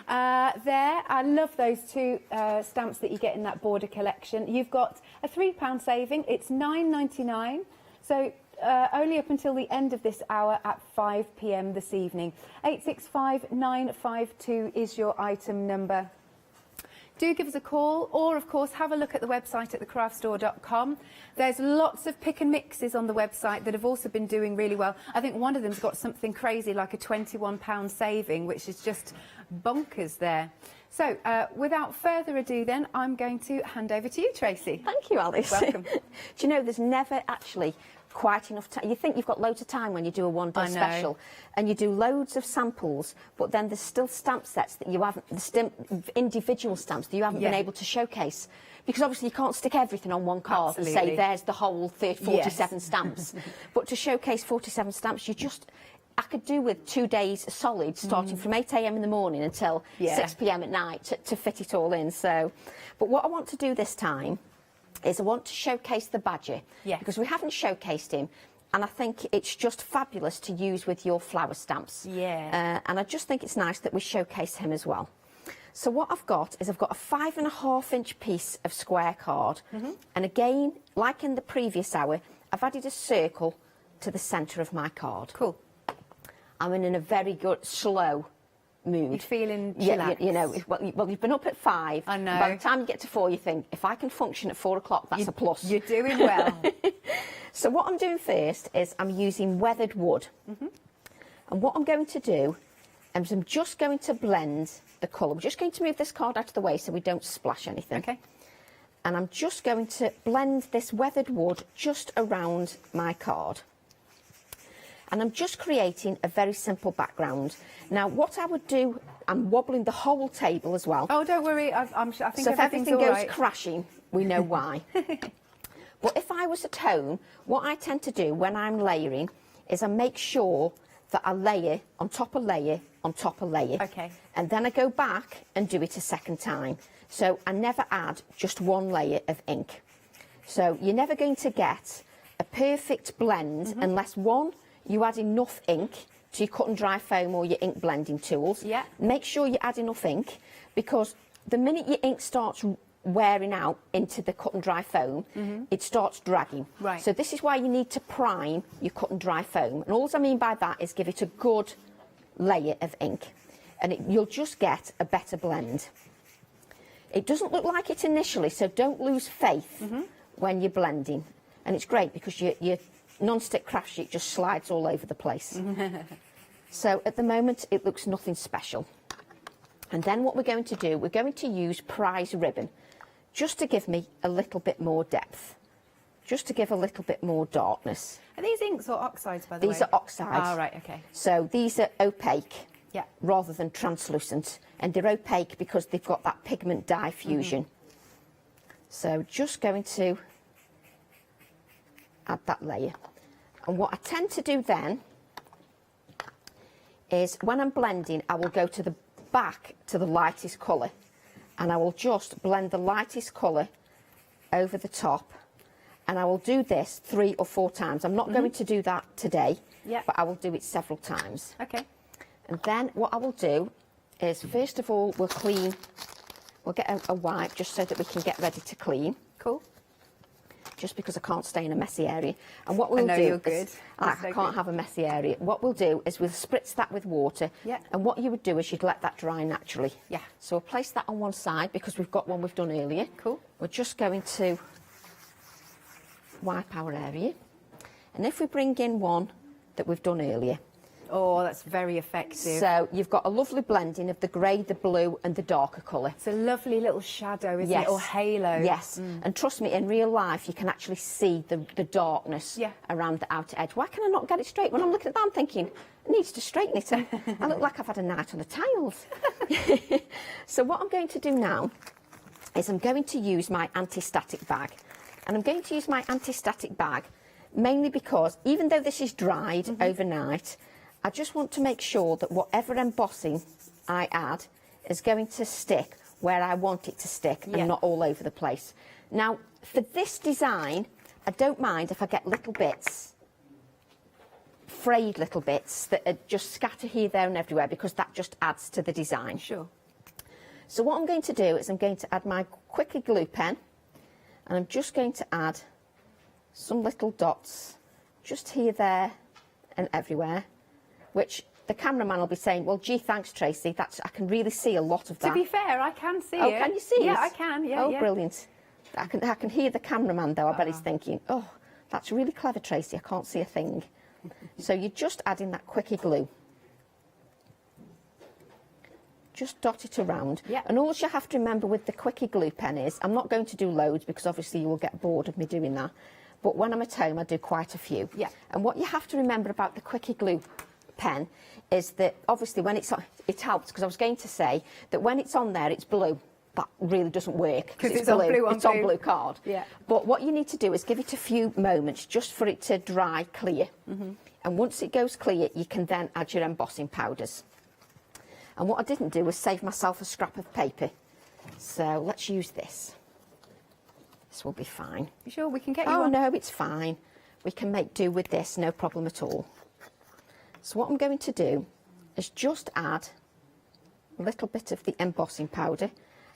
there. I love those two stamps that you get in that border collection. You've got a £3 saving. It's £9.99. So only up until the end of this hour at 5 p.m. this evening. 865952 is your item number. do give us a call, or of course have a look at the website at thecraftstore.com. There's lots of pick and mixes on the website that have also been doing really well. I think one of them's got something crazy like a £21 saving, which is just bonkers there. So without further ado then, I'm going to hand over to you, Tracy. Thank you, Alice. Welcome. Do you know, there's never actually quite enough time. You think you've got loads of time when you do a one-day special, and you do loads of samples, but then there's still stamp sets that you haven't, individual stamps that you haven't been able to showcase. Because obviously you can't stick everything on one card and say, there's the whole 47 stamps. But to showcase 47 stamps, I could do with 2 days solid, starting from 8 AM in the morning until 6 PM at night to fit it all in. So, but what I want to do this time is I want to showcase the badger, because we haven't showcased him, and I think it's just fabulous to use with your flower stamps. And I just think it's nice that we showcase him as well. So what I've got is I've got a 5.5-inch piece of square card, and again, like in the previous hour, I've added a circle to the centre of my card. Cool. I'm in a very good, slow mood. You're feeling chillaxed. You know, well, you've been up at 5. I know. By the time you get to 4, you think, if I can function at 4 o'clock, that's a plus. You're doing well. So what I'm doing first is I'm using weathered wood. And what I'm going to do is I'm just going to blend the colour. We're just going to move this card out of the way so we don't splash anything. Okay. And I'm just going to blend this weathered wood just around my card. And I'm just creating a very simple background. Now, what I would do, I'm wobbling the whole table as well. Oh, don't worry, I think so if everything goes right. crashing, we know why. But if I was at home, what I tend to do when I'm layering is I make sure that I layer on top of layer on top of layer. Okay. And then I go back and do it a second time. So I never add just one layer of ink. So you're never going to get a perfect blend unless, one, you add enough ink to your cut and dry foam or your ink blending tools. Make sure you add enough ink, because the minute your ink starts wearing out into the cut and dry foam, it starts dragging. Right. So this is why you need to prime your cut and dry foam. And all I mean by that is give it a good layer of ink, and you'll just get a better blend. It doesn't look like it initially, so don't lose faith when you're blending. And it's great because your non-stick craft sheet just slides all over the place. So at the moment it looks nothing special. And then what we're going to do, we're going to use prize ribbon just to give me a little bit more depth, just to give a little bit more darkness. Are these inks or oxides, by the way? These are oxides. Oh, right, okay. So these are opaque rather than translucent, and they're opaque because they've got that pigment dye fusion. So just going to add that layer. And what I tend to do then is when I'm blending, I will go to the back to the lightest colour, and I will just blend the lightest colour over the top, and I will do this 3 or 4 times. I'm not going to do that today, but I will do it several times. Okay. And then what I will do is, first of all, we'll get a wipe just so that we can get ready to clean. Cool. Just because I can't stay in a messy area. And what we'll I know do you're good. is, I can't have a messy area. What we'll do is we'll spritz that with water. And what you would do is you'd let that dry naturally. So we'll place that on one side because we've got one we've done earlier. Cool. We're just going to wipe our area. And if we bring in one that we've done earlier. Oh, that's very effective. So you've got a lovely blending of the grey, the blue and the darker colour. It's a lovely little shadow, isn't it? Or halo. Yes. And trust me, in real life, you can actually see the darkness around the outer edge. Why can I not get it straight? When I'm looking at that, I'm thinking, it needs to straighten it. I look like I've had a night on the tiles. So what I'm going to do now is I'm going to use my anti-static bag. And I'm going to use my anti-static bag mainly because, even though this is dried overnight, I just want to make sure that whatever embossing I add is going to stick where I want it to stick and not all over the place. Now, for this design, I don't mind if I get little bits, frayed little bits that are just scatter here, there and everywhere, because that just adds to the design. Sure. So what I'm going to do is I'm going to add my Cricut glue pen, and I'm just going to add some little dots just here, there and everywhere, which the cameraman will be saying, well, gee, thanks, Tracy. I can really see a lot of that. To be fair, I can see oh, it. Can you see Yeah, it? I can. Yeah, oh, yeah. Brilliant. I can hear the cameraman, though. I bet he's thinking, oh, that's really clever, Tracy. I can't see a thing. So you're just adding that quickie glue. Just dot it around. Yeah. And all you have to remember with the quickie glue pen is, I'm not going to do loads because obviously you will get bored of me doing that. But when I'm at home, I do quite a few. Yeah. And what you have to remember about the quickie glue pen is that obviously when it's on, it helps, because I was going to say that when it's on there, it's blue. That really doesn't work because it's on blue. It's on blue card. Yeah. But what you need to do is give it a few moments just for it to dry clear. And once it goes clear, you can then add your embossing powders. And what I didn't do was save myself a scrap of paper. So let's use this. This will be fine. You sure we can get you Oh, one? no, it's fine. We can make do with this, no problem at all. So what I'm going to do is just add a little bit of the embossing powder,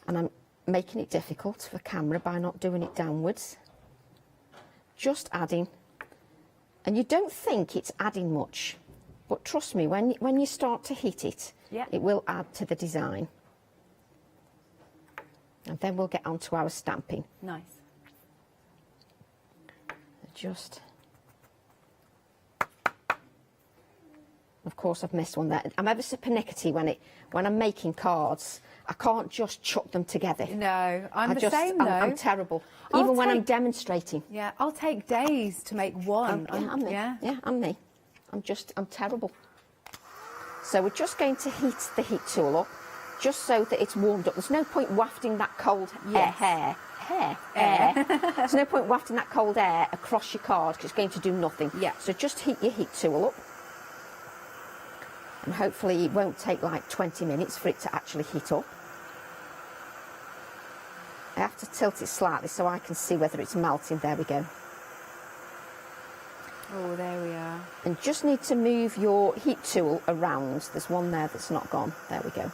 and I'm making it difficult for camera by not doing it downwards. Just adding, and you don't think it's adding much, but trust me, when you start to heat it, yeah, it will add to the design. And then we'll get on to our stamping. Nice. Just, of course, I've missed one there. I'm ever so pernickety when I'm making cards. I can't just chuck them together. No, I'm the same though. I'm terrible. Even when I'm demonstrating. Yeah, I'll take days to make one. I'm me. Yeah, I'm me. I'm terrible. So we're just going to heat the heat tool up, just so that it's warmed up. There's no point wafting that cold air. There's no point wafting that cold air across your card because it's going to do nothing. Yeah. So just heat your heat tool up. And hopefully it won't take like 20 minutes for it to actually heat up. I have to tilt it slightly so I can see whether it's melting. There we go. Oh, there we are. And just need to move your heat tool around. There's one there that's not gone. There we go.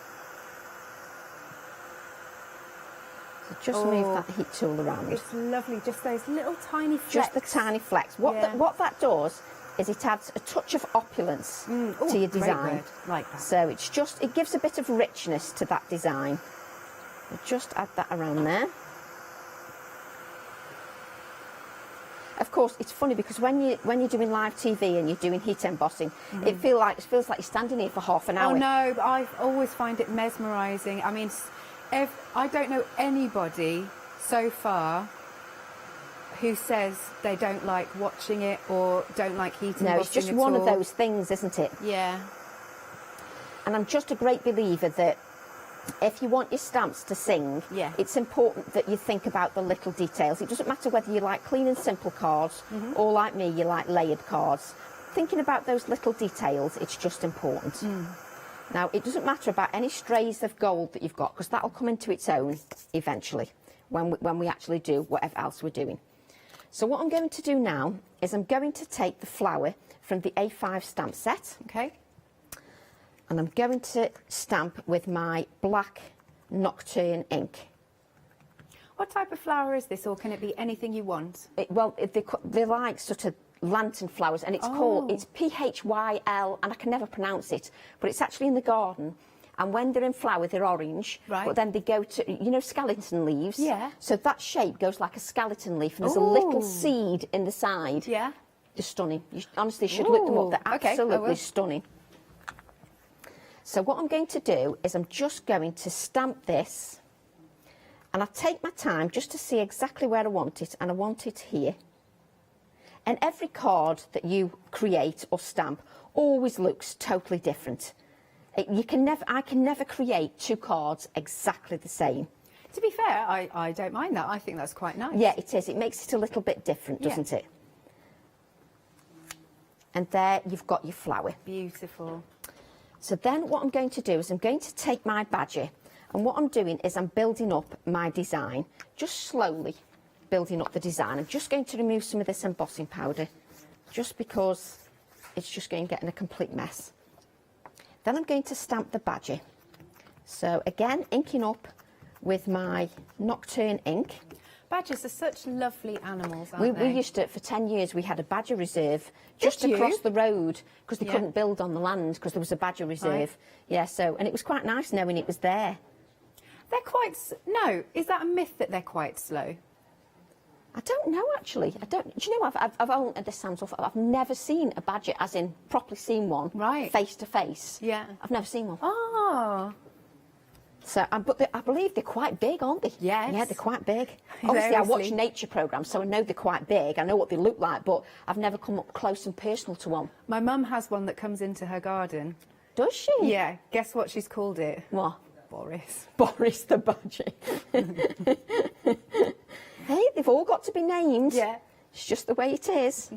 So just move that heat tool around. It's lovely, just those little tiny flecks. Just the tiny flecks. What that does is it adds a touch of opulence to your design. Great word. Like that. So it gives a bit of richness to that design. So just add that around there. Of course, it's funny because when you're doing live TV and you're doing heat embossing, it feels like you're standing here for half an hour. Oh no, but I always find it mesmerising. I mean, I don't know anybody so far who says they don't like watching it or don't like heat embossing. No, it's just one of those things, isn't it? Yeah. And I'm just a great believer that if you want your stamps to sing, it's important that you think about the little details. It doesn't matter whether you like clean and simple cards or like me, you like layered cards. Thinking about those little details, it's just important. Now, it doesn't matter about any strays of gold that you've got, because that'll come into its own eventually when we actually do whatever else we're doing. So what I'm going to do now is I'm going to take the flower from the A5 stamp set. Okay. And I'm going to stamp with my black Nocturne ink. What type of flower is this, or can it be anything you want? They're like sort of lantern flowers, and it's called, it's PHYL, and I can never pronounce it, but it's actually in the garden. And when they're in flower, they're orange, but then they go to, you know, skeleton leaves? Yeah. So that shape goes like a skeleton leaf, and there's a little seed in the side. Yeah. They're stunning. You honestly should look them up. They're absolutely stunning. So what I'm going to do is I'm just going to stamp this, and I take my time just to see exactly where I want it, and I want it here. And every card that you create or stamp always looks totally different. I can never create two cards exactly the same. To be fair, I don't mind that. I think that's quite nice. Yeah, it is. It makes it a little bit different, doesn't it? And there you've got your flower. Beautiful. So then what I'm going to do is I'm going to take my badger, and what I'm doing is I'm building up my design, just slowly building up the design. I'm just going to remove some of this embossing powder, just because it's just going to get in a complete mess. Then I'm going to stamp the badger. So again, inking up with my Nocturne ink. Badgers are such lovely animals, aren't We they? used to, for 10 years, we had a badger reserve just Did you? across the road because they Yeah. couldn't build on the land because there was a badger reserve. Yeah, so, and it was quite nice knowing it was there. They're quite... No, is that a myth that they're quite slow? I don't know, actually. I don't. Do you know? I've only, this sounds awful. I've never seen a badger, as in properly seen one, face to face. Yeah. I've never seen one. Oh. So, but I believe they're quite big, aren't they? Yes. Yeah, they're quite big. Obviously, I watch Seriously. nature programmes, so I know they're quite big. I know what they look like, but I've never come up close and personal to one. My mum has one that comes into her garden. Does she? Yeah. Guess what she's called it? What? Boris. Boris the badger. Hey, they've all got to be named. Yeah. It's just the way it is.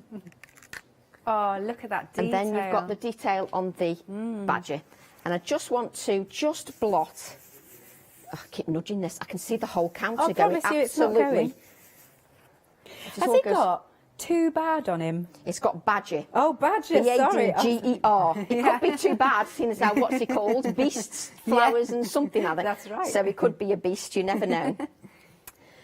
Oh, look at that detail. And then you've got the detail on the badger. And I just want to just blot. Oh, I keep nudging this. I can see the whole counter I going. promise you it's not Absolutely. going. Has he got too bad on him? It's got badger. Oh, badger, sorry. B-A-D-G-E-R. It Yeah. could be too bad, seeing as how, what's he called? Beasts, flowers and something other. That's right. So he could be a beast, you never know.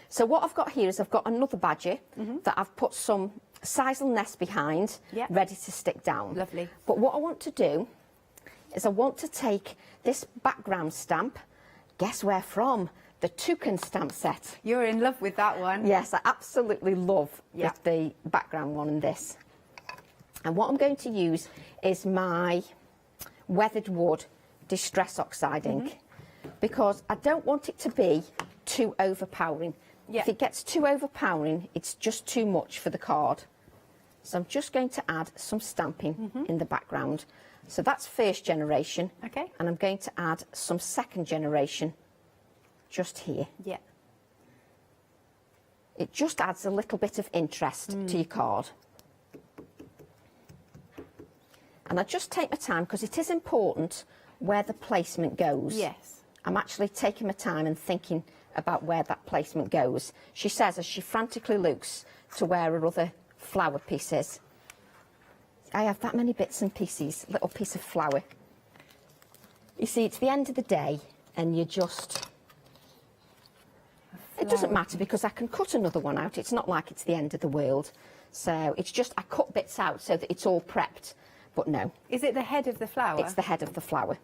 So what I've got here is I've got another badger that I've put some sisal nest behind, Yep. ready to stick down. Lovely. But what I want to do is I want to take this background stamp, guess where from? The toucan stamp set. You're in love with that one. Yes, I absolutely love Yeah. the background one in this. And what I'm going to use is my weathered wood distress oxide ink because I don't want it to be too overpowering. Yeah. If it gets too overpowering, it's just too much for the card. So I'm just going to add some stamping in the background. So that's first generation. Okay. And I'm going to add some second generation just here. Yeah. It just adds a little bit of interest to your card. And I just take my time because it is important where the placement goes. Yes. I'm actually taking my time and thinking about where that placement goes. She says as she frantically looks to where her other flower piece is. I have that many bits and pieces, little piece of flower. You see, it's the end of the day and you just... It doesn't matter because I can cut another one out. It's not like it's the end of the world. So it's just, I cut bits out so that it's all prepped. But no. Is it the head of the flower? It's the head of the flower.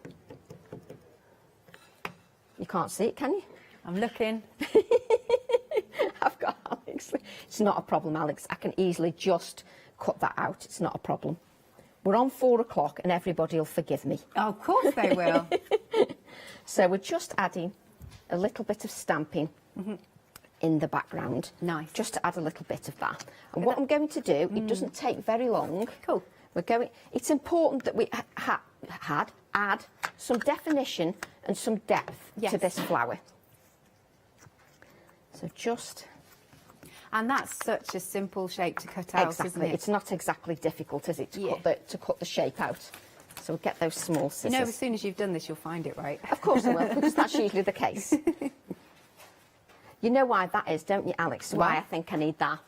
You can't see it, can you? I'm looking. I've got Alex. It's not a problem, Alex. I can easily just cut that out. It's not a problem. We're on 4 o'clock and everybody will forgive me. Oh, of course they will. So we're just adding a little bit of stamping in the background. Nice. Just to add a little bit of that. And what I'm going to do, it doesn't take very long. Cool. We're going. It's important that we add some definition and some depth to this flower. So just... And that's such a simple shape to cut out, Exactly. isn't it? It's not exactly difficult, is it, to cut the shape out. So we'll get those small scissors. You know, as soon as you've done this, you'll find it, right? Of course I will, because that's usually the case. You know why that is, don't you, Alex? Why I think I need that.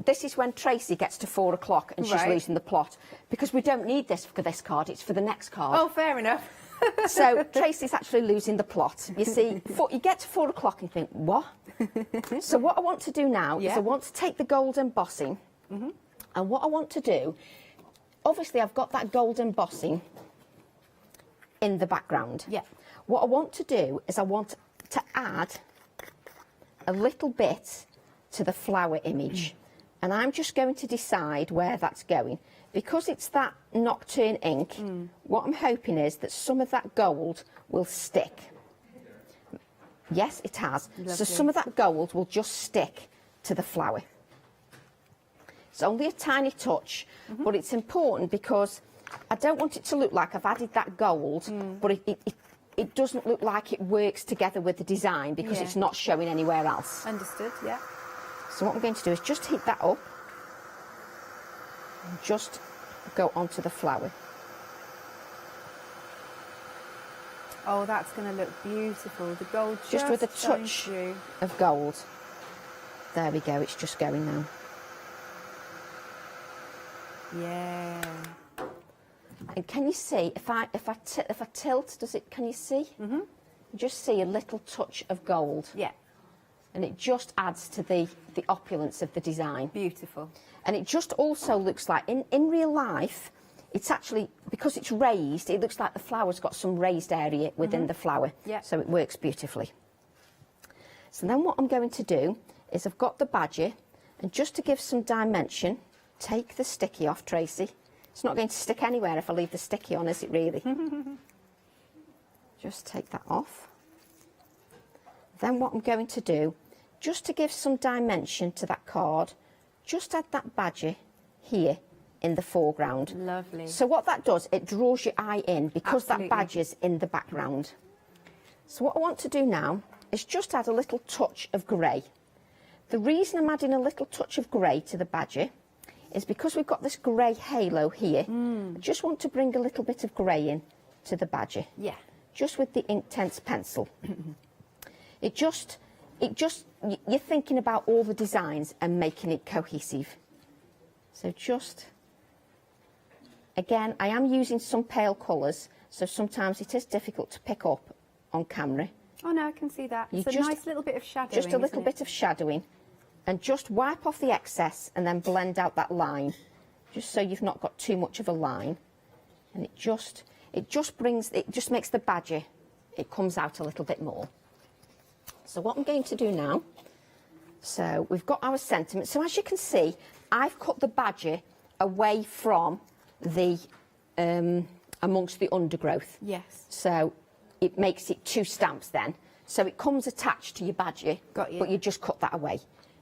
This is when Tracy gets to 4 o'clock and she's losing the plot. Because we don't need this for this card, it's for the next card. Oh, fair enough. So Tracy's actually losing the plot. You see, you get to 4 o'clock and think, what? So what I want to do now is I want to take the gold embossing, and what I want to do, obviously I've got that gold embossing in the background. Yeah. What I want to do is I want to add a little bit to the flower image. And I'm just going to decide where that's going. Because it's that Nocturne ink, what I'm hoping is that some of that gold will stick. Yes, it has. So Lovely. some of that gold will just stick to the flower. It's only a tiny touch, but it's important because I don't want it to look like I've added that gold, but it doesn't look like it works together with the design because it's not showing anywhere else. Understood, yeah. So what I'm going to do is just heat that up and just go onto the flower. Oh, that's going to look beautiful. The gold Just with a shines touch through. of gold. There we go, it's just going now. Yeah. And can you see, if I tilt, can you see? Just see a little touch of gold. Yeah. and it just adds to the opulence of the design. Beautiful. And it just also looks like, in real life, it's actually, because it's raised, it looks like the flower's got some raised area within the flower. Yeah. So it works beautifully. So then what I'm going to do is I've got the badger, and just to give some dimension, take the sticky off, Tracy. It's not going to stick anywhere if I leave the sticky on, is it really? Just take that off. Then what I'm going to do, just to give some dimension to that card, just add that badger here in the foreground. Lovely. So what that does, it draws your eye in because Absolutely. that badger's in the background. So what I want to do now is just add a little touch of grey. The reason I'm adding a little touch of grey to the badger is because we've got this grey halo here. I just want to bring a little bit of grey in to the badger. Yeah. Just with the Inktense pencil. You're thinking about all the designs and making it cohesive. So just, again, I am using some pale colours, so sometimes it is difficult to pick up on camera. Oh no, I can see that. It's a nice little bit of shadowing. Just a little bit of shadowing, and just wipe off the excess and then blend out that line, just so you've not got too much of a line. And it just makes the badger, it comes out a little bit more. So what I'm going to do now, so we've got our sentiment. So as you can see, I've cut the badger away from the, amongst the undergrowth. Yes. So it makes it 2 stamps then. So it comes attached to your badger, Got you. but you just cut that away.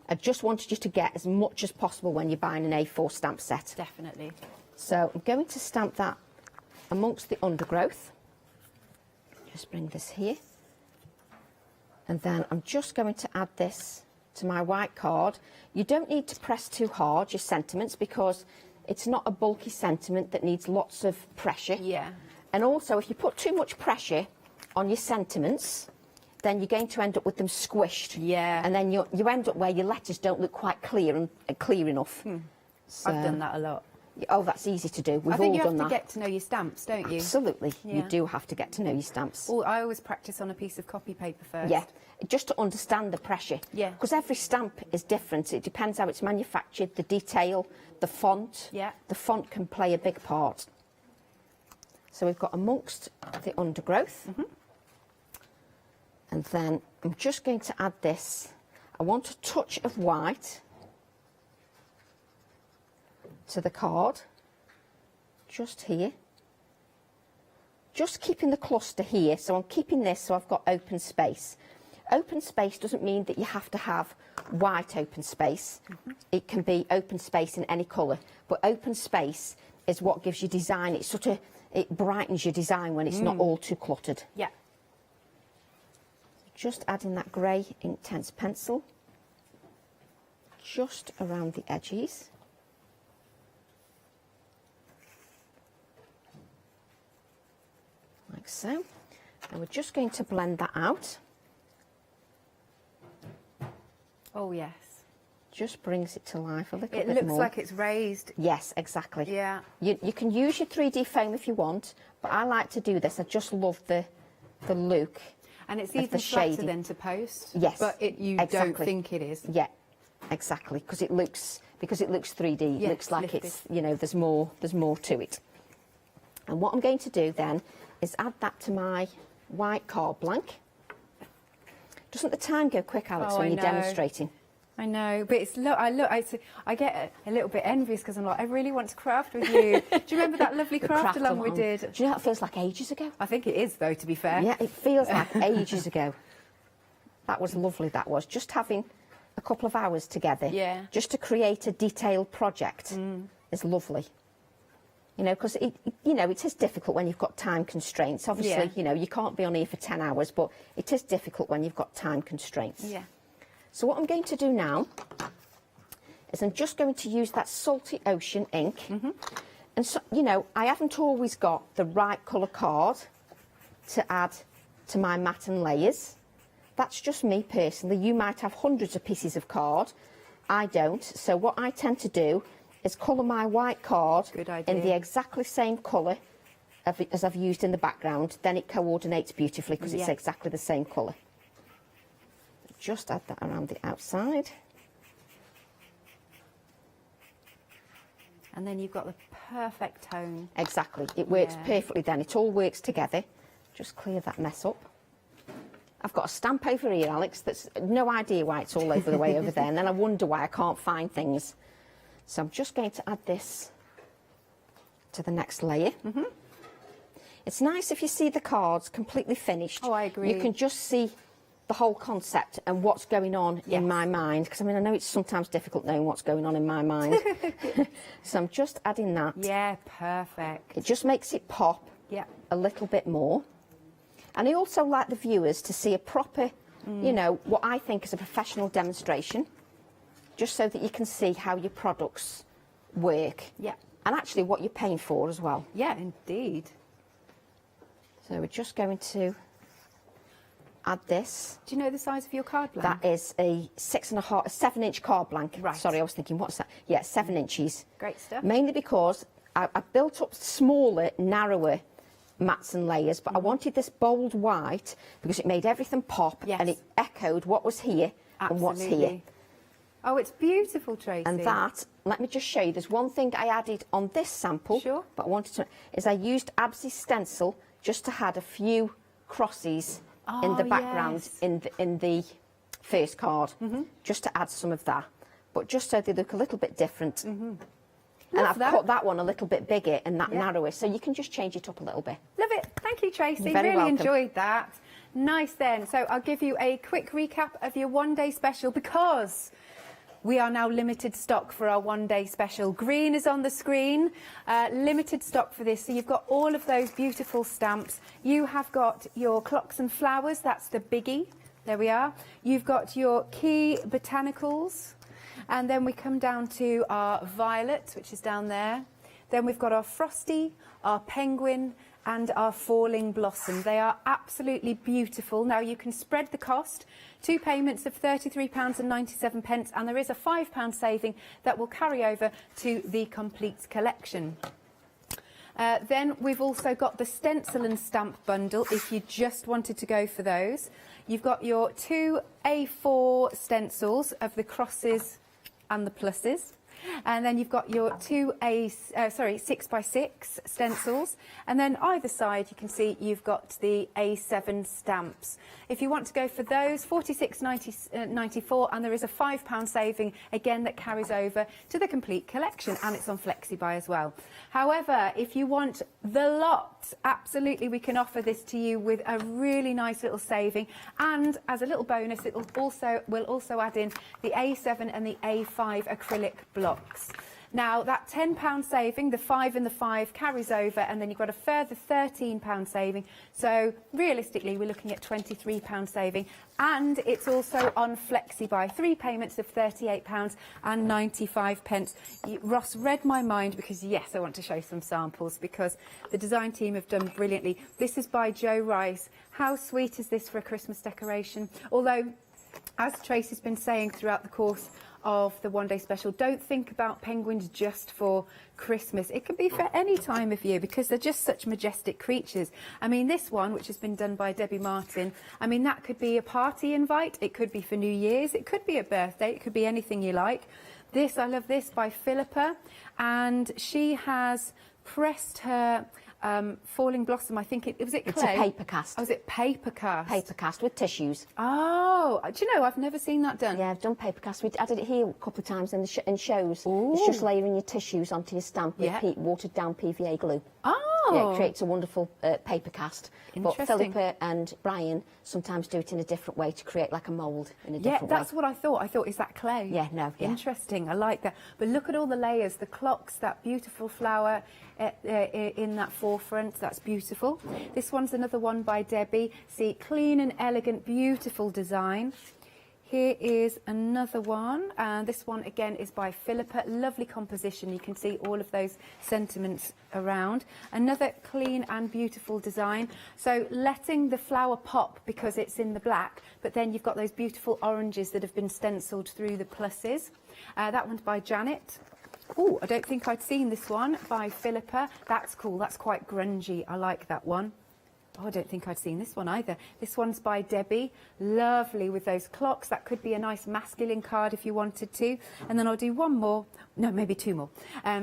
I just wanted you to get as much as possible when you're buying an A4 stamp set. Definitely. So I'm going to stamp that amongst the undergrowth. Just bring this here. And then I'm just going to add this to my white card. You don't need to press too hard your sentiments because it's not a bulky sentiment that needs lots of pressure. Yeah. And also, if you put too much pressure on your sentiments, then you're going to end up with them squished. Yeah. And then you end up where your letters don't look quite clear and clear enough. So, I've done that a lot. Oh, that's easy to do. We've I think all you done have to that. get to know your stamps, don't you? Absolutely. Yeah. You do have to get to know your stamps. Well, I always practice on a piece of copy paper first. Yeah, just to understand the pressure. Yeah. Because every stamp is different. It depends how it's manufactured, the detail, the font. Yeah. The font can play a big part. So we've got amongst the undergrowth. And then I'm just going to add this. I want a touch of white to the card, just here. Just keeping the cluster here, so I'm keeping this so I've got open space. Open space doesn't mean that you have to have white open space. It can be open space in any colour, but open space is what gives you design. It brightens your design when it's not all too cluttered. Yeah. Just adding that grey Inktense pencil just around the edges. Like so. And we're just going to blend that out. Oh, yes. Just brings it to life a little It bit looks more. like it's raised. Yes, exactly. Yeah. You can use your 3D foam if you want, but I like to do this. I just love the look. And it's of even the flatter shading. than to post. Yes. But you exactly. don't think it is. Yeah, exactly. Because it looks 3D. Yeah, It looks like lifted. it's, there's more to it. And what I'm going to do then is add that to my white card blank. Doesn't the time go quick, Alex, Oh, when I you're know. demonstrating? I know, but I get a little bit envious because I'm like, I really want to craft with you. Do you remember that lovely The craft along we did? Do you know, it feels like ages ago. I think it is, though, to be fair. Yeah, it feels like ages ago. That was lovely, that was. Just having a couple of hours together. Yeah. Just to create a detailed project is lovely. Because it is difficult when you've got time constraints. Obviously, you can't be on here for 10 hours, but it is difficult when you've got time constraints. Yeah. So what I'm going to do now is I'm just going to use that Salty Ocean ink. And so, I haven't always got the right colour card to add to my mat and layers. That's just me personally. You might have hundreds of pieces of card. I don't. So what I tend to do is colour my white card in the exactly same colour as I've used in the background. Then it coordinates beautifully because it's exactly the same colour. just add that around the outside. And then you've got the perfect tone. Exactly. It works perfectly then. It all works together. Just clear that mess up. I've got a stamp over here, Alex, that's no idea why it's all over the way over there, and then I wonder why I can't find things. So I'm just going to add this to the next layer. It's nice if you see the cards completely finished. Oh, I agree. You can just see the whole concept and what's going on in my mind, because I mean, I know it's sometimes difficult knowing what's going on in my mind. So I'm just adding that. Yeah, perfect. It just makes it pop a little bit more. And I also like the viewers to see a proper, you know, what I think is a professional demonstration, just so that you can see how your products work. Yeah. And actually what you're paying for as well. Yeah, indeed. So we're just going to add this. Do you know the size of your card blank? That is a 7-inch card blank. Right. Sorry, I was thinking, what's that? Yeah, 7 inches. Great stuff. Mainly because I built up smaller, narrower mats and layers, but I wanted this bold white because it made everything pop and it echoed what was here and what's here. Oh, it's beautiful, Tracy. And that, let me just show you, there's one thing I added on this sample, but I wanted to, is I used Absy's stencil just to add a few crosses in the background in the first card, just to add some of that, but just so they look a little bit different. And I've cut that one a little bit bigger and that narrower, so you can just change it up a little bit. Love it. Thank you, Tracy. You're very really welcome. enjoyed that. Nice then. So I'll give you a quick recap of your one-day special, because we are now limited stock for our one-day special. Green is on the screen. Limited stock for this. So you've got all of those beautiful stamps. You have got your clocks and flowers. That's the biggie. There we are. You've got your key botanicals. And then we come down to our violet, which is down there. Then we've got our frosty, our penguin, and our falling blossom. They are absolutely beautiful. Now you can spread the cost. 2 payments of £33.97, and there is a £5 saving that will carry over to the complete collection. Then we've also got the stencil and stamp bundle, if you just wanted to go for those. You've got your 2 A4 stencils of the crosses and the pluses. And then you've got your 6x6 stencils, and then either side you can see you've got the A7 stamps. If you want to go for those, £46.94, and there is a £5 saving again that carries over to the complete collection, and it's on FlexiBuy as well. However, if you want the lot, absolutely we can offer this to you with a really nice little saving, and as a little bonus we'll also add in the A7 and the A5 acrylic blocks. Now that £10 saving, the 5 and the 5 carries over, and then you've got a further £13 saving. So realistically, we're looking at £23 saving, and it's also on FlexiBuy. 3 payments of £38.95. Ross read my mind, because yes, I want to show some samples, because the design team have done brilliantly. This is by Joe Rice. How sweet is this for a Christmas decoration? Although, as Tracy's been saying throughout the course of the one-day special, don't think about penguins just for Christmas. It can be for any time of year, because they're just such majestic creatures. I mean, this one, which has been done by Debbie Martin, I mean, that could be a party invite, it could be for New Year's, it could be a birthday, it could be anything you like. This, I love this, by Philippa, and she has pressed her falling blossom, I think was it clay? It's a paper cast. Oh, is it paper cast? Paper cast with tissues. Oh, do you know, I've never seen that done. Yeah, I've done paper cast. I did it here a couple of times in shows. Ooh. It's just layering your tissues onto your stamp with watered down PVA glue. Oh. Yeah, it creates a wonderful paper cast. But Interesting. Philippa and Brian sometimes do it in a different way to create like a mould in a different way. Yeah, that's what I thought. I thought, is that clay? Yeah, no. Yeah. Interesting. I like that. But look at all the layers, the clocks, that beautiful flower in that forefront. That's beautiful. This one's another one by Debbie. See, clean and elegant, beautiful design. Here is another one, and this one again is by Philippa. Lovely composition. You can see all of those sentiments around. Another clean and beautiful design. So letting the flower pop because it's in the black, but then you've got those beautiful oranges that have been stenciled through the pluses. That one's by Janet. Oh, I don't think I'd seen this one, by Philippa. That's cool. That's quite grungy. I like that one. Oh, I don't think I'd seen this one either. This one's by Debbie. Lovely with those clocks. That could be a nice masculine card if you wanted to. And then I'll do one more. No, maybe two more.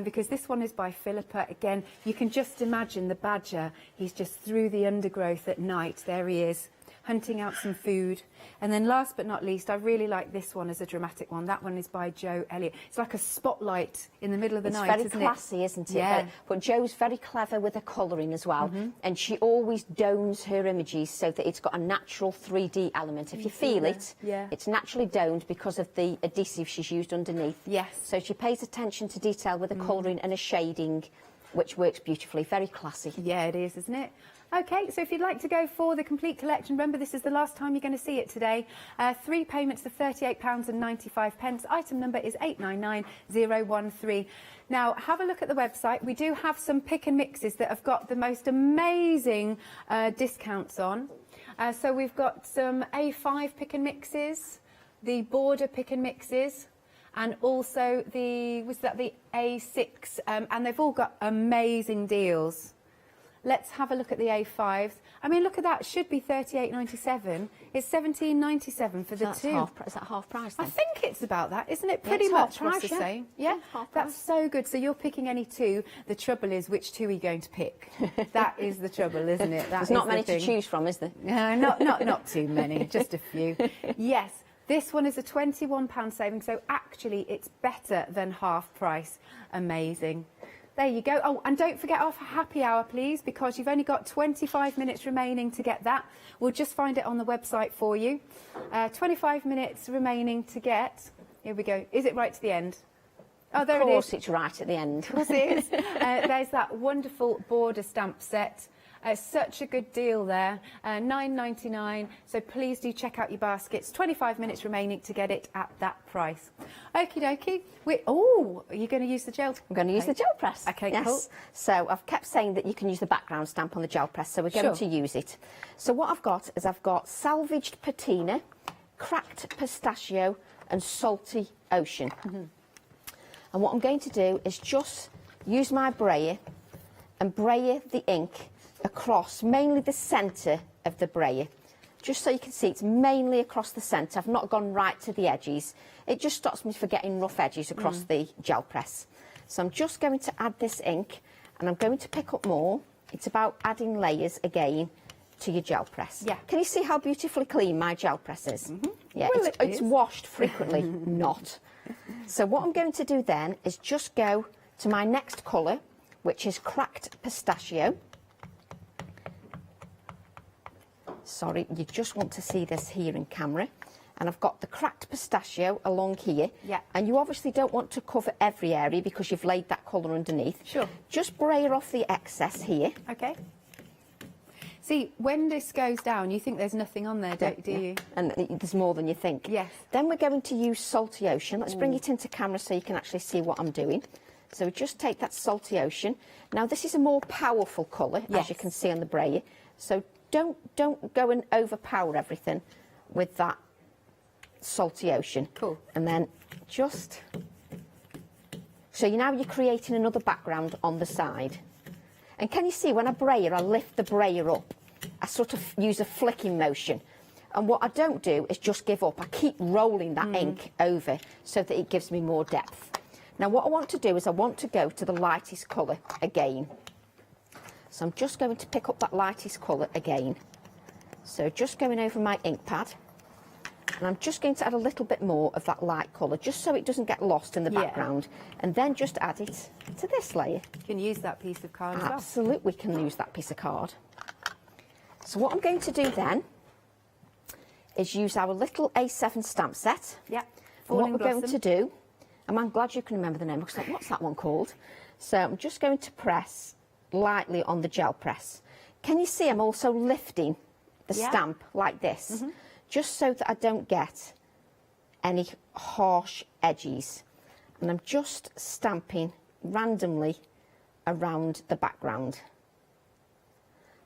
Because this one is by Philippa. Again, you can just imagine the badger. He's just through the undergrowth at night. There he is, hunting out some food. And then last but not least, I really like this one as a dramatic one. That one is by Jo Elliott. It's like a spotlight in the middle of the night, isn't it? It's very classy, isn't it? Yeah. But Jo's very clever with the colouring as well. And she always domes her images so that it's got a natural 3D element. If you feel it, it's naturally domed because of the adhesive she's used underneath. Yes. So she pays attention to detail with the colouring and a shading, which works beautifully. Very classy. Yeah, it is, isn't it? Okay, so if you'd like to go for the complete collection, remember this is the last time you're going to see it today. 3 payments of £38.95. Item number is 899013. Now, have a look at the website. We do have some pick and mixes that have got the most amazing discounts on. So we've got some A5 pick and mixes, the border pick and mixes, and also the A6, and they've all got amazing deals. Let's have a look at the A5s. I mean, look at that. Should be £38.97. It's £17.97 for the two. Is that half price then? I think it's about that, isn't it? Yeah, Pretty it's much half what's price, the yeah. same. Yeah, that's so good. So you're picking any two. The trouble is, which two are you going to pick? That is the trouble, isn't it? There's not many to choose from, is there? No, not too many. Just a few. Yes. This one is a £21 saving, so actually it's better than half price. Amazing. There you go. Oh, and don't forget our happy hour, please, because you've only got 25 minutes remaining to get that. We'll just find it on the website for you. 25 minutes remaining to get. Here we go. Is it right to the end? Oh, there it is. Of course, it's right at the end. Of course it is. There's that wonderful border stamp set. Such a good deal there, £9.99. So please do check out your baskets. 25 minutes remaining to get it at that price. Okie dokie. Oh, are you going to use the gel? I'm going to use the gel press. Okay, yes. cool. So I've kept saying that you can use the background stamp on the gel press, so we're going to use it. So what I've got is I've got salvaged patina, cracked pistachio, and salty ocean. And what I'm going to do is just use my brayer and brayer the ink across mainly the centre of the brayer, just so you can see it's mainly across the centre. I've not gone right to the edges. It just stops me from getting rough edges across the gel press. So I'm just going to add this ink, and I'm going to pick up more. It's about adding layers again to your gel press. Yeah. Can you see how beautifully clean my gel press is? Yeah, Well, it's washed frequently, not. So what I'm going to do then is just go to my next colour, which is cracked pistachio. Sorry, you just want to see this here in camera. And I've got the cracked pistachio along here. Yeah. And you obviously don't want to cover every area because you've laid that colour underneath. Sure. Just brayer off the excess here. Okay. See, when this goes down, you think there's nothing on there, do you? And there's more than you think. Yes. Then we're going to use salty ocean. Let's bring it into camera so you can actually see what I'm doing. So we just take that salty ocean. Now this is a more powerful colour, as you can see on the brayer. So don't go and overpower everything with that salty ocean. Cool. And then just... So now you're creating another background on the side. And can you see when I brayer, I lift the brayer up. I sort of use a flicking motion. And what I don't do is just give up. I keep rolling that ink over so that it gives me more depth. Now what I want to do is I want to go to the lightest colour again. So I'm just going to pick up that lightest colour again. So just going over my ink pad. And I'm just going to add a little bit more of that light colour, just so it doesn't get lost in the background. And then just add it to this layer. You can use that piece of card as well. Absolutely can use that piece of card. So what I'm going to do then is use our little A7 stamp set. Yeah. And what we're going to do, and I'm glad you can remember the name, because like, what's that one called? So I'm just going to press lightly on the gel press. Can you see I'm also lifting the stamp like this, just so that I don't get any harsh edges. And I'm just stamping randomly around the background.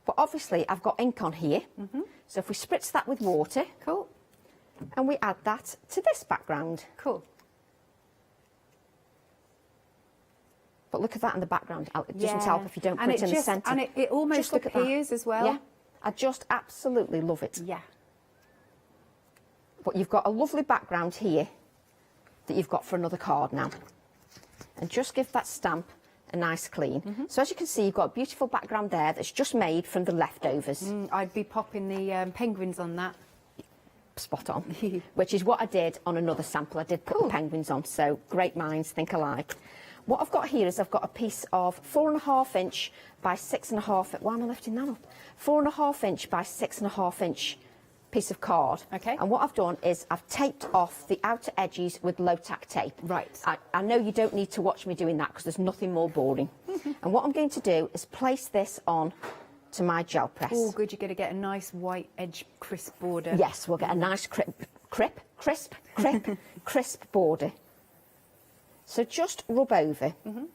But obviously I've got ink on here, so if we spritz that with water, cool, and we add that to this background. Cool. But look at that in the background. It doesn't help if you don't put it in the centre. And it almost Just look at that. appears as well. Yeah, I just absolutely love it. Yeah. But you've got a lovely background here that you've got for another card now. And just give that stamp a nice clean. So as you can see, you've got a beautiful background there that's just made from the leftovers. I'd be popping the penguins on that. Spot on. Which is what I did on another sample. I did put the penguins on, so great minds think alike. What I've got here is I've got a piece of 4.5 inch by 6.5. Why am I lifting that up? 4.5 inch by 6.5 inch piece of card. Okay. And what I've done is I've taped off the outer edges with low tack tape. Right. I know you don't need to watch me doing that because there's nothing more boring. And what I'm going to do is place this on to my gel press. Oh, good, you're going to get a nice white edge crisp border. Yes, we'll get a nice crisp border. So just rub over. And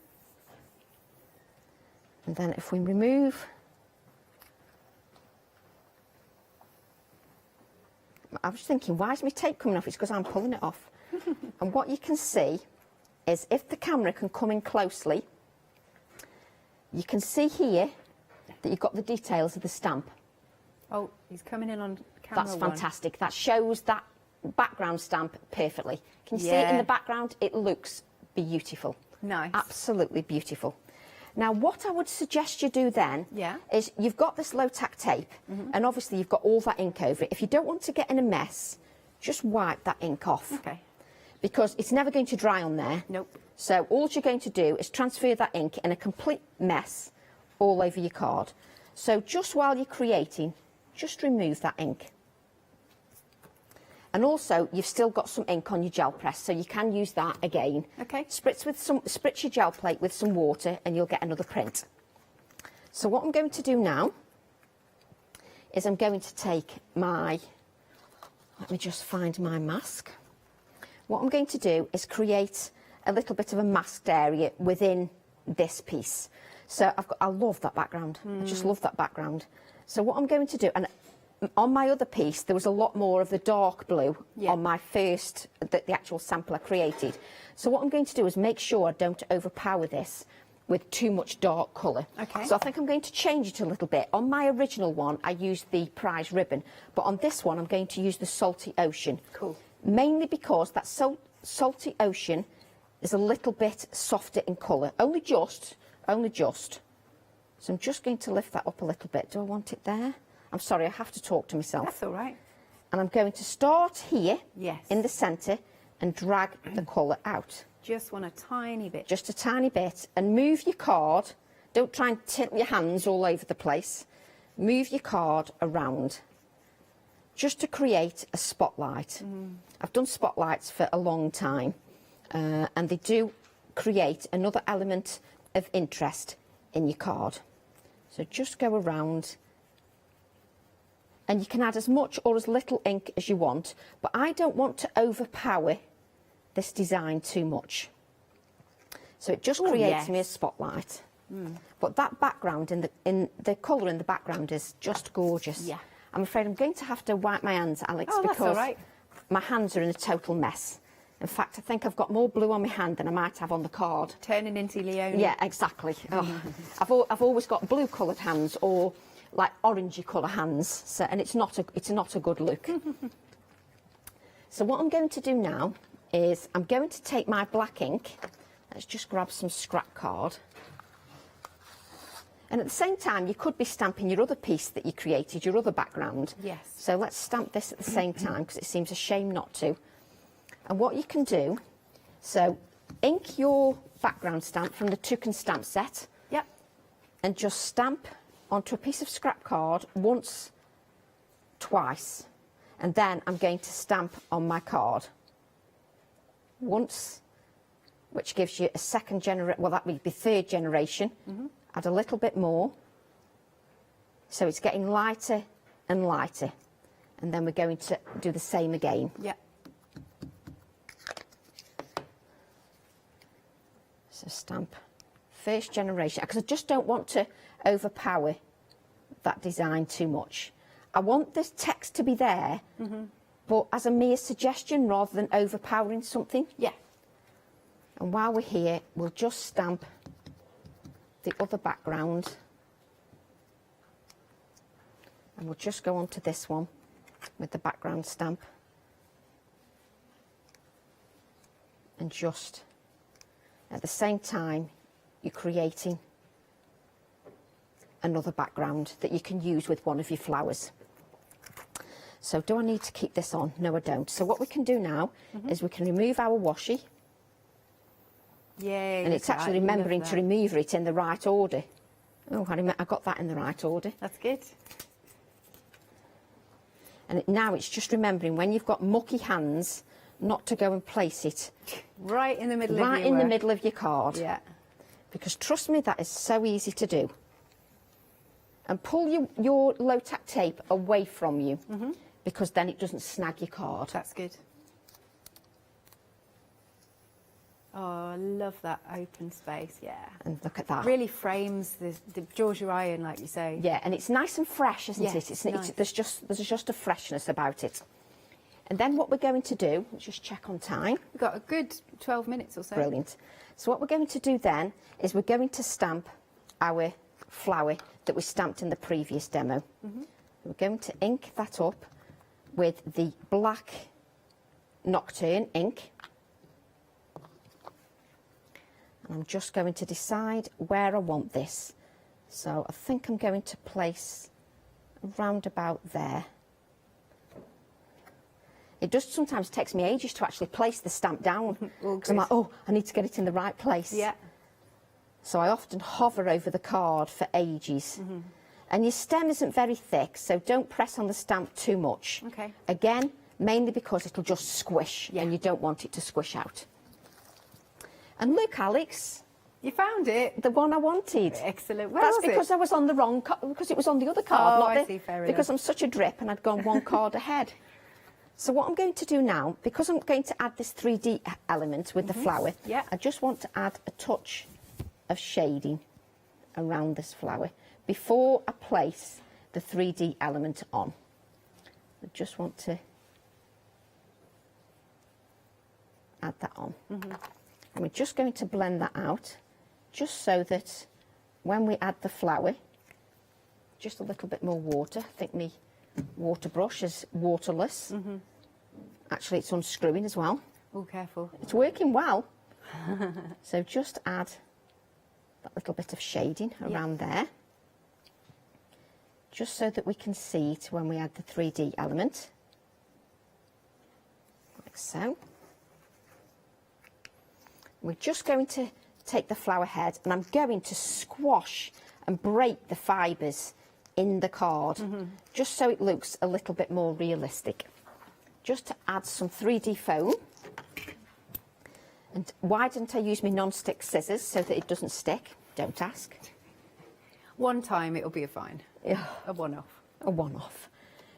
then if we remove, I was thinking, why is my tape coming off? It's because I'm pulling it off. And what you can see is if the camera can come in closely, you can see here that you've got the details of the stamp. Oh, he's coming in on camera. That's fantastic. That shows that background stamp perfectly. Can you see it in the background? It looks beautiful. Nice. Absolutely beautiful. Now, what I would suggest you do then is you've got this low tack tape, and obviously you've got all that ink over it. If you don't want to get in a mess, just wipe that ink off. Okay. Because it's never going to dry on there. Nope. So all you're going to do is transfer that ink in a complete mess all over your card. So just while you're creating, just remove that ink. And also, you've still got some ink on your gel press, so you can use that again. Okay. Spritz your gel plate with some water, and you'll get another print. So what I'm going to do now is I'm going to take my, let me just find my mask. What I'm going to do is create a little bit of a masked area within this piece. So I love that background. I just love that background. So what I'm going to do, and on my other piece, there was a lot more of the dark blue on my first, the actual sample I created. So what I'm going to do is make sure I don't overpower this with too much dark colour. Okay. So I think I'm going to change it a little bit. On my original one, I used the prize ribbon, but on this one, I'm going to use the salty ocean. Cool. Mainly because that salty ocean is a little bit softer in colour. Only just. So I'm just going to lift that up a little bit. Do I want it there? I'm sorry, I have to talk to myself. That's all right. And I'm going to start here Yes. in the centre and drag the colour out. Just want a tiny bit. Just a tiny bit. And move your card. Don't try and tip your hands all over the place. Move your card around just to create a spotlight. I've done spotlights for a long time, and they do create another element of interest in your card. So just go around. And you can add as much or as little ink as you want, but I don't want to overpower this design too much. So it just creates me a spotlight. But that background, in the colour in the background is just gorgeous. Yeah. I'm afraid I'm going to have to wipe my hands, Alex, Oh, that's because all right. my hands are in a total mess. In fact, I think I've got more blue on my hand than I might have on the card. Turning into Leonie. Yeah, exactly. Oh, I've always got blue coloured hands or like orangey colour hands, so, and it's not a good look. So what I'm going to do now is I'm going to take my black ink. Let's just grab some scrap card. And at the same time, you could be stamping your other piece that you created, your other background. Yes. So let's stamp this at the same time because it seems a shame not to. And what you can do, so ink your background stamp from the Toucan stamp set. Yep. And just stamp onto a piece of scrap card once, twice, and then I'm going to stamp on my card once, which gives you a second generation, well that would be third generation. Add a little bit more, so it's getting lighter and lighter, and then we're going to do the same again. Yeah. So stamp first generation, because I just don't want to overpower that design too much. I want this text to be there, but as a mere suggestion rather than overpowering something. Yeah. And while we're here, we'll just stamp the other background. And we'll just go on to this one with the background stamp. And just at the same time, you're creating another background that you can use with one of your flowers. So do I need to keep this on? No, I don't. So what we can do now is we can remove our washi. Yay. And it's actually remembering to remove it in the right order. Oh, I got that in the right order. That's good. And now it's just remembering when you've got mucky hands not to go and place it right in the middle of right your in the work. middle of your card. Yeah. Because trust me, that is so easy to do. And pull your low-tack tape away from you, because then it doesn't snag your card. That's good. Oh, I love that open space, yeah. And look at that. Really frames the draws your eye in, like you say. Yeah, and it's nice and fresh, isn't Yes, it? It's, nice. there's just a freshness about it. And then what we're going to do, let's just check on time. We've got a good 12 minutes or so. Brilliant. So what we're going to do then is we're going to stamp our flower that we stamped in the previous demo. We're going to ink that up with the black Nocturne ink. And I'm just going to decide where I want this. So I think I'm going to place around about there. It does sometimes takes me ages to actually place the stamp down. Because I'm like, oh, I need to get it in the right place. Yeah. So I often hover over the card for ages. And your stem isn't very thick, so don't press on the stamp too much. Okay. Again, mainly because it'll just squish, and you don't want it to squish out. And look, Alex. You found it? The one I wanted. Excellent. Where That's was because it? I was on the wrong because it was on the other card. Oh, not I the, see, fair because enough. I'm such a drip and I'd gone one card ahead. So what I'm going to do now, because I'm going to add this 3D element with the flower, Yeah. I just want to add a touch of shading around this flower before I place the 3D element on. I just want to add that on. And we're just going to blend that out, just so that when we add the flower, just a little bit more water. I think my water brush is waterless. Actually, it's unscrewing as well. Oh, careful. It's working well. So just add that little bit of shading around there, just so that we can see it when we add the 3D element, like so. We're just going to take the flower head and I'm going to squash and break the fibres in the card, just so it looks a little bit more realistic. Just to add some 3D foam. And why didn't I use my non-stick scissors so that it doesn't stick? Don't ask. One time it'll be a fine. Yeah. A one-off. A one-off.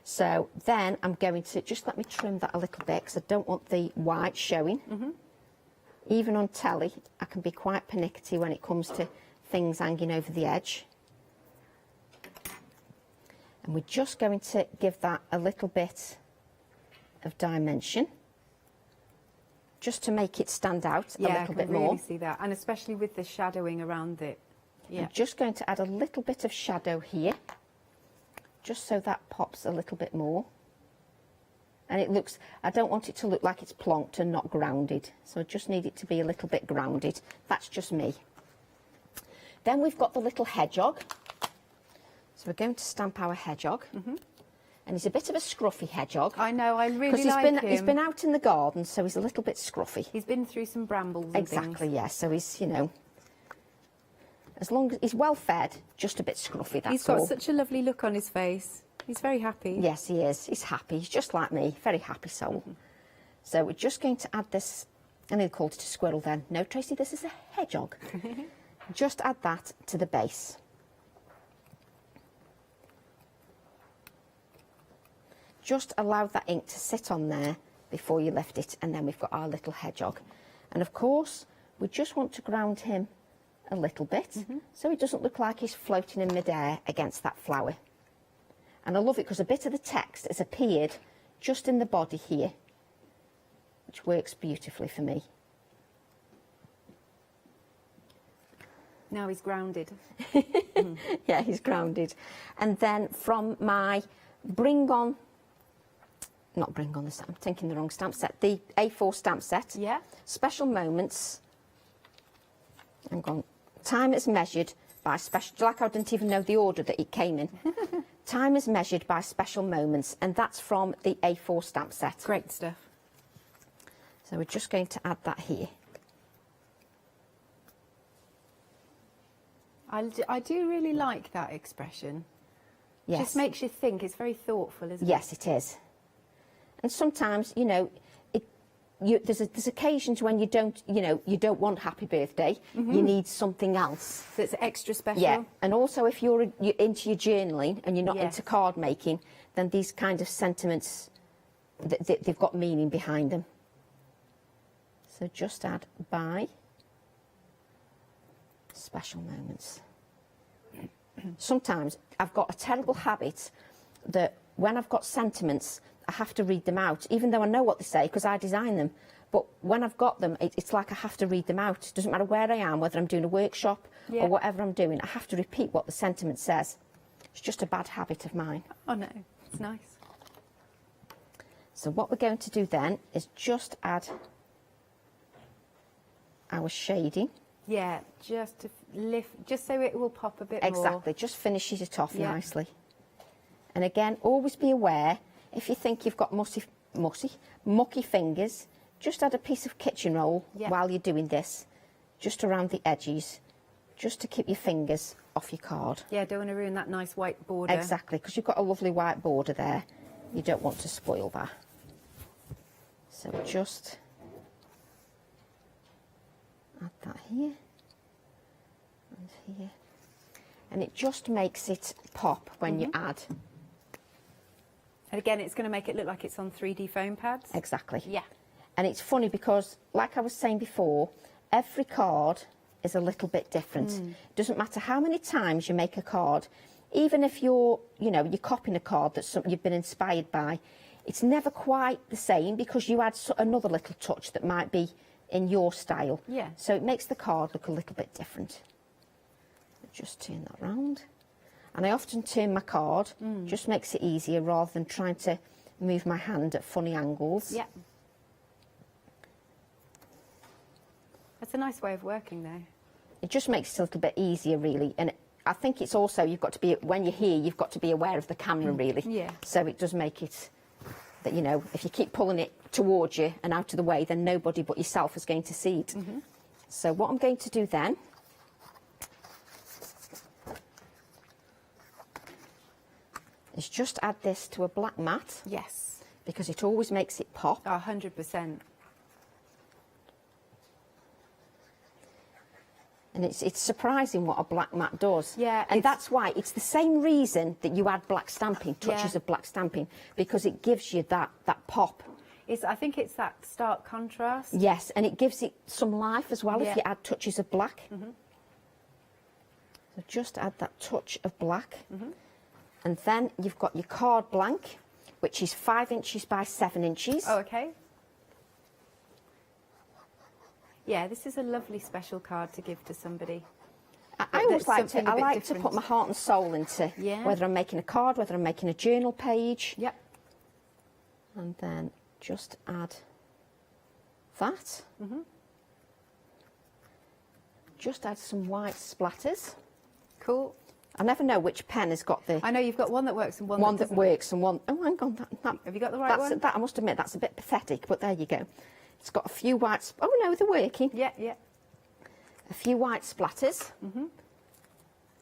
So then I'm going to just let me trim that a little bit because I don't want the white showing. Even on telly, I can be quite pernickety when it comes to things hanging over the edge. And we're just going to give that a little bit of dimension, just to make it stand out a little bit more. Yeah, I can really see that, and especially with the shadowing around it. Yeah. I'm just going to add a little bit of shadow here, just so that pops a little bit more. And it looks, I don't want it to look like it's plonked and not grounded, so I just need it to be a little bit grounded. That's just me. Then we've got the little hedgehog. So we're going to stamp our hedgehog. And he's a bit of a scruffy hedgehog. I know, I really like him. He's been out in the garden, so he's a little bit scruffy. He's been through some brambles and Exactly, things. yeah. So he's, you know, as long as he's well fed, just a bit scruffy, that's He's got all. such a lovely look on his face. He's very happy. Yes, he is. He's happy. He's just like me. Very happy soul. So we're just going to add this. I nearly called it a squirrel then. No, Tracy, this is a hedgehog. Just add that to the base. Just allow that ink to sit on there before you lift it, and then we've got our little hedgehog. And of course, we just want to ground him a little bit, so he doesn't look like he's floating in midair against that flower. And I love it because a bit of the text has appeared just in the body here, which works beautifully for me. Now he's grounded. Yeah, he's grounded. And then from my not bring on the stamp, I'm thinking the wrong stamp set, the A4 stamp set. Yeah. Special moments. I'm going, time is measured by special, like I didn't even know the order that it came in. Time is measured by special moments, and that's from the A4 stamp set. Great stuff. So we're just going to add that here. I do really like that expression. Yes. Just makes you think. It's very thoughtful, isn't it? Yes, it is. And sometimes, you know, there's occasions when you don't want happy birthday. You need something else that's extra special. Yeah, and also if you're into your journaling and you're not into card making, then these kind of sentiments, they've got meaning behind them. So just add by special moments. Sometimes I've got a terrible habit that when I've got sentiments, I have to read them out, even though I know what they say because I design them. But when I've got them, it's like I have to read them out. It doesn't matter where I am, whether I'm doing a workshop or whatever I'm doing, I have to repeat what the sentiment says. It's just a bad habit of mine. Oh no, it's nice. So what we're going to do then is just add our shading. Yeah, just to lift, just so it will pop a bit more. Exactly, just finishes it off nicely. And again, always be aware, if you think you've got mucky fingers, just add a piece of kitchen roll while you're doing this, just around the edges, just to keep your fingers off your card. Yeah, don't want to ruin that nice white border. Exactly, because you've got a lovely white border there. You don't want to spoil that. So just add that here and here. And it just makes it pop when you add. And again, it's going to make it look like it's on 3D foam pads. Exactly. Yeah. And it's funny because, like I was saying before, every card is a little bit different. It doesn't matter how many times you make a card, even if you're copying a card that you've been inspired by, it's never quite the same because you add another little touch that might be in your style. Yeah. So it makes the card look a little bit different. Just turn that round. And I often turn my card, just makes it easier rather than trying to move my hand at funny angles. Yeah. That's a nice way of working though. It just makes it a little bit easier really. And I think it's also, you've got to be, when you're here, you've got to be aware of the camera really. Yeah. So it does make it that, you know, if you keep pulling it towards you and out of the way, then nobody but yourself is going to see it. So what I'm going to do then is just add this to a black mat. Yes. Because it always makes it pop. 100%. And it's surprising what a black mat does. Yeah. And that's why, it's the same reason that you add black stamping, touches of black stamping, because it gives you that pop. I think it's that stark contrast. Yes, and it gives it some life as well if you add touches of black. So just add that touch of black. And then you've got your card blank, which is 5 inches by 7 inches. Oh, okay. Yeah, this is a lovely special card to give to somebody. I always like to put my heart and soul into whether I'm making a card, whether I'm making a journal page. Yep. And then just add that. Just add some white splatters. Cool. I never know which pen has got the... I know you've got one that works and one that works and one... Oh, hang on. Have you got the right one? I must admit, that's a bit pathetic, but there you go. It's got a few white... Oh, no, they're working. Yeah, yeah. A few white splatters.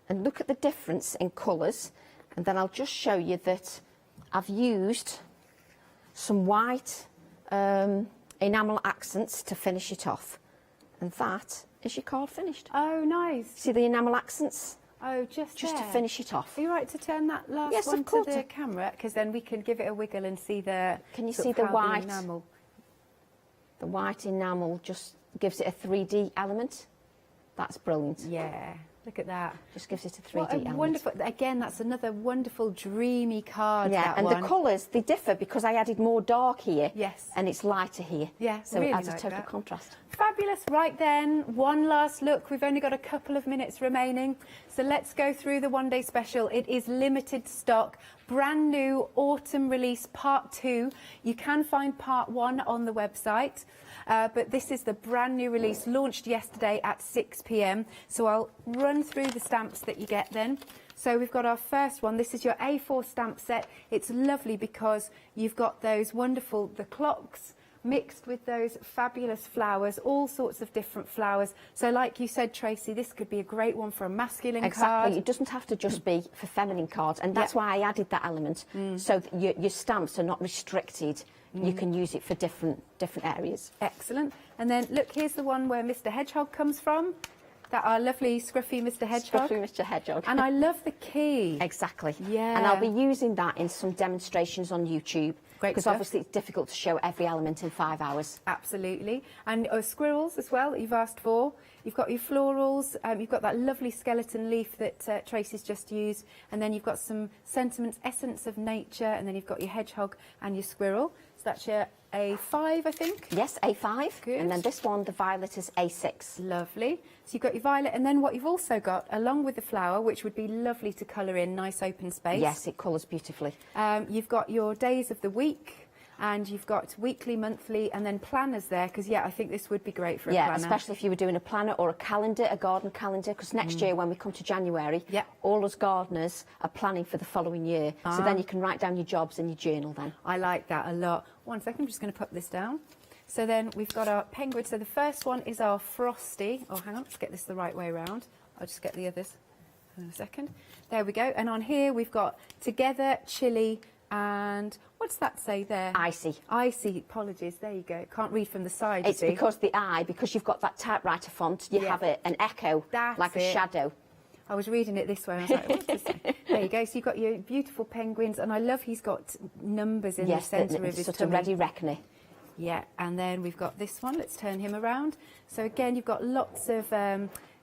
And look at the difference in colours. And then I'll just show you that I've used some white enamel accents to finish it off. And that is your card finished. Oh, nice. See the enamel accents? Oh, just to there. finish it off. Are you right to turn that last one to the camera? Because then we can give it a wiggle and see the... Can you see the white? Enamel. The white enamel just gives it a 3D element. That's brilliant. Yeah. Look at that. Just gives it a 3D What a element. wonderful, again, that's another wonderful dreamy card. Yeah, that and one. the colours, they differ because I added more dark here. Yes. And it's lighter here. Yeah, So really it adds a like total that. contrast. Fabulous. Right then, one last look. We've only got a couple of minutes remaining. So let's go through the one-day special. It is limited stock, brand new autumn release part 2. You can find part 1 on the website. But this is the brand new release, launched yesterday at 6 p.m. So I'll run through the stamps that you get then. So we've got our first one. This is your A4 stamp set. It's lovely because you've got those wonderful, the clocks mixed with those fabulous flowers, all sorts of different flowers. So like you said, Tracy, this could be a great one for a masculine Exactly. card. It doesn't have to just be for feminine cards, and that's why I added that element, so that your stamps are not restricted. You can use it for different areas. Excellent. And then look, here's the one where Mr. Hedgehog comes from. That our lovely scruffy Mr. Hedgehog. Scruffy Mr. Hedgehog. And I love the key. Exactly. Yeah. And I'll be using that in some demonstrations on YouTube. Great Because stuff. obviously it's difficult to show every element in 5 hours. Absolutely. And squirrels as well that you've asked for. You've got your florals, you've got that lovely skeleton leaf that Tracy's just used, and then you've got some sentiments, essence of nature, and then you've got your hedgehog and your squirrel. So that's your A5, I think? Yes, A5. Good. And then this one, the violet, is A6. Lovely. So you've got your violet, and then what you've also got, along with the flower, which would be lovely to colour in, nice open space. Yes, it colours beautifully. You've got your days of the week, and you've got weekly, monthly, and then planners there, because, yeah, I think this would be great for a planner. Yeah, especially if you were doing a planner or a calendar, a garden calendar, because next year when we come to January, all us gardeners are planning for the following year. So then you can write down your jobs in your journal then. I like that a lot. 1 second, I'm just going to put this down. So then we've got our penguin. So the first one is our Frosty. Oh, hang on, let's get this the right way around. I'll just get the others in a second. There we go. And on here we've got Together, Chilly, and what's that say there? Icy. Icy, apologies, there you go. Can't read from the side, It's you see. because the I, because you've got that typewriter font, you have an echo, like a shadow. I was reading it this way, and I was like, what's this say? There you go. So you've got your beautiful penguins, and I love he's got numbers in the centre of his sort tummy. of ready reckoner. Yeah, and then we've got this one. Let's turn him around. So again, you've got lots of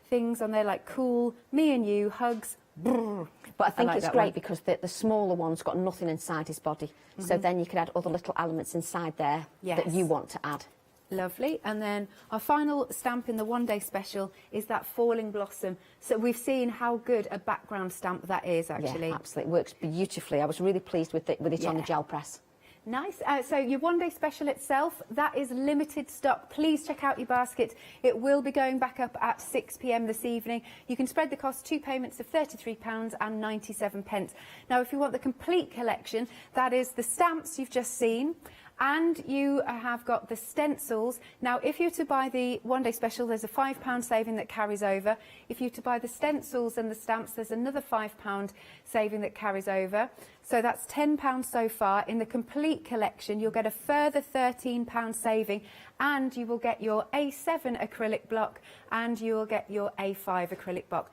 things on there like cool, me and you, hugs. Brrr. But I think like it's that great one. because the smaller one's got nothing inside his body. So then you can add other little elements inside there that you want to add. Lovely. And then our final stamp in the one-day special is that Falling Blossom. So we've seen how good a background stamp that is, actually. Yeah, absolutely. It works beautifully. I was really pleased with it on the gel press. Nice. So your one-day special itself, that is limited stock. Please check out your basket. It will be going back up at 6 p.m. this evening. You can spread the cost 2 payments of £33.97. Now, if you want the complete collection, that is the stamps you've just seen, and you have got the stencils. Now, if you're to buy the one-day special, there's a £5 saving that carries over. If you're to buy the stencils and the stamps, there's another £5 saving that carries over. So that's £10 so far. In the complete collection, you'll get a further £13 saving, and you will get your A7 acrylic block, and you will get your A5 acrylic block.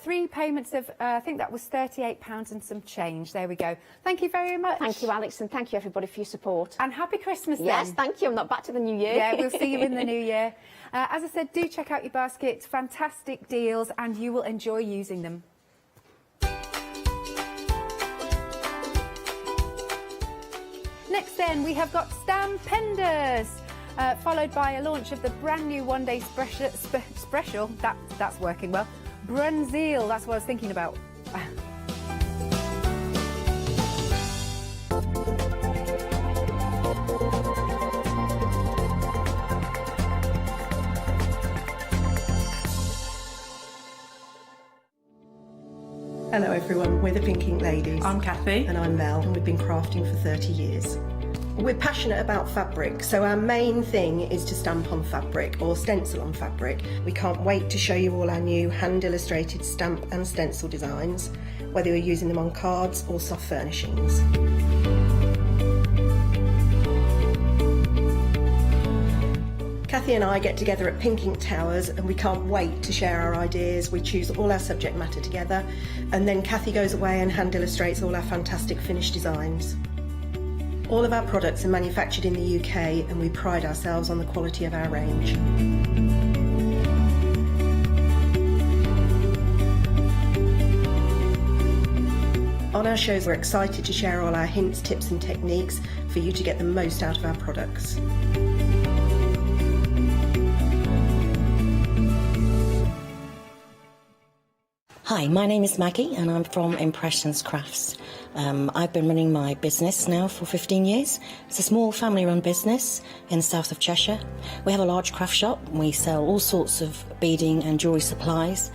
3 payments of, I think that was £38 and some change. There we go. Thank you very much. Thank you, Alex, and thank you, everybody, for your support. And happy Christmas, then. Yes, thank you. I'm not back to the new year. Yeah, we'll see you in the new year. As I said, do check out your basket. Fantastic deals, and you will enjoy using them. Next then, we have got Stampenders, followed by a launch of the brand new one-day special. That's working well. Brunzeal, that's what I was thinking about. Hello everyone, we're the Pink Ink Ladies. I'm Kathy. And I'm Mel, and we've been crafting for 30 years. We're passionate about fabric, so our main thing is to stamp on fabric or stencil on fabric. We can't wait to show you all our new hand-illustrated stamp and stencil designs, whether you're using them on cards or soft furnishings. Kathy and I get together at Pink Ink Towers, and we can't wait to share our ideas. We choose all our subject matter together, and then Kathy goes away and hand illustrates all our fantastic finished designs. All of our products are manufactured in the UK, and we pride ourselves on the quality of our range. On our shows, we're excited to share all our hints, tips and techniques for you to get the most out of our products. Hi, my name is Maggie and I'm from Impressions Crafts. I've been running my business now for 15 years. It's a small family-run business in the south of Cheshire. We have a large craft shop. We sell all sorts of beading and jewellery supplies.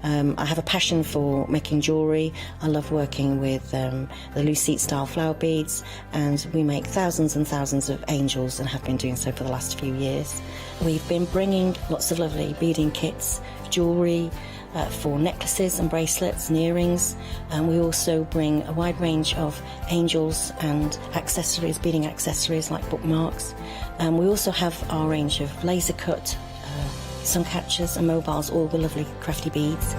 I have a passion for making jewellery. I love working with the Lucite style flower beads, and we make thousands and thousands of angels and have been doing so for the last few years. We've been bringing lots of lovely beading kits, jewellery, for necklaces and bracelets and earrings, and we also bring a wide range of angels and accessories, beading accessories like bookmarks. We also have our range of laser cut sun catchers and mobiles, all with lovely crafty beads.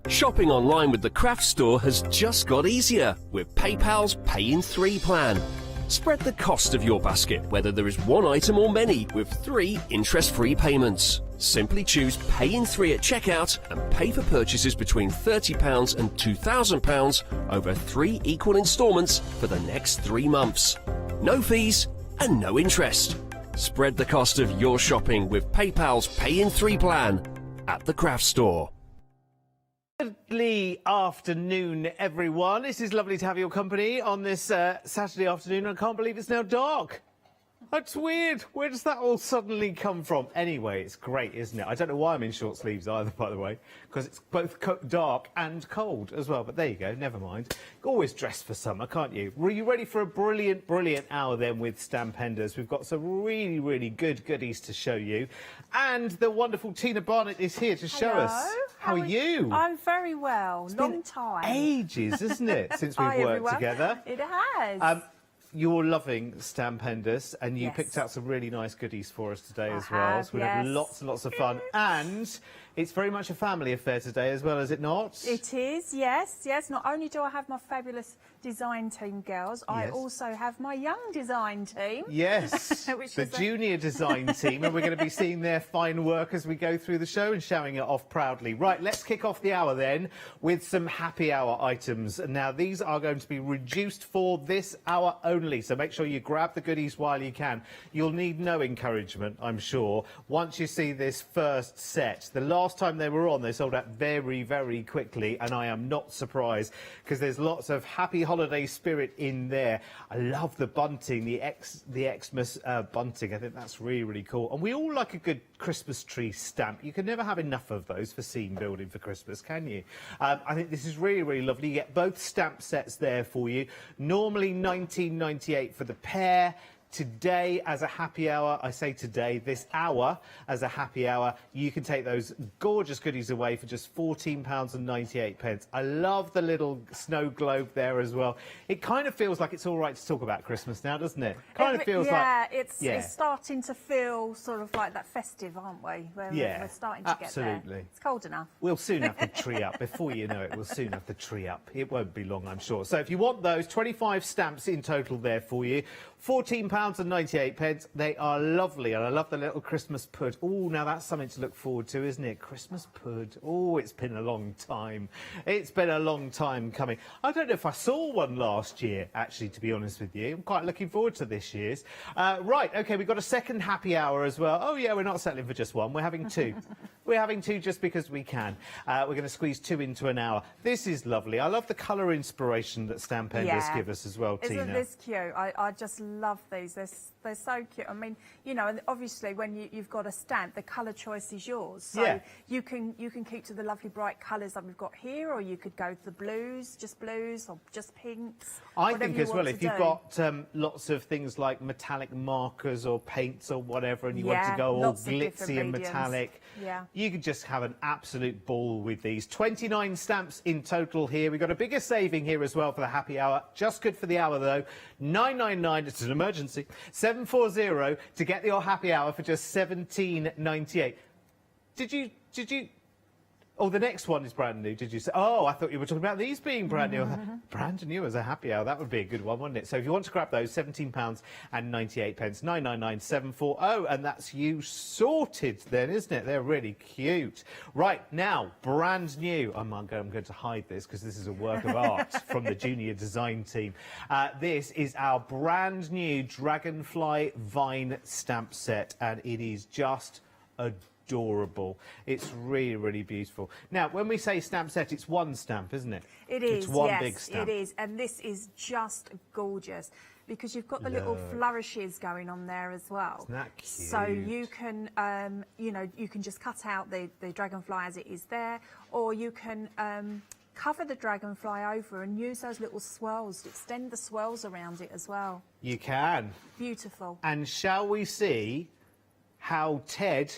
Shopping online with the Craft Store has just got easier with PayPal's Pay in 3 plan. Spread the cost of your basket, whether there is one item or many, with 3 interest-free payments. Simply choose Pay in 3 at checkout and pay for purchases between £30 and £2,000 over 3 equal instalments for the next 3 months. No fees and no interest. Spread the cost of your shopping with PayPal's Pay in 3 plan at the Craft Store. Lovely afternoon, everyone. This is lovely to have your company on this Saturday afternoon. I can't believe it's now dark. That's weird. Where does that all suddenly come from? Anyway, it's great, isn't it? I don't know why I'm in short sleeves either, by the way, because it's both dark and cold as well. But there you go, never mind. Always dress for summer, can't you? Were you ready for a brilliant, brilliant hour then with Stampenders? We've got some really, really good goodies to show you. And the wonderful Tina Barnett is here to show us. How are you? I'm very well. It's Long been time. ages, isn't it, since we've Hi, worked everyone. together? It has. You're loving Stampenders, and you Yes. picked out some really nice goodies for us today as I well. have, So we'll have yes. lots and lots of fun. And it's very much a family affair today as well, is it not? It is, yes, yes. Not only do I have my fabulous design team girls, I Yes. also have my young design team. Yes, Which the is junior design team, and we're going to be seeing their fine work as we go through the show and showing it off proudly. Right, let's kick off the hour then with some happy hour items. Now, these are going to be reduced for this hour only, so make sure you grab the goodies while you can. You'll need no encouragement, I'm sure, once you see this first set. The last time they were on, they sold out very, very quickly, and I am not surprised because there's lots of happy holiday spirit in there. I love the bunting, the Xmas bunting. I think that's really, really cool. And we all like a good Christmas tree stamp. You can never have enough of those for scene building for Christmas, can you? I think this is really, really lovely. You get both stamp sets there for you. Normally £19.98 for the pair. Today, as a happy hour, I say today, this hour, as a happy hour, you can take those gorgeous goodies away for just £14.98. I love the little snow globe there as well. It kind of feels like it's all right to talk about Christmas now, doesn't it? Kind of feels like... It's starting to feel sort of like that festive, aren't we? We're starting to get there. Absolutely. It's cold enough. We'll soon have the tree up. Before you know it, we'll soon have the tree up. It won't be long, I'm sure. So if you want those, 25 stamps in total there for you. £14.98. They are lovely, and I love the little Christmas pud. Oh, now that's something to look forward to, isn't it? Christmas pud. Oh, it's been a long time. It's been a long time coming. I don't know if I saw one last year, actually, to be honest with you. I'm quite looking forward to this year's. Right, OK, we've got a second happy hour as well. Oh, yeah, we're not settling for just one. We're having two. We're having two just because we can. We're going to squeeze two into an hour. This is lovely. I love the colour inspiration that Stampenders give us as well, Tina. Isn't this cute? I just love these. They're so cute. I mean, you know, and obviously when you've got a stamp, the colour choice is yours. So you can keep to the lovely bright colours that we've got here, or you could go to the blues, or just pinks. I think as well, if you've got lots of things like metallic markers or paints or whatever, and you want to go all glitzy and metallic, you could just have an absolute ball with these. 29 stamps in total here. We've got a bigger saving here as well for the happy hour. Just good for the hour though. £9.99. It's an emergency. 740 to get your happy hour for just £17.98. Did you? Oh, the next one is brand new, did you say? Oh, I thought you were talking about these being brand new. Brand new as a happy hour. That would be a good one, wouldn't it? So if you want to grab those, £17.98, 999 and that's you sorted then, isn't it? They're really cute. Right, now, brand new. I'm going to hide this because this is a work of art from the junior design team. This is our brand new Dragonfly Vine stamp set, and it is just adorable. It's really, really beautiful. Now, when we say stamp set, it's one stamp, isn't it? It is, it's one yes, big stamp. it is. And this is just gorgeous because you've got the little flourishes going on there as well. Isn't that cute? So you can, you know, you can just cut out the dragonfly as it is there, or you can cover the dragonfly over and use those little swirls to extend the swirls around it as well. You can. Beautiful. And shall we see how Ted,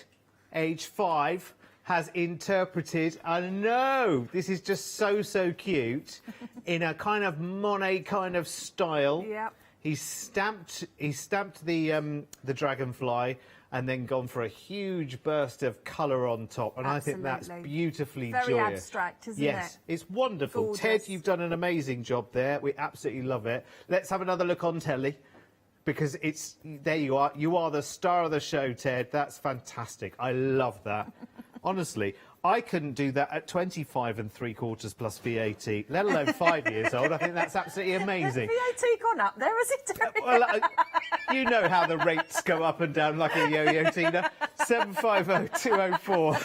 age 5, has interpreted, I know, this is just so cute, in a kind of Monet kind of style. Yep. He's stamped the dragonfly and then gone for a huge burst of colour on top, and Absolutely. I think that's beautifully Very joyous. abstract, isn't yes, it? It's wonderful. Gorgeous. Ted, you've done an amazing job there. We absolutely love it. Let's have another look on telly, because it's, there you are. You are the star of the show, Ted. That's fantastic. I love that. Honestly, I couldn't do that at 25 3/4 plus VAT, let alone 5 years old. I think that's absolutely amazing. Has VAT gone up there, has it? Well, you know how the rates go up and down like a yo-yo, Tina. 750204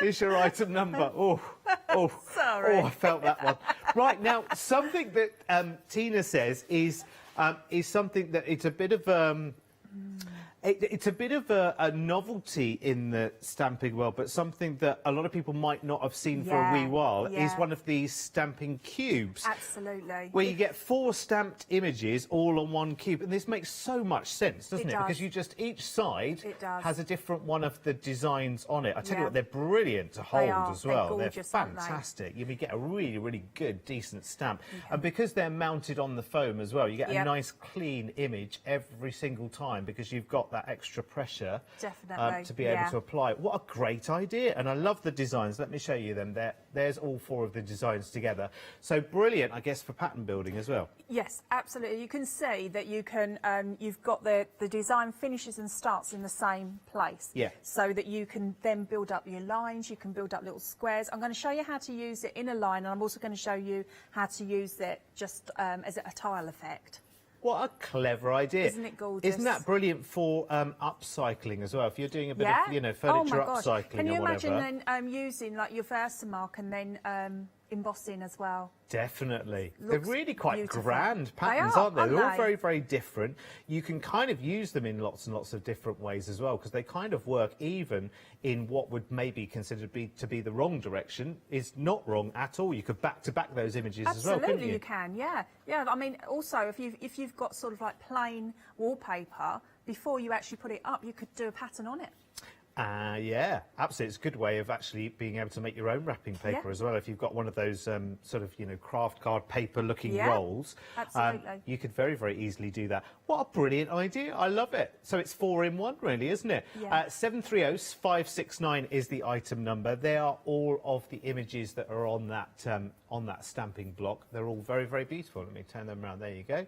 is your item number. Sorry. I felt that one. Right, now, something that Tina says is something that it's a bit of it's a bit of a novelty in the stamping world, but something that a lot of people might not have seen for a wee while is one of these stamping cubes. Absolutely. Where you get 4 stamped images all on one cube, and this makes so much sense, doesn't it? does. Because you just, each side It does. has a different one of the designs on it. I tell you what, they're brilliant to hold as well. They're gorgeous, aren't they? fantastic. You get a really, really good, decent stamp. And because they're mounted on the foam as well, you get a nice, clean image every single time, because you've got that extra pressure Definitely. to be able to apply. What a great idea. And I love the designs. Let me show you them. There's all 4 of the designs together. So brilliant, I guess, for pattern building as well. Yes, absolutely. You can see that you can, you've got the design finishes and starts in the same place. Yeah. So that you can then build up your lines, you can build up little squares. I'm going to show you how to use it in a line, and I'm also going to show you how to use it just as a tile effect. What a clever idea. Isn't it gorgeous? Isn't that brilliant for upcycling as well? If you're doing a bit of, you know, furniture upcycling Can you or whatever. imagine then using like your Versamark and then embossing as well? Definitely. Looks They're really quite beautiful. grand patterns, They are, aren't they? aren't They're all they? very, very different. You can kind of use them in lots and lots of different ways as well, because they kind of work even in what would maybe consider to be the wrong direction is not wrong at all. You could back-to-back those images as well, couldn't Absolutely, you? you can. Yeah, yeah. I mean, also if you've got sort of like plain wallpaper, before you actually put it up, you could do a pattern on it. Yeah, absolutely. It's a good way of actually being able to make your own wrapping paper as well. If you've got one of those sort of, you know, craft card paper looking rolls, absolutely. you could very, very easily do that. What a brilliant idea. I love it. So it's 4 in 1, really, isn't it? Yeah. 730569 is the item number. They are all of the images that are on that stamping block. They're all very, very beautiful. Let me turn them around. There you go.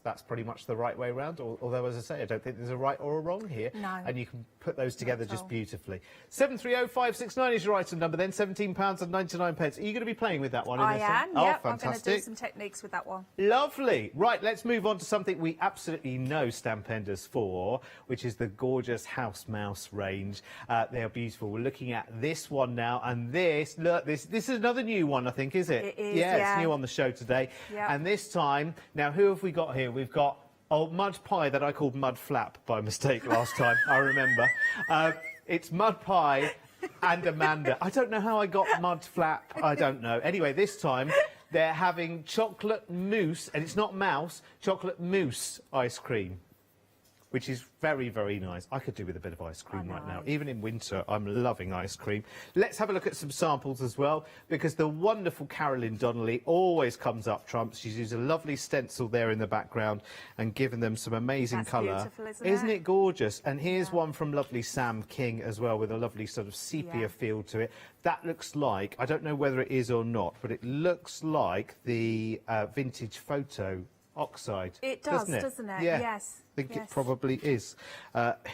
That's pretty much the right way around, although, as I say, I don't think there's a right or a wrong here. No. And you can put those together just beautifully. 730569 is your item number, then £17.99. Are you going to be playing with that one? I am, Oh, yep. fantastic. I'm going to do some techniques with that one. Lovely. Right, let's move on to something we absolutely know Stampenders for, which is the gorgeous House Mouse range. They are beautiful. We're looking at this one now, and this, look, this is another new one, I think, is it? It is, yeah. It's new on the show today. Yep. And this time, now, who have we got here? We've got Mud Pie, that I called Mud Flap by mistake last time, I remember. It's Mud Pie and Amanda. I don't know how I got Mud Flap. I don't know. Anyway, this time they're having chocolate mousse, and it's not mouse, chocolate mousse ice cream. which is very, very nice. I could do with a bit of ice cream right now. Even in winter, I'm loving ice cream. Let's have a look at some samples as well, because the wonderful Carolyn Donnelly always comes up trumps. She's used a lovely stencil there in the background and given them some amazing colour. Isn't it gorgeous? And here's one from lovely Sam King as well, with a lovely sort of sepia feel to it. That looks like, I don't know whether it is or not, but it looks like the vintage photo oxide. It does, doesn't it? Yeah. Yes. I think it probably is.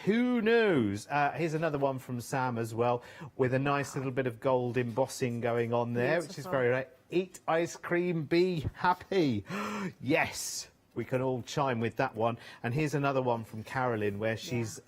Who knows? Here's another one from Sam as well, with a nice little bit of gold embossing going on there, which is very right. Eat ice cream, be happy. Yes, we can all chime with that one. And here's another one from Carolyn, where she's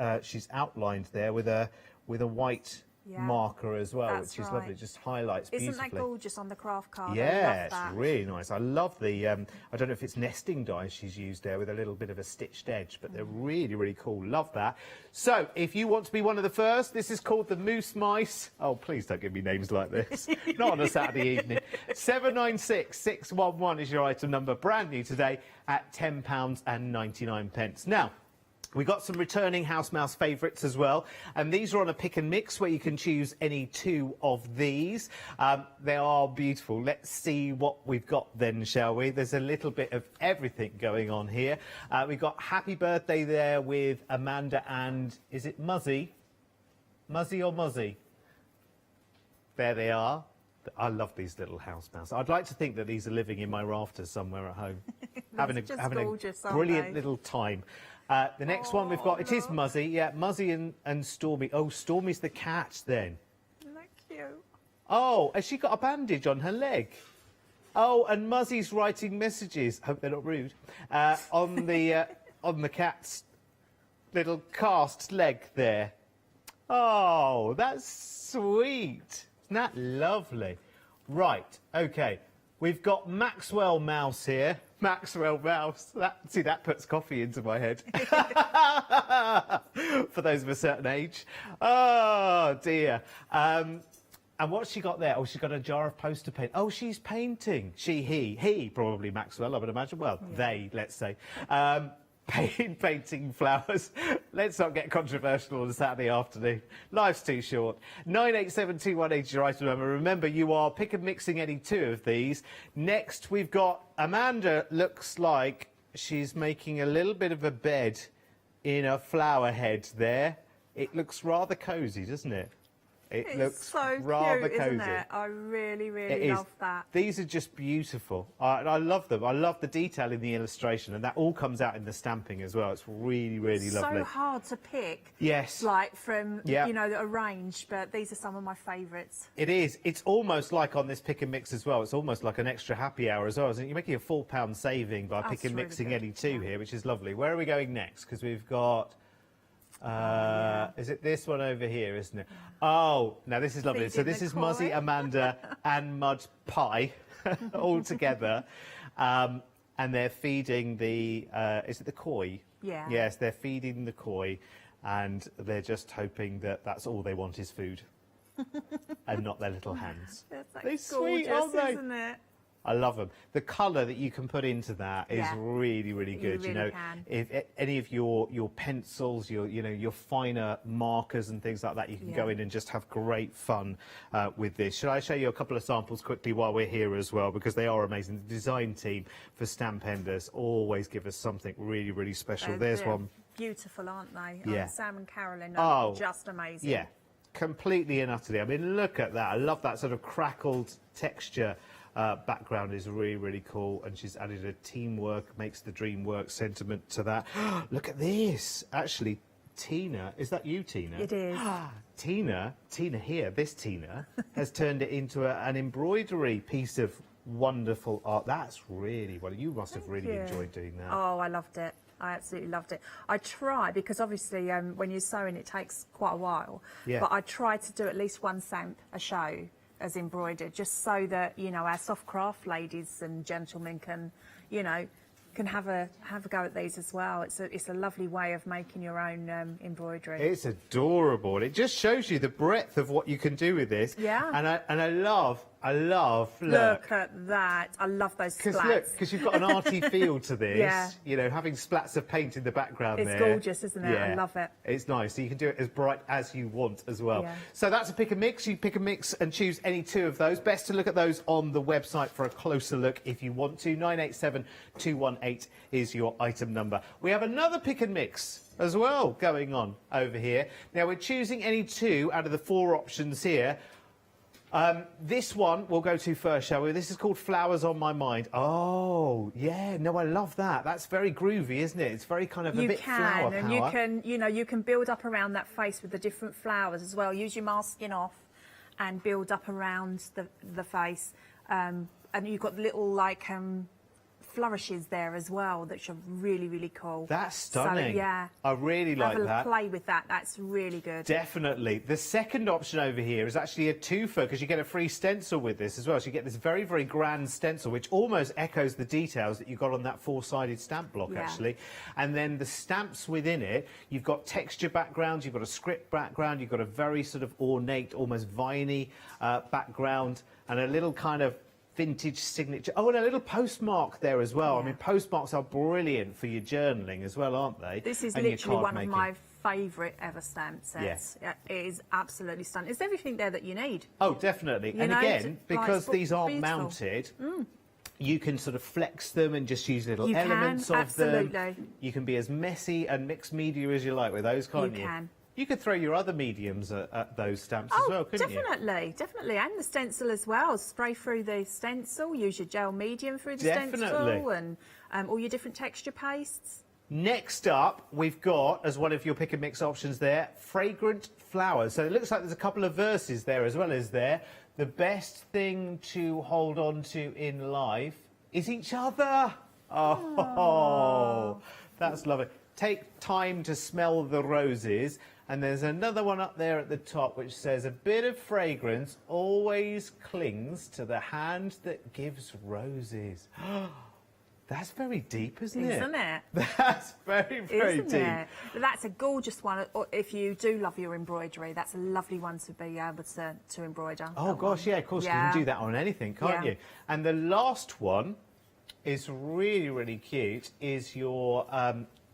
outlined there with a white marker as well, which is lovely. It just highlights beautifully. Isn't that gorgeous on the craft card? Yeah, it's really nice. I love the, I don't know if it's nesting dies she's used there with a little bit of a stitched edge, but they're really, really cool. Love that. So, if you want to be one of the first, this is called the Moose Mice. Oh, please don't give me names like this. Not on a Saturday evening. 796-611 is your item number, brand new today at £10.99. Now, we got some returning House Mouse favourites as well, and these are on a pick and mix where you can choose any two of these. They are beautiful. Let's see what we've got then, shall we? There's a little bit of everything going on here. We've got Happy Birthday there with Amanda and, is it Muzzy? Muzzy or Muzzy? There they are. I love these little house mouse. I'd like to think that these are living in my rafters somewhere at home, having a brilliant little time. The next one we've got, it is Muzzy. Yeah, Muzzy and Stormy. Oh, Stormy's the cat then. Isn't that cute? Oh, has she got a bandage on her leg? Oh, and Muzzy's writing messages. Hope they're not rude. On the cat's little cast leg there. Oh, that's sweet. Isn't that lovely? Right, okay. We've got Maxwell Mouse here. Maxwell Mouse. See, that puts coffee into my head. For those of a certain age. Oh, dear. And what's she got there? Oh, she's got a jar of poster paint. Oh, she's painting. He, probably Maxwell, I would imagine. Well, they, let's say. Painting flowers. Let's not get controversial on a Saturday afternoon. Life's too short. 98721 is your item number. Remember, you are pick and mixing any two of these. Next, we've got Amanda. Looks like she's making a little bit of a bed in a flower head there. It looks rather cosy, doesn't it? It looks so rather cute, cosy. isn't it? I really, really love that. These are just beautiful. I love them. I love the detail in the illustration, and that all comes out in the stamping as well. It's really, really lovely. So hard to pick. Yes. Like from, you know, a range, but these are some of my favourites. It is. It's almost like on this pick and mix as well. It's almost like an extra happy hour as well, isn't it? You're making a £4 saving by pick and mixing any two here, which is lovely. Where are we going next? Because we've got... is it this one over here, isn't it? Oh, now this is lovely. So this is Muzzy, Amanda and Mud Pie all together. And they're feeding the, is it the koi? Yeah. Yes, they're feeding the koi, and they're just hoping that that's all they want is food. And not their little hands. That's like They're gorgeous, sweet, aren't they? isn't it? I love them. The colour that you can put into that is really, really good. You know, can. if any of your pencils, your finer markers and things like that, you can go in and just have great fun with this. Should I show you a couple of samples quickly while we're here as well, because they are amazing. The design team for Stamp Enders always give us something really, really special. There's one. Beautiful, aren't they? Yeah. Sam and Carolyn are just amazing. Yeah, completely and utterly. I mean, look at that. I love that sort of crackled texture. Background is really, really cool, and she's added a teamwork makes the dream work sentiment to that. Look at this. Actually, Tina, is that you, Tina? It is. Tina here, this Tina, has turned it into an embroidery piece of wonderful art. That's really well. You must have really enjoyed doing that. Oh, I loved it. I absolutely loved it. I try, because obviously when you're sewing it takes quite a while, but I try to do at least one stamp a show as embroidered, just so that, you know, our soft craft ladies and gentlemen can, you know, can have a go at these as well. It's a lovely way of making your own embroidery. It's adorable. It just shows you the breadth of what you can do with this. Yeah. And I love I love, Look at that. I love those splats. Because you've got an arty feel to this. Yeah. You know, having splats of paint in the background It's there. gorgeous, isn't it? Yeah. I love it. It's nice. So you can do it as bright as you want as well. Yeah. So that's a pick and mix. You pick and mix and choose any two of those. Best to look at those on the website for a closer look if you want to. 987218 is your item number. We have another pick and mix as well going on over here. Now we're choosing any two out of the 4 options here. This one we'll go to first, shall we? This is called Flowers on My Mind. Oh, yeah. No, I love that. That's very groovy, isn't it? It's very kind of a bit flower and power. you can build up around that face with the different flowers as well. Use your masking off and build up around the face. And you've got little like flourishes there as well, that are really, really cool. That's stunning. So, yeah. I really like that. Have a play with that. That's really good. Definitely. The second option over here is actually a twofer, because you get a free stencil with this as well. So you get this very, very grand stencil, which almost echoes the details that you got on that 4-sided stamp block, actually. And then the stamps within it, you've got texture backgrounds, you've got a script background, you've got a very sort of ornate, almost viney background, and a little kind of vintage signature. Oh, and a little postmark there as well. I mean, postmarks are brilliant for your journaling as well, aren't they? This is and literally one of my favourite ever stamp sets. Yeah. It is absolutely stunning. There's everything there that you need. Oh, definitely. You And know, again, because these aren't beautiful. mounted, you can sort of flex them and just use little You elements can, of absolutely. them. You can be as messy and mixed media as you like with those, can't you? You can. You could throw your other mediums at those stamps as well, couldn't you? Definitely, and the stencil as well. Spray through the stencil, use your gel medium through the Definitely. stencil, and all your different texture pastes. Next up, we've got, as one of your pick and mix options there, fragrant flowers. So it looks like there's a couple of verses there as well as there. The best thing to hold on to in life is each other. Oh, that's lovely. Take time to smell the roses. And there's another one up there at the top which says, a bit of fragrance always clings to the hand that gives roses. That's very deep, isn't it? Isn't it? That's very, very Isn't deep. it? That's a gorgeous one. If you do love your embroidery, that's a lovely one to be able to embroider. Oh, gosh, yeah, of course, you can do that on anything, can't you? And the last one is really, really cute, is your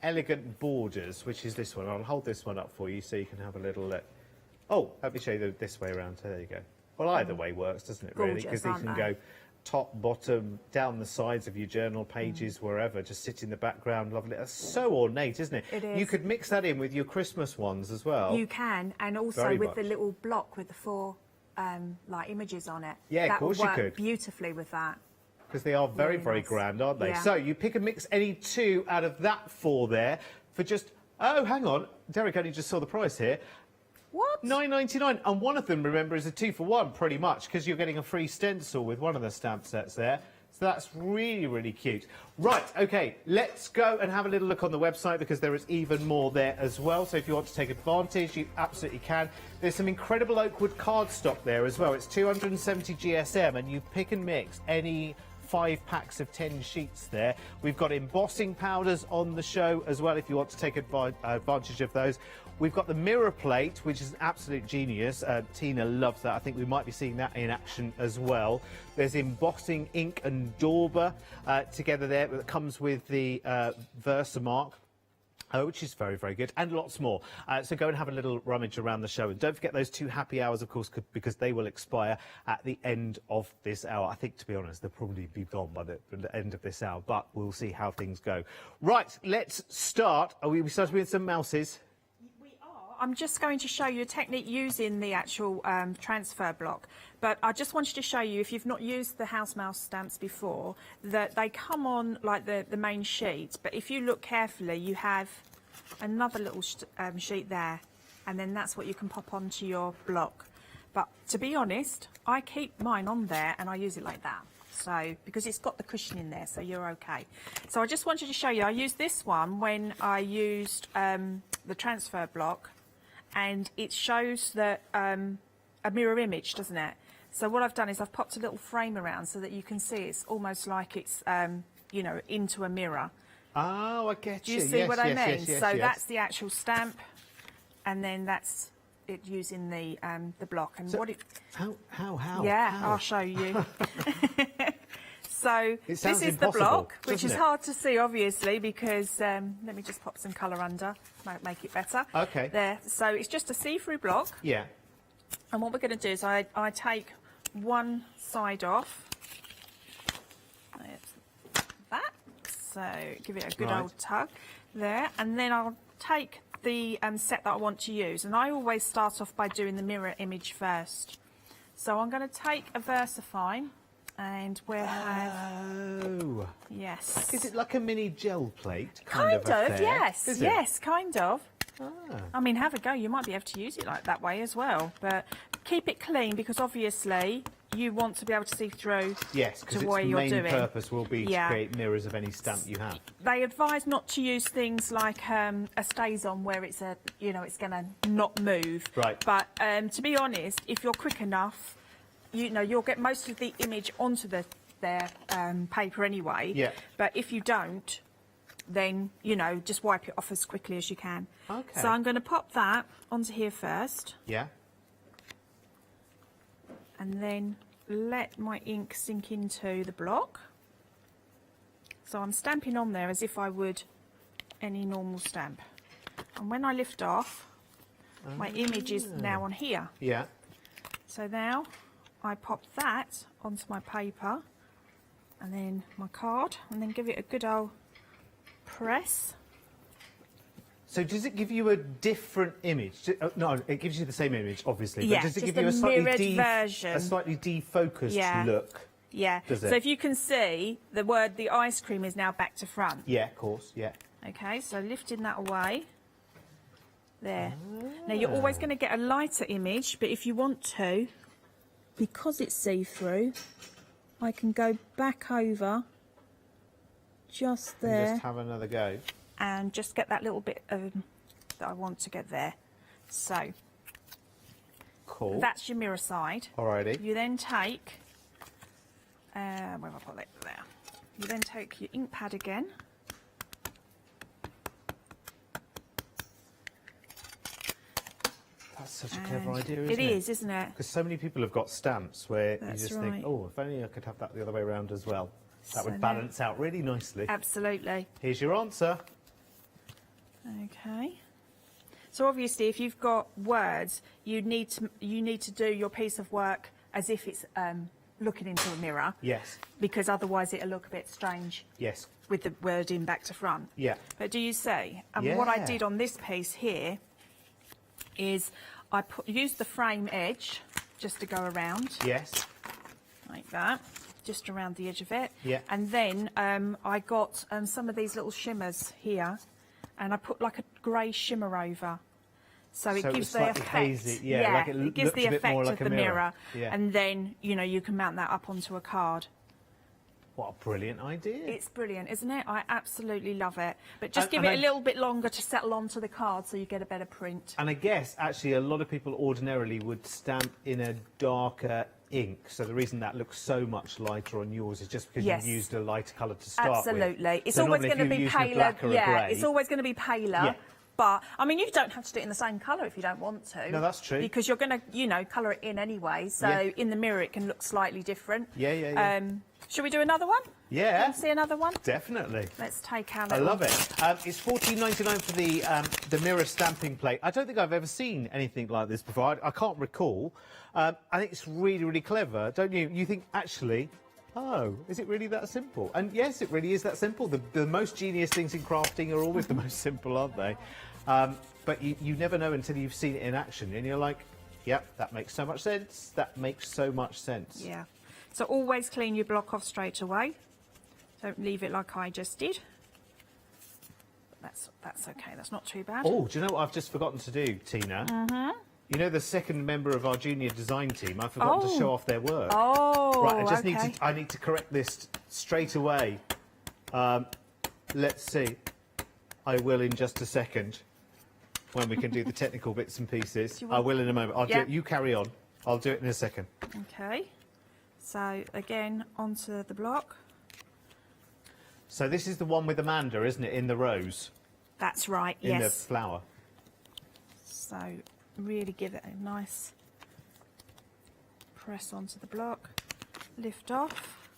elegant borders, which is this one. I'll hold this one up for you so you can have a little look. Oh, let me show you this way around. There you go. Well, either way works, doesn't it, really? Because you can go top, bottom, down the sides of your journal pages, wherever, just sit in the background. Lovely. That's so ornate, isn't it? It is. You could mix that in with your Christmas ones as well. You can, and also Very with much. the little block with the 4 like images on it. Yeah, of that course will you work could. beautifully with that. Because they are very, Really very nice. grand, aren't they? Yeah. So you pick and mix any two out of that 4 there for just, oh, hang on, Derek only just saw the price here. What? $9.99, and one of them, remember, is a 2 for 1, pretty much, because you're getting a free stencil with one of the stamp sets there. So that's really, really cute. Right, OK, let's go and have a little look on the website, because there is even more there as well. So if you want to take advantage, you absolutely can. There's some incredible Oakwood cardstock there as well. It's 270 GSM, and you pick and mix any 5 packs of 10 sheets there. We've got embossing powders on the show as well, if you want to take advantage of those. We've got the mirror plate, which is an absolute genius. Tina loves that. I think we might be seeing that in action as well. There's embossing ink and dauber together there that comes with the Versamark. Which is very, very good, and lots more. So go and have a little rummage around the show. And don't forget those 2 happy hours, of course, because they will expire at the end of this hour. I think, to be honest, they'll probably be gone by the end of this hour, but we'll see how things go. Right, let's start. Are we starting with some mouses? I'm just going to show you a technique using the actual transfer block, but I just wanted to show you, if you've not used the house mouse stamps before, that they come on like the main sheet, but if you look carefully, you have another little sheet there, and then that's what you can pop onto your block. But to be honest, I keep mine on there and I use it like that. So, because it's got the cushion in there, so you're okay. So I just wanted to show you, I used this one when I used the transfer block, and it shows that a mirror image, doesn't it? So what I've done is I've popped a little frame around so that you can see it's almost like it's, you know, into a mirror. Oh, I get you. Do you see what I mean? Yes, so that's the actual stamp, and then that's using the block. And So what it... How? Yeah, How? I'll show you. So It sounds this is the impossible, block, which doesn't is it? hard to see, obviously, because let me just pop some colour under, might make it better. Okay. There. So it's just a see-through block. Yeah. And what we're going to do is I take one side off. There's that. So give it a good Right. old tug there. And then I'll take the set that I want to use. And I always start off by doing the mirror image first. So I'm going to take a VersaFine. And we'll have... Oh. Yes. Is it like a mini gel plate Kind of affair? yes. Is it? Yes, kind of. Ah. I mean, have a go. You might be able to use it like that way as well. But keep it clean because obviously you want to be able to see through Yes, to because what its you're main doing. purpose will be Yeah. to create mirrors of any stamp you have. They advise not to use things like a stays-on where it's it's going to not move. Right. But to be honest, if you're quick enough, you'll get most of the image onto their paper anyway. Yeah. But if you don't, then, just wipe it off as quickly as you can. Okay. So I'm going to pop that onto here first Yeah. and then let my ink sink into the block. So I'm stamping on there as if I would any normal stamp. And when I lift off, my image is now on here. Yeah. So now I pop that onto my paper and then my card and then give it a good old press. So does it give you a different image? No, it gives you the same image, obviously. Yeah, but does it just give you a mirrored version. a slightly defocused Yeah. look? Yeah. Does it? So if you can see, the ice cream is now back to front. Yeah, of course, yeah. Okay, so lifting that away. There. Now you're always going to get a lighter image, but if you want to, because it's see-through, I can go back over just And there just have another go. and just get that little bit that I want to get there. So Cool. that's your mirror side. Alrighty. You then take, where have I put it? There. You then take your ink pad again. That's such a clever And idea, isn't it? it is, isn't it? Because so many people have got stamps where That's you just right. think, oh, if only I could have that the other way around as well. That So would balance out really nicely. Absolutely. Here's your answer. Okay. So obviously, if you've got words, you need to do your piece of work as if it's looking into a mirror. Yes. Because otherwise, it'll look a bit strange Yes. with the wording back to front. Yeah. But do you see? And what I Yeah. did on this piece here is I used the frame edge just to go around. Yes. Like that, just around the edge of it. Yeah. And then I got some of these little shimmers here, and I put like a grey shimmer over. So it So gives it's the slightly effect. hazy, yeah, like it gives looks the a bit effect more of like a the mirror. Yeah. And then, you can mount that up onto a card. What a brilliant idea. It's brilliant, isn't it? I absolutely love it. But just And- give and it a I- little bit longer to settle onto the card so you get a better print. And I guess, actually, a lot of people ordinarily would stamp in a darker ink. So the reason that looks so much lighter on yours is just because Yes. you've used a lighter colour to start Absolutely. with. It's So always normally going to if be you're using a paler. black or a Yeah, grey- it's always going to be paler. Yeah. But, I mean, you don't have to do it in the same colour if you don't want to. No, that's true. Because you're going to, colour it in anyway. So Yeah. in the mirror, it can look slightly different. Yeah, yeah, yeah. Shall we do another one? Yeah. Want to see another one? Definitely. Let's take our I little... love it. It's $14.99 for the mirror stamping plate. I don't think I've ever seen anything like this before. I can't recall. I think it's really, really clever, don't you? You think, actually, oh, is it really that simple? And yes, it really is that simple. The most genius things in crafting are always the most simple, aren't they? But you never know until you've seen it in action. And you're like, yep, that makes so much sense. That makes so much sense. Yeah. So always clean your block off straight away. Don't leave it like I just did. That's okay. That's not too bad. Oh, do you know what I've just forgotten to do, Tina? Mm-hmm. You know the second member of our junior design team, I've forgotten to Oh. show off their work. Oh, right, okay. I need to correct this straight away. Let's see. I will in just a second when we can do the technical bits and pieces. I will in a moment. I'll do Yeah. it. You carry on. I'll do it in a second. Okay. So again, onto the block. So this is the one with Amanda, isn't it, in the rose? That's right, In the yes. flower. So really give it a nice press onto the block, lift off,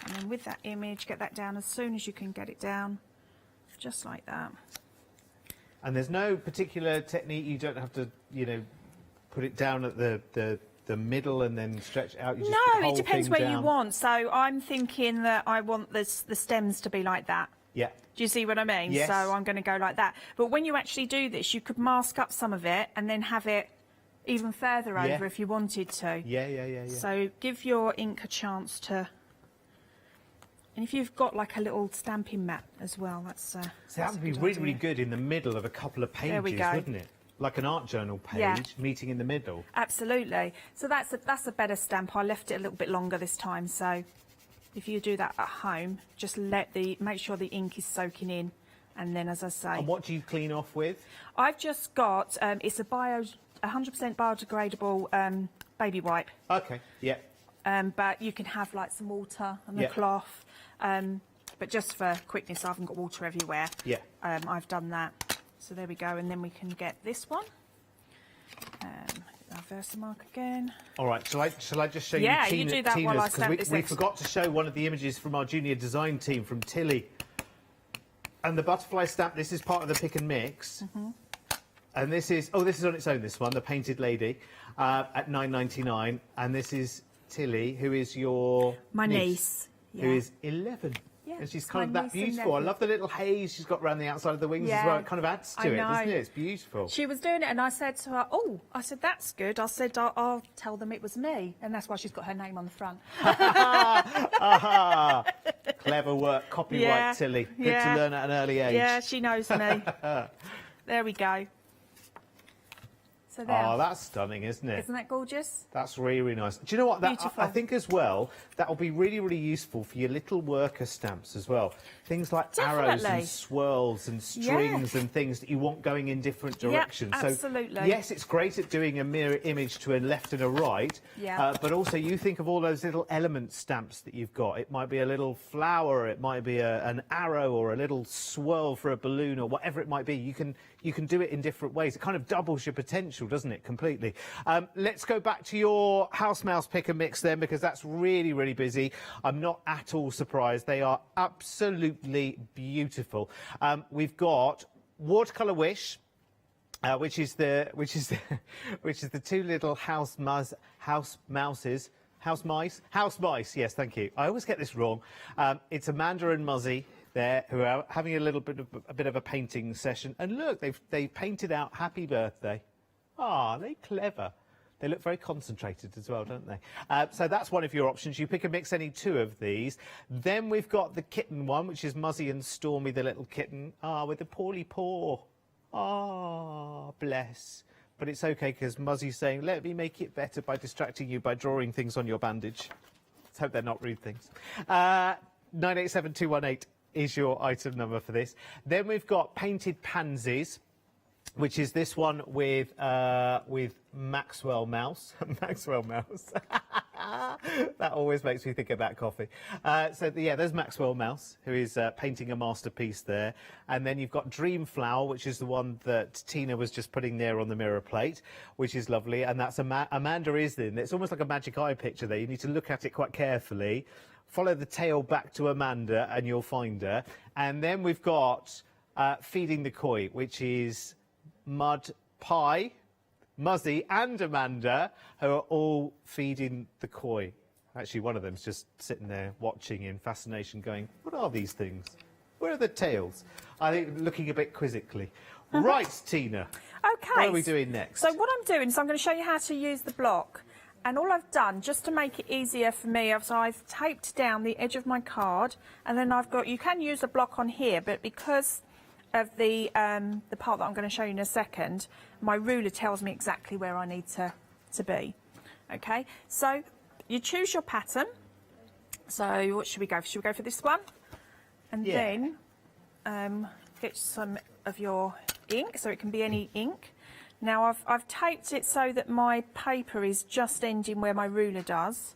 and then with that image, get that down as soon as you can get it down, just like that. And there's no particular technique. You don't have to, you know, put it down at the middle and then stretch it out. You just put the No, whole it depends thing where down. you want. So I'm thinking that I want the stems to be like that. Yeah. Do you see what I mean? Yes. So I'm going to go like that. But when you actually do this, you could mask up some of it and then have it even further Yeah. over if you wanted to. Yeah. So give your ink a chance to. And if you've got like a little stamping mat as well, that's. So that would be really good in the middle of a couple of pages, There we go. wouldn't it? Like an art journal page, Yeah. meeting in the middle. Absolutely. So that's a better stamp. I left it a little bit longer this time. So if you do that at home, just make sure the ink is soaking in, and then, as I say, And what do you clean off with? I've just got it's a 100% biodegradable baby wipe. Okay. Yeah. But you can have like some water and a Yeah. cloth. But just for quickness, I haven't got water everywhere. Yeah. I've done that. So there we go, and then we can get this one. Our Versamark again. All right. Shall I just show Yeah, you you Tina's? do that while I Because stamp this we next. forgot to show one of the images from our junior design team from Tilly. And the butterfly stamp. This is part of the pick and mix. And this is on its own. This one, the painted lady, at £9.99. And this is Tilly, who is your My niece. who Yeah. is 11. Yeah, And she's it's kind of my that niece beautiful. I 11. love the little haze she's got around the outside of the wings as well. It kind of adds to I it, doesn't know. it? It's beautiful. She was doing it, and I said to her, I said, that's good. I said, I'll tell them it was me. And that's why she's got her name on the front. Aha! Clever work. Copyright, Yeah, Tilly. Good yeah. to learn at an early age. Yeah, she knows me. There we go. So there. Oh, that's stunning, isn't it? Isn't that gorgeous? That's really, really nice. Do you know what? Beautiful. I think as well, that will be really, really useful for your little worker stamps as well. Things like arrows Definitely. and swirls and strings and things that you want going in different directions. Yep, absolutely. So, yes, it's great at doing a mirror image to a left and a right, Yeah. but also you think of all those little element stamps that you've got. It might be a little flower, it might be an arrow or a little swirl for a balloon or whatever it might be. You can do it in different ways. It kind of doubles your potential, doesn't it, completely? Let's go back to your house mouse pick and mix then, because that's really, really busy. I'm not at all surprised. They are absolutely beautiful. We've got Watercolour Wish, which is the two little house mice. Yes, thank you. I always get this wrong. It's Amanda and Muzzy there, who are having a bit of a painting session. And look, they've painted out Happy Birthday. Ah, they're clever. They look very concentrated as well, don't they? So that's one of your options. You pick and mix any two of these. Then we've got the kitten one, which is Muzzy and Stormy, the little kitten. Ah, with the poorly paw. Ah, bless. But it's okay, because Muzzy's saying, let me make it better by distracting you by drawing things on your bandage. Let's hope they're not rude things. 987218 is your item number for this. Then we've got Painted Pansies, which is this one with Maxwell Mouse. Maxwell Mouse. That always makes me think about coffee. There's Maxwell Mouse, who is painting a masterpiece there. And then you've got Dream Flower, which is the one that Tina was just putting there on the mirror plate, which is lovely. And that's Amanda is in. It's almost like a magic eye picture there. You need to look at it quite carefully. Follow the tail back to Amanda and you'll find her. And then we've got Feeding the Koi, which is Mud Pie, Muzzy and Amanda, who are all feeding the koi. Actually, one of them's just sitting there watching in fascination going, what are these things? Where are the tails? I think looking a bit quizzically. Right, Tina. Okay. What are we doing next? So what I'm doing is I'm going to show you how to use the block. And all I've done, just to make it easier for me, I've taped down the edge of my card. And then you can use a block on here, but because of the part that I'm going to show you in a second, my ruler tells me exactly where I need to be. Okay, so you choose your pattern. So what should we go for? Should we go for this one? And then get some of your ink, so it can be any ink. Now I've taped it so that my paper is just ending where my ruler does.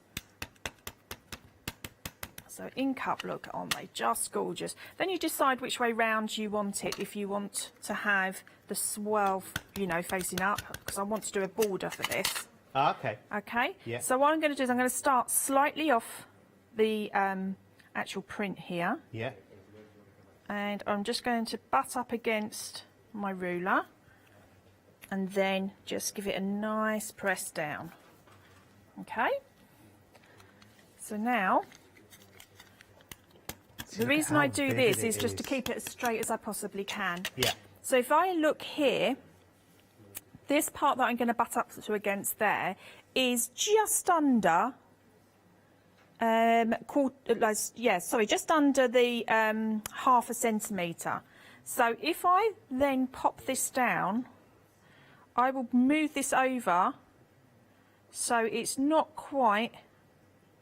So ink up, look, aren't they just gorgeous? Then you decide which way round you want it. If you want to have the swirl, you know, facing up, because I want to do a border for this. Okay. Okay. Yeah. So what I'm going to do is I'm going to start slightly off the actual print here. Yeah. And I'm just going to butt up against my ruler and then just give it a nice press down. Okay. So now, the reason I do this is just to keep it as straight as I possibly can. Yeah. So if I look here, this part that I'm going to butt up to against there is just under, just under the 1/2 centimetre. So if I then pop this down, I will move this over so it's not quite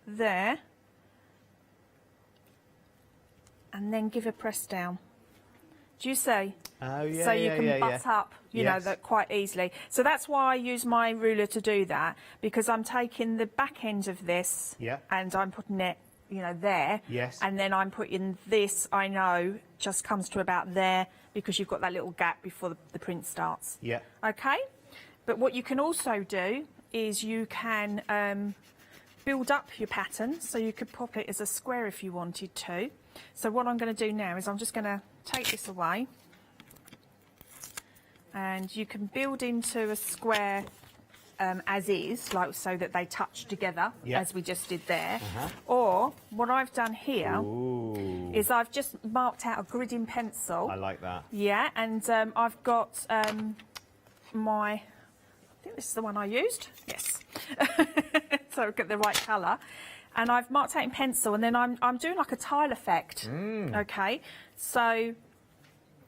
there, and then give a press down. Do you see? Oh, yeah, so you can butt up, you know, that quite easily. So that's why I use my ruler to do that, because I'm taking the back end of this and I'm putting it, you know, there. Yes. And then I'm putting this, I know, just comes to about there, because you've got that little gap before the print starts. Yeah. Okay? But what you can also do is you can build up your pattern, so you could pop it as a square if you wanted to. So what I'm going to do now is I'm just going to take this away, and you can build into a square as is, like so that they touch together, as we just did there. Or what I've done here is I've just marked out a gridding pencil. I like that. Yeah, and I've got my, I think this is the one I used. Yes. So I've got the right colour. And I've marked out in pencil, and then I'm doing like a tile effect. Okay, so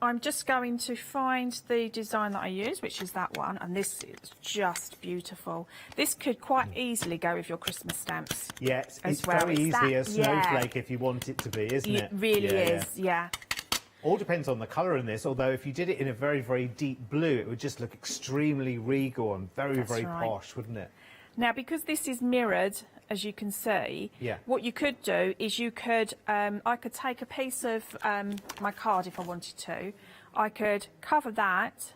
I'm just going to find the design that I use, which is that one, and this is just beautiful. This could quite easily go with your Christmas stamps. Yes, as it's well. very easily a snowflake yeah. if you want it to be, isn't it? It really is, yeah. All depends on the colour in this, although if you did it in a very, very deep blue, it would just look extremely regal and very, That's very right. posh, wouldn't it? Now, because this is mirrored, as you can see, what you could do is you could, I could take a piece of my card if I wanted to. I could cover that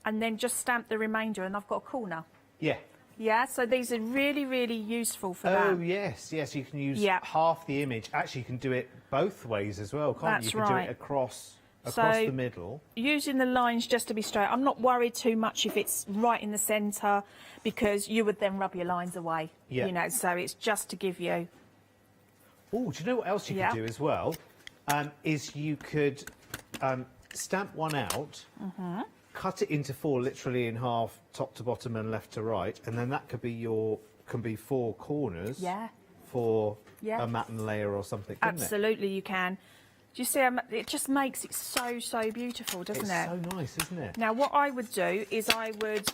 and then just stamp the remainder, and I've got a corner. Yeah. Yeah, so these are really, really useful for that. Oh, yes, yes, you can use half the image. Actually, you can do it both ways as well, can't you? You can do it across the middle. Using the lines just to be straight. I'm not worried too much if it's right in the centre, because you would then rub your lines away. Yeah. You know, so it's just to give you... Oh, do you know what else you could do as well? Is you could stamp one out, cut it into 4, literally in half, top to bottom and left to right, and then that could be can be 4 corners for a matten layer or something, couldn't Absolutely, you can. Do you see, it just makes it so, so beautiful, doesn't it? It's so nice, isn't it? Now, what I would do is I would,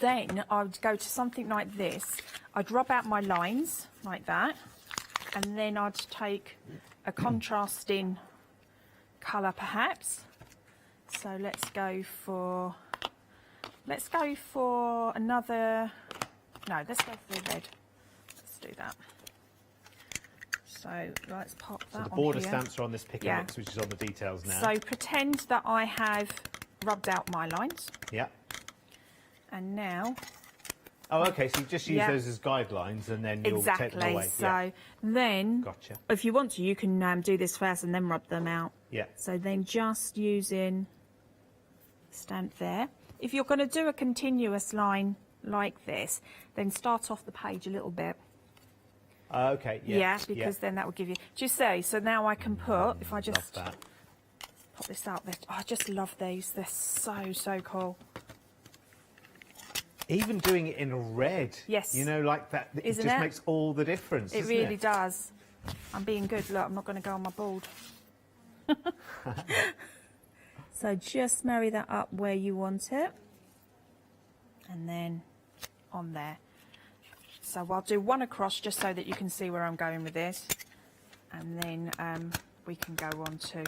then I would go to something like this. I'd rub out my lines like that, and then I'd take a contrasting colour perhaps. So let's go for another, no, let's go for the red. Let's do that. So let's pop that on here. So the border stamps are on this pick and mix, which is on the details now. So pretend that I have rubbed out my lines. Yeah. And now... Oh, OK, so you just use those as guidelines and then you'll take them away. So then, if you want to, you can do this first and then rub them out. Yeah. So then just using stamp there. If you're going to do a continuous line like this, then start off the page a little bit. OK, because then that will give you... Do you see? So now I can put, if I just pop this out there. Oh, I just love these. They're so, so cool. Even doing it in red, you know, like that, it just makes all the difference, It really does. I'm being good. Look, I'm not going to go on my board. So just marry that up where you want it. And then on there. So I'll do one across just so that you can see where I'm going with this. And then we can go on to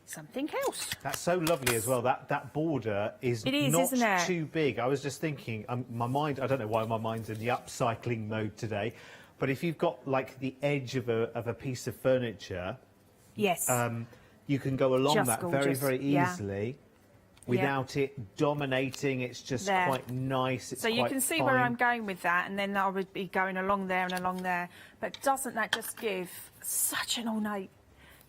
something else. That's so lovely as well. That border is not too big. I was just thinking, my mind, I don't know why my mind's in the upcycling mode today, But if you've got like the edge of a piece of furniture, yes, you can go along Just that gorgeous. very easily. Without it dominating, it's just There. quite nice. It's so you quite can see fine. where I'm going with that, and then I would be going along there and along there. But doesn't that just give such an ornate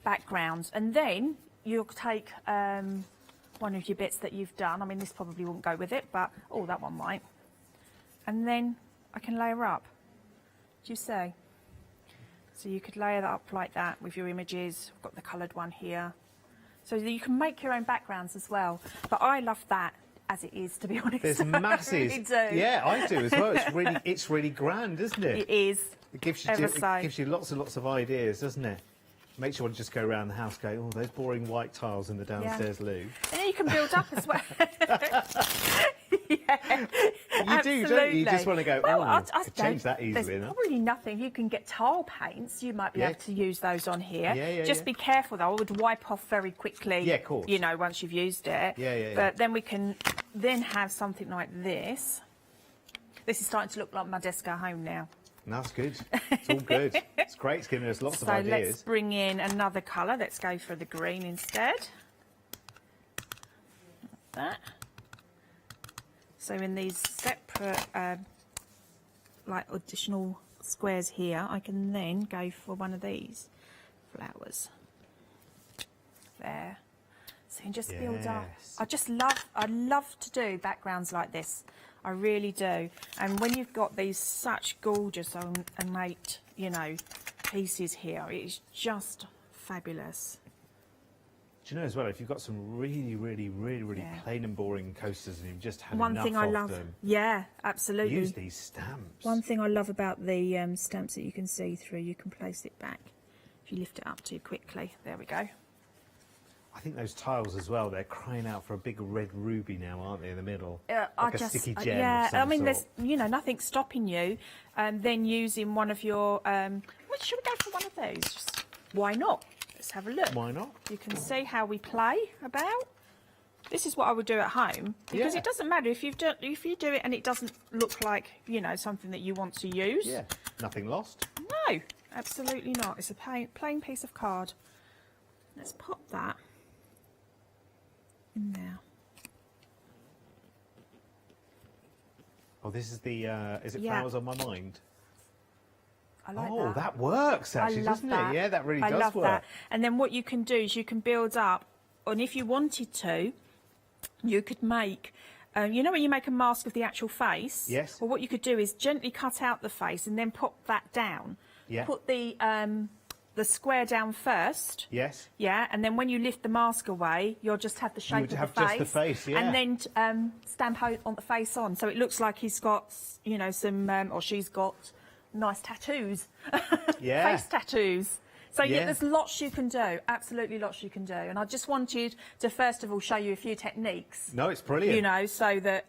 background? And then you'll take one of your bits that you've done. I mean, this probably won't go with it, but oh, that one might. And then I can layer up. Do you see? So you could layer that up like that with your images. I've got the coloured one here. So you can make your own backgrounds as well. But I love that as it is, to be honest. There's masses. I really do. Yeah, I do as well. It's really grand, isn't it? It is. It gives you lots and lots of ideas, doesn't it? Makes you want to just go around the house going, oh, those boring white tiles in the downstairs loo. And then you can build up as well. You do, don't you? You just want to go, well, oh, I could change that easily. There's enough. probably nothing. You can get tile paints. You might be able to use those on here. Just Yeah. be careful, though. I would wipe off very quickly. Yeah, of course. You know, once you've used it. But then we can then have something like this. This is starting to look like my desk at home now. That's good. It's all good. It's great. It's giving us lots of ideas. So let's bring in another colour. Let's go for the green instead. Like that. So in these separate, like additional squares here, I can then go for one of these flowers. There. So you can just build up. I love to do backgrounds like this. I really do. And when you've got these such gorgeous ornate, you know, pieces here, it's just fabulous. Do you know as well, if you've got some really plain and boring coasters and you've just had One enough thing I of love, them, yeah, absolutely. use these stamps. One thing I love about the stamps that you can see through, you can place it back. If you lift it up too quickly, there we go. I think those tiles as well, they're crying out for a big red ruby now, aren't they, in the middle? Like a sticky gem yeah, of some I mean, sort. there's, you know, nothing stopping you then using one of your, should we go for one of those? Just, why not? Let's have a look. Why not? You can see how we play about. This is what I would do at home, because it doesn't matter if you do it and it doesn't look like, you know, something that you want to use. Yeah, nothing lost. No, absolutely not. It's a plain piece of card. Let's pop that in there. Oh, this is the, is it Flowers on My Mind? I like oh, that. that works actually, doesn't it? Yeah, that really does work. That. And then what you can do is you can build up, and if you wanted to, you could make, you know when you make a mask of the actual face? Yes. Well, what you could do is gently cut out the face and then pop that down. Yeah. Put the square down first. Yes. Yeah, and then when you lift the mask away, you'll just have the shape of the face. Just the face, yeah. And then stamp on the face on, so it looks like he's got, you know, some, or she's got nice tattoos. Yeah. Face tattoos. So yeah, there's lots you can do, absolutely lots you can do. And I just wanted to first of all show you a few techniques. No, it's brilliant. You know, so that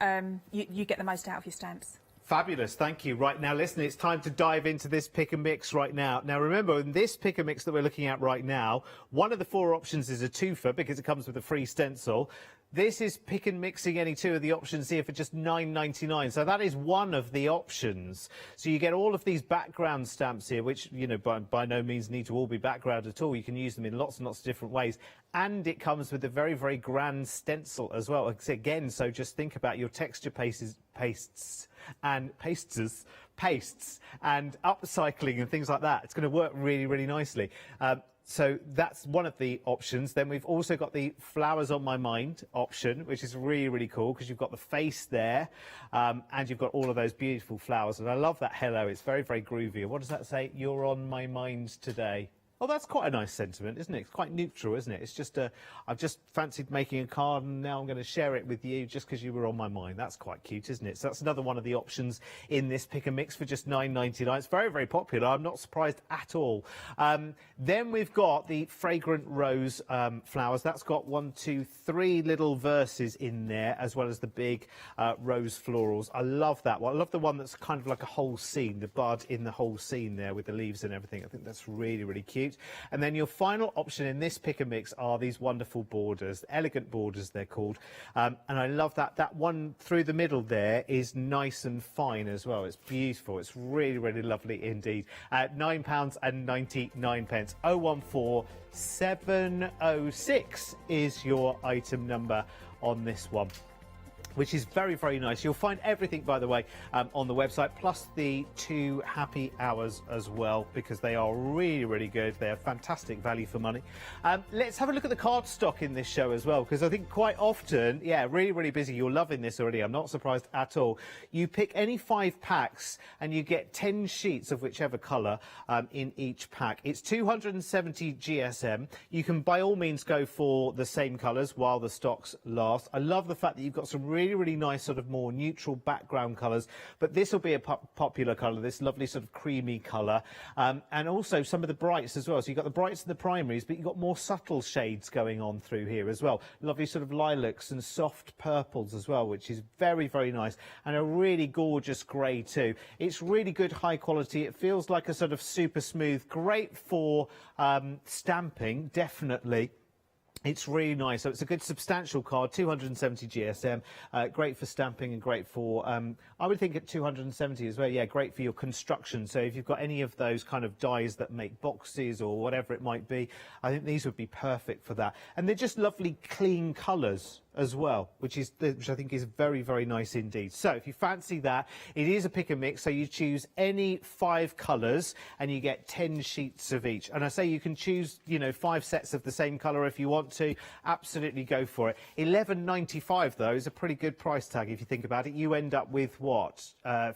you get the most out of your stamps. Fabulous, thank you. Right now, listen, it's time to dive into this pick and mix right now. Now, remember, in this pick and mix that we're looking at right now, one of the 4 options is a twofer because it comes with a free stencil. This is pick and mixing any 2 of the options here for just $9.99. So that is one of the options. So you get all of these background stamps here, which, you know, by no means need to all be background at all. You can use them in lots and lots of different ways. And it comes with a very grand stencil as well. Again, so just think about your texture pastes and upcycling and things like that. It's going to work really nicely. So that's one of the options. Then we've also got the Flowers on My Mind option, which is really cool because you've got the face there and you've got all of those beautiful flowers. And I love that hello. It's very groovy. What does that say? You're on my mind today. Oh, that's quite a nice sentiment, isn't it? It's quite neutral, isn't it? It's just I've just fancied making a card and now I'm going to share it with you just because you were on my mind. That's quite cute, isn't it? So that's another one of the options in this pick and mix for just $9.99. It's very popular. I'm not surprised at all. Then we've got the Fragrant Rose flowers. That's got 1, 2, 3 little verses in there, as well as the big rose florals. I love that one. I love the one that's kind of like a whole scene, the bud in the whole scene there with the leaves and everything. I think that's really cute. cute. And then your final option in this pick and mix are these wonderful borders, elegant borders they're called. And I love that one through the middle there is nice and fine as well. It's beautiful. It's really, really lovely indeed. £9.99. 014706 is your item number on this one, which is very, very nice. You'll find everything, by the way, on the website, plus the 2 happy hours as well, because they are really, really good. They're fantastic value for money. Let's have a look at the card stock in this show as well, because I think quite often, yeah, really, really busy. You're loving this already. I'm not surprised at all. You pick any 5 packs and you get 10 sheets of whichever colour in each pack. It's 270 GSM. You can, by all means, go for the same colours while the stocks last. I love the fact that you've got some really, really nice sort of more neutral background colours, but this will be a popular colour, this lovely sort of creamy colour, and also some of the brights as well. So you've got the brights and the primaries, but you've got more subtle shades going on through here as well. Lovely sort of lilacs and soft purples as well, which is very, very nice, and a really gorgeous grey too. It's really good high quality. It feels like a sort of super smooth, great for stamping, definitely. It's really nice. So it's a good substantial card, 270 GSM, great for stamping and great for, I would think at 270 as well, yeah, great for your construction. So if you've got any of those kind of dies that make boxes or whatever it might be, I think these would be perfect for that. And they're just lovely, clean colours as well, which I think is very, very nice indeed. So if you fancy that, it is a pick and mix, so you choose any 5 colours and you get 10 sheets of each. And I say you can choose, you know, 5 sets of the same colour if you want to. Absolutely go for it. £11.95 though is a pretty good price tag if you think about it. You end up with what,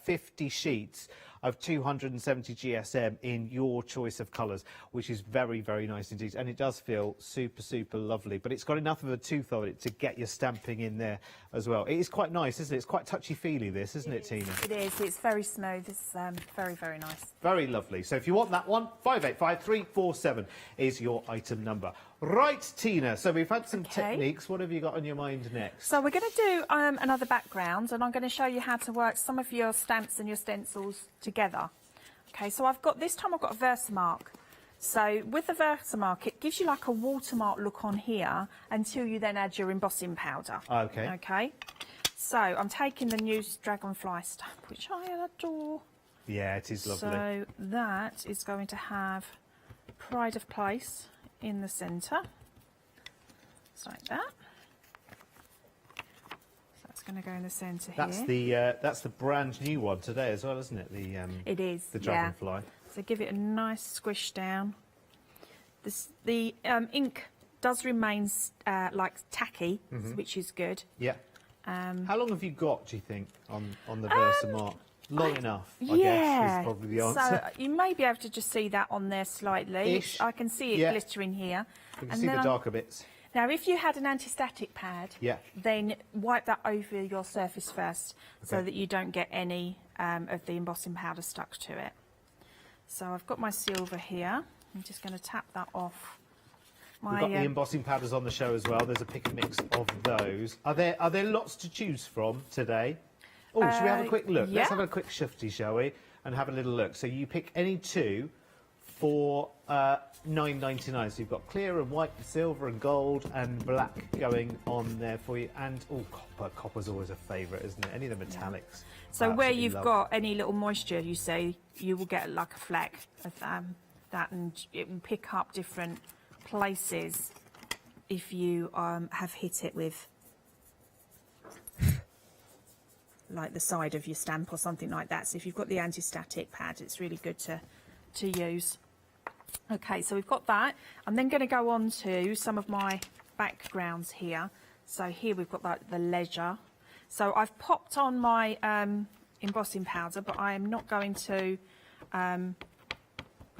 50 sheets of 270 GSM in your choice of colours, which is very, very nice indeed. And it does feel super, super lovely, but it's got enough of a tooth on it to get your stamping in there as well. It is quite nice, isn't it? It's quite touchy-feely, this, isn't it, Tina? It is. It's very smooth. It's very, very nice. Very lovely. So if you want that one, 585347 is your item number. Right, Tina, so we've had some techniques. What have you got on your mind next? So we're going to do another background, and I'm going to show you how to work some of your stamps and your stencils together. Okay, so this time I've got a Versamark. So with the Versamark, it gives you like a watermark look on here until you then add your embossing powder. Okay. Okay. So I'm taking the new Dragonfly stamp, which I adore. Yeah, it is lovely. So that is going to have Pride of Place in the centre, just like that. So that's going to go in the centre here. That's the brand new one today as well, isn't it? It is. The Dragonfly. Yeah. So give it a nice squish down. The ink does remain like tacky, which is good. Yeah. How long have you got, do you think, on the Versamark? Long enough, I guess, is probably the answer. So you may be able to just see that on there slightly. Ish. I can see it glittering here. You can see the darker bits. Now, if you had an anti-static pad, then wipe that over your surface first so that you don't get any of the embossing powder stuck to it. So I've got my silver here. I'm just going to tap that off. We've got the embossing powders on the show as well. There's a pick and mix of those. Are there lots to choose from today? Oh, should we have a quick look? Yeah. Let's have a quick shifty, shall we? And have a little look. So you pick any 2 for $9.99. So you've got clear and white, silver and gold and black going on there for you. And copper. Copper's always a favourite, isn't it? Any of the metallics. So where you've got any little moisture, you see, you will get like a fleck of that, and it will pick up different places if you have hit it with like the side of your stamp or something like that. So if you've got the anti-static pad, it's really good to use. Okay, so we've got that. I'm then going to go on to some of my backgrounds here. So here we've got the leisure. So I've popped on my embossing powder, but I am not going to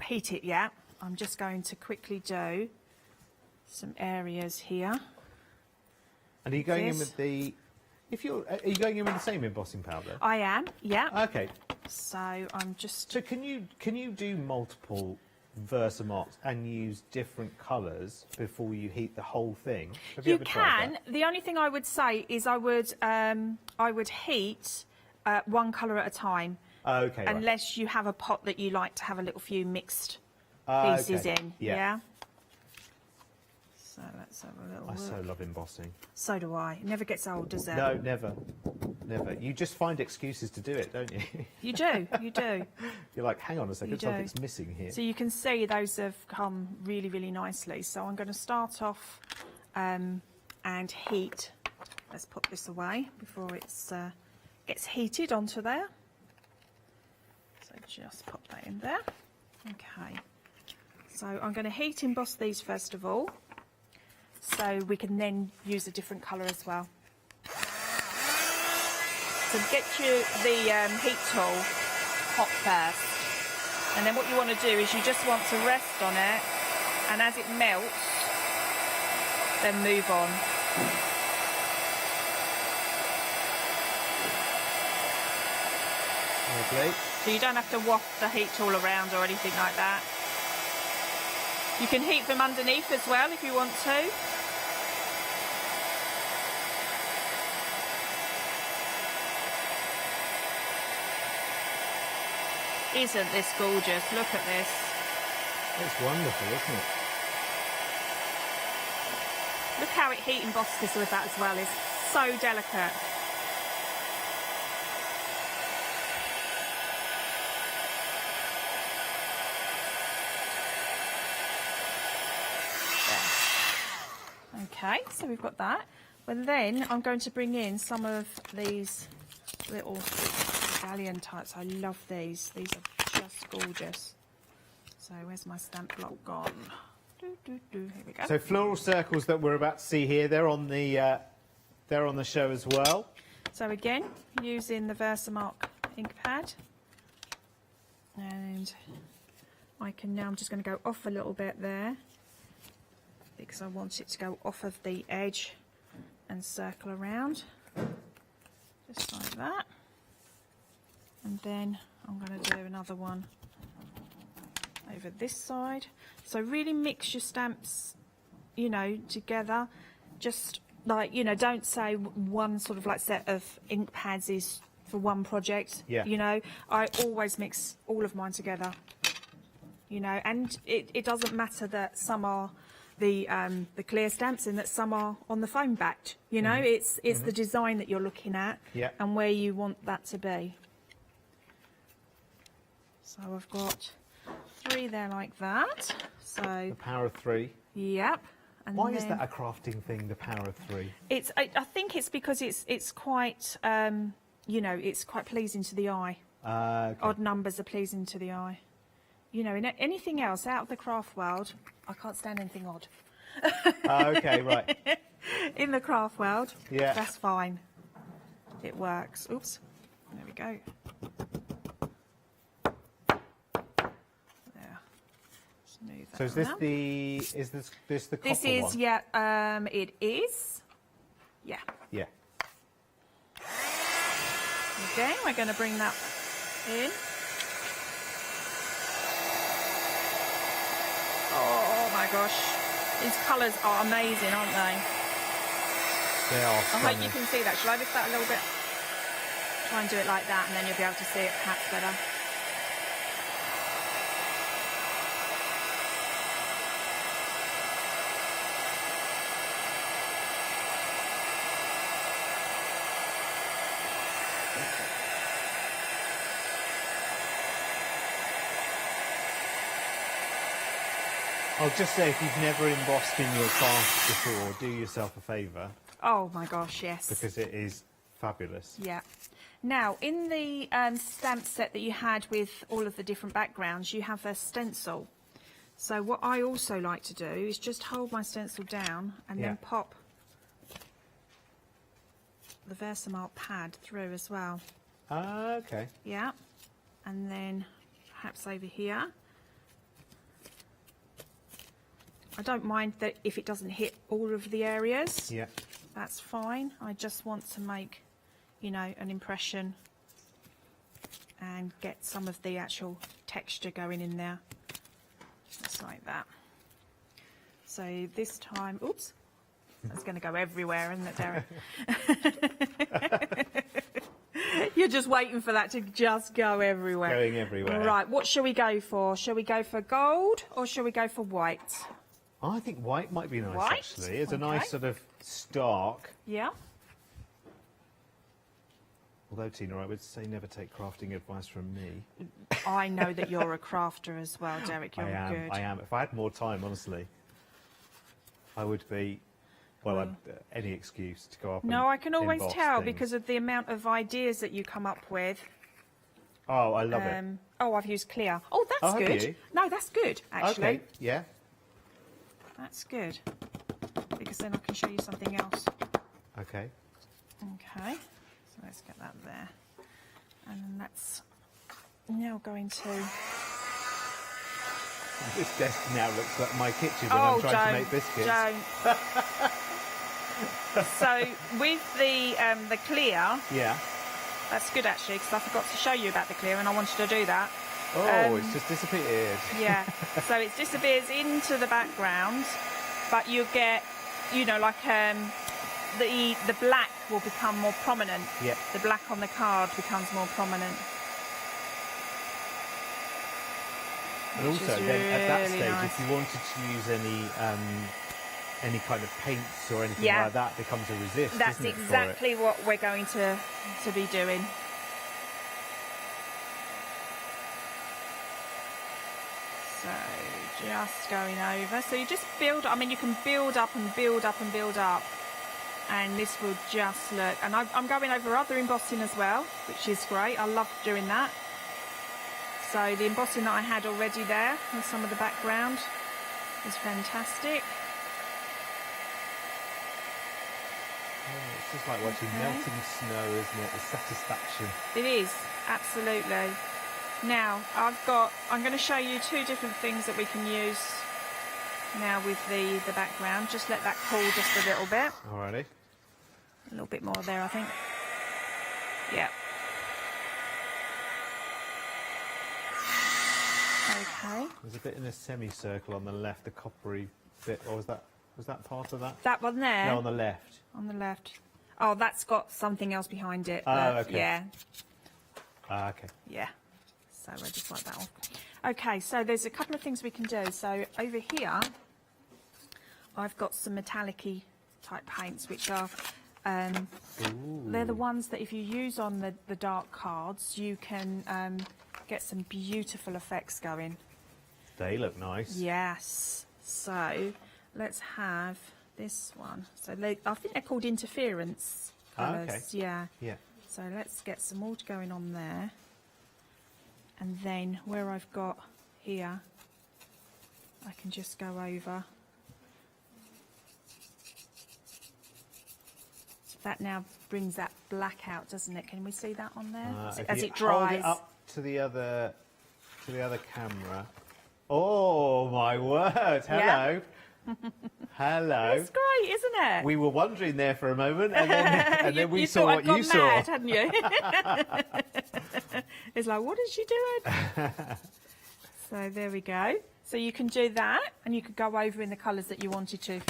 heat it yet. I'm just going to quickly do some areas here. And are you going in with the... are you going in with the same embossing powder? I am, yeah. Okay. So I'm just... So can you do multiple Versamarks and use different colours before you heat the whole thing? Have you ever tried that? The only thing I would say is I would heat one colour at a time. Okay. Unless you have a pot that you like to have a little few mixed pieces okay. in. Yeah. So let's have a little I look. so love embossing. So do I. It never gets old, does it? No, never. Never. You just find excuses to do it, don't you? You do, you do. You're like, hang on a second, You do. something's missing here. So you can see those have come really, really nicely. So I'm going to start off and heat. Let's put this away before it gets heated onto there. So just pop that in there. Okay. So I'm going to heat emboss these first of all, so we can then use a different colour as well. So get the heat tool hot first, and then what you want to do is you just want to rest on it, and as it melts, then move on. Lovely. So you don't have to waft the heat tool around or anything like that. You can heat from underneath as well if you want to. Isn't this gorgeous? Look at this. It's wonderful, isn't it? Look how it heat embosses with that as well. It's so delicate. There. Okay, so we've got that. But then I'm going to bring in some of these little medallion types. I love these. These are just gorgeous. So where's my stamp block gone? Here we go. So floral circles that we're about to see here, they're on the show as well. So again, using the Versamark ink pad, and I'm just going to go off a little bit there because I want it to go off of the edge and circle around, just like that. And then I'm going to do another one over this side. So really mix your stamps, you know, together. Just like, you know, don't say one sort of like set of ink pads is for one project. Yeah. You know, I always mix all of mine together. You know, and it doesn't matter that some are the clear stamps and that some are on the foam backed. You know, it's the design that you're looking at and where you want that to be. So I've got 3 there like that. So The power of 3. Yep. And Why is then that a crafting thing, the power of 3? I think it's because it's quite you know, it's quite pleasing to the eye. Okay. Odd numbers are pleasing to the eye. You know, in anything else out of the craft world, I can't stand anything odd. Okay, right. In the craft world, Yeah. that's fine. It works. Oops. There we go. There. Smooth that So is this around. this the copper This is one? yeah. It is. Yeah. Yeah. Okay, we're going to bring that in. Oh my gosh, these colours are amazing, aren't they? They are I hope stunning. you can see that. Shall I lift that a little bit? Try and do it like that, and then you'll be able to see it perhaps better. I'll just say, if you've never embossed in your craft before, do yourself a favour, Oh my gosh, yes. because it is fabulous. Yeah. Now, in the stamp set that you had with all of the different backgrounds, you have a stencil. So what I also like to do is just hold my stencil down and Yeah. then pop the Versamark pad through as well. Ah, okay. Yeah. And then perhaps over here. I don't mind that if it doesn't hit all of the areas. Yeah. That's fine. I just want to make, you know, an impression and get some of the actual texture going in there. Just like that. So this time, oops, that's going to go everywhere, isn't it, Derek? You're just waiting for that to just go everywhere. Going everywhere. Right, what shall we go for? Shall we go for gold or shall we go for white? I think white might be nice, White? actually. It's a Okay. nice sort of stark. Yeah. Although, Tina, I would say never take crafting advice from me. I know that you're a crafter as well, Derek. You're good. I am. If I had more time, honestly, I would be, well, any excuse to go up No, and I can always emboss tell things. because of the amount of ideas that you come up with. Oh, I love it. Oh, I've used clear. Oh, that's Oh, have good. you? No, that's good, actually. Okay, yeah. That's good. Because then I can show you something else. Okay. Okay. So let's get that there. And then that's now going to... This desk now looks like my kitchen when I'm trying to make biscuits. Don't. So with the clear, Yeah. that's good actually, because I forgot to show you about the clear and I wanted to do that. Oh, it's just disappeared. Yeah. So it disappears into the background, but you get, you know, like the black will become more prominent. Yep. The black on the card becomes more prominent. And Which also, is then at that really stage, nice. if you wanted to use any kind of paints or anything Yeah. like that, becomes a resist. That's isn't it, for it? exactly what we're going to be doing. So just going over. So you just build, I mean, you can build up and build up and build up. And this will just look, and I'm going over other embossing as well, which is great. I love doing that. So the embossing that I had already there with some of the background is fantastic. Oh, it's just like watching melting snow, isn't it? The satisfaction. It is, absolutely. Now, I'm going to show you two different things that we can use now with the background. Just let that cool just a little bit. Alrighty. A little bit more there, I think. Yeah. Okay. There's a bit in a semicircle on the left, the coppery bit, or was that part of that? That one there? No, on the left. On the left. Oh, that's got something else behind it. Oh, okay. Yeah. Okay. Yeah. So we'll just wipe that off. Okay, so there's a couple of things we can do. So over here, I've got some metallic-y type paints, which are, they're the ones that if you use on the dark cards, you can get some beautiful effects going. They look nice. Yes. So let's have this one. So I think they're called interference colours. Okay. Yeah. Yeah. So let's get some more going on there. And then where I've got here, I can just go over. So that now brings that black out, doesn't it? Can we see that on there? As it dries. Hold it up to the other camera. Oh my word! Hello. Yeah. Hello. It's great, isn't it? We were wondering there for a moment, and then we saw what you saw. Mad, hadn't you? It's like, what is she doing? So there we go. So you can do that, and you could go over in the colours that you wanted to,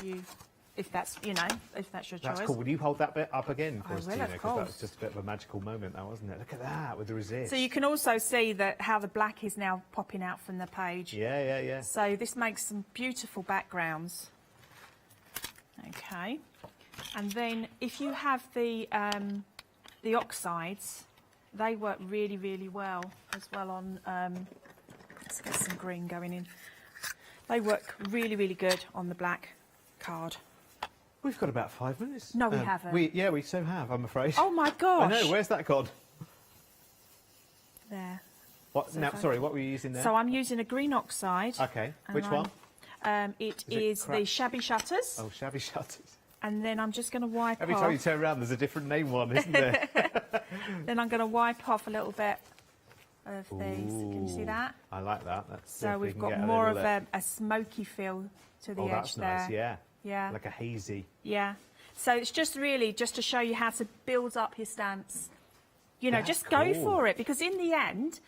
if that's your choice. That's cool. Will you hold that bit up again for I us, will, Tina? of Because that was course. just a bit of a magical moment, that wasn't it? Look at that with the resist. So you can also see that how the black is now popping out from the page. Yeah. So this makes some beautiful backgrounds. Okay, and then if you have the oxides, they work really, really well as well on. Let's get some green going in. They work really, really good on the black card. We've got about 5 minutes. No, we haven't. We so have, I'm afraid. Oh my gosh! I know. Where's that gone? There. What? So Now, if I- sorry. What were you using there? So I'm using a green oxide. Okay. and Which one? It Is it is the crack- Shabby Shutters. Oh, Shabby Shutters. And then I'm just going to wipe Every off. time you turn around, there's a different name one, isn't there? Then I'm going to wipe off a little bit of these. Can you see Ooh, that? I like that. Let's see So if we we've can got get more of little, a smoky feel to the oh, edge that's there. nice. Yeah. Yeah. Like a hazy. Yeah. So it's just really just to show you how to build up your stamps. You know, That's just go cool. for it, because in the end,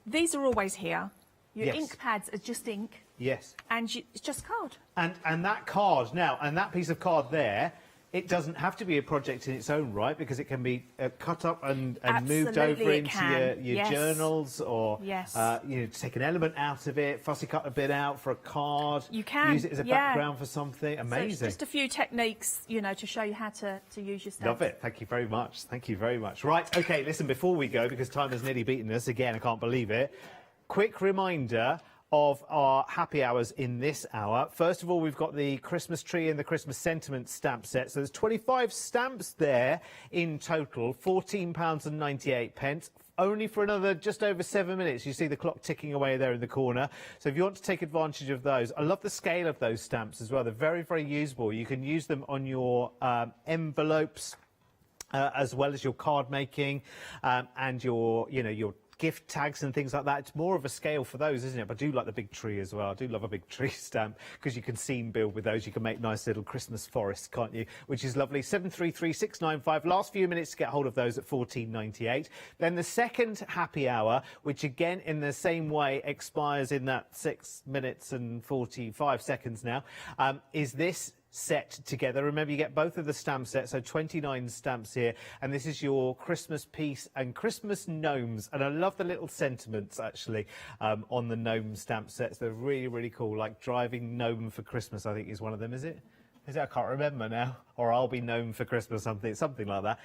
these are always here. Your Yes. ink pads are just ink, Yes. and it's just card. And that card now, and that piece of card there, It doesn't have to be a project in its own right, because it can be cut up and moved Absolutely over it into can. your Yes. journals, or Yes. take an element out of it, fussy cut a bit out for a card. You can, use it as a yeah. background for something. So it's Amazing. just a few techniques, to show you how to use your stamps. Love it. Thank you very much. Thank you very much. Right, okay, listen, before we go, because time has nearly beaten us, again, I can't believe it, quick reminder of our happy hours in this hour. First of all, we've got the Christmas tree and the Christmas sentiment stamp set. So there's 25 stamps there in total, £14.98. Only for another just over 7 minutes. You see the clock ticking away there in the corner. So if you want to take advantage of those, I love the scale of those stamps as well. They're very, very usable. You can use them on your envelopes, as well as your card making, and your gift tags and things like that. It's more of a scale for those, isn't it? But I do like the big tree as well. I do love a big tree stamp, because you can seam build with those. You can make nice little Christmas forests, can't you? Which is lovely. 733695. Last few minutes to get hold of those at £14.98. Then the second happy hour, which again in the same way expires in that 6 minutes and 45 seconds now, is this set together. Remember, you get both of the stamp sets, so 29 stamps here, and this is your Christmas piece and Christmas gnomes. And I love the little sentiments actually on the gnome stamp sets. They're really, really cool. Like driving gnome for Christmas, I think is one of them. Is it? I can't remember now. Or I'll be gnome for Christmas, something like that.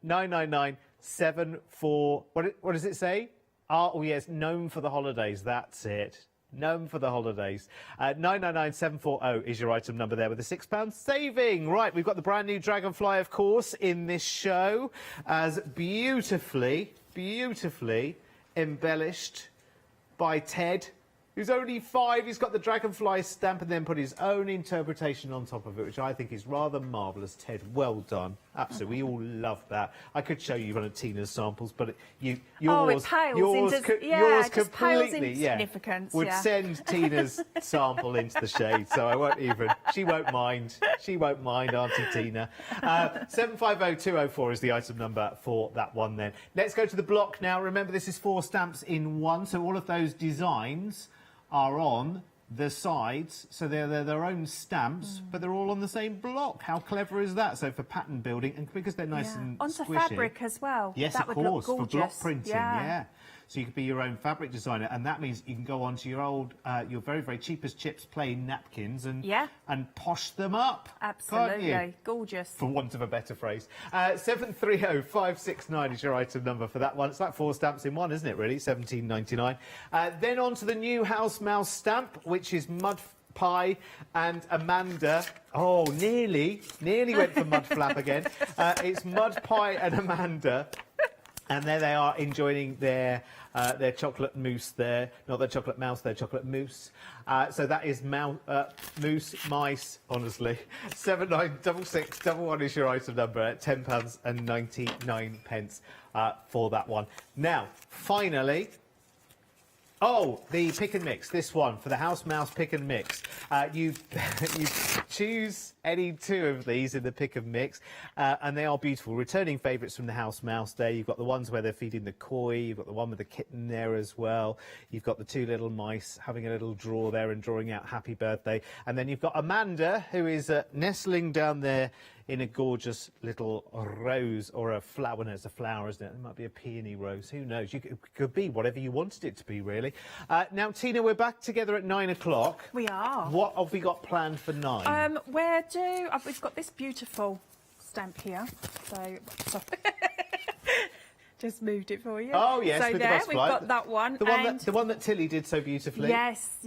99974. What does it say? Oh yes, gnome for the holidays. That's it. Gnome for the holidays. 999740 is your item number there, with a £6 saving. Right, we've got the brand new Dragonfly, of course, in this show, as beautifully embellished by Ted, who's only 5. He's got the Dragonfly stamp and then put his own interpretation on top of it, which I think is rather marvellous. Ted, well done. Absolutely, we all love that. I could show you one of Tina's samples, but yours it pales into, yours it just pales completely, into yeah, significance. would yeah. send Tina's sample into the shade, so I won't even. She won't mind. She won't mind, Auntie Tina. 750204 is the item number for that one. Then let's go to the block now. Remember, this is 4 stamps in one, so all of those designs are on the sides, so they're their own stamps, but they're all on the same block. How clever is that? So for pattern building, and because they're nice and onto squishy, fabric as well. yes, that of would course, look for gorgeous. block printing, yeah. So you could be your own fabric designer, and that means you can go onto your old, your very, very cheap as chips plain napkins and posh them up. Absolutely, can't you? Gorgeous. For want of a better phrase. 730569 is your item number for that one. It's like 4 stamps in one, isn't it, really? £17.99. Then on to the new House Mouse stamp, which is Mud Pie and Amanda. Oh, nearly went for Mud Flap again. It's Mud Pie and Amanda. And there they are, enjoying their chocolate mousse there. Not their chocolate mouse, their chocolate mousse. So that is mousse, mice, honestly. 796611 is your item number at £10.99 for that one. Now, finally, the pick and mix. This one for the House Mouse pick and mix. You choose any 2 of these in the pick and mix, and they are beautiful. Returning favourites from the House Mouse there. You've got the ones where they're feeding the koi. You've got the one with the kitten there as well. You've got the 2 little mice having a little draw there and drawing out happy birthday. And then you've got Amanda, who is nestling down there in a gorgeous little rose, or a flower. No, it's a flower, isn't it? It might be a peony rose. Who knows? It could be whatever you wanted it to be, really. Now, Tina, we're back together at 9 o'clock. We are. What have we got planned for 9? We've got this beautiful stamp here. So, sorry. Just moved it for you. Oh, yes, so with there, the we've got that one. The one that Tilly did so beautifully. Yes.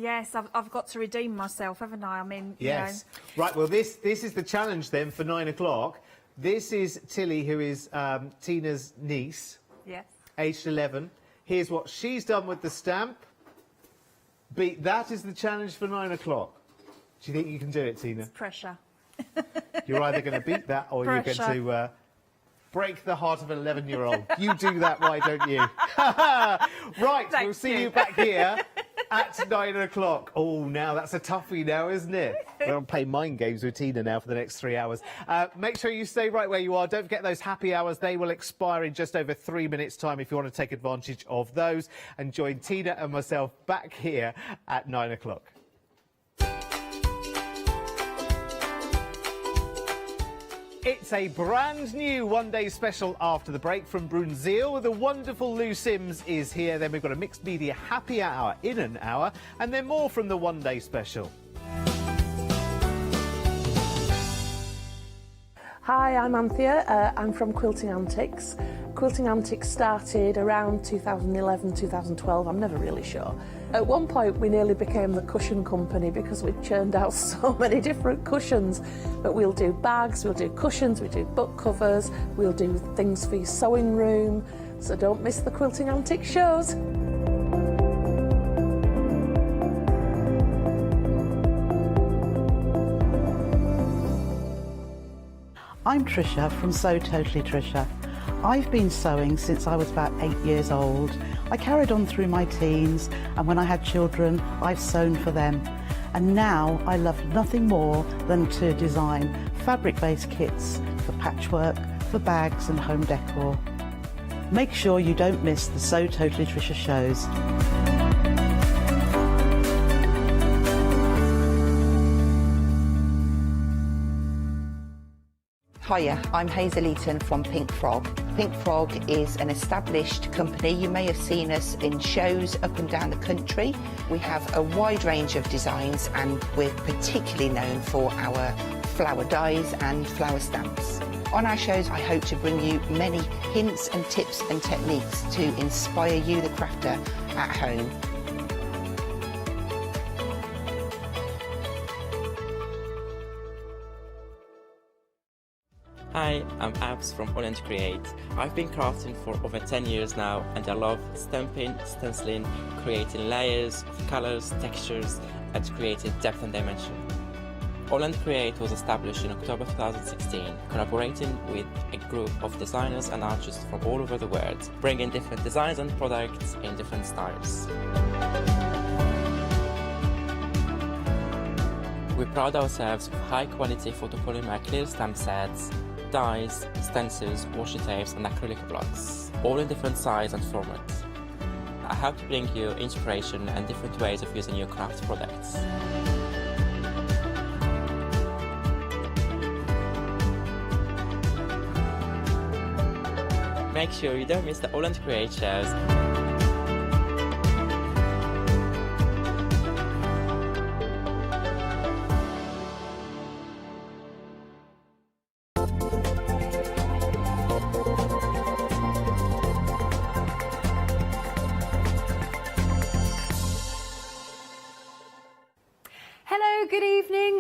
I've got to redeem myself, haven't I? I mean, yes. Right, well, this is the challenge then for 9 o'clock. This is Tilly, who is Tina's niece. Yes. Aged 11. Here's what she's done with the stamp. That is the challenge for 9 o'clock. Do you think you can do it, Tina? It's pressure. You're either going to beat that, or you're going to break the heart of an 11-year-old. You do that, why don't you? Right, we'll see you back here at 9 o'clock. Oh, now that's a toughie now, isn't it? We're going to play mind games with Tina now for the next 3 hours. Make sure you stay right where you are. Don't forget those happy hours. They will expire in just over 3 minutes' time if you want to take advantage of those. And join Tina and myself back here at 9 o'clock. It's a brand new one-day special after the break from Brunzil. The wonderful Lou Sims is here. Then we've got a mixed media happy hour in an hour, and then more from the one-day special. Hi, I'm Anthea. I'm from Quilting Antics. Quilting Antics started around 2011, 2012, I'm never really sure. At one point we nearly became the cushion company because we churned out so many different cushions. But we'll do bags, we'll do cushions, we do book covers, we'll do things for your sewing room. So don't miss the Quilting Antics shows. I'm Trisha from Sew Totally Trisha. I've been sewing since I was about 8 years old. I carried on through my teens, and when I had children, I've sewn for them. And now I love nothing more than to design fabric-based kits for patchwork, for bags and home decor. Make sure you don't miss the Sew Totally Trisha shows. Hiya, I'm Hazel Eaton from Pink Frog. Pink Frog is an established company. You may have seen us in shows up and down the country. We have a wide range of designs, and we're particularly known for our flower dies and flower stamps. On our shows, I hope to bring you many hints and tips and techniques to inspire you, the crafter, at home. Hi, I'm Abs from AALL Create. I've been crafting for over 10 years now, and I love stamping, stenciling, creating layers of colours, textures, and creating depth and dimension. AALL Create was established in October 2016, collaborating with a group of designers and artists from all over the world, bringing different designs and products in different styles. We pride ourselves with high-quality photopolymer clear stamp sets, dies, stencils, washi tapes and acrylic blocks, all in different sizes and formats. I hope to bring you inspiration and different ways of using your craft products. Make sure you don't miss the AALL Create shows.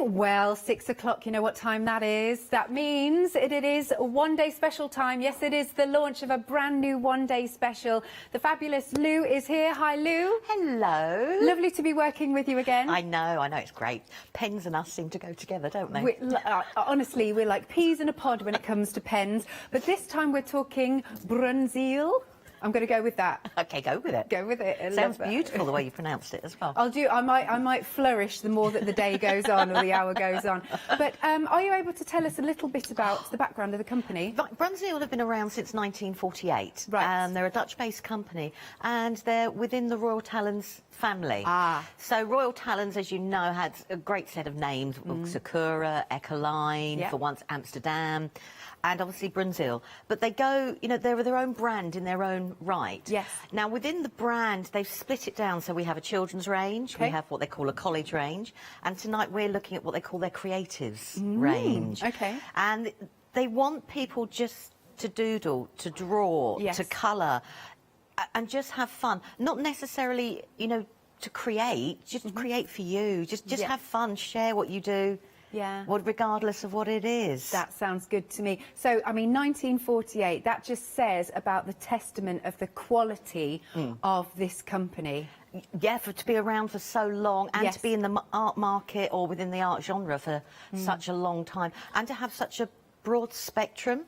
Well, 6 o'clock, you know what time that is. That means it is one-day special time. Yes, it is the launch of a brand new one-day special. The fabulous Lou is here. Hi, Lou. Hello. Lovely to be working with you again. I know, it's great. Pens and us seem to go together, don't they? Honestly, we're like peas in a pod when it comes to pens. But this time we're talking Brunzil. I'm going to go with that. Okay, go with it. Go with it. Sounds beautiful the way you pronounced it as well. I might flourish the more that the day goes on or the hour goes on. But are you able to tell us a little bit about the background of the company? Brunzil have been around since 1948. Right. They're a Dutch-based company, and they're within the Royal Talens family. So Royal Talens, as you know, had a great set of names: Sakura, Ecoline, for once Amsterdam, and obviously Brunzil. But they go, they're their own brand in their own right. Yes. Now, within the brand, they've split it down. So we have a children's range, we have what they call a college range, and tonight we're looking at what they call their creatives range. Okay. And they want people just to doodle, to draw, to colour, and just have fun. Not necessarily, to create, just create for you. Just have fun, share what you do. Yeah. Regardless of what it is. That sounds good to me. So, I mean, 1948, that just says about the testament of the quality of this company. Yeah, to be around for so long, and to be in the art market or within the art genre for such a long time, and to have such a broad spectrum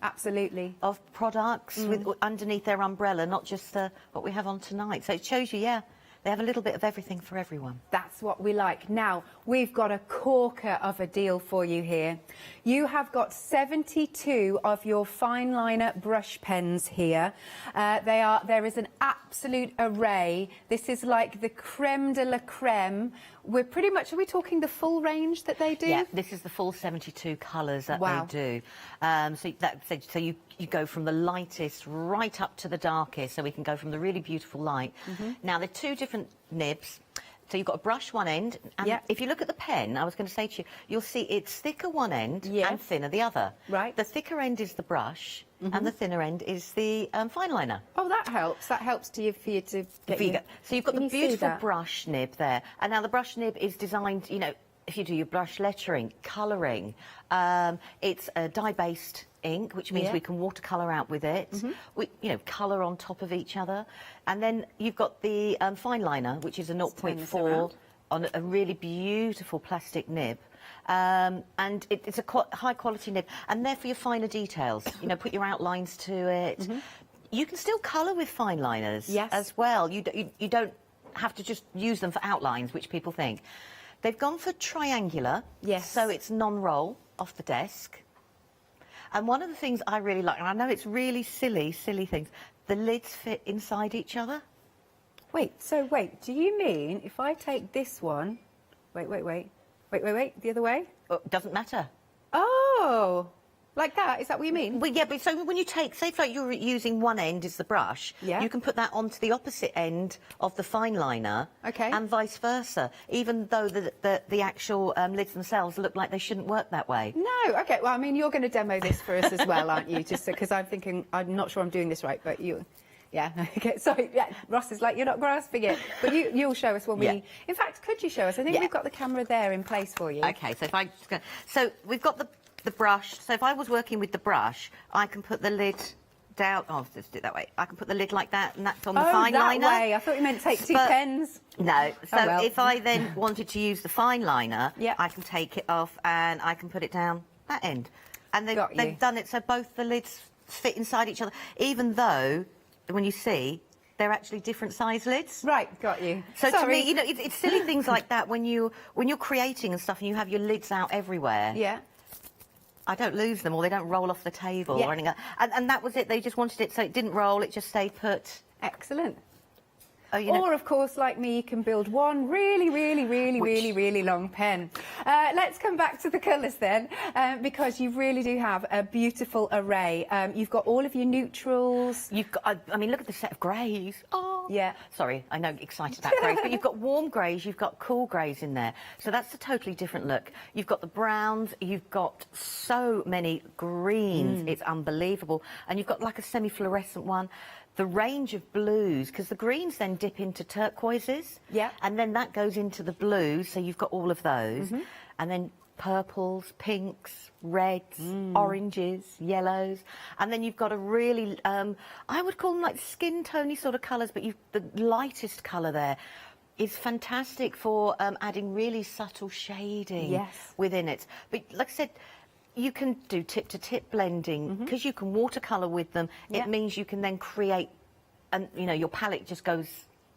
of products with underneath their umbrella, not just what we have on tonight. So it shows you, they have a little bit of everything for everyone. That's what we like. Now, we've got a corker of a deal for you here. You have got 72 of your fine liner brush pens here. There is an absolute array. This is like the creme de la creme. We're pretty much, are we talking the full range that they do? Yeah, this is the full 72 colours that they do. So you go from the lightest right up to the darkest, so we can go from the really beautiful light. Now, there are two different nibs. So you've got a brush one end, and if you look at the pen, I was going to say to you, you'll see it's thicker one end and thinner the other. Right. The thicker end is the brush, and the thinner end is the fine liner. Oh, that helps. That helps for you to get So you've got the beautiful brush nib there, and now the brush nib is designed, you know, if you do your brush lettering, colouring, it's a dye-based ink, which means we can watercolour out with it. We, you know, colour on top of each other. And then you've got the fine liner, which is a 0.4 on a really beautiful plastic nib. And it's a high-quality nib. And they're for your finer details. You know, put your outlines to it. You can still colour with fine liners as well. You don't have to just use them for outlines, which people think. They've gone for triangular, so it's non-roll off the desk. And one of the things I really like, and I know it's really silly things, the lids fit inside each other. Wait, do you mean if I take this one, wait, the other way? Doesn't matter. Oh, like that? Is that what you mean? Well, yeah, but so when you take, say if like you're using one end as the brush, you can put that onto the opposite end of the fine liner, and vice versa, even though the actual lids themselves look like they shouldn't work that way. No, okay, well, I mean, you're going to demo this for us as well, aren't you? Just because I'm thinking, I'm not sure I'm doing this right, but you... Yeah, okay, sorry, Ross is like, you're not grasping it, but you'll show us when we... In fact, could you show us? I think we've got the camera there in place for you. Okay, so if I just go... So we've got the brush, so if I was working with the brush, I can put the lid down... Oh, let's do it that way. I can put the lid like that, and that's on the fine liner. Oh, that way. I thought you meant take two pens. No, so if I then wanted to use the fine liner, I can take it off and I can put it down that end. And they've done it so both the lids fit inside each other, even though... when you see, they're actually different size lids. Right, got you. So to me, you know, it's silly things like that when you're creating and stuff and you have your lids out everywhere. Yeah. I don't lose them or they don't roll off the table or anything. And that was it. They just wanted it so it didn't roll, it just stayed put. Excellent. Oh, you know. Or, of course, like me, you can build one really long pen. Let's come back to the colours then, because you really do have a beautiful array. You've got all of your neutrals. You've got, I mean, look at the set of greys. Oh. Yeah. Sorry, I know, excited about greys, but you've got warm greys, you've got cool greys in there. So that's a totally different look. You've got the browns, you've got so many greens, it's unbelievable. And you've got like a semi-fluorescent one. The range of blues, because the greens then dip into turquoises. Yeah. And then that goes into the blues, so you've got all of those. And then purples, pinks, reds, oranges, yellows. And then you've got a really, I would call them like skin tony sort of colours, but the lightest colour there is fantastic for adding really subtle shading within it. But like I said, you can do tip-to-tip blending because you can watercolour with them. It means you can then create, and you know, your palette just goes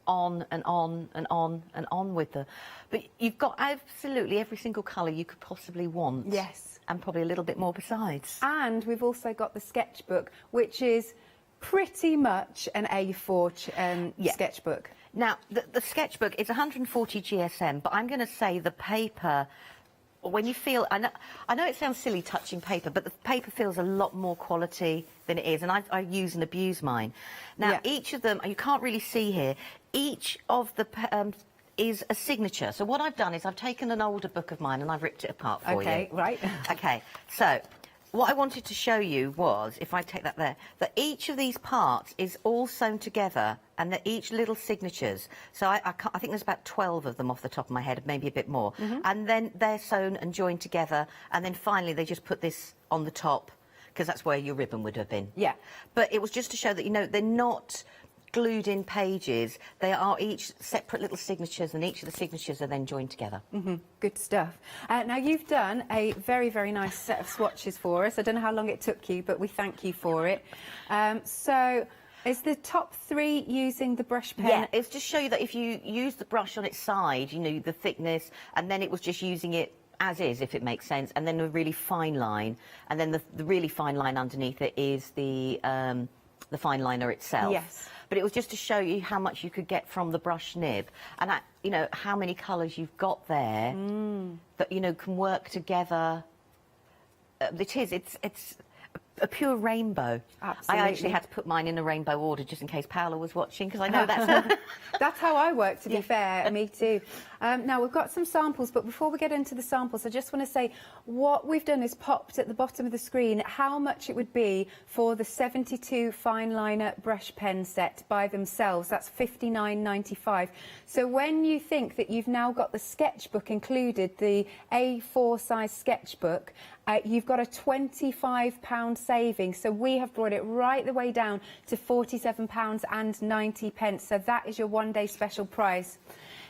on and on and on and on with them. But you've got absolutely every single colour you could possibly want. Yes. And probably a little bit more besides. And we've also got the sketchbook, which is pretty much an A4 sketchbook. Now, the sketchbook is 140 GSM, but I'm going to say the paper... when you feel, I know it sounds silly touching paper, but the paper feels a lot more quality than it is, and I use and abuse mine. Now, each of them, you can't really see here, each of the is a signature. So what I've done is I've taken an older book of mine and I've ripped it apart for you. Okay, right. Okay, so what I wanted to show you was, if I take that there, that each of these parts is all sewn together and they're each little signatures. So I think there's about 12 of them off the top of my head, maybe a bit more. And then they're sewn and joined together, and then finally they just put this on the top, because that's where your ribbon would have been. Yeah. But it was just to show that, you know, they're not glued in pages. They are each separate little signatures, and each of the signatures are then joined together. Good stuff. Now, you've done a very nice set of swatches for us. I don't know how long it took you, but we thank you for it. So Is the top 3 using the brush pen? Yeah, it's just show you that if you use the brush on its side, you know, the thickness, and then it was just using it as is, if it makes sense, and then the really fine line, and then the really fine line underneath it is the fine liner itself. Yes. But it was just to show you how much you could get from the brush nib, and you know, how many colours you've got there that, you know, can work together. It's a pure rainbow. Absolutely. I actually had to put mine in a rainbow order just in case Paola was watching, because I know that's... That's how I work, to be fair. Me too. Now, we've got some samples, but before we get into the samples, I just want to say what we've done is popped at the bottom of the screen how much it would be for the 72 fine liner brush pen set by themselves. That's $59.95. So when you think that you've now got the sketchbook included, the A4 size sketchbook, you've got a £25 saving. So we have brought it right the way down to £47.90. So that is your one-day special price.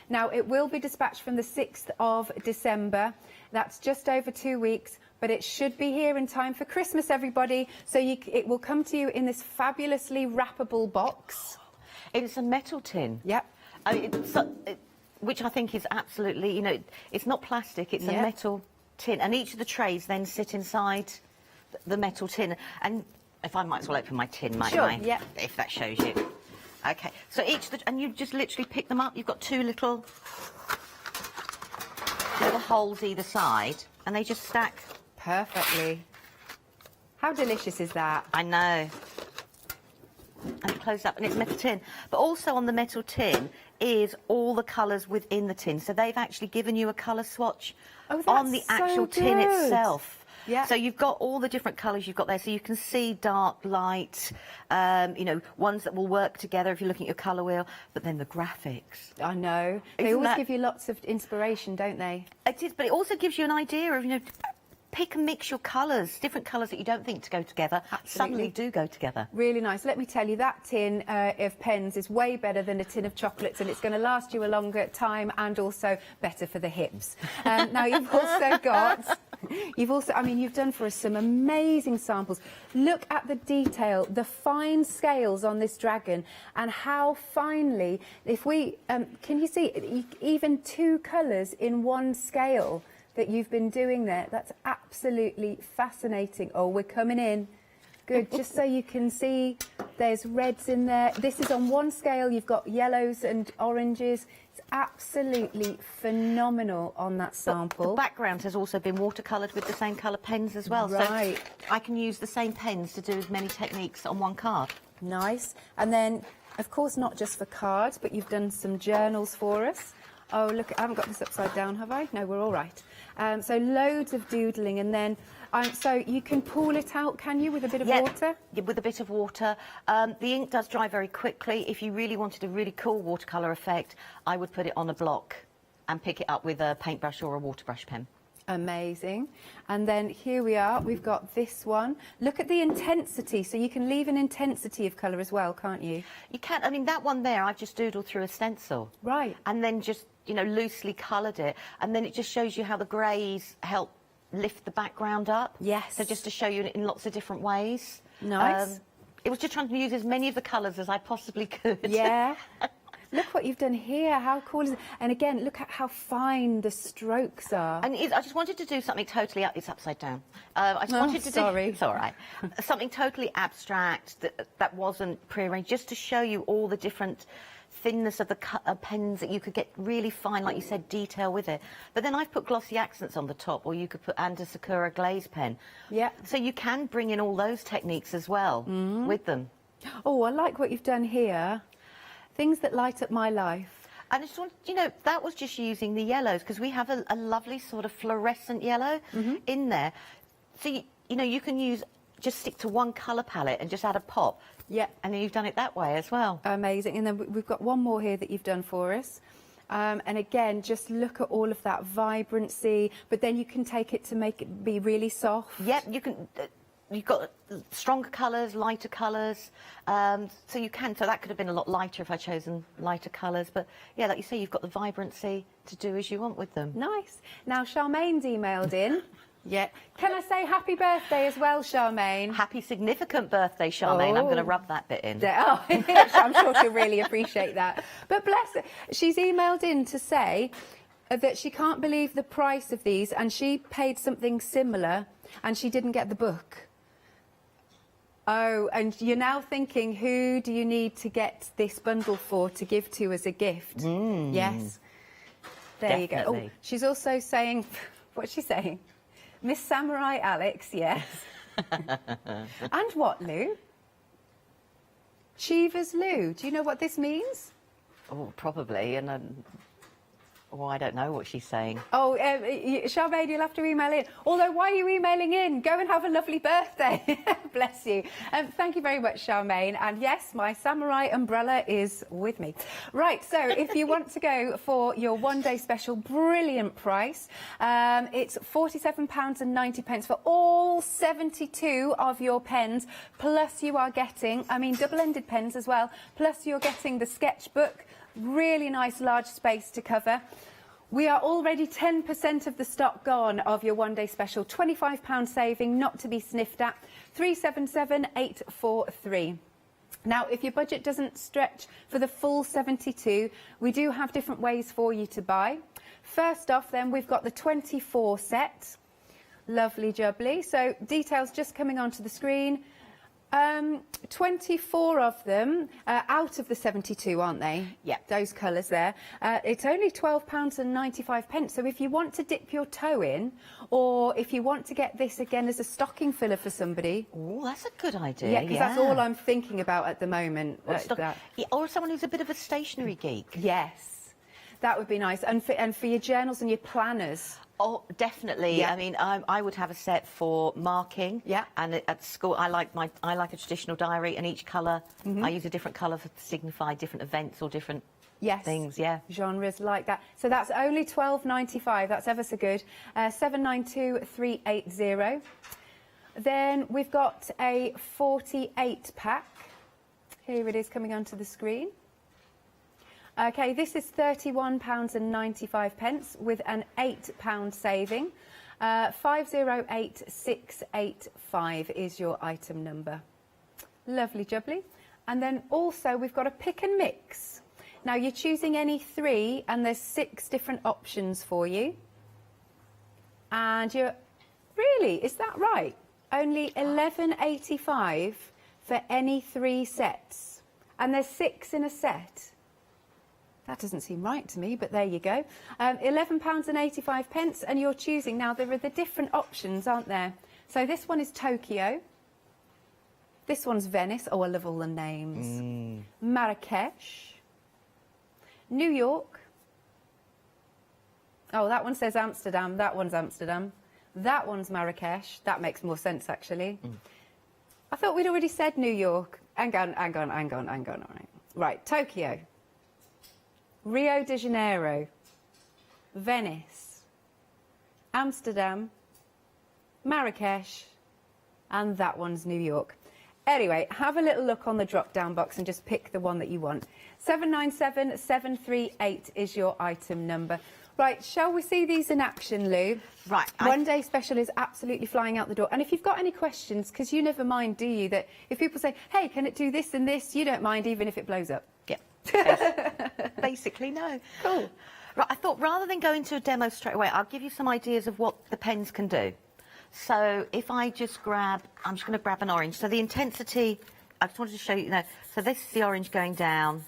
Now, it will be dispatched from the 6th of December. That's just over 2 weeks, but it should be here in time for Christmas, everybody. So it will come to you in this fabulously wrappable box. It's a metal tin. Yep. Which I think is absolutely, you know, it's not plastic, it's a metal tin. And each of the trays then sit inside the metal tin. And if I might as well open my tin, might I? Sure, yeah. If that shows you. Okay, so and you just literally pick them up. You've got 2 little holes either side, and they just stack perfectly. How delicious is that? I know. And it closes up, and it's metal tin. But also on the metal tin is all the colours within the tin. So they've actually given you a colour swatch on the actual tin itself. Yeah. So you've got all the different colours you've got there. So you can see dark, light, you know, ones that will work together if you're looking at your colour wheel. But then the graphics. I know. They always give you lots of inspiration, don't they? It is, but it also gives you an idea of, you know, pick and mix your colours. Different colours that you don't think to go together suddenly do go together. Really nice. Let me tell you, that tin of pens is way better than a tin of chocolates, and it's going to last you a longer time and also better for the hips. Now, you've also got... I mean, you've done for us some amazing samples. Look at the detail, the fine scales on this dragon, and how finely, if we, can you see, even 2 colours in one scale that you've been doing there? That's absolutely fascinating. Oh, we're coming in. Good, just so you can see, there's reds in there. This is on one scale, you've got yellows and oranges. It's absolutely phenomenal on that sample. The background has also been watercoloured with the same colour pens as well. Right. So I can use the same pens to do as many techniques on one card. Nice. And then, of course, not just for cards, but you've done some journals for us. Oh, look, I haven't got this upside down, have I? No, we're all right. So loads of doodling, and then so you can pool it out, can you, with a bit of water? Yeah, with a bit of water. The ink does dry very quickly. If you really wanted a really cool watercolour effect, I would put it on a block and pick it up with a paintbrush or a water brush pen. Amazing. And then here we are, we've got this one. Look at the intensity, so you can leave an intensity of colour as well, can't you? You can. I mean, that one there, I've just doodled through a stencil. Right. And then just, you know, loosely coloured it. And then it just shows you how the greys help lift the background up. Yes. So just to show you in lots of different ways. Nice. It was just trying to use as many of the colours as I possibly could. Yeah. Look what you've done here. How cool is it? And again, look at how fine the strokes are. And I just wanted to do something totally... It's upside down. I just wanted to do... It's all right. Something totally abstract that wasn't prearranged, just to show you all the different thinness of the pens that you could get really fine, like you said, detail with it. But then I've put glossy accents on the top, or you could put and a Sakura glaze pen. Yeah. So you can bring in all those techniques as well with them. Oh, I like what you've done here. Things that light up my life. And I just want, you know, that was just using the yellows, because we have a lovely sort of fluorescent yellow in there. So, you know, you can just stick to one colour palette and just add a pop. Yeah. And then you've done it that way as well. Amazing. And then we've got one more here that you've done for us. And again, just look at all of that vibrancy, but then you can take it to make it be really soft. Yep, you can... You've got stronger colours, lighter colours, so you can. So that could have been a lot lighter if I'd chosen lighter colours. But yeah, like you say, you've got the vibrancy to do as you want with them. Nice. Now, Charmaine's emailed in. Yeah. Can I say happy birthday as well, Charmaine? Happy significant birthday, Charmaine. I'm going to rub that bit in. Oh, I'm sure she'll really appreciate that. But bless her, she's emailed in to say that she can't believe the price of these, and she paid something similar and she didn't get the book. Oh, and you're now thinking, who do you need to get this bundle for to give to as a gift? Yes. There you go. Oh, she's also saying, what's she saying? Miss Samurai Alex, yes. And what, Lou? Cheevers Lou. Do you know what this means? Oh, probably. And oh, I don't know what she's saying. Oh, Charmaine, you'll have to email in. Although, why are you emailing in? Go and have a lovely birthday. Bless you. Thank you very much, Charmaine. And yes, my samurai umbrella is with me. Right, so if you want to go for your one-day special, brilliant price, it's £47.90 for all 72 of your pens, plus you are getting, I mean, double-ended pens as well, plus you're getting the sketchbook, really nice large space to cover. We are already 10% of the stock gone of your one-day special. £25 saving, not to be sniffed at. 377843. Now, if your budget doesn't stretch for the full 72, we do have different ways for you to buy. First off, then, we've got the 24 set. Lovely jubbly. So, details just coming onto the screen. 24 of them out of the 72, aren't they? Yeah. Those colours there. It's only £12.95. So if you want to dip your toe in, or if you want to get this again as a stocking filler for somebody. Oh, that's a good idea. Yeah, because that's all I'm thinking about at the moment. Yeah, or someone who's a bit of a stationery geek. Yes. That would be nice. And for your journals and your planners. Oh, definitely. Yeah. I mean, I would have a set for marking. Yeah. And at school, I like a traditional diary, and each colour, I use a different colour to signify different events or different things. Yeah. Genres like that. So that's only £12.95. That's ever so good. 792380. Then we've got a 48 pack. Here it is coming onto the screen. Okay, this is £31.95 with an £8 saving. 508685 is your item number. Lovely jubbly. And then also we've got a pick and mix. Now you're choosing any 3 and there's 6 different options for you. And you're, really, is that right? Only £11.85 for any 3 sets. And there's 6 in a set. That doesn't seem right to me, but there you go. £11.85, and you're choosing. Now, there are the different options, aren't there? So this one is Tokyo. This one's Venice. Oh, I love all the names. Marrakesh. New York. Oh, that one says Amsterdam. That one's Amsterdam. That one's Marrakesh. That makes more sense, actually. I thought we'd already said New York. Hang on. All right. Right, Tokyo. Rio de Janeiro, Venice, Amsterdam, Marrakesh, and that one's New York. Anyway, have a little look on the drop-down box and just pick the one that you want. 797738 is your item number. Right, shall we see these in action, Lou? Right. One day special is absolutely flying out the door. And if you've got any questions, because you never mind, do you, that if people say, hey, can it do this and this, you don't mind even if it blows up? Yeah. Basically, no. Cool. Right, I thought rather than go into a demo straight away, I'll give you some ideas of what the pens can do. So if I just grab, I'm just going to grab an orange. So the intensity, I just wanted to show you, so this is the orange going down,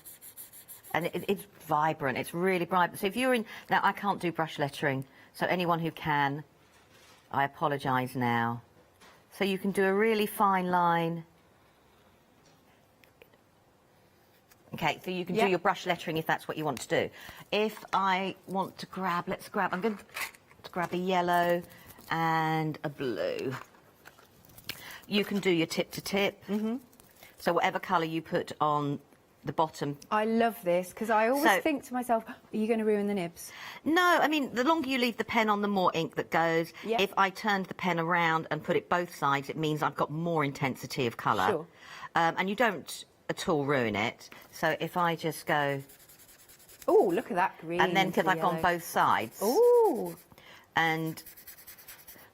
and it's vibrant, it's really bright. So if you're in, now I can't do brush lettering, so anyone who can, I apologise now. So you can do a really fine line. Okay, so you can do your brush lettering if that's what you want to do. If I want to grab, I'm going to grab a yellow and a blue. You can do your tip to tip. So whatever colour you put on the bottom. I love this, because I always think to myself, are you going to ruin the nibs? No, I mean, the longer you leave the pen on, the more ink that goes. Yep. If I turned the pen around and put it both sides, it means I've got more intensity of colour. Sure. And you don't at all ruin it. So if I just go... Oh, look at that green. And then, because I've gone both sides. Ooh. And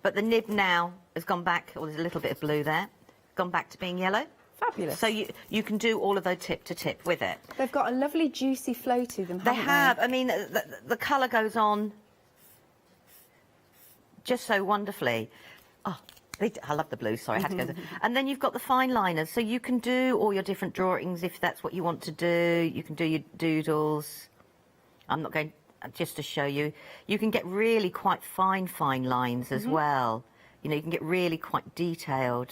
but the nib now has gone back, or there's a little bit of blue there, gone back to being yellow. Fabulous. So you can do all of those tip to tip with it. They've got a lovely juicy flow to them, They haven't have. I mean, the colour goes on just so wonderfully. Oh, I love the blue, sorry, I had to go there. And then you've got the fine liners, so you can do all your different drawings if that's what you want to do. You can do your doodles. I'm not going, just to show you. You can get really quite fine lines as well. You know, you can get really quite detailed.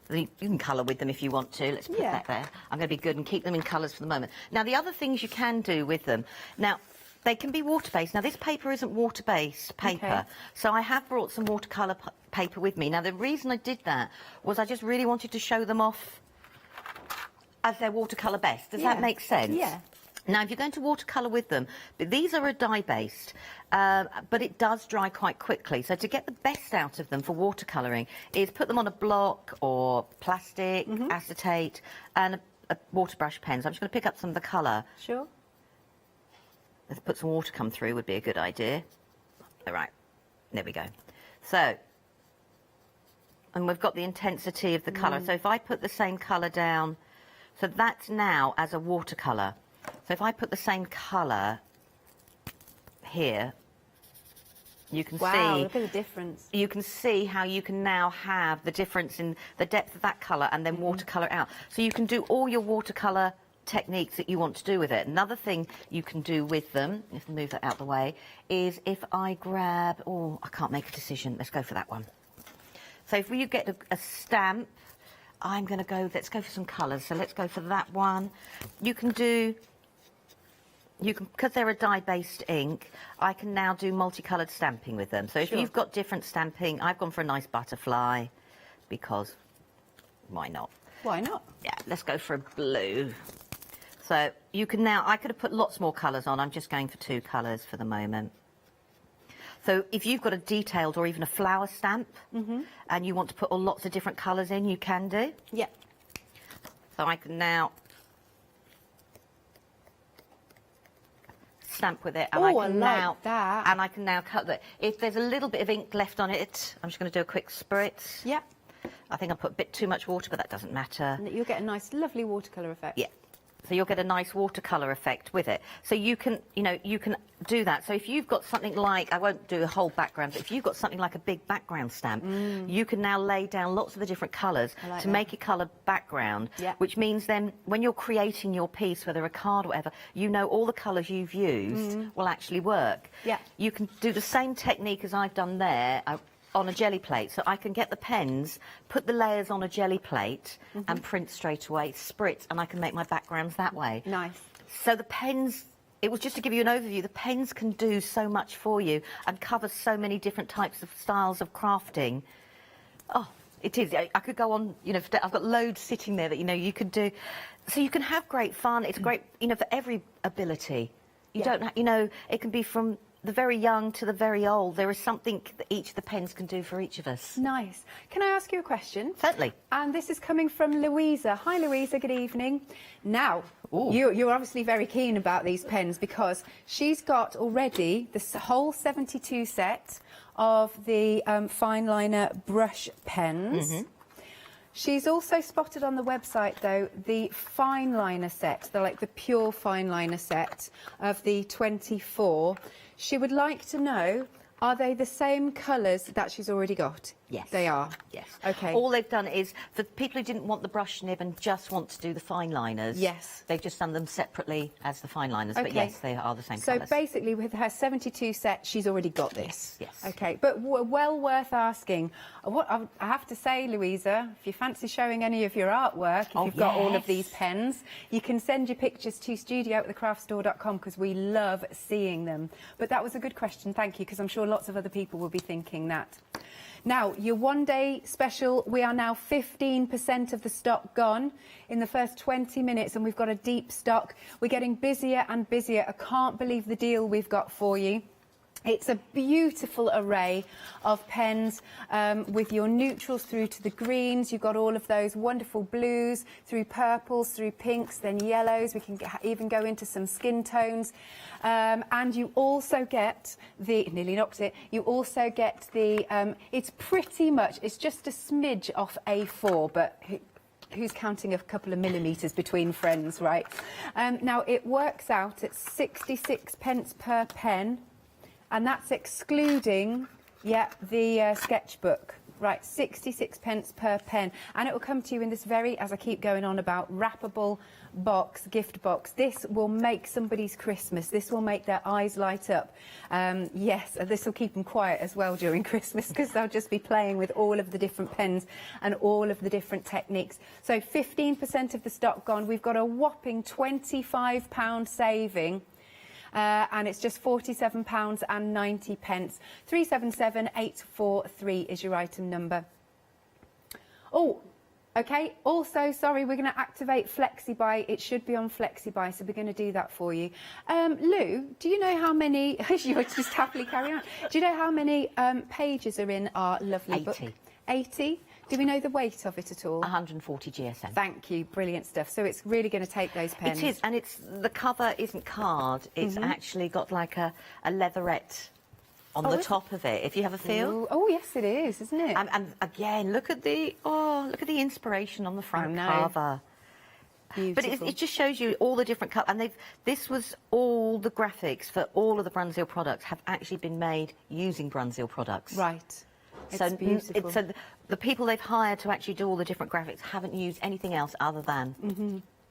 You can colour with them if you want to. Let's put that there. I'm going to be good and keep them in colours for the moment. Now, the other things you can do with them. Now, they can be water-based. Now, this paper isn't water-based paper, so I have brought some watercolour paper with me. Now, the reason I did that was I just really wanted to show them off as their watercolour best. Does that make sense? Yeah. Now, if you're going to watercolour with them, but these are a dye-based, but it does dry quite quickly. So to get the best out of them for watercolouring is put them on a block or plastic, acetate, and a water brush pen. So I'm just going to pick up some of the colour. Sure. Let's put some water come through would be a good idea. All right, there we go. So, and we've got the intensity of the colour. So if I put the same colour down, so that's now as a watercolour. So if I put the same colour here, you can wow, see... look at the difference. You can see how you can now have the difference in the depth of that colour and then watercolour out. So you can do all your watercolour techniques that you want to do with it. Another thing you can do with them, if I move that out the way, is if I grab... Oh, I can't make a decision. Let's go for that one. So if you get a stamp, I'm going to go... Let's go for some colours. So let's go for that one. You can do... You can, because they're a dye-based ink, I can now do multicoloured stamping with them. So if you've got different stamping, I've gone for a nice butterfly, because why not? Why not? Yeah, let's go for a blue. So you can now, I could have put lots more colours on, I'm just going for 2 colours for the moment. So if you've got a detailed or even a flower stamp, and you want to put lots of different colours in, you can do. Yeah. So I can now stamp with it, and I can now cut it. If there's a little bit of ink left on it, I'm just going to do a quick spritz. Yeah. I think I put a bit too much water, but that doesn't matter. And you'll get a nice, lovely watercolour effect. Yeah. So you'll get a nice watercolour effect with it. So you can, you know, you can do that. So if you've got something like, I won't do a whole background, but if you've got something like a big background stamp, you can now lay down lots of the different colours to make a coloured background, which means then when you're creating your piece, whether a card or whatever, you know all the colours you've used will actually work. Yeah. You can do the same technique as I've done there, on a jelly plate. So I can get the pens, put the layers on a jelly plate and print straight away, spritz, and I can make my backgrounds that way. Nice. So the pens, it was just to give you an overview, the pens can do so much for you and cover so many different types of styles of crafting. Oh, it is. I could go on, you know, I've got loads sitting there that, you know, you could do. So you can have great fun. It's great, you know, for every ability. You don't, you know, it can be from the very young to the very old. There is something that each of the pens can do for each of us. Nice. Can I ask you a question? Certainly. And this is coming from Louisa. Hi, Louisa. Good evening. Now, you're obviously very keen about these pens because she's got already the whole 72 set of the fine liner brush pens. She's also spotted on the website, though, the fine liner set, the pure fine liner set of the 24. She would like to know, are they the same colours that she's already got? Yes. They are? Yes. OK. All they've done is, for people who didn't want the brush nib and just want to do the fine liners, they've just done them separately as the fine liners, but yes, they are the same colours. So basically, with her 72 set, she's already got this? Yes. OK, but well worth asking. What I have to say, Louisa, if you fancy showing any of your artwork, if you've got all of these pens, you can send your pictures to studio@thecraftstore.com because we love seeing them. But that was a good question, thank you, because I'm sure lots of other people will be thinking that. Now, your one-day special, we are now 15% of the stock gone in the first 20 minutes, and we've got a deep stock. We're getting busier and busier. I can't believe the deal we've got for you. It's a beautiful array of pens with your neutrals through to the greens. You've got all of those wonderful blues, through purples, through pinks, then yellows. We can even go into some skin tones. And you also get the, nearly knocked it, you also get the, it's pretty much, it's just a smidge off A4, but who's counting a couple of millimetres between friends, right? Now, it works out at 66 pence per pen. And that's excluding, the sketchbook. Right, 66 pence per pen. And it will come to you in this very, as I keep going on about, wrappable box, gift box. This will make somebody's Christmas. This will make their eyes light up. Yes, this will keep them quiet as well during Christmas, because they'll just be playing with all of the different pens and all of the different techniques. So 15% of the stock gone. We've got a whopping £25 saving. And it's just £47.90. 377843 is your item number. Oh, okay. Also, sorry, we're going to activate FlexiBuy. It should be on FlexiBuy, so we're going to do that for you. Lou, do you know how many... You're just happily carrying on. Do you know how many pages are in our lovely book? 80. Do we know the weight of it at all? 140 GSM. Thank you, brilliant stuff. So it's really going to take those pens. It is, and it's the cover isn't card. It's actually got like a leatherette on the top of it. If you have a feel. Ooh. Oh yes, it is, isn't it? And again, look at the inspiration on the front cover. Beautiful. But it just shows you all the different colours. And this was all the graphics for all of the Brunswick products have actually been made using Brunswick products. Right. So it's beautiful. So the people they've hired to actually do all the different graphics haven't used anything else other than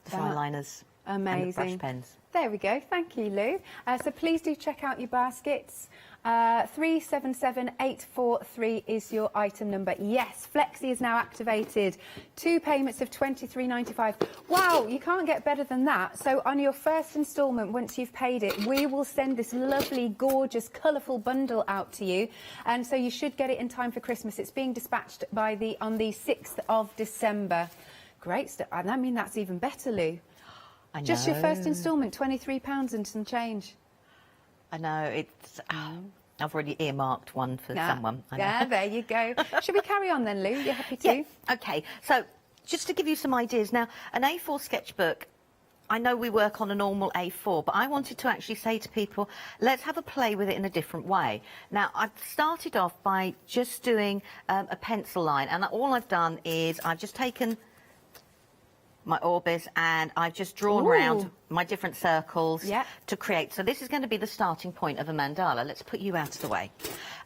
the fine liners and the brush pens. There we go. Thank you, Lou. So please do check out your baskets. 377843 is your item number. Yes, Flexi is now activated. 2 payments of £23.95. Wow, you can't get better than that. So on your first instalment, once you've paid it, we will send this lovely, gorgeous, colourful bundle out to you. And so you should get it in time for Christmas. It's being dispatched on the 6th of December. Great stuff. And I mean, that's even better, Lou. I know. Just your first instalment, £23 and some change. I know, it's... I've already earmarked one for someone. Yeah, there you go. Should we carry on then, Lou? You're happy to? Yeah. OK, so just to give you some ideas. Now, an A4 sketchbook, I know we work on a normal A4, but I wanted to actually say to people, let's have a play with it in a different way. Now, I've started off by just doing a pencil line, and all I've done is I've just taken my orbis and I've just drawn around my different circles to create. So this is going to be the starting point of a mandala. Let's put you out of the way.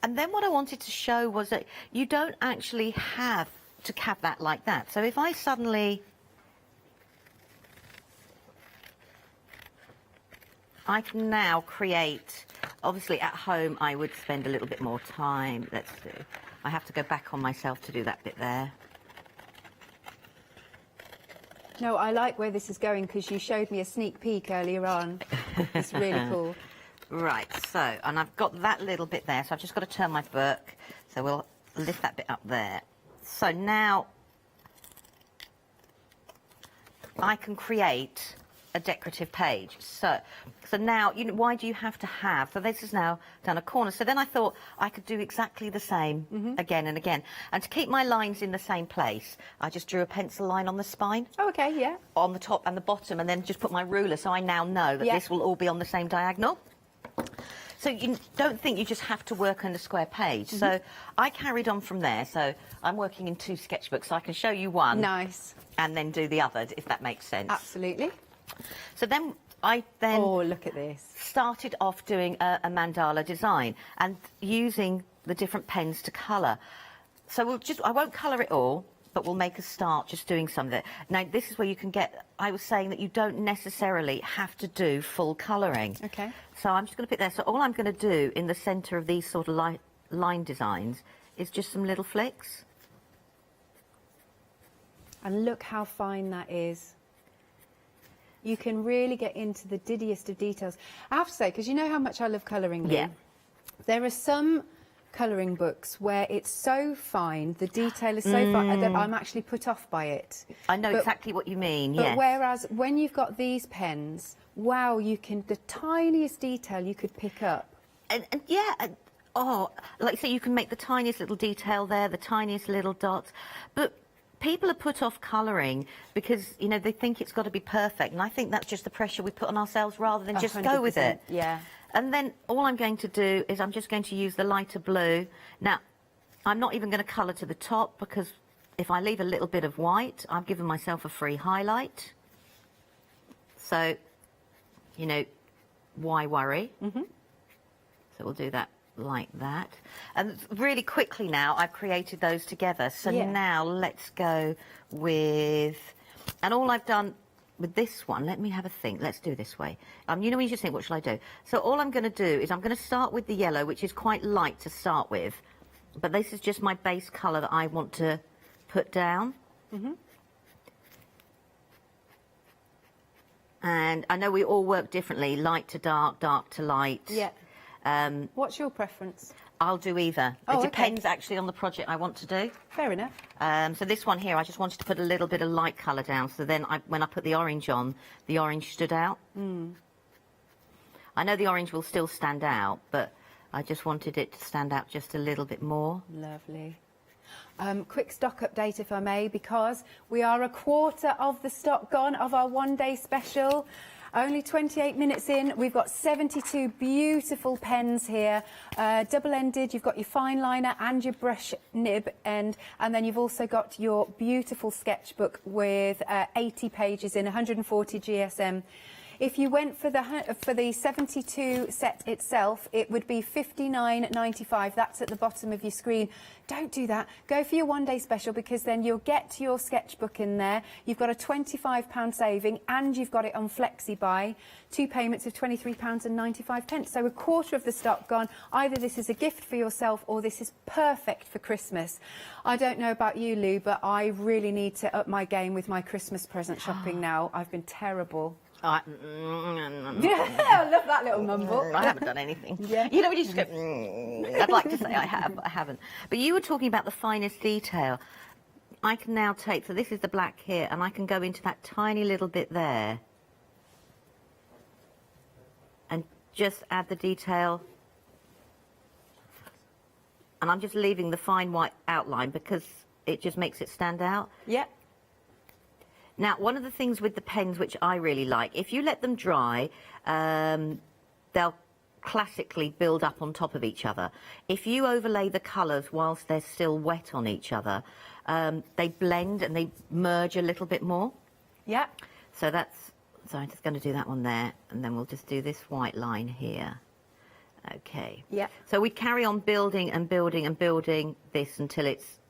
And then what I wanted to show was that you don't actually have to have that like that. So if I suddenly... I can now create... Obviously at home I would spend a little bit more time. Let's do... I have to go back on myself to do that bit there. No, I like where this is going because you showed me a sneak peek earlier on. It's really cool. Right, so, and I've got that little bit there, so I've just got to turn my book. So we'll lift that bit up there. So now I can create a decorative page. So now, why do you have to have... So this is now done a corner. So then I thought I could do exactly the same again and again. And to keep my lines in the same place, I just drew a pencil line on the spine. Oh, OK, yeah. On the top and the bottom, and then just put my ruler, so I now know that this will all be on the same diagonal. So you don't think you just have to work on a square page. So I carried on from there. So I'm working in 2 sketchbooks, so I can show you one. Nice. And then do the other, if that makes sense. Absolutely. So then I oh, look at this. Started off doing a mandala design and using the different pens to colour. So I won't colour it all, but we'll make a start just doing some of it. Now, this is where you can get... I was saying that you don't necessarily have to do full colouring. OK. So I'm just going to put there. So all I'm going to do in the centre of these sort of line designs is just some little flicks. And look how fine that is. You can really get into the diddiest of details. I have to say, because you know how much I love colouring, Lou? Yeah. There are some colouring books where it's so fine, the detail is so fine, that I'm actually put off by it. I know exactly what you mean, but whereas when you've got these pens, wow, you can... The tiniest detail you could pick up. And yeah, oh, like I say, you can make the tiniest little detail there, the tiniest little dots, but people are put off colouring because, you know, they think it's got to be perfect, and I think that's just the pressure we put on ourselves rather than just go with it. Yeah. And then all I'm going to do is I'm just going to use the lighter blue. Now, I'm not even going to colour to the top, because if I leave a little bit of white, I've given myself a free highlight. So, you know, why worry? So we'll do that like that. And really quickly now, I've created those together. So now let's go with, and all I've done with this one, let me have a think. Let's do this way. You know when you just think, what shall I do? So all I'm going to do is I'm going to start with the yellow, which is quite light to start with. But this is just my base colour that I want to put down. And I know we all work differently, light to dark, dark to light. Yeah. What's your preference? I'll do either. Oh, it depends actually on the project I want to do. Fair enough. So this one here, I just wanted to put a little bit of light colour down, so then when I put the orange on, the orange stood out. I know the orange will still stand out, but I just wanted it to stand out just a little bit more. Lovely. Quick stock update, if I may, because we are a quarter of the stock gone of our one-day special. Only 28 minutes in, we've got 72 beautiful pens here, double-ended. You've got your fine liner and your brush nib end, and then you've also got your beautiful sketchbook with 80 pages in, 140 GSM. If you went for the 72 set itself, it would be $59.95. That's at the bottom of your screen. Don't do that. Go for your one-day special, because then you'll get your sketchbook in there. You've got a £25 saving, and you've got it on FlexiBuy. 2 payments of £23.95. So a quarter of the stock gone. Either this is a gift for yourself, or this is perfect for Christmas. I don't know about you, Lou, but I really need to up my game with my Christmas present shopping now. I've been terrible. I love that little mumble. I haven't done anything. You know, when you just go, I'd like to say I have, but I haven't. But you were talking about the finest detail. I can now take, so this is the black here, and I can go into that tiny little bit there and just add the detail. And I'm just leaving the fine white outline because it just makes it stand out. Yep. Now, one of the things with the pens which I really like, if you let them dry, they'll classically build up on top of each other. If you overlay the colours whilst they're still wet on each other, they blend and they merge a little bit more. Yeah. So that's, so I'm just going to do that one there, and then we'll just do this white line here. Okay. Yeah. So we carry on building and building and building this until it's,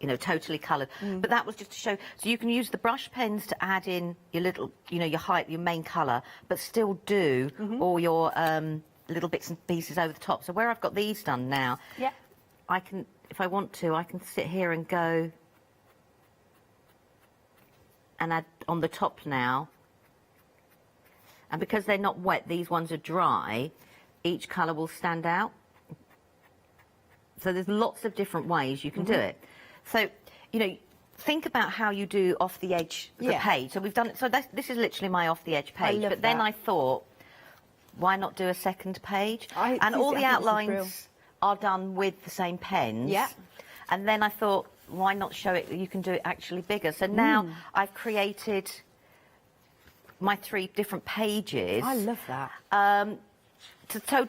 you know, totally coloured. But that was just to show, so you can use the brush pens to add in your little, you know, your main colour, but still do all your little bits and pieces over the top. So where I've got these done now, I can, if I want to, I can sit here and go and add on the top now. And because they're not wet, these ones are dry, each colour will stand out. So there's lots of different ways you can do it. So, you know, think about how you do off the edge of the page. So we've done it. So this is literally my off the edge page. But then I thought, why not do a second page? And all the outlines are done with the same pens. Yeah. And then I thought, why not show it? You can do it actually bigger. So now I've created my 3 different pages. I love that. So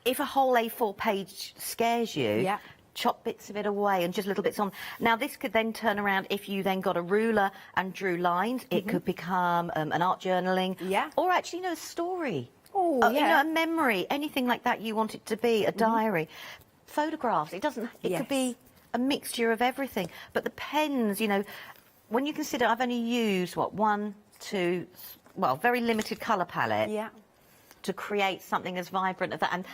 if a whole A4 page scares you, chop bits of it away and just little bits on. Now, this could then turn around if you then got a ruler and drew lines. It could become an art journaling. Or actually, you know, a story. Oh, you know, a memory, anything like that you want it to be, a diary. Photographs, it doesn't, it could be a mixture of everything. But the pens, you know, when you consider I've only used, what, 1, 2, well, very limited colour palette to create something as vibrant as that. And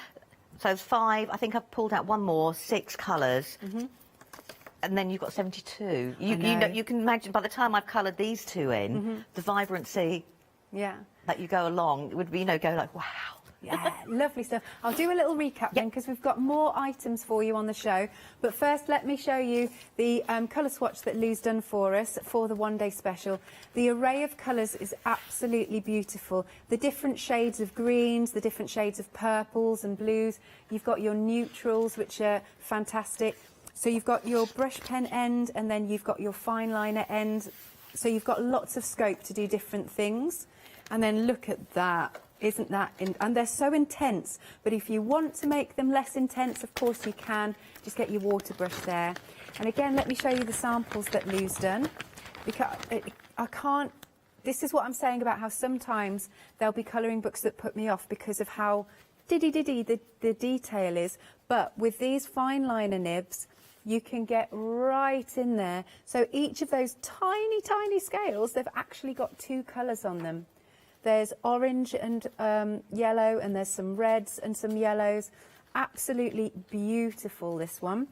so 5, I think I've pulled out 1 more, 6 colours. And then you've got 72. You know, you can imagine by the time I've coloured these 2 in, the vibrancy that you go along, it would be, you know, go like, wow. Yeah, lovely stuff. I'll do a little recap then, because we've got more items for you on the show. But first, let me show you the colour swatch that Lou's done for us for the one-day special. The array of colours is absolutely beautiful. The different shades of greens, the different shades of purples and blues. You've got your neutrals, which are fantastic. So you've got your brush pen end, and then you've got your fine liner end. So you've got lots of scope to do different things. And then look at that. Isn't that, and they're so intense, but if you want to make them less intense, of course you can. Just get your water brush there. And again, let me show you the samples that Lou's done, because I can't, this is what I'm saying about how sometimes there'll be colouring books that put me off because of how the detail is, but with these fine liner nibs, you can get right in there. So each of those tiny, tiny scales, they've actually got 2 colours on them. There's orange and yellow, and there's some reds and some yellows. Absolutely beautiful, this one.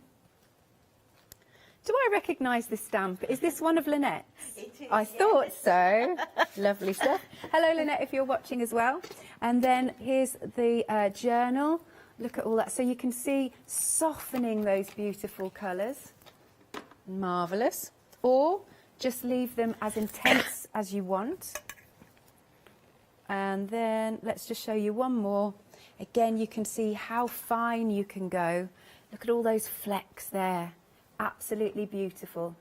Do I recognise this stamp? Is this one of Lynette's? It is, I thought so. Lovely stuff. Hello, Lynette, if you're watching as well. And then here's the journal. Look at all that. So you can see softening those beautiful colours. Marvellous. Or just leave them as intense as you want. And then let's just show you one more. Again, you can see how fine you can go. Look at all those flecks there. Absolutely beautiful.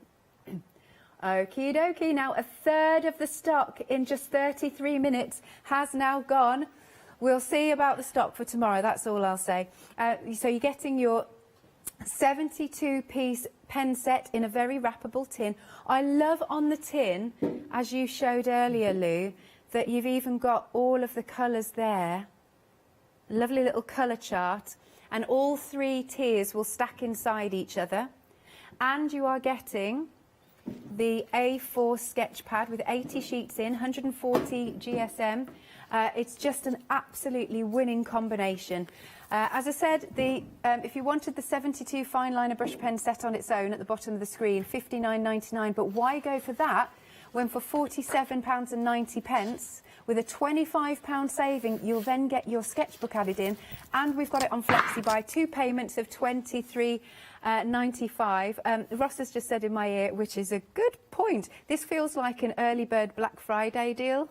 Okie dokie. Now, a third of the stock in just 33 minutes has now gone. We'll see about the stock for tomorrow. That's all I'll say. So you're getting your 72-piece pen set in a very wrappable tin. I love on the tin, as you showed earlier, Lou, that you've even got all of the colours there. Lovely little colour chart. And all 3 tiers will stack inside each other. And you are getting the A4 sketch pad with 80 sheets in, 140 GSM. It's just an absolutely winning combination. As I said, if you wanted the 72 fine liner brush pen set on its own at the bottom of the screen, £59.99. But why go for that when for £47.90 with a £25 saving, you'll then get your sketchbook added in, and we've got it on Flexi by 2 payments of £23.95. Ross has just said in my ear, which is a good point, this feels like an early bird Black Friday deal.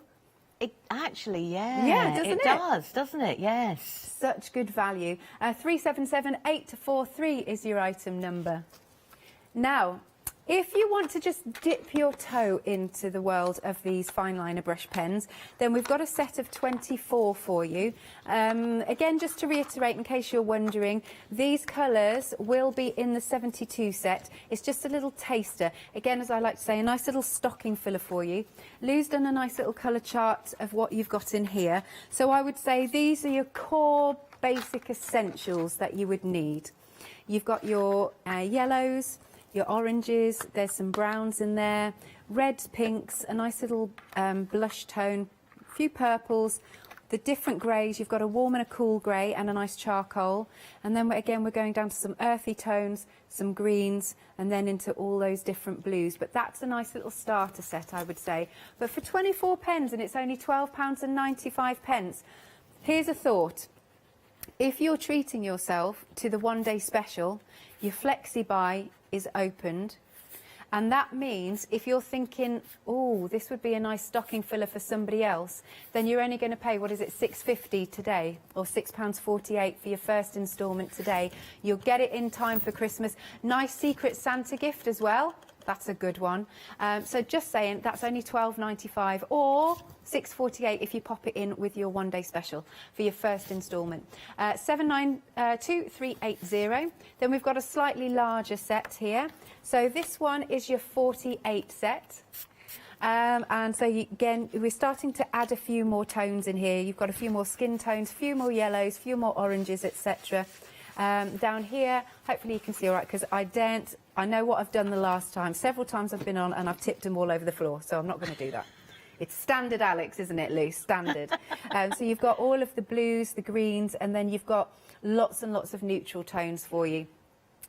It actually, yeah. Yeah, doesn't it? It does, doesn't it? Yes. Such good value. 377843 is your item number. Now, if you want to just dip your toe into the world of these fine liner brush pens, then we've got a set of 24 for you. Again, just to reiterate, in case you're wondering, these colours will be in the 72 set. It's just a little taster. Again, as I like to say, a nice little stocking filler for you. Lou's done a nice little colour chart of what you've got in here. So I would say these are your core basic essentials that you would need. You've got your yellows, your oranges, there's some browns in there, reds, pinks, a nice little blush tone, a few purples, the different greys. You've got a warm and a cool grey and a nice charcoal. And then again, we're going down to some earthy tones, some greens, and then into all those different blues. But that's a nice little starter set, I would say. But for 24 pens, and it's only £12.95, here's a thought. If you're treating yourself to the one-day special, your Flexi buy is opened, and that means if you're thinking, oh, this would be a nice stocking filler for somebody else, then you're only going to pay, what is it, £6.50 today, or £6.48 for your first instalment today. You'll get it in time for Christmas. Nice Secret Santa gift as well. That's a good one. So just saying, that's only £12.95 or £6.48 if you pop it in with your one-day special for your first instalment. 792380. Then we've got a slightly larger set here. So this one is your 48 set. And so again, we're starting to add a few more tones in here. You've got a few more skin tones, a few more yellows, a few more oranges, etc. Down here, hopefully you can see all right, because I know what I've done the last time. Several times I've been on and I've tipped them all over the floor, so I'm not going to do that. It's standard Alex, isn't it, Lou? Standard. So you've got all of the blues, the greens, and then you've got lots and lots of neutral tones for you.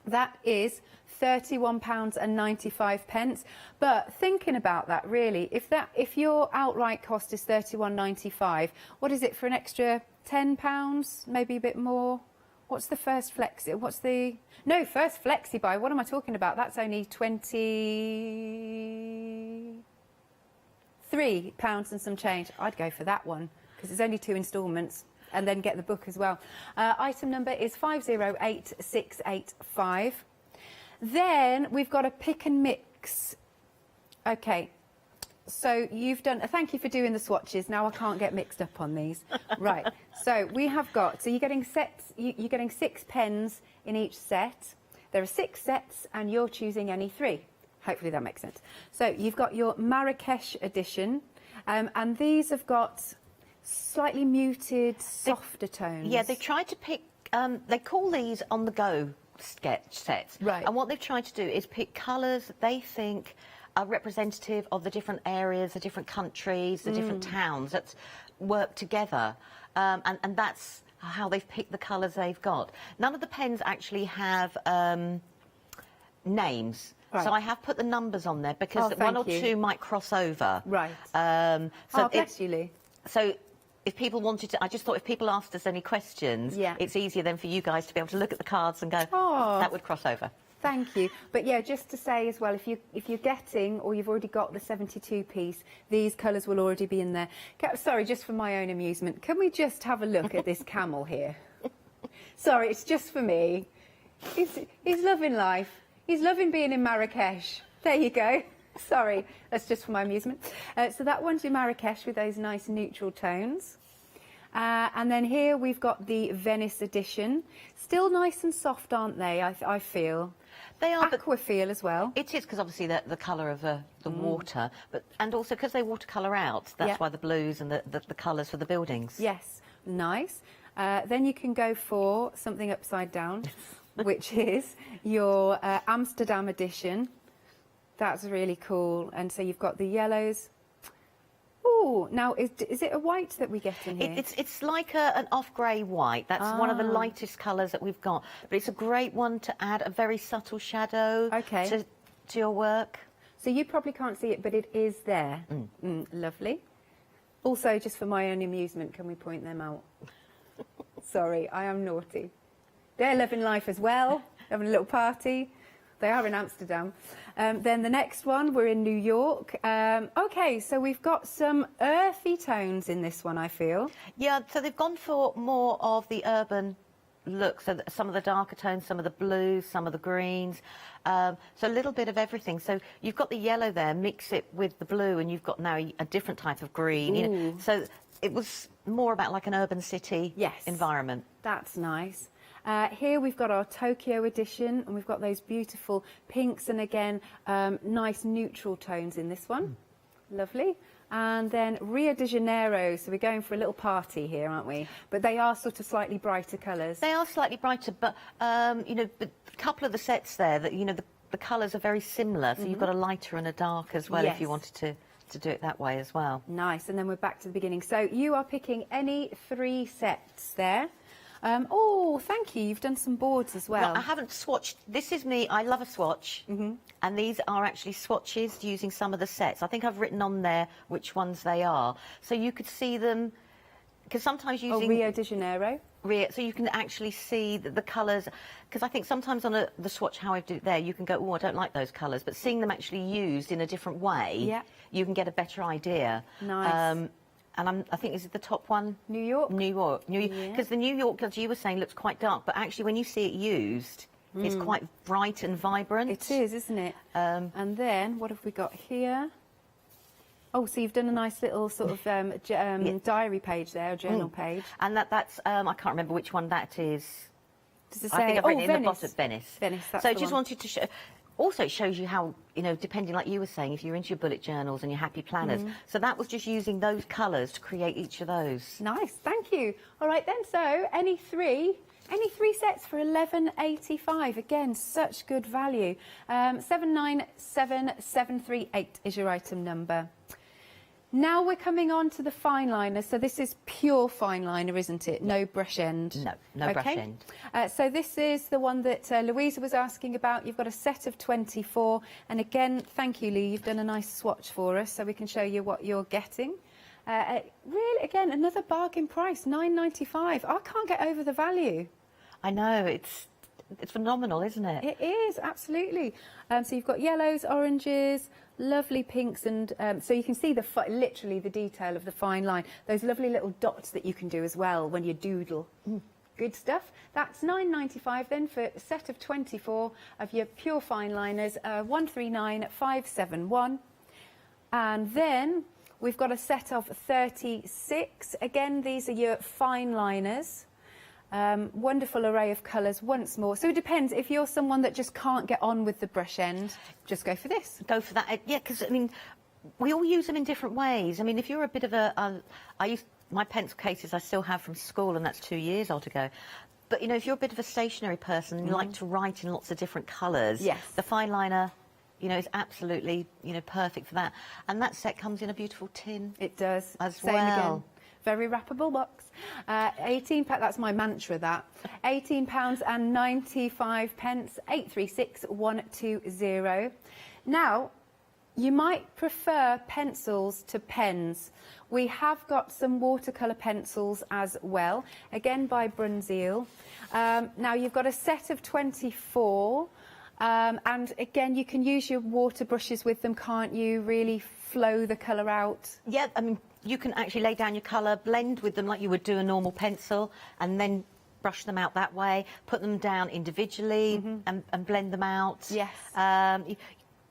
That is £31.95. But thinking about that, really, if your outright cost is £31.95, what is it for an extra £10, maybe a bit more. What's the first flexi? No, first flexi buy. What am I talking about? That's only £23 and some change. I'd go for that one because it's only 2 instalments, and then get the book as well. Item number is 508685. Then we've got a pick and mix. Okay. So you've done, thank you for doing the swatches. Now I can't get mixed up on these. Right, so we have got, so you're getting sets, you're getting 6 pens in each set. There are 6 sets and you're choosing any 3. Hopefully that makes sense. So you've got your Marrakesh edition, and these have got slightly muted, softer tones. Yeah, they tried to pick, they call these on-the-go sketch sets. Right. And what they've tried to do is pick colours that they think are representative of the different areas, the different countries, the different towns that work together. And that's how they've picked the colours they've got. None of the pens actually have names. Right. So I have put the numbers on there because one or two might cross over. Right. So bless you, Lee. So if people wanted to, I just thought if people asked us any questions, Yeah. it's easier then for you guys to be able to look at the cards and go, Oh. that would cross over. Thank you. But yeah, just to say as well, if you're getting, or you've already got the 72 piece, these colours will already be in there. Sorry, just for my own amusement, can we just have a look at this camel here? Sorry, it's just for me. He's loving life. He's loving being in Marrakesh. There you go. Sorry, that's just for my amusement. So that one's your Marrakesh with those nice neutral tones. And then here we've got the Venice edition. Still nice and soft, aren't they, I feel? They are. Aqua feel as well. It is, because obviously the colour of the water, and also because they watercolour out, that's why the blues and the colours for the buildings. Yes, nice. Then you can go for something upside down, which is your Amsterdam edition. That's really cool. And so you've got the yellows. Oh, now is it a white that we get in here? It's like an off-grey white. That's one of the lightest colours that we've got. But it's a great one to add a very subtle shadow to your work. So you probably can't see it, but it is there. Lovely. Also, just for my own amusement, can we point them out? Sorry, I am naughty. They're living life as well, having a little party. They are in Amsterdam. Then the next one, we're in New York. OK, so we've got some earthy tones in this one, I feel. Yeah, so they've gone for more of the urban look. So some of the darker tones, some of the blues, some of the greens. So a little bit of everything. So you've got the yellow there, mix it with the blue, and you've got now a different type of green. You know, so it was more about like an urban city environment. That's nice. Here we've got our Tokyo edition, and we've got those beautiful pinks and again nice neutral tones in this one. Lovely. And then Rio de Janeiro, so we're going for a little party here, aren't we? But they are sort of slightly brighter colours. They are slightly brighter, but you know, a couple of the sets there that the colours are very similar. So you've got a lighter and a dark as well if you wanted to do it that way as well. Nice. And then we're back to the beginning. So you are picking any 3 sets there. Oh, thank you. You've done some boards as well. I haven't swatched. This is me. I love a swatch. And these are actually swatches using some of the sets. I think I've written on there which ones they are. So you could see them, because sometimes using... Rio de Janeiro. So you can actually see the colours, because I think sometimes on the swatch, how I do it there, you can go, oh, I don't like those colours. But seeing them actually used in a different way, you can get a better idea. Nice. And I think this is the top one. New York? New York. Because the New York, as you were saying, looks quite dark, but actually when you see it used, it's quite bright and vibrant. It is, isn't it? And then, what have we got here? Oh, so you've done a nice little sort of diary page there, a journal page. And that's, I can't remember which one that is. Does it say? I think I've written it in the Venice. bottom, Venice. Venice, that's so the just one. wanted to show... Also, it shows you how, depending, like you were saying, if you're into your bullet journals and your happy planners. So that was just using those colours to create each of those. Nice, thank you. All right then, so any three sets for £11.85. Again, such good value. 797738 is your item number. Now we're coming on to the fine liner. So this is pure fine liner, isn't it? No brush end. No brush end. So this is the one that Louisa was asking about. You've got a set of 24. And again, thank you, Lee. You've done a nice swatch for us so we can show you what you're getting. Really, again, another bargain price, £9.95. I can't get over the value. I know, it's phenomenal, isn't it? It is, absolutely. So you've got yellows, oranges, lovely pinks, and so you can see literally the detail of the fine line. Those lovely little dots that you can do as well when you doodle. Good stuff. That's £9.95 then for a set of 24 of your pure fine liners, 139,571. And then we've got a set of 36. Again, these are your fine liners. Wonderful array of colours once more. So it depends. If you're someone that just can't get on with the brush end, just go for this. Go for that. Yeah, because, I mean, we all use them in different ways. I mean, if you're a bit of my pencil cases I still have from school, and that's 2 years old ago. But, you know, if you're a bit of a stationary person and you like to write in lots of different colours, yes, the fine liner, you know, is absolutely, you know, perfect for that. And that set comes in a beautiful tin. It does. As Same well. Again. Very wrappable box. £18. That's my mantra. That £18.95. 836120. Now, you might prefer pencils to pens. We have got some watercolour pencils as well, again by Brunswick. Now you've got a set of 24, and again you can use your water brushes with them, can't you? Really flow the colour out. Yeah, I mean, you can actually lay down your colour, blend with them like you would do a normal pencil, and then brush them out that way, put them down individually and blend them out. Yes.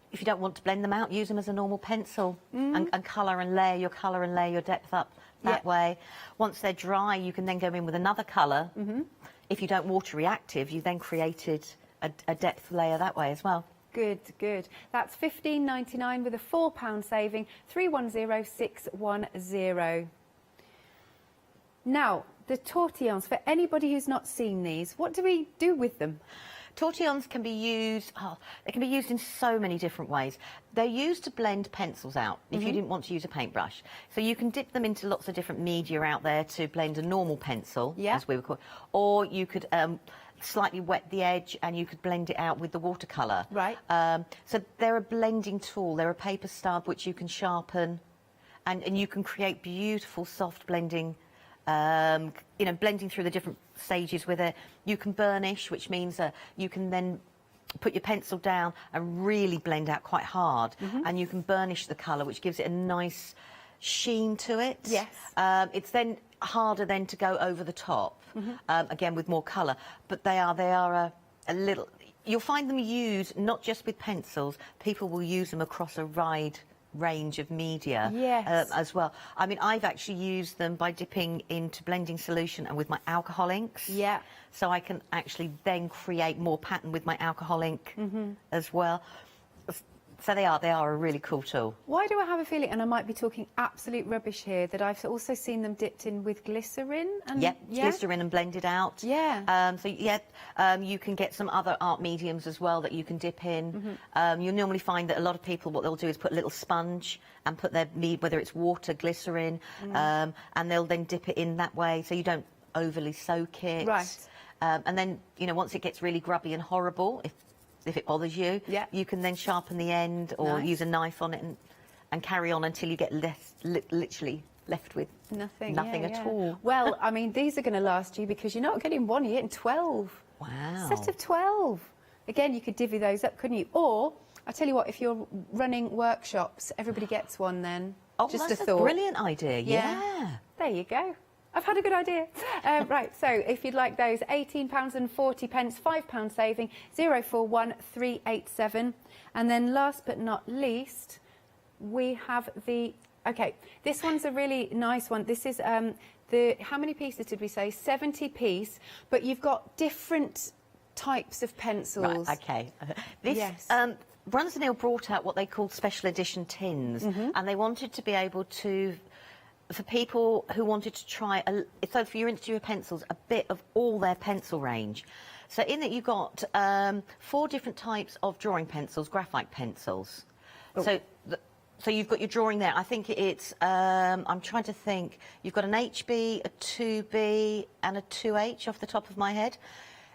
If you don't want to blend them out, use them as a normal pencil and colour and layer your colour and layer your depth up that way. Once they're dry, you can then go in with another colour. If you don't water reactive, you then created a depth layer that way as well. Good, good. That's £15.99 with a £4 saving, 310610. Now, the tortillons, for anybody who's not seen these, what do we do with them? Tortillons can be used, they can be used in so many different ways. They're used to blend pencils out if you didn't want to use a paintbrush. So you can dip them into lots of different media out there to blend a normal pencil, as we would call it. Or you could slightly wet the edge and you could blend it out with the watercolour. Right. So they're a blending tool. They're a paper stub which you can sharpen and you can create beautiful soft blending, you know, blending through the different stages with it. You can burnish, which means you can then put your pencil down and really blend out quite hard, and you can burnish the colour, which gives it a nice sheen to it. Yes. It's then harder then to go over the top, again with more colour, but they are a little... You'll find them used not just with pencils, people will use them across a wide range of media as well. I mean, I've actually used them by dipping into blending solution and with my alcohol inks. Yeah. So I can actually then create more pattern with my alcohol ink as well. So they are a really cool tool. Why do I have a feeling, and I might be talking absolute rubbish here, that I've also seen them dipped in with glycerin? And, glycerin and blended out. Yeah. You can get some other art mediums as well that you can dip in. You'll normally find that a lot of people, what they'll do is put a little sponge and put their whether it's water, glycerin, and they'll then dip it in that way so you don't overly soak it. Right. And then, you know, once it gets really grubby and horrible, if it bothers you, you can then sharpen the end or use a knife on it and carry on until you get literally left with nothing at all. Well, I mean, these are going to last you because you're not getting one, you're getting 12. Wow. Set of 12. Again, you could divvy those up, couldn't you? Or, I tell you what, if you're running workshops, everybody gets one then. Oh, just that's a thought. A brilliant idea, yeah. There you go. I've had a good idea. Right, so if you'd like those, £18.40, £5 saving, 041387. And then last but not least, we have the... OK, this one's a really nice one. This is how many pieces did we say? 70 piece, but you've got different types of pencils. Right, OK. Brunswick brought out what they called special edition tins, and they wanted to be able to... For people who wanted to try, so for your Institute of Pencils, a bit of all their pencil range. So in that you got 4 different types of drawing pencils, graphite pencils. So you've got your drawing there. I think it's, I'm trying to think, you've got an HB, a 2B and a 2H off the top of my head.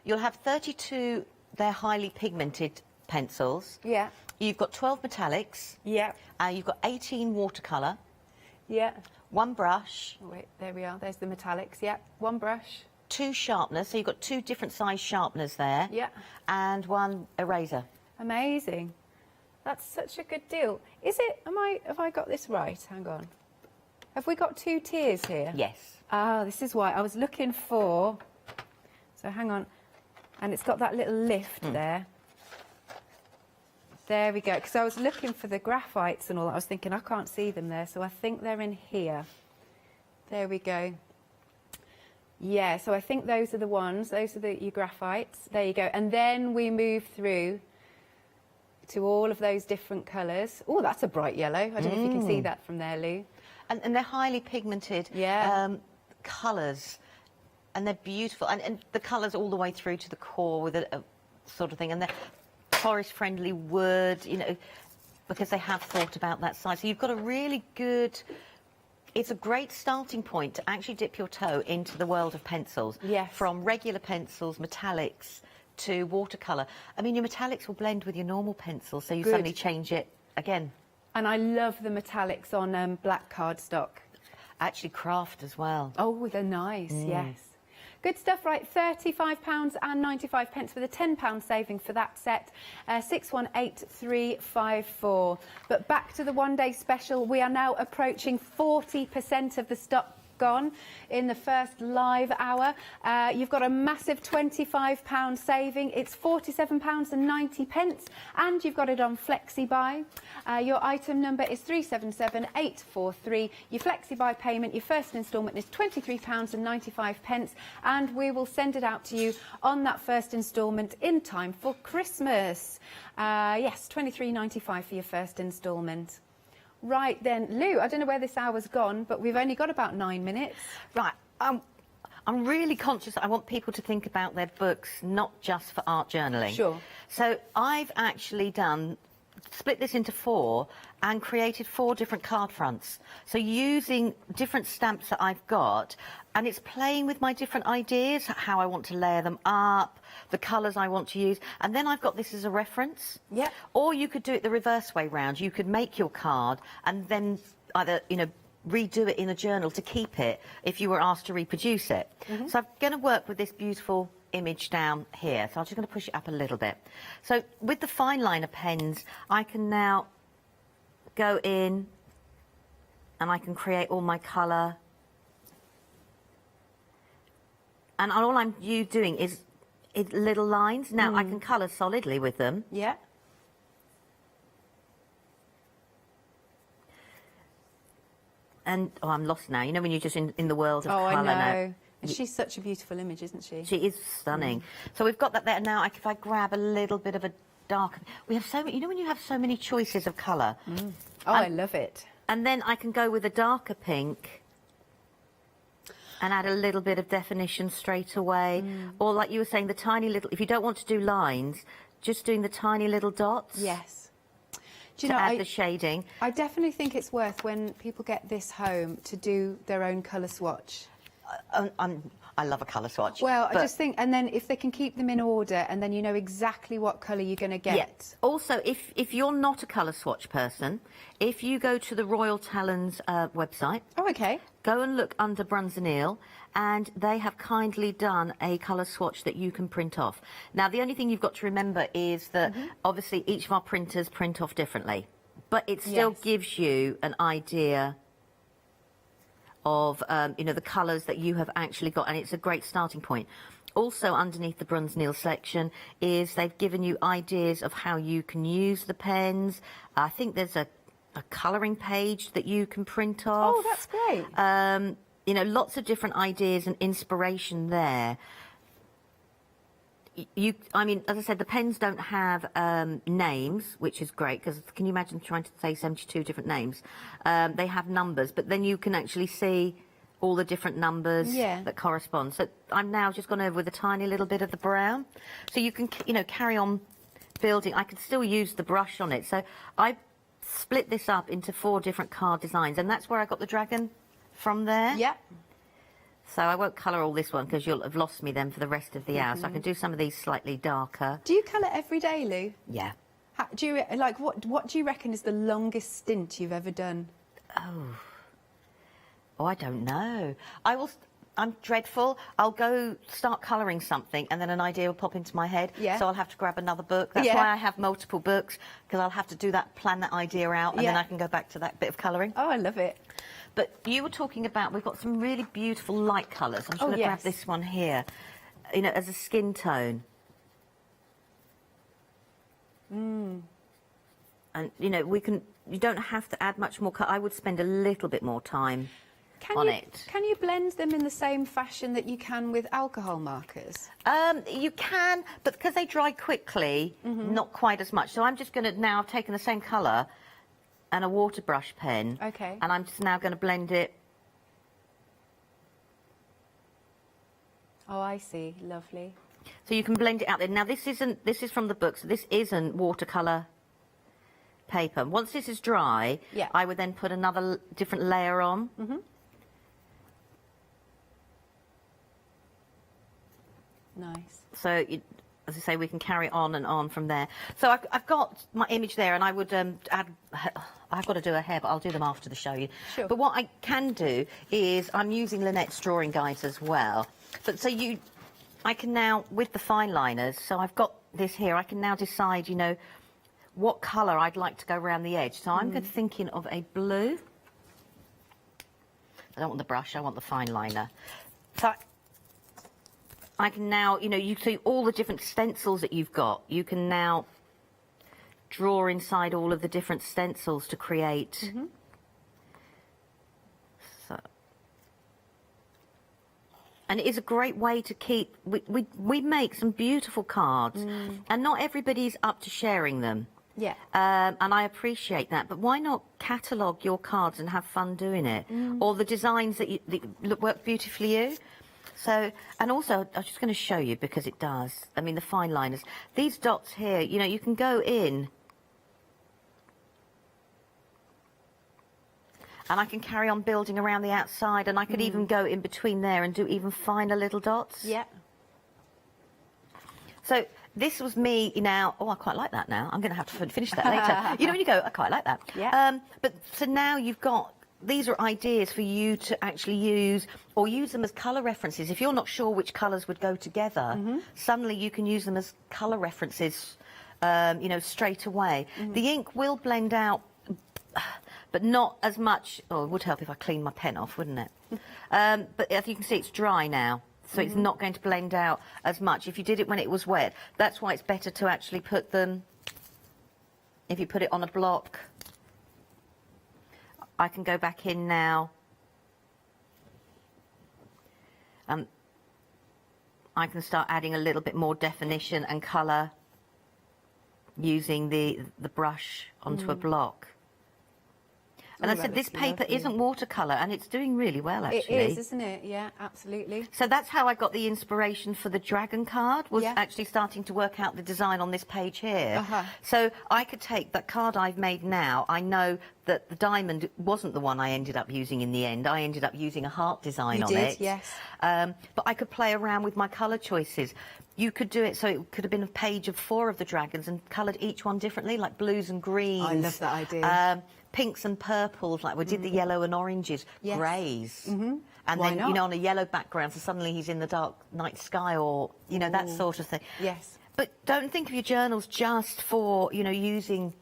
You'll have 32, they're highly pigmented pencils. Yeah. You've got 12 metallics. Yeah. You've got 18 watercolour. Yeah. one brush. Oh, wait, there we are. There's the metallics. Yeah, one brush. 2 sharpeners, so you've got 2 different size sharpeners there. Yeah. And 1 eraser. Amazing. That's such a good deal. Is it? Have I got this right? Hang on. Have we got 2 tiers here? Yes. Ah, this is why I was looking for. So hang on, and it's got that little lift there. There we go. Because I was looking for the graphites and all that. I was thinking I can't see them there, so I think they're in here. There we go. Yeah, so I think those are the ones. Those are your graphites. There you go. And then we move through to all of those different colours. Oh, that's a bright yellow. I don't know if you can see that from there, Lou. And they're highly pigmented colours. And they're beautiful. And the colours all the way through to the core with a sort of thing. And they're forest-friendly wood, you know, because they have thought about that size. So you've got a really good... It's a great starting point to actually dip your toe into the world of pencils. Yes. From regular pencils, metallics, to watercolour. I mean, your metallics will blend with your normal pencils, so you suddenly change it again. And I love the metallics on black cardstock. Actually, craft as well. Oh, they're nice, yes. Good stuff, right, £35.95 for the £10 saving for that set, 618354. But back to the one-day special, we are now approaching 40% of the stock gone in the first live hour. You've got a massive £25 saving. It's £47.90, and you've got it on FlexiBuy. Your item number is 377843. Your FlexiBuy payment, your first instalment is £23.95, and we will send it out to you on that first instalment in time for Christmas. Yes, £23.95 for your first instalment. Right then, Lou, I don't know where this hour's gone, but we've only got about 9 minutes. Right, I'm really conscious that I want people to think about their books, not just for art journaling. Sure. So I've actually split this into 4 and created 4 different card fronts. So using different stamps that I've got, and it's playing with my different ideas, how I want to layer them up, the colours I want to use, and then I've got this as a reference. Yeah. Or you could do it the reverse way round. You could make your card and then either, you know, redo it in a journal to keep it if you were asked to reproduce it. So I'm going to work with this beautiful image down here. So I'm just going to push it up a little bit. So with the fine liner pens, I can now go in and I can create all my colour. And all I'm doing is little lines. Now I can colour solidly with them. Yeah. And, oh, I'm lost now. You know when you're just in the world of colour I know. now. And she's such a beautiful image, isn't she? She is stunning. So we've got that there. Now, if I grab a little bit of a dark... We have so many... You know when you have so many choices of colour? Oh, I love it. And then I can go with a darker pink and add a little bit of definition straight away. Or like you were saying, the tiny little... If you don't want to do lines, just doing the tiny little dots. Yes. Do you know, add the shading. I definitely think it's worth, when people get this home, to do their own colour swatch. I love a colour swatch. Well, I just think, and then if they can keep them in order, and then you know exactly what colour you're going to get. Yes. Also, if you're not a colour swatch person, if you go to the Royal Talons website... Oh, OK. Go and look under Brunson-Neal, and they have kindly done a colour swatch that you can print off. Now, the only thing you've got to remember is that, obviously, each of our printers print off differently. But it still gives you an idea of, you know, the colours that you have actually got, and it's a great starting point. Also, underneath the Brunson-Neal section is they've given you ideas of how you can use the pens. I think there's a colouring page that you can print off. Oh, that's great. You know, lots of different ideas and inspiration there. I mean, as I said, the pens don't have names, which is great, because can you imagine trying to say 72 different names? They have numbers, but then you can actually see all the different numbers that correspond. So I'm now just gone over with a tiny little bit of the brown. So you can, you know, carry on building. I can still use the brush on it. So I split this up into 4 different card designs, and that's where I got the dragon from there. Yeah. So I won't colour all this one because you'll have lost me then for the rest of the hour. So I can do some of these slightly darker. Do you colour every day, Lou? Yeah. Do you like what do you reckon is the longest stint you've ever done? Oh, Oh, I don't know. I'm dreadful. I'll go start colouring something and then an idea will pop into my head. Yeah. So I'll have to grab another book. That's why I have multiple books, because I'll have to do that, plan that idea out, and then I can go back to that bit of colouring. Oh, I love it. But you were talking about, we've got some really beautiful light colours. I'm just going to grab this one here, you know, as a skin tone. And, you know, you don't have to add much more colour. I would spend a little bit more time on it. Can you blend them in the same fashion that you can with alcohol markers? You can, but because they dry quickly, not quite as much. So I'm just going to now, I've taken the same colour and a water brush pen. Okay. And I'm just now going to blend it. Oh, I see. Lovely. So you can blend it out there. Now this is from the book, so this isn't watercolour paper. Once this is dry, I would then put another different layer on. Nice. So, as I say, we can carry on and on from there. So I've got my image there, and I would add. I've got to do a hair, but I'll do them after the show you. Sure. But what I can do is I'm using Lynette's drawing guides as well. But so I can now, with the fine liners, so I've got this here, I can now decide, you know, what colour I'd like to go around the edge. So I'm thinking of a blue. I don't want the brush, I want the fine liner. So I can now, you know, you see all the different stencils that you've got. You can now draw inside all of the different stencils to create. So, and it is a great way to keep. We make some beautiful cards, and not everybody's up to sharing them. Yeah. And I appreciate that, but why not catalogue your cards and have fun doing it, or the designs that work beautifully for you. So, and also, I'm just going to show you because it does. I mean, the fine liners. These dots here, you know, you can go in. And I can carry on building around the outside, and I could even go in between there and do even finer little dots. Yeah. So this was me now. Oh, I quite like that now. I'm going to have to finish that later. You know, when you go, I quite like that. Yeah. But so now you've got, these are ideas for you to actually use, or use them as colour references. If you're not sure which colours would go together, suddenly you can use them as colour references, you know, straight away. The ink will blend out, but not as much. Oh, it would help if I cleaned my pen off, wouldn't it? But as you can see, it's dry now, so it's not going to blend out as much. If you did it when it was wet, that's why it's better to actually put them, if you put it on a block. I can go back in now. I can start adding a little bit more definition and colour using the brush onto a block. And I said, this paper isn't watercolour, and it's doing really well, actually. It is, isn't it? Yeah, absolutely. So that's how I got the inspiration for the dragon card, was actually starting to work out the design on this page here. So I could take that card I've made now. I know that the diamond wasn't the one I ended up using in the end. I ended up using a heart design on it. Yes. But I could play around with my colour choices. You could do it so it could have been a page of 4 of the dragons and coloured each one differently, like blues and greens. I love that idea. Pinks and purples, like we did the yellow and oranges, greys. And Why then, not? you know, on a yellow background, so suddenly he's in the dark night sky, or, you know, that sort of thing. Yes. But don't think of your journals just for, you know, using...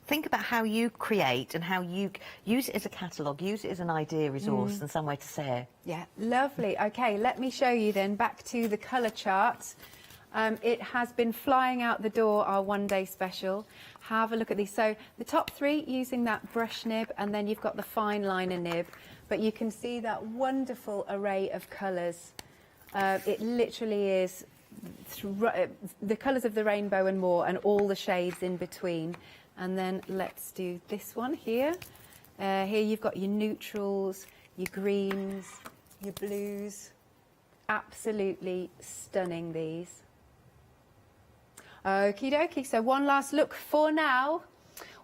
Think about how you create and how you use it as a catalogue, use it as an idea resource and some way to say it. Yeah, lovely. OK, let me show you then back to the colour chart. It has been flying out the door, our one-day special. Have a look at these. So the top 3 using that brush nib, and then you've got the fine liner nib. But you can see that wonderful array of colours. It literally is the colours of the rainbow and more, and all the shades in between. And then let's do this one here. Here you've got your neutrals, your greens, your blues. Absolutely stunning, these. Okie dokie, so one last look for now.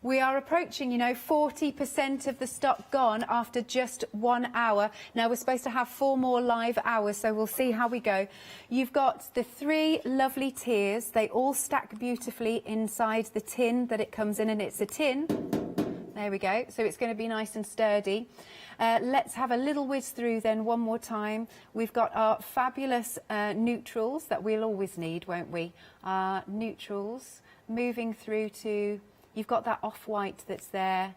We are approaching, you know, 40% of the stock gone after just 1 hour. Now, we're supposed to have 4 more live hours, so we'll see how we go. You've got the 3 lovely tiers. They all stack beautifully inside the tin that it comes in, and it's a tin. There we go. So it's going to be nice and sturdy. Let's have a little whiz through then one more time. We've got our fabulous neutrals that we'll always need, won't we? Neutrals. Moving through to, you've got that off-white that's there,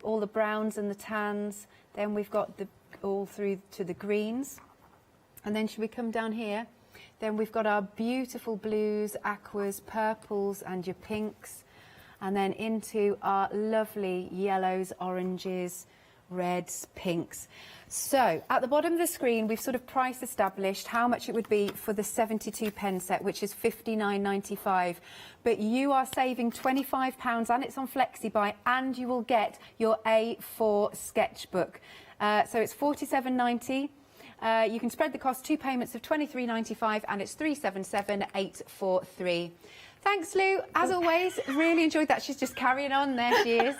all the browns and the tans. Then we've got all through to the greens. And then should we come down here? Then we've got our beautiful blues, aquas, purples and your pinks. And then into our lovely yellows, oranges, reds, pinks. So at the bottom of the screen, we've sort of price established how much it would be for the 72 pen set, which is £59.95. But you are saving £25 and it's on FlexiBuy, and you will get your A4 sketchbook. So it's £47.90. You can spread the cost, 2 payments of £23.95, and it's £377,843. Thanks, Lou. As always, really enjoyed that. She's just carrying on. There she is.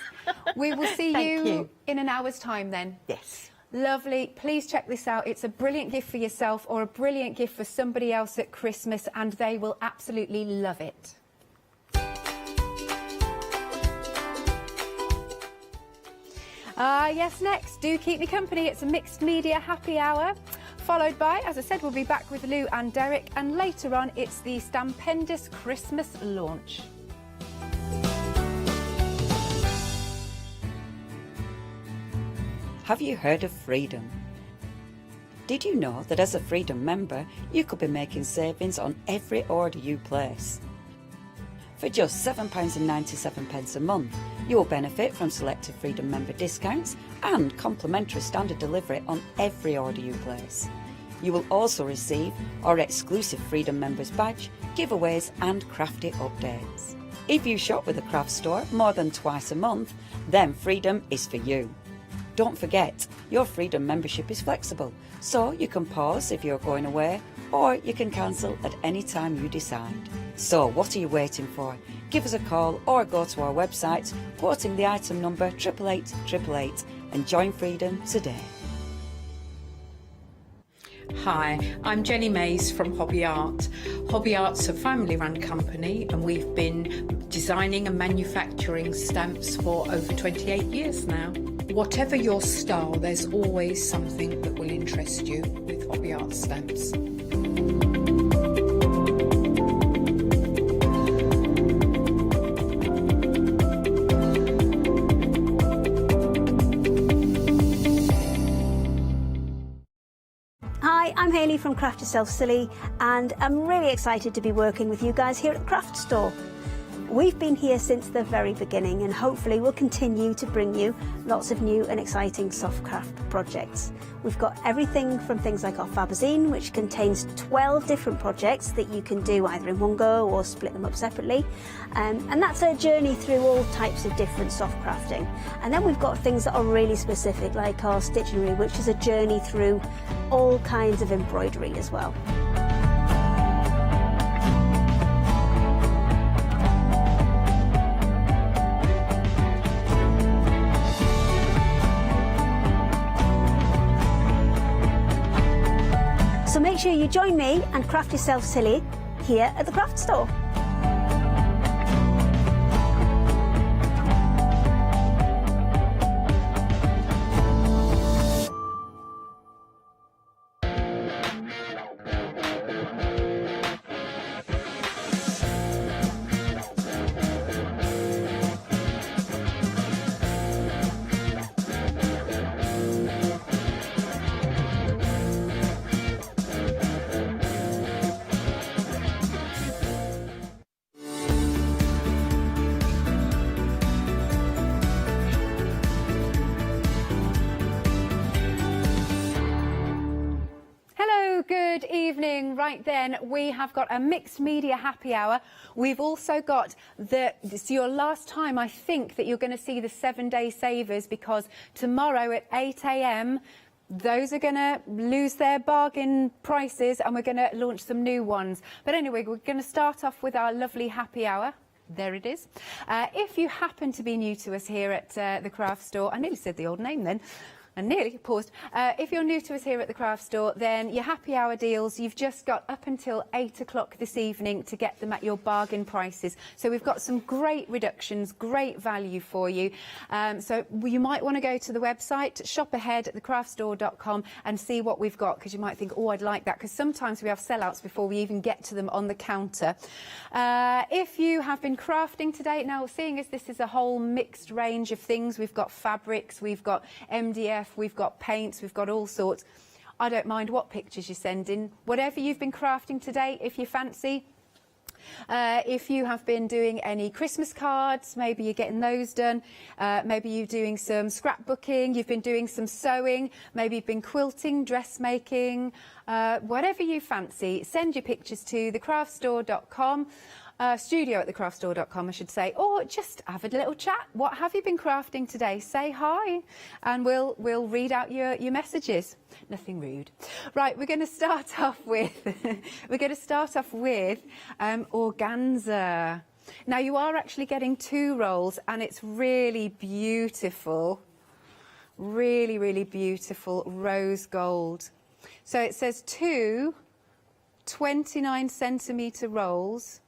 We will see you in an hour's time then. Yes. Lovely. Please check this out. It's a brilliant gift for yourself or a brilliant gift for somebody else at Christmas, and they will absolutely love it. Yes, next, do keep me company. It's a mixed media happy hour, followed by, as I said, we'll be back with Lou and Derek, and later on it's the Stampendous Christmas launch. Have you heard of Freedom? Did you know that as a Freedom member, you could be making savings on every order you place? For just £7.97 a month, you will benefit from selected Freedom member discounts and complimentary standard delivery on every order you place. You will also receive our exclusive Freedom Members badge, giveaways and crafty updates. If you shop with the craft store more than twice a month, then Freedom is for you. Don't forget, your Freedom membership is flexible, so you can pause if you're going away, or you can cancel at any time you decide. So what are you waiting for? Give us a call or go to our website, quoting the item number 88888, and join Freedom today. Hi, I'm Jenny Mays from Hobby Art. Hobby Art's a family-run company, and we've been designing and manufacturing stamps for over 28 years now. Whatever your style, there's always something that will interest you with Hobby Art stamps. Hi, I'm Hayley from Craft Yourself Silly, and I'm really excited to be working with you guys here at the Craft Store. We've been here since the very beginning, and hopefully we'll continue to bring you lots of new and exciting soft craft projects. We've got everything from things like our Fabazine, which contains 12 different projects that you can do either in one go or split them up separately. And that's a journey through all types of different soft crafting. And then we've got things that are really specific, like our Stitchery, which is a journey through all kinds of embroidery as well. So make sure you join me and craft yourself silly here at the Craft Store. Good evening. Right then, we have got a mixed media happy hour. We've also got it's your last time, I think, that you're going to see the 7-day savers, because tomorrow at 8 a.m. those are going to lose their bargain prices and we're going to launch some new ones. But anyway, we're going to start off with our lovely happy hour. There it is. If you happen to be new to us here at the Craft Store, I nearly said the old name then. I nearly paused. If you're new to us here at the craft store, then your happy hour deals, you've just got up until 8 o'clock this evening to get them at your bargain prices. So we've got some great reductions, great value for you. So you might want to go to the website, shop ahead at thecraftstore.com and see what we've got, because you might think, oh, I'd like that, because sometimes we have sellouts before we even get to them on the counter. If you have been crafting today, now seeing as this is a whole mixed range of things, we've got fabrics, we've got MDF, we've got paints, we've got all sorts. I don't mind what pictures you send in. Whatever you've been crafting today, if you fancy. If you have been doing any Christmas cards, maybe you're getting those done. Maybe you're doing some scrapbooking, you've been doing some sewing, maybe you've been quilting, dressmaking, whatever you fancy, send your pictures to thecraftstore.com. Studio at thecraftstore.com, I should say, or just have a little chat. What have you been crafting today? Say hi, and we'll read out your messages. Nothing rude. Right, we're going to start off with organza. Now you are actually getting 2 rolls, and it's really beautiful, really beautiful rose gold. So it says 2 29cm rolls.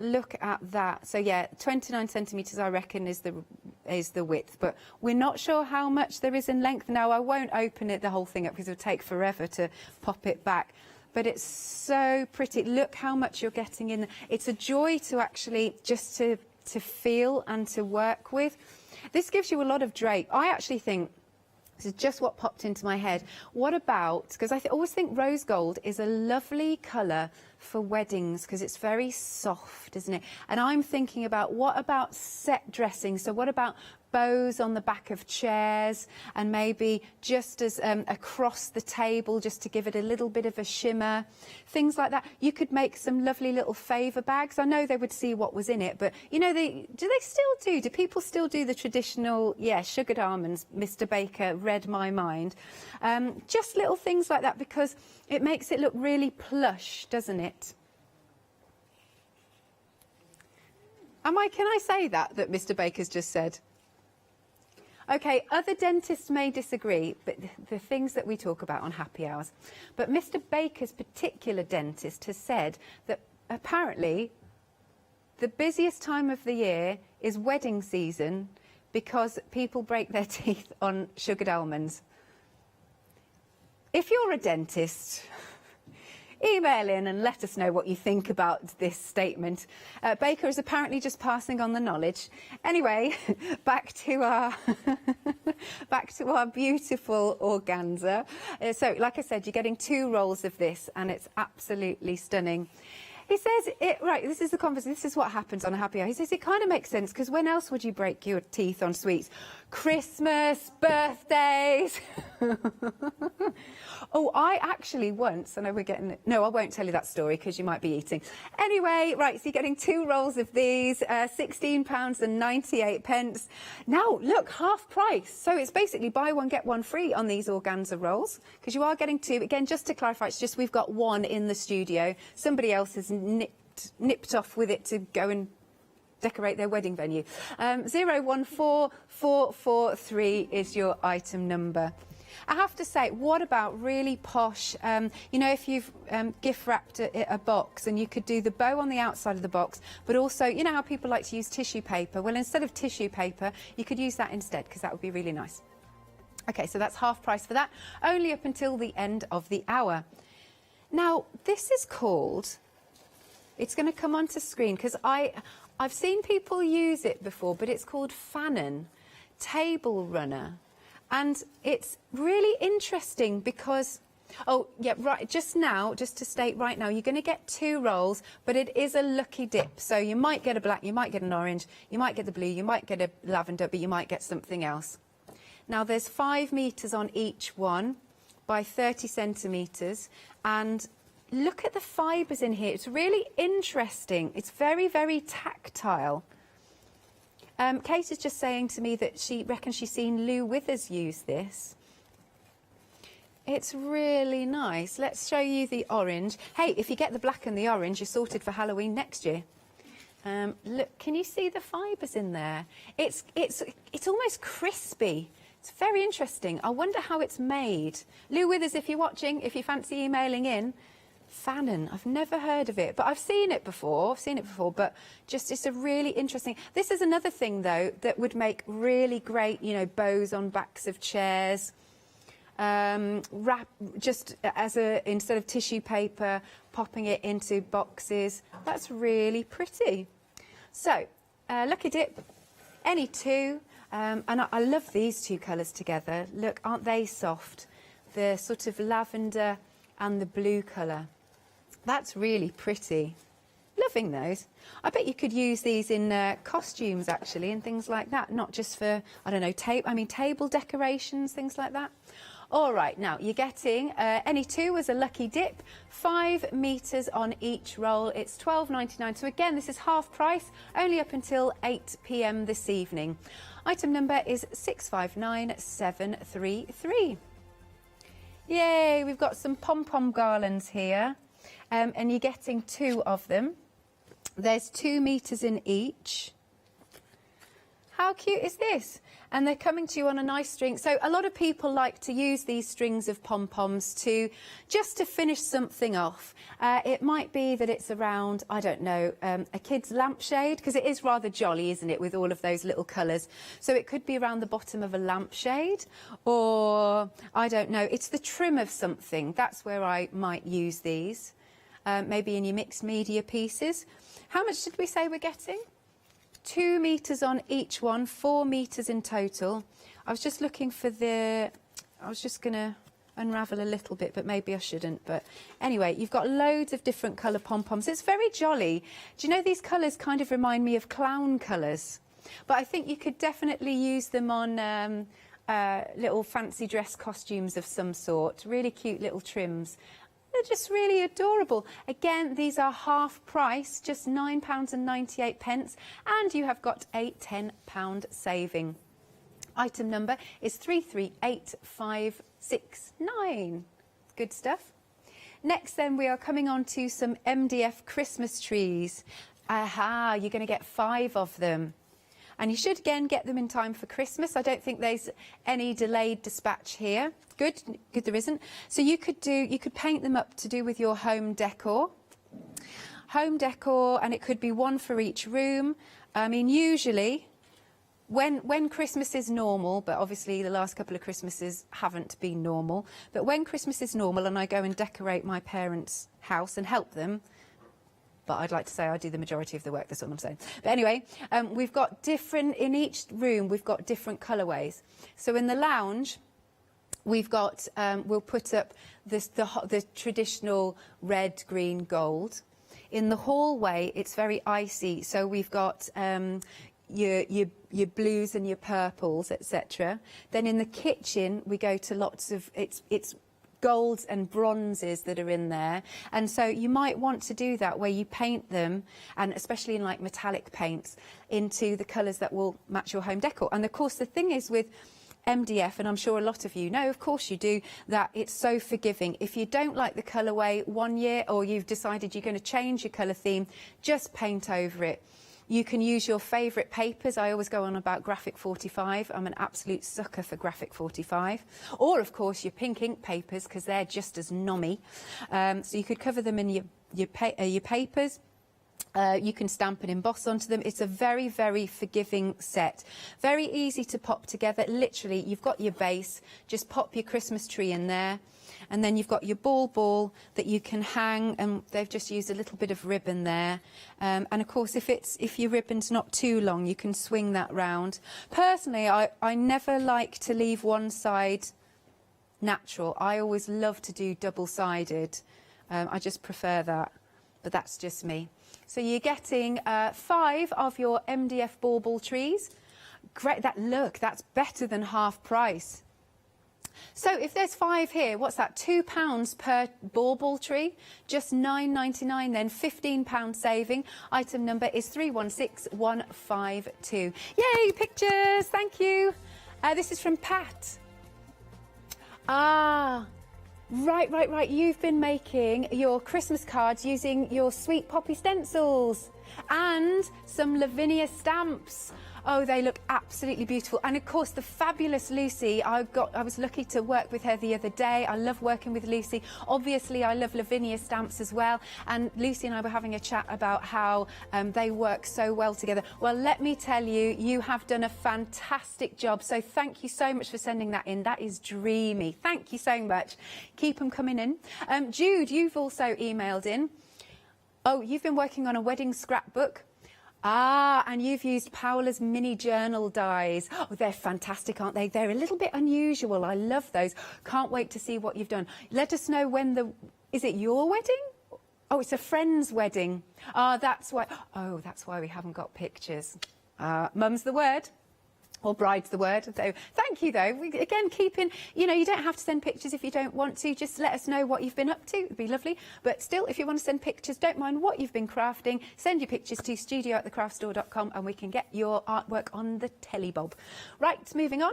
Look at that. So yeah, 29 centimetres I reckon is the width, but we're not sure how much there is in length. Now I won't open it the whole thing up because it'll take forever to pop it back, but it's so pretty. Look how much you're getting in. It's a joy to actually just to feel and to work with. This gives you a lot of drape. I actually think, this is just what popped into my head. What about, because I always think rose gold is a lovely colour for weddings because it's very soft, isn't it? And I'm thinking about, what about set dressing? So what about bows on the back of chairs, and maybe just as across the table, just to give it a little bit of a shimmer, things like that. You could make some lovely little favour bags. I know they would see what was in it, but you know, do people still do the traditional, sugared almonds? Mr. Baker read my mind. Just little things like that, because it makes it look really plush, doesn't it? Can I say that Mr. Baker's just said? Okay, other dentists may disagree, but the things that we talk about on happy hours. But Mr. Baker's particular dentist has said that apparently the busiest time of the year is wedding season because people break their teeth on sugared almonds. If you're a dentist, email in and let us know what you think about this statement. Baker is apparently just passing on the knowledge. Anyway, back to our beautiful organza. So, like I said, you're getting 2 rolls of this, and it's absolutely stunning. He says, this is the conversation, this is what happens on a happy hour. He says it kind of makes sense, because when else would you break your teeth on sweets? Christmas, birthdays. Oh, I actually once, I know we're getting, no, I won't tell you that story because you might be eating. Anyway, right, so you're getting 2 rolls of these, £16.98. Now, look, half price. So it's basically buy one, get one free on these organza rolls, because you are getting 2. Again, just to clarify, it's just we've got 1 in the studio. Somebody else has nipped off with it to go and decorate their wedding venue. 014443 is your item number. I have to say, what about really posh, you know, if you've gift wrapped a box, and you could do the bow on the outside of the box, but also, you know how people like to use tissue paper? Well, instead of tissue paper, you could use that instead, because that would be really nice. Okay, so that's half price for that, only up until the end of the hour. Now, this is called, it's going to come onto screen, because I've seen people use it before, but it's called Fanon Table Runner. And it's really interesting because, oh, yeah, right, just to state right now, you're going to get 2 rolls, but it is a lucky dip. So you might get a black, you might get an orange, you might get the blue, you might get a lavender, but you might get something else. Now, there's 5 metres on each one by 30 centimetres. And look at the fibres in here. It's really interesting. It's very, very tactile. Kate is just saying to me that she reckons she's seen Lou Withers use this. It's really nice. Let's show you the orange. Hey, if you get the black and the orange, you're sorted for Halloween next year. Look, can you see the fibres in there? It's almost crispy. It's very interesting. I wonder how it's made. Lou Withers, if you're watching, if you fancy emailing in, Fanon, I've never heard of it, but I've seen it before, but just it's a really interesting. This is another thing, though, that would make really great, you know, bows on backs of chairs. Wrap just as instead of tissue paper, popping it into boxes. That's really pretty. So, Lucky Dip, any two, and I love these two colours together. Look, aren't they soft? The sort of lavender and the blue colour. That's really pretty. Loving those. I bet you could use these in costumes, actually, and things like that, not just for, I don't know, table decorations, things like that. All right, now you're getting any two as a Lucky Dip, 5 metres on each roll. It's £12.99. So again, this is half price, only up until 8 p.m. this evening. Item number is 659733. Yay, we've got some pom-pom garlands here, and you're getting 2 of them. There's 2 metres in each. How cute is this? And they're coming to you on a nice string. So a lot of people like to use these strings of pom-poms just to finish something off. It might be that it's around, I don't know, a kid's lampshade, because it is rather jolly, isn't it, with all of those little colours. So it could be around the bottom of a lampshade, or, I don't know, it's the trim of something. That's where I might use these. Maybe in your mixed media pieces. How much did we say we're getting? 2 metres on each one, 4 metres in total. I was just looking for I was just going to unravel a little bit, but maybe I shouldn't. But anyway, you've got loads of different colour pom-poms. It's very jolly. Do you know these colours kind of remind me of clown colours? But I think you could definitely use them on little fancy dress costumes of some sort. Really cute little trims. They're just really adorable. Again, these are half price, just £9.98, and you have got a £10 saving. Item number is 338569. Good stuff. Next, then, we are coming on to some MDF Christmas trees. Aha, you're going to get 5 of them. And you should, again, get them in time for Christmas. I don't think there's any delayed dispatch here. Good there isn't. So you could paint them up to do with your home decor. Home decor, and it could be 1 for each room. I mean, usually, when Christmas is normal, but obviously the last couple of Christmases haven't been normal, but when Christmas is normal and I go and decorate my parents' house and help them, but I'd like to say I do the majority of the work, that's what I'm saying. But anyway, we've got different, in each room, we've got different colourways. So in the lounge, we've got, we'll put up the traditional red, green, gold. In the hallway, it's very icy, so we've got your blues and your purples, etc. Then in the kitchen, we go to lots of, it's golds and bronzes that are in there, and so you might want to do that where you paint them, and especially in like metallic paints, into the colours that will match your home decor. And of course the thing is with MDF, and I'm sure a lot of you know, of course you do, that it's so forgiving. If you don't like the colourway one year, or you've decided you're going to change your colour theme, just paint over it. You can use your favourite papers. I always go on about Graphic 45. I'm an absolute sucker for Graphic 45. Or, of course, your pink ink papers, because they're just as nommy. So you could cover them in your papers. You can stamp and emboss onto them. It's a very, very forgiving set. Very easy to pop together. Literally, you've got your base. Just pop your Christmas tree in there. And then you've got your ball that you can hang, and they've just used a little bit of ribbon there. And of course, if your ribbon's not too long, you can swing that round. Personally, I never like to leave one side natural. I always love to do double-sided. I just prefer that, but that's just me. So you're getting 5 of your MDF bauble trees. Great, that's better than half price. So if there's 5 here, what's that? £2 per bauble tree, just £9.99 then, £15 saving. Item number is 316152. Yay, pictures, thank you. This is from Pat. Ah, right. You've been making your Christmas cards using your Sweet Poppy stencils and some Lavinia stamps. Oh, they look absolutely beautiful. And of course, the fabulous Lucy, I was lucky to work with her the other day. I love working with Lucy. Obviously, I love Lavinia stamps as well. And Lucy and I were having a chat about how they work so well together. Well, let me tell you, you have done a fantastic job. So thank you so much for sending that in. That is dreamy. Thank you so much. Keep them coming in. Jude, you've also emailed in. Oh, you've been working on a wedding scrapbook. Ah, and you've used Paola's mini journal dies. Oh, they're fantastic, aren't they? They're a little bit unusual. I love those. Can't wait to see what you've done. Let us know when is it your wedding? Oh, it's a friend's wedding. Ah, that's why. Oh, that's why we haven't got pictures. Mum's the word. Or bride's the word. So thank you, though. Again, keeping, you don't have to send pictures if you don't want to. Just let us know what you've been up to. It'd be lovely. But still, if you want to send pictures, don't mind what you've been crafting. Send your pictures to studio@thecraftstore.com and we can get your artwork on the telly bob. Right, moving on.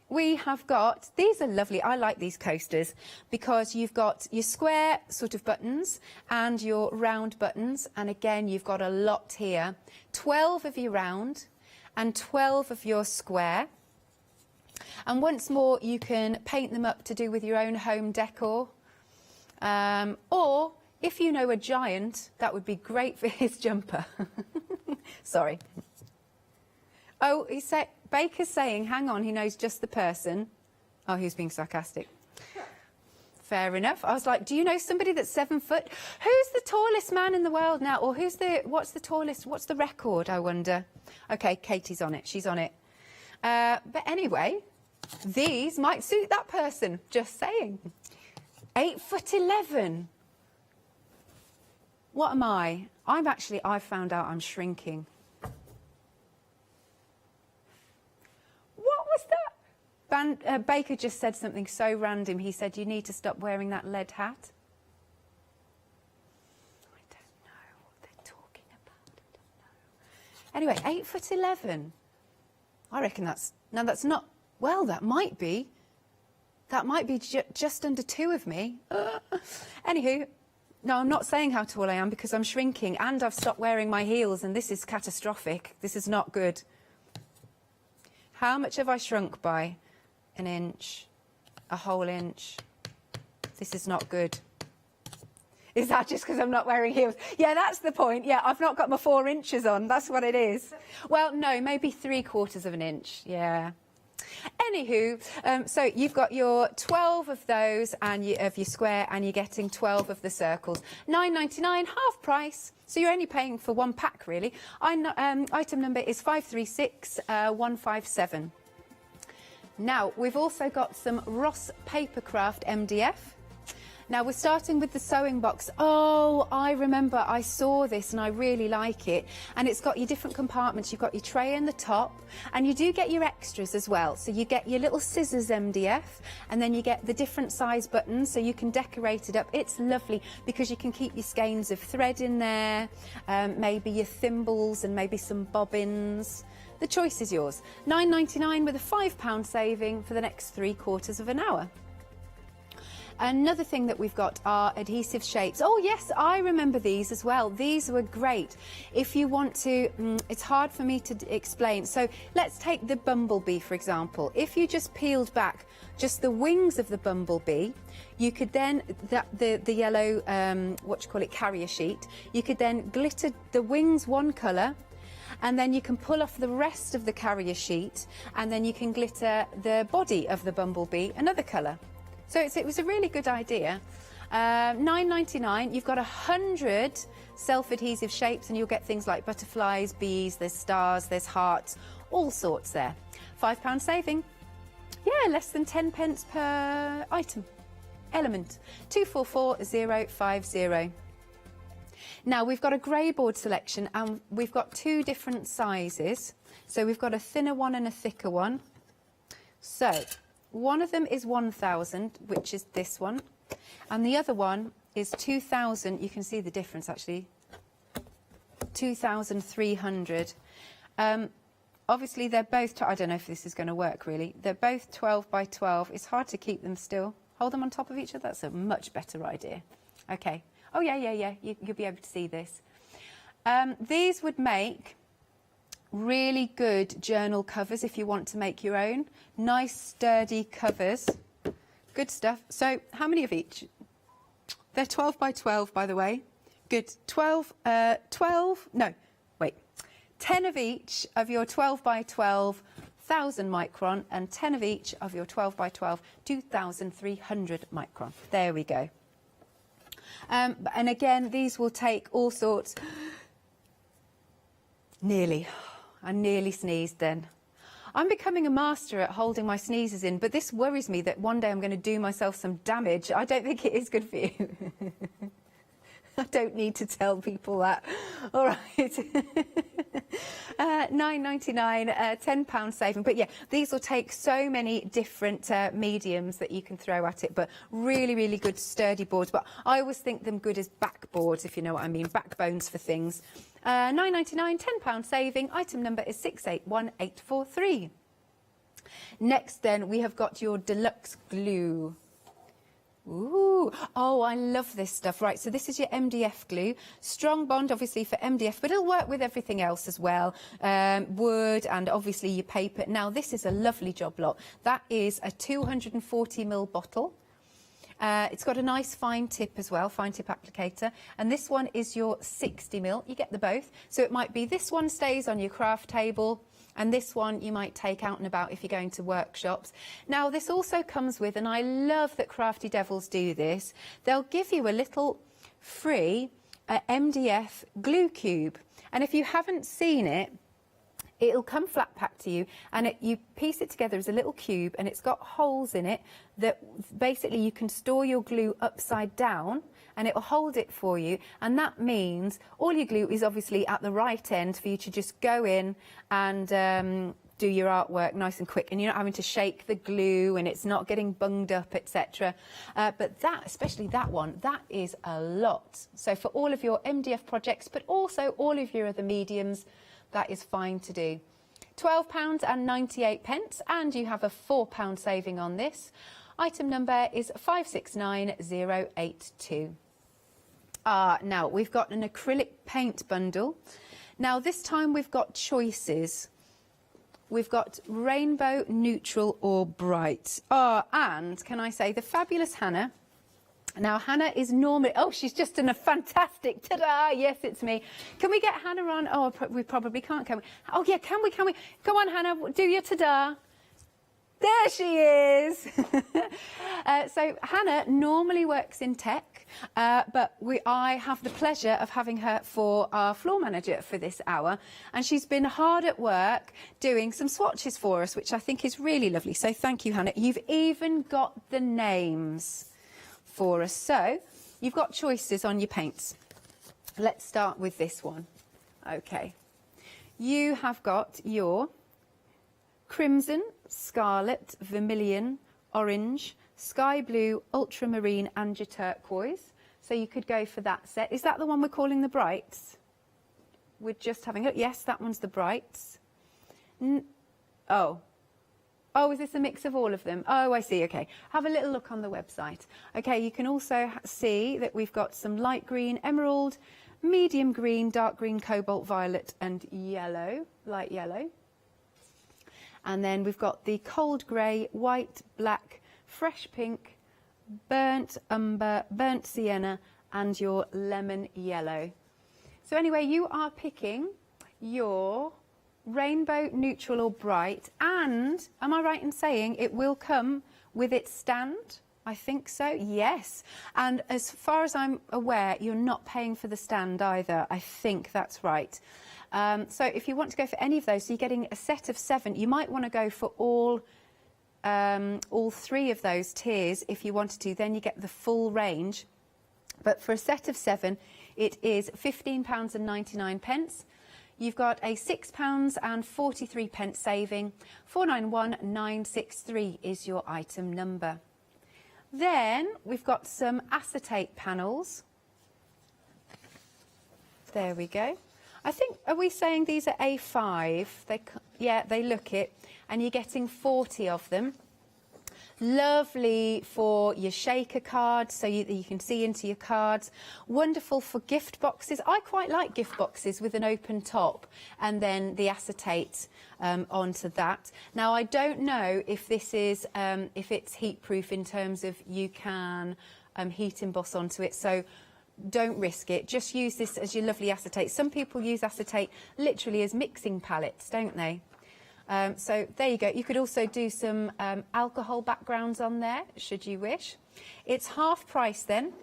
We have got, these are lovely. I like these coasters because you've got your square sort of buttons and your round buttons. And again, you've got a lot here. 12 of your round and 12 of your square. And once more, you can paint them up to do with your own home decor. Or, if you know a giant, that would be great for his jumper. Sorry. Oh, Baker's saying, hang on, he knows just the person. Oh, he was being sarcastic. Fair enough. I was like, do you know somebody that's 7 foot? Who's the tallest man in the world now? Or what's the tallest, what's the record, I wonder? Okay, Katie's on it. She's on it. But anyway, these might suit that person. Just saying. 8'11". What am I? I've found out I'm shrinking. What was that? Baker just said something so random. He said, you need to stop wearing that lead hat. I don't know what they're talking about. I don't know. Anyway, 8'11". I reckon that's not, well, that might be just under 2 of me. Anywho, no, I'm not saying how tall I am because I'm shrinking and I've stopped wearing my heels and this is catastrophic. This is not good. How much have I shrunk by? An inch, a whole inch. This is not good. Is that just because I'm not wearing heels? Yeah, that's the point. Yeah, I've not got my 4 inches on. That's what it is. Well, no, maybe 3/4 of an inch. Yeah. Anywho, so you've got your 12 of those and of your square, and you're getting 12 of the circles. £9.99, half price. So you're only paying for 1 pack, really. Item number is 536157. Now, we've also got some Ross Papercraft MDF. Now, we're starting with the sewing box. Oh, I remember I saw this and I really like it. And it's got your different compartments. You've got your tray in the top and you do get your extras as well. So you get your little scissors MDF and then you get the different size buttons so you can decorate it up. It's lovely because you can keep your skeins of thread in there, maybe your thimbles and maybe some bobbins. The choice is yours. £9.99 with a £5 saving for the next 3/4 of an hour. Another thing that we've got are adhesive shapes. Oh yes, I remember these as well. These were great. If you want to, it's hard for me to explain. So let's take the bumblebee, for example. If you just peeled back just the wings of the bumblebee, you could then, the yellow, carrier sheet, you could then glitter the wings one colour, and then you can pull off the rest of the carrier sheet, and then you can glitter the body of the bumblebee another colour. So it was a really good idea. £9.99. You've got 100 self-adhesive shapes, and you'll get things like butterflies, bees, there's stars, there's hearts, all sorts there. £5 saving. Yeah, less than 10 pence per item. Element 244050. Now, we've got a grey board selection, and we've got 2 different sizes. So we've got a thinner one and a thicker one. So one of them is 1,000, which is this one, and the other one is 2,000. You can see the difference, actually. 2,300. Obviously, they're both, I don't know if this is going to work, really. They're both 12 by 12. It's hard to keep them still. Hold them on top of each other. That's a much better idea. Okay. Oh, yeah. You'll be able to see this. These would make really good journal covers if you want to make your own. Nice sturdy covers. Good stuff. So how many of each? They're 12 by 12, by the way. Good. 10 of each of your 12 by 12 1000 micron and 10 of each of your 12 by 12 2300 micron. There we go. And again, these will take all sorts. I nearly sneezed then. I'm becoming a master at holding my sneezes in, but this worries me that one day I'm going to do myself some damage. I don't think it is good for you. I don't need to tell people that. All right. £9.99, £10 saving. But yeah, these will take so many different mediums that you can throw at it, but really, really good sturdy boards. But I always think them good as backboards, if you know what I mean, backbones for things. £9.99, £10 saving. Item number is 681843. Next then, we have got your deluxe glue. Ooh, oh, I love this stuff. Right, so this is your MDF glue. Strong bond, obviously, for MDF, but it'll work with everything else as well. Wood and obviously your paper. Now, this is a lovely job lot. That is a 240ml bottle. It's got a nice fine tip as well, fine tip applicator. And this one is your 60ml. You get the both. So it might be this one stays on your craft table, and this one you might take out and about if you're going to workshops. Now, this also comes with, and I love that Crafty Devils do this, they'll give you a little free MDF glue cube. And if you haven't seen it, it'll come flat packed to you, and you piece it together as a little cube, and it's got holes in it that basically you can store your glue upside down, and it will hold it for you. And that means all your glue is obviously at the right end for you to just go in and do your artwork nice and quick, and you're not having to shake the glue, and it's not getting bunged up, etc. But that, especially that one, that is a lot. So for all of your MDF projects, but also all of your other mediums, that is fine to do. £12.98, and you have a £4 saving on this. Item number is 569082. Now, we've got an acrylic paint bundle. Now, this time we've got choices. We've got rainbow, neutral or bright. And can I say, the fabulous Hannah. Now, Hannah is normally... Oh, she's just done a fantastic... Ta-da! Yes, it's me. Can we get Hannah on? Oh, we probably can't, can we? Oh, yeah, can we? Come on, Hannah, do your ta-da. There she is. So Hannah normally works in tech, but I have the pleasure of having her for our floor manager for this hour, and she's been hard at work doing some swatches for us, which I think is really lovely. So thank you, Hannah. You've even got the names for us. So you've got choices on your paints. Let's start with this one. Okay. You have got your crimson, scarlet, vermilion, orange, sky blue, ultramarine and your turquoise. So you could go for that set. Is that the one we're calling the brights? We're just having a look. Yes, that one's the brights. Oh, is this a mix of all of them? Oh, I see. Okay. Have a little look on the website. Okay, you can also see that we've got some light green, emerald, medium green, dark green, cobalt, violet and yellow, light yellow. And then we've got the cold grey, white, black, fresh pink, burnt umber, burnt sienna and your lemon yellow. So anyway, you are picking your rainbow, neutral or bright, and am I right in saying it will come with its stand? I think so, yes. And as far as I'm aware, you're not paying for the stand either. I think that's right. So if you want to go for any of those, so you're getting a set of 7. You might want to go for all 3 of those tiers if you wanted to. Then you get the full range. But for a set of 7, it is £15.99. You've got a £6.43 saving. 491963 is your item number. Then we've got some acetate panels. There we go. I think, are we saying these are A5? Yeah, they look it. And you're getting 40 of them. Lovely for your shaker cards, so you can see into your cards. Wonderful for gift boxes. I quite like gift boxes with an open top and then the acetate onto that. Now, I don't know if this is if it's heat proof in terms of you can heat emboss onto it, so don't risk it. Just use this as your lovely acetate. Some people use acetate literally as mixing palettes, don't they? So there you go. You could also do some alcohol backgrounds on there, should you wish. It's half price then,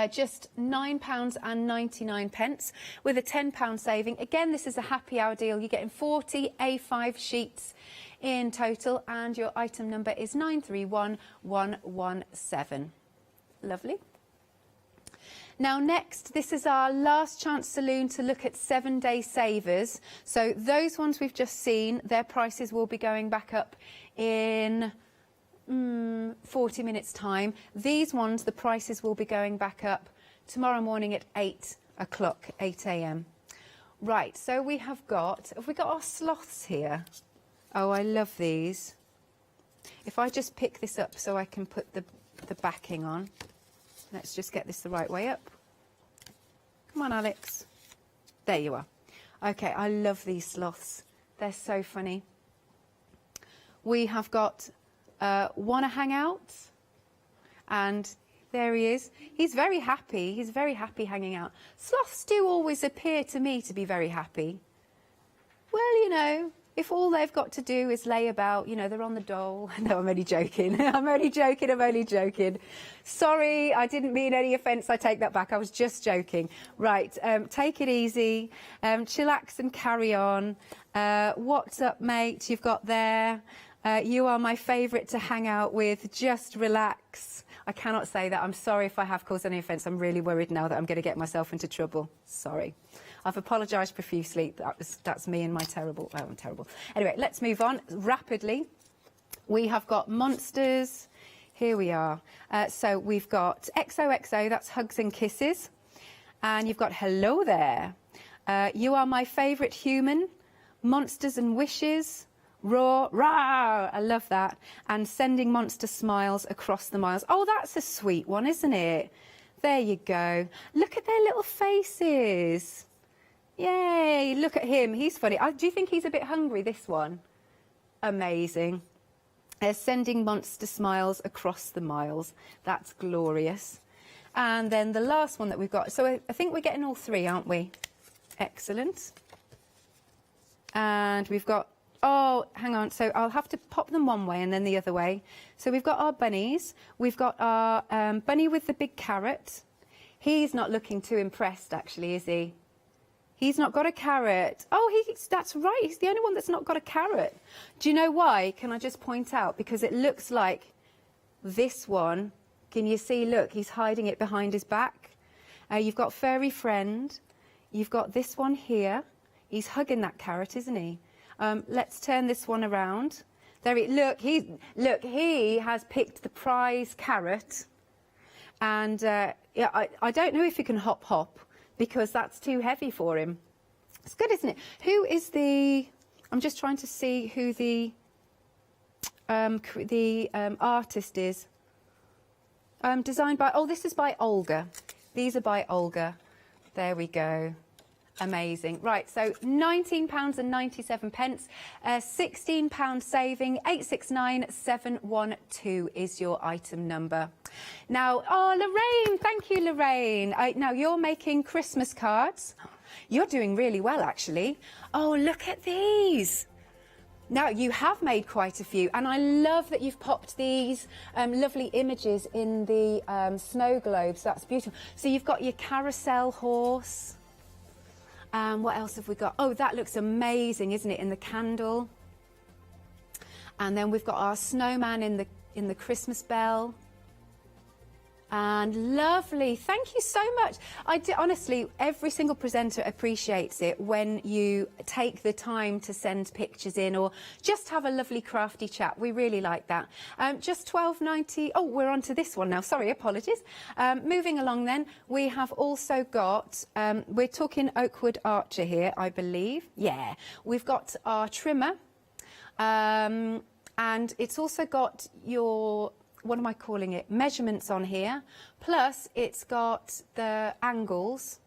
just £9.99 with a £10 saving. Again, this is a happy hour deal. You're getting 40 A5 sheets in total, and your item number is 931117. Lovely. Now next, this is our last chance saloon to look at 7-day savers. So those ones we've just seen, their prices will be going back up in 40 minutes time. These ones, the prices will be going back up tomorrow morning at 8 o'clock, 8 a.m. Right, so have we got our sloths here? Oh, I love these. If I just pick this up so I can put the backing on. Let's just get this the right way up. Come on, Alex. There you are. Okay, I love these sloths. They're so funny. We have got Wanna Hang Out, and there he is. He's very happy. He's very happy hanging out. Sloths do always appear to me to be very happy. Well, you know, if all they've got to do is lay about, you know, they're on the dole. No, I'm only joking. I'm only joking. Sorry, I didn't mean any offence. I take that back. I was just joking. Right, take it easy. Chillax and carry on. What's up, mate? You've got there. You are my favourite to hang out with. Just relax. I cannot say that. I'm sorry if I have caused any offence. I'm really worried now that I'm going to get myself into trouble. Sorry. I've apologised profusely. That's me and my terrible... Oh, I'm terrible. Anyway, let's move on rapidly. We have got monsters. Here we are. So we've got XOXO, that's Hugs and Kisses. And you've got Hello There. You Are My Favourite Human. Monsters and Wishes. Raw, rah, I love that. And Sending Monster Smiles Across the Miles. Oh, that's a sweet one, isn't it? There you go. Look at their little faces. Yay, look at him. He's funny. Do you think he's a bit hungry, this one? Amazing. Sending Monster Smiles Across the Miles. That's glorious. And then the last one that we've got. So I think we're getting all three, aren't we? Excellent. And we've got... Oh, hang on. So I'll have to pop them one way and then the other way. So we've got our bunnies. We've got our bunny with the big carrot. He's not looking too impressed, actually, is he? He's not got a carrot. Oh, that's right. He's the only one that's not got a carrot. Do you know why? Can I just point out? Because it looks like this one. Can you see? Look, he's hiding it behind his back. You've got Furry Friend. You've got this one here. He's hugging that carrot, isn't he? Let's turn this one around. There he has picked the prize carrot. And yeah, I don't know if he can hop, because that's too heavy for him. It's good, isn't it? Who is the... I'm just trying to see who the artist is. Designed by... Oh, this is by Olga. These are by Olga. There we go. Amazing. Right, so £19.97, £16 saving, 869712 is your item number. Now, oh, Lorraine, thank you, Lorraine. Now, you're making Christmas cards. You're doing really well, actually. Oh, look at these. Now, you have made quite a few, and I love that you've popped these lovely images in the snow globes. That's beautiful. So you've got your carousel horse. What else have we got? Oh, that looks amazing, isn't it, in the candle? And then we've got our snowman in the Christmas bell. And lovely. Thank you so much. Honestly, every single presenter appreciates it when you take the time to send pictures in or just have a lovely crafty chat. We really like that. Just £12.90. Oh, we're on to this one now. Sorry, apologies. Moving along then, we have also got, we're talking Oakwood Archer here, I believe. Yeah. We've got our trimmer. and it's also got your, what am I calling it, measurements on here, plus it's got the angles,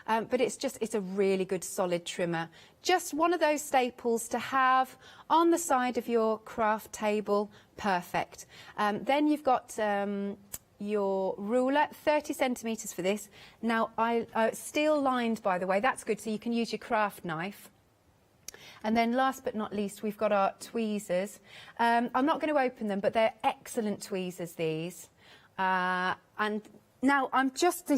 but it's a really good solid trimmer. Just one of those staples to have on the side of your craft table. Perfect. Then you've got your ruler, 30 centimetres for this. Now, steel lined, by the way, that's good, so you can use your craft knife. And then last but not least, we've got our tweezers. I'm not going to open them, but they're excellent tweezers, these. And now I'm just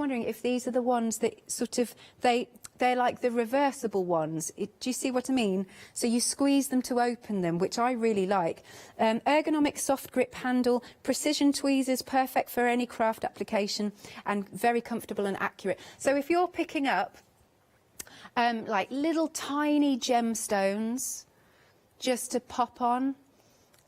wondering if these are the ones that sort of, they're like the reversible ones. Do you see what I mean? So you squeeze them to open them, which I really like. Ergonomic soft grip handle, precision tweezers, perfect for any craft application, and very comfortable and accurate. So if you're picking up like little tiny gemstones just to pop on,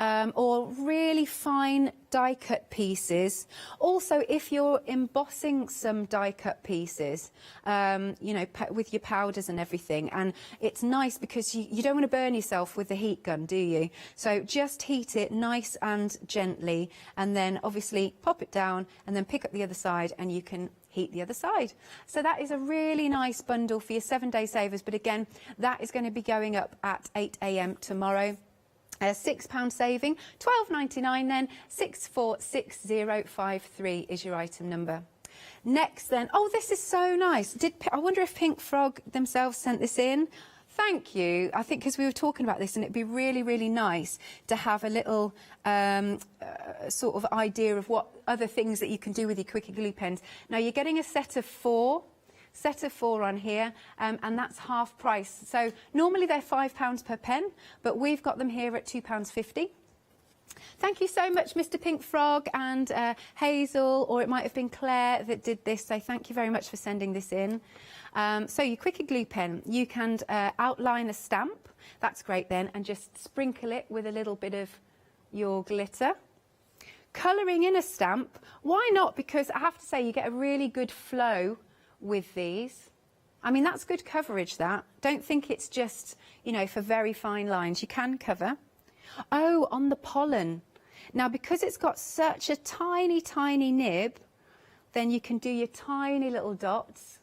or really fine die cut pieces. Also, if you're embossing some die cut pieces, you know, with your powders and everything, and it's nice because you don't want to burn yourself with the heat gun, do you? So just heat it nice and gently, and then obviously pop it down and then pick up the other side, and you can heat the other side. So that is a really nice bundle for your 7-day savers, but again, that is going to be going up at 8 AM tomorrow. £6 saving, £12.99 then, 646053 is your item number. Next then, oh, this is so nice. I wonder if Pink Frog themselves sent this in. Thank you. I think because we were talking about this, and it'd be really, really nice to have a little sort of idea of what other things that you can do with your Cricut glue pens. Now, you're getting a set of 4 on here, and that's half price. So normally they're £5 per pen, but we've got them here at £2.50. Thank you so much, Mr. Pink Frog and Hazel, or it might have been Claire that did this. So thank you very much for sending this in. So your Cricut glue pen, you can outline a stamp. That's great then, and just sprinkle it with a little bit of your glitter. Colouring in a stamp, why not? Because I have to say you get a really good flow with these. I mean, that's good coverage, that. Don't think it's just, you know, for very fine lines. You can cover. Oh, on the pollen. Now, because it's got such a tiny, tiny nib, then you can do your tiny little dots.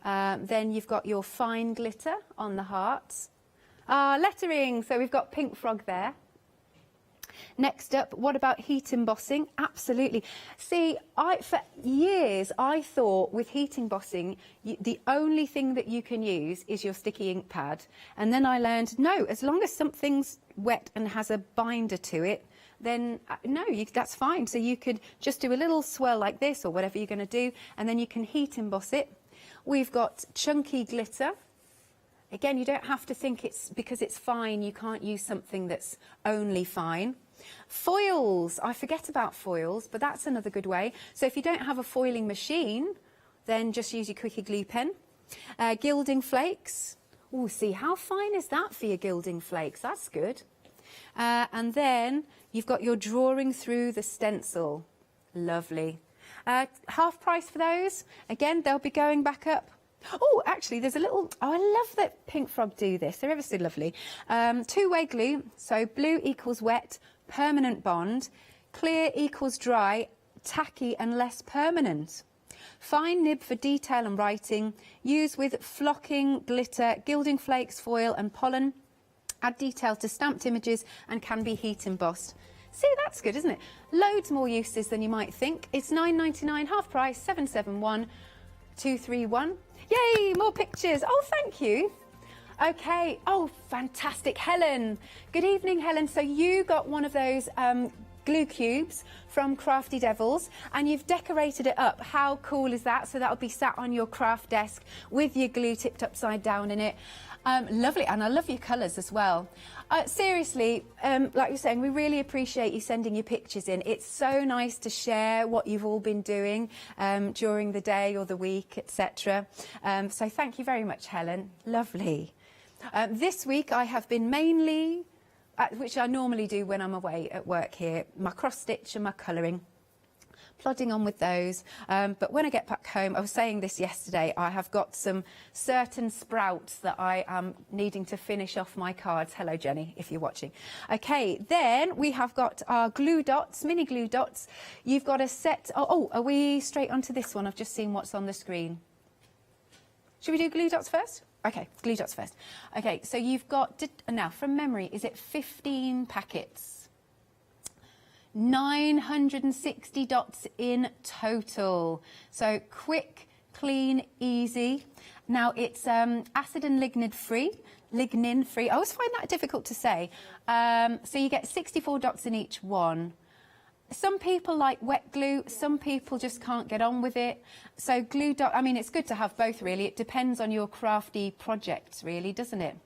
Then you've got your fine glitter on the hearts. Lettering. So we've got Pink Frog there. Next up, what about heat embossing? Absolutely. See, for years I thought with heat embossing, the only thing that you can use is your sticky ink pad. And then I learned, no, as long as something's wet and has a binder to it, then no, that's fine. So you could just do a little swirl like this or whatever you're going to do, and then you can heat emboss it. We've got chunky glitter. Again, you don't have to think it's because it's fine, you can't use something that's only fine. Foils, I forget about foils, but that's another good way. So if you don't have a foiling machine, then just use your Cricut glue pen. Gilding flakes. Oh, see, how fine is that for your gilding flakes? That's good. And then you've got your drawing through the stencil. Lovely. Half price for those. Again, they'll be going back up. Oh, actually, there's a little... Oh, I love that Pink Frog do this. They're ever so lovely. Two-way glue. So blue equals wet, permanent bond. Clear equals dry, tacky and less permanent. Fine nib for detail and writing. Use with flocking, glitter, gilding flakes, foil and pollen. Add detail to stamped images and can be heat embossed. See, that's good, isn't it? Loads more uses than you might think. It's £9.99, half price, 771-231. Yay, more pictures. Oh, thank you. Okay. Oh, fantastic. Helen. Good evening, Helen. So you got one of those glue cubes from Crafty Devils and you've decorated it up. How cool is that? So that'll be sat on your craft desk with your glue tipped upside down in it. Lovely, and I love your colours as well. Seriously, like you're saying, we really appreciate you sending your pictures in. It's so nice to share what you've all been doing during the day or the week, etc. So thank you very much, Helen. Lovely. This week I have been mainly, which I normally do when I'm away at work here, my cross stitch and my colouring. plodding on with those. But when I get back home, I was saying this yesterday, I have got some certain sprouts that I am needing to finish off my cards. Hello, Jenny, if you're watching. Okay, then we have got our glue dots, mini glue dots. You've got a set. Oh, are we straight onto this one? I've just seen what's on the screen. Should we do glue dots first? Okay, glue dots first. Okay, so you've got, now from memory, is it 15 packets? 960 dots in total. So quick, clean, easy. Now it's acid and lignin free. I always find that difficult to say. So you get 64 dots in each one. Some people like wet glue, some people just can't get on with it. So glue dot, I mean, it's good to have both really. It depends on your crafty projects really, doesn't it?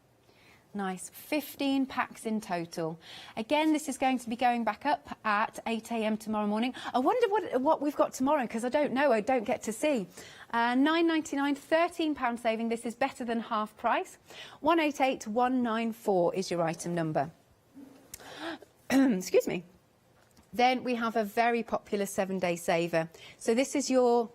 Nice. 15 packs in total. Again, this is going to be going back up at 8 a.m. tomorrow morning. I wonder what we've got tomorrow, because I don't know. I don't get to see. £9.99, £13 saving. This is better than half price. 188194 is your item number. Excuse me. Then we have a very popular 7-day saver. So this is your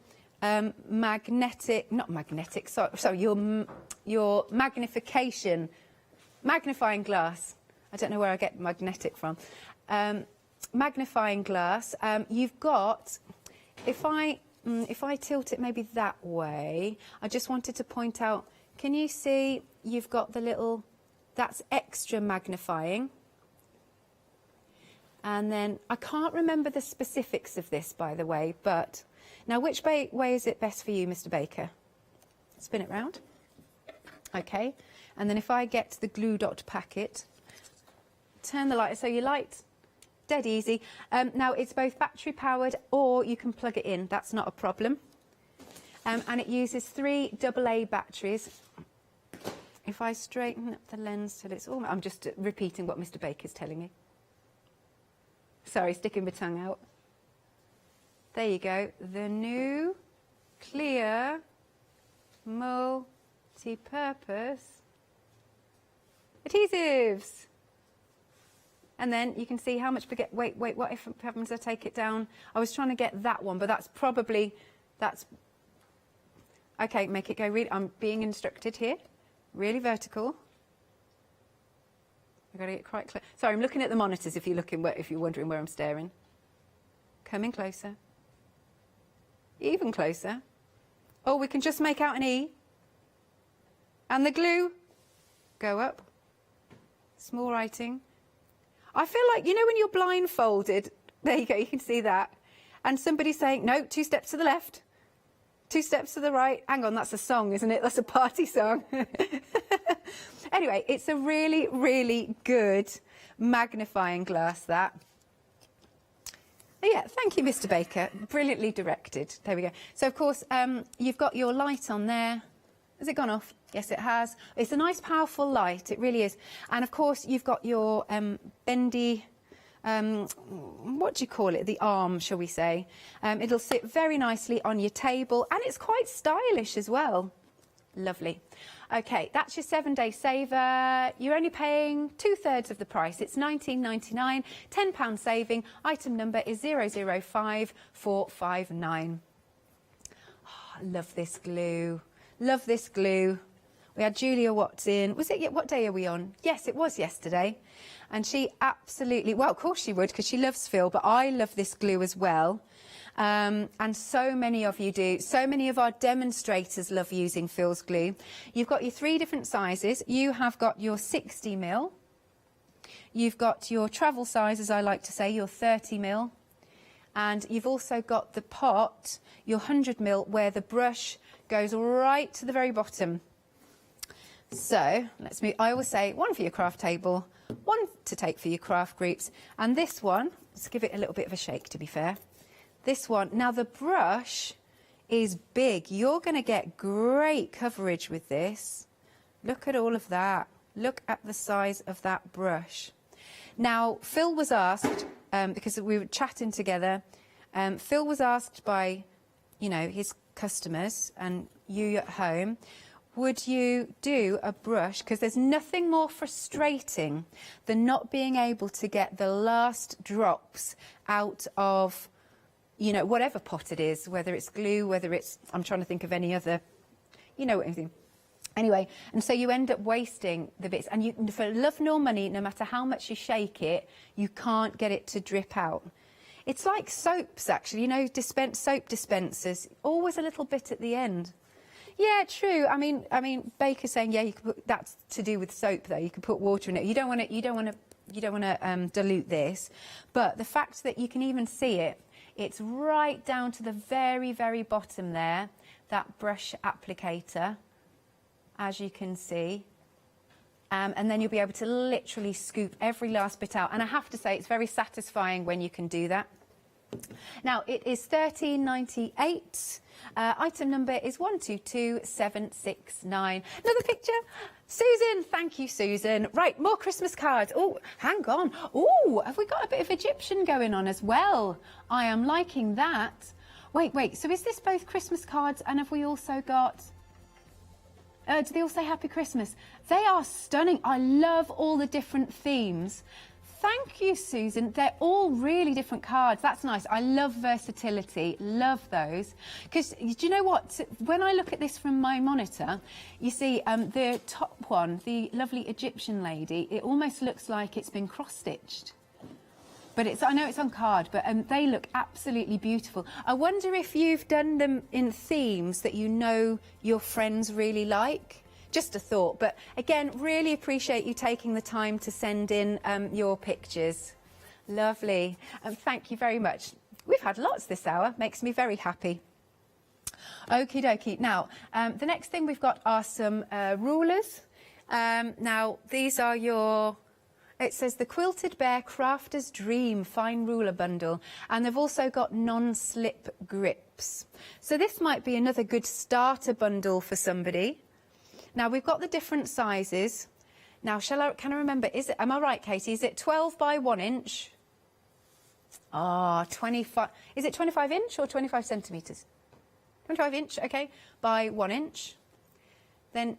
magnifying glass. I don't know where I get magnetic from. Magnifying glass. You've got, if I tilt it maybe that way, I just wanted to point out, can you see you've got the little, that's extra magnifying. And then, I can't remember the specifics of this, by the way, but now which way is it best for you, Mr. Baker? Spin it round. Okay. And then if I get the glue dot packet, turn the light, so your light, dead easy. Now it's both battery powered or you can plug it in, that's not a problem. And it uses 3 AA batteries. If I straighten up the lens till it's all, I'm just repeating what Mr. Baker's telling me. Sorry, sticking my tongue out. There you go. The new clear multi-purpose adhesives. And then you can see how much, wait, what if happens I take it down? I was trying to get that one, but that's okay, make it go really, I'm being instructed here. Really vertical. I've got to get quite close. Sorry, I'm looking at the monitors if you're wondering where I'm staring. Coming closer. Even closer. Oh, we can just make out an E. And the glue. Go up. Small writing. I feel like, you know when you're blindfolded, there you go, you can see that. And somebody's saying, no, 2 steps to the left. 2 steps to the right. Hang on, that's a song, isn't it? That's a party song. Anyway, it's a really, really good magnifying glass, that. Oh, yeah, thank you, Mr. Baker. Brilliantly directed. There we go. So, of course, you've got your light on there. Has it gone off? Yes, it has. It's a nice, powerful light. It really is. And, of course, you've got your bendy... what do you call it? The arm, shall we say. It'll sit very nicely on your table, and it's quite stylish as well. Lovely. Okay, that's your 7-day saver. You're only paying 2/3 of the price. It's £19.99, £10 saving. Item number is 005459. Oh, love this glue. Love this glue. We had Julia Watts in. Was it, what day are we on? Yes, it was yesterday. And she absolutely, well, of course she would, because she loves Phil, but I love this glue as well. And so many of you do. So many of our demonstrators love using Phil's glue. You've got your 3 different sizes. You have got your 60mm. You've got your travel size, as I like to say, your 30mm. And you've also got the pot, your 100mm, where the brush goes right to the very bottom. So, let's move. I always say 1 for your craft table, 1 to take for your craft groups, and this one, let's give it a little bit of a shake to be fair. This one, now the brush is big. You're going to get great coverage with this. Look at all of that. Look at the size of that brush. Now, Phil was asked, because we were chatting together, Phil was asked by, you know, his customers and you at home, would you do a brush? Because there's nothing more frustrating than not being able to get the last drops out of you know, whatever pot it is, whether it's glue, whether it's, I'm trying to think of any other, you know, anything. Anyway, and so you end up wasting the bits, and you, for love nor money, no matter how much you shake it, you can't get it to drip out. It's like soaps, actually, you know, soap dispensers, always a little bit at the end. Yeah, true. I mean, Baker's saying, yeah, you could put, that's to do with soap, though. You could put water in it. You don't want to dilute this, but the fact that you can even see it, it's right down to the very, very bottom there, that brush applicator, as you can see. And then you'll be able to literally scoop every last bit out. And I have to say, it's very satisfying when you can do that. Now, it is $13.98. Item number is 122769. Another picture. Susan, thank you, Susan. Right, more Christmas cards. Oh, hang on. Oh, have we got a bit of Egyptian going on as well? I am liking that. Wait. So is this both Christmas cards, and have we also got... do they all say Happy Christmas? They are stunning. I love all the different themes. Thank you, Susan. They're all really different cards. That's nice. I love versatility. Love those. Because do you know what? When I look at this from my monitor, you see the top one, the lovely Egyptian lady, it almost looks like it's been cross-stitched. But it's, I know it's on card, but they look absolutely beautiful. I wonder if you've done them in themes that you know your friends really like. Just a thought. But again, really appreciate you taking the time to send in your pictures. Lovely. And thank you very much. We've had lots this hour. Makes me very happy. Okie dokie. Now, the next thing we've got are some rulers. Now, these are your... It says the Quilted Bear Crafter's Dream Fine Ruler Bundle, and they've also got non-slip grips. So this might be another good starter bundle for somebody. Now we've got the different sizes. Now, can I remember, am I right, Katie? Is it 12 by 1 inch? Ah, 25, is it 25 inch or 25 centimetres? 25 inch, okay, by 1 inch. Then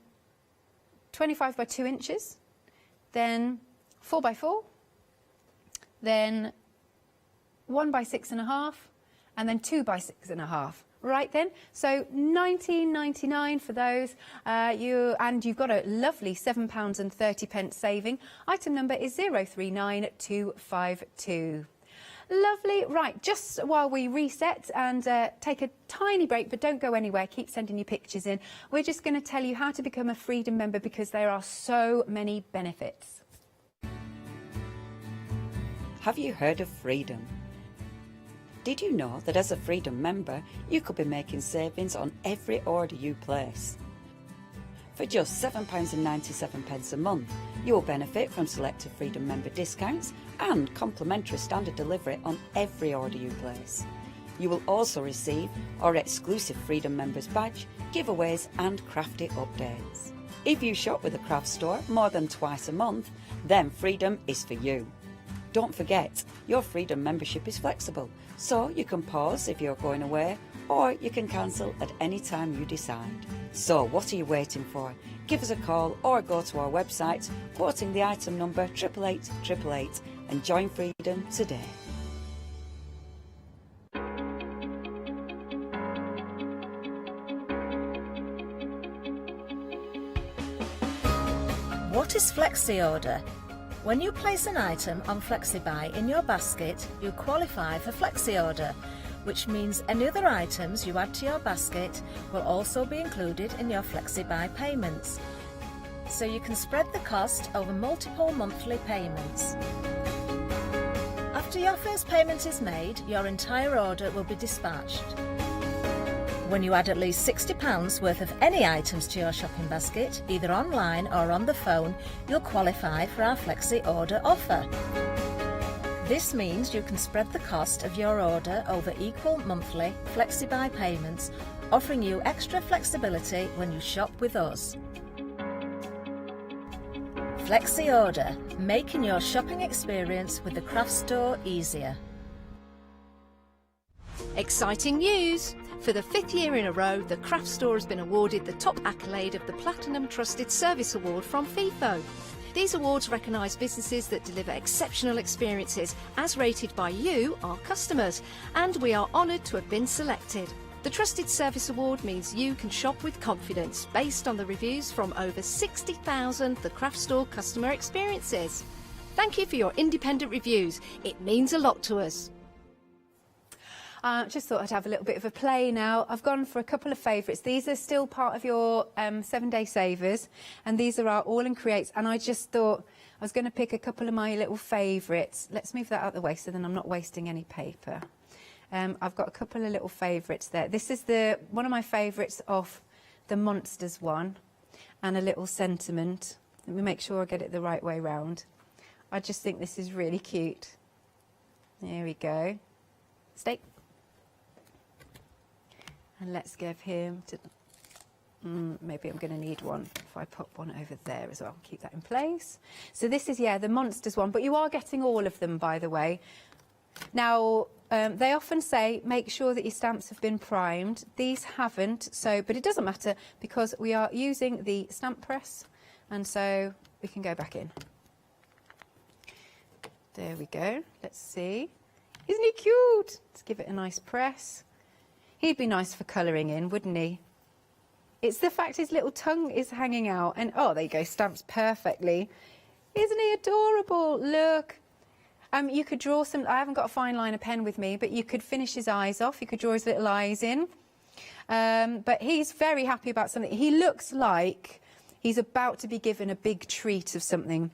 25 by 2 inches. Then 4 by 4, then 1 by 6.5, and then 2 by 6.5. Right then, so £19.99 for those. You've got a lovely £7.30 saving. Item number is 039252. Lovely. Right, just while we reset and take a tiny break, but don't go anywhere, keep sending your pictures in. We're just going to tell you how to become a Freedom member, because there are so many benefits. Have you heard of Freedom? Did you know that as a Freedom member, you could be making savings on every order you place? For just £7.97 a month, you will benefit from selected Freedom member discounts and complimentary standard delivery on every order you place. You will also receive our exclusive Freedom members badge, giveaways and crafty updates. If you shop with a craft store more than twice a month, then Freedom is for you. Don't forget, your Freedom membership is flexible, so you can pause if you're going away, or you can cancel at any time you decide. So what are you waiting for? Give us a call or go to our website, quoting the item number 88888, and join Freedom today. What is Flexi Order? When you place an item on FlexiBuy in your basket, you qualify for Flexi Order, which means any other items you add to your basket will also be included in your FlexiBuy payments. So you can spread the cost over multiple monthly payments. After your first payment is made, your entire order will be dispatched. When you add at least £60 worth of any items to your shopping basket, either online or on the phone, you'll qualify for our Flexi Order offer. This means you can spread the cost of your order over equal monthly FlexiBuy payments, offering you extra flexibility when you shop with us. Flexi Order, making your shopping experience with the craft store easier. Exciting news! For the 5th year in a row, the craft store has been awarded the top accolade of the Platinum Trusted Service Award from FIFO. These awards recognise businesses that deliver exceptional experiences, as rated by you, our customers, and we are honoured to have been selected. The Trusted Service Award means you can shop with confidence based on the reviews from over 60,000 The Craft Store customer experiences. Thank you for your independent reviews. It means a lot to us. Just thought I'd have a little bit of a play now. I've gone for a couple of favourites. These are still part of your 7-day savers, and these are our AALL Creates, and I just thought I was going to pick a couple of my little favourites. Let's move that out of the way so then I'm not wasting any paper. I've got a couple of little favourites there. This is one of my favourites of the Monsters one, and a little sentiment. Let me make sure I get it the right way round. I just think this is really cute. There we go. Steak. And let's give him to... maybe I'm going to need one if I pop one over there as well. Keep that in place. So this is, yeah, the Monsters one, but you are getting all of them, by the way. Now, they often say, make sure that your stamps have been primed. These haven't, but it doesn't matter because we are using the stamp press, and so we can go back in. There we go. Let's see. Isn't he cute? Let's give it a nice press. He'd be nice for colouring in, wouldn't he? It's the fact his little tongue is hanging out, and oh, there you go, stamps perfectly. Isn't he adorable? Look. You could draw some, I haven't got a fine liner pen with me, but you could finish his eyes off. You could draw his little eyes in. But he's very happy about something. He looks like he's about to be given a big treat of something.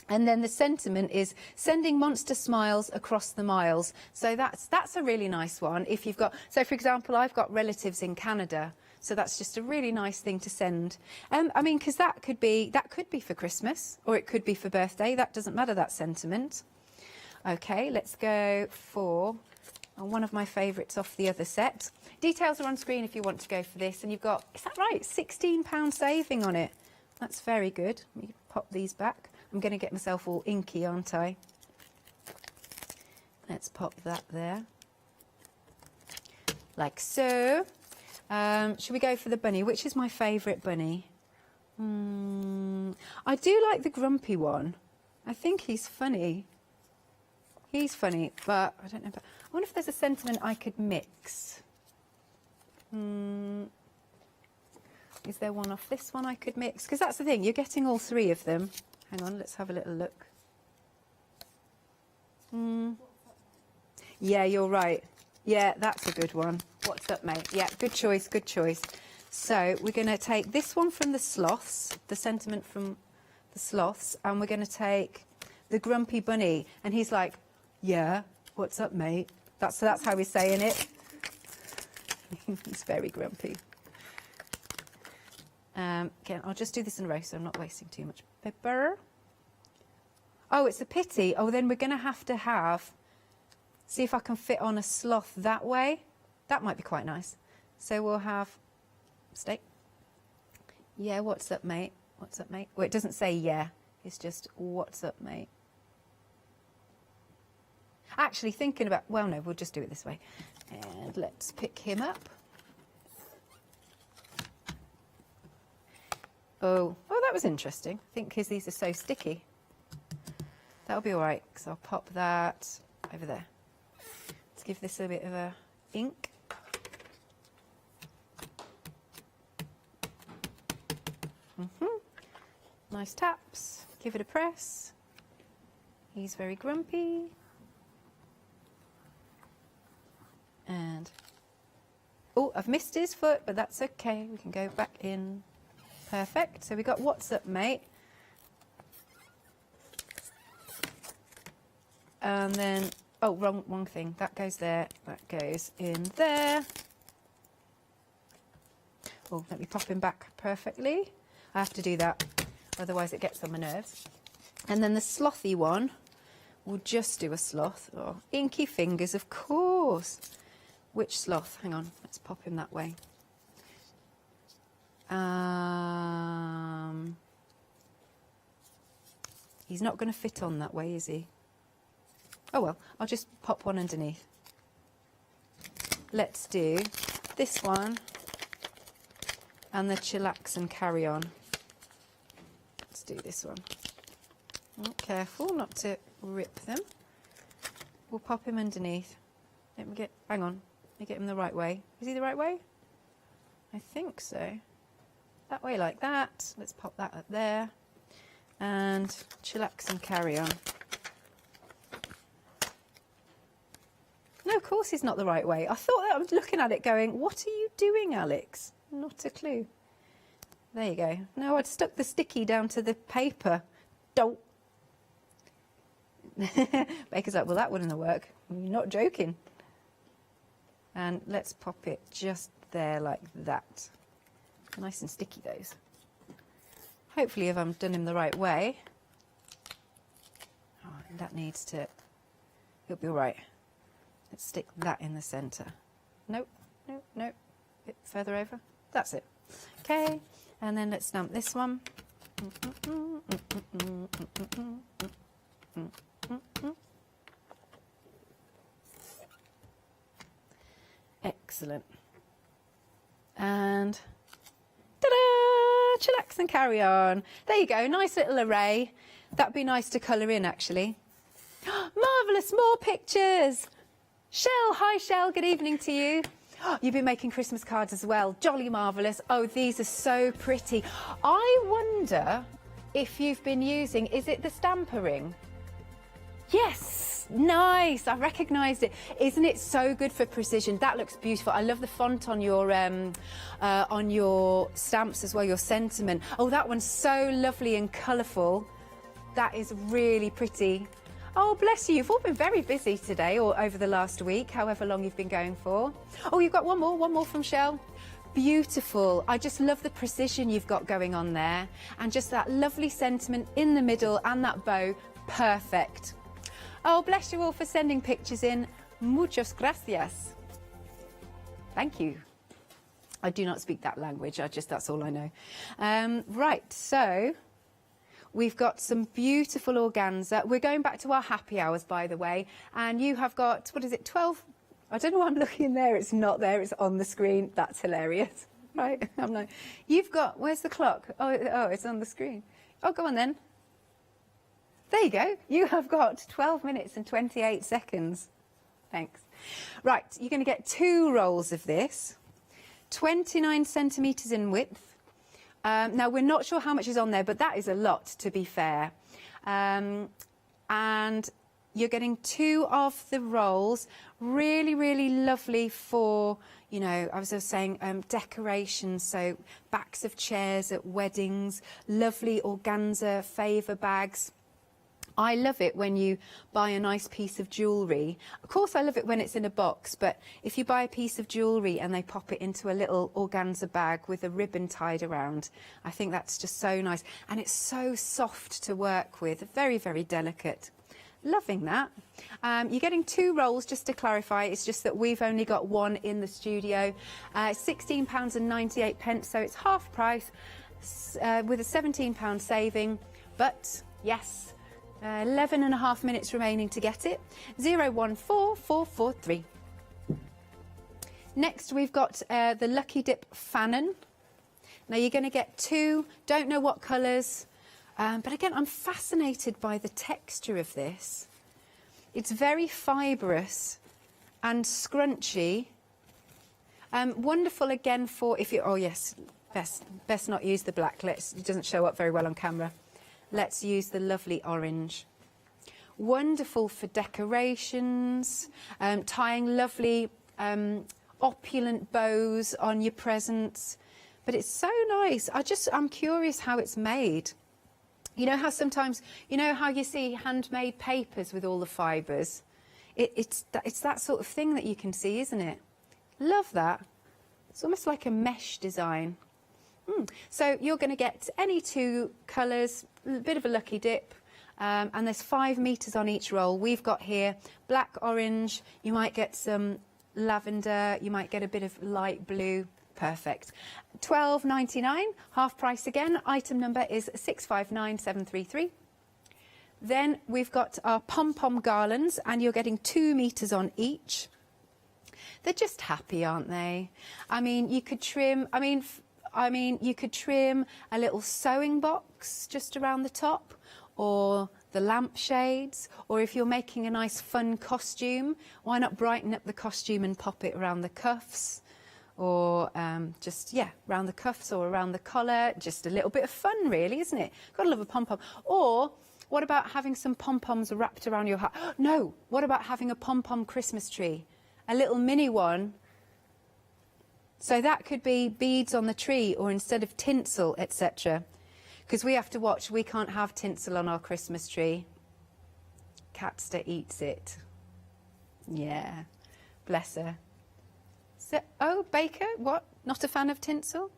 And then the sentiment is sending monster smiles across the miles. So that's a really nice one. If you've got, so for example, I've got relatives in Canada. So that's just a really nice thing to send. I mean, because that could be for Christmas, or it could be for birthday. That doesn't matter, that sentiment. Okay, let's go for one of my favourites off the other set. Details are on screen if you want to go for this. And you've got, is that right, £16 saving on it? That's very good. Let me pop these back. I'm going to get myself all inky, aren't I? Let's pop that there. Like so. Should we go for the bunny? Which is my favourite bunny? I do like the grumpy one. I think he's funny. He's funny, but I don't know. I wonder if there's a sentiment I could mix. Is there one off this one I could mix? Because that's the thing, you're getting all three of them. Hang on, let's have a little look. Yeah, you're right. Yeah, that's a good one. What's up, mate? Yeah, good choice, good choice. So we're going to take this one from the sloths, the sentiment from the sloths, and we're going to take the grumpy bunny. And he's like, yeah, what's up, mate? That's how he's saying it. He's very grumpy. Again, I'll just do this in a row so I'm not wasting too much paper. Oh, it's a pity. Oh, then we're going to have... See if I can fit on a sloth that way. That might be quite nice. So we'll have steak. Yeah, what's up, mate? What's up, mate? Well, it doesn't say yeah. It's just, what's up, mate? Actually, thinking about... Well, no, we'll just do it this way. And let's pick him up. Oh, that was interesting. I think because these are so sticky. That'll be all right, because I'll pop that over there. Let's give this a bit of a ink. Nice taps. Give it a press. He's very grumpy. And, oh, I've missed his foot, but that's okay. We can go back in. Perfect. So we got what's up, mate? And then, oh, wrong thing. That goes there. That goes in there. Oh, let me pop him back perfectly. I have to do that, otherwise it gets on my nerves. And then the slothy one, we'll just do a sloth. Oh, inky fingers, of course. Which sloth? Hang on, let's pop him that way. He's not going to fit on that way, is he? Oh well, I'll just pop one underneath. Let's do this one and the chillax and carry on. Let's do this one. Careful not to rip them. We'll pop him underneath. Let me get, hang on, let me get him the right way. Is he the right way? I think so. That way like that. Let's pop that up there. And chillax and carry on. No, of course he's not the right way. I thought that I was looking at it going, what are you doing, Alex? Not a clue. There you go. No, I'd stuck the sticky down to the paper. Don't. Baker's like, well, that wouldn't work. You're not joking. And let's pop it just there like that. Nice and sticky, those. Hopefully if I've done him the right way. Oh, that needs to, it'll be all right. Let's stick that in the centre. Nope, nope, nope. A bit further over. That's it. Okay, and then let's stamp this one. Excellent. And ta-da! Chillax and carry on. There you go, nice little array. That'd be nice to colour in, actually. Marvellous, more pictures. Shell, hi Shell, good evening to you. You've been making Christmas cards as well. Jolly marvellous. Oh, these are so pretty. I wonder if you've been using, is it the stamper ring? Yes, nice. I recognised it. Isn't it so good for precision? That looks beautiful. I love the font on your stamps as well, your sentiment. Oh, that one's so lovely and colourful. That is really pretty. Oh, bless you. You've all been very busy today or over the last week, however long you've been going for. Oh, you've got one more from Shell. Beautiful. I just love the precision you've got going on there. And just that lovely sentiment in the middle and that bow. Perfect. Oh, bless you all for sending pictures in. Muchas gracias. Thank you. I do not speak that language. That's all I know. Right, so we've got some beautiful organza. We're going back to our happy hours, by the way. And you have got, what is it, 12? I don't know why I'm looking there. It's not there. It's on the screen. That's hilarious. Right? I'm like, you've got, where's the clock? Oh, it's on the screen. Oh, go on then. There you go. You have got 12 minutes and 28 seconds. Thanks. Right, you're going to get 2 rolls of this. 29 centimetres in width. Now, we're not sure how much is on there, but that is a lot, to be fair. And you're getting 2 of the rolls. Really, really lovely for, you know, I was saying decorations, so backs of chairs at weddings, lovely organza favour bags. I love it when you buy a nice piece of jewellery. Of course, I love it when it's in a box, but if you buy a piece of jewellery and they pop it into a little organza bag with a ribbon tied around, I think that's just so nice. And it's so soft to work with, very, very delicate. Loving that. You're getting 2 rolls, just to clarify. It's just that we've only got 1 in the studio. £16.98, so it's half price with a £17 saving. But, yes, 11 and a half minutes remaining to get it. 014443. Next, we've got the Lucky Dip Fanon. Now, you're going to get 2, don't know what colours, but again, I'm fascinated by the texture of this. It's very fibrous and scrunchy. Wonderful again for if you, oh yes, best not use the black. It doesn't show up very well on camera. Let's use the lovely orange. Wonderful for decorations, tying lovely opulent bows on your presents. But it's so nice. I'm curious how it's made. You know how sometimes, you know how you see handmade papers with all the fibres? It's that sort of thing that you can see, isn't it? Love that. It's almost like a mesh design. So you're going to get any 2 colours, a bit of a lucky dip, and there's 5 metres on each roll. We've got here black, orange, you might get some lavender, you might get a bit of light blue. Perfect. £12.99, half price again. Item number is 659733. Then we've got our pom-pom garlands, and you're getting 2 metres on each. They're just happy, aren't they? I mean, you could trim, you could trim a little sewing box just around the top, or the lampshades, or if you're making a nice fun costume, why not brighten up the costume and pop it around the cuffs, or around the cuffs or around the collar. Just a little bit of fun, really, isn't it? Gotta love a pom-pom. Or what about having some pom-poms wrapped around your hat? No, what about having a pom-pom Christmas tree? A little mini one. So that could be beads on the tree, or instead of tinsel, etc. Because we have to watch, we can't have tinsel on our Christmas tree. Catster eats it. Yeah, bless her. So, oh, Baker, what? Not a fan of tinsel?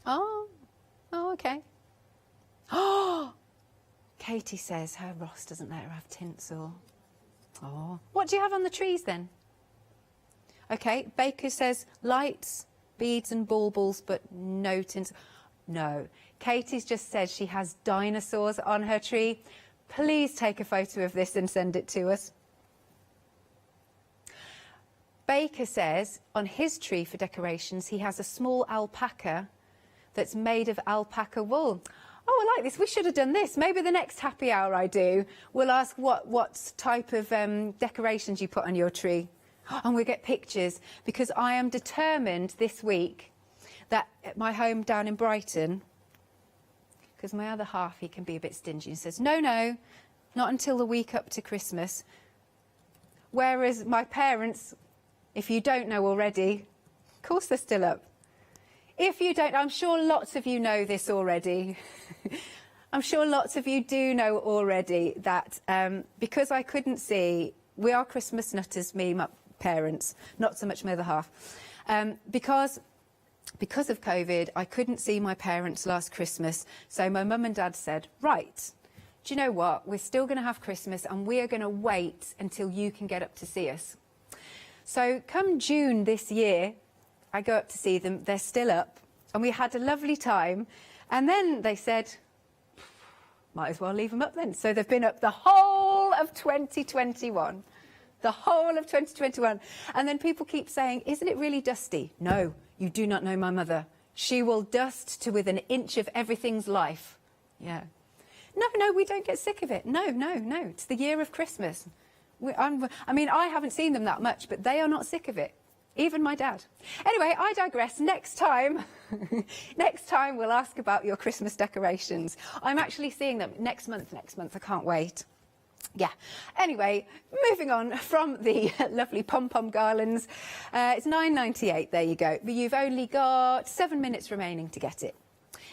Oh, okay. Oh, Katie says her Ross doesn't let her have tinsel. Oh, what do you have on the trees then? Okay, Baker says lights, beads and baubles, but no tinsel. No, Katie's just said she has dinosaurs on her tree. Please take a photo of this and send it to us. Baker says on his tree for decorations he has a small alpaca that's made of alpaca wool. Oh, I like this. We should have done this. Maybe the next happy hour I do, we'll ask what type of decorations you put on your tree. And we'll get pictures, because I am determined this week that at my home down in Brighton, because my other half, he can be a bit stingy and says, no, not until the week up to Christmas. Whereas my parents, if you don't know already, of course they're still up. If you don't, I'm sure lots of you know this already. I'm sure lots of you do know already that because I couldn't see, we are Christmas nutters, me, my parents, not so much my other half. Because of COVID, I couldn't see my parents last Christmas. So my mum and dad said, right, do you know what? We're still going to have Christmas and we are going to wait until you can get up to see us. So come June this year, I go up to see them. They're still up and we had a lovely time. And then they said, might as well leave them up then. So they've been up the whole of 2021. The whole of 2021. And then people keep saying, isn't it really dusty? No, you do not know my mother. She will dust to within an inch of everything's life. Yeah. No, we don't get sick of it. No. It's the year of Christmas. I mean, I haven't seen them that much, but they are not sick of it. Even my dad. Anyway, I digress. Next time we'll ask about your Christmas decorations. I'm actually seeing them next month. I can't wait. Yeah. Anyway, moving on from the lovely pom-pom garlands. It's £9.98. There you go. But you've only got 7 minutes remaining to get it.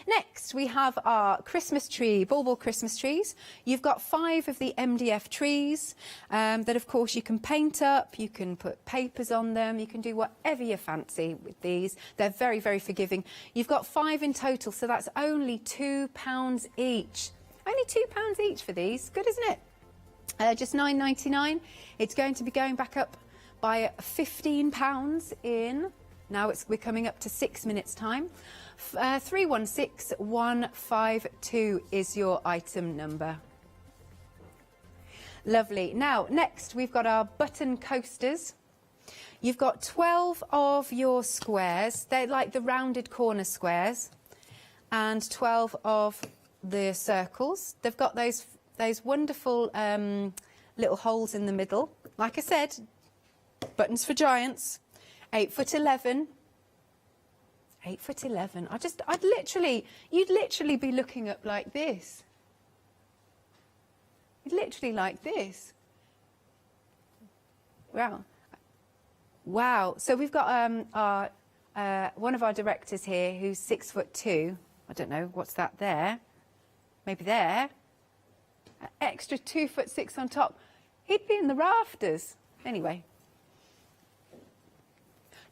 Next, we have our Christmas tree, bauble Christmas trees. You've got 5 of the MDF trees that, of course, you can paint up. You can put papers on them. You can do whatever you fancy with these. They're very, very forgiving. You've got 5 in total, so that's only £2 each. Only £2 each for these. Good, isn't it? Just £9.99. It's going to be going back up by £15 in. Now we're coming up to 6 minutes time. 316152 is your item number. Lovely. Now next we've got our button coasters. You've got 12 of your squares. They're like the rounded corner squares, and 12 of the circles. They've got those wonderful little holes in the middle. Like I said, buttons for giants. 8'11". 8'11". You'd literally be looking up like this. You'd literally like this. Wow. So we've got one of our directors here who's 6'2". I don't know, what's that there? Maybe there. An extra 2'6" on top. He'd be in the rafters. Anyway.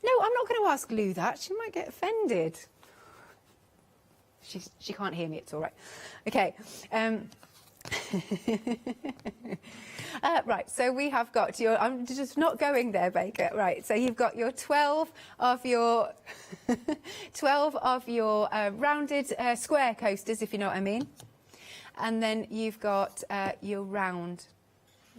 No, I'm not going to ask Lou that. She might get offended. She can't hear me. It's all right. Okay. Right. So we have got your. I'm just not going there, Baker. Right. So you've got your 12 of your 12 of your rounded square coasters, if you know what I mean. And then you've got your round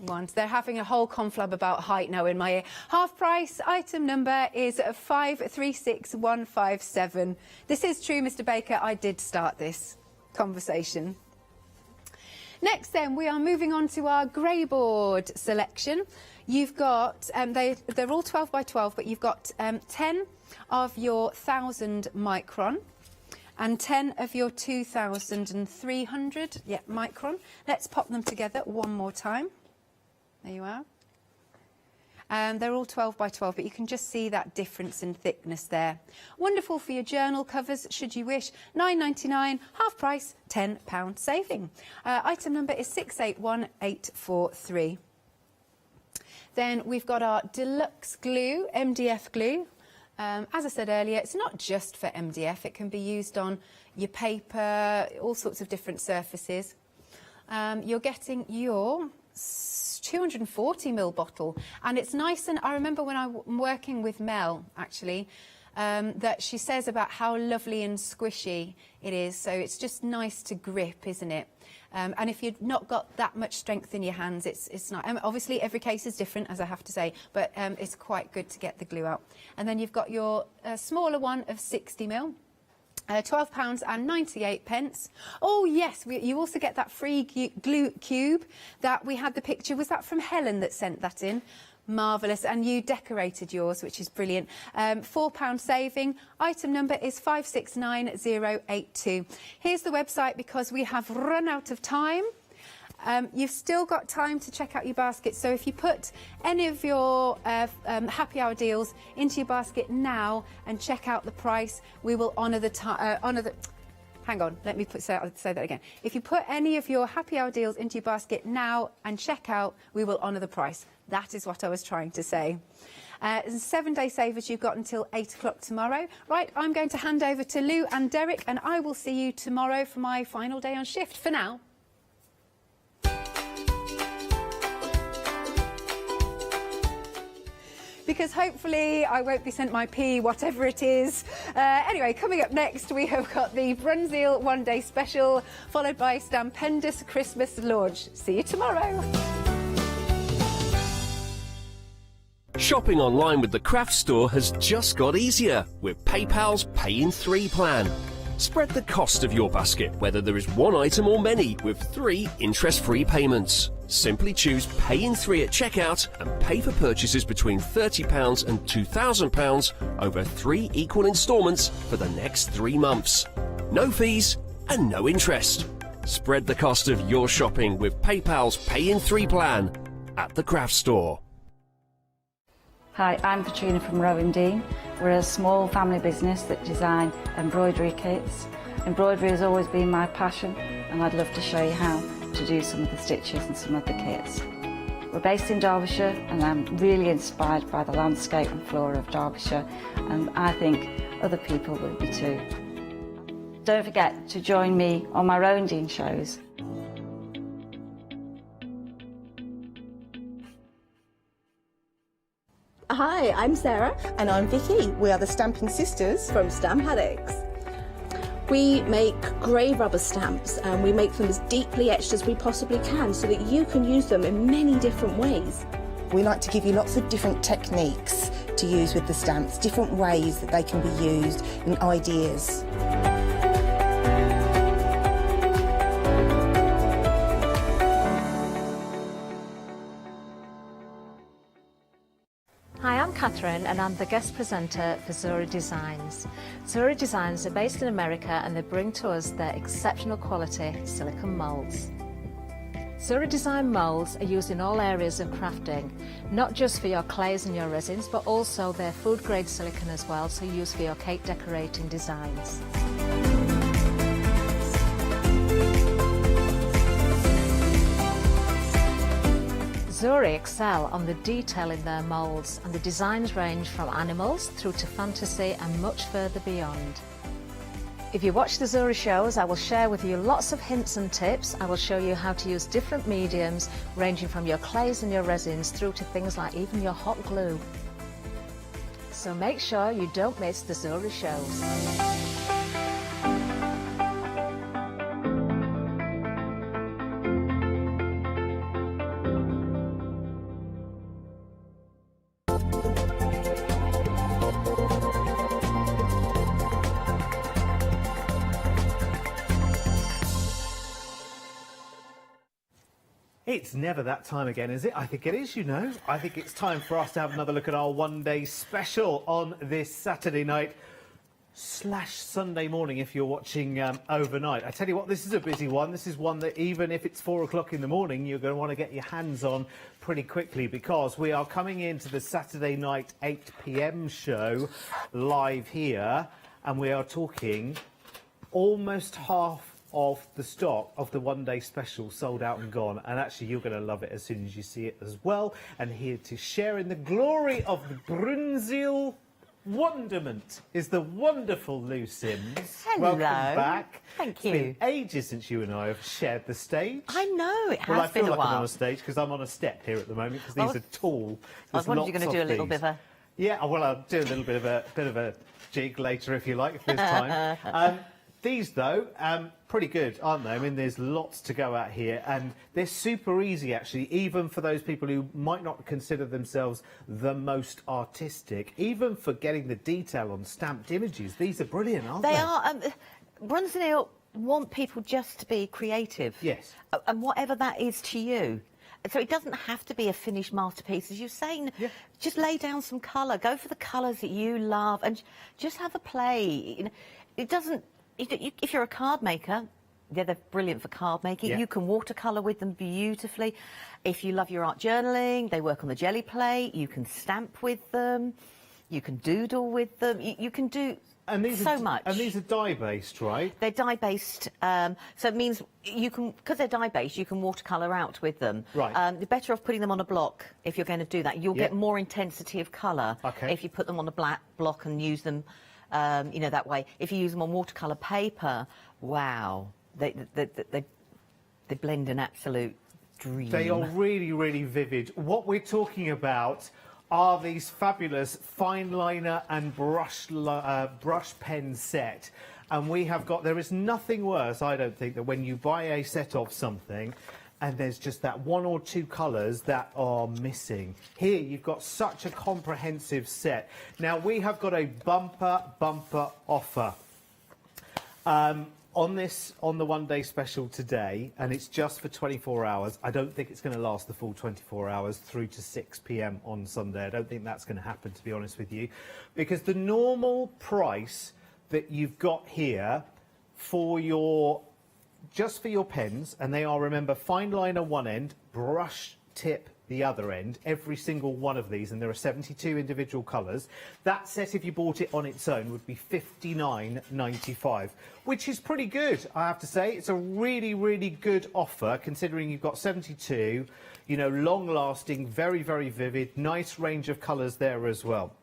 ones. They're having a whole conflab about height now in my ear. Half price item number is 536157. This is true, Mr. Baker. I did start this conversation. Next then, we are moving on to our grey board selection. You've got, they're all 12 by 12, but you've got 10 of your 1000 micron and 10 of your 2300 micron. Let's pop them together one more time. There you are. They're all 12 by 12, but you can just see that difference in thickness there. Wonderful for your journal covers, should you wish. £9.99, half price, £10 saving. Item number is 681843. Then we've got our deluxe glue, MDF glue. As I said earlier, it's not just for MDF. It can be used on your paper, all sorts of different surfaces. You're getting your 240ml bottle, and it's nice. And I remember when I'm working with Mel, actually, that she says about how lovely and squishy it is. So it's just nice to grip, isn't it? And if you've not got that much strength in your hands, it's not. Obviously, every case is different, as I have to say, but it's quite good to get the glue out. And then you've got your smaller one of 60ml. £12.98. Oh yes, you also get that free glue cube that we had the picture. Was that from Helen that sent that in? Marvellous. And you decorated yours, which is brilliant. £4 saving. Item number is 569082. Here's the website because we have run out of time. You've still got time to check out your basket, so if you put any of your happy hour deals into your basket now and check out the price, we will honour the hang on, let me say that again. If you put any of your happy hour deals into your basket now and check out, we will honour the price. That is what I was trying to say. 7-day savers you've got until 8 o'clock tomorrow. Right, I'm going to hand over to Lou and Derek, and I will see you tomorrow for my final day on shift. For now. Because hopefully I won't be sent my pee, whatever it is. Anyway, coming up next, we have got the Brunseel one-day special, followed by Stupendous Christmas launch. See you tomorrow. Shopping online with the Craft Store has just got easier with PayPal's Pay in 3 plan. Spread the cost of your basket, whether there is one item or many, with 3 interest-free payments. Simply choose Pay in 3 at checkout and pay for purchases between £30 and £2,000 over 3 equal instalments for the next 3 months. No fees and no interest. Spread the cost of your shopping with PayPal's Pay in 3 plan at the Craft Store. Hi, I'm Katrina from Rowan Dean. We're a small family business that design embroidery kits. Embroidery has always been my passion, and I'd love to show you how to do some of the stitches and some of the kits. We're based in Derbyshire, and I'm really inspired by the landscape and flora of Derbyshire, and I think other people will be too. Don't forget to join me on my Rowan Dean shows. Hi, I'm Sarah. And I'm Vicky. We are the Stamping Sisters from Stamp Addicts. We make grey rubber stamps, and we make them as deeply etched as we possibly can so that you can use them in many different ways. We like to give you lots of different techniques to use with the stamps, different ways that they can be used and ideas. Hi, I'm Catherine and I'm the guest presenter for Zora Designs. Zora Designs are based in America and they bring to us their exceptional quality silicone moulds. Zora Design moulds are used in all areas of crafting, not just for your clays and your resins, but also their food grade silicone as well, so used for your cake decorating designs. Zora excel on the detail in their moulds, and the designs range from animals through to fantasy and much further beyond. If you watch the Zora shows, I will share with you lots of hints and tips. I will show you how to use different mediums ranging from your clays and your resins through to things like even your hot glue. So make sure you don't miss the Zora shows. It's never that time again, is it? I think it is, you know. I think it's time for us to have another look at our one-day special on this Saturday night / Sunday morning if you're watching overnight. I tell you what, this is a busy one. This is one that even if it's 4 o'clock in the morning, you're going to want to get your hands on pretty quickly, because we are coming into the Saturday night 8 p.m. show live here, and we are talking almost half of the stock of the one-day special sold out and gone, and actually you're going to love it as soon as you see it as well. And here to share in the glory of the Brunzil wonderment is the wonderful Lou Sims. Hello. Welcome back. Thank It's you. been ages since you and I have shared the stage. I know, it has Well, I feel been a like I'm while. on a stage because I'm on a step here at the moment, because Well, these are tall. I was wondering if you're going to do a little bit of a... Yeah, well, I'll do a little bit of a jig later if you like, if there's time. These, though, pretty good, aren't they? I mean, there's lots to go at here, and they're super easy, actually, even for those people who might not consider themselves the most artistic. Even for getting the detail on stamped images, these are brilliant, aren't they? They are. Brunzil want people just to be creative. Yes. And whatever that is to you. So it doesn't have to be a finished masterpiece. As you're saying, just lay down some colour. Go for the colours that you love and just have a play. You know, it doesn't... If you're a card maker, they're brilliant for card making. Yeah. You can watercolour with them beautifully. If you love your art journaling, they work on the jelly plate. You can stamp with them. You can doodle with them. You can do so much. And these are dye-based, right? They're dye-based, so it means you can, because they're dye-based, you can watercolour out with them. Right. You're better off putting them on a block if you're going to do that. You'll get more intensity of colour if you put them on a black block and use them, you know, that way. If you use them on watercolour paper, wow, they blend an absolute dream. They are really, really vivid. What we're talking about are these fabulous fine liner and brush pen set. And we have got, there is nothing worse, I don't think, that when you buy a set of something and there's just that 1 or 2 colours that are missing. Here you've got such a comprehensive set. Now we have got a bumper offer. On the one-day special today, and it's just for 24 hours. I don't think it's going to last the full 24 hours through to 6 p.m. on Sunday. I don't think that's going to happen, to be honest with you, because the normal price that you've got here for just for your pens, and they are, remember, fine liner one end, brush tip the other end, every single one of these, and there are 72 individual colours. That set, if you bought it on its own, would be $59.95, which is pretty good, I have to say. It's a really, really good offer, considering you've got 72, you know, long-lasting, very, very vivid, nice range of colours there as well.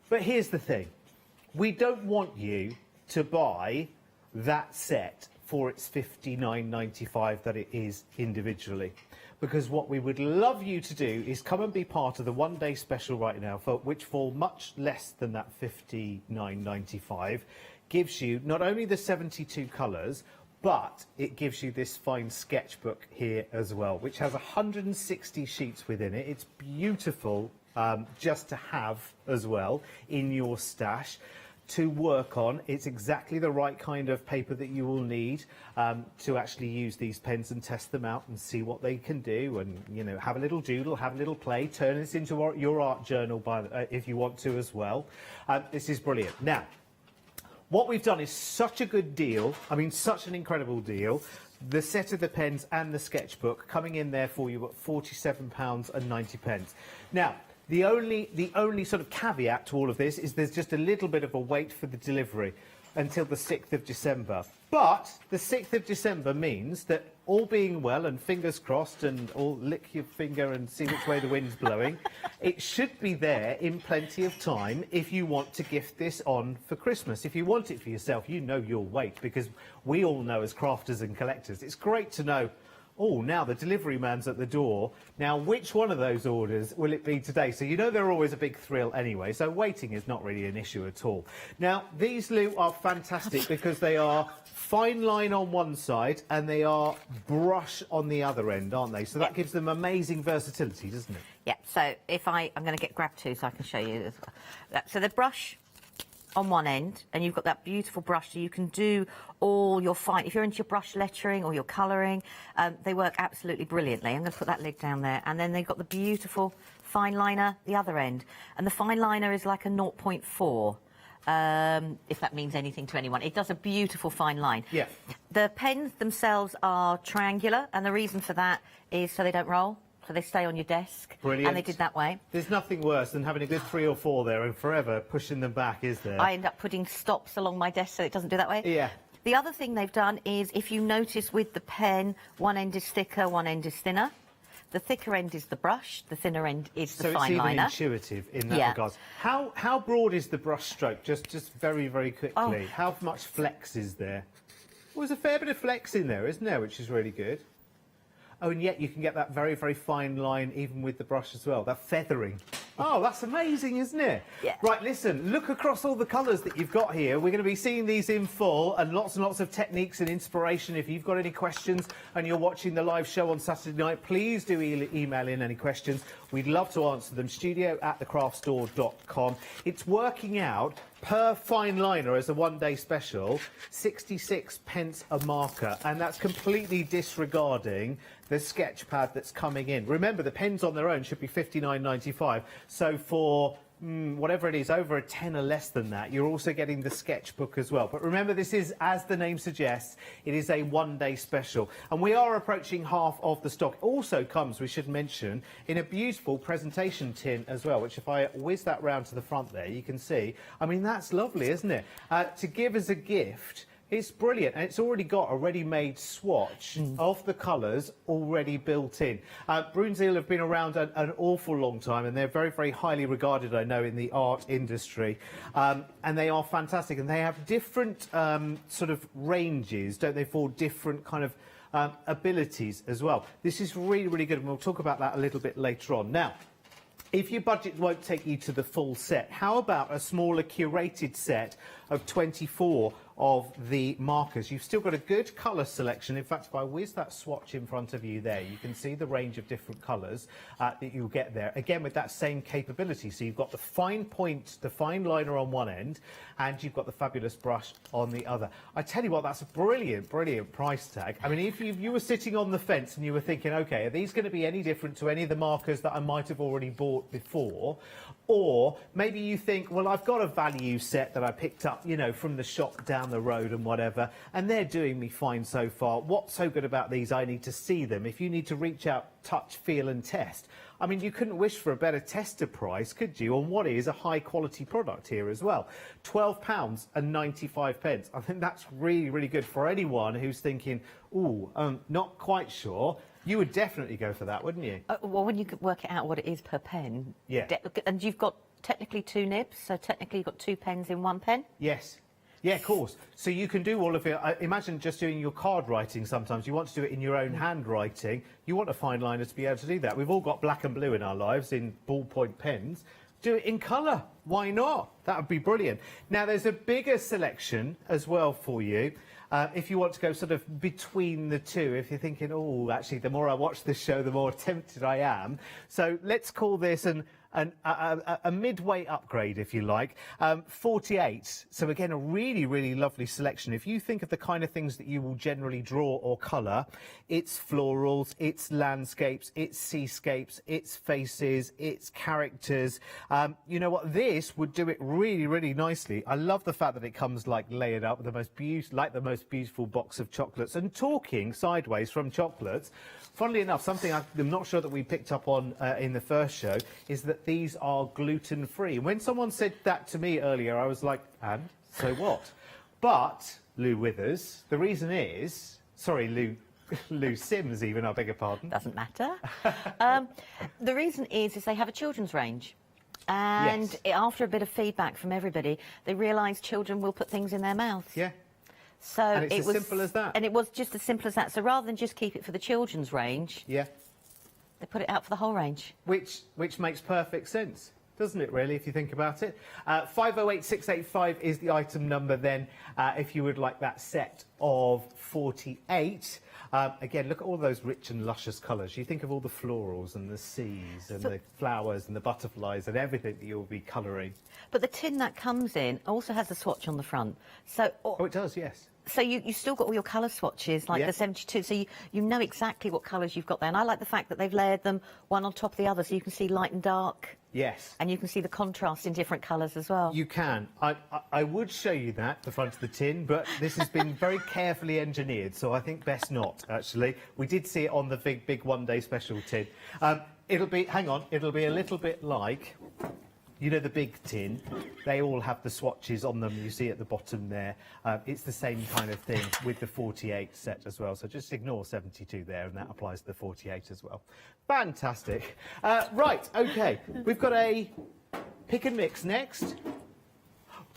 But here's the thing. We don't want you to buy that set for its $59.95 that it is individually. Because what we would love you to do is come and be part of the one-day special right now, which for much less than that $59.95 gives you not only the 72 colours, but it gives you this fine sketchbook here as well, which has 160 sheets within it. It's beautiful just to have as well in your stash to work on. It's exactly the right kind of paper that you will need to actually use these pens and test them out and see what they can do, and, you know, have a little doodle, have a little play, turn this into your art journal if you want to as well. This is brilliant. Now, what we've done is such a good deal. I mean, such an incredible deal. The set of the pens and the sketchbook coming in there for you at £47.90. Now, the only sort of caveat to all of this is there's just a little bit of a wait for the delivery until the 6th of December. But the 6th of December means that, all being well, and fingers crossed, and all lick your finger and see which way the wind's blowing, it should be there in plenty of time if you want to gift this on for Christmas. If you want it for yourself, you know you'll wait, because we all know as crafters and collectors, it's great to know, oh, now the delivery man's at the door. Now, which one of those orders will it be today? So you know they're always a big thrill anyway, so waiting is not really an issue at all. Now, these, Lou, are fantastic because they are fine line on one side and they are brush on the other end, aren't they? So that gives them amazing versatility, doesn't it? Yeah, so if I'm going to grab two so I can show you as well. So the brush on one end, and you've got that beautiful brush, so you can do all your fine. If you're into your brush lettering or your colouring, they work absolutely brilliantly. I'm going to put that lid down there, and then they've got the beautiful fine liner the other end, and the fine liner is like a 0.4. If that means anything to anyone. It does a beautiful fine line. Yeah. The pens themselves are triangular, and the reason for that is so they don't roll. So they stay on your desk. Brilliant. And they did that way. There's nothing worse than having a good 3 or 4 there and forever pushing them back, is there? I end up putting stops along my desk so it doesn't do that way. Yeah. The other thing they've done is, if you notice with the pen, one end is thicker, one end is thinner. The thicker end is the brush, the thinner end is the fine liner. So it's even intuitive in that regard. How broad is the brush stroke? Just very, very quickly. How much flex is there? Well, there's a fair bit of flex in there, isn't there, which is really good. Oh, and yet you can get that very, very fine line even with the brush as well, that feathering. Oh, that's amazing, isn't it? Yeah. Right, listen, look across all the colours that you've got here. We're going to be seeing these in full, and lots of techniques and inspiration. If you've got any questions and you're watching the live show on Saturday night, please do email in any questions. We'd love to answer them. studio@thecraftstore.com. It's working out per fine liner as a one-day special, 66p a marker, and that's completely disregarding the sketch pad that's coming in. Remember, the pens on their own should be £59.95, so for whatever it is, over a tenner less than that, you're also getting the sketchbook as well. But remember, this is, as the name suggests, it is a one-day special, and we are approaching half of the stock. It also comes, we should mention, in a beautiful presentation tin as well, which if I whiz that round to the front there, you can see, I mean, that's lovely, isn't it? To give as a gift. It's brilliant, and it's already got a ready-made swatch of the colours already built in. Bruinzeel have been around an awful long time, and they're very, very highly regarded, I know, in the art industry. And they are fantastic, and they have different sort of ranges, don't they, for different kind of abilities as well. This is really, really good, and we'll talk about that a little bit later on. Now, if your budget won't take you to the full set, how about a smaller curated set of 24 of the markers? You've still got a good colour selection. In fact, if I whiz that swatch in front of you there, you can see the range of different colours that you'll get there. Again, with that same capability. So you've got the fine point, the fine liner on one end, and you've got the fabulous brush on the other. I tell you what, that's a brilliant, brilliant price tag. I mean, if you were sitting on the fence and you were thinking, OK, are these going to be any different to any of the markers that I might have already bought before? Or maybe you think, well, I've got a value set that I picked up, you know, from the shop down the road and whatever, and they're doing me fine so far. What's so good about these? I need to see them. If you need to reach out, touch, feel and test, I mean, you couldn't wish for a better tester price, could you, on what is a high-quality product here as well. £12.95. I think that's really, really good for anyone who's thinking, ooh, not quite sure. You would definitely go for that, wouldn't you? Well, when you could work it out what it is per pen. Yeah. And you've got technically 2 nibs, so technically you've got 2 pens in 1 pen? Yes. Yeah, of course. So you can do all of it. Imagine just doing your card writing sometimes. You want to do it in your own handwriting. You want a fine liner to be able to do that. We've all got black and blue in our lives in ballpoint pens. Do it in colour. Why not? That would be brilliant. Now, there's a bigger selection as well for you. If you want to go sort of between the two, if you're thinking, oh, actually, the more I watch this show, the more tempted I am. So let's call this a midway upgrade, if you like. 48. So again, a really, really lovely selection. If you think of the kind of things that you will generally draw or colour, it's florals, it's landscapes, it's seascapes, it's faces, it's characters. You know what? This would do it really, really nicely. I love the fact that it comes like layered up with the most beautiful box of chocolates. And talking sideways from chocolates, funnily enough, something I'm not sure that we picked up on in the first show is that these are gluten-free. When someone said that to me earlier, I was like, and so what? But, Lou Withers, the reason is... Sorry, Lou Sims even, I beg your pardon. Doesn't matter. The reason is they have a children's range. And after a bit of feedback from everybody, they realised children will put things in their mouths. Yeah. So and it's as simple as that. And it was just as simple as that. So rather than just keep it for the children's range, yeah, they put it out for the whole range. Which makes perfect sense. doesn't it, really, if you think about it? 508685 is the item number then, if you would like that set of 48. Again, look at all those rich and luscious colours. You think of all the florals and the seas and the flowers and the butterflies and everything that you'll be colouring. But the tin that comes in also has a swatch on the front. So, oh, it does, yes. So you still got all your colour swatches, like the 72, so you know exactly what colours you've got there. And I like the fact that they've layered them one on top of the other, so you can see light and dark. Yes. And you can see the contrast in different colours as well. You can. I would show you that, the front of the tin, but this has been very carefully engineered, so I think best not, actually. We did see it on the big one-day special tin. It'll be, hang on, it'll be a little bit like... You know the big tin, they all have the swatches on them, you see at the bottom there. It's the same kind of thing with the 48 set as well, so just ignore 72 there, and that applies to the 48 as well. Fantastic. Right, OK, we've got a pick and mix next.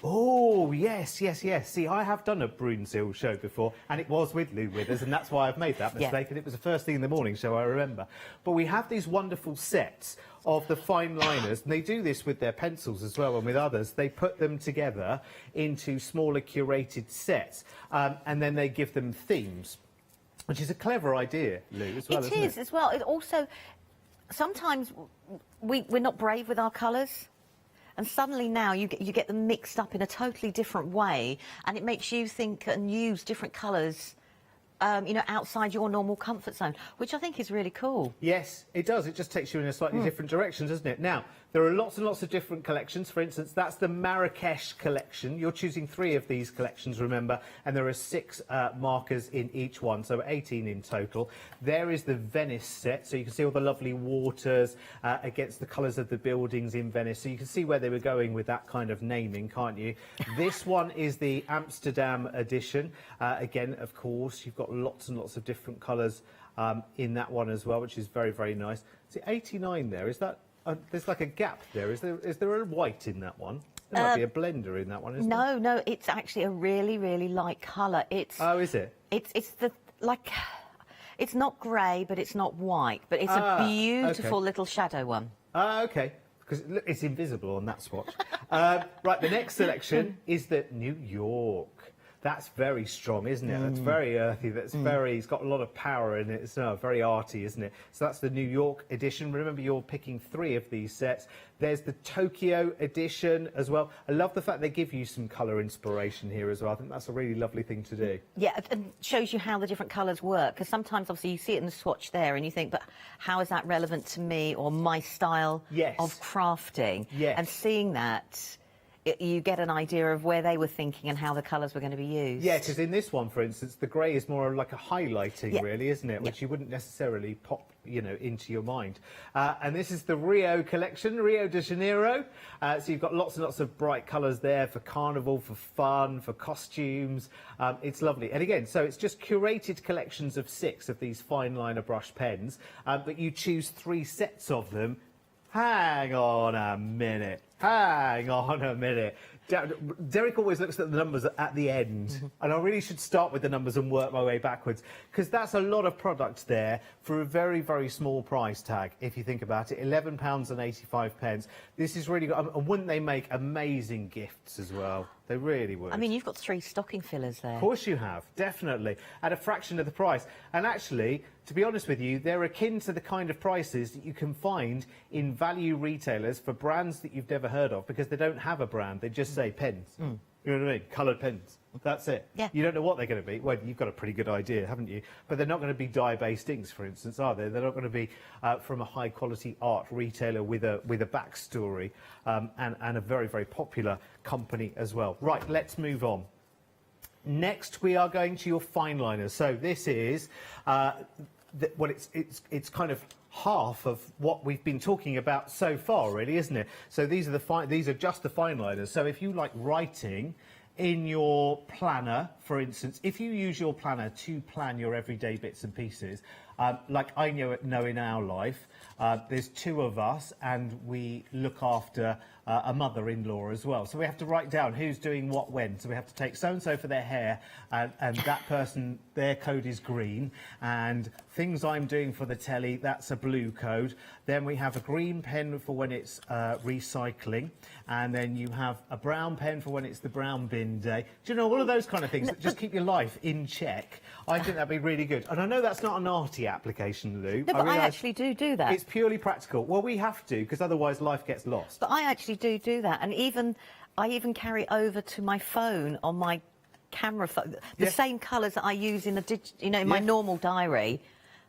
Oh, yes. See, I have done a Brunswick show before, and it was with Lou Withers, and that's why I've made that mistake, and it was the first thing in the morning, so I remember. But we have these wonderful sets of the fine liners, and they do this with their pencils as well, and with others. They put them together into smaller curated sets, and then they give them themes, which is a clever idea, Lou, as well, isn't it? It is, as well. It also, sometimes we're not brave with our colours. And suddenly now you get them mixed up in a totally different way, and it makes you think and use different colours, you know, outside your normal comfort zone, which I think is really cool. Yes, it does. It just takes you in a slightly different direction, doesn't it? Now, there are lots and lots of different collections. For instance, that's the Marrakesh collection. You're choosing 3 of these collections, remember, and there are 6 markers in each one, so 18 in total. There is the Venice set, so you can see all the lovely waters against the colours of the buildings in Venice, so you can see where they were going with that kind of naming, can't you? This one is the Amsterdam edition. Again, of course, you've got lots and lots of different colours in that one as well, which is very, very nice. See, 89 there, is that... there's like a gap there. Is there a white in that one? There might be a blender in that one, isn't there? No, it's actually a really, really light colour. It's... Oh, is it? It's the, like... It's not grey, but it's not white, but it's a beautiful little shadow one. OK. Because it's invisible on that swatch. Right, the next selection is the New York. That's very strong, isn't it? That's very earthy. That's very... It's got a lot of power in it. It's very arty, isn't it? So that's the New York edition. Remember, you're picking 3 of these sets. There's the Tokyo edition as well. I love the fact they give you some colour inspiration here as well. I think that's a really lovely thing to do. Yeah, and shows you how the different colours work. Because sometimes, obviously, you see it in the swatch there and you think, but how is that relevant to me or my style of crafting? Yes. And seeing that... you get an idea of where they were thinking and how the colours were going to be used. Yeah, because in this one, for instance, the grey is more like a highlighting, really, isn't it? Which you wouldn't necessarily pop, you know, into your mind. And this is the Rio collection, Rio de Janeiro. So you've got lots and lots of bright colours there for carnival, for fun, for costumes. It's lovely. And again, so it's just curated collections of 6 of these fine liner brush pens, but you choose 3 sets of them. Hang on a minute. Hang on a minute. Derek always looks at the numbers at the end, and I really should start with the numbers and work my way backwards, because that's a lot of product there for a very, very small price tag, if you think about it. £11.85. This is really good. And wouldn't they make amazing gifts as well? They really would. I mean, you've got 3 stocking fillers there. Of course you have, definitely, at a fraction of the price. And actually, to be honest with you, they're akin to the kind of prices that you can find in value retailers for brands that you've never heard of, because they don't have a brand. They just say pens. You know what I mean? Coloured pens. That's it. Yeah. You don't know what they're going to be. Well, you've got a pretty good idea, haven't you? But they're not going to be dye-based inks, for instance, are they? They're not going to be from a high-quality art retailer with a backstory and a very, very popular company as well. Right, let's move on. Next, we are going to your fine liners. So this is, well, it's kind of half of what we've been talking about so far, really, isn't it? So these are just the fine liners. So if you like writing in your planner, for instance, if you use your planner to plan your everyday bits and pieces, like I know in our life, there's 2 of us and we look after a mother-in-law as well. So we have to write down who's doing what when. So we have to take so-and-so for their hair and that person, their code is green. And things I'm doing for the telly, that's a blue code. Then we have a green pen for when it's recycling. And then you have a brown pen for when it's the brown bin day. Do you know, all of those kind of things that just keep your life in check. I think that'd be really good. And I know that's not an arty application, Lou. No, but I actually do that. It's purely practical. Well, we have to, because otherwise life gets lost. But I actually do that, and I even carry over to my phone on my camera phone the same colours that I use in in my normal diary.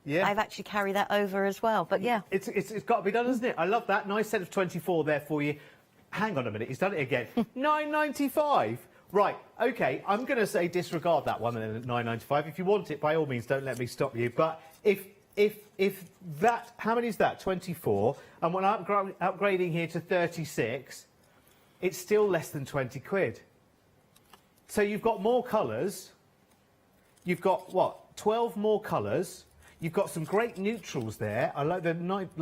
Yeah. I've actually carried that over as well. But yeah, it's got to be done, isn't it? I love that. Nice set of 24 there for you. Hang on a minute, he's done it again. £9.95. Right, OK, I'm going to say disregard that one then at £9.95. If you want it, by all means, don't let me stop you. But if that, how many is that? 24. And when I'm upgrading here to 36, it's still less than 20 quid. So you've got more colours. You've got, what, 12 more colours. You've got some great neutrals there. I like the light